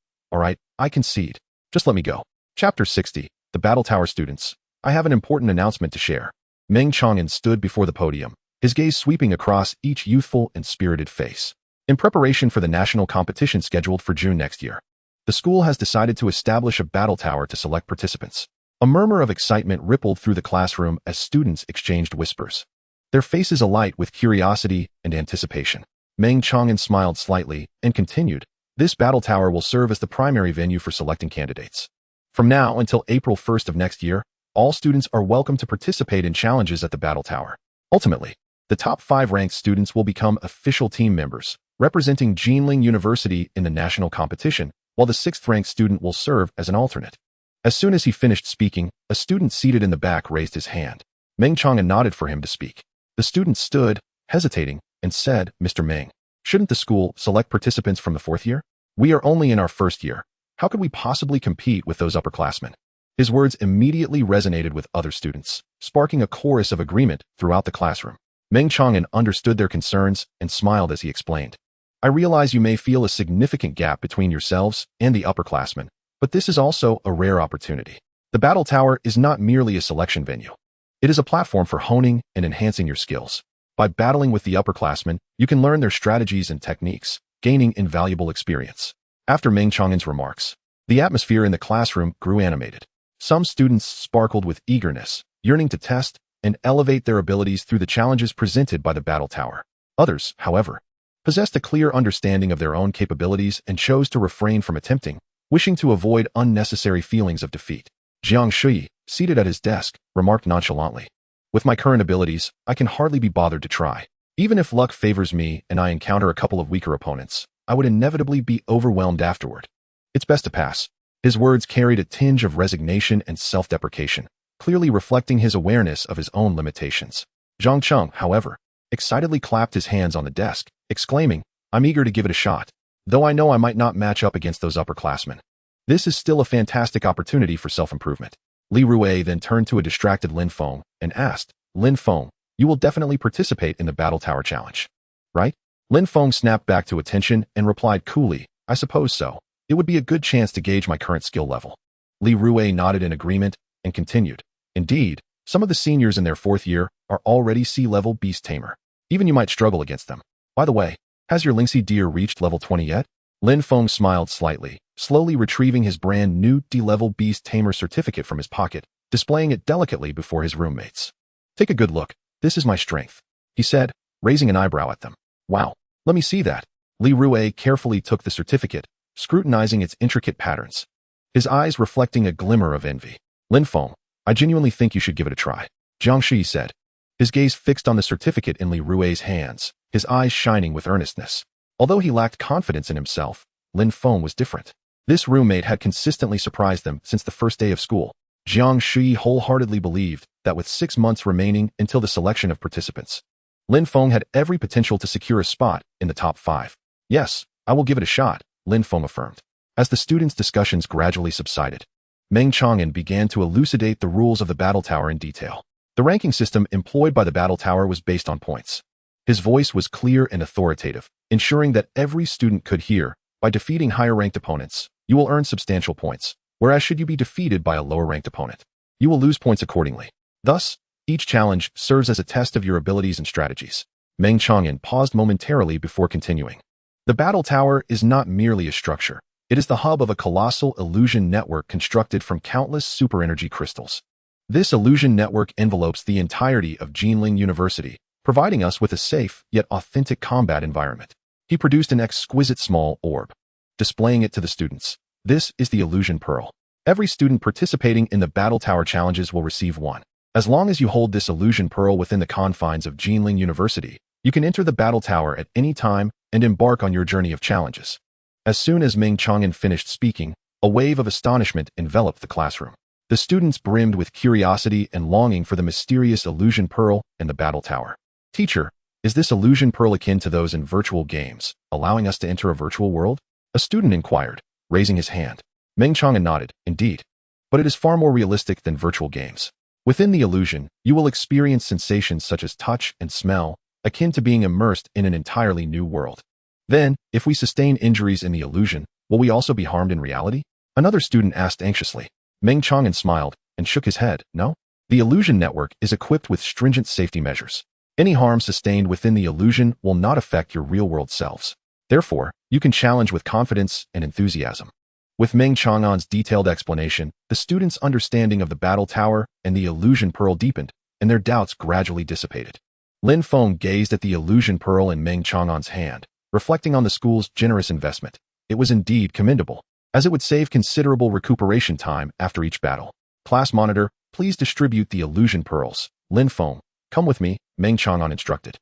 S1: I concede. Just let me go. Chapter 60, The Battle Tower Students. I have an important announcement to share. Meng Chang'an stood before the podium, his gaze sweeping across each youthful and spirited face. In preparation for the national competition scheduled for June next year, the school has decided to establish a battle tower to select participants. A murmur of excitement rippled through the classroom as students exchanged whispers, their faces alight with curiosity and anticipation. Meng Chang'an smiled slightly and continued, this battle tower will serve as the primary venue for selecting candidates. From now until April 1st of next year, all students are welcome to participate in challenges at the battle tower. Ultimately, the top 5 ranked students will become official team members, representing Jinling University in the national competition, while the 6th ranked student will serve as an alternate. As soon as he finished speaking, a student seated in the back raised his hand. Meng Chang'an nodded for him to speak. The student stood, hesitating, and said, Mr. Meng, shouldn't the school select participants from the 4th year? We are only in our 1st year. How could we possibly compete with those upperclassmen? His words immediately resonated with other students, sparking a chorus of agreement throughout the classroom. Meng Chang'an understood their concerns and smiled as he explained. I realize you may feel a significant gap between yourselves and the upperclassmen, but this is also a rare opportunity. The battle tower is not merely a selection venue. It is a platform for honing and enhancing your skills. By battling with the upperclassmen, you can learn their strategies and techniques, gaining invaluable experience. After Meng Chang'an's remarks, the atmosphere in the classroom grew animated. Some students sparkled with eagerness, yearning to test and elevate their abilities through the challenges presented by the battle tower. Others, however, possessed a clear understanding of their own capabilities and chose to refrain from attempting, wishing to avoid unnecessary feelings of defeat. Jiang Shui, seated at his desk, remarked nonchalantly, With my current abilities, I can hardly be bothered to try. Even if luck favors me and I encounter a couple of weaker opponents, I would inevitably be overwhelmed afterward. It's best to pass. His words carried a tinge of resignation and self-deprecation, clearly reflecting his awareness of his own limitations. Zhang Cheng, however, excitedly clapped his hands on the desk, exclaiming, "I'm eager to give it a shot, though I know I might not match up against those upperclassmen. This is still a fantastic opportunity for self-improvement." Li Rui then turned to a distracted Lin Feng and asked, "Lin Feng, you will definitely participate in the Battle Tower Challenge, right?" Lin Feng snapped back to attention and replied coolly, "I suppose so. It would be a good chance to gauge my current skill level." Li Rui nodded in agreement and continued, "Indeed, some of the seniors in their 4th year are already C-level Beast Tamer. Even you might struggle against them. By the way, has your Lynxy deer reached level 20 yet?" Lin Feng smiled slightly, slowly retrieving his brand new D-level Beast Tamer certificate from his pocket, displaying it delicately before his roommates. "Take a good look. This is my strength," he said, raising an eyebrow at them. "Wow, let me see that." Li Rui carefully took the certificate, scrutinizing its intricate patterns, his eyes reflecting a glimmer of envy. "Lin Feng, I genuinely think you should give it a try," Jiang Shi said, his gaze fixed on the certificate in Li Rui's hands, his eyes shining with earnestness. Although he lacked confidence in himself, Lin Feng was different. This roommate had consistently surprised them since the first day of school. Jiang Shi wholeheartedly believed that with 6 months remaining until the selection of participants, Lin Feng had every potential to secure a spot in the top 5. "Yes, I will give it a shot," Lin Feng affirmed. As the students' discussions gradually subsided, Meng Chang'an began to elucidate the rules of the Battle Tower in detail. The ranking system employed by the Battle Tower was based on points. His voice was clear and authoritative, ensuring that every student could hear. By defeating higher-ranked opponents, you will earn substantial points, whereas should you be defeated by a lower-ranked opponent, you will lose points accordingly. Thus, each challenge serves as a test of your abilities and strategies. Meng Chang'an paused momentarily before continuing. The Battle Tower is not merely a structure. It is the hub of a colossal illusion network constructed from countless super-energy crystals. This illusion network envelopes the entirety of Jinling University, providing us with a safe yet authentic combat environment. He produced an exquisite small orb, displaying it to the students. This is the Illusion Pearl. Every student participating in the Battle Tower challenges will receive one. As long as you hold this Illusion Pearl within the confines of Jinling University, you can enter the Battle Tower at any time and embark on your journey of challenges. As soon as Meng Chang'an finished speaking, a wave of astonishment enveloped the classroom. The students brimmed with curiosity and longing for the mysterious Illusion Pearl and the Battle Tower. "Teacher, is this Illusion Pearl akin to those in virtual games, allowing us to enter a virtual world?" a student inquired, raising his hand. Meng Chang'an nodded, "Indeed. But it is far more realistic than virtual games. Within the illusion, you will experience sensations such as touch and smell, akin to being immersed in an entirely new world. Then, if we sustain injuries in the illusion, will we also be harmed in reality?" another student asked anxiously. Meng Chang'an smiled and shook his head. "No. The illusion network is equipped with stringent safety measures. Any harm sustained within the illusion will not affect your real-world selves. Therefore, you can challenge with confidence and enthusiasm." With Meng Chang'an's detailed explanation, the students' understanding of the Battle Tower and the Illusion Pearl deepened, and their doubts gradually dissipated. Lin Feng gazed at the Illusion Pearl in Meng Chang'an's hand, reflecting on the school's generous investment. It was indeed commendable, as it would save considerable recuperation time after each battle. "Class monitor, please distribute the Illusion Pearls." "Lin Feng, come with me," Meng Chang'an instructed.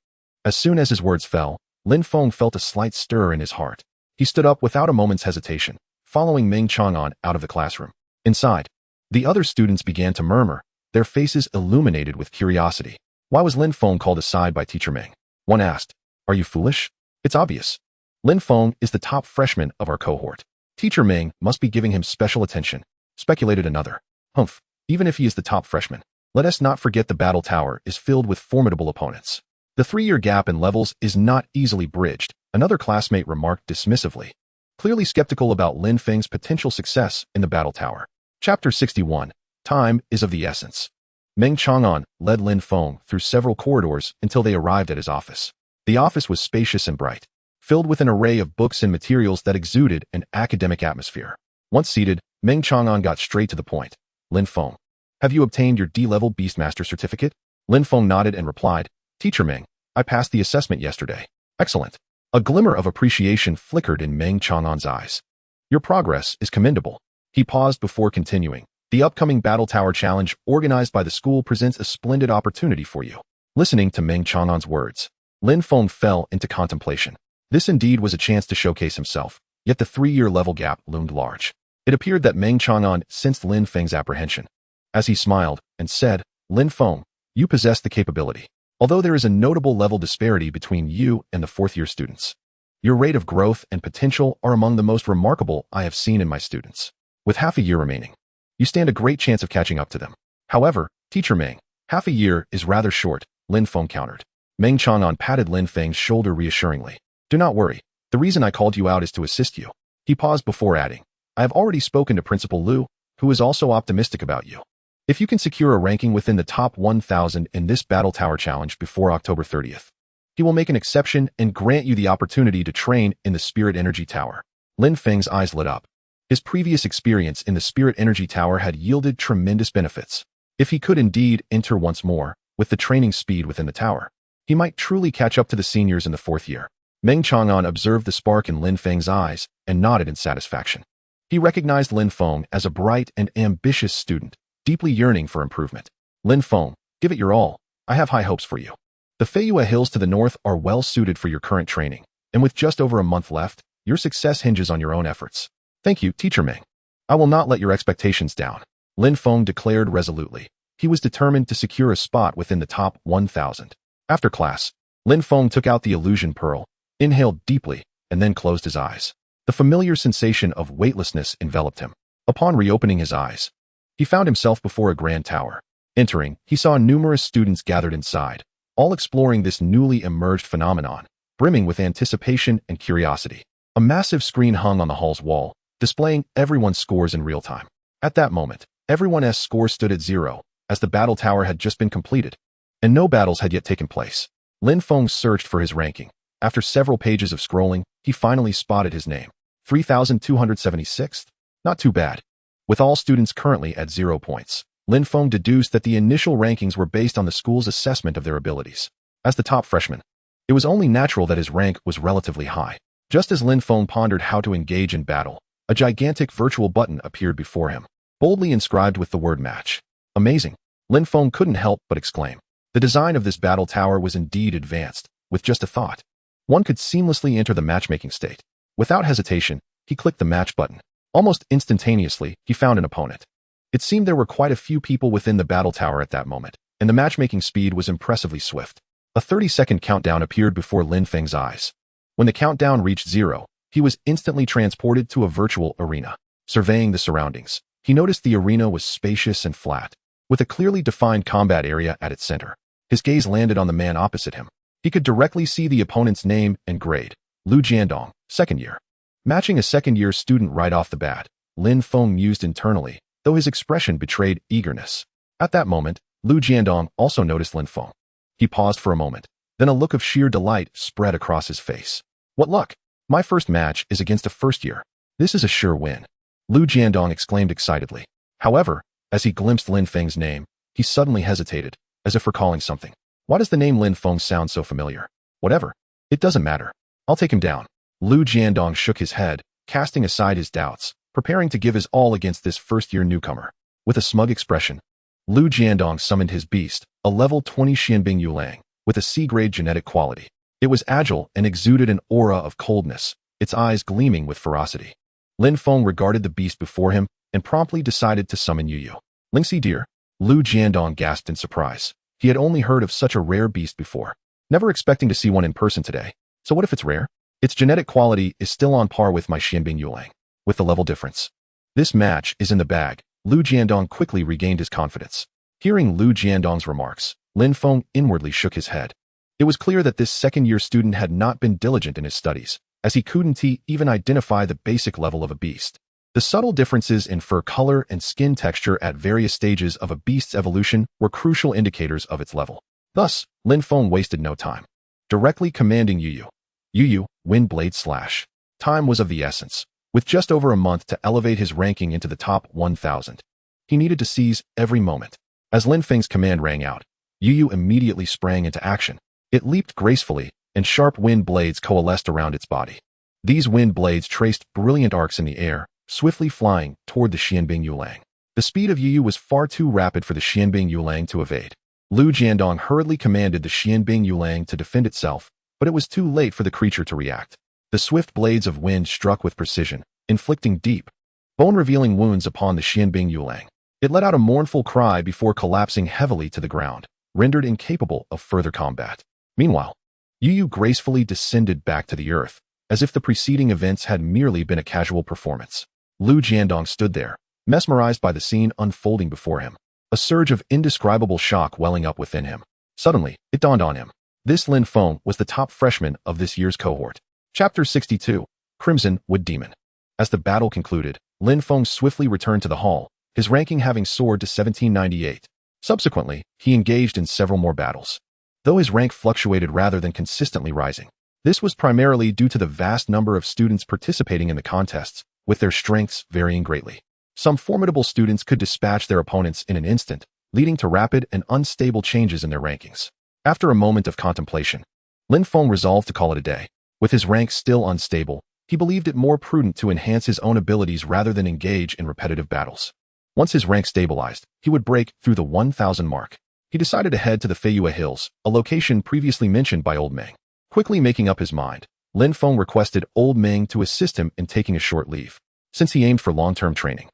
S1: As soon as his words fell, Lin Feng felt a slight stir in his heart. He stood up without a moment's hesitation, following Meng Chang'an out of the classroom. Inside, the other students began to murmur, their faces illuminated with curiosity. Why was Lin Feng called aside by Teacher Meng? One asked, "Are you foolish? It's obvious. Lin Feng is the top freshman of our cohort. Teacher Meng must be giving him special attention," speculated another. "Humph, even if he is the top freshman, let us not forget the Battle Tower is filled with formidable opponents. The 3-year gap in levels is not easily bridged," another classmate remarked dismissively, clearly skeptical about Lin Feng's potential success in the Battle Tower. Chapter 61. Time is of the essence. Meng Chang'an led Lin Feng through several corridors until they arrived at his office. The office was spacious and bright, filled with an array of books and materials that exuded an academic atmosphere. Once seated, Meng Chang'an got straight to the point. "Lin Feng, have you obtained your D-level Beastmaster certificate?" Lin Feng nodded and replied, "Teacher Meng, I passed the assessment yesterday." "Excellent." A glimmer of appreciation flickered in Meng Chang'an's eyes. "Your progress is commendable." He paused before continuing, The upcoming Battle Tower Challenge organized by the school presents a splendid opportunity for you. Listening to Meng Chang'an's words, Lin Feng fell into contemplation. This indeed was a chance to showcase himself, yet the 3-year level gap loomed large. It appeared that Meng Chang'an sensed Lin Feng's apprehension. As he smiled and said, "Lin Feng, you possess the capability. Although there is a notable level disparity between you and the 4th-year students, your rate of growth and potential are among the most remarkable I have seen in my students. With half a year remaining, you stand a great chance of catching up to them. However, Teacher Meng, half a year is rather short," Lin Feng countered. Meng Chang'an patted Lin Feng's shoulder reassuringly. "Do not worry. The reason I called you out is to assist you." He paused before adding, "I have already spoken to Principal Liu, who is also optimistic about you. If you can secure a ranking within the top 1,000 in this Battle Tower Challenge before October 30th, he will make an exception and grant you the opportunity to train in the Spirit Energy Tower." Lin Feng's eyes lit up. His previous experience in the Spirit Energy Tower had yielded tremendous benefits. If he could indeed enter once more, with the training speed within the tower, he might truly catch up to the seniors in the 4th year. Meng Chang'an observed the spark in Lin Feng's eyes and nodded in satisfaction. He recognized Lin Feng as a bright and ambitious student, deeply yearning for improvement. "Lin Feng, give it your all. I have high hopes for you. The Feiyue Hills to the north are well suited for your current training, and with just over a month left, your success hinges on your own efforts." "Thank you, Teacher Meng. I will not let your expectations down," Lin Feng declared resolutely. He was determined to secure a spot within the top 1,000. After class, Lin Feng took out the illusion pearl, inhaled deeply, and then closed his eyes. The familiar sensation of weightlessness enveloped him. Upon reopening his eyes, he found himself before a grand tower. Entering, he saw numerous students gathered inside, all exploring this newly emerged phenomenon, brimming with anticipation and curiosity. A massive screen hung on the hall's wall, displaying everyone's scores in real time. At that moment, everyone's score stood at 0, as the battle tower had just been completed, and no battles had yet taken place. Lin Feng searched for his ranking. After several pages of scrolling, he finally spotted his name. 3,276th? Not too bad. With all students currently at 0 points, Lin Feng deduced that the initial rankings were based on the school's assessment of their abilities. As the top freshman, it was only natural that his rank was relatively high. Just as Lin Feng pondered how to engage in battle, a gigantic virtual button appeared before him, boldly inscribed with the word match. "Amazing," Lin Feng couldn't help but exclaim. The design of this battle tower was indeed advanced. With just a thought, one could seamlessly enter the matchmaking state. Without hesitation, he clicked the match button. Almost instantaneously, he found an opponent. It seemed there were quite a few people within the battle tower at that moment, and the matchmaking speed was impressively swift. A 30-second countdown appeared before Lin Feng's eyes. When the countdown reached 0, he was instantly transported to a virtual arena. Surveying the surroundings, he noticed the arena was spacious and flat, with a clearly defined combat area at its center. His gaze landed on the man opposite him. He could directly see the opponent's name and grade, Lu Jiandong, 2nd year. Matching a 2nd-year student right off the bat, Lin Feng mused internally, though his expression betrayed eagerness. At that moment, Lu Jiandong also noticed Lin Feng. He paused for a moment, then a look of sheer delight spread across his face. "What luck! My first match is against a 1st-year. This is a sure win," Lu Jiandong exclaimed excitedly. However, as he glimpsed Lin Feng's name, he suddenly hesitated, as if recalling something. Why does the name Lin Feng sound so familiar? Whatever. It doesn't matter. I'll take him down. Lu Jiandong shook his head, casting aside his doubts, preparing to give his all against this 1st-year newcomer. With a smug expression, Lu Jiandong summoned his beast, a level 20 Xianbing Yulang, with a C-grade genetic quality. It was agile and exuded an aura of coldness, its eyes gleaming with ferocity. Lin Feng regarded the beast before him and promptly decided to summon Yu. "Lingxi dear," Lu Jiandong gasped in surprise. He had only heard of such a rare beast before, never expecting to see one in person today. So what if it's rare? Its genetic quality is still on par with my Xianbing Yulang, with the level difference. This match is in the bag. Lu Jiandong quickly regained his confidence. Hearing Lu Jiandong's remarks, Lin Feng inwardly shook his head. It was clear that this 2nd-year student had not been diligent in his studies, as he couldn't even identify the basic level of a beast. The subtle differences in fur color and skin texture at various stages of a beast's evolution were crucial indicators of its level. Thus, Lin Feng wasted no time, directly commanding Yu, Wind Blade Slash. Time was of the essence. With just over a month to elevate his ranking into the top 1,000, he needed to seize every moment. As Lin Feng's command rang out, Yu immediately sprang into action. It leaped gracefully, and sharp wind blades coalesced around its body. These wind blades traced brilliant arcs in the air, swiftly flying toward the Xianbing Yulang. The speed of Yu was far too rapid for the Xianbing Yulang to evade. Lu Jiandong hurriedly commanded the Xianbing Yulang to defend itself, but it was too late for the creature to react. The swift blades of wind struck with precision, inflicting deep, bone-revealing wounds upon the Xianbing Yulang. It let out a mournful cry before collapsing heavily to the ground, rendered incapable of further combat. Meanwhile, Yu gracefully descended back to the earth, as if the preceding events had merely been a casual performance. Lu Jiandong stood there, mesmerized by the scene unfolding before him, a surge of indescribable shock welling up within him. Suddenly, it dawned on him. This Lin Feng was the top freshman of this year's cohort. Chapter 62, Crimson Wood Demon. As the battle concluded, Lin Feng swiftly returned to the hall, his ranking having soared to 1798. Subsequently, he engaged in several more battles, though his rank fluctuated rather than consistently rising. This was primarily due to the vast number of students participating in the contests, with their strengths varying greatly. Some formidable students could dispatch their opponents in an instant, leading to rapid and unstable changes in their rankings. After a moment of contemplation, Lin Feng resolved to call it a day. With his rank still unstable, he believed it more prudent to enhance his own abilities rather than engage in repetitive battles. Once his rank stabilized, he would break through the 1,000 mark. He decided to head to the Feiyue Hills, a location previously mentioned by Old Meng. Quickly making up his mind, Lin Feng requested Old Meng to assist him in taking a short leave, since he aimed for long-term training.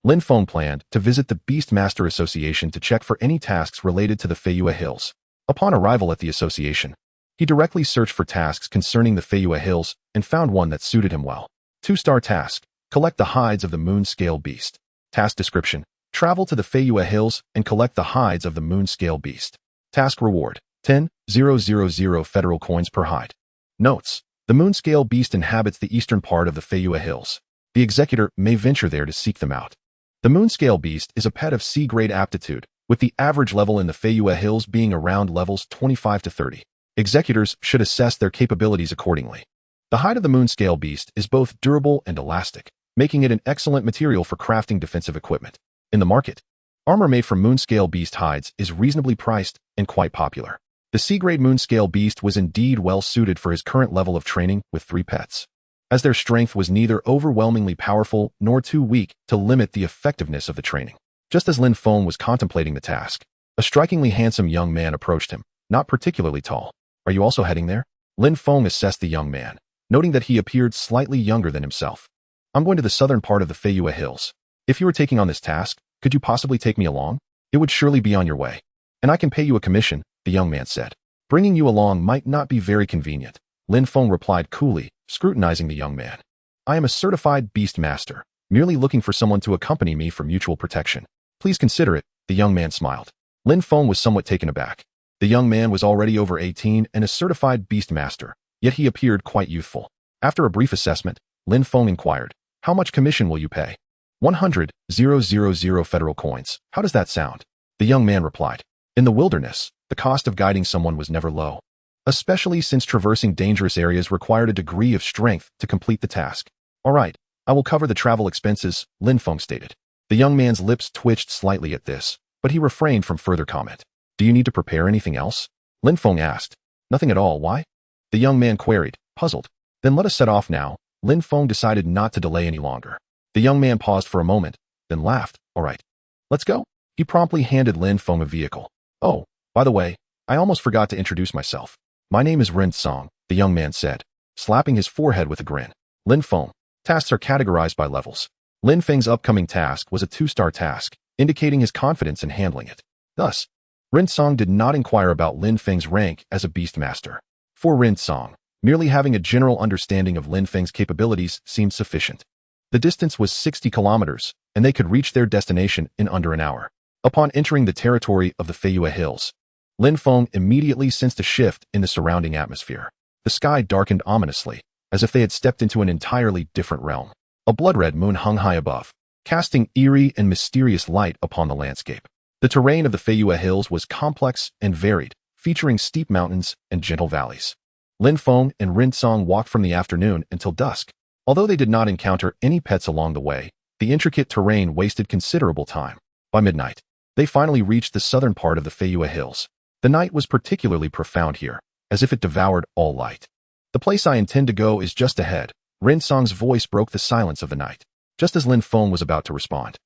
S1: Lin Feng planned to visit the Beast Master Association to check for any tasks related to the Feiyue Hills. Upon arrival at the association, he directly searched for tasks concerning the Feiyue Hills and found one that suited him well. 2-star task: collect the hides of the moon-scale beast. Task description: travel to the Feiyue Hills and collect the hides of the moon-scale beast. Task reward: 10,000 federal coins per hide. Notes: the moon-scale beast inhabits the eastern part of the Feiyue Hills. The executor may venture there to seek them out. The moon-scale beast is a pet of C-grade aptitude, with the average level in the Feiyue Hills being around levels 25 to 30. Executors should assess their capabilities accordingly. The hide of the moon-scale beast is both durable and elastic, making it an excellent material for crafting defensive equipment. In the market, armor made from moon-scale beast hides is reasonably priced and quite popular. The C-grade moon-scale beast was indeed well suited for his current level of training with 3 pets, as their strength was neither overwhelmingly powerful nor too weak to limit the effectiveness of the training. Just as Lin Feng was contemplating the task, a strikingly handsome young man approached him, not particularly tall. Are you also heading there? Lin Feng assessed the young man, noting that he appeared slightly younger than himself. I'm going to the southern part of the Feiyue Hills. If you were taking on this task, could you possibly take me along? It would surely be on your way, and I can pay you a commission, the young man said. Bringing you along might not be very convenient, Lin Feng replied coolly, scrutinizing the young man. I am a certified beast master, merely looking for someone to accompany me for mutual protection. Please consider it, the young man smiled. Lin Feng was somewhat taken aback. The young man was already over 18 and a certified beast master, yet he appeared quite youthful. After a brief assessment, Lin Feng inquired, how much commission will you pay? 100,000 federal coins. How does that sound? The young man replied. In the wilderness, the cost of guiding someone was never low, especially since traversing dangerous areas required a degree of strength to complete the task. All right, I will cover the travel expenses, Lin Feng stated. The young man's lips twitched slightly at this, but he refrained from further comment. Do you need to prepare anything else? Lin Feng asked. Nothing at all, why? The young man queried, puzzled. Then let us set off now. Lin Feng decided not to delay any longer. The young man paused for a moment, then laughed. All right, let's go. He promptly handed Lin Feng a vehicle. Oh, by the way, I almost forgot to introduce myself. My name is Lin Feng, the young man said, slapping his forehead with a grin. Lin Feng. Tasks are categorized by levels. Lin Feng's upcoming task was a 2-star task, indicating his confidence in handling it. Thus, Lin Feng did not inquire about Lin Feng's rank as a beast master. For Lin Feng, merely having a general understanding of Lin Feng's capabilities seemed sufficient. The distance was 60 kilometers, and they could reach their destination in under an hour. Upon entering the territory of the Feiyue Hills, Lin Feng immediately sensed a shift in the surrounding atmosphere. The sky darkened ominously, as if they had stepped into an entirely different realm. A blood-red moon hung high above, casting eerie and mysterious light upon the landscape. The terrain of the Feiyue Hills was complex and varied, featuring steep mountains and gentle valleys. Lin Feng and Lin Feng walked from the afternoon until dusk. Although they did not encounter any pets along the way, the intricate terrain wasted considerable time. By midnight, they finally reached the southern part of the Feiyue Hills. The night was particularly profound here, as if it devoured all light. The place I intend to go is just ahead. Lin Feng's voice broke the silence of the night, just as Lin Feng was about to respond.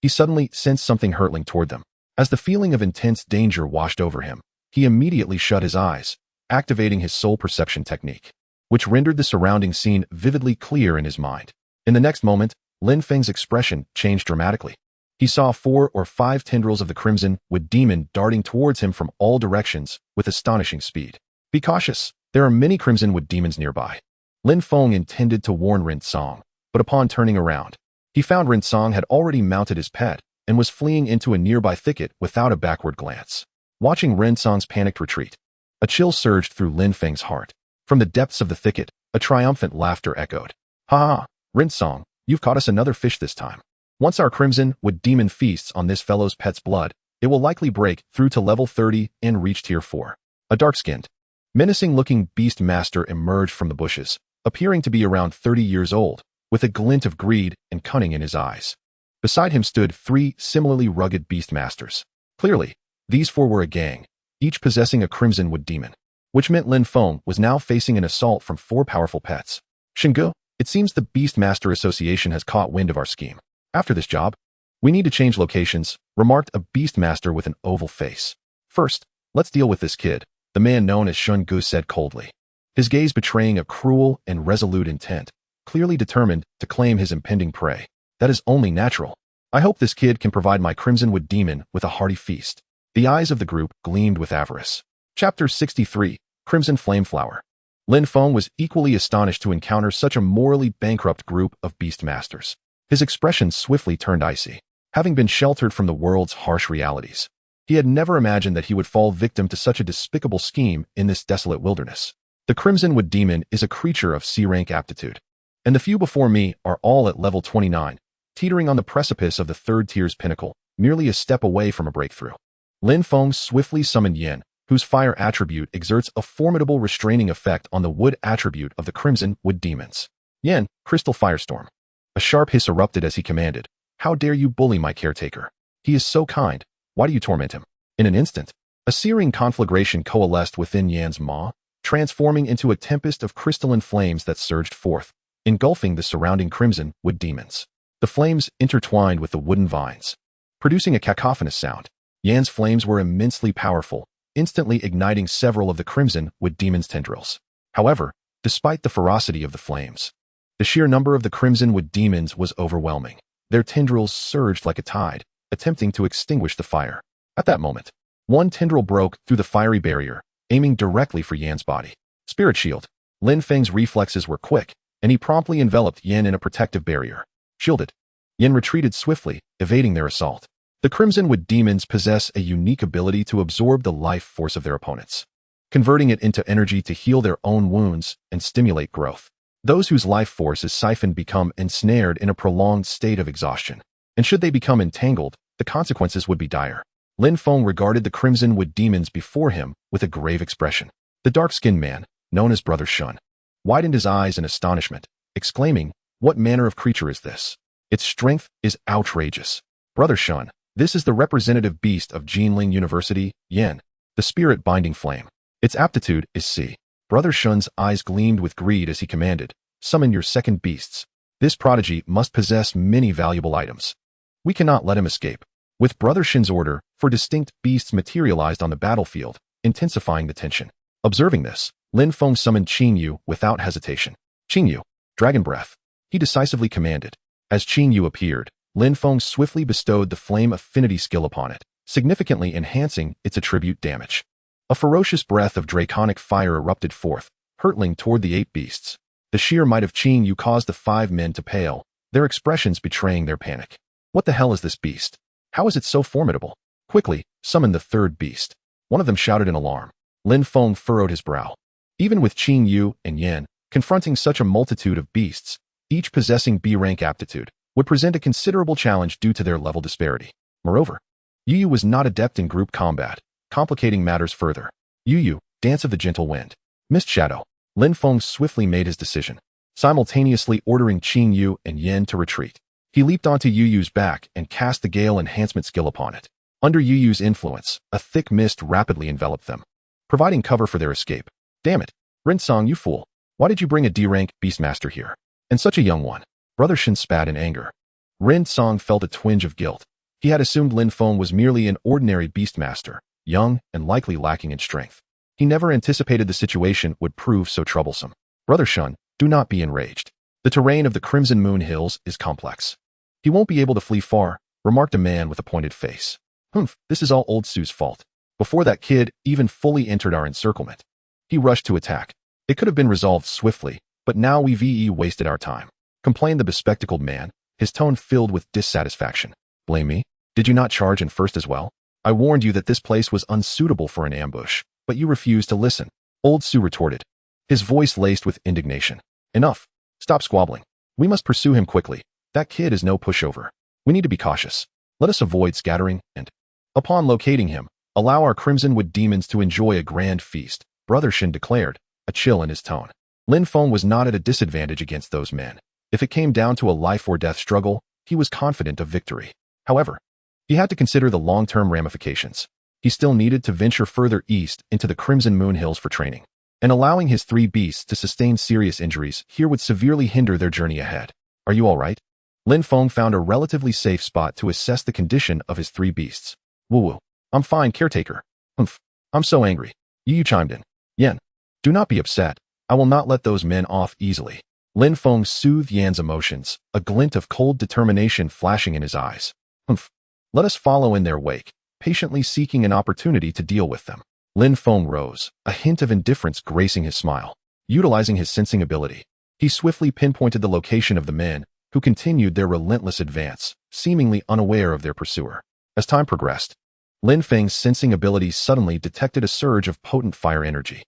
S1: he suddenly sensed something hurtling toward them. As the feeling of intense danger washed over him, he immediately shut his eyes, activating his soul perception technique, which rendered the surrounding scene vividly clear in his mind. In the next moment, Lin Feng's expression changed dramatically. He saw 4 or 5 tendrils of the Crimson Wood Demon darting towards him from all directions with astonishing speed. Be cautious, there are many Crimson Wood Demons nearby. Lin Feng intended to warn Ren Song, but upon turning around, he found Ren Song had already mounted his pet and was fleeing into a nearby thicket without a backward glance. Watching Ren Song's panicked retreat, a chill surged through Lin Feng's heart. From the depths of the thicket, a triumphant laughter echoed. Ha ha, Ren Song, you've caught us another fish this time. Once our Crimson Wood Demon feasts on this fellow's pet's blood, it will likely break through to level 30 and reach tier 4. A dark-skinned, menacing-looking beast master emerged from the bushes, appearing to be around 30 years old, with a glint of greed and cunning in his eyes. Beside him stood 3 similarly rugged beast masters. Clearly, these 4 were a gang, each possessing a Crimson Wood Demon, which meant Lin Feng was now facing an assault from 4 powerful pets. Shingu, it seems the Beast Master Association has caught wind of our scheme. After this job, we need to change locations, remarked a beast master with an oval face. First, let's deal with this kid, the man known as Shun Gu said coldly, his gaze betraying a cruel and resolute intent, clearly determined to claim his impending prey. That is only natural. I hope this kid can provide my Crimson Wood Demon with a hearty feast. The eyes of the group gleamed with avarice. Chapter 63, Crimson Flameflower. Lin Feng was equally astonished to encounter such a morally bankrupt group of beast masters. His expression swiftly turned icy. Having been sheltered from the world's harsh realities, he had never imagined that he would fall victim to such a despicable scheme in this desolate wilderness. The Crimson Wood Demon is a creature of C-rank aptitude, and the few before me are all at level 29, teetering on the precipice of the 3rd tier's pinnacle, merely a step away from a breakthrough. Lin Feng swiftly summoned Yin, whose fire attribute exerts a formidable restraining effect on the wood attribute of the Crimson Wood Demons. Yin, Crystal Firestorm. A sharp hiss erupted as he commanded, "How dare you bully my caretaker? He is so kind, why do you torment him?" In an instant, a searing conflagration coalesced within Yan's maw, transforming into a tempest of crystalline flames that surged forth, engulfing the surrounding Crimson Wood Demons. The flames intertwined with the wooden vines, producing a cacophonous sound. Yan's flames were immensely powerful, instantly igniting several of the Crimson Wood Demon's tendrils. However, despite the ferocity of the flames, the sheer number of the Crimson Wood Demons was overwhelming. Their tendrils surged like a tide, attempting to extinguish the fire. At that moment, one tendril broke through the fiery barrier, aiming directly for Yan's body. Spirit Shield. Lin Feng's reflexes were quick, and he promptly enveloped Yan in a protective barrier. Shielded, Yan retreated swiftly, evading their assault. The Crimson Wood Demons possess a unique ability to absorb the life force of their opponents, converting it into energy to heal their own wounds and stimulate growth. Those whose life force is siphoned become ensnared in a prolonged state of exhaustion, and should they become entangled, the consequences would be dire. Lin Feng regarded the Crimson Wood Demons before him with a grave expression. The dark-skinned man, known as Brother Shun, widened his eyes in astonishment, exclaiming, "What manner of creature is this? Its strength is outrageous. Brother Shun, this is the representative beast of Jinling University, Yen, the spirit-binding flame. Its aptitude is C." Brother Shun's eyes gleamed with greed as he commanded, "Summon your second beasts. This prodigy must possess many valuable items. We cannot let him escape." With Brother Shun's order, 4 distinct beasts materialized on the battlefield, intensifying the tension. Observing this, Lin Feng summoned Qingyu without hesitation. "Qingyu, Dragon Breath," he decisively commanded. As Qingyu appeared, Lin Feng swiftly bestowed the Flame Affinity skill upon it, significantly enhancing its attribute damage. A ferocious breath of draconic fire erupted forth, hurtling toward the 8 beasts. The sheer might of Qingyu caused the 5 men to pale, their expressions betraying their panic. What the hell is this beast? How is it so formidable? Quickly, summon the 3rd beast. One of them shouted in alarm. Lin Feng furrowed his brow. Even with Qingyu and Yan, confronting such a multitude of beasts, each possessing B-rank aptitude, would present a considerable challenge due to their level disparity. Moreover, Yu was not adept in group combat, complicating matters further. Yu, Dance of the Gentle Wind. Mist Shadow. Lin Feng swiftly made his decision, simultaneously ordering Qingyu and Yan to retreat. He leaped onto Yu's back and cast the Gale Enhancement skill upon it. Under Yu's influence, a thick mist rapidly enveloped them, providing cover for their escape. "Damn it, Ren Song, you fool. Why did you bring a D-rank Beastmaster here? And such a young one?" Brother Shin spat in anger. Ren Song felt a twinge of guilt, He had assumed Lin Feng was merely an ordinary beastmaster, young and likely lacking in strength. He never anticipated the situation would prove so troublesome. Brother Shun, do not be enraged. The terrain of the Crimson Moon Hills is complex. He won't be able to flee far, remarked a man with a pointed face. Humph, this is all old Su's fault. Before that kid even fully entered our encirclement, he rushed to attack. It could have been resolved swiftly, but now we've wasted our time, complained the bespectacled man, his tone filled with dissatisfaction. Blame me? Did you not charge in first as well? I warned you that this place was unsuitable for an ambush, but you refused to listen. Old Su retorted, his voice laced with indignation. Enough. Stop squabbling. We must pursue him quickly. That kid is no pushover. We need to be cautious. Let us avoid scattering and, upon locating him, allow our Crimson-Wood demons to enjoy a grand feast, Brother Shin declared, a chill in his tone. Lin Feng was not at a disadvantage against those men. If it came down to a life-or-death struggle, he was confident of victory. However, he had to consider the long-term ramifications. He still needed to venture further east into the Crimson Moon Hills for training, and allowing his 3 beasts to sustain serious injuries here would severely hinder their journey ahead. Are you all right? Lin Feng found a relatively safe spot to assess the condition of his 3 beasts. Woo-woo. I'm fine, caretaker. Humph. I'm so angry. Yu chimed in. Yan, do not be upset. I will not let those men off easily. Lin Feng soothed Yan's emotions, a glint of cold determination flashing in his eyes. Humph. Let us follow in their wake, patiently seeking an opportunity to deal with them. Lin Feng rose, a hint of indifference gracing his smile. Utilizing his sensing ability, he swiftly pinpointed the location of the men, who continued their relentless advance, seemingly unaware of their pursuer. As time progressed, Lin Feng's sensing ability suddenly detected a surge of potent fire energy.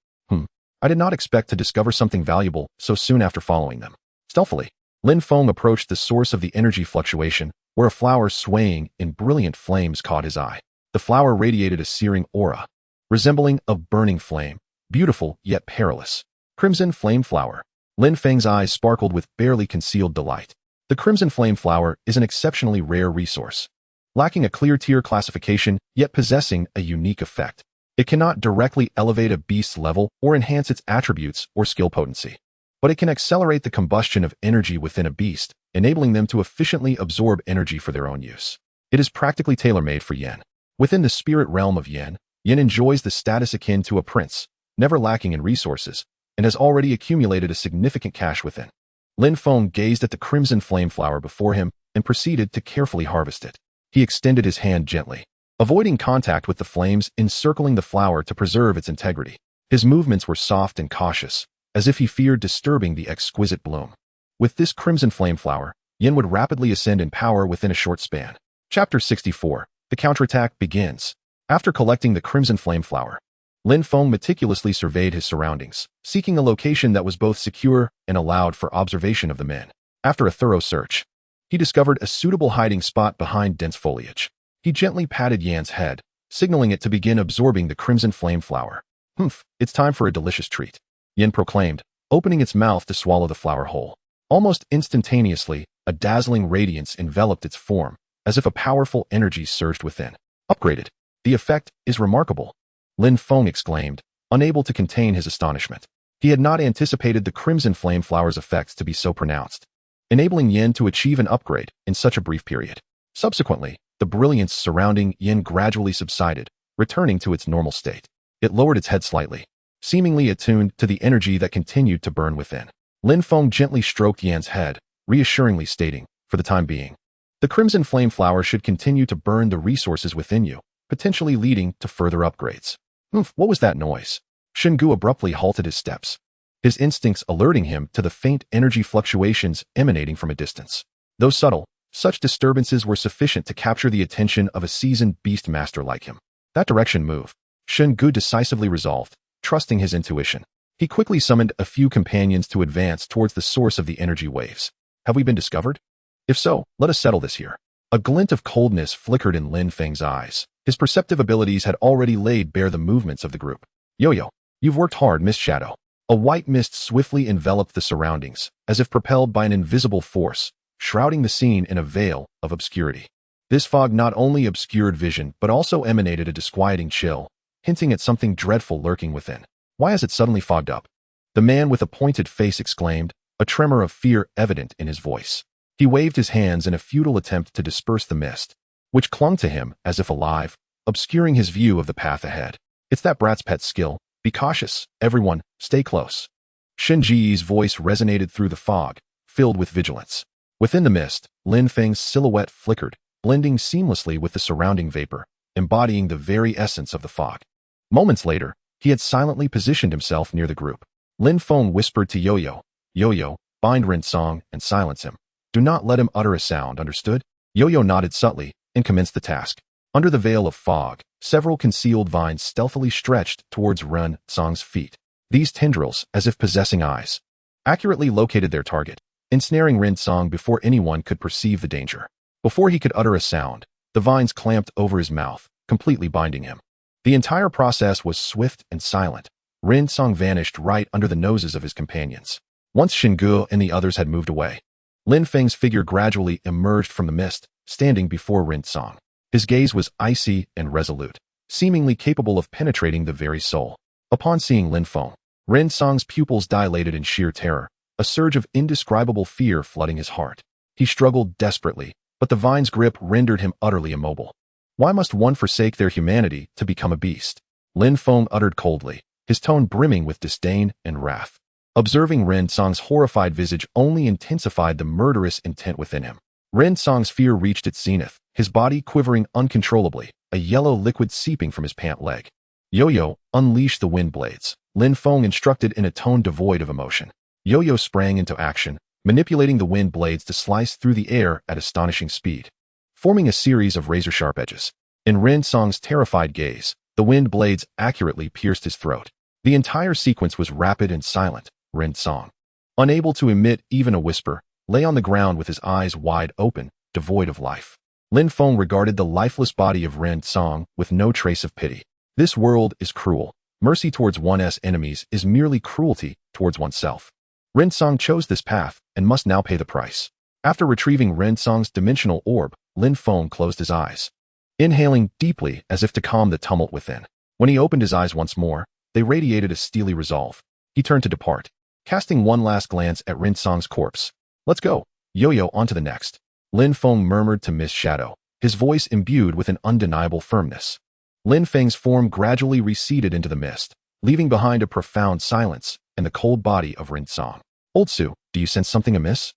S1: I did not expect to discover something valuable so soon after following them. Stealthily, Lin Feng approached the source of the energy fluctuation, where a flower swaying in brilliant flames caught his eye. The flower radiated a searing aura, resembling a burning flame, beautiful yet perilous. Crimson Flame Flower. Lin Feng's eyes sparkled with barely concealed delight. The Crimson Flame Flower is an exceptionally rare resource, lacking a clear tier classification yet possessing a unique effect. It cannot directly elevate a beast's level or enhance its attributes or skill potency, but it can accelerate the combustion of energy within a beast, enabling them to efficiently absorb energy for their own use. It is practically tailor-made for Yen. Within the spirit realm of Yen, Yen enjoys the status akin to a prince, never lacking in resources, and has already accumulated a significant cache within. Lin Feng gazed at the Crimson Flame Flower before him and proceeded to carefully harvest it. He extended his hand gently, avoiding contact with the flames encircling the flower to preserve its integrity. His movements were soft and cautious, as if he feared disturbing the exquisite bloom. With this Crimson Flame Flower, Yin would rapidly ascend in power within a short span. Chapter 64. The counterattack begins. After collecting the Crimson Flame Flower, Lin Feng meticulously surveyed his surroundings, seeking a location that was both secure and allowed for observation of the men. After a thorough search, he discovered a suitable hiding spot behind dense foliage. He gently patted Yan's head, signaling it to begin absorbing the Crimson Flame Flower. Humph, it's time for a delicious treat, Yan proclaimed, opening its mouth to swallow the flower whole. Almost instantaneously, a dazzling radiance enveloped its form, as if a powerful energy surged within. Upgraded. The effect is remarkable, Lin Feng exclaimed, unable to contain his astonishment. He had not anticipated the Crimson Flame Flower's effects to be so pronounced, enabling Yin to achieve an upgrade in such a brief period. Subsequently, the brilliance surrounding Yin gradually subsided, returning to its normal state. It lowered its head slightly, seemingly attuned to the energy that continued to burn within. Lin Feng gently stroked Yan's head, reassuringly stating, for the time being, the Crimson Flame Flower should continue to burn the resources within you, potentially leading to further upgrades. What was that noise? Shingu abruptly halted his steps, his instincts alerting him to the faint energy fluctuations emanating from a distance. Though subtle, such disturbances were sufficient to capture the attention of a seasoned beast master like him. That direction move, Shingu decisively resolved, trusting his intuition. He quickly summoned a few companions to advance towards the source of the energy waves. Have we been discovered? If so, let us settle this here. A glint of coldness flickered in Lin Feng's eyes. His perceptive abilities had already laid bare the movements of the group. Yo-yo, you've worked hard, Miss Shadow. A white mist swiftly enveloped the surroundings, as if propelled by an invisible force, shrouding the scene in a veil of obscurity. This fog not only obscured vision but also emanated a disquieting chill, hinting at something dreadful lurking within. Why is it suddenly fogged up? The man with a pointed face exclaimed, a tremor of fear evident in his voice. He waved his hands in a futile attempt to disperse the mist, which clung to him as if alive, obscuring his view of the path ahead. It's that brat's pet skill. Be cautious, everyone, stay close. Shen Ji's voice resonated through the fog, filled with vigilance. Within the mist, Lin Feng's silhouette flickered, blending seamlessly with the surrounding vapor, embodying the very essence of the fog. Moments later, he had silently positioned himself near the group. Lin Feng whispered to Yo-Yo, "Yo-Yo, bind Rin Song and silence him. Do not let him utter a sound, understood?" Yo-Yo nodded subtly and commenced the task. Under the veil of fog, several concealed vines stealthily stretched towards Rin Song's feet. These tendrils, as if possessing eyes, accurately located their target, ensnaring Rin Song before anyone could perceive the danger. Before he could utter a sound, the vines clamped over his mouth, completely binding him. The entire process was swift and silent. Rin Song vanished right under the noses of his companions. Once Xingu and the others had moved away, Lin Feng's figure gradually emerged from the mist, standing before Rin Song. His gaze was icy and resolute, seemingly capable of penetrating the very soul. Upon seeing Lin Feng, Rin Song's pupils dilated in sheer terror, a surge of indescribable fear flooding his heart. He struggled desperately, but the vine's grip rendered him utterly immobile. Why must one forsake their humanity to become a beast? Lin Feng uttered coldly, his tone brimming with disdain and wrath. Observing Rin Song's horrified visage only intensified the murderous intent within him. Rin Song's fear reached its zenith, his body quivering uncontrollably, a yellow liquid seeping from his pant leg. Yo-Yo, unleash the wind blades, Lin Feng instructed in a tone devoid of emotion. Yo-Yo sprang into action, manipulating the wind blades to slice through the air at astonishing speed, forming a series of razor-sharp edges. In Rin Song's terrified gaze, the wind blades accurately pierced his throat. The entire sequence was rapid and silent. Rin Song, unable to emit even a whisper, lay on the ground with his eyes wide open, devoid of life. Lin Feng regarded the lifeless body of Rin Song with no trace of pity. This world is cruel. Mercy towards one's enemies is merely cruelty towards oneself. Rin Song chose this path and must now pay the price. After retrieving Rin Song's dimensional orb, Lin Feng closed his eyes, inhaling deeply as if to calm the tumult within. When he opened his eyes once more, they radiated a steely resolve. He turned to depart, casting one last glance at Rin Song's corpse. "Let's go, Yo-Yo, on to the next," Lin Feng murmured to Miss Shadow, his voice imbued with an undeniable firmness. Lin Feng's form gradually receded into the mist, leaving behind a profound silence and the cold body of Rin Song. "Old Su, do you sense something amiss?"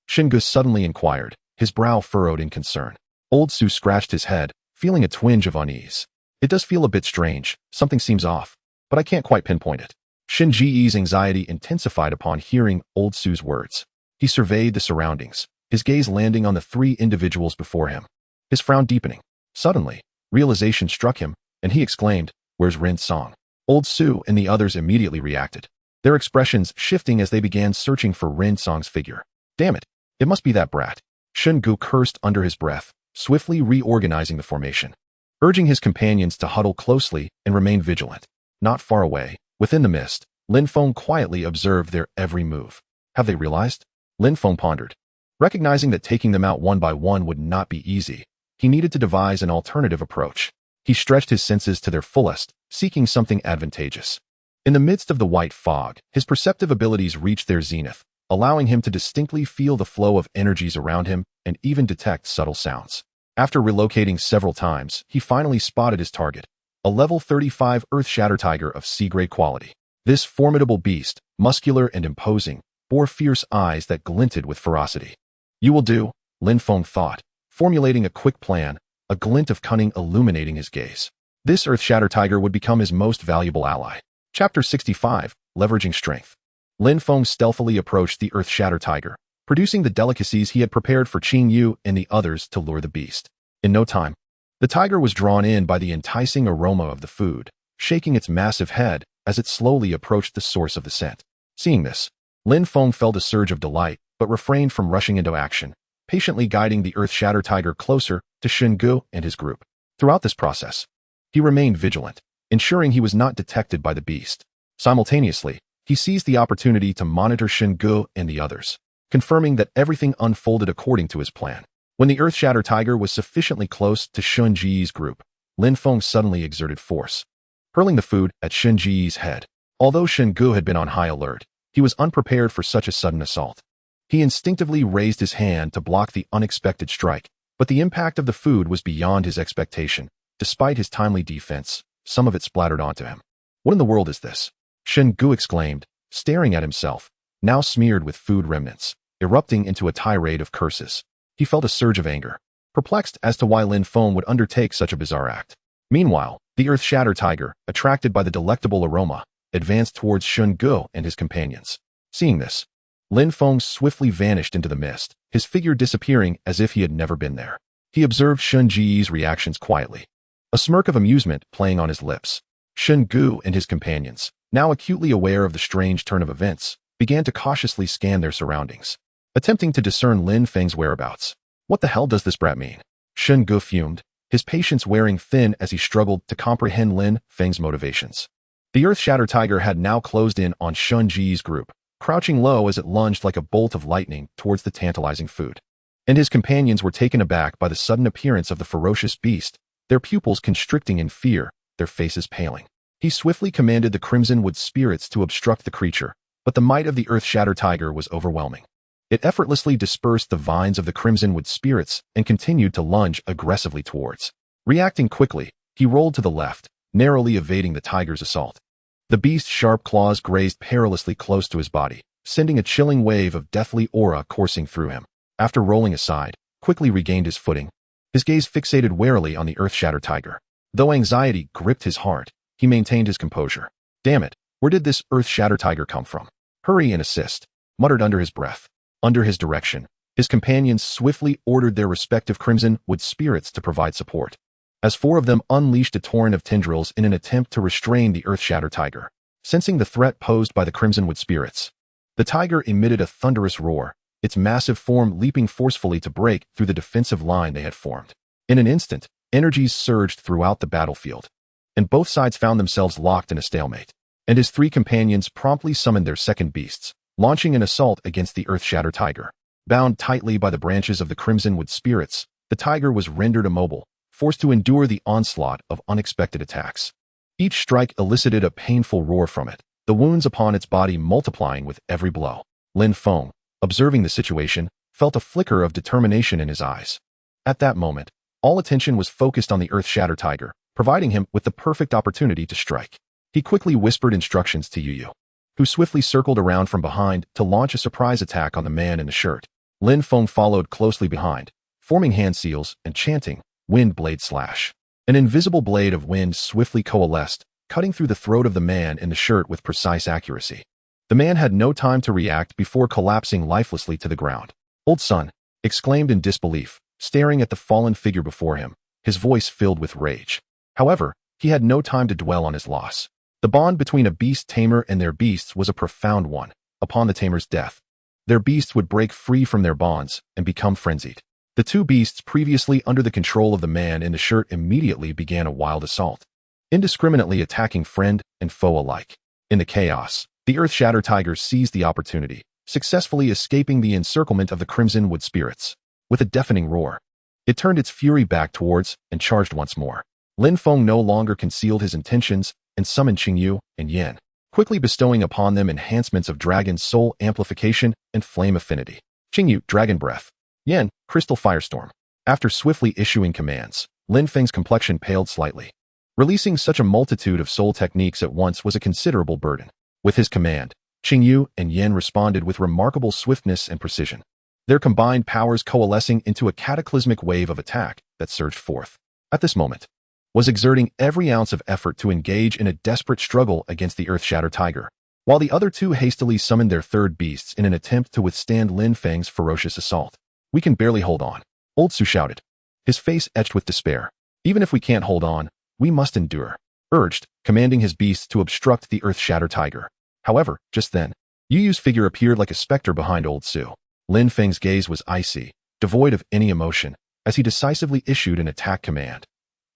S1: Xingu suddenly inquired, his brow furrowed in concern. Old Su scratched his head, feeling a twinge of unease. "It does feel a bit strange, something seems off, but I can't quite pinpoint it." Shen Ji's anxiety intensified upon hearing Old Su's words. He surveyed the surroundings, his gaze landing on the three individuals before him, his frown deepening. Suddenly, realization struck him, and he exclaimed, "Where's Rin Song?" Old Su and the others immediately reacted, their expressions shifting as they began searching for Rin Song's figure. "Damn it, it must be that brat." Xingu cursed under his breath, swiftly reorganizing the formation, urging his companions to huddle closely and remain vigilant. Not far away, within the mist, Lin Feng quietly observed their every move. Have they realized? Lin Feng pondered. Recognizing that taking them out one by one would not be easy, he needed to devise an alternative approach. He stretched his senses to their fullest, seeking something advantageous. In the midst of the white fog, his perceptive abilities reached their zenith, allowing him to distinctly feel the flow of energies around him and even detect subtle sounds. After relocating several times, he finally spotted his target, a level 35 Earth Shatter Tiger of sea-gray quality. This formidable beast, muscular and imposing, bore fierce eyes that glinted with ferocity. "You will do," Lin Feng thought, formulating a quick plan, a glint of cunning illuminating his gaze. This Earth Shatter Tiger would become his most valuable ally. Chapter 65, Leveraging Strength. Lin Feng stealthily approached the Earth Shatter Tiger, producing the delicacies he had prepared for Qing Yu and the others to lure the beast. In no time, the tiger was drawn in by the enticing aroma of the food, shaking its massive head as it slowly approached the source of the scent. Seeing this, Lin Feng felt a surge of delight, but refrained from rushing into action, patiently guiding the Earth Shatter Tiger closer to Xingu and his group. Throughout this process, he remained vigilant, ensuring he was not detected by the beast. Simultaneously, he seized the opportunity to monitor Xingu and the others, confirming that everything unfolded according to his plan. When the Earth Shatter Tiger was sufficiently close to Shen Ji's group, Lin Feng suddenly exerted force, hurling the food at Shen Ji's head. Although Xingu had been on high alert, he was unprepared for such a sudden assault. He instinctively raised his hand to block the unexpected strike, But the impact of the food was beyond his expectation. Despite his timely defense, some of it splattered onto him. What in the world is this? Shen Gu exclaimed, staring at himself, now smeared with food remnants, erupting into a tirade of curses. He felt a surge of anger, perplexed as to why Lin Feng would undertake such a bizarre act. Meanwhile, the Earth Shatter Tiger, attracted by the delectable aroma, advanced towards Shen Gu and his companions. Seeing this, Lin Feng swiftly vanished into the mist, his figure disappearing as if he had never been there. He observed Shen Ji's reactions quietly, a smirk of amusement playing on his lips. Shen Gu and his companions, now acutely aware of the strange turn of events, began to cautiously scan their surroundings, attempting to discern Lin Feng's whereabouts. What the hell does this brat mean? Shen Gu fumed, his patience wearing thin as he struggled to comprehend Lin Feng's motivations. The Earth Shatter Tiger had now closed in on Shen Ji's group, crouching low as it lunged like a bolt of lightning towards the tantalizing food. And his companions were taken aback by the sudden appearance of the ferocious beast, their pupils constricting in fear, their faces paling. He swiftly commanded the Crimson Wood spirits to obstruct the creature, but the might of the Earth Shatter Tiger was overwhelming. It effortlessly dispersed the vines of the Crimson Wood spirits and continued to lunge aggressively towards. Reacting quickly, he rolled to the left, narrowly evading the tiger's assault. The beast's sharp claws grazed perilously close to his body, sending a chilling wave of deathly aura coursing through him. After rolling aside, quickly regained his footing, his gaze fixated warily on the Earth Shatter Tiger. Though anxiety gripped his heart, he maintained his composure. Damn it, where did this Earth Shatter Tiger come from? Hurry and assist, muttered under his breath. Under his direction, his companions swiftly ordered their respective Crimson Wood spirits to provide support, as 4 of them unleashed a torrent of tendrils in an attempt to restrain the Earth Shatter Tiger. Sensing the threat posed by the Crimson Wood spirits, the tiger emitted a thunderous roar, its massive form leaping forcefully to break through the defensive line they had formed. In an instant, energies surged throughout the battlefield, and both sides found themselves locked in a stalemate. And his 3 companions promptly summoned their second beasts, launching an assault against the Earth Shatter Tiger. Bound tightly by the branches of the Crimson Wood spirits, the tiger was rendered immobile, forced to endure the onslaught of unexpected attacks. Each strike elicited a painful roar from it, the wounds upon its body multiplying with every blow. Lin Feng, observing the situation, felt a flicker of determination in his eyes. At that moment, all attention was focused on the Earth Shatter Tiger, providing him with the perfect opportunity to strike. He quickly whispered instructions to Yu, who swiftly circled around from behind to launch a surprise attack on the man in the shirt. Lin Feng followed closely behind, forming hand seals and chanting, "Wind Blade Slash." An invisible blade of wind swiftly coalesced, cutting through the throat of the man in the shirt with precise accuracy. The man had no time to react before collapsing lifelessly to the ground. "Old son," exclaimed in disbelief, staring at the fallen figure before him, his voice filled with rage. However, he had no time to dwell on his loss. The bond between a beast tamer and their beasts was a profound one. Upon the tamer's death, their beasts would break free from their bonds and become frenzied. The 2 beasts previously under the control of the man in the shirt immediately began a wild assault, indiscriminately attacking friend and foe alike. In the chaos, the Earth Shatter Tiger seized the opportunity, successfully escaping the encirclement of the Crimson Wood spirits. With a deafening roar, it turned its fury back towards and charged once more. Lin Feng no longer concealed his intentions and summoned Qingyu and Yan, quickly bestowing upon them enhancements of Dragon Soul Amplification and Flame Affinity. Qingyu, Dragon Breath. Yan, Crystal Firestorm. After swiftly issuing commands, Lin Feng's complexion paled slightly. Releasing such a multitude of soul techniques at once was a considerable burden. With his command, Qingyu and Yan responded with remarkable swiftness and precision, their combined powers coalescing into a cataclysmic wave of attack that surged forth. At this moment, was exerting every ounce of effort to engage in a desperate struggle against the Earth Shatter Tiger, while the other 2 hastily summoned their third beasts in an attempt to withstand Lin Feng's ferocious assault. "We can barely hold on," Old Su shouted, his face etched with despair. "Even if we can't hold on, we must endure," urged, commanding his beasts to obstruct the Earth Shatter Tiger. However, just then, Yu Yu's figure appeared like a specter behind Old Su. Lin Feng's gaze was icy, devoid of any emotion, as he decisively issued an attack command.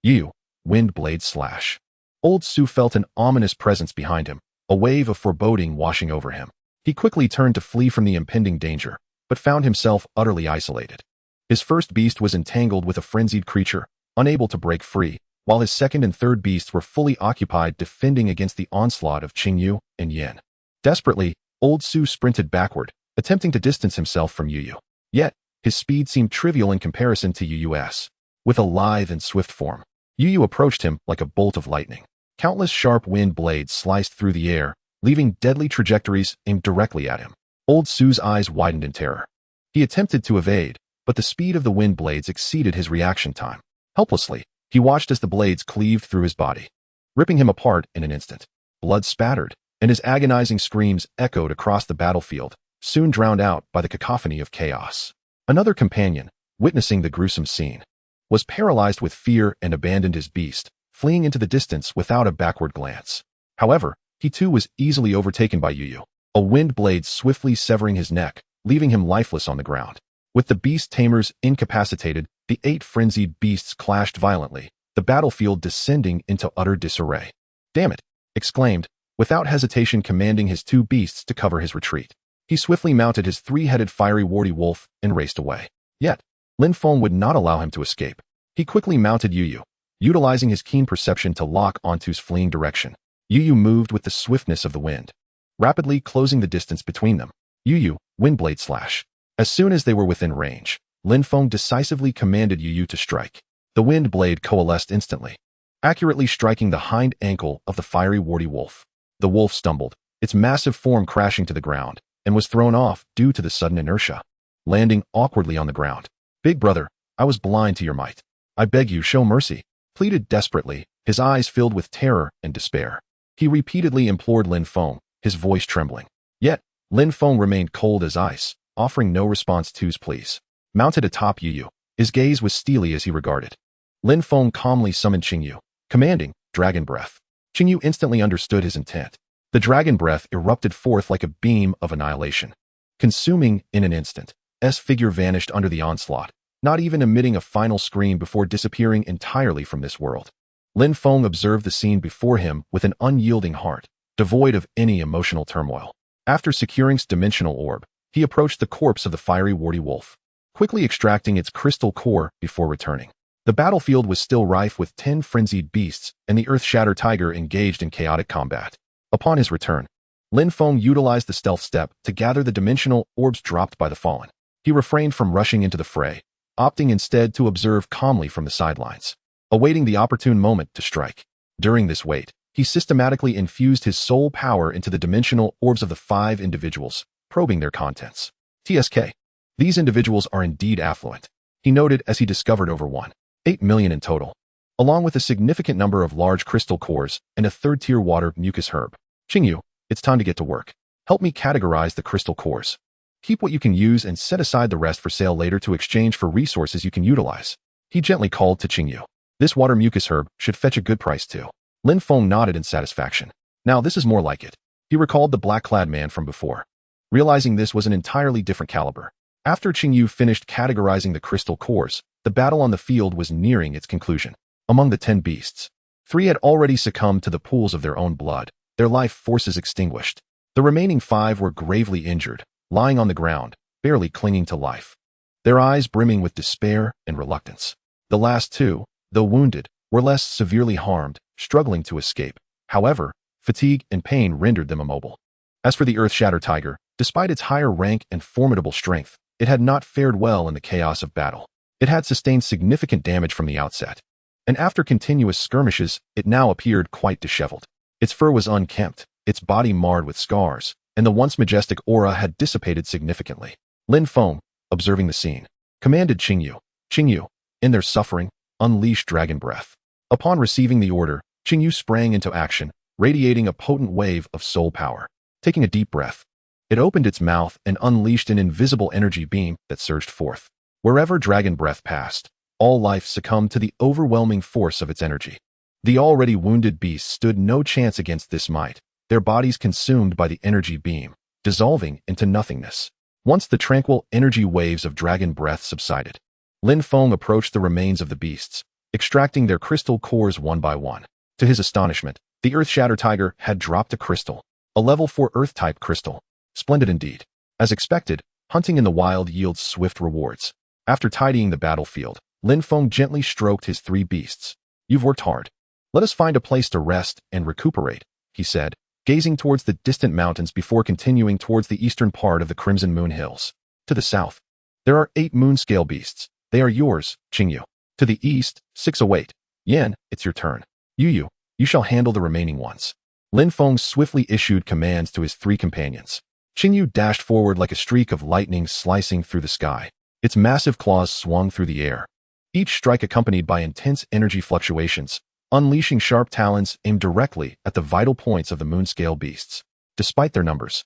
S1: "Yu, Wind Blade Slash." Old Su felt an ominous presence behind him, a wave of foreboding washing over him. He quickly turned to flee from the impending danger, but found himself utterly isolated. His first beast was entangled with a frenzied creature, unable to break free, while his second and third beasts were fully occupied defending against the onslaught of Qingyu and Yan. Desperately, Old Su sprinted backward, attempting to distance himself from Yu Yu. Yet, His speed seemed trivial in comparison to Yu's. With a lithe and swift form, Yu approached him like a bolt of lightning. Countless sharp wind blades sliced through the air, leaving deadly trajectories aimed directly at him. Old Su's eyes widened in terror. He attempted to evade, but the speed of the wind blades exceeded his reaction time. Helplessly, he watched as the blades cleaved through his body, ripping him apart in an instant. Blood spattered, and his agonizing screams echoed across the battlefield, soon drowned out by the cacophony of chaos. Another companion, witnessing the gruesome scene, was paralyzed with fear and abandoned his beast, fleeing into the distance without a backward glance. However, he too was easily overtaken by Yu, a wind blade swiftly severing his neck, leaving him lifeless on the ground. With the Beast Tamers incapacitated, the 8 frenzied beasts clashed violently, the battlefield descending into utter disarray. "Damn it!" exclaimed, without hesitation commanding his 2 beasts to cover his retreat. He swiftly mounted his 3-headed fiery warty wolf and raced away. Yet, Lin Feng would not allow him to escape. He quickly mounted Yu, utilizing his keen perception to lock onto's fleeing direction. Yu moved with the swiftness of the wind, rapidly closing the distance between them. Yu, windblade slash. As soon as they were within range, Lin Feng decisively commanded Yu to strike. The wind blade coalesced instantly, accurately striking the hind ankle of the fiery warty wolf. The wolf stumbled, its massive form crashing to the ground, and was thrown off due to the sudden inertia, landing awkwardly on the ground. "Big brother, I was blind to your might. I beg you, show mercy," pleaded desperately, his eyes filled with terror and despair. He repeatedly implored Lin Feng, his voice trembling. Yet, Lin Feng remained cold as ice, offering no response to his pleas. Mounted atop Yu, his gaze was steely as he regarded. Lin Feng calmly summoned Qingyu, commanding, "Dragon Breath." Qingyu instantly understood his intent. The dragon breath erupted forth like a beam of annihilation, consuming in an instant. S figure vanished under the onslaught, not even emitting a final scream before disappearing entirely from this world. Lin Feng observed the scene before him with an unyielding heart, devoid of any emotional turmoil. After securing its dimensional orb, he approached the corpse of the fiery warty wolf, quickly extracting its crystal core before returning. The battlefield was still rife with 10 frenzied beasts, and the Earth-Shatter Tiger engaged in chaotic combat. Upon his return, Lin Feng utilized the stealth step to gather the dimensional orbs dropped by the fallen. He refrained from rushing into the fray, opting instead to observe calmly from the sidelines, awaiting the opportune moment to strike. During this wait, he systematically infused his soul power into the dimensional orbs of the 5 individuals, probing their contents. TSK. These individuals are indeed affluent, he noted as he discovered over 1.8 million in total, along with a significant number of large crystal cores and a 3rd-tier water mucus herb. "Qingyu, it's time to get to work. Help me categorize the crystal cores. Keep what you can use and set aside the rest for sale later to exchange for resources you can utilize," he gently called to Qingyu. "This water mucus herb should fetch a good price too." Lin Feng nodded in satisfaction. Now this is more like it. He recalled the black-clad man from before, realizing this was an entirely different caliber. After Qingyu finished categorizing the crystal cores, the battle on the field was nearing its conclusion. Among the 10 beasts, 3 had already succumbed to the pools of their own blood, their life forces extinguished. The remaining 5 were gravely injured, lying on the ground, barely clinging to life, their eyes brimming with despair and reluctance. The last 2, though wounded, were less severely harmed, struggling to escape. However, fatigue and pain rendered them immobile. As for the Earth-Shatter Tiger, despite its higher rank and formidable strength, it had not fared well in the chaos of battle. It had sustained significant damage from the outset, and after continuous skirmishes, it now appeared quite disheveled. Its fur was unkempt, its body marred with scars, and the once majestic aura had dissipated significantly. Lin Feng, observing the scene, commanded Qingyu, "Qingyu, in their suffering, unleash dragon breath." Upon receiving the order, Qingyu sprang into action, radiating a potent wave of soul power. Taking a deep breath, it opened its mouth and unleashed an invisible energy beam that surged forth. Wherever dragon breath passed, all life succumbed to the overwhelming force of its energy. The already wounded beasts stood no chance against this might, their bodies consumed by the energy beam, dissolving into nothingness. Once the tranquil energy waves of dragon breath subsided, Lin Feng approached the remains of the beasts, extracting their crystal cores one by one. To his astonishment, the Earth-Shatter Tiger had dropped a crystal, a level 4 Earth-type crystal. Splendid indeed. As expected, hunting in the wild yields swift rewards. After tidying the battlefield, Lin Feng gently stroked his 3 beasts. "You've worked hard. Let us find a place to rest and recuperate," he said, gazing towards the distant mountains before continuing towards the eastern part of the Crimson Moon Hills. To the south, There are 8 moon-scale beasts. They are yours, Qingyu. To the east, 6 await. Yan, it's your turn. Yu, you shall handle the remaining ones. Lin Feng swiftly issued commands to his 3 companions. Qingyu dashed forward like a streak of lightning slicing through the sky. Its massive claws swung through the air, each strike accompanied by intense energy fluctuations, unleashing sharp talons aimed directly at the vital points of the moon-scale beasts. Despite their numbers,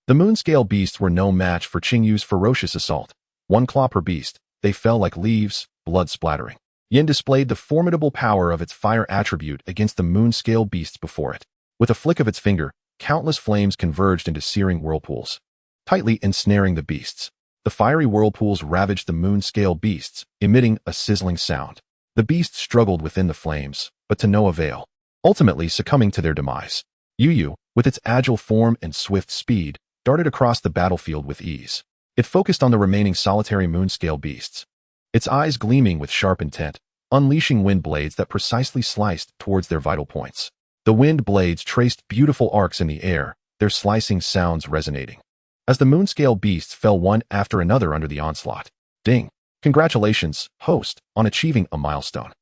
S1: the moon-scale beasts were no match for Qingyu's ferocious assault. 1 claw per beast, they fell like leaves, blood splattering. Yin displayed the formidable power of its fire attribute against the moon-scale beasts before it. With a flick of its finger, countless flames converged into searing whirlpools, tightly ensnaring the beasts. The fiery whirlpools ravaged the moon-scale beasts, emitting a sizzling sound. The beasts struggled within the flames, but to no avail, ultimately succumbing to their demise. Yu, with its agile form and swift speed, darted across the battlefield with ease. It focused on the remaining solitary moon-scale beasts, its eyes gleaming with sharp intent, unleashing wind blades that precisely sliced towards their vital points. The wind blades traced beautiful arcs in the air, their slicing sounds resonating as the moon-scale beasts fell one after another under the onslaught. Ding! Congratulations, host, on achieving a milestone.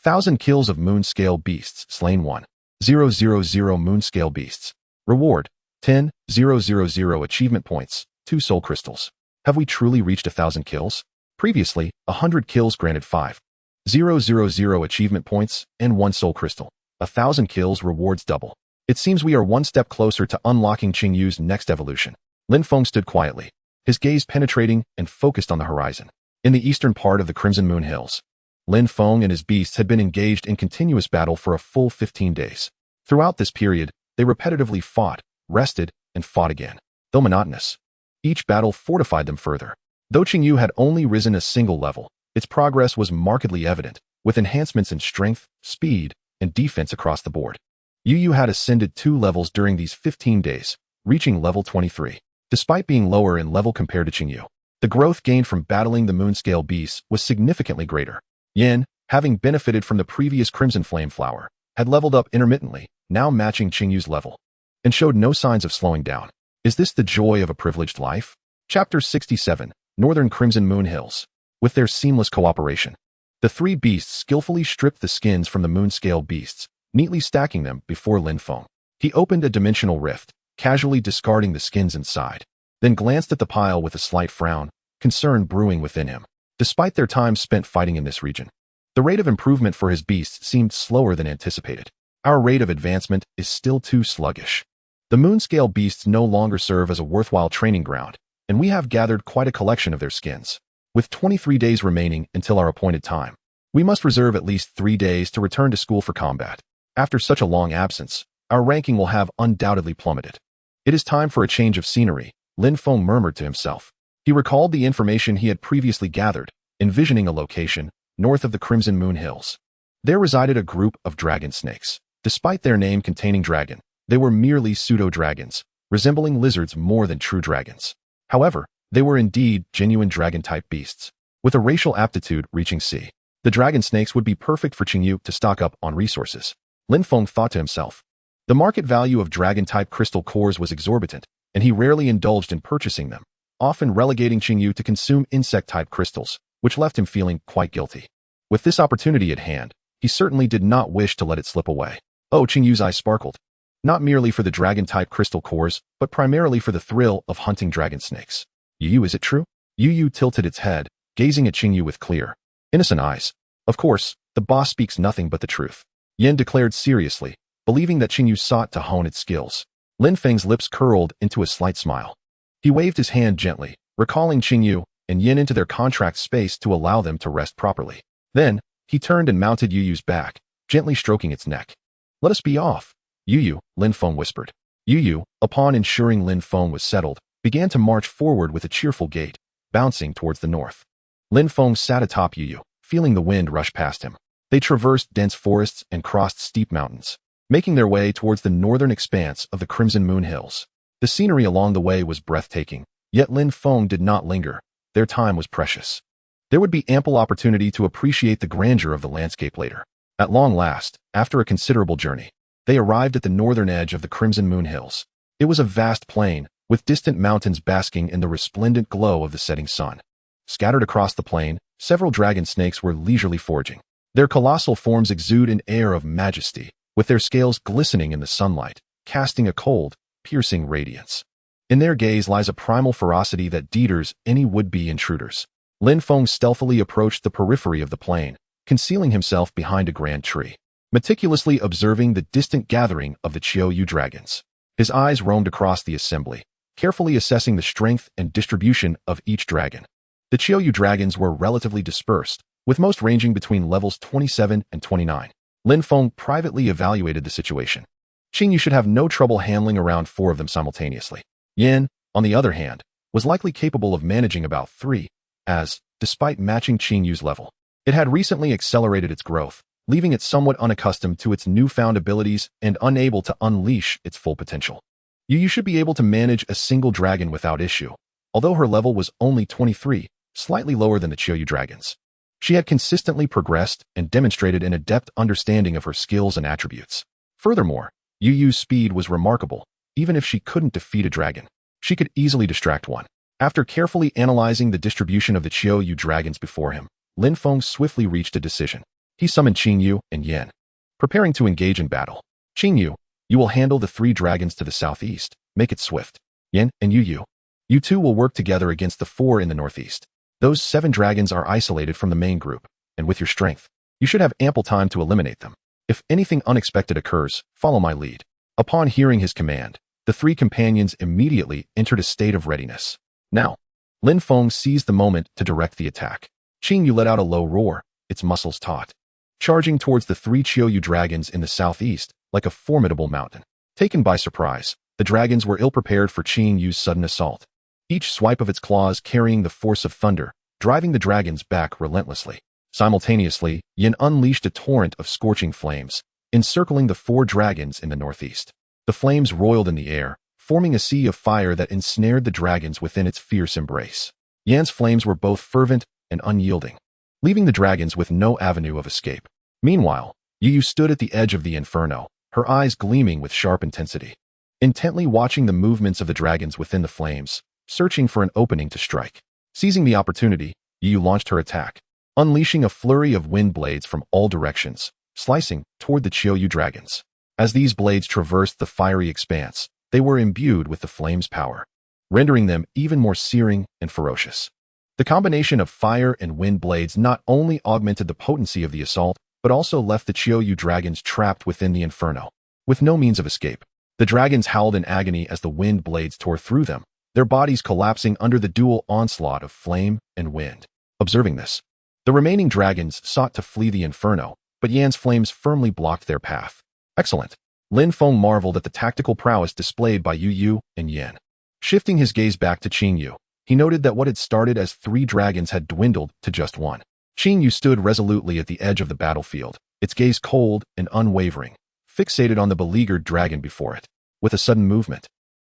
S1: 1,000 kills of moon-scale beasts slain 1,000 moon-scale beasts. Reward, 10,000 achievement points, 2 soul crystals. Have we truly reached 1,000 kills? Previously, 100 kills granted 5,000 achievement points and 1 soul crystal. 1,000 kills rewards double. It seems we are one step closer to unlocking Qingyu's next evolution. Lin Feng stood quietly, his gaze penetrating and focused on the horizon. In the eastern part of the Crimson Moon Hills, Lin Feng and his beasts had been engaged in continuous battle for a full 15 days. Throughout this period, they repetitively fought, rested, and fought again. Though monotonous, each battle fortified them further. Though Qingyu had only risen a single level, its progress was markedly evident, with enhancements in strength, speed, and defense across the board. Yu had ascended 2 levels during these 15 days, reaching level 23. Despite being lower in level compared to Qingyu, the growth gained from battling the moon-scale beasts was significantly greater. Yin, having benefited from the previous Crimson Flame Flower, had leveled up intermittently, now matching Qingyu's level, and showed no signs of slowing down. Is this the joy of a privileged life? Chapter 67, Northern Crimson Moon Hills. With their seamless cooperation, the 3 beasts skillfully stripped the skins from the moon-scale beasts, neatly stacking them before Lin Feng. He opened a dimensional rift, casually discarding the skins inside, then glanced at the pile with a slight frown, concern brewing within him. Despite their time spent fighting in this region, the rate of improvement for his beasts seemed slower than anticipated. Our rate of advancement is still too sluggish. The moon-scale beasts no longer serve as a worthwhile training ground, and we have gathered quite a collection of their skins. With 23 days remaining until our appointed time, we must reserve at least 3 days to return to school for combat. After such a long absence, our ranking will have undoubtedly plummeted. It is time for a change of scenery, Lin Feng murmured to himself. He recalled the information he had previously gathered, envisioning a location north of the Crimson Moon Hills. There resided a group of dragon snakes. Despite their name containing dragon, they were merely pseudo-dragons, resembling lizards more than true dragons. However, they were indeed genuine dragon-type beasts, with a racial aptitude reaching C. The dragon snakes would be perfect for Qingyu to stock up on resources. Lin Feng thought to himself. The market value of dragon-type crystal cores was exorbitant, and he rarely indulged in purchasing them, often relegating Qingyu to consume insect-type crystals, which left him feeling quite guilty. With this opportunity at hand, he certainly did not wish to let it slip away. Oh, Qingyu's eyes sparkled. Not merely for the dragon-type crystal cores, but primarily for the thrill of hunting dragon snakes. Yu, is it true? Yu tilted its head, gazing at Qingyu with clear, innocent eyes. Of course, the boss speaks nothing but the truth. Yin declared seriously, believing that Qingyu sought to hone its skills. Lin Feng's lips curled into a slight smile. He waved his hand gently, recalling Qingyu and Yin into their contract space to allow them to rest properly. Then, he turned and mounted Yu's back, gently stroking its neck. Let us be off. Yu, Lin Feng whispered. Yu, upon ensuring Lin Feng was settled, began to march forward with a cheerful gait, bouncing towards the north. Lin Feng sat atop Yu, feeling the wind rush past him. They traversed dense forests and crossed steep mountains, making their way towards the northern expanse of the Crimson Moon Hills. The scenery along the way was breathtaking, yet Lin Feng did not linger. Their time was precious. There would be ample opportunity to appreciate the grandeur of the landscape later. At long last, after a considerable journey, they arrived at the northern edge of the Crimson Moon Hills. It was a vast plain, with distant mountains basking in the resplendent glow of the setting sun. Scattered across the plain, several dragon snakes were leisurely foraging. Their colossal forms exude an air of majesty, with their scales glistening in the sunlight, casting a cold, piercing radiance. In their gaze lies a primal ferocity that deters any would-be intruders. Lin Feng stealthily approached the periphery of the plain, concealing himself behind a grand tree, meticulously observing the distant gathering of the Qiu dragons. His eyes roamed across the assembly, carefully assessing the strength and distribution of each dragon. The Qiu dragons were relatively dispersed, with most ranging between levels 27 and 29. Lin Feng privately evaluated the situation. Qingyu should have no trouble handling around 4 of them simultaneously. Yan, on the other hand, was likely capable of managing about 3, as, despite matching Qingyu's level, it had recently accelerated its growth, leaving it somewhat unaccustomed to its newfound abilities and unable to unleash its full potential. Yu should be able to manage a single dragon without issue, although her level was only 23, slightly lower than the Qiu dragons. She had consistently progressed and demonstrated an adept understanding of her skills and attributes. Furthermore, Yu's speed was remarkable. Even if she couldn't defeat a dragon, she could easily distract one. After carefully analyzing the distribution of the Qiu dragons before him, Lin Feng swiftly reached a decision. He summoned Qingyu and Yan, preparing to engage in battle. Qingyu, you will handle the 3 dragons to the southeast. Make it swift. Yan and Yu, you 2 will work together against the 4 in the northeast. Those 7 dragons are isolated from the main group, and with your strength, you should have ample time to eliminate them. If anything unexpected occurs, follow my lead. Upon hearing his command, the 3 companions immediately entered a state of readiness. Now, Lin Feng seized the moment to direct the attack. Qingyu let out a low roar, its muscles taut, charging towards the 3 Qiu dragons in the southeast like a formidable mountain. Taken by surprise, the dragons were ill-prepared for Qingyu's sudden assault, each swipe of its claws carrying the force of thunder, driving the dragons back relentlessly. Simultaneously, Yin unleashed a torrent of scorching flames, encircling the 4 dragons in the northeast. The flames roiled in the air, forming a sea of fire that ensnared the dragons within its fierce embrace. Yan's flames were both fervent and unyielding, leaving the dragons with no avenue of escape. Meanwhile, Yu stood at the edge of the inferno, her eyes gleaming with sharp intensity, intently watching the movements of the dragons within the flames, searching for an opening to strike. Seizing the opportunity, Yu launched her attack, unleashing a flurry of wind blades from all directions, slicing toward the Qiu dragons. As these blades traversed the fiery expanse, they were imbued with the flame's power, rendering them even more searing and ferocious. The combination of fire and wind blades not only augmented the potency of the assault, but also left the Qiu dragons trapped within the inferno, with no means of escape. The dragons howled in agony as the wind blades tore through them, their bodies collapsing under the dual onslaught of flame and wind. Observing this, the remaining dragons sought to flee the inferno, but Yan's flames firmly blocked their path. Excellent. Lin Feng marveled at the tactical prowess displayed by Yu and Yan. Shifting his gaze back to Qingyu, he noted that what had started as 3 dragons had dwindled to just 1. Qingyu stood resolutely at the edge of the battlefield, its gaze cold and unwavering, fixated on the beleaguered dragon before it. With a sudden movement,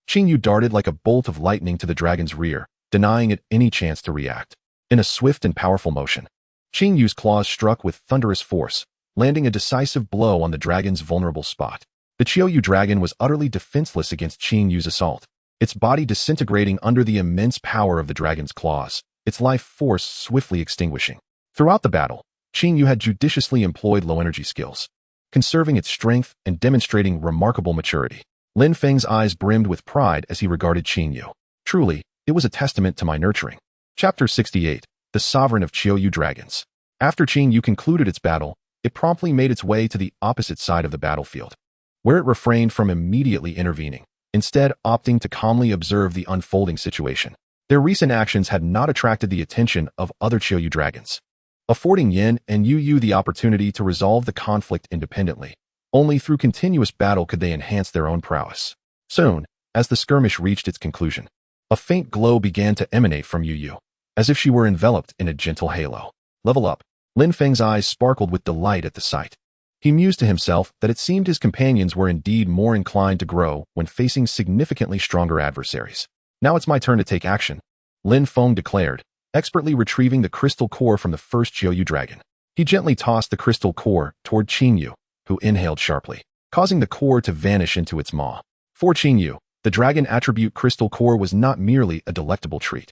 S1: Qingyu darted like a bolt of lightning to the dragon's rear, denying it any chance to react. In a swift and powerful motion, Qingyu's claws struck with thunderous force, landing a decisive blow on the dragon's vulnerable spot. The Qiu dragon was utterly defenseless against Qingyu's assault, its body disintegrating under the immense power of the dragon's claws, its life force swiftly extinguishing. Throughout the battle, Qingyu had judiciously employed low-energy skills, conserving its strength and demonstrating remarkable maturity. Lin Feng's eyes brimmed with pride as he regarded Qingyu. Truly, it was a testament to my nurturing. Chapter 68, The Sovereign of Qiu Dragons. After Qingyu concluded its battle, it promptly made its way to the opposite side of the battlefield, where it refrained from immediately intervening, instead opting to calmly observe the unfolding situation. Their recent actions had not attracted the attention of other Qiu dragons, affording Yin and Yu the opportunity to resolve the conflict independently. Only through continuous battle could they enhance their own prowess. Soon, as the skirmish reached its conclusion, a faint glow began to emanate from Yu, as if she were enveloped in a gentle halo. Level up. Lin Feng's eyes sparkled with delight at the sight. He mused to himself that it seemed his companions were indeed more inclined to grow when facing significantly stronger adversaries. Now it's my turn to take action, Lin Feng declared, expertly retrieving the crystal core from the first Qiu dragon. He gently tossed the crystal core toward Qingyu, who inhaled sharply, causing the core to vanish into its maw. For Qingyu, the dragon attribute crystal core was not merely a delectable treat.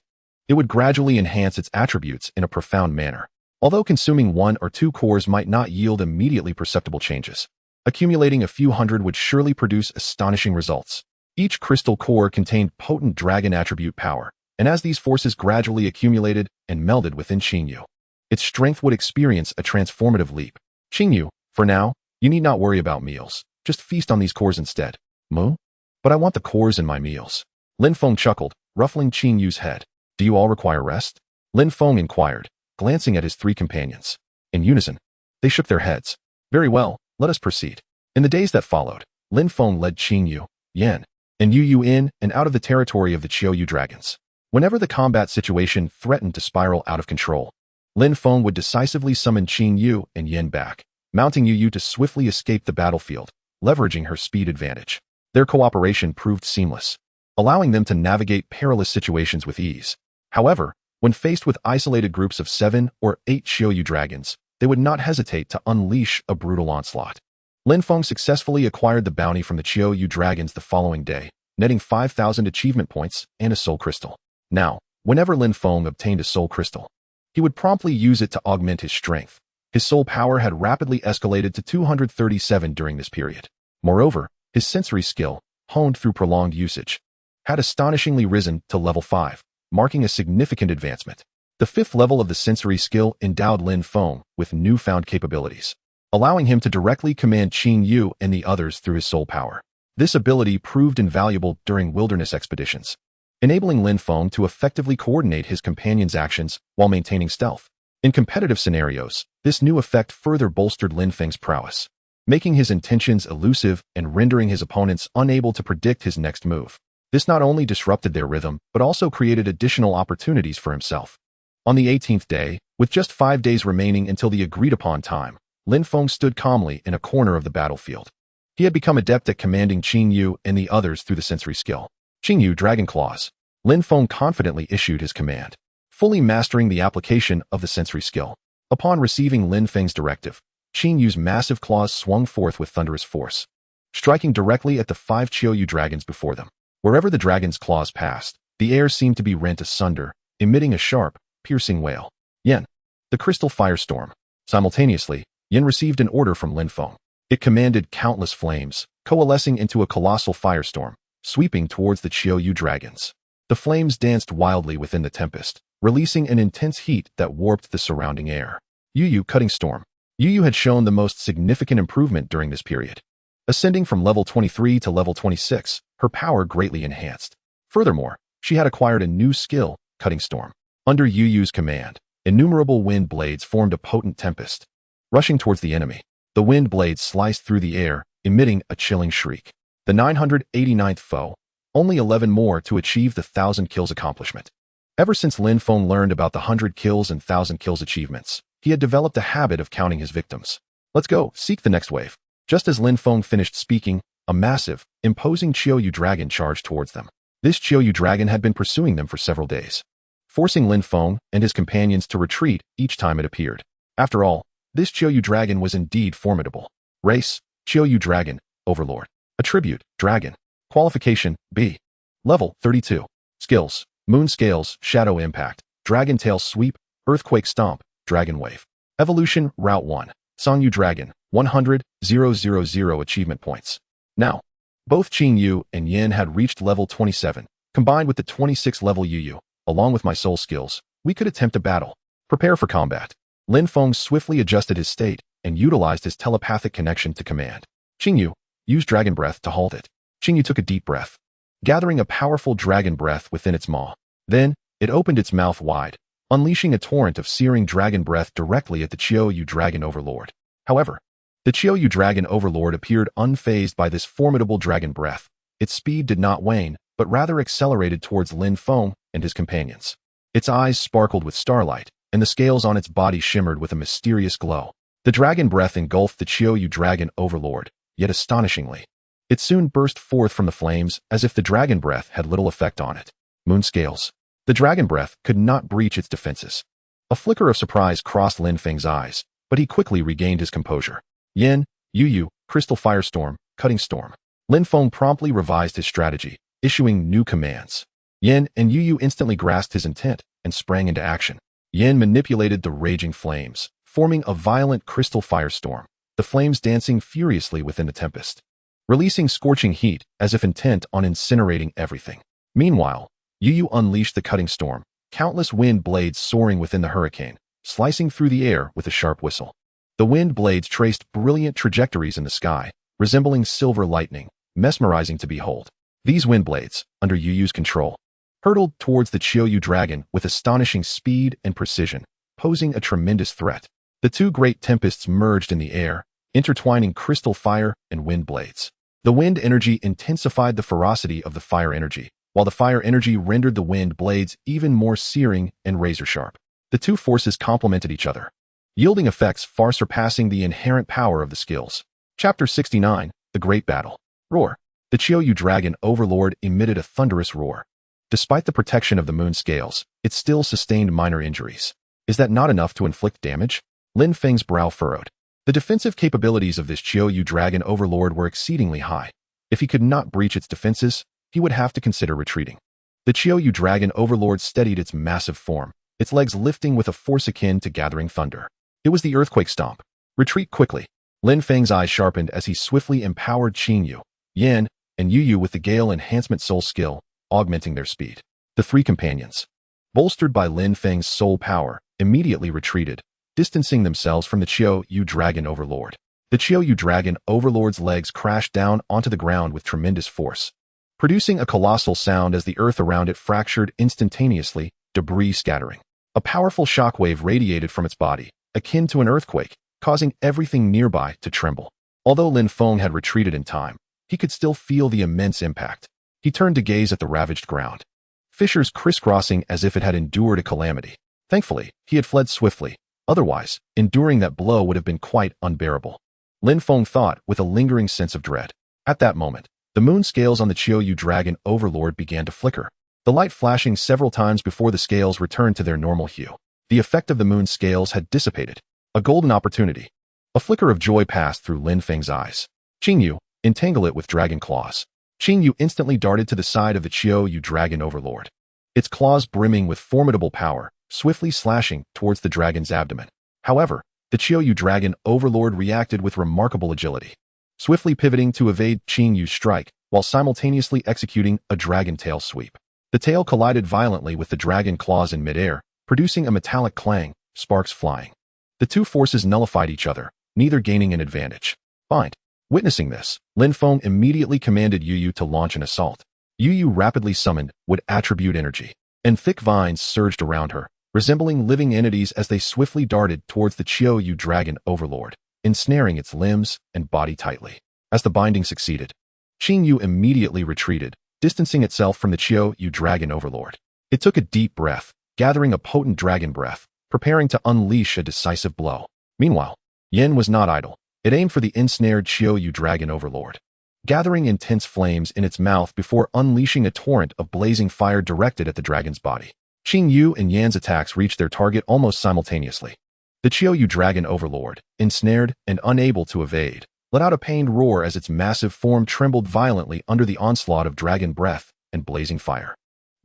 S1: It would gradually enhance its attributes in a profound manner. Although consuming 1 or 2 cores might not yield immediately perceptible changes, accumulating a few hundred would surely produce astonishing results. Each crystal core contained potent dragon attribute power, and as these forces gradually accumulated and melded within Qingyu, its strength would experience a transformative leap. Qingyu, for now, you need not worry about meals. Just feast on these cores instead. Moo? But I want the cores in my meals. Lin Feng chuckled, ruffling Qingyu's head. Do you all require rest? Lin Feng inquired, glancing at his 3 companions. In unison, they shook their heads. Very well, let us proceed. In the days that followed, Lin Feng led Qingyu, Yan, and Yu in and out of the territory of the Qiuyu dragons. Whenever the combat situation threatened to spiral out of control, Lin Feng would decisively summon Qingyu and Yan back, mounting Yu to swiftly escape the battlefield, leveraging her speed advantage. Their cooperation proved seamless, allowing them to navigate perilous situations with ease. However, when faced with isolated groups of 7 or 8 Qiuyu dragons, they would not hesitate to unleash a brutal onslaught. Lin Feng successfully acquired the bounty from the Qiuyu dragons the following day, netting 5,000 achievement points and a soul crystal. Now, whenever Lin Feng obtained a soul crystal, he would promptly use it to augment his strength. His soul power had rapidly escalated to 237 during this period. Moreover, his sensory skill, honed through prolonged usage, had astonishingly risen to level 5, marking a significant advancement. The 5th level of the sensory skill endowed Lin Feng with newfound capabilities, allowing him to directly command Qingyu and the others through his soul power. This ability proved invaluable during wilderness expeditions, enabling Lin Feng to effectively coordinate his companions' actions while maintaining stealth. In competitive scenarios, this new effect further bolstered Lin Feng's prowess, making his intentions elusive and rendering his opponents unable to predict his next move. This not only disrupted their rhythm, but also created additional opportunities for himself. On the 18th day, with just 5 days remaining until the agreed-upon time, Lin Feng stood calmly in a corner of the battlefield. He had become adept at commanding Qingyu and the others through the sensory skill. Qingyu Dragon Claws. Lin Feng confidently issued his command, fully mastering the application of the sensory skill. Upon receiving Lin Feng's directive, Qingyu's massive claws swung forth with thunderous force, striking directly at the 5 Qiuyu dragons before them. Wherever the dragon's claws passed, the air seemed to be rent asunder, emitting a sharp, piercing wail. Yen. The crystal firestorm. Simultaneously, Yen received an order from Lin Feng. It commanded countless flames, coalescing into a colossal firestorm, sweeping towards the Qiuyu dragons. The flames danced wildly within the tempest, releasing an intense heat that warped the surrounding air. Yu Cutting Storm. Yu had shown the most significant improvement during this period. Ascending from level 23 to level 26, her power greatly enhanced. Furthermore, she had acquired a new skill, Cutting Storm. Under Yu's command, innumerable wind blades formed a potent tempest. Rushing towards the enemy, the wind blades sliced through the air, emitting a chilling shriek. The 989th foe, only 11 more to achieve the 1,000 kills accomplishment. Ever since Lin Feng learned about the 100 kills and 1,000 kills achievements, he had developed a habit of counting his victims. Let's go, seek the next wave. Just as Lin Feng finished speaking, a massive, imposing Qiuyu dragon charged towards them. This Qiuyu dragon had been pursuing them for several days, forcing Lin Feng and his companions to retreat each time it appeared. After all, this Qiuyu dragon was indeed formidable. Race, Qiuyu dragon, Overlord. Attribute, dragon. Qualification, B. Level, 32. Skills, Moon Scales, Shadow Impact, Dragon Tail Sweep, Earthquake Stomp, Dragon Wave. Evolution, Route 1. Songyu Dragon, 100,000 achievement points. Now, both Qingyu and Yin had reached level 27. Combined with the 26 level Yu, along with my soul skills, we could attempt a battle. Prepare for combat. Lin Feng swiftly adjusted his state and utilized his telepathic connection to command. Qingyu, use Dragon Breath to halt it. Qingyu took a deep breath, gathering a powerful dragon breath within its maw. Then, it opened its mouth wide, unleashing a torrent of searing dragon breath directly at the Qiuyu Dragon Overlord. However, the Qiuyu Dragon Overlord appeared unfazed by this formidable dragon breath. Its speed did not wane, but rather accelerated towards Lin Feng and his companions. Its eyes sparkled with starlight, and the scales on its body shimmered with a mysterious glow. The dragon breath engulfed the Qiuyu Dragon Overlord, yet astonishingly, it soon burst forth from the flames as if the dragon breath had little effect on it. Moon Scales. The dragon breath could not breach its defenses. A flicker of surprise crossed Lin Feng's eyes, but he quickly regained his composure. Yin, Yu, Crystal Firestorm, Cutting Storm. Lin Feng promptly revised his strategy, issuing new commands. Yin and Yu instantly grasped his intent, and sprang into action. Yin manipulated the raging flames, forming a violent crystal firestorm, the flames dancing furiously within the tempest, releasing scorching heat as if intent on incinerating everything. Meanwhile, Yu unleashed the cutting storm, countless wind blades soaring within the hurricane, slicing through the air with a sharp whistle. The wind blades traced brilliant trajectories in the sky, resembling silver lightning, mesmerizing to behold. These wind blades, under Yu's control, hurtled towards the Chiyoyu dragon with astonishing speed and precision, posing a tremendous threat. The two great tempests merged in the air, intertwining crystal fire and wind blades. The wind energy intensified the ferocity of the fire energy, while the fire energy rendered the wind blades even more searing and razor-sharp. The two forces complemented each other, yielding effects far surpassing the inherent power of the skills. Chapter 69, The Great Battle. Roar. The Chiyoyu dragon overlord emitted a thunderous roar. Despite the protection of the moon scales, it still sustained minor injuries. Is that not enough to inflict damage? Lin Feng's brow furrowed. The defensive capabilities of this Chiyoyu dragon overlord were exceedingly high. If he could not breach its defenses, he would have to consider retreating. The Chiyoyu dragon overlord steadied its massive form, its legs lifting with a force akin to gathering thunder. It was the earthquake stomp. Retreat quickly. Lin Feng's eyes sharpened as he swiftly empowered Qingyu, Yan, and Yu with the Gale Enhancement Soul skill, augmenting their speed. The three companions, bolstered by Lin Feng's soul power, immediately retreated, distancing themselves from the Chiyoyu dragon overlord. The Chiyoyu dragon overlord's legs crashed down onto the ground with tremendous force, producing a colossal sound as the earth around it fractured instantaneously, debris scattering. A powerful shockwave radiated from its body, akin to an earthquake, causing everything nearby to tremble. Although Lin Feng had retreated in time, he could still feel the immense impact. He turned to gaze at the ravaged ground, fissures crisscrossing as if it had endured a calamity. Thankfully, he had fled swiftly. Otherwise, enduring that blow would have been quite unbearable. Lin Feng thought with a lingering sense of dread. At that moment, the moon scales on the Chiyoyu dragon overlord began to flicker, the light flashing several times before the scales returned to their normal hue. The effect of the moon scales had dissipated. A golden opportunity. A flicker of joy passed through Lin Feng's eyes. Qingyu, entangle it with dragon claws. Qingyu instantly darted to the side of the Chiyoyu dragon overlord, its claws brimming with formidable power, swiftly slashing towards the dragon's abdomen. However, the Chiyoyu dragon overlord reacted with remarkable agility, swiftly pivoting to evade Qingyu's strike while simultaneously executing a dragon tail sweep. The tail collided violently with the dragon claws in midair, producing a metallic clang, sparks flying. The two forces nullified each other, neither gaining an advantage. Bind. Witnessing this, Lin Feng immediately commanded Yu to launch an assault. Yu rapidly summoned wood attribute energy, and thick vines surged around her, resembling living entities as they swiftly darted towards the Chiyoyu dragon overlord, ensnaring its limbs and body tightly. As the binding succeeded, Qingyu immediately retreated, distancing itself from the Chiyoyu dragon overlord. It took a deep breath, gathering a potent dragon breath, preparing to unleash a decisive blow. Meanwhile, Yin was not idle. It aimed for the ensnared Chiyoyu dragon overlord, gathering intense flames in its mouth before unleashing a torrent of blazing fire directed at the dragon's body. Qingyu and Yan's attacks reached their target almost simultaneously. The Chiyoyu dragon overlord, ensnared and unable to evade, let out a pained roar as its massive form trembled violently under the onslaught of dragon breath and blazing fire.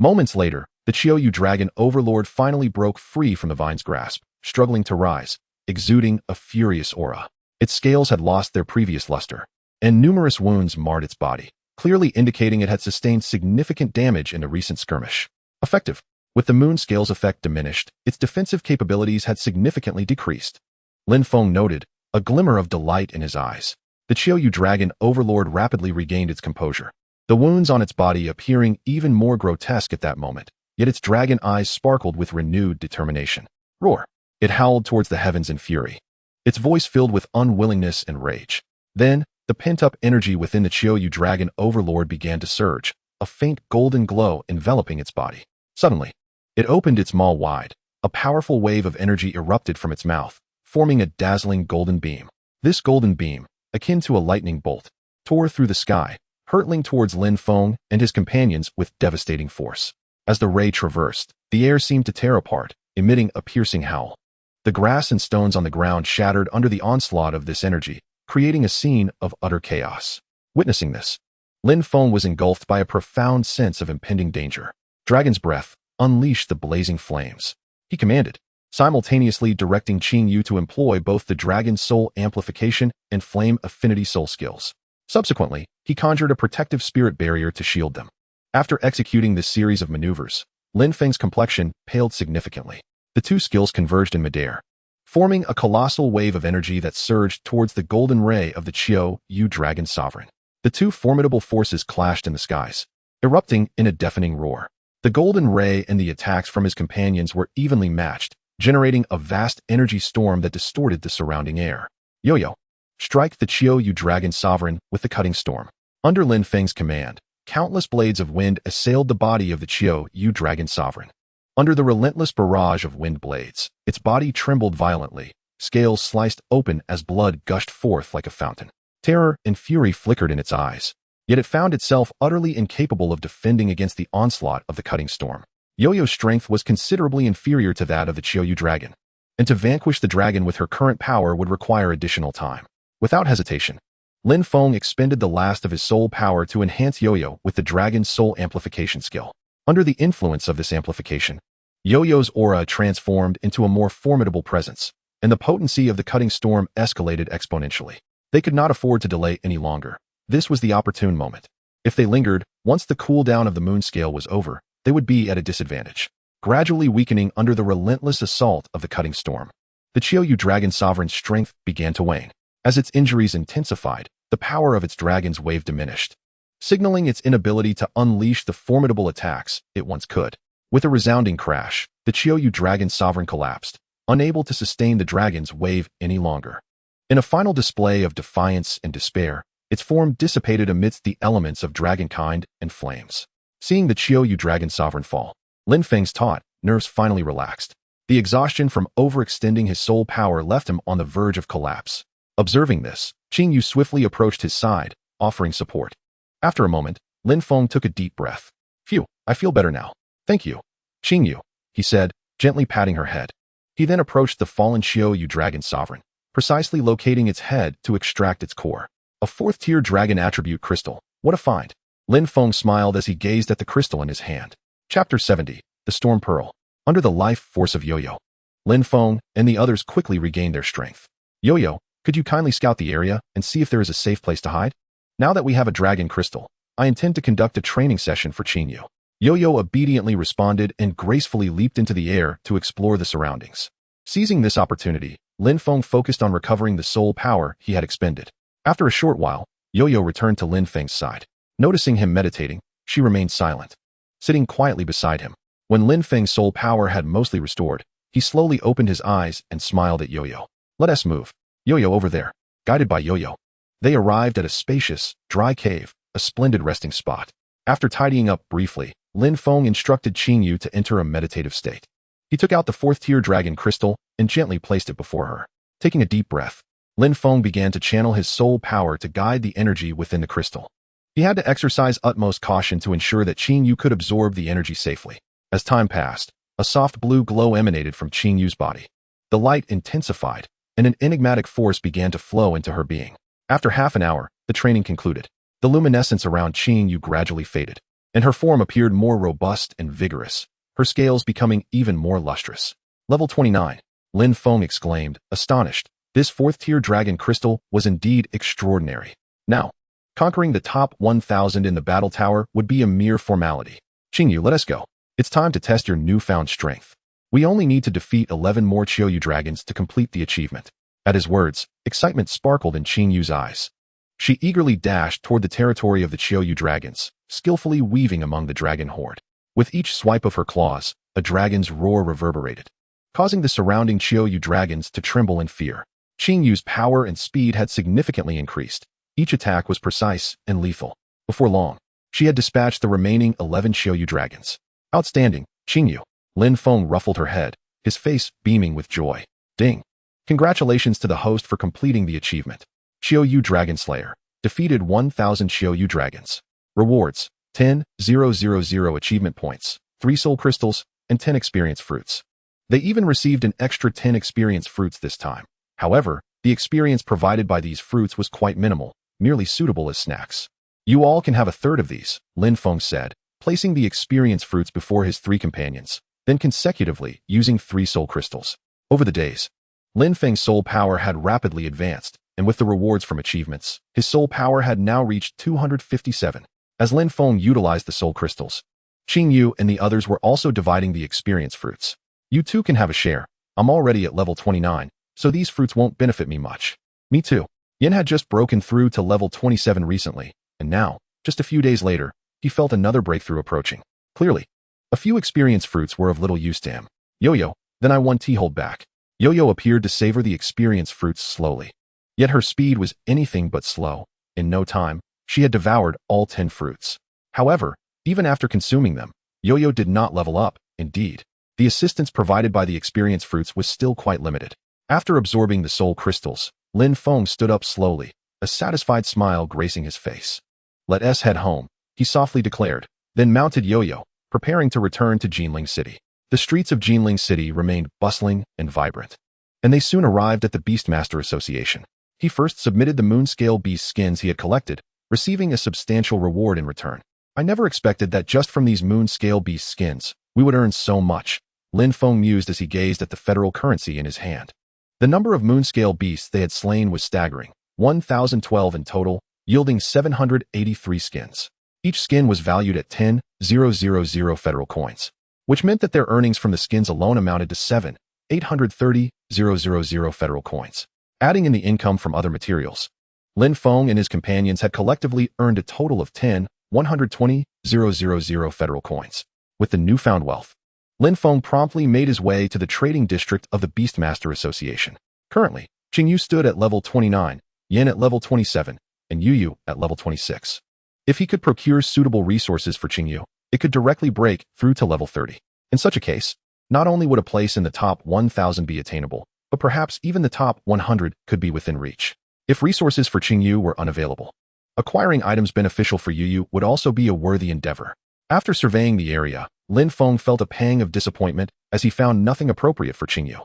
S1: Moments later, the Chiyoyu dragon overlord finally broke free from the vine's grasp, struggling to rise, exuding a furious aura. Its scales had lost their previous luster, and numerous wounds marred its body, clearly indicating it had sustained significant damage in a recent skirmish. Effective. With the moon scales effect diminished, its defensive capabilities had significantly decreased. Lin Feng noted, a glimmer of delight in his eyes. The Chiyoyu dragon overlord rapidly regained its composure, the wounds on its body appearing even more grotesque at that moment, yet its dragon eyes sparkled with renewed determination. Roar. It howled towards the heavens in fury, its voice filled with unwillingness and rage. Then, the pent-up energy within the Chiyoyu dragon overlord began to surge, a faint golden glow enveloping its body. Suddenly, it opened its maw wide. A powerful wave of energy erupted from its mouth, forming a dazzling golden beam. This golden beam, akin to a lightning bolt, tore through the sky, hurtling towards Lin Feng and his companions with devastating force. As the ray traversed, the air seemed to tear apart, emitting a piercing howl. The grass and stones on the ground shattered under the onslaught of this energy, creating a scene of utter chaos. Witnessing this, Lin Feng was engulfed by a profound sense of impending danger. Dragon's breath, unleash the blazing flames. He commanded, simultaneously directing Qing Yu to employ both the Dragon Soul Amplification and Flame Affinity Soul skills. Subsequently, he conjured a protective spirit barrier to shield them. After executing this series of maneuvers, Lin Feng's complexion paled significantly. The two skills converged in midair, forming a colossal wave of energy that surged towards the golden ray of the Qiu Yu Dragon Sovereign. The two formidable forces clashed in the skies, erupting in a deafening roar. The golden ray and the attacks from his companions were evenly matched, generating a vast energy storm that distorted the surrounding air. Yo-Yo, strike the Qiu Yu Dragon Sovereign with the cutting storm. Under Lin Feng's command, countless blades of wind assailed the body of the Qiu Yu Dragon Sovereign. Under the relentless barrage of wind blades, its body trembled violently, scales sliced open as blood gushed forth like a fountain. Terror and fury flickered in its eyes, yet it found itself utterly incapable of defending against the onslaught of the cutting storm. Yo-Yo's strength was considerably inferior to that of the Qiu Yu Dragon, and to vanquish the dragon with her current power would require additional time. Without hesitation, Lin Feng expended the last of his soul power to enhance Yo-Yo with the Dragon's Soul Amplification skill. Under the influence of this amplification, Yo-Yo's aura transformed into a more formidable presence, and the potency of the cutting storm escalated exponentially. They could not afford to delay any longer. This was the opportune moment. If they lingered, once the cooldown of the moon scale was over, they would be at a disadvantage, gradually weakening under the relentless assault of the cutting storm. The Qiu Yu Dragon Sovereign's strength began to wane. As its injuries intensified, the power of its dragon's wave diminished, signaling its inability to unleash the formidable attacks it once could. With a resounding crash, the Qiu Yu Dragon Sovereign collapsed, unable to sustain the dragon's wave any longer. In a final display of defiance and despair, its form dissipated amidst the elements of dragonkind and flames. Seeing the Qiu Yu Dragon Sovereign fall, Lin Feng's taut nerves finally relaxed. The exhaustion from overextending his soul power left him on the verge of collapse. Observing this, Qing Yu swiftly approached his side, offering support. After a moment, Lin Feng took a deep breath. Phew, I feel better now. Thank you, Qing Yu, he said, gently patting her head. He then approached the fallen Qiu Yu Dragon Sovereign, precisely locating its head to extract its core. A fourth-tier dragon attribute crystal. What a find. Lin Feng smiled as he gazed at the crystal in his hand. Chapter 70, The Storm Pearl. Under the life force of Yo-Yo, Lin Feng and the others quickly regained their strength. Yo-Yo, could you kindly scout the area and see if there is a safe place to hide? Now that we have a dragon crystal, I intend to conduct a training session for Qing Yu. Yo-Yo obediently responded and gracefully leaped into the air to explore the surroundings. Seizing this opportunity, Lin Feng focused on recovering the soul power he had expended. After a short while, Yo-Yo returned to Lin Feng's side. Noticing him meditating, she remained silent, sitting quietly beside him. When Lin Feng's soul power had mostly restored, he slowly opened his eyes and smiled at Yo-Yo. Let us move. Yo-Yo over there. Guided by Yo-Yo, they arrived at a spacious, dry cave, a splendid resting spot. After tidying up briefly, Lin Feng instructed Qing Yu to enter a meditative state. He took out the fourth-tier dragon crystal and gently placed it before her. Taking a deep breath, Lin Feng began to channel his soul power to guide the energy within the crystal. He had to exercise utmost caution to ensure that Qing Yu could absorb the energy safely. As time passed, a soft blue glow emanated from Qing Yu's body. The light intensified, and an enigmatic force began to flow into her being. After half an hour, the training concluded. The luminescence around Qing Yu gradually faded, and her form appeared more robust and vigorous, her scales becoming even more lustrous. Level 29, Lin Feng exclaimed, astonished. This fourth-tier dragon crystal was indeed extraordinary. Now, conquering the top 1,000 in the battle tower would be a mere formality. Qing Yu, let us go. It's time to test your newfound strength. We only need to defeat 11 more Qiu Yu dragons to complete the achievement. At his words, excitement sparkled in Qing Yu's eyes. She eagerly dashed toward the territory of the Qiu Yu dragons, skillfully weaving among the dragon horde. With each swipe of her claws, a dragon's roar reverberated, causing the surrounding Qiu Yu dragons to tremble in fear. Qing Yu's power and speed had significantly increased. Each attack was precise and lethal. Before long, she had dispatched the remaining 11 Qiu Yu dragons. Outstanding, Qing Yu. Lin Feng ruffled her head, his face beaming with joy. Ding. Congratulations to the host for completing the achievement. Qiu Yu Dragon Slayer. Defeated 1,000 Qiu Yu dragons. Rewards, 10,000 achievement points, 3 soul crystals, and 10 experience fruits. They even received an extra 10 experience fruits this time. However, the experience provided by these fruits was quite minimal, merely suitable as snacks. You all can have a third of these, Lin Feng said, placing the experience fruits before his 3 companions, then consecutively using 3 soul crystals. Over the days, Lin Feng's soul power had rapidly advanced, and with the rewards from achievements, his soul power had now reached 257. As Lin Feng utilized the soul crystals, Qing Yu and the others were also dividing the experience fruits. You too can have a share. I'm already at level 29, so these fruits won't benefit me much. Me too. Yin had just broken through to level 27 recently, and now, just a few days later, he felt another breakthrough approaching. Clearly, a few experience fruits were of little use to him. Yo-Yo, then I won T-hold back. Yo-Yo appeared to savor the experience fruits slowly. Yet her speed was anything but slow. In no time, she had devoured all 10 fruits. However, even after consuming them, Yo-Yo did not level up. Indeed, the assistance provided by the experience fruits was still quite limited. After absorbing the soul crystals, Lin Feng stood up slowly, a satisfied smile gracing his face. Let us head home, he softly declared, then mounted Yo-Yo, preparing to return to Jinling City. The streets of Jinling City remained bustling and vibrant, and they soon arrived at the Beastmaster Association. He first submitted the moon-scale beast skins he had collected, receiving a substantial reward in return. I never expected that just from these moon-scale beast skins, we would earn so much, Lin Feng mused as he gazed at the federal currency in his hand. The number of moon-scale beasts they had slain was staggering, 1,012 in total, yielding 783 skins. Each skin was valued at 10,000 federal coins, which meant that their earnings from the skins alone amounted to 7,830,000 federal coins. Adding in the income from other materials, Lin Feng and his companions had collectively earned a total of 10,120,000 federal coins. With the newfound wealth, Lin Feng promptly made his way to the trading district of the Beastmaster Association. Currently, Qing Yu stood at level 29, Yin at level 27, and Yu Yu at level 26. If he could procure suitable resources for Qing Yu, it could directly break through to level 30. In such a case, not only would a place in the top 1,000 be attainable, but perhaps even the top 100 could be within reach. If resources for Qing Yu were unavailable, acquiring items beneficial for Yu Yu would also be a worthy endeavor. After surveying the area, Lin Feng felt a pang of disappointment as he found nothing appropriate for Qing Yu.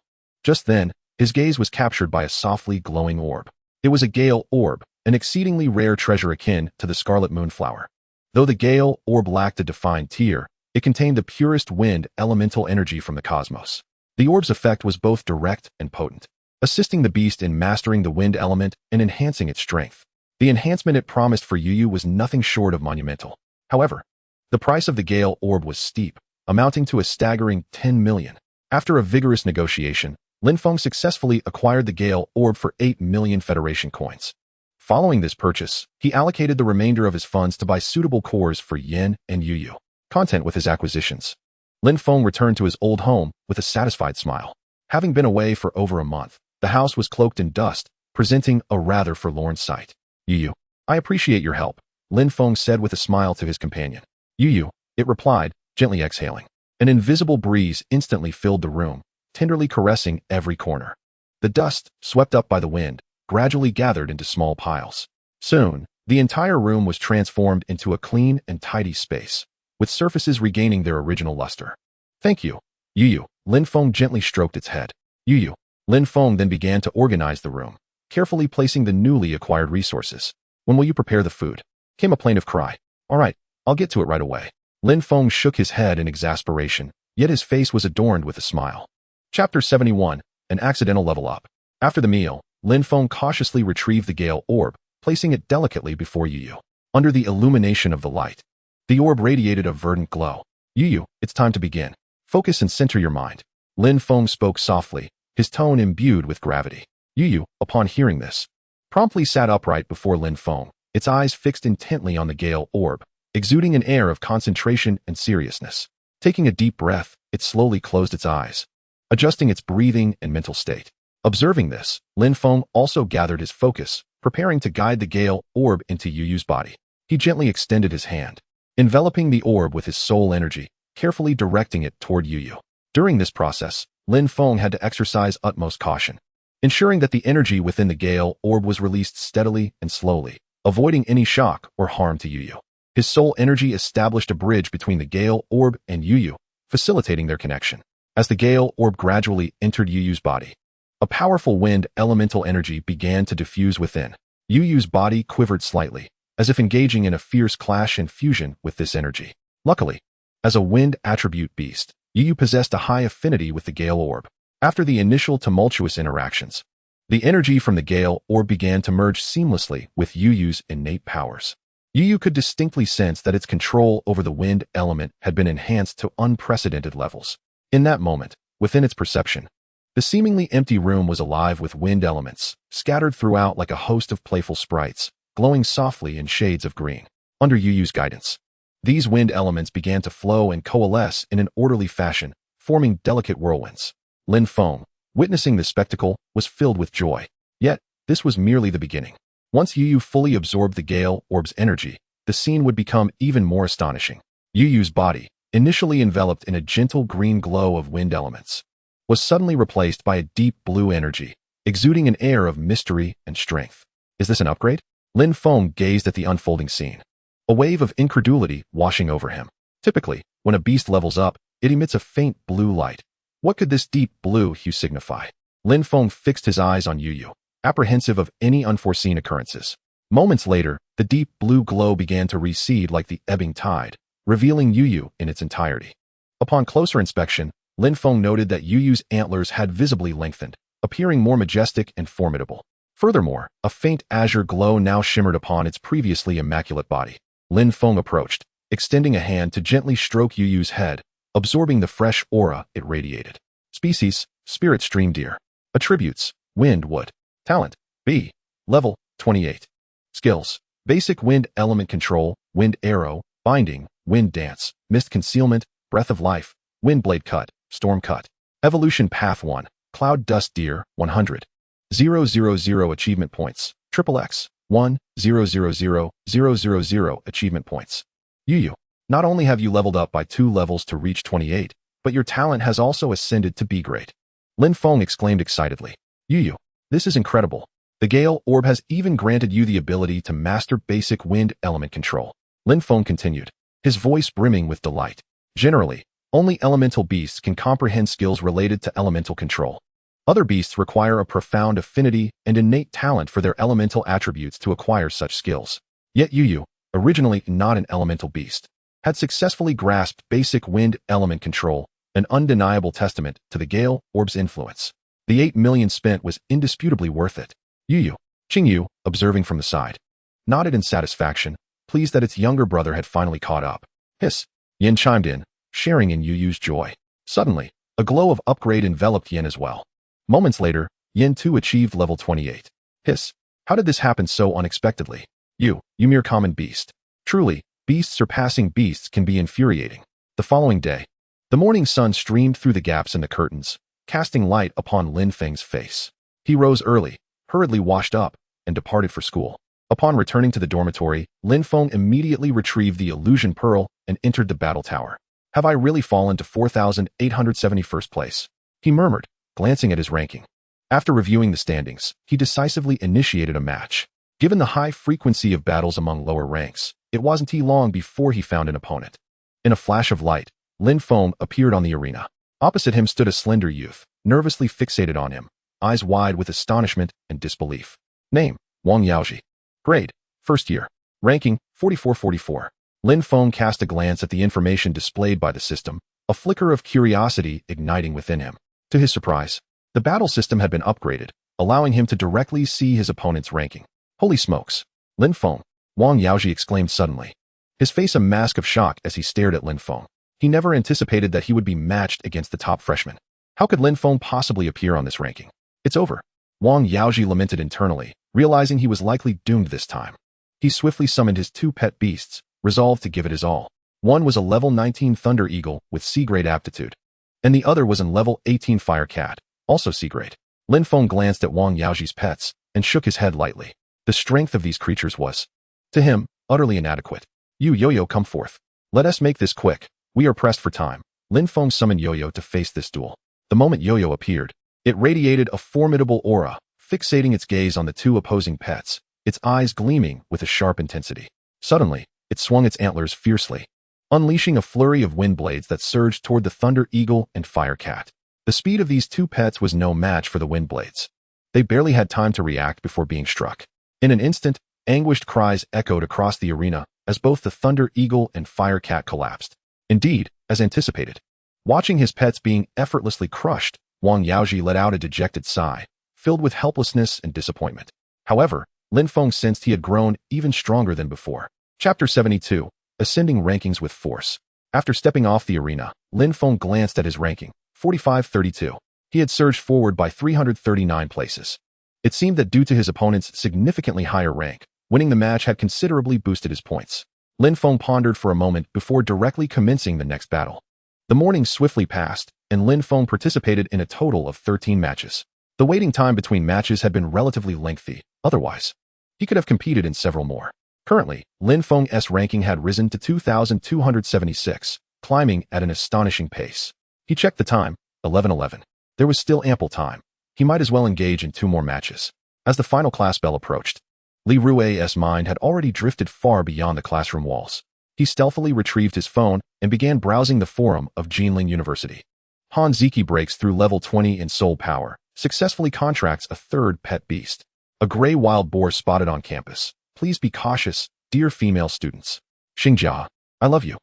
S1: Just then, his gaze was captured by a softly glowing orb. It was a Gale orb, an exceedingly rare treasure akin to the scarlet moonflower. Though the Gale orb lacked a defined tier, it contained the purest wind elemental energy from the cosmos. The orb's effect was both direct and potent, assisting the beast in mastering the wind element and enhancing its strength. The enhancement it promised for Yu Yu was nothing short of monumental. However, the price of the Gale orb was steep, amounting to a staggering 10 million. After a vigorous negotiation, Lin Feng successfully acquired the Gale orb for 8 million Federation coins. Following this purchase, he allocated the remainder of his funds to buy suitable cores for Yin and Yu Yu. Content with his acquisitions, Lin Feng returned to his old home with a satisfied smile. Having been away for over a month, the house was cloaked in dust, presenting a rather forlorn sight. Yu Yu, I appreciate your help, Lin Feng said with a smile to his companion. Yu Yu, it replied, gently exhaling. An invisible breeze instantly filled the room, tenderly caressing every corner. The dust, swept up by the wind, gradually gathered into small piles. Soon, the entire room was transformed into a clean and tidy space, with surfaces regaining their original luster. Thank you, Yu Yu. Lin Feng gently stroked its head. Yu Yu. Lin Feng then began to organize the room, carefully placing the newly acquired resources. When will you prepare the food? Came a plaintive cry. All right, I'll get to it right away. Lin Feng shook his head in exasperation, yet his face was adorned with a smile. Chapter 71, An Accidental Level Up. After the meal, Lin Feng cautiously retrieved the Gale orb, placing it delicately before Yu Yu. Under the illumination of the light, the orb radiated a verdant glow. Yu Yu, it's time to begin. Focus and center your mind. Lin Feng spoke softly, his tone imbued with gravity. Yu Yu, upon hearing this, promptly sat upright before Lin Feng, its eyes fixed intently on the Gale orb, exuding an air of concentration and seriousness. Taking a deep breath, it slowly closed its eyes, adjusting its breathing and mental state. Observing this, Lin Feng also gathered his focus, preparing to guide the Gale orb into Yu Yu's body. He gently extended his hand, enveloping the orb with his soul energy, carefully directing it toward Yu Yu. During this process, Lin Feng had to exercise utmost caution, ensuring that the energy within the Gale orb was released steadily and slowly, avoiding any shock or harm to Yu Yu. His soul energy established a bridge between the Gale orb and Yu Yu, facilitating their connection. As the Gale orb gradually entered Yu Yu's body, a powerful wind elemental energy began to diffuse within. Yu Yu's body quivered slightly, as if engaging in a fierce clash and fusion with this energy. Luckily, as a wind attribute beast, Yu possessed a high affinity with the Gale Orb. After the initial tumultuous interactions, the energy from the Gale Orb began to merge seamlessly with Yu's innate powers. Yu could distinctly sense that its control over the wind element had been enhanced to unprecedented levels. In that moment, within its perception, the seemingly empty room was alive with wind elements, scattered throughout like a host of playful sprites, glowing softly in shades of green. Under Yu's guidance, these wind elements began to flow and coalesce in an orderly fashion, forming delicate whirlwinds. Lin Feng, witnessing the spectacle, was filled with joy. Yet, this was merely the beginning. Once Yu fully absorbed the Gale Orb's energy, the scene would become even more astonishing. Yu's body, initially enveloped in a gentle green glow of wind elements, was suddenly replaced by a deep blue energy, exuding an air of mystery and strength. Is this an upgrade? Lin Feng gazed at the unfolding scene, a wave of incredulity washing over him. Typically, when a beast levels up, it emits a faint blue light. What could this deep blue hue signify? Lin Feng fixed his eyes on Yu, apprehensive of any unforeseen occurrences. Moments later, the deep blue glow began to recede like the ebbing tide, revealing Yu in its entirety. Upon closer inspection, Lin Feng noted that Yu's antlers had visibly lengthened, appearing more majestic and formidable. Furthermore, a faint azure glow now shimmered upon its previously immaculate body. Lin Feng approached, extending a hand to gently stroke Yu's head, absorbing the fresh aura it radiated. Species, Spirit Stream Deer. Attributes, Wind Wood. Talent, B. Level, 28. Skills, Basic Wind Element Control, Wind Arrow, Binding, Wind Dance, Mist Concealment, Breath of Life, Wind Blade Cut, Storm Cut. Evolution Path 1, Cloud Dust Deer, 100. 000 Achievement Points, XXX, 1,000,000 Achievement Points. Yu, not only have you leveled up by 2 levels to reach 28, but your talent has also ascended to B grade. Lin Feng exclaimed excitedly. Yu, this is incredible. The Gale Orb has even granted you the ability to master basic wind element control. Lin Feng continued, his voice brimming with delight. Generally, only elemental beasts can comprehend skills related to elemental control. Other beasts require a profound affinity and innate talent for their elemental attributes to acquire such skills. Yet Yu, originally not an elemental beast, had successfully grasped basic wind element control, an undeniable testament to the Gale Orb's influence. The 8 million spent was indisputably worth it. Qingyu, observing from the side, nodded in satisfaction, pleased that its younger brother had finally caught up. Hiss. Yin chimed in, sharing in Yu's joy. Suddenly, a glow of upgrade enveloped Yin as well. Moments later, Yin too achieved level 28. Hiss. How did this happen so unexpectedly? You mere common beast. Truly, beasts surpassing beasts can be infuriating. The following day, the morning sun streamed through the gaps in the curtains, casting light upon Lin Feng's face. He rose early, hurriedly washed up, and departed for school. Upon returning to the dormitory, Lin Feng immediately retrieved the illusion pearl and entered the battle tower. Have I really fallen to 4,871st place? He murmured, glancing at his ranking. After reviewing the standings, he decisively initiated a match. Given the high frequency of battles among lower ranks, it wasn't long before he found an opponent. In a flash of light, Lin Feng appeared on the arena. Opposite him stood a slender youth, nervously fixated on him, eyes wide with astonishment and disbelief. Name, Wang Yaoji. Grade, first year. Ranking, 4444. Lin Feng cast a glance at the information displayed by the system, a flicker of curiosity igniting within him. To his surprise, the battle system had been upgraded, allowing him to directly see his opponent's ranking. Holy smokes! Lin Feng, Wang Yaoji exclaimed suddenly, his face a mask of shock as he stared at Lin Feng. He never anticipated that he would be matched against the top freshman. How could Lin Feng possibly appear on this ranking? It's over. Wang Yaoji lamented internally, realizing he was likely doomed this time. He swiftly summoned his 2 pet beasts, resolved to give it his all. One was a level 19 Thunder Eagle with C-grade aptitude, and the other was a level 18 Fire Cat, also C-grade. Lin Feng glanced at Wang Yaoji's pets and shook his head lightly. The strength of these creatures was, to him, utterly inadequate. You Yo-Yo, come forth. Let us make this quick. We are pressed for time. Lin Feng summoned Yo-Yo to face this duel. The moment Yo-Yo appeared, it radiated a formidable aura, fixating its gaze on the 2 opposing pets, its eyes gleaming with a sharp intensity. Suddenly, it swung its antlers fiercely, unleashing a flurry of wind blades that surged toward the Thunder Eagle and Fire Cat. The speed of these 2 pets was no match for the wind blades. They barely had time to react before being struck. In an instant, anguished cries echoed across the arena as both the Thunder Eagle and Fire Cat collapsed. Indeed, as anticipated. Watching his pets being effortlessly crushed, Wang Yaoji let out a dejected sigh, filled with helplessness and disappointment. However, Lin Feng sensed he had grown even stronger than before. Chapter 72. Ascending Rankings with Force. After stepping off the arena, Lin Feng glanced at his ranking, 4532. He had surged forward by 339 places. It seemed that due to his opponent's significantly higher rank, winning the match had considerably boosted his points. Lin Feng pondered for a moment before directly commencing the next battle. The morning swiftly passed, and Lin Feng participated in a total of 13 matches. The waiting time between matches had been relatively lengthy, otherwise he could have competed in several more. Currently, Lin Feng's ranking had risen to 2,276, climbing at an astonishing pace. He checked the time, 11:11. There was still ample time. He might as well engage in 2 more matches. As the final class bell approached, Li Rui's mind had already drifted far beyond the classroom walls. He stealthily retrieved his phone and began browsing the forum of Jinling University. Han Ziki breaks through level 20 in soul power, successfully contracts a 3rd pet beast. A gray wild boar spotted on campus. Please be cautious, dear female students. Xingjia, I love you.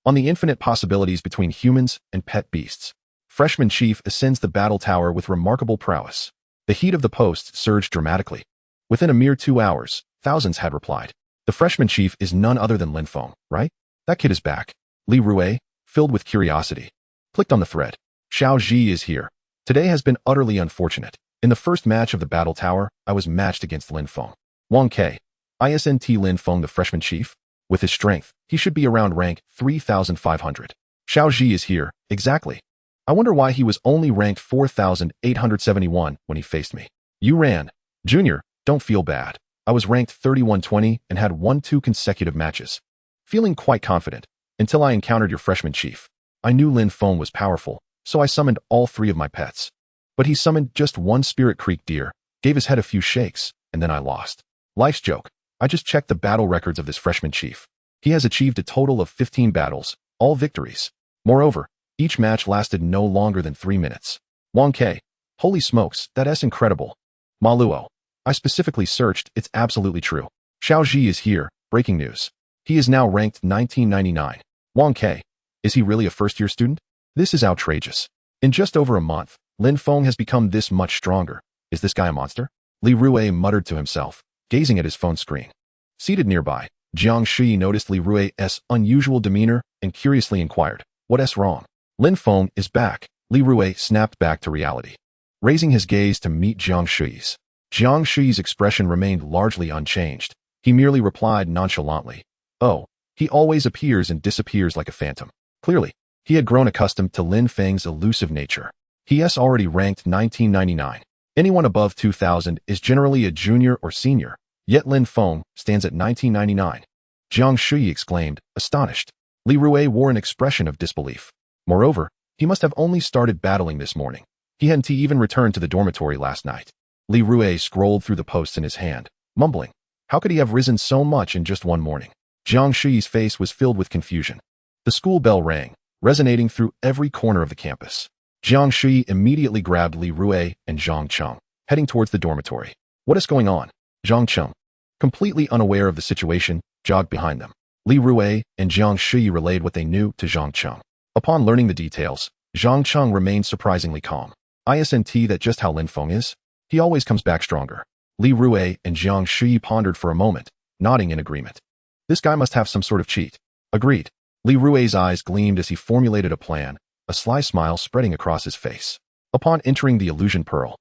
S1: On the infinite possibilities between humans and pet beasts, Freshman Chief ascends the battle tower with remarkable prowess. The heat of the post surged dramatically. Within a mere 2 hours, thousands had replied. The Freshman Chief is none other than Lin Feng, right? That kid is back. Li Rui, filled with curiosity, clicked on the thread. Xiao Ji is here. Today has been utterly unfortunate. In the first match of the battle tower, I was matched against Lin Feng. Wang Ke. Isn't Lin Feng the Freshman Chief? With his strength, he should be around rank 3,500. Xiao Ji is here, exactly. I wonder why he was only ranked 4,871 when he faced me. You ran. Junior, don't feel bad. I was ranked 3120 and had won 2 consecutive matches. Feeling quite confident, until I encountered your Freshman Chief. I knew Lin Feng was powerful, so I summoned all 3 of my pets. But he summoned just 1 Spirit Creek deer, gave his head a few shakes, and then I lost. Life's joke. I just checked the battle records of this Freshman Chief. He has achieved a total of 15 battles, all victories. Moreover, each match lasted no longer than 3 minutes. Wang Ke. Holy smokes, that's incredible. Ma Luo. I specifically searched, it's absolutely true. Xiao Ji is here, breaking news. He is now ranked 1999. Wang Ke. Is he really a first-year student? This is outrageous. In just over a month, Lin Feng has become this much stronger. Is this guy a monster? Li Rui muttered to himself, gazing at his phone screen. Seated nearby, Jiang Shi noticed Li Rui's unusual demeanor and curiously inquired, what's wrong? Lin Feng is back. Li Rui snapped back to reality, raising his gaze to meet Jiang Shi's. Jiang Shi's expression remained largely unchanged. He merely replied nonchalantly, oh, he always appears and disappears like a phantom. Clearly, he had grown accustomed to Lin Feng's elusive nature. He already ranked 1999. Anyone above 2000 is generally a junior or senior, yet Lin Feng stands at 1999. Jiang Shi exclaimed, astonished. Li Rui wore an expression of disbelief. Moreover, he must have only started battling this morning. He hadn't even returned to the dormitory last night. Li Rui scrolled through the posts in his hand, mumbling, how could he have risen so much in just one morning? Jiang Shi's face was filled with confusion. The school bell rang, resonating through every corner of the campus. Jiang Shi immediately grabbed Li Rui and Zhang Cheng, heading towards the dormitory. What is going on? Zhang Cheng, completely unaware of the situation, jogged behind them. Li Rui and Jiang Shi relayed what they knew to Zhang Cheng. Upon learning the details, Zhang Cheng remained surprisingly calm. Isn't that just how Lin Feng is? He always comes back stronger. Li Rui and Jiang Shi pondered for a moment, nodding in agreement. This guy must have some sort of cheat. Agreed. Li Rui's eyes gleamed as he formulated a plan, a sly smile spreading across his face. Upon entering the illusion pearl,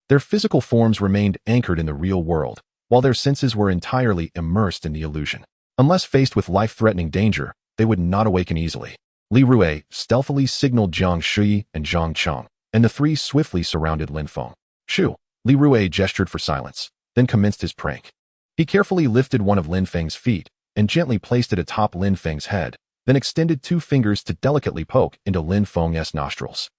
S1: their physical forms remained anchored in the real world, while their senses were entirely immersed in the illusion. Unless faced with life-threatening danger, they would not awaken easily. Li Rui stealthily signaled Jiang Shi and Zhang Cheng, and the 3 swiftly surrounded Lin Feng. Shoo! Li Rui gestured for silence, then commenced his prank. He carefully lifted one of Lin Feng's feet and gently placed it atop Lin Feng's head, then extended 2 fingers to delicately poke into Lin Feng's nostrils.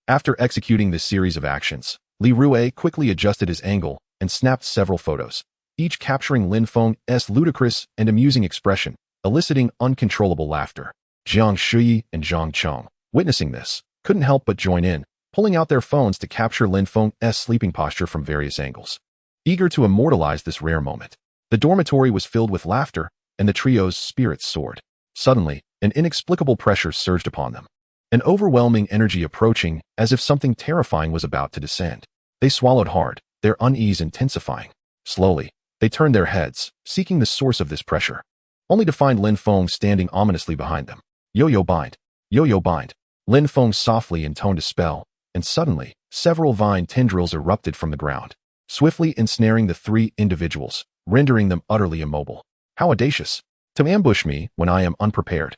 S1: After executing this series of actions, Li Rui quickly adjusted his angle and snapped several photos, each capturing Lin Feng's ludicrous and amusing expression, eliciting uncontrollable laughter. Jiang Shi and Zhang Cheng, witnessing this, couldn't help but join in, pulling out their phones to capture Lin Feng's sleeping posture from various angles. Eager to immortalize this rare moment, the dormitory was filled with laughter, and the trio's spirits soared. Suddenly, An inexplicable pressure surged upon them. An overwhelming energy approaching, as if something terrifying was about to descend. They swallowed hard, their unease intensifying. Slowly, they turned their heads, seeking the source of this pressure, only to find Lin Feng standing ominously behind them. Yo-yo bind. Yo-yo bind. Lin Feng softly intoned a spell, and suddenly, several vine tendrils erupted from the ground, swiftly ensnaring the three individuals, rendering them utterly immobile. How audacious! To ambush me when I am unprepared.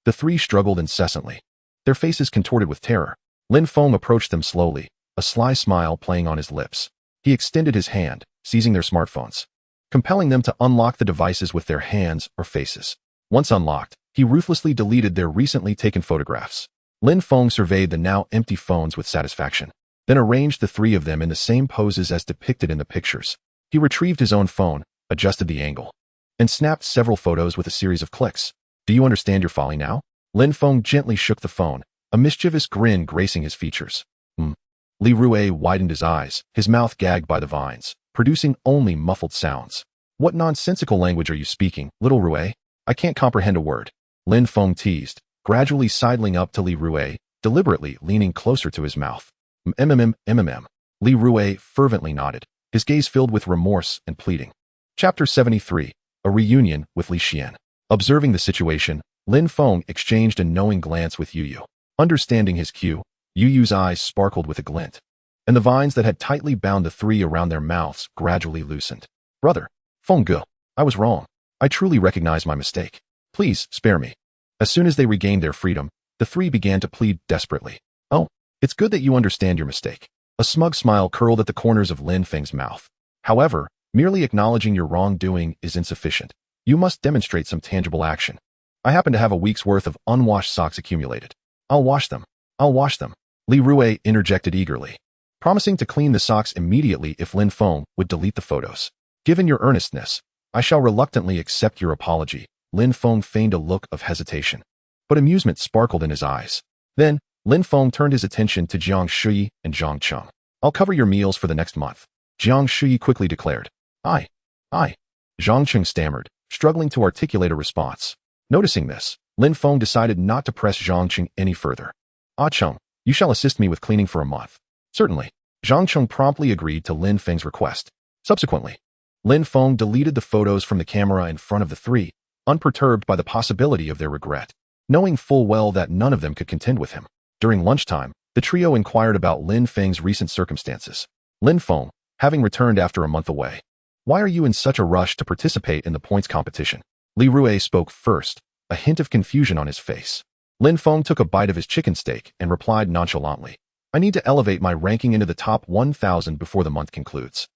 S1: The three struggled incessantly, their faces contorted with terror. Lin Feng approached them slowly, a sly smile playing on his lips. He extended his hand, seizing their smartphones, compelling them to unlock the devices with their hands or faces. Once unlocked, he ruthlessly deleted their recently taken photographs. Lin Feng surveyed the now empty phones with satisfaction, then arranged the three of them in the same poses as depicted in the pictures. He retrieved his own phone, adjusted the angle, and snapped several photos with a series of clicks. Do you understand your folly now? Lin Feng gently shook the phone, a mischievous grin gracing his features. Li Rue widened his eyes, his mouth gagged by the vines, producing only muffled sounds. What nonsensical language are you speaking, little Rue? I can't comprehend a word. Lin Feng teased, gradually sidling up to Li Rue, deliberately leaning closer to his mouth. Li Rue fervently nodded, his gaze filled with remorse and pleading. Chapter 73. A Reunion with Li Xian. Observing the situation, Lin Feng exchanged a knowing glance with Yu Yu. Understanding his cue, Yu Yu's eyes sparkled with a glint, and the vines that had tightly bound the three around their mouths gradually loosened. Brother, Feng Ge, I was wrong. I truly recognize my mistake. Please, spare me. As soon as they regained their freedom, the three began to plead desperately. Oh, it's good that you understand your mistake. A smug smile curled at the corners of Lin Feng's mouth. However, merely acknowledging your wrongdoing is insufficient. You must demonstrate some tangible action. I happen to have a week's worth of unwashed socks accumulated. I'll wash them. I'll wash them. Li Rue interjected eagerly, promising to clean the socks immediately if Lin Feng would delete the photos. Given your earnestness, I shall reluctantly accept your apology. Lin Feng feigned a look of hesitation, but amusement sparkled in his eyes. Then, Lin Feng turned his attention to Jiang Shuyi and Zhang Cheng. I'll cover your meals for the next month. Jiang Shuyi quickly declared. I. Zhang Cheng stammered, struggling to articulate a response. Noticing this, Lin Feng decided not to press Zhang Cheng any further. Cheng, you shall assist me with cleaning for a month. Certainly. Zhang Cheng promptly agreed to Lin Feng's request. Subsequently, Lin Feng deleted the photos from the camera in front of the three, unperturbed by the possibility of their regret, knowing full well that none of them could contend with him. During lunchtime, the trio inquired about Lin Feng's recent circumstances. Lin Feng, having returned after a month away. Why are you in such a rush to participate in the points competition? Li Rue spoke first, a hint of confusion on his face. Lin Feng took a bite of his chicken steak and replied nonchalantly. I need to elevate my ranking into the top 1,000 before the month concludes.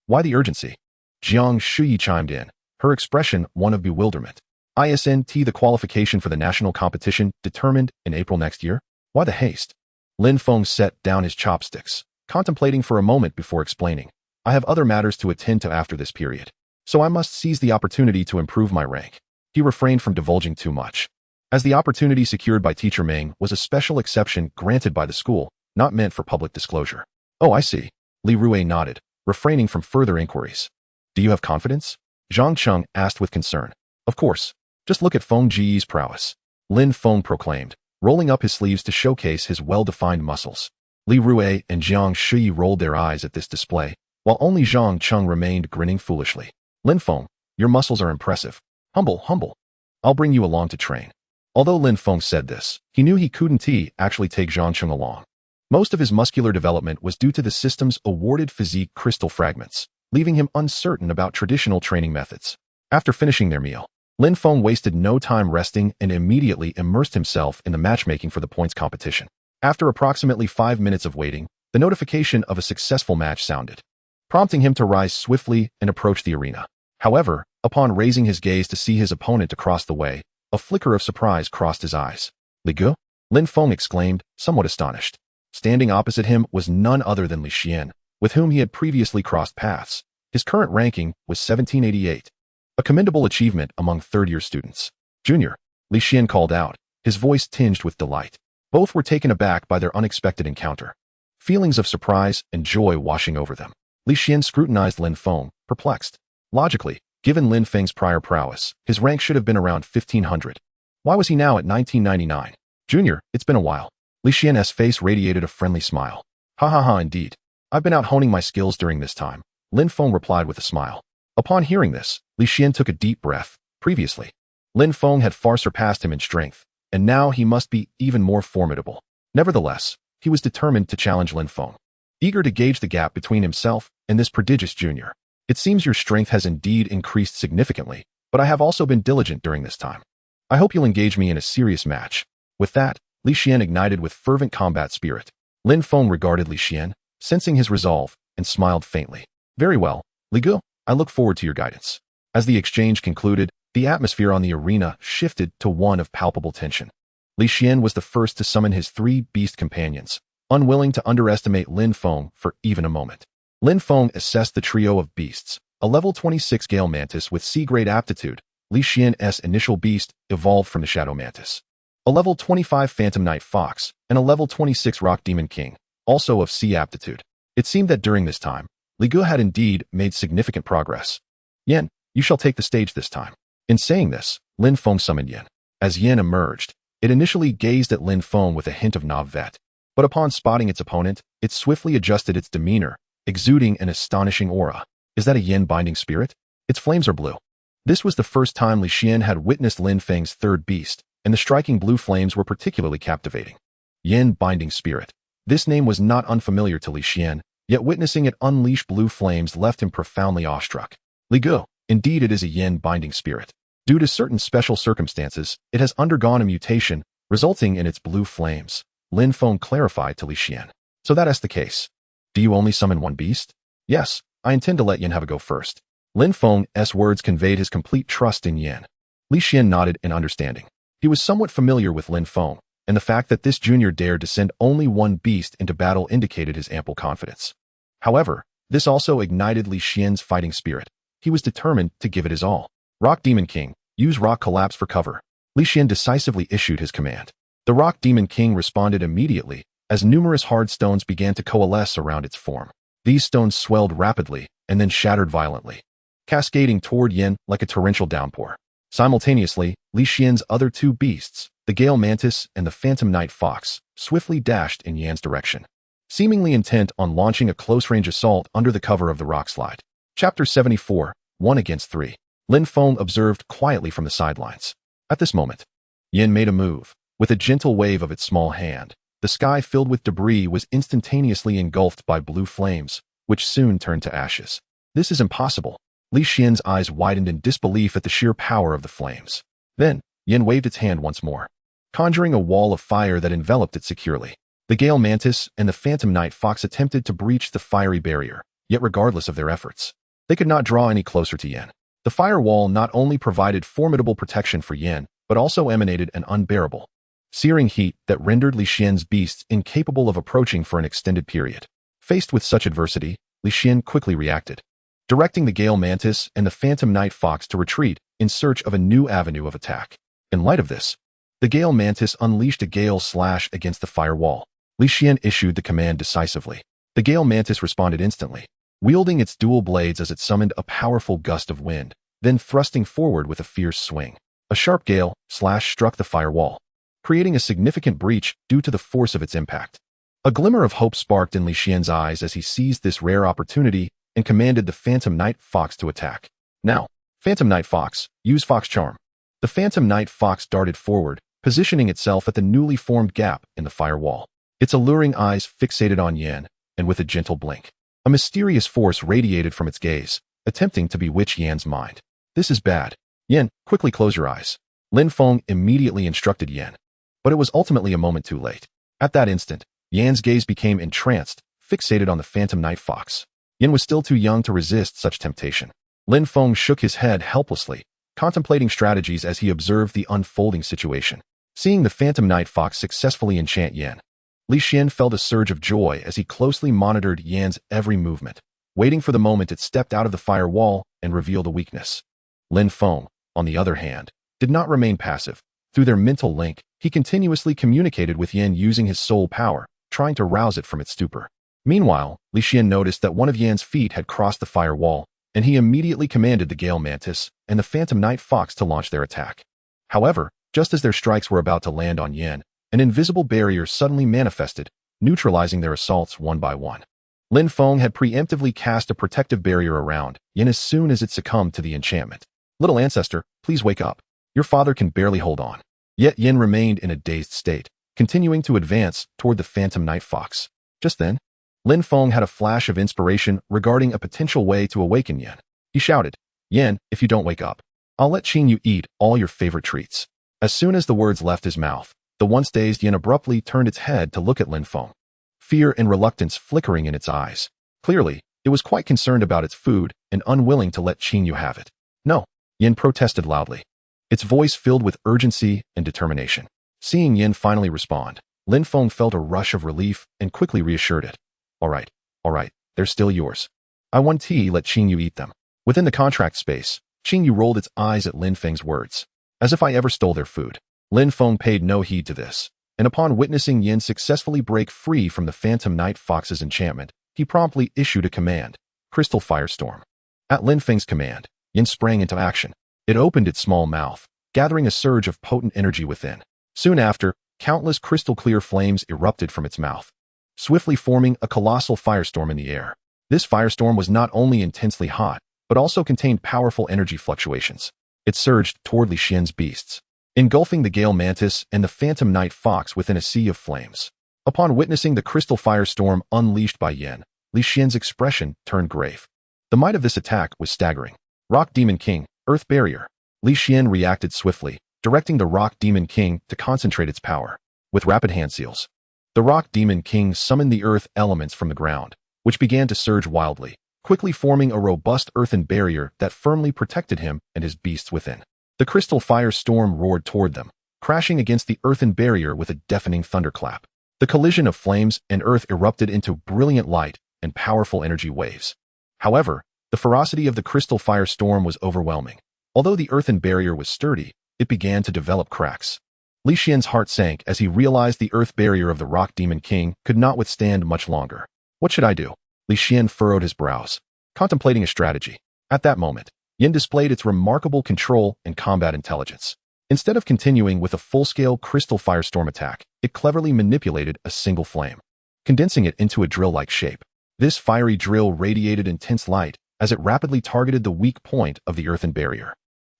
S1: Why the urgency? Jiang Shuyi chimed in, her expression one of bewilderment. Isn't the qualification for the national competition determined in April next year? Why the haste? Lin Feng set down his chopsticks, contemplating for a moment before explaining. I have other matters to attend to after this period, so I must seize the opportunity to improve my rank. He refrained from divulging too much, as the opportunity secured by Teacher Ming was a special exception granted by the school, not meant for public disclosure. Oh, I see. Li Rue nodded, refraining from further inquiries. Do you have confidence? Zhang Cheng asked with concern. Of course. Just look at Feng Ji's prowess. Lin Feng proclaimed, rolling up his sleeves to showcase his well-defined muscles. Li Rue and Jiang Shuyi rolled their eyes at this display, while only Zhang Cheng remained grinning foolishly. Lin Feng, your muscles are impressive. Humble. I'll bring you along to train. Although Lin Feng said this, he knew he couldn't actually take Zhang Cheng along. Most of his muscular development was due to the system's awarded physique crystal fragments, leaving him uncertain about traditional training methods. After finishing their meal, Lin Feng wasted no time resting and immediately immersed himself in the matchmaking for the points competition. After approximately 5 minutes of waiting, the notification of a successful match sounded, prompting him to rise swiftly and approach the arena. However, upon raising his gaze to see his opponent across the way, a flicker of surprise crossed his eyes. Li Ge? Lin Feng exclaimed, somewhat astonished. Standing opposite him was none other than Li Xian, with whom he had previously crossed paths. His current ranking was 1788, a commendable achievement among third-year students. Junior, Li Xian called out, his voice tinged with delight. Both were taken aback by their unexpected encounter, feelings of surprise and joy washing over them. Li Xian scrutinized Lin Feng, perplexed. Logically, Given Lin Feng's prior prowess, his rank should have been around 1500. Why was he now at 1999? Junior, it's been a while. Li Xian's face radiated a friendly smile. Ha ha ha, indeed. I've been out honing my skills during this time, Lin Feng replied with a smile. Upon hearing this, Li Xian took a deep breath. Previously, Lin Feng had far surpassed him in strength, and now he must be even more formidable. Nevertheless, he was determined to challenge Lin Feng, eager to gauge the gap between himself and this prodigious junior. It seems your strength has indeed increased significantly, but I have also been diligent during this time. I hope you'll engage me in a serious match. With that, Li Xian ignited with fervent combat spirit. Lin Feng regarded Li Xian, sensing his resolve, and smiled faintly. Very well, Li Gu, I look forward to your guidance. As the exchange concluded, the atmosphere on the arena shifted to one of palpable tension. Li Xian was the first to summon his 3 beast companions, unwilling to underestimate Lin Feng for even a moment. Lin Feng assessed the trio of beasts, a level 26 Gale Mantis with C-grade aptitude. Li Xian's initial beast evolved from the Shadow Mantis, a level 25 Phantom Night Fox, and a level 26 Rock Demon King, also of C aptitude. It seemed that during this time, Li Gu had indeed made significant progress. Yan, you shall take the stage this time. In saying this, Lin Feng summoned Yan. As Yan emerged, it initially gazed at Lin Feng with a hint of navet, but upon spotting its opponent, it swiftly adjusted its demeanor, exuding an astonishing aura. Is that a Yin binding spirit? Its flames are blue. This was the first time Li Xian had witnessed Lin Feng's 3rd beast, and the striking blue flames were particularly captivating. Yin binding spirit. This name was not unfamiliar to Li Xian, yet witnessing it unleash blue flames left him profoundly awestruck. Li Gu, indeed it is a Yin binding spirit. Due to certain special circumstances, it has undergone a mutation, resulting in its blue flames, Lin Feng clarified to Li Xian. So that is the case. Do you only summon 1 beast? Yes, I intend to let Yan have a go first. Lin Feng's words conveyed his complete trust in Yan. Li Xian nodded in understanding. He was somewhat familiar with Lin Feng, and the fact that this junior dared to send only 1 beast into battle indicated his ample confidence. However, this also ignited Li Xian's fighting spirit. He was determined to give it his all. Rock Demon King, use Rock Collapse for cover. Li Xian decisively issued his command. The Rock Demon King responded immediately, as numerous hard stones began to coalesce around its form. These stones swelled rapidly, and then shattered violently, cascading toward Yan like a torrential downpour. Simultaneously, Li Xian's other 2 beasts, the Gale Mantis and the Phantom Night Fox, swiftly dashed in Yan's direction, seemingly intent on launching a close-range assault under the cover of the rock slide. Chapter 74, 1 against 3. Lin Feng observed quietly from the sidelines. At this moment, Yan made a move. With a gentle wave of its small hand, the sky filled with debris was instantaneously engulfed by blue flames, which soon turned to ashes. This is impossible. Li Xian's eyes widened in disbelief at the sheer power of the flames. Then, Yan waved its hand once more, conjuring a wall of fire that enveloped it securely. The Gale Mantis and the Phantom Night Fox attempted to breach the fiery barrier, yet regardless of their efforts, they could not draw any closer to Yan. The firewall not only provided formidable protection for Yan, but also emanated an unbearable, searing heat that rendered Li Xian's beasts incapable of approaching for an extended period. Faced with such adversity, Li Xian quickly reacted, directing the Gale Mantis and the Phantom Night Fox to retreat in search of a new avenue of attack. In light of this, the Gale Mantis unleashed a gale slash against the firewall. Li Xian issued the command decisively. The Gale Mantis responded instantly, wielding its dual blades as it summoned a powerful gust of wind, then thrusting forward with a fierce swing. A sharp gale slash struck the firewall, creating a significant breach due to the force of its impact. A glimmer of hope sparked in Li Xian's eyes as he seized this rare opportunity and commanded the Phantom Night Fox to attack. Now, Phantom Night Fox, use Fox Charm. The Phantom Night Fox darted forward, positioning itself at the newly formed gap in the firewall. Its alluring eyes fixated on Yan, and with a gentle blink, a mysterious force radiated from its gaze, attempting to bewitch Yan's mind. This is bad. Yan, quickly close your eyes. Lin Feng immediately instructed Yan, but it was ultimately a moment too late. At that instant, Yan's gaze became entranced, fixated on the Phantom Night Fox. Yan was still too young to resist such temptation. Lin Feng shook his head helplessly, contemplating strategies as he observed the unfolding situation. Seeing the Phantom Night Fox successfully enchant Yan, Li Xian felt a surge of joy as he closely monitored Yan's every movement, waiting for the moment it stepped out of the firewall and revealed a weakness. Lin Feng, on the other hand, did not remain passive. Through their mental link, he continuously communicated with Yan using his soul power, trying to rouse it from its stupor. Meanwhile, Li Xian noticed that one of Yan's feet had crossed the firewall, and he immediately commanded the Gale Mantis and the Phantom Night Fox to launch their attack. However, just as their strikes were about to land on Yin, an invisible barrier suddenly manifested, neutralizing their assaults one by one. Lin Feng had preemptively cast a protective barrier around Yin as soon as it succumbed to the enchantment. "Little ancestor, please wake up. Your father can barely hold on." Yet Yin remained in a dazed state, continuing to advance toward the Phantom Night Fox. Just then, Lin Feng had a flash of inspiration regarding a potential way to awaken Yin. He shouted, "Yin, if you don't wake up, I'll let Qing Yu eat all your favorite treats." As soon as the words left his mouth, the once dazed Yin abruptly turned its head to look at Lin Feng, fear and reluctance flickering in its eyes. Clearly, it was quite concerned about its food and unwilling to let Qing Yu have it. "No," Yin protested loudly, its voice filled with urgency and determination. Seeing Yin finally respond, Lin Feng felt a rush of relief and quickly reassured it. All right, they're still yours. I want let Qing Yu eat them." Within the contract space, Qing Yu rolled its eyes at Lin Feng's words. "As if I ever stole their food." Lin Feng paid no heed to this, and upon witnessing Yin successfully break free from the Phantom Night Fox's enchantment, he promptly issued a command, Crystal Firestorm. At Lin Feng's command, Yin sprang into action. It opened its small mouth, gathering a surge of potent energy within. Soon after, countless crystal-clear flames erupted from its mouth, swiftly forming a colossal firestorm in the air. This firestorm was not only intensely hot, but also contained powerful energy fluctuations. It surged toward Li Xian's beasts, engulfing the Gale Mantis and the Phantom Night Fox within a sea of flames. Upon witnessing the crystal firestorm unleashed by Yin, Li Xian's expression turned grave. The might of this attack was staggering. Rock Demon King, Earth Barrier. Li Xian reacted swiftly, directing the Rock Demon King to concentrate its power. With rapid hand seals, the Rock Demon King summoned the earth elements from the ground, which began to surge wildly, quickly forming a robust earthen barrier that firmly protected him and his beasts within. The crystal firestorm roared toward them, crashing against the earthen barrier with a deafening thunderclap. The collision of flames and earth erupted into brilliant light and powerful energy waves. However, the ferocity of the crystal firestorm was overwhelming. Although the earthen barrier was sturdy, it began to develop cracks. Li Xian's heart sank as he realized the earth barrier of the Rock Demon King could not withstand much longer. What should I do? Li Xian furrowed his brows, contemplating a strategy. At that moment, Yin displayed its remarkable control and combat intelligence. Instead of continuing with a full-scale crystal firestorm attack, it cleverly manipulated a single flame, condensing it into a drill-like shape. This fiery drill radiated intense light as it rapidly targeted the weak point of the earthen barrier.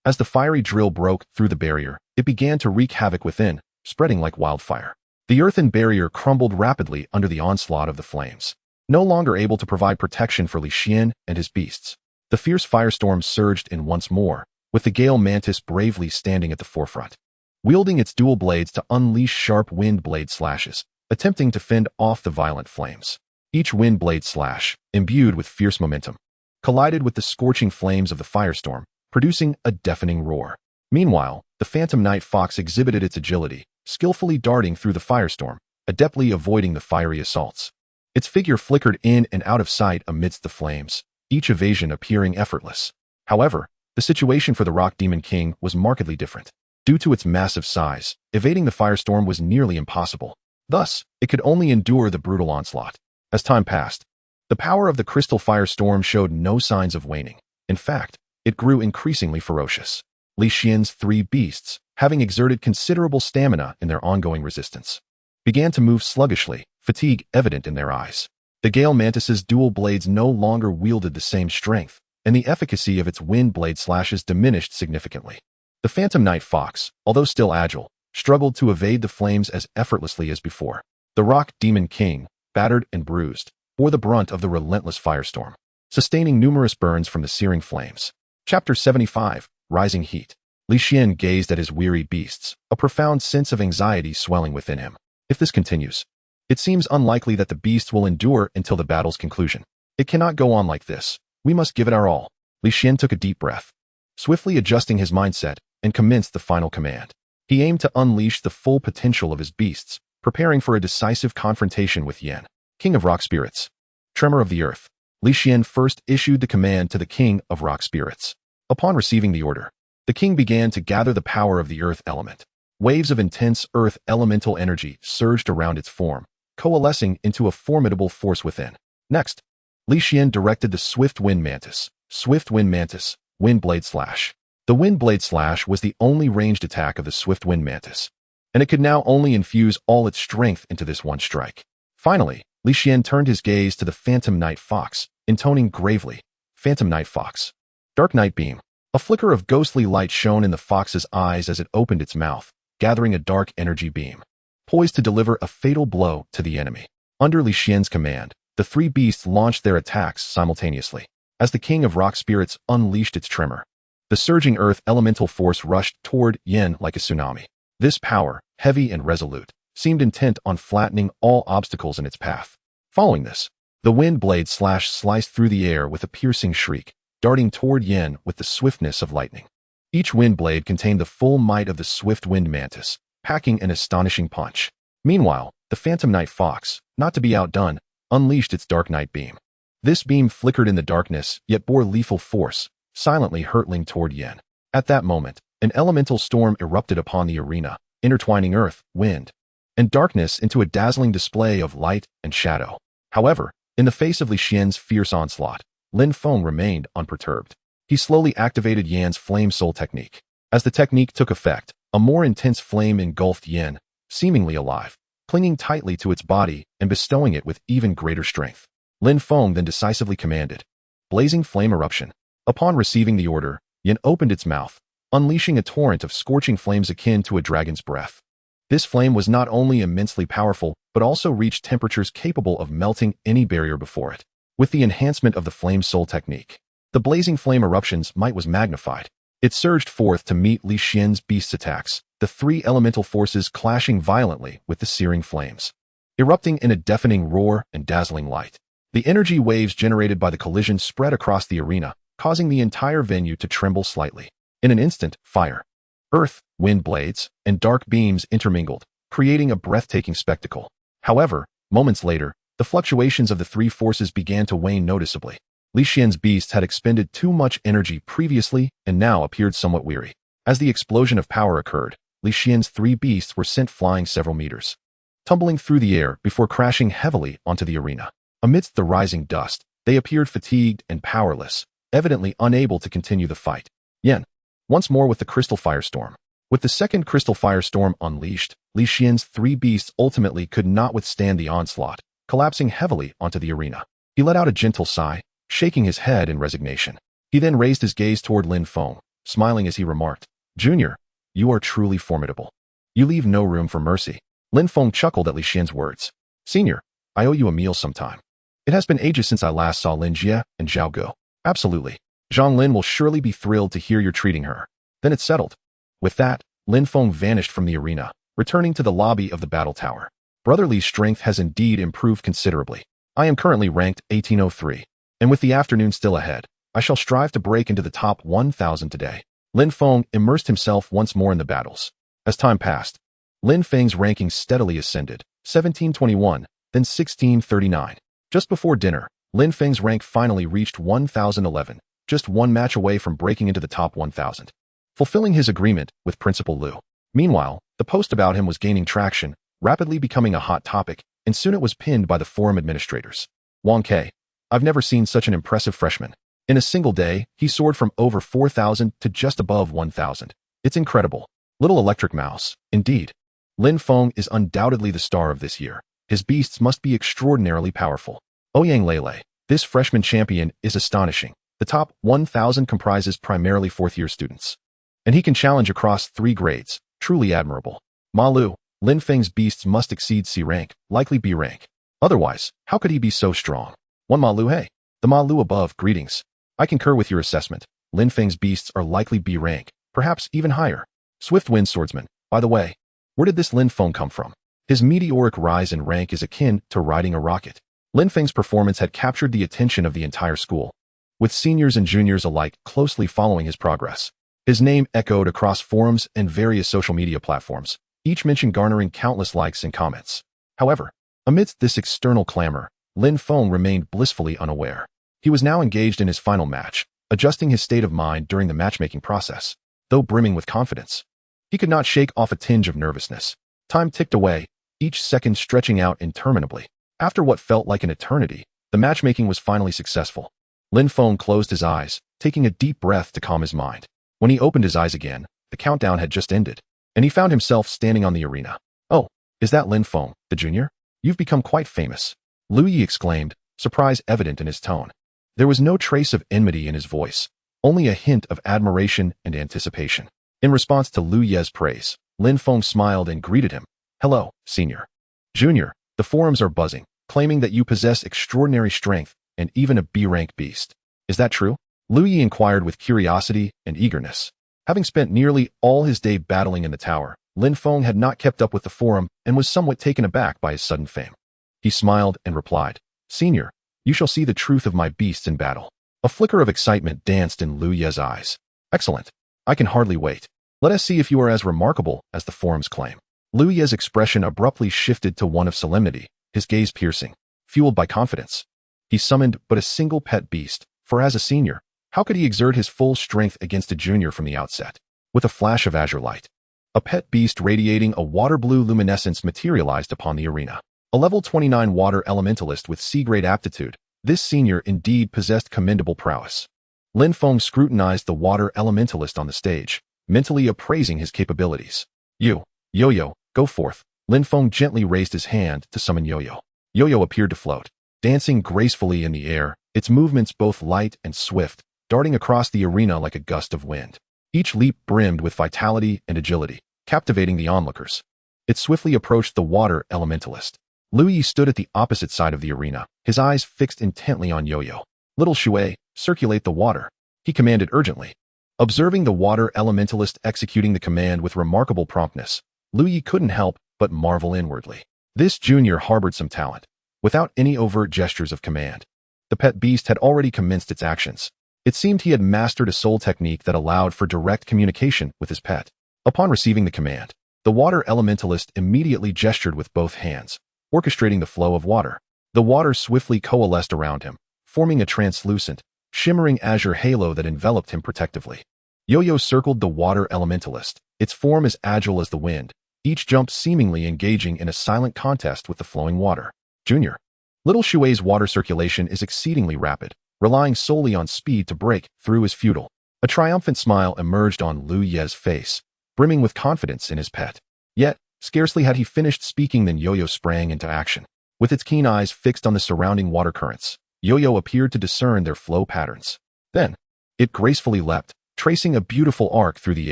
S1: As the fiery drill broke through the barrier, it began to wreak havoc within, spreading like wildfire. The earthen barrier crumbled rapidly under the onslaught of the flames, no longer able to provide protection for Li Xian and his beasts. The fierce firestorm surged in once more, with the Gale Mantis bravely standing at the forefront, wielding its dual blades to unleash sharp wind blade slashes, attempting to fend off the violent flames. Each wind blade slash, imbued with fierce momentum, collided with the scorching flames of the firestorm, producing a deafening roar. Meanwhile, the Phantom Night Fox exhibited its agility, skillfully darting through the firestorm, adeptly avoiding the fiery assaults. Its figure flickered in and out of sight amidst the flames, each evasion appearing effortless. However, the situation for the Rock Demon King was markedly different. Due to its massive size, evading the firestorm was nearly impossible. Thus, it could only endure the brutal onslaught. As time passed, the power of the crystal firestorm showed no signs of waning. In fact, it grew increasingly ferocious. Li Xian's three beasts, having exerted considerable stamina in their ongoing resistance, began to move sluggishly, fatigue evident in their eyes. The Gale Mantis's dual blades no longer wielded the same strength, and the efficacy of its wind blade slashes diminished significantly. The Phantom Night Fox, although still agile, struggled to evade the flames as effortlessly as before. The Rock Demon King, battered and bruised, bore the brunt of the relentless firestorm, sustaining numerous burns from the searing flames. Chapter 75, Rising Heat. Li Xian gazed at his weary beasts, a profound sense of anxiety swelling within him. If this continues, it seems unlikely that the beasts will endure until the battle's conclusion. It cannot go on like this. We must give it our all. Li Xian took a deep breath, swiftly adjusting his mindset, and commenced the final command. He aimed to unleash the full potential of his beasts, preparing for a decisive confrontation with Yin, King of Rock Spirits. Tremor of the Earth. Li Xian first issued the command to the King of Rock Spirits. Upon receiving the order, the king began to gather the power of the earth element. Waves of intense earth elemental energy surged around its form, coalescing into a formidable force within. Next, Li Xian directed the swift wind mantis, Swift Wind Mantis, Wind Blade Slash. The Wind Blade Slash was the only ranged attack of the Swift Wind Mantis, and it could now only infuse all its strength into this one strike. Finally, Li Xian turned his gaze to the Phantom Night Fox, intoning gravely, Phantom Night Fox. Dark Night Beam. A flicker of ghostly light shone in the fox's eyes as it opened its mouth, gathering a dark energy beam, poised to deliver a fatal blow to the enemy. Under Li Xian's command, the three beasts launched their attacks simultaneously. As the King of Rock Spirits unleashed its tremor, the surging earth elemental force rushed toward Yin like a tsunami. This power, heavy and resolute, seemed intent on flattening all obstacles in its path. Following this, the wind blade slash sliced through the air with a piercing shriek, darting toward Yin with the swiftness of lightning. Each wind blade contained the full might of the swift wind mantis, packing an astonishing punch. Meanwhile, the Phantom Night Fox, not to be outdone, unleashed its Dark Night Beam. This beam flickered in the darkness, yet bore lethal force, silently hurtling toward Yin. At that moment, an elemental storm erupted upon the arena, intertwining earth, wind, and darkness into a dazzling display of light and shadow. However, in the face of Li Xian's fierce onslaught, Lin Feng remained unperturbed. He slowly activated Yan's Flame Soul technique. As the technique took effect, a more intense flame engulfed Yin, seemingly alive, clinging tightly to its body and bestowing it with even greater strength. Lin Feng then decisively commanded, Blazing Flame Eruption. Upon receiving the order, Yin opened its mouth, unleashing a torrent of scorching flames akin to a dragon's breath. This flame was not only immensely powerful, but also reached temperatures capable of melting any barrier before it. With the enhancement of the Flame Soul technique, the blazing flame eruption's might was magnified. It surged forth to meet Li Xian's beast's attacks, the three elemental forces clashing violently with the searing flames, erupting in a deafening roar and dazzling light. The energy waves generated by the collision spread across the arena, causing the entire venue to tremble slightly. In an instant, fire, earth, wind blades, and dark beams intermingled, creating a breathtaking spectacle. However, moments later, the fluctuations of the three forces began to wane noticeably. Li Xian's beasts had expended too much energy previously and now appeared somewhat weary. As the explosion of power occurred, Li Xian's three beasts were sent flying several meters, tumbling through the air before crashing heavily onto the arena. Amidst the rising dust, they appeared fatigued and powerless, evidently unable to continue the fight. Yin, once more with the Crystal Firestorm. With the second Crystal Firestorm unleashed, Li Xian's three beasts ultimately could not withstand the onslaught, collapsing heavily onto the arena. He let out a gentle sigh, shaking his head in resignation. He then raised his gaze toward Lin Feng, smiling as he remarked, Junior, you are truly formidable. You leave no room for mercy. Lin Feng chuckled at Li Xian's words. Senior, I owe you a meal sometime. It has been ages since I last saw Lin Jie and Zhao Guo. Absolutely. Zhang Lin will surely be thrilled to hear you're treating her. Then it's settled. With that, Lin Feng vanished from the arena, returning to the lobby of the battle tower. Brother Li's strength has indeed improved considerably. I am currently ranked 1803, and with the afternoon still ahead, I shall strive to break into the top 1,000 today. Lin Feng immersed himself once more in the battles. As time passed, Lin Feng's ranking steadily ascended, 1721, then 1639. Just before dinner, Lin Feng's rank finally reached 1011, just one match away from breaking into the top 1000, fulfilling his agreement with Principal Liu. Meanwhile, the post about him was gaining traction, rapidly becoming a hot topic, and soon it was pinned by the forum administrators. Wang Ke, I've never seen such an impressive freshman. In a single day, he soared from over 4,000 to just above 1,000. It's incredible. Little electric mouse, indeed. Lin Feng is undoubtedly the star of this year. His beasts must be extraordinarily powerful. Ouyang Lele, this freshman champion is astonishing. The top 1,000 comprises primarily fourth-year students, and he can challenge across 3 grades. Truly admirable. Ma Lu, Lin Feng's beasts must exceed C rank, likely B rank. Otherwise, how could he be so strong? One Ma Lu, hey. The Ma Lu above, greetings. I concur with your assessment. Lin Feng's beasts are likely B rank, perhaps even higher. Swift Wind Swordsman, by the way, where did this Lin Feng come from? His meteoric rise in rank is akin to riding a rocket. Lin Feng's performance had captured the attention of the entire school, with seniors and juniors alike closely following his progress. His name echoed across forums and various social media platforms, each mention garnering countless likes and comments. However, amidst this external clamor, Lin Feng remained blissfully unaware. He was now engaged in his final match, adjusting his state of mind during the matchmaking process. Though brimming with confidence, he could not shake off a tinge of nervousness. Time ticked away, each second stretching out interminably. After what felt like an eternity, the matchmaking was finally successful. Lin Feng closed his eyes, taking a deep breath to calm his mind. When he opened his eyes again, the countdown had just ended, and he found himself standing on the arena. "Oh, is that Lin Feng, the junior? You've become quite famous," Lu Yi exclaimed, surprise evident in his tone. There was no trace of enmity in his voice, only a hint of admiration and anticipation. In response to Lu Ye's praise, Lin Feng smiled and greeted him. "Hello, senior." "Junior, the forums are buzzing, claiming that you possess extraordinary strength and even a B-rank beast. Is that true?" Lu Yi inquired with curiosity and eagerness. Having spent nearly all his day battling in the tower, Lin Feng had not kept up with the forum and was somewhat taken aback by his sudden fame. He smiled and replied, "Senior, you shall see the truth of my beasts in battle." A flicker of excitement danced in Lu Ye's eyes. "Excellent. I can hardly wait. Let us see if you are as remarkable as the forums claim." Lu Ye's expression abruptly shifted to one of solemnity, his gaze piercing, fueled by confidence. He summoned but a single pet beast, for as a senior, how could he exert his full strength against a junior from the outset? With a flash of azure light, a pet beast radiating a water-blue luminescence materialized upon the arena. A level 29 water elementalist with C-grade aptitude, this senior indeed possessed commendable prowess. Lin Feng scrutinized the water elementalist on the stage, mentally appraising his capabilities. Yo-Yo, go forth." Lin Feng gently raised his hand to summon Yo-Yo. Yo-Yo appeared to float, dancing gracefully in the air, its movements both light and swift, darting across the arena like a gust of wind. Each leap brimmed with vitality and agility, captivating the onlookers. It swiftly approached the water elementalist. Lu Yi stood at the opposite side of the arena, his eyes fixed intently on Yo-Yo. "Little Shui, circulate the water," he commanded urgently. Observing the water elementalist executing the command with remarkable promptness, Lu Yi couldn't help but marvel inwardly. This junior harbored some talent. Without any overt gestures of command, the pet beast had already commenced its actions. It seemed he had mastered a soul technique that allowed for direct communication with his pet. Upon receiving the command, the water elementalist immediately gestured with both hands, orchestrating the flow of water. The water swiftly coalesced around him, forming a translucent, shimmering azure halo that enveloped him protectively. Yo-Yo circled the water elementalist, its form as agile as the wind, each jump seemingly engaging in a silent contest with the flowing water. "Junior, Little Shui's water circulation is exceedingly rapid, relying solely on speed to break through is futile." A triumphant smile emerged on Lu Ye's face, brimming with confidence in his pet. Yet, scarcely had he finished speaking than Yo-Yo sprang into action. With its keen eyes fixed on the surrounding water currents, Yo-Yo appeared to discern their flow patterns. Then, it gracefully leapt, tracing a beautiful arc through the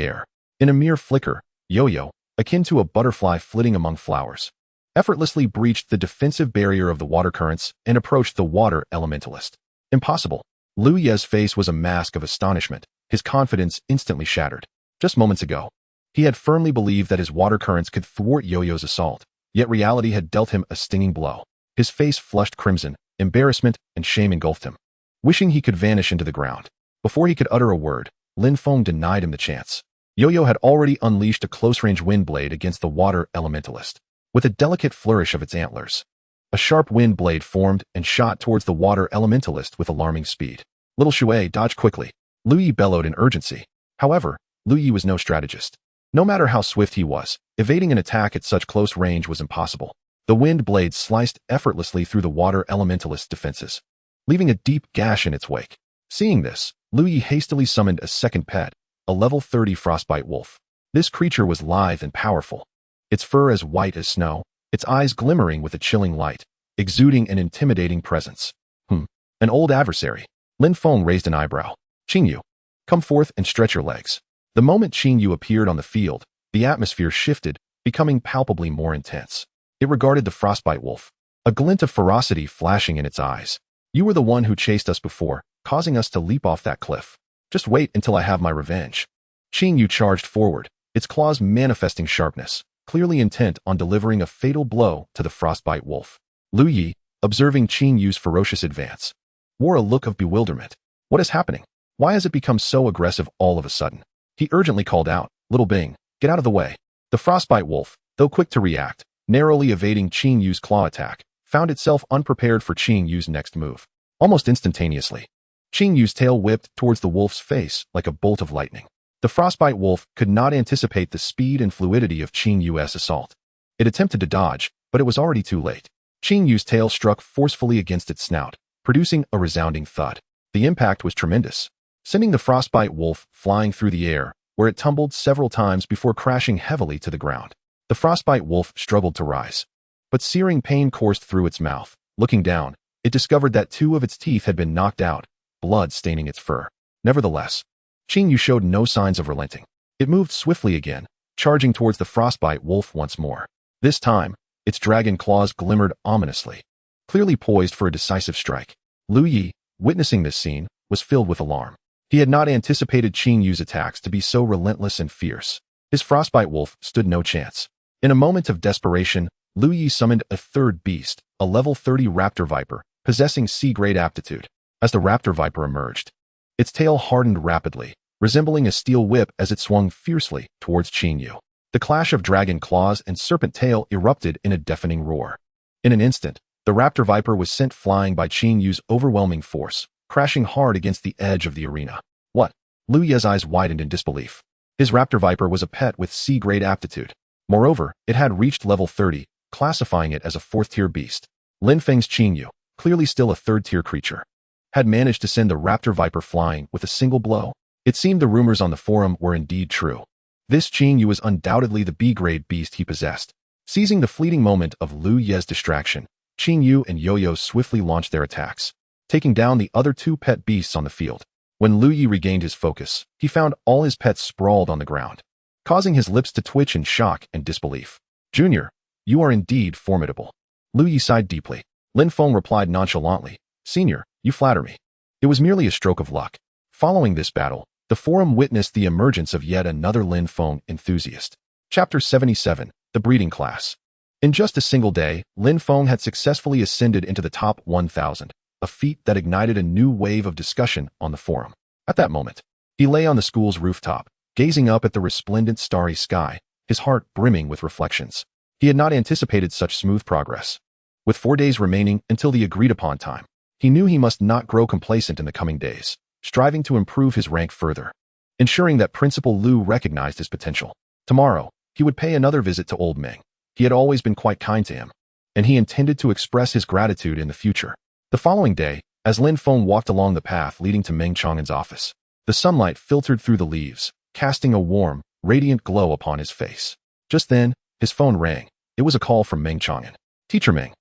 S1: air. In a mere flicker, Yo-Yo, akin to a butterfly flitting among flowers, effortlessly breached the defensive barrier of the water currents and approached the water elementalist. Impossible. Lu Ye's face was a mask of astonishment, his confidence instantly shattered. Just moments ago, he had firmly believed that his water currents could thwart Yo-Yo's assault, yet reality had dealt him a stinging blow. His face flushed crimson, embarrassment and shame engulfed him. Wishing he could vanish into the ground, before he could utter a word, Lin Feng denied him the chance. Yo-Yo had already unleashed a close-range wind blade against the water elementalist. With a delicate flourish of its antlers, a sharp wind blade formed and shot towards the water elementalist with alarming speed. Little Shui dodged quickly. Lu Yi bellowed in urgency. However, Lu Yi was no strategist. No matter how swift he was, evading an attack at such close range was impossible. The wind blade sliced effortlessly through the water elementalist's defenses, leaving a deep gash in its wake. Seeing this, Lu Yi hastily summoned a second pet, a level 30 frostbite wolf. This creature was lithe and powerful, its fur as white as snow, its eyes glimmering with a chilling light, exuding an intimidating presence. An old adversary. Lin Feng raised an eyebrow. "Qingyu, come forth and stretch your legs." The moment Qingyu appeared on the field, the atmosphere shifted, becoming palpably more intense. It regarded the frostbite wolf, a glint of ferocity flashing in its eyes. "You were the one who chased us before, causing us to leap off that cliff. Just wait until I have my revenge." Qingyu charged forward, its claws manifesting sharpness, clearly intent on delivering a fatal blow to the frostbite wolf. Lu Yi, observing Qingyu's ferocious advance, wore a look of bewilderment. What is happening? Why has it become so aggressive all of a sudden? He urgently called out, "Little Bing, get out of the way." The frostbite wolf, though quick to react, narrowly evading Qingyu's claw attack, found itself unprepared for Qingyu's next move. Almost instantaneously, Qingyu's tail whipped towards the wolf's face like a bolt of lightning. The frostbite wolf could not anticipate the speed and fluidity of Qingyu's assault. It attempted to dodge, but it was already too late. Qingyu's tail struck forcefully against its snout, producing a resounding thud. The impact was tremendous, sending the frostbite wolf flying through the air, where it tumbled several times before crashing heavily to the ground. The frostbite wolf struggled to rise, but searing pain coursed through its mouth. Looking down, it discovered that 2 of its teeth had been knocked out, blood staining its fur. Nevertheless, Qingyu showed no signs of relenting. It moved swiftly again, charging towards the frostbite wolf once more. This time, its dragon claws glimmered ominously, clearly poised for a decisive strike. Lu Yi, witnessing this scene, was filled with alarm. He had not anticipated Qingyu's attacks to be so relentless and fierce. His frostbite wolf stood no chance. In a moment of desperation, Lu Yi summoned a third beast, a level 30 raptor viper, possessing C-grade aptitude. As the raptor viper emerged, its tail hardened rapidly, resembling a steel whip as it swung fiercely towards Qingyu. The clash of dragon claws and serpent tail erupted in a deafening roar. In an instant, the raptor viper was sent flying by Qingyu's overwhelming force, crashing hard against the edge of the arena. What? Lu Yi's eyes widened in disbelief. His raptor viper was a pet with C-grade aptitude. Moreover, it had reached level 30, classifying it as a 4th-tier beast. Lin Feng's Qingyu, clearly still a 3rd-tier creature, had managed to send the raptor viper flying with a single blow. It seemed the rumors on the forum were indeed true. This Qingyu was undoubtedly the B-grade beast he possessed. Seizing the fleeting moment of Lu Yi's distraction, Qingyu and Yo-Yo swiftly launched their attacks, taking down the other 2 pet beasts on the field. When Lu Yi regained his focus, he found all his pets sprawled on the ground, causing his lips to twitch in shock and disbelief. Junior, you are indeed formidable. Lu Yi sighed deeply. Lin Feng replied nonchalantly, Senior, you flatter me. It was merely a stroke of luck. Following this battle, the forum witnessed the emergence of yet another Lin Feng enthusiast. Chapter 77, The Breeding Class. In just a single day, Lin Feng had successfully ascended into the top 1,000, a feat that ignited a new wave of discussion on the forum. At that moment, he lay on the school's rooftop, gazing up at the resplendent starry sky, his heart brimming with reflections. He had not anticipated such smooth progress. With 4 days remaining until the agreed-upon time, he knew he must not grow complacent in the coming days, striving to improve his rank further, ensuring that Principal Lu recognized his potential. Tomorrow, he would pay another visit to Old Meng. He had always been quite kind to him, and he intended to express his gratitude in the future. The following day, as Lin Feng walked along the path leading to Meng Chang'an's office, the sunlight filtered through the leaves, casting a warm, radiant glow upon his face. Just then, his phone rang. It was a call from Meng Chang'an. Teacher Meng,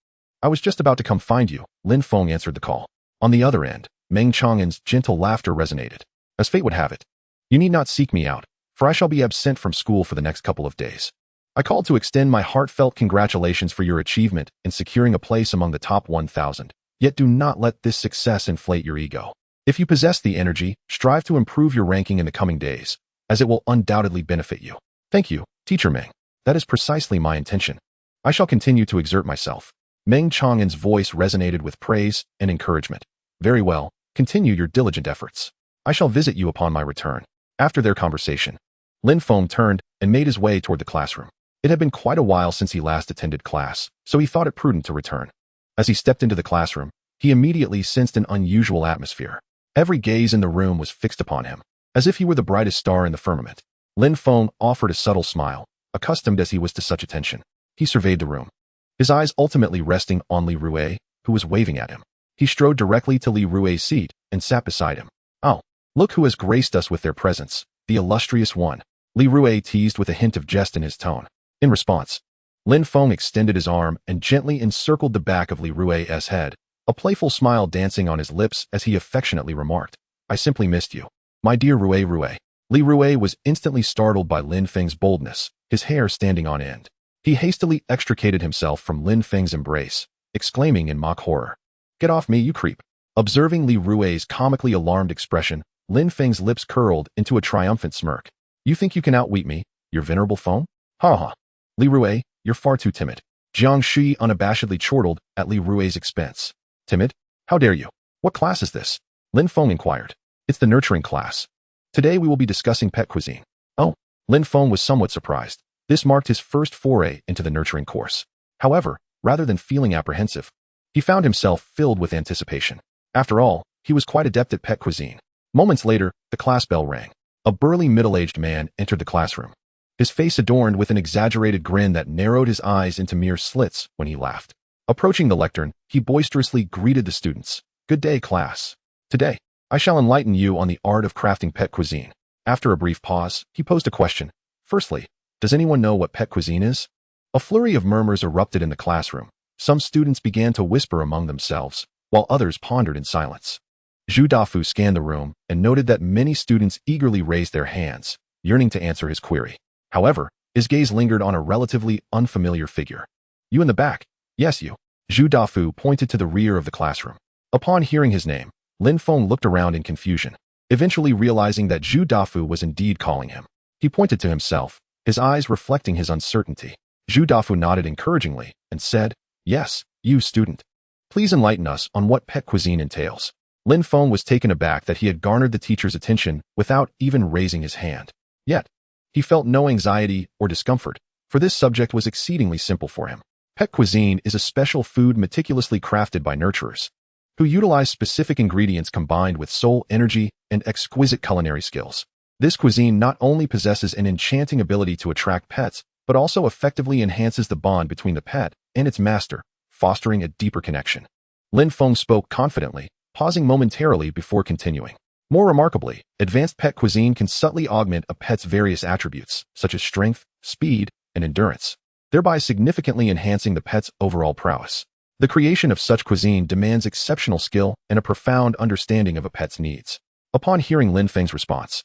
S1: I was just about to come find you. Lin Feng answered the call. On the other end, Meng Chang'an's gentle laughter resonated. As fate would have it, you need not seek me out, for I shall be absent from school for the next couple of days. I called to extend my heartfelt congratulations for your achievement in securing a place among the top 1,000. Yet do not let this success inflate your ego. If you possess the energy, strive to improve your ranking in the coming days, as it will undoubtedly benefit you. Thank you, Teacher Meng. That is precisely my intention. I shall continue to exert myself. Meng Chang'an's voice resonated with praise and encouragement. Very well, continue your diligent efforts. I shall visit you upon my return. After their conversation, Lin Feng turned and made his way toward the classroom. It had been quite a while since he last attended class, so he thought it prudent to return. As he stepped into the classroom, he immediately sensed an unusual atmosphere. Every gaze in the room was fixed upon him, as if he were the brightest star in the firmament. Lin Feng offered a subtle smile, accustomed as he was to such attention. He surveyed the room, his eyes ultimately resting on Li Rue, who was waving at him. He strode directly to Li Rue's seat and sat beside him. Oh, look who has graced us with their presence, the illustrious one. Li Rue teased with a hint of jest in his tone. In response, Lin Feng extended his arm and gently encircled the back of Li Rue's head, a playful smile dancing on his lips as he affectionately remarked, I simply missed you. My dear Rue. Li Rue was instantly startled by Lin Feng's boldness, his hair standing on end. He hastily extricated himself from Lin Feng's embrace, exclaiming in mock horror, Get off me, you creep. Observing Li Rue's comically alarmed expression, Lin Feng's lips curled into a triumphant smirk. You think you can outwit me, your venerable foe? Ha ha. Li Rue, you're far too timid. Jiang Shi unabashedly chortled at Li Rue's expense. Timid? How dare you? What class is this? Lin Feng inquired. It's the nurturing class. Today we will be discussing pet cuisine. Oh, Lin Feng was somewhat surprised. This marked his first foray into the nurturing course. However, rather than feeling apprehensive, he found himself filled with anticipation. After all, he was quite adept at pet cuisine. Moments later, the class bell rang. A burly middle-aged man entered the classroom, his face adorned with an exaggerated grin that narrowed his eyes into mere slits when he laughed. Approaching the lectern, he boisterously greeted the students. Good day, class. Today, I shall enlighten you on the art of crafting pet cuisine. After a brief pause, he posed a question. Firstly, does anyone know what pet cuisine is? A flurry of murmurs erupted in the classroom. Some students began to whisper among themselves, while others pondered in silence. Zhu Dafu scanned the room and noted that many students eagerly raised their hands, yearning to answer his query. However, his gaze lingered on a relatively unfamiliar figure. You in the back? Yes, you. Zhu Dafu pointed to the rear of the classroom. Upon hearing his name, Lin Feng looked around in confusion, eventually realizing that Zhu Dafu was indeed calling him. He pointed to himself, his eyes reflecting his uncertainty. Zhu Dafu nodded encouragingly and said, Yes, you student. Please enlighten us on what pet cuisine entails. Lin Feng was taken aback that he had garnered the teacher's attention without even raising his hand. Yet, he felt no anxiety or discomfort, for this subject was exceedingly simple for him. Pet cuisine is a special food meticulously crafted by nurturers, who utilize specific ingredients combined with soul energy and exquisite culinary skills. This cuisine not only possesses an enchanting ability to attract pets, but also effectively enhances the bond between the pet and its master, fostering a deeper connection. Lin Feng spoke confidently, pausing momentarily before continuing. More remarkably, advanced pet cuisine can subtly augment a pet's various attributes, such as strength, speed, and endurance, thereby significantly enhancing the pet's overall prowess. The creation of such cuisine demands exceptional skill and a profound understanding of a pet's needs. Upon hearing Lin Feng's response,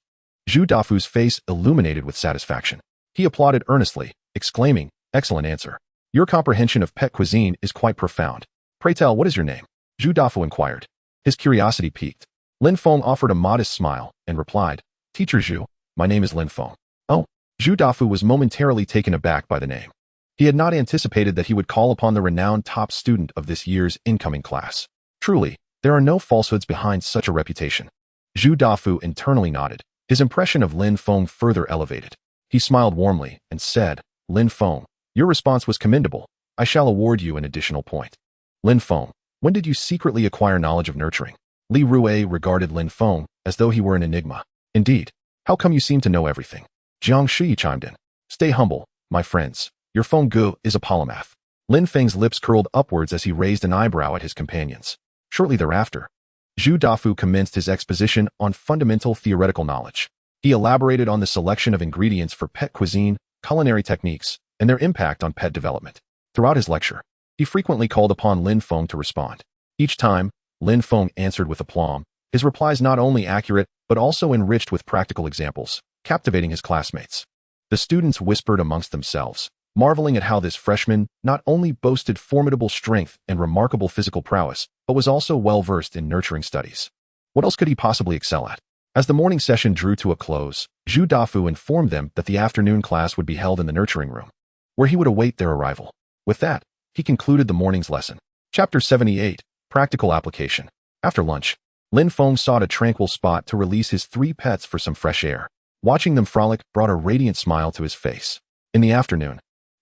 S1: Zhu Dafu's face illuminated with satisfaction. He applauded earnestly, exclaiming, Excellent answer. Your comprehension of pet cuisine is quite profound. Pray tell, what is your name? Zhu Dafu inquired. His curiosity piqued. Lin Feng offered a modest smile and replied, Teacher Zhu, my name is Lin Feng. Oh, Zhu Dafu was momentarily taken aback by the name. He had not anticipated that he would call upon the renowned top student of this year's incoming class. Truly, there are no falsehoods behind such a reputation. Zhu Dafu internally nodded. His impression of Lin Feng further elevated. He smiled warmly and said, Lin Feng, your response was commendable. I shall award you an additional point. Lin Feng, when did you secretly acquire knowledge of nurturing? Li Rue regarded Lin Feng as though he were an enigma. Indeed, how come you seem to know everything? Jiang Shi chimed in. Stay humble, my friends. Your Feng Gu is a polymath. Lin Feng's lips curled upwards as he raised an eyebrow at his companions. Shortly thereafter, Zhu Dafu commenced his exposition on fundamental theoretical knowledge. He elaborated on the selection of ingredients for pet cuisine, culinary techniques, and their impact on pet development. Throughout his lecture, he frequently called upon Lin Feng to respond. Each time, Lin Feng answered with aplomb, his replies not only accurate, but also enriched with practical examples, captivating his classmates. The students whispered amongst themselves, marveling at how this freshman not only boasted formidable strength and remarkable physical prowess, but was also well-versed in nurturing studies. What else could he possibly excel at? As the morning session drew to a close, Zhu Dafu informed them that the afternoon class would be held in the nurturing room, where he would await their arrival. With that, he concluded the morning's lesson. Chapter 78, Practical Application. After lunch, Lin Feng sought a tranquil spot to release his 3 pets for some fresh air. Watching them frolic brought a radiant smile to his face. In the afternoon,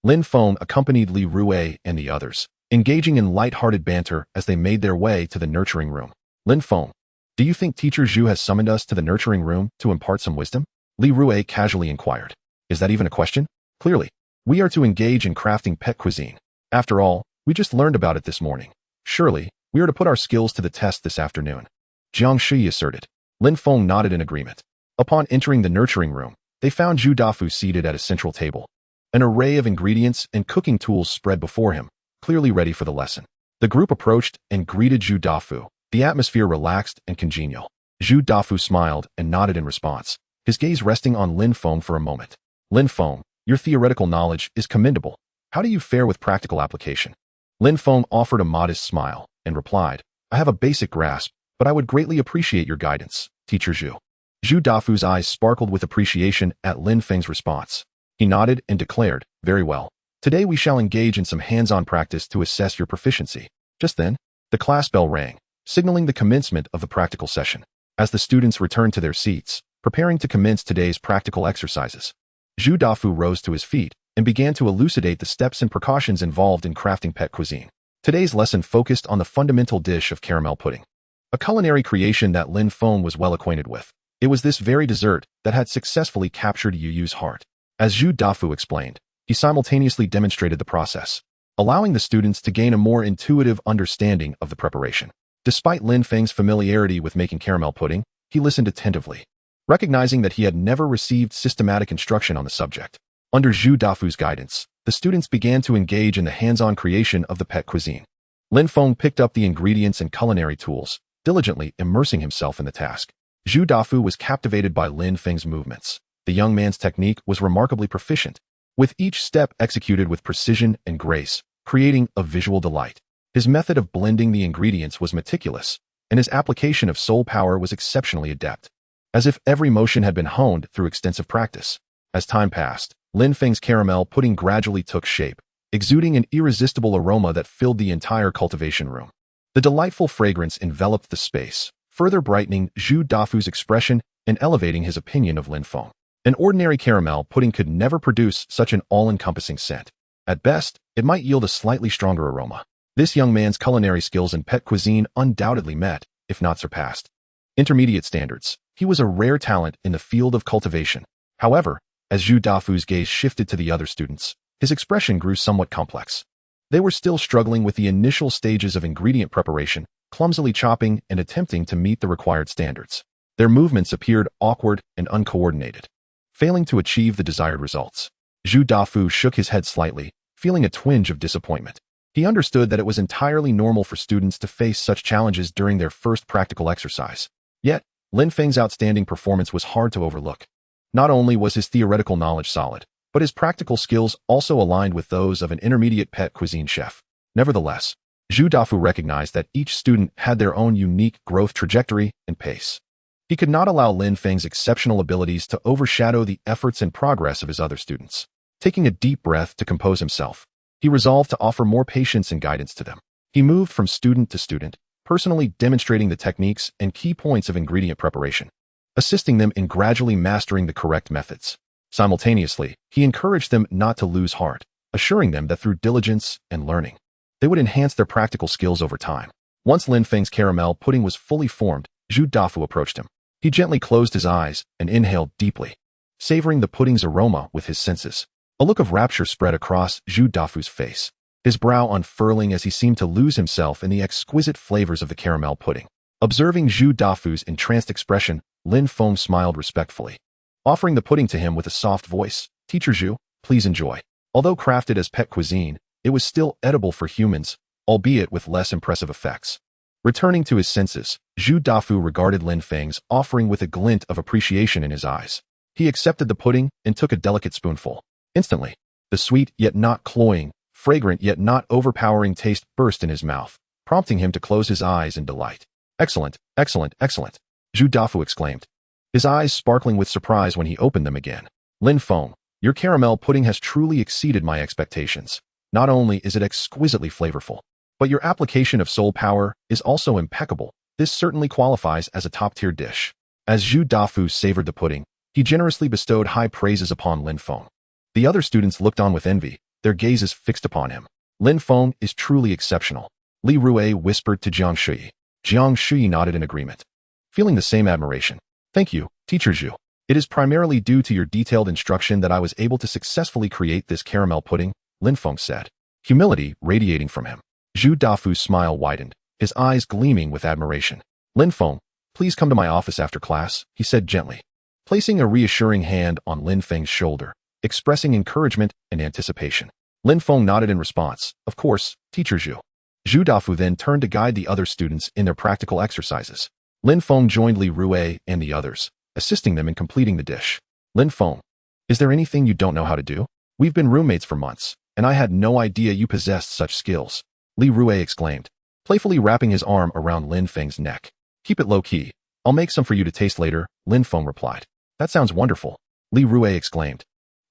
S1: Lin Feng accompanied Li Rue and the others, engaging in light-hearted banter as they made their way to the nurturing room. Lin Feng, do you think Teacher Zhu has summoned us to the nurturing room to impart some wisdom? Li Rue casually inquired. Is that even a question? Clearly, we are to engage in crafting pet cuisine. After all, we just learned about it this morning. Surely, we are to put our skills to the test this afternoon. Jiang Shi asserted. Lin Feng nodded in agreement. Upon entering the nurturing room, they found Zhu Dafu seated at a central table. An array of ingredients and cooking tools spread before him, clearly ready for the lesson. The group approached and greeted Zhu Dafu, the atmosphere relaxed and congenial. Zhu Dafu smiled and nodded in response, his gaze resting on Lin Feng for a moment. Lin Feng, your theoretical knowledge is commendable. How do you fare with practical application? Lin Feng offered a modest smile and replied, I have a basic grasp, but I would greatly appreciate your guidance, Teacher Zhu. Zhu Dafu's eyes sparkled with appreciation at Lin Feng's response. He nodded and declared, Very well. Today we shall engage in some hands-on practice to assess your proficiency. Just then, the class bell rang, signaling the commencement of the practical session. As the students returned to their seats, preparing to commence today's practical exercises, Zhu Dafu rose to his feet and began to elucidate the steps and precautions involved in crafting pet cuisine. Today's lesson focused on the fundamental dish of caramel pudding, a culinary creation that Lin Feng was well acquainted with. It was this very dessert that had successfully captured Yu Yu's heart. As Zhu Dafu explained, he simultaneously demonstrated the process, allowing the students to gain a more intuitive understanding of the preparation. Despite Lin Feng's familiarity with making caramel pudding, he listened attentively, recognizing that he had never received systematic instruction on the subject. Under Zhu Dafu's guidance, the students began to engage in the hands-on creation of the pet cuisine. Lin Feng picked up the ingredients and culinary tools, diligently immersing himself in the task. Zhu Dafu was captivated by Lin Feng's movements. The young man's technique was remarkably proficient, with each step executed with precision and grace, creating a visual delight. His method of blending the ingredients was meticulous, and his application of soul power was exceptionally adept, as if every motion had been honed through extensive practice. As time passed, Lin Feng's caramel pudding gradually took shape, exuding an irresistible aroma that filled the entire cultivation room. The delightful fragrance enveloped the space, further brightening Zhu Dafu's expression and elevating his opinion of Lin Feng. An ordinary caramel pudding could never produce such an all-encompassing scent. At best, it might yield a slightly stronger aroma. This young man's culinary skills in pet cuisine undoubtedly met, if not surpassed, intermediate standards. He was a rare talent in the field of cultivation. However, as Zhu Dafu's gaze shifted to the other students, his expression grew somewhat complex. They were still struggling with the initial stages of ingredient preparation, clumsily chopping and attempting to meet the required standards. Their movements appeared awkward and uncoordinated, failing to achieve the desired results. Zhu Dafu shook his head slightly, feeling a twinge of disappointment. He understood that it was entirely normal for students to face such challenges during their first practical exercise. Yet, Lin Feng's outstanding performance was hard to overlook. Not only was his theoretical knowledge solid, but his practical skills also aligned with those of an intermediate pet cuisine chef. Nevertheless, Zhu Dafu recognized that each student had their own unique growth trajectory and pace. He could not allow Lin Feng's exceptional abilities to overshadow the efforts and progress of his other students. Taking a deep breath to compose himself, he resolved to offer more patience and guidance to them. He moved from student to student, personally demonstrating the techniques and key points of ingredient preparation, assisting them in gradually mastering the correct methods. Simultaneously, he encouraged them not to lose heart, assuring them that through diligence and learning, they would enhance their practical skills over time. Once Lin Feng's caramel pudding was fully formed, Zhu Dafu approached him. He gently closed his eyes and inhaled deeply, savoring the pudding's aroma with his senses. A look of rapture spread across Zhu Dafu's face, his brow unfurling as he seemed to lose himself in the exquisite flavors of the caramel pudding. Observing Zhu Dafu's entranced expression, Lin Feng smiled respectfully, offering the pudding to him with a soft voice. "Teacher Zhu, please enjoy." Although crafted as pet cuisine, it was still edible for humans, albeit with less impressive effects. Returning to his senses, Zhu Dafu regarded Lin Feng's offering with a glint of appreciation in his eyes. He accepted the pudding and took a delicate spoonful. Instantly, the sweet yet not cloying, fragrant yet not overpowering taste burst in his mouth, prompting him to close his eyes in delight. "Excellent, excellent, excellent," Zhu Dafu exclaimed, his eyes sparkling with surprise when he opened them again. "Lin Feng, your caramel pudding has truly exceeded my expectations. Not only is it exquisitely flavorful, but your application of soul power is also impeccable. This certainly qualifies as a top-tier dish." As Zhu Dafu savored the pudding, he generously bestowed high praises upon Lin Feng. The other students looked on with envy, their gazes fixed upon him. "Lin Feng is truly exceptional," Li Rui whispered to Jiang Shui. Jiang Shui nodded in agreement, feeling the same admiration. "Thank you, Teacher Zhu. It is primarily due to your detailed instruction that I was able to successfully create this caramel pudding," Lin Feng said, humility radiating from him. Zhu Dafu's smile widened, his eyes gleaming with admiration. "Lin Feng, please come to my office after class," he said gently, placing a reassuring hand on Lin Feng's shoulder, expressing encouragement and anticipation. Lin Feng nodded in response. "Of course, Teacher Zhu." Zhu Dafu then turned to guide the other students in their practical exercises. Lin Feng joined Li Rui and the others, assisting them in completing the dish. "Lin Feng, is there anything you don't know how to do? We've been roommates for months, and I had no idea you possessed such skills," Li Rui exclaimed, playfully wrapping his arm around Lin Feng's neck. "Keep it low-key. I'll make some for you to taste later," Lin Feng replied. "That sounds wonderful," Li Rui exclaimed,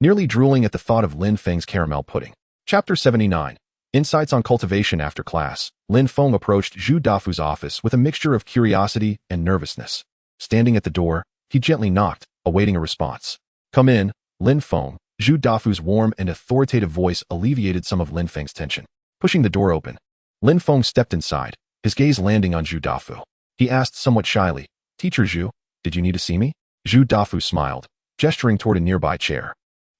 S1: nearly drooling at the thought of Lin Feng's caramel pudding. Chapter 79. Insights on Cultivation. After class, Lin Feng approached Zhu Dafu's office with a mixture of curiosity and nervousness. Standing at the door, he gently knocked, awaiting a response. "Come in, Lin Feng." Zhu Dafu's warm and authoritative voice alleviated some of Lin Feng's tension. Pushing the door open, Lin Feng stepped inside, his gaze landing on Zhu Dafu. He asked somewhat shyly, "Teacher Zhu, did you need to see me?" Zhu Dafu smiled, gesturing toward a nearby chair,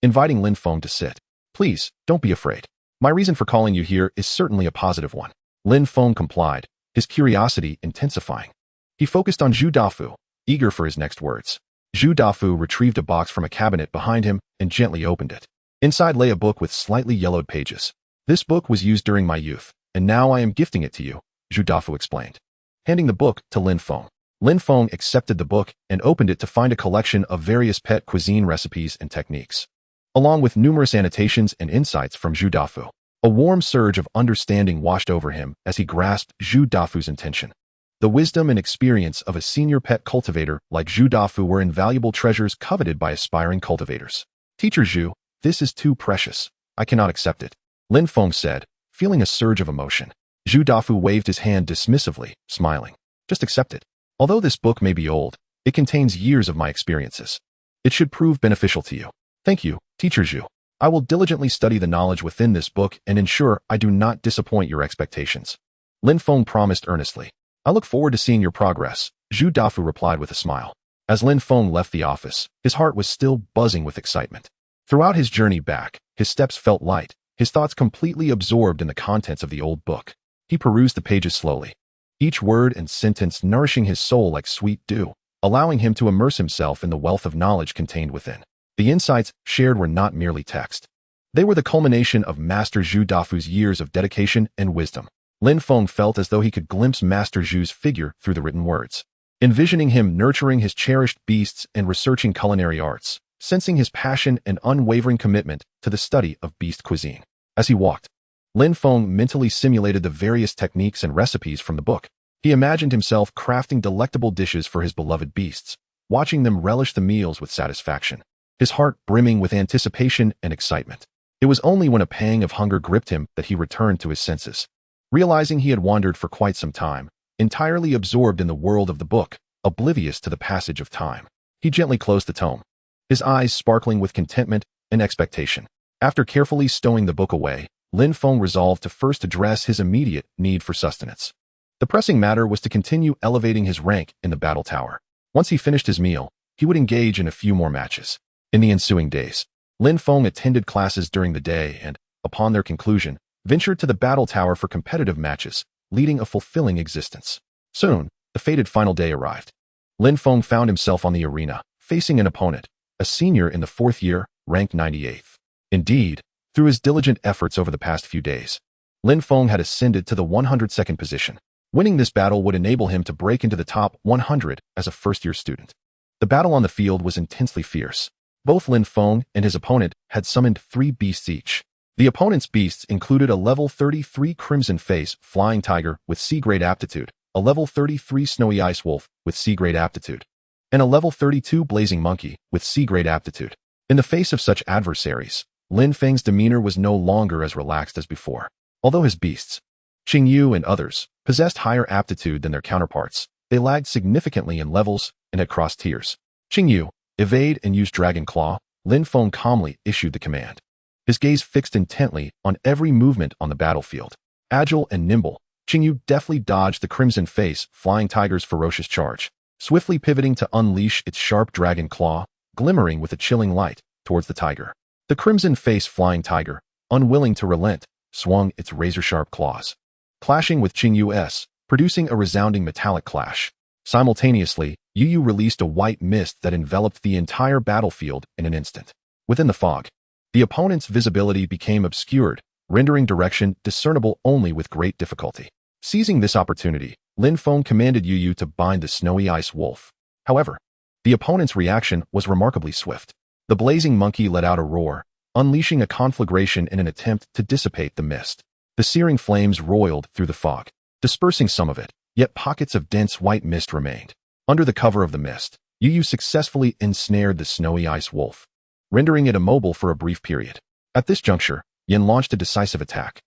S1: inviting Lin Feng to sit. "Please, don't be afraid. My reason for calling you here is certainly a positive one." Lin Feng complied, his curiosity intensifying. He focused on Zhu Dafu, eager for his next words. Zhu Dafu retrieved a box from a cabinet behind him and gently opened it. Inside lay a book with slightly yellowed pages. This book was used during my youth, and now I am gifting it to you, Zhu Dafu explained, handing the book to Lin Feng. Lin Feng accepted the book and opened it to find a collection of various pet cuisine recipes and techniques, along with numerous annotations and insights from Zhu Dafu. A warm surge of understanding washed over him as he grasped Zhu Dafu's intention. The wisdom and experience of a senior pet cultivator like Zhu Dafu were invaluable treasures coveted by aspiring cultivators. Teacher Zhu, this is too precious. I cannot accept it, Lin Feng said, feeling a surge of emotion. Zhu Dafu waved his hand dismissively, smiling. Just accept it. Although this book may be old, it contains years of my experiences. It should prove beneficial to you. Thank you, Teacher Zhu. I will diligently study the knowledge within this book and ensure I do not disappoint your expectations, Lin Feng promised earnestly. I look forward to seeing your progress, Zhu Dafu replied with a smile. As Lin Feng left the office, his heart was still buzzing with excitement. Throughout his journey back, his steps felt light, his thoughts completely absorbed in the contents of the old book. He perused the pages slowly, each word and sentence nourishing his soul like sweet dew, allowing him to immerse himself in the wealth of knowledge contained within. The insights shared were not merely text. They were the culmination of Master Zhu Dafu's years of dedication and wisdom. Lin Feng felt as though he could glimpse Master Zhu's figure through the written words, envisioning him nurturing his cherished beasts and researching culinary arts, sensing his passion and unwavering commitment to the study of beast cuisine. As he walked, Lin Feng mentally simulated the various techniques and recipes from the book. He imagined himself crafting delectable dishes for his beloved beasts, watching them relish the meals with satisfaction, his heart brimming with anticipation and excitement. It was only when a pang of hunger gripped him that he returned to his senses. Realizing he had wandered for quite some time, entirely absorbed in the world of the book, oblivious to the passage of time, he gently closed the tome, his eyes sparkling with contentment and expectation. After carefully stowing the book away, Lin Feng resolved to first address his immediate need for sustenance. The pressing matter was to continue elevating his rank in the battle tower. Once he finished his meal, he would engage in a few more matches. In the ensuing days, Lin Feng attended classes during the day and, upon their conclusion, ventured to the battle tower for competitive matches, leading a fulfilling existence. Soon, the fated final day arrived. Lin Feng found himself on the arena, facing an opponent, a senior in the 4th year, ranked 98th. Indeed, through his diligent efforts over the past few days, Lin Feng had ascended to the 102nd position. Winning this battle would enable him to break into the top 100 as a first-year student. The battle on the field was intensely fierce. Both Lin Feng and his opponent had summoned 3 beasts each. The opponent's beasts included a level 33 Crimson Face Flying Tiger with C-grade aptitude, a level 33 Snowy Ice Wolf with C-grade aptitude, and a level 32 Blazing Monkey with C-grade aptitude. In the face of such adversaries, Lin Feng's demeanor was no longer as relaxed as before. Although his beasts, Qingyu and others, possessed higher aptitude than their counterparts, they lagged significantly in levels and had crossed tiers. Qingyu, evade and use Dragon Claw, Lin Feng calmly issued the command, his gaze fixed intently on every movement on the battlefield. Agile and nimble, Qingyu deftly dodged the Crimson Face Flying Tiger's ferocious charge, swiftly pivoting to unleash its sharp dragon claw, glimmering with a chilling light, towards the tiger. The Crimson Face Flying Tiger, unwilling to relent, swung its razor-sharp claws, clashing with Qingyu's, producing a resounding metallic clash. Simultaneously, Yu released a white mist that enveloped the entire battlefield in an instant. Within the fog, the opponent's visibility became obscured, rendering direction discernible only with great difficulty. Seizing this opportunity, Lin Feng commanded Yu to bind the Snowy Ice Wolf. However, the opponent's reaction was remarkably swift. The Blazing Monkey let out a roar, unleashing a conflagration in an attempt to dissipate the mist. The searing flames roiled through the fog, dispersing some of it, yet pockets of dense white mist remained. Under the cover of the mist, Yu successfully ensnared the Snowy Ice Wolf, rendering it immobile for a brief period. At this juncture, Yin launched a decisive attack,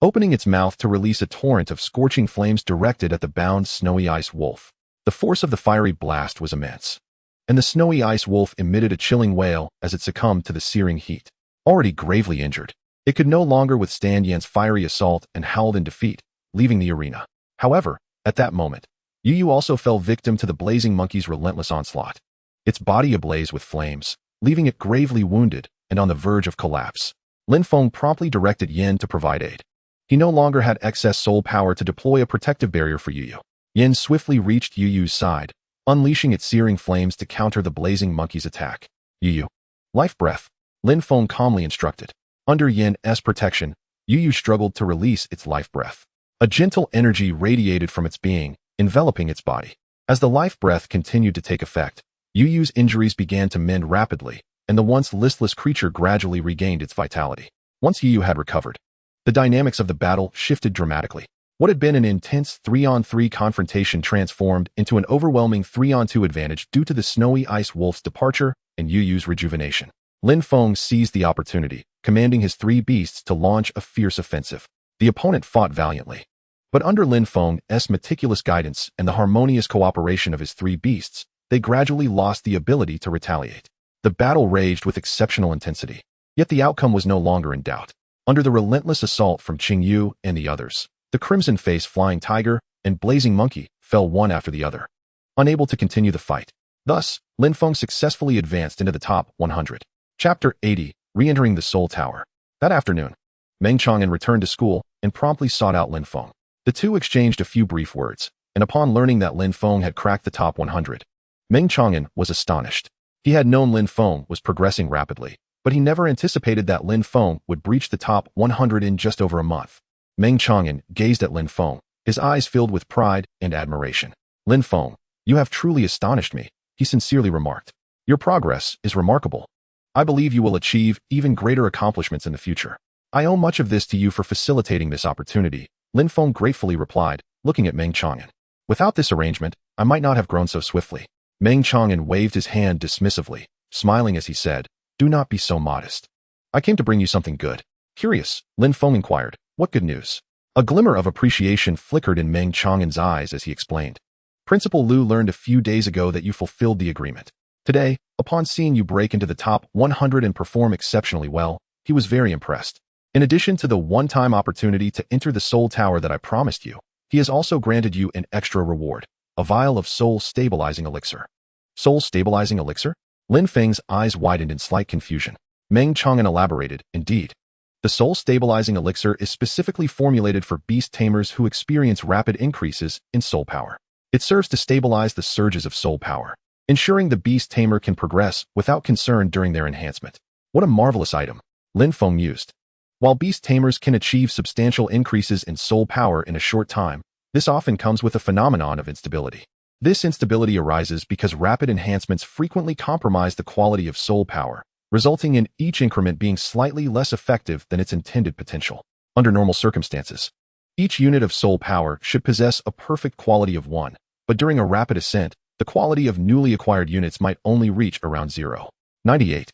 S1: opening its mouth to release a torrent of scorching flames directed at the bound Snowy Ice Wolf. The force of the fiery blast was immense, and the Snowy Ice Wolf emitted a chilling wail as it succumbed to the searing heat. Already gravely injured, it could no longer withstand Yan's fiery assault and howled in defeat, leaving the arena. However, at that moment, Yu also fell victim to the Blazing Monkey's relentless onslaught, its body ablaze with flames, leaving it gravely wounded and on the verge of collapse. Lin Feng promptly directed Yin to provide aid. He no longer had excess soul power to deploy a protective barrier for Yu Yu. Yin swiftly reached Yu Yu's side, unleashing its searing flames to counter the blazing monkey's attack. Yu Yu. Life breath. Lin Feng calmly instructed. Under Yin's protection, Yu Yu struggled to release its life breath. A gentle energy radiated from its being, enveloping its body. As the life breath continued to take effect, Yu Yu's injuries began to mend rapidly, and the once listless creature gradually regained its vitality. Once Yu Yu had recovered, the dynamics of the battle shifted dramatically. What had been an intense 3-on-3 confrontation transformed into an overwhelming 3-on-2 advantage due to the snowy ice wolf's departure and Yu Yu's rejuvenation. Lin Feng seized the opportunity, commanding his 3 beasts to launch a fierce offensive. The opponent fought valiantly. But under Lin Feng's meticulous guidance and the harmonious cooperation of his 3 beasts, they gradually lost the ability to retaliate. The battle raged with exceptional intensity. Yet the outcome was no longer in doubt. Under the relentless assault from Qingyu and the others, the Crimson Face Flying Tiger and Blazing Monkey fell one after the other, unable to continue the fight. Thus, Lin Feng successfully advanced into the top 100. Chapter 80, Re-entering the Soul Tower. That afternoon, Meng Chang'an returned to school and promptly sought out Lin Feng. The two exchanged a few brief words, and upon learning that Lin Feng had cracked the top 100, Meng Chang'an was astonished. He had known Lin Feng was progressing rapidly, but he never anticipated that Lin Feng would breach the top 100 in just over a month. Meng Chang'an gazed at Lin Feng, his eyes filled with pride and admiration. Lin Feng, you have truly astonished me, he sincerely remarked. Your progress is remarkable. I believe you will achieve even greater accomplishments in the future. I owe much of this to you for facilitating this opportunity, Lin Feng gratefully replied, looking at Meng Chang'an. Without this arrangement, I might not have grown so swiftly. Meng Chang'an waved his hand dismissively, smiling as he said, do not be so modest. I came to bring you something good. Curious, Lin Feng inquired, what good news? A glimmer of appreciation flickered in Meng Chang'an's eyes as he explained. Principal Lu learned a few days ago that you fulfilled the agreement. Today, upon seeing you break into the top 100 and perform exceptionally well, he was very impressed. In addition to the one-time opportunity to enter the Soul Tower that I promised you, he has also granted you an extra reward, a vial of soul-stabilizing elixir. Soul-stabilizing elixir? Lin Feng's eyes widened in slight confusion. Meng Chang'an elaborated, indeed. The soul-stabilizing elixir is specifically formulated for Beast Tamers who experience rapid increases in soul power. It serves to stabilize the surges of soul power, ensuring the Beast Tamer can progress without concern during their enhancement. What a marvelous item, Lin Feng mused. While Beast Tamers can achieve substantial increases in soul power in a short time, this often comes with a phenomenon of instability. This instability arises because rapid enhancements frequently compromise the quality of soul power, resulting in each increment being slightly less effective than its intended potential. Under normal circumstances, each unit of soul power should possess a perfect quality of 1, but during a rapid ascent, the quality of newly acquired units might only reach around 0.98.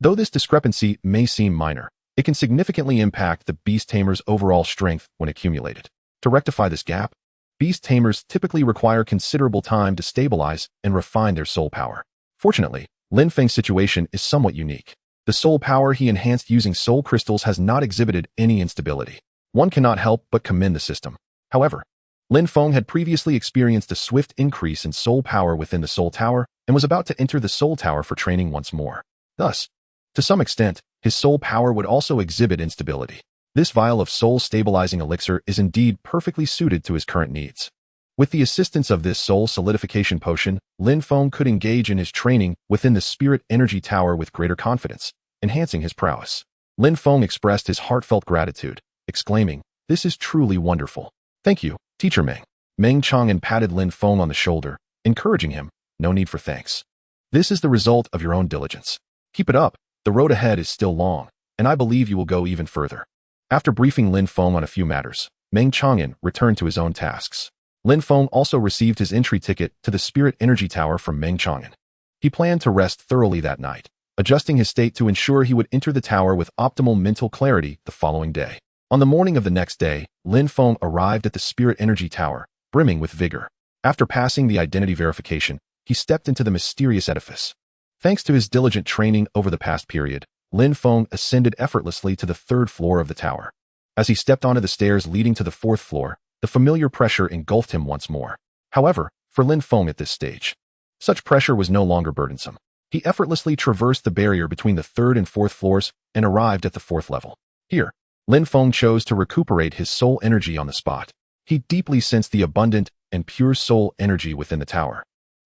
S1: Though this discrepancy may seem minor, it can significantly impact the Beast Tamer's overall strength when accumulated. To rectify this gap, Beast Tamers typically require considerable time to stabilize and refine their soul power. Fortunately, Lin Feng's situation is somewhat unique. The soul power he enhanced using soul crystals has not exhibited any instability. One cannot help but commend the system. However, Lin Feng had previously experienced a swift increase in soul power within the Soul Tower and was about to enter the Soul Tower for training once more. Thus, to some extent, his soul power would also exhibit instability. This vial of soul-stabilizing elixir is indeed perfectly suited to his current needs. With the assistance of this soul solidification potion, Lin Feng could engage in his training within the Spirit Energy Tower with greater confidence, enhancing his prowess. Lin Feng expressed his heartfelt gratitude, exclaiming, "This is truly wonderful. Thank you, Teacher Meng." Meng Chang'an patted Lin Feng on the shoulder, encouraging him, "No need for thanks. This is the result of your own diligence. Keep it up. The road ahead is still long, and I believe you will go even further." After briefing Lin Feng on a few matters, Meng Chang'an returned to his own tasks. Lin Feng also received his entry ticket to the Spirit Energy Tower from Meng Chang'an. He planned to rest thoroughly that night, adjusting his state to ensure he would enter the tower with optimal mental clarity the following day. On the morning of the next day, Lin Feng arrived at the Spirit Energy Tower, brimming with vigor. After passing the identity verification, he stepped into the mysterious edifice. Thanks to his diligent training over the past period, Lin Feng ascended effortlessly to the 3rd floor of the tower. As he stepped onto the stairs leading to the 4th floor, the familiar pressure engulfed him once more. However, for Lin Feng at this stage, such pressure was no longer burdensome. He effortlessly traversed the barrier between the 3rd and 4th floors and arrived at the 4th level. Here, Lin Feng chose to recuperate his soul energy on the spot. He deeply sensed the abundant and pure soul energy within the tower,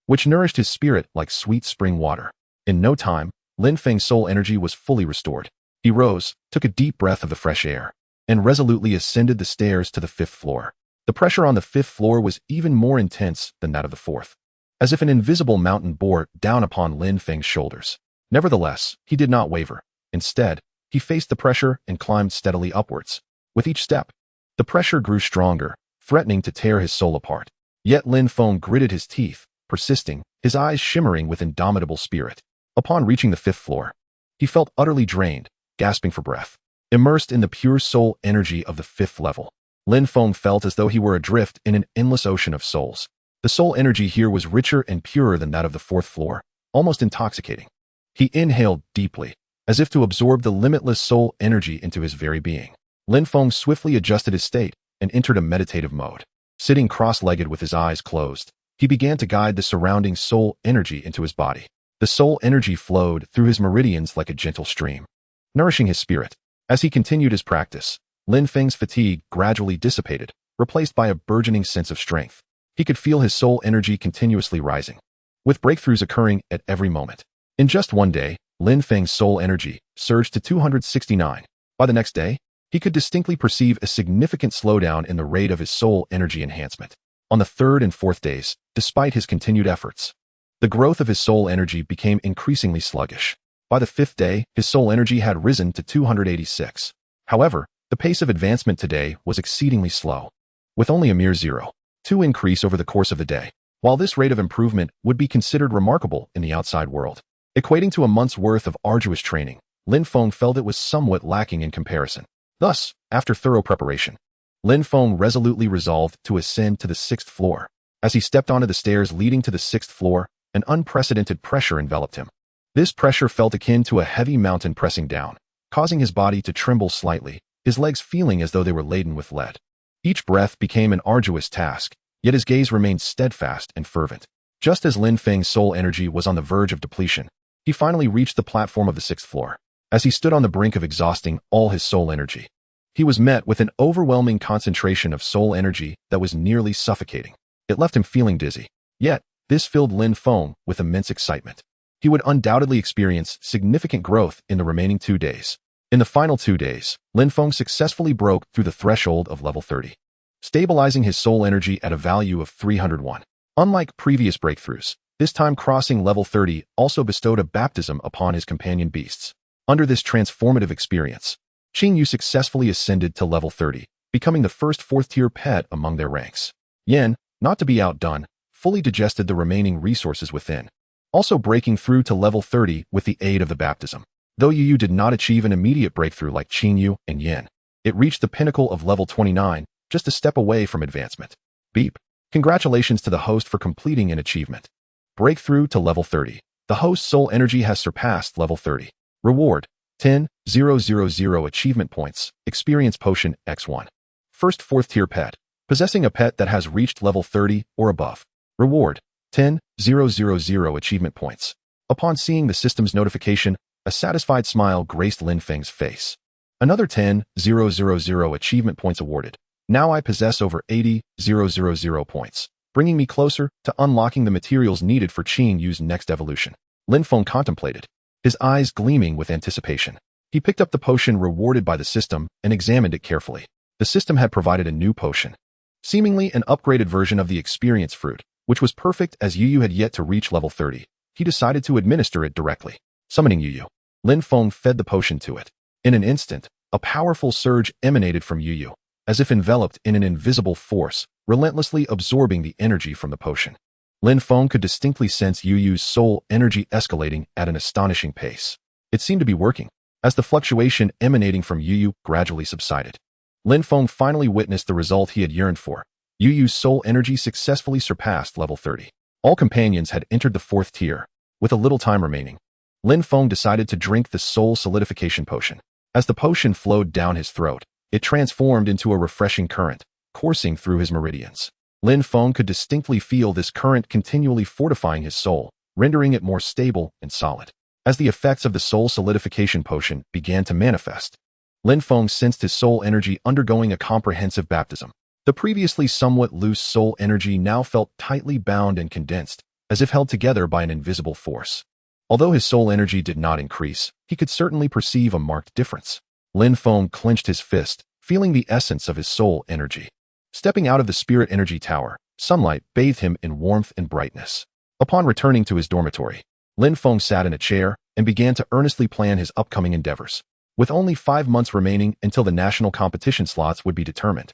S1: which nourished his spirit like sweet spring water. In no time, Lin Feng's soul energy was fully restored. He rose, took a deep breath of the fresh air, and resolutely ascended the stairs to the 5th floor. The pressure on the 5th floor was even more intense than that of the 4th, as if an invisible mountain bore down upon Lin Feng's shoulders. Nevertheless, he did not waver. Instead, he faced the pressure and climbed steadily upwards. With each step, the pressure grew stronger, threatening to tear his soul apart. Yet Lin Feng gritted his teeth, persisting, his eyes shimmering with indomitable spirit. Upon reaching the 5th floor, he felt utterly drained, gasping for breath. Immersed in the pure soul energy of the 5th level, Lin Feng felt as though he were adrift in an endless ocean of souls. The soul energy here was richer and purer than that of the 4th floor, almost intoxicating. He inhaled deeply, as if to absorb the limitless soul energy into his very being. Lin Feng swiftly adjusted his state and entered a meditative mode. Sitting cross-legged with his eyes closed, he began to guide the surrounding soul energy into his body. The soul energy flowed through his meridians like a gentle stream, nourishing his spirit. As he continued his practice, Lin Feng's fatigue gradually dissipated, replaced by a burgeoning sense of strength. He could feel his soul energy continuously rising, with breakthroughs occurring at every moment. In just one day, Lin Feng's soul energy surged to 269. By the next day, he could distinctly perceive a significant slowdown in the rate of his soul energy enhancement. On the 3rd and 4th days, despite his continued efforts, the growth of his soul energy became increasingly sluggish. By the 5th day, his soul energy had risen to 286. However, the pace of advancement today was exceedingly slow, with only a mere 0.2 increase over the course of the day. While this rate of improvement would be considered remarkable in the outside world, equating to a month's worth of arduous training, Lin Feng felt it was somewhat lacking in comparison. Thus, after thorough preparation, Lin Feng resolutely resolved to ascend to the 6th floor. As he stepped onto the stairs leading to the 6th floor, an unprecedented pressure enveloped him. This pressure felt akin to a heavy mountain pressing down, causing his body to tremble slightly, his legs feeling as though they were laden with lead. Each breath became an arduous task, yet his gaze remained steadfast and fervent. Just as Lin Feng's soul energy was on the verge of depletion, he finally reached the platform of the 6th floor. As he stood on the brink of exhausting all his soul energy, he was met with an overwhelming concentration of soul energy that was nearly suffocating. It left him feeling dizzy. Yet, this filled Lin Feng with immense excitement. He would undoubtedly experience significant growth in the remaining 2 days. In the final 2 days, Lin Feng successfully broke through the threshold of level 30, stabilizing his soul energy at a value of 301. Unlike previous breakthroughs, this time crossing level 30 also bestowed a baptism upon his companion beasts. Under this transformative experience, Qingyu successfully ascended to level 30, becoming the first 4th-tier pet among their ranks. Yan, not to be outdone, fully digested the remaining resources within, also breaking through to level 30 with the aid of the baptism. Though Yu did not achieve an immediate breakthrough like Qingyu and Yan, it reached the pinnacle of level 29, just a step away from advancement. Beep. Congratulations to the host for completing an achievement. Breakthrough to level 30. The host's soul energy has surpassed level 30. Reward: 10,000 achievement points. Experience potion X1. First 4th-tier pet. Possessing a pet that has reached level 30 or above. Reward: 10,000 achievement points. Upon seeing the system's notification, a satisfied smile graced Lin Feng's face. Another 10,000 achievement points awarded. Now I possess over 80,000 points, bringing me closer to unlocking the materials needed for Qingyu's next evolution. Lin Feng contemplated, his eyes gleaming with anticipation. He picked up the potion rewarded by the system and examined it carefully. The system had provided a new potion, seemingly an upgraded version of the experience fruit, which was perfect as Yu had yet to reach level 30. He decided to administer it directly. Summoning Yu, Lin Feng fed the potion to it. In an instant, a powerful surge emanated from Yu, as if enveloped in an invisible force, relentlessly absorbing the energy from the potion. Lin Feng could distinctly sense Yu's soul energy escalating at an astonishing pace. It seemed to be working. As the fluctuation emanating from Yu gradually subsided, Lin Feng finally witnessed the result he had yearned for. Yu's soul energy successfully surpassed level 30. All companions had entered the 4th tier. With a little time remaining, Lin Feng decided to drink the soul solidification potion. As the potion flowed down his throat, it transformed into a refreshing current, coursing through his meridians. Lin Feng could distinctly feel this current continually fortifying his soul, rendering it more stable and solid. As the effects of the soul solidification potion began to manifest, Lin Feng sensed his soul energy undergoing a comprehensive baptism. The previously somewhat loose soul energy now felt tightly bound and condensed, as if held together by an invisible force. Although his soul energy did not increase, he could certainly perceive a marked difference. Lin Feng clenched his fist, feeling the essence of his soul energy. Stepping out of the spirit energy tower, sunlight bathed him in warmth and brightness. Upon returning to his dormitory, Lin Feng sat in a chair and began to earnestly plan his upcoming endeavors. With only 5 months remaining until the national competition slots would be determined,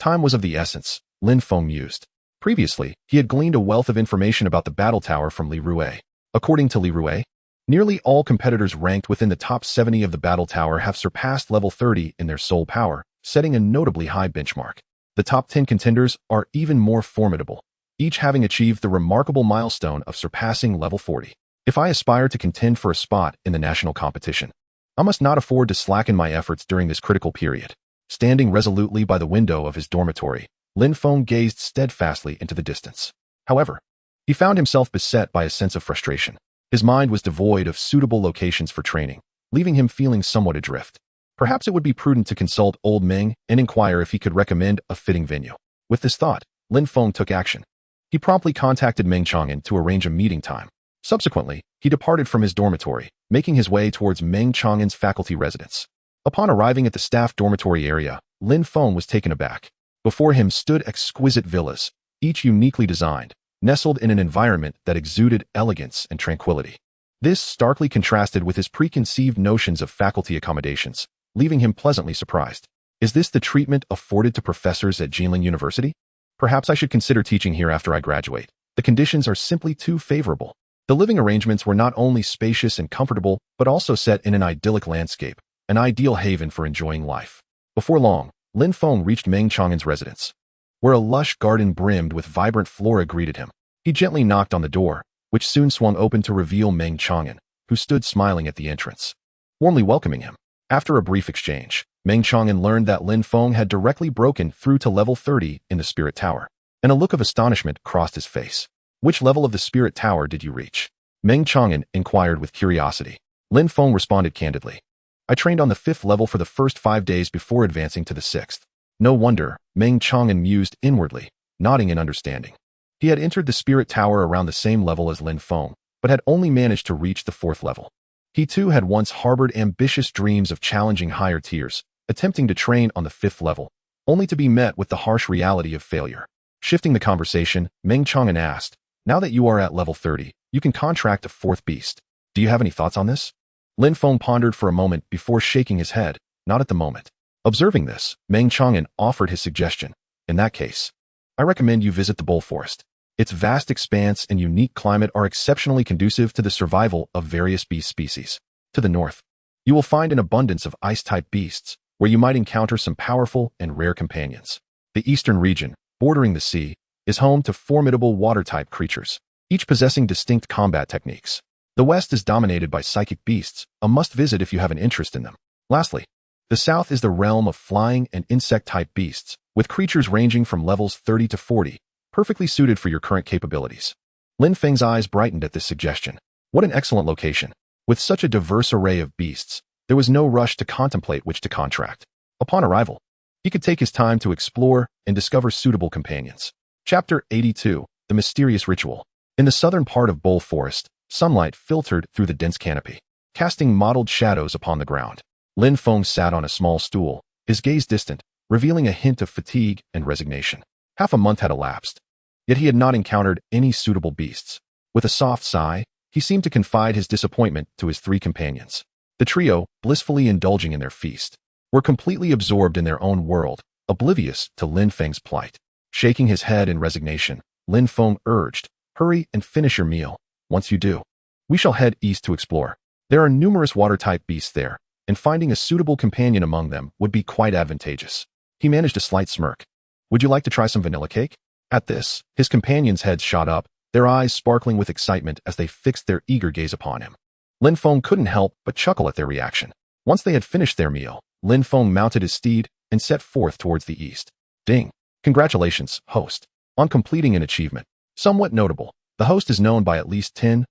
S1: time was of the essence, Lin Feng mused. Previously, he had gleaned a wealth of information about the battle tower from Li Rue. According to Li Rue, nearly all competitors ranked within the top 70 of the battle tower have surpassed level 30 in their soul power, setting a notably high benchmark. The top 10 contenders are even more formidable, each having achieved the remarkable milestone of surpassing level 40. If I aspire to contend for a spot in the national competition, I must not afford to slacken my efforts during this critical period. Standing resolutely by the window of his dormitory, Lin Feng gazed steadfastly into the distance. However, he found himself beset by a sense of frustration. His mind was devoid of suitable locations for training, leaving him feeling somewhat adrift. Perhaps it would be prudent to consult old Meng and inquire if he could recommend a fitting venue. With this thought, Lin Feng took action. He promptly contacted Meng Chang'an to arrange a meeting time. Subsequently, he departed from his dormitory, making his way towards Meng Chang'an's faculty residence. Upon arriving at the staff dormitory area, Lin Feng was taken aback. Before him stood exquisite villas, each uniquely designed, nestled in an environment that exuded elegance and tranquility. This starkly contrasted with his preconceived notions of faculty accommodations, leaving him pleasantly surprised. Is this the treatment afforded to professors at Jinling University? Perhaps I should consider teaching here after I graduate. The conditions are simply too favorable. The living arrangements were not only spacious and comfortable, but also set in an idyllic landscape, an ideal haven for enjoying life. Before long, Lin Feng reached Meng Chang'an's residence, where a lush garden brimmed with vibrant flora greeted him. He gently knocked on the door, which soon swung open to reveal Meng Chang'an, who stood smiling at the entrance, warmly welcoming him. After a brief exchange, Meng Chang'an learned that Lin Feng had directly broken through to level 30 in the Spirit Tower, and a look of astonishment crossed his face. Which level of the Spirit Tower did you reach? Meng Chang'an inquired with curiosity. Lin Feng responded candidly. I trained on the 5th level for the first 5 days before advancing to the 6th. No wonder, Meng Chang'an mused inwardly, nodding in understanding. He had entered the Spirit Tower around the same level as Lin Feng, but had only managed to reach the 4th level. He too had once harbored ambitious dreams of challenging higher tiers, attempting to train on the 5th level, only to be met with the harsh reality of failure. Shifting the conversation, Meng Chang'an asked, now that you are at level 30, you can contract a 4th beast. Do you have any thoughts on this? Lin Feng pondered for a moment before shaking his head, not at the moment. Observing this, Meng Chang'an offered his suggestion. In that case, I recommend you visit the Bull Forest. Its vast expanse and unique climate are exceptionally conducive to the survival of various beast species. To the north, you will find an abundance of ice-type beasts, where you might encounter some powerful and rare companions. The eastern region, bordering the sea, is home to formidable water-type creatures, each possessing distinct combat techniques. The west is dominated by psychic beasts, a must-visit if you have an interest in them. Lastly, the south is the realm of flying and insect-type beasts, with creatures ranging from levels 30 to 40, perfectly suited for your current capabilities. Lin Feng's eyes brightened at this suggestion. What an excellent location. With such a diverse array of beasts, there was no rush to contemplate which to contract. Upon arrival, he could take his time to explore and discover suitable companions. Chapter 82, The Mysterious Ritual. In the southern part of Bull Forest, sunlight filtered through the dense canopy, casting mottled shadows upon the ground. Lin Feng sat on a small stool, his gaze distant, revealing a hint of fatigue and resignation. Half a month had elapsed, yet he had not encountered any suitable beasts. With a soft sigh, he seemed to confide his disappointment to his 3 companions. The trio, blissfully indulging in their feast, were completely absorbed in their own world, oblivious to Lin Feng's plight. Shaking his head in resignation, Lin Feng urged, hurry and finish your meal. Once you do, we shall head east to explore. There are numerous water-type beasts there, and finding a suitable companion among them would be quite advantageous. He managed a slight smirk. Would you like to try some vanilla cake? At this, his companions' heads shot up, their eyes sparkling with excitement as they fixed their eager gaze upon him. Lin Feng couldn't help but chuckle at their reaction. Once they had finished their meal, Lin Feng mounted his steed and set forth towards the east. Ding! Congratulations, host, on completing an achievement. Somewhat notable, the host is known by at least 10,000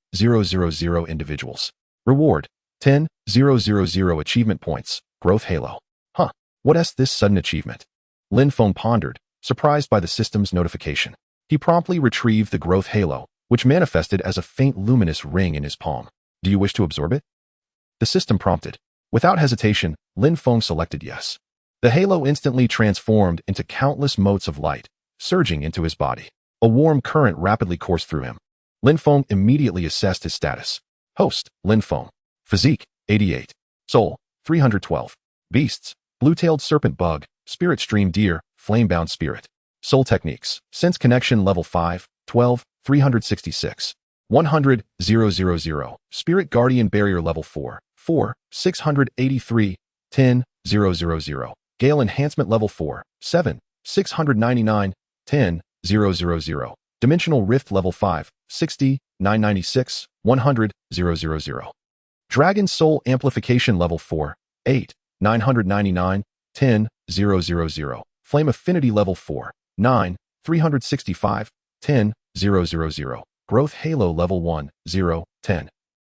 S1: individuals. Reward, 10,000 achievement points, growth halo. What's this sudden achievement? Lin Feng pondered, surprised by the system's notification. He promptly retrieved the growth halo, which manifested as a faint luminous ring in his palm. Do you wish to absorb it? The system prompted. Without hesitation, Lin Feng selected yes. The halo instantly transformed into countless motes of light, surging into his body. A warm current rapidly coursed through him. Lin Feng immediately assessed his status. Host, Lin Feng. Physique, 88. Soul, 312. Beasts, blue-tailed serpent bug, spirit stream deer, flame-bound spirit. Soul techniques, sense connection level 5, 12, 366. 100, 000. Spirit guardian barrier level 4, 4, 683, 10, 000. Gale enhancement level 4, 7, 699, 10, 000. Dimensional rift level 5, 60, 996, 100, 000. Dragon soul amplification level 4, 8, 999, 10, 000. Flame affinity level 4, 9, 365, 10, 000. Growth halo level 1, 0, 10.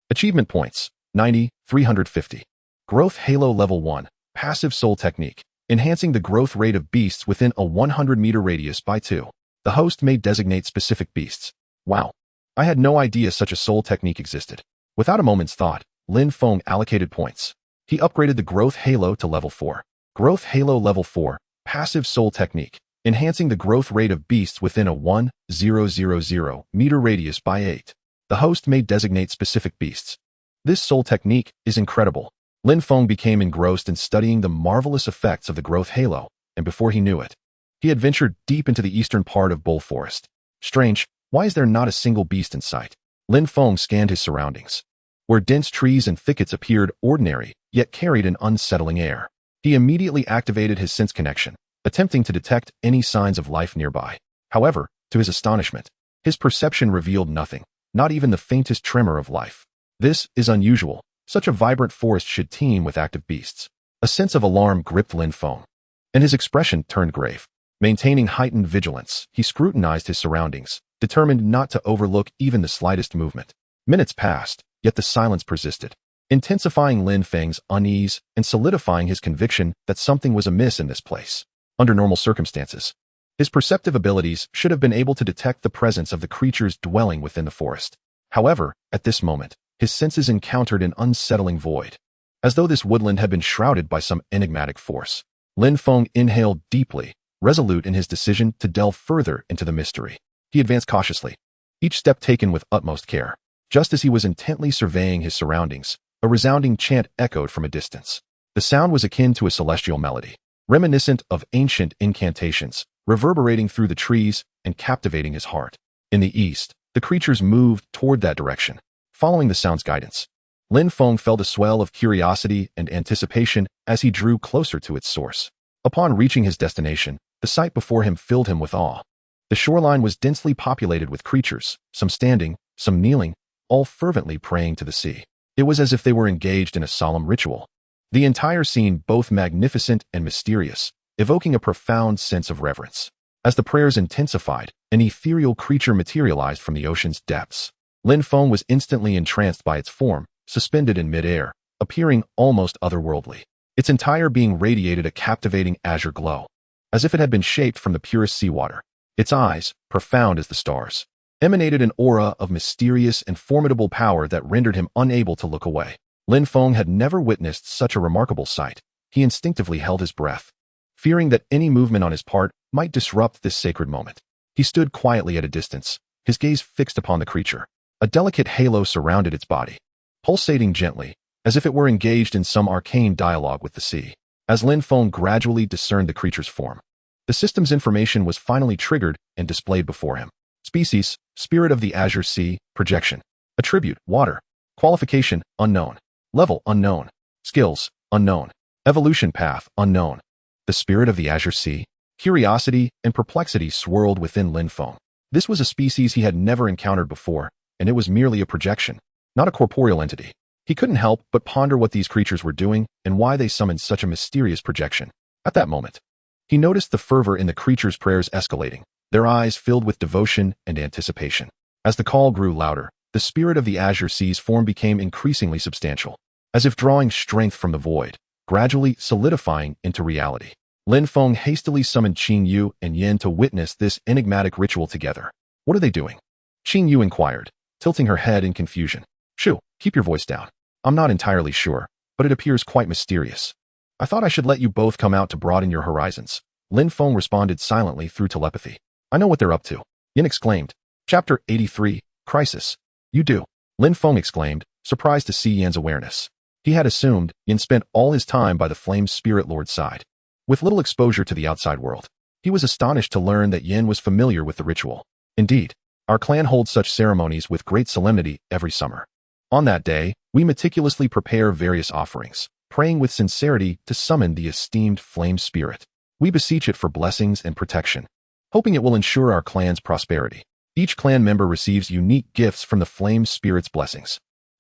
S1: Achievement points, 90, 350. Growth halo level 1, passive soul technique, enhancing the growth rate of beasts within a 100-meter radius by 2. The host may designate specific beasts. Wow. I had no idea such a soul technique existed. Without a moment's thought, Lin Feng allocated points. He upgraded the growth halo to level 4. Growth halo level 4, passive soul technique, enhancing the growth rate of beasts within a 1,000-meter radius by 8. The host may designate specific beasts. This soul technique is incredible. Lin Feng became engrossed in studying the marvelous effects of the growth halo, and before he knew it, he had ventured deep into the eastern part of Bull Forest. Strange, why is there not a single beast in sight? Lin Feng scanned his surroundings. Where dense trees and thickets appeared ordinary, yet carried an unsettling air. He immediately activated his sense connection, attempting to detect any signs of life nearby. However, to his astonishment, his perception revealed nothing, not even the faintest tremor of life. This is unusual. Such a vibrant forest should teem with active beasts. A sense of alarm gripped Lin Feng, and his expression turned grave. Maintaining heightened vigilance, he scrutinized his surroundings, determined not to overlook even the slightest movement. Minutes passed, yet the silence persisted, intensifying Lin Feng's unease and solidifying his conviction that something was amiss in this place. Under normal circumstances, his perceptive abilities should have been able to detect the presence of the creatures dwelling within the forest. However, at this moment, his senses encountered an unsettling void. As though this woodland had been shrouded by some enigmatic force, Lin Feng inhaled deeply, resolute in his decision to delve further into the mystery. He advanced cautiously, each step taken with utmost care. Just as he was intently surveying his surroundings, a resounding chant echoed from a distance. The sound was akin to a celestial melody, reminiscent of ancient incantations, reverberating through the trees and captivating his heart. In the east, the creatures moved toward that direction, following the sound's guidance. Lin Feng felt a swell of curiosity and anticipation as he drew closer to its source. Upon reaching his destination, the sight before him filled him with awe. The shoreline was densely populated with creatures, some standing, some kneeling, all fervently praying to the sea. It was as if they were engaged in a solemn ritual. The entire scene both magnificent and mysterious, evoking a profound sense of reverence. As the prayers intensified, an ethereal creature materialized from the ocean's depths. Lin Feng was instantly entranced by its form, suspended in mid-air, appearing almost otherworldly. Its entire being radiated a captivating azure glow, as if it had been shaped from the purest seawater. Its eyes, profound as the stars, emanated an aura of mysterious and formidable power that rendered him unable to look away. Lin Feng had never witnessed such a remarkable sight. He instinctively held his breath, fearing that any movement on his part might disrupt this sacred moment. He stood quietly at a distance, his gaze fixed upon the creature. A delicate halo surrounded its body, pulsating gently, as if it were engaged in some arcane dialogue with the sea. As Lin Feng gradually discerned the creature's form, the system's information was finally triggered and displayed before him. Species, Spirit of the Azure Sea, Projection. Attribute, Water. Qualification, Unknown. Level, Unknown. Skills, Unknown. Evolution path, Unknown. The Spirit of the Azure Sea. Curiosity and perplexity swirled within Lin Feng. This was a species he had never encountered before, and it was merely a projection, not a corporeal entity. He couldn't help but ponder what these creatures were doing and why they summoned such a mysterious projection. At that moment, he noticed the fervor in the creatures' prayers escalating, their eyes filled with devotion and anticipation. As the call grew louder, the Spirit of the Azure Sea's form became increasingly substantial. As if drawing strength from the void, gradually solidifying into reality. Lin Feng hastily summoned Qing Yu and Yin to witness this enigmatic ritual together. What are they doing? Qing Yu inquired, tilting her head in confusion. Shu, keep your voice down. I'm not entirely sure, but it appears quite mysterious. I thought I should let you both come out to broaden your horizons. Lin Feng responded silently through telepathy. I know what they're up to. Yin exclaimed. Chapter 83, Crisis. You do. Lin Feng exclaimed, surprised to see Yin's awareness. He had assumed Yin spent all his time by the Flame Spirit Lord's side. With little exposure to the outside world, he was astonished to learn that Yin was familiar with the ritual. Indeed, our clan holds such ceremonies with great solemnity every summer. On that day, we meticulously prepare various offerings, praying with sincerity to summon the esteemed Flame Spirit. We beseech it for blessings and protection, hoping it will ensure our clan's prosperity. Each clan member receives unique gifts from the Flame Spirit's blessings.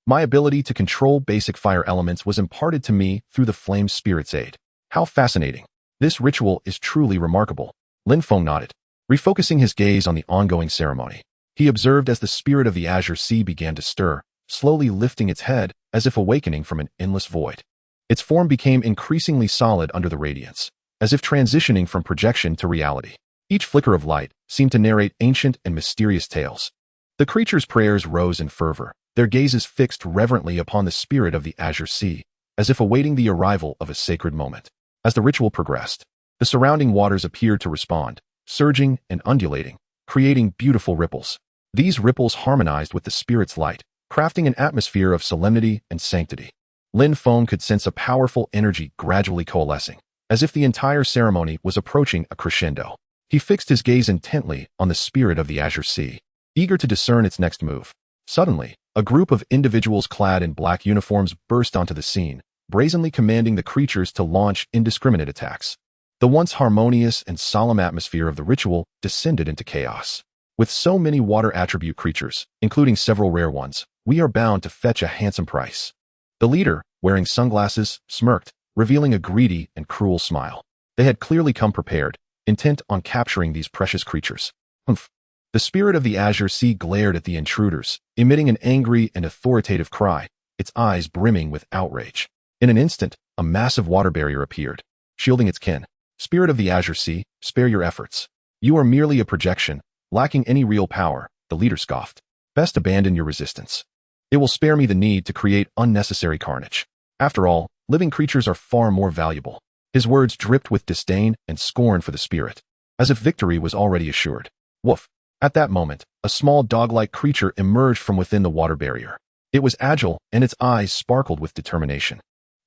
S1: My ability to control basic fire elements was imparted to me through the Flame Spirit's aid. How fascinating. This ritual is truly remarkable. Lin Feng nodded, refocusing his gaze on the ongoing ceremony. He observed as the spirit of the Azure Sea began to stir, slowly lifting its head as if awakening from an endless void. Its form became increasingly solid under the radiance, as if transitioning from projection to reality. Each flicker of light seemed to narrate ancient and mysterious tales. The creature's prayers rose in fervor, their gazes fixed reverently upon the spirit of the Azure Sea, as if awaiting the arrival of a sacred moment. As the ritual progressed, the surrounding waters appeared to respond, surging and undulating, creating beautiful ripples. These ripples harmonized with the spirit's light, crafting an atmosphere of solemnity and sanctity. Lin Feng could sense a powerful energy gradually coalescing, as if the entire ceremony was approaching a crescendo. He fixed his gaze intently on the spirit of the Azure Sea, eager to discern its next move. Suddenly, a group of individuals clad in black uniforms burst onto the scene, brazenly commanding the creatures to launch indiscriminate attacks. The once harmonious and solemn atmosphere of the ritual descended into chaos. With so many water attribute creatures, including several rare ones, we are bound to fetch a handsome price. The leader, wearing sunglasses, smirked, revealing a greedy and cruel smile. They had clearly come prepared, intent on capturing these precious creatures. Humph. The spirit of the Azure Sea glared at the intruders, emitting an angry and authoritative cry, its eyes brimming with outrage. In an instant, a massive water barrier appeared, shielding its kin. Spirit of the Azure Sea, spare your efforts. You are merely a projection, lacking any real power, the leader scoffed. Best abandon your resistance. It will spare me the need to create unnecessary carnage. After all, living creatures are far more valuable. His words dripped with disdain and scorn for the spirit, as if victory was already assured. Woof. At that moment, a small dog-like creature emerged from within the water barrier. It was agile, and its eyes sparkled with determination,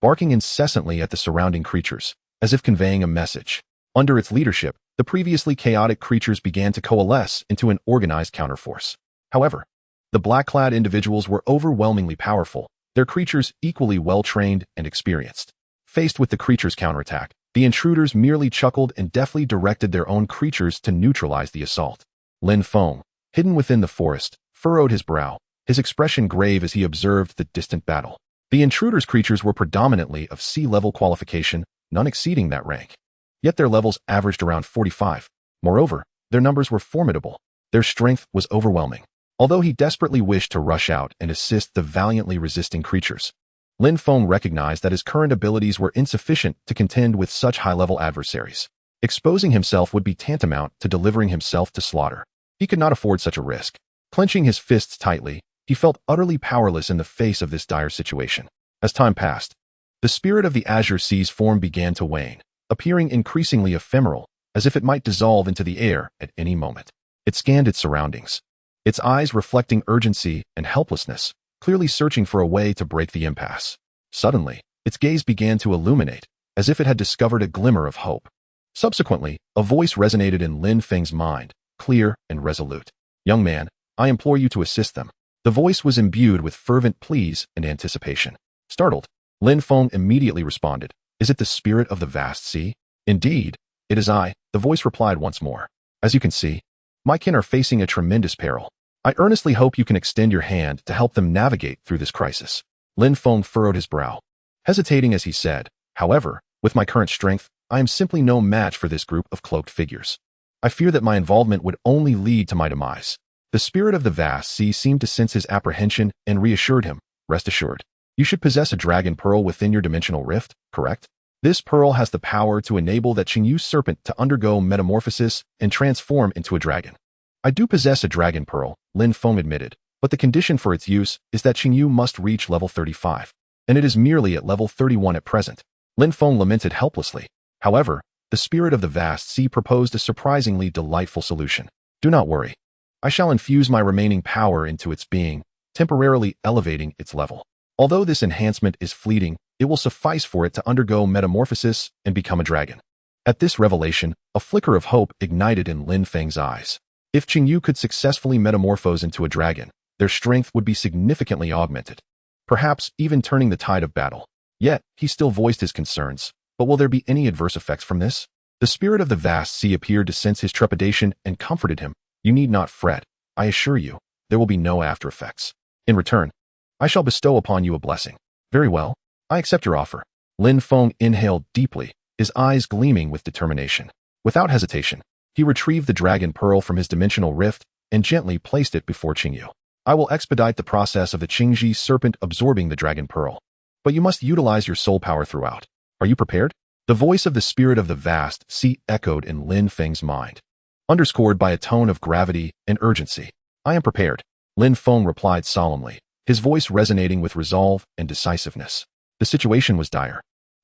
S1: barking incessantly at the surrounding creatures, as if conveying a message. Under its leadership, the previously chaotic creatures began to coalesce into an organized counterforce. However, the black-clad individuals were overwhelmingly powerful, their creatures equally well-trained and experienced. Faced with the creature's counterattack, the intruders merely chuckled and deftly directed their own creatures to neutralize the assault. Lin Feng, hidden within the forest, furrowed his brow, his expression grave as he observed the distant battle. The intruders' creatures were predominantly of sea-level qualification, none exceeding that rank. Yet their levels averaged around 45. Moreover, their numbers were formidable. Their strength was overwhelming. Although he desperately wished to rush out and assist the valiantly resisting creatures, Lin Feng recognized that his current abilities were insufficient to contend with such high-level adversaries. Exposing himself would be tantamount to delivering himself to slaughter. He could not afford such a risk. Clenching his fists tightly, he felt utterly powerless in the face of this dire situation. As time passed, the spirit of the Azure Sea's form began to wane, appearing increasingly ephemeral, as if it might dissolve into the air at any moment. It scanned its surroundings, its eyes reflecting urgency and helplessness, clearly searching for a way to break the impasse. Suddenly, its gaze began to illuminate, as if it had discovered a glimmer of hope. Subsequently, a voice resonated in Lin Feng's mind, clear and resolute. Young man, I implore you to assist them. The voice was imbued with fervent pleas and anticipation. Startled, Lin Feng immediately responded, Is it the spirit of the vast sea? Indeed, it is I, the voice replied once more. As you can see, my kin are facing a tremendous peril. I earnestly hope you can extend your hand to help them navigate through this crisis. Lin Feng furrowed his brow, hesitating as he said, However, with my current strength, I am simply no match for this group of cloaked figures. I fear that my involvement would only lead to my demise. The spirit of the vast sea seemed to sense his apprehension and reassured him, Rest assured, you should possess a dragon pearl within your dimensional rift, correct? This pearl has the power to enable that Qingyu's serpent to undergo metamorphosis and transform into a dragon. I do possess a dragon pearl, Lin Feng admitted, but the condition for its use is that Qingyu must reach level 35, and it is merely at level 31 at present. Lin Feng lamented helplessly. However, the spirit of the vast sea proposed a surprisingly delightful solution. Do not worry. I shall infuse my remaining power into its being, temporarily elevating its level. Although this enhancement is fleeting, it will suffice for it to undergo metamorphosis and become a dragon. At this revelation, a flicker of hope ignited in Lin Feng's eyes. If Qingyu could successfully metamorphose into a dragon, their strength would be significantly augmented, perhaps even turning the tide of battle. Yet, he still voiced his concerns. But will there be any adverse effects from this? The spirit of the vast sea appeared to sense his trepidation and comforted him. You need not fret. I assure you, there will be no after effects. In return, I shall bestow upon you a blessing. Very well. I accept your offer. Lin Feng inhaled deeply, his eyes gleaming with determination. Without hesitation, he retrieved the dragon pearl from his dimensional rift and gently placed it before Qingyu. I will expedite the process of the Qingji serpent absorbing the dragon pearl. But you must utilize your soul power throughout. Are you prepared? The voice of the spirit of the vast sea echoed in Lin Feng's mind, underscored by a tone of gravity and urgency. I am prepared, Lin Feng replied solemnly, his voice resonating with resolve and decisiveness. The situation was dire,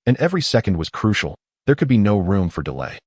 S1: and every second was crucial. There could be no room for delay.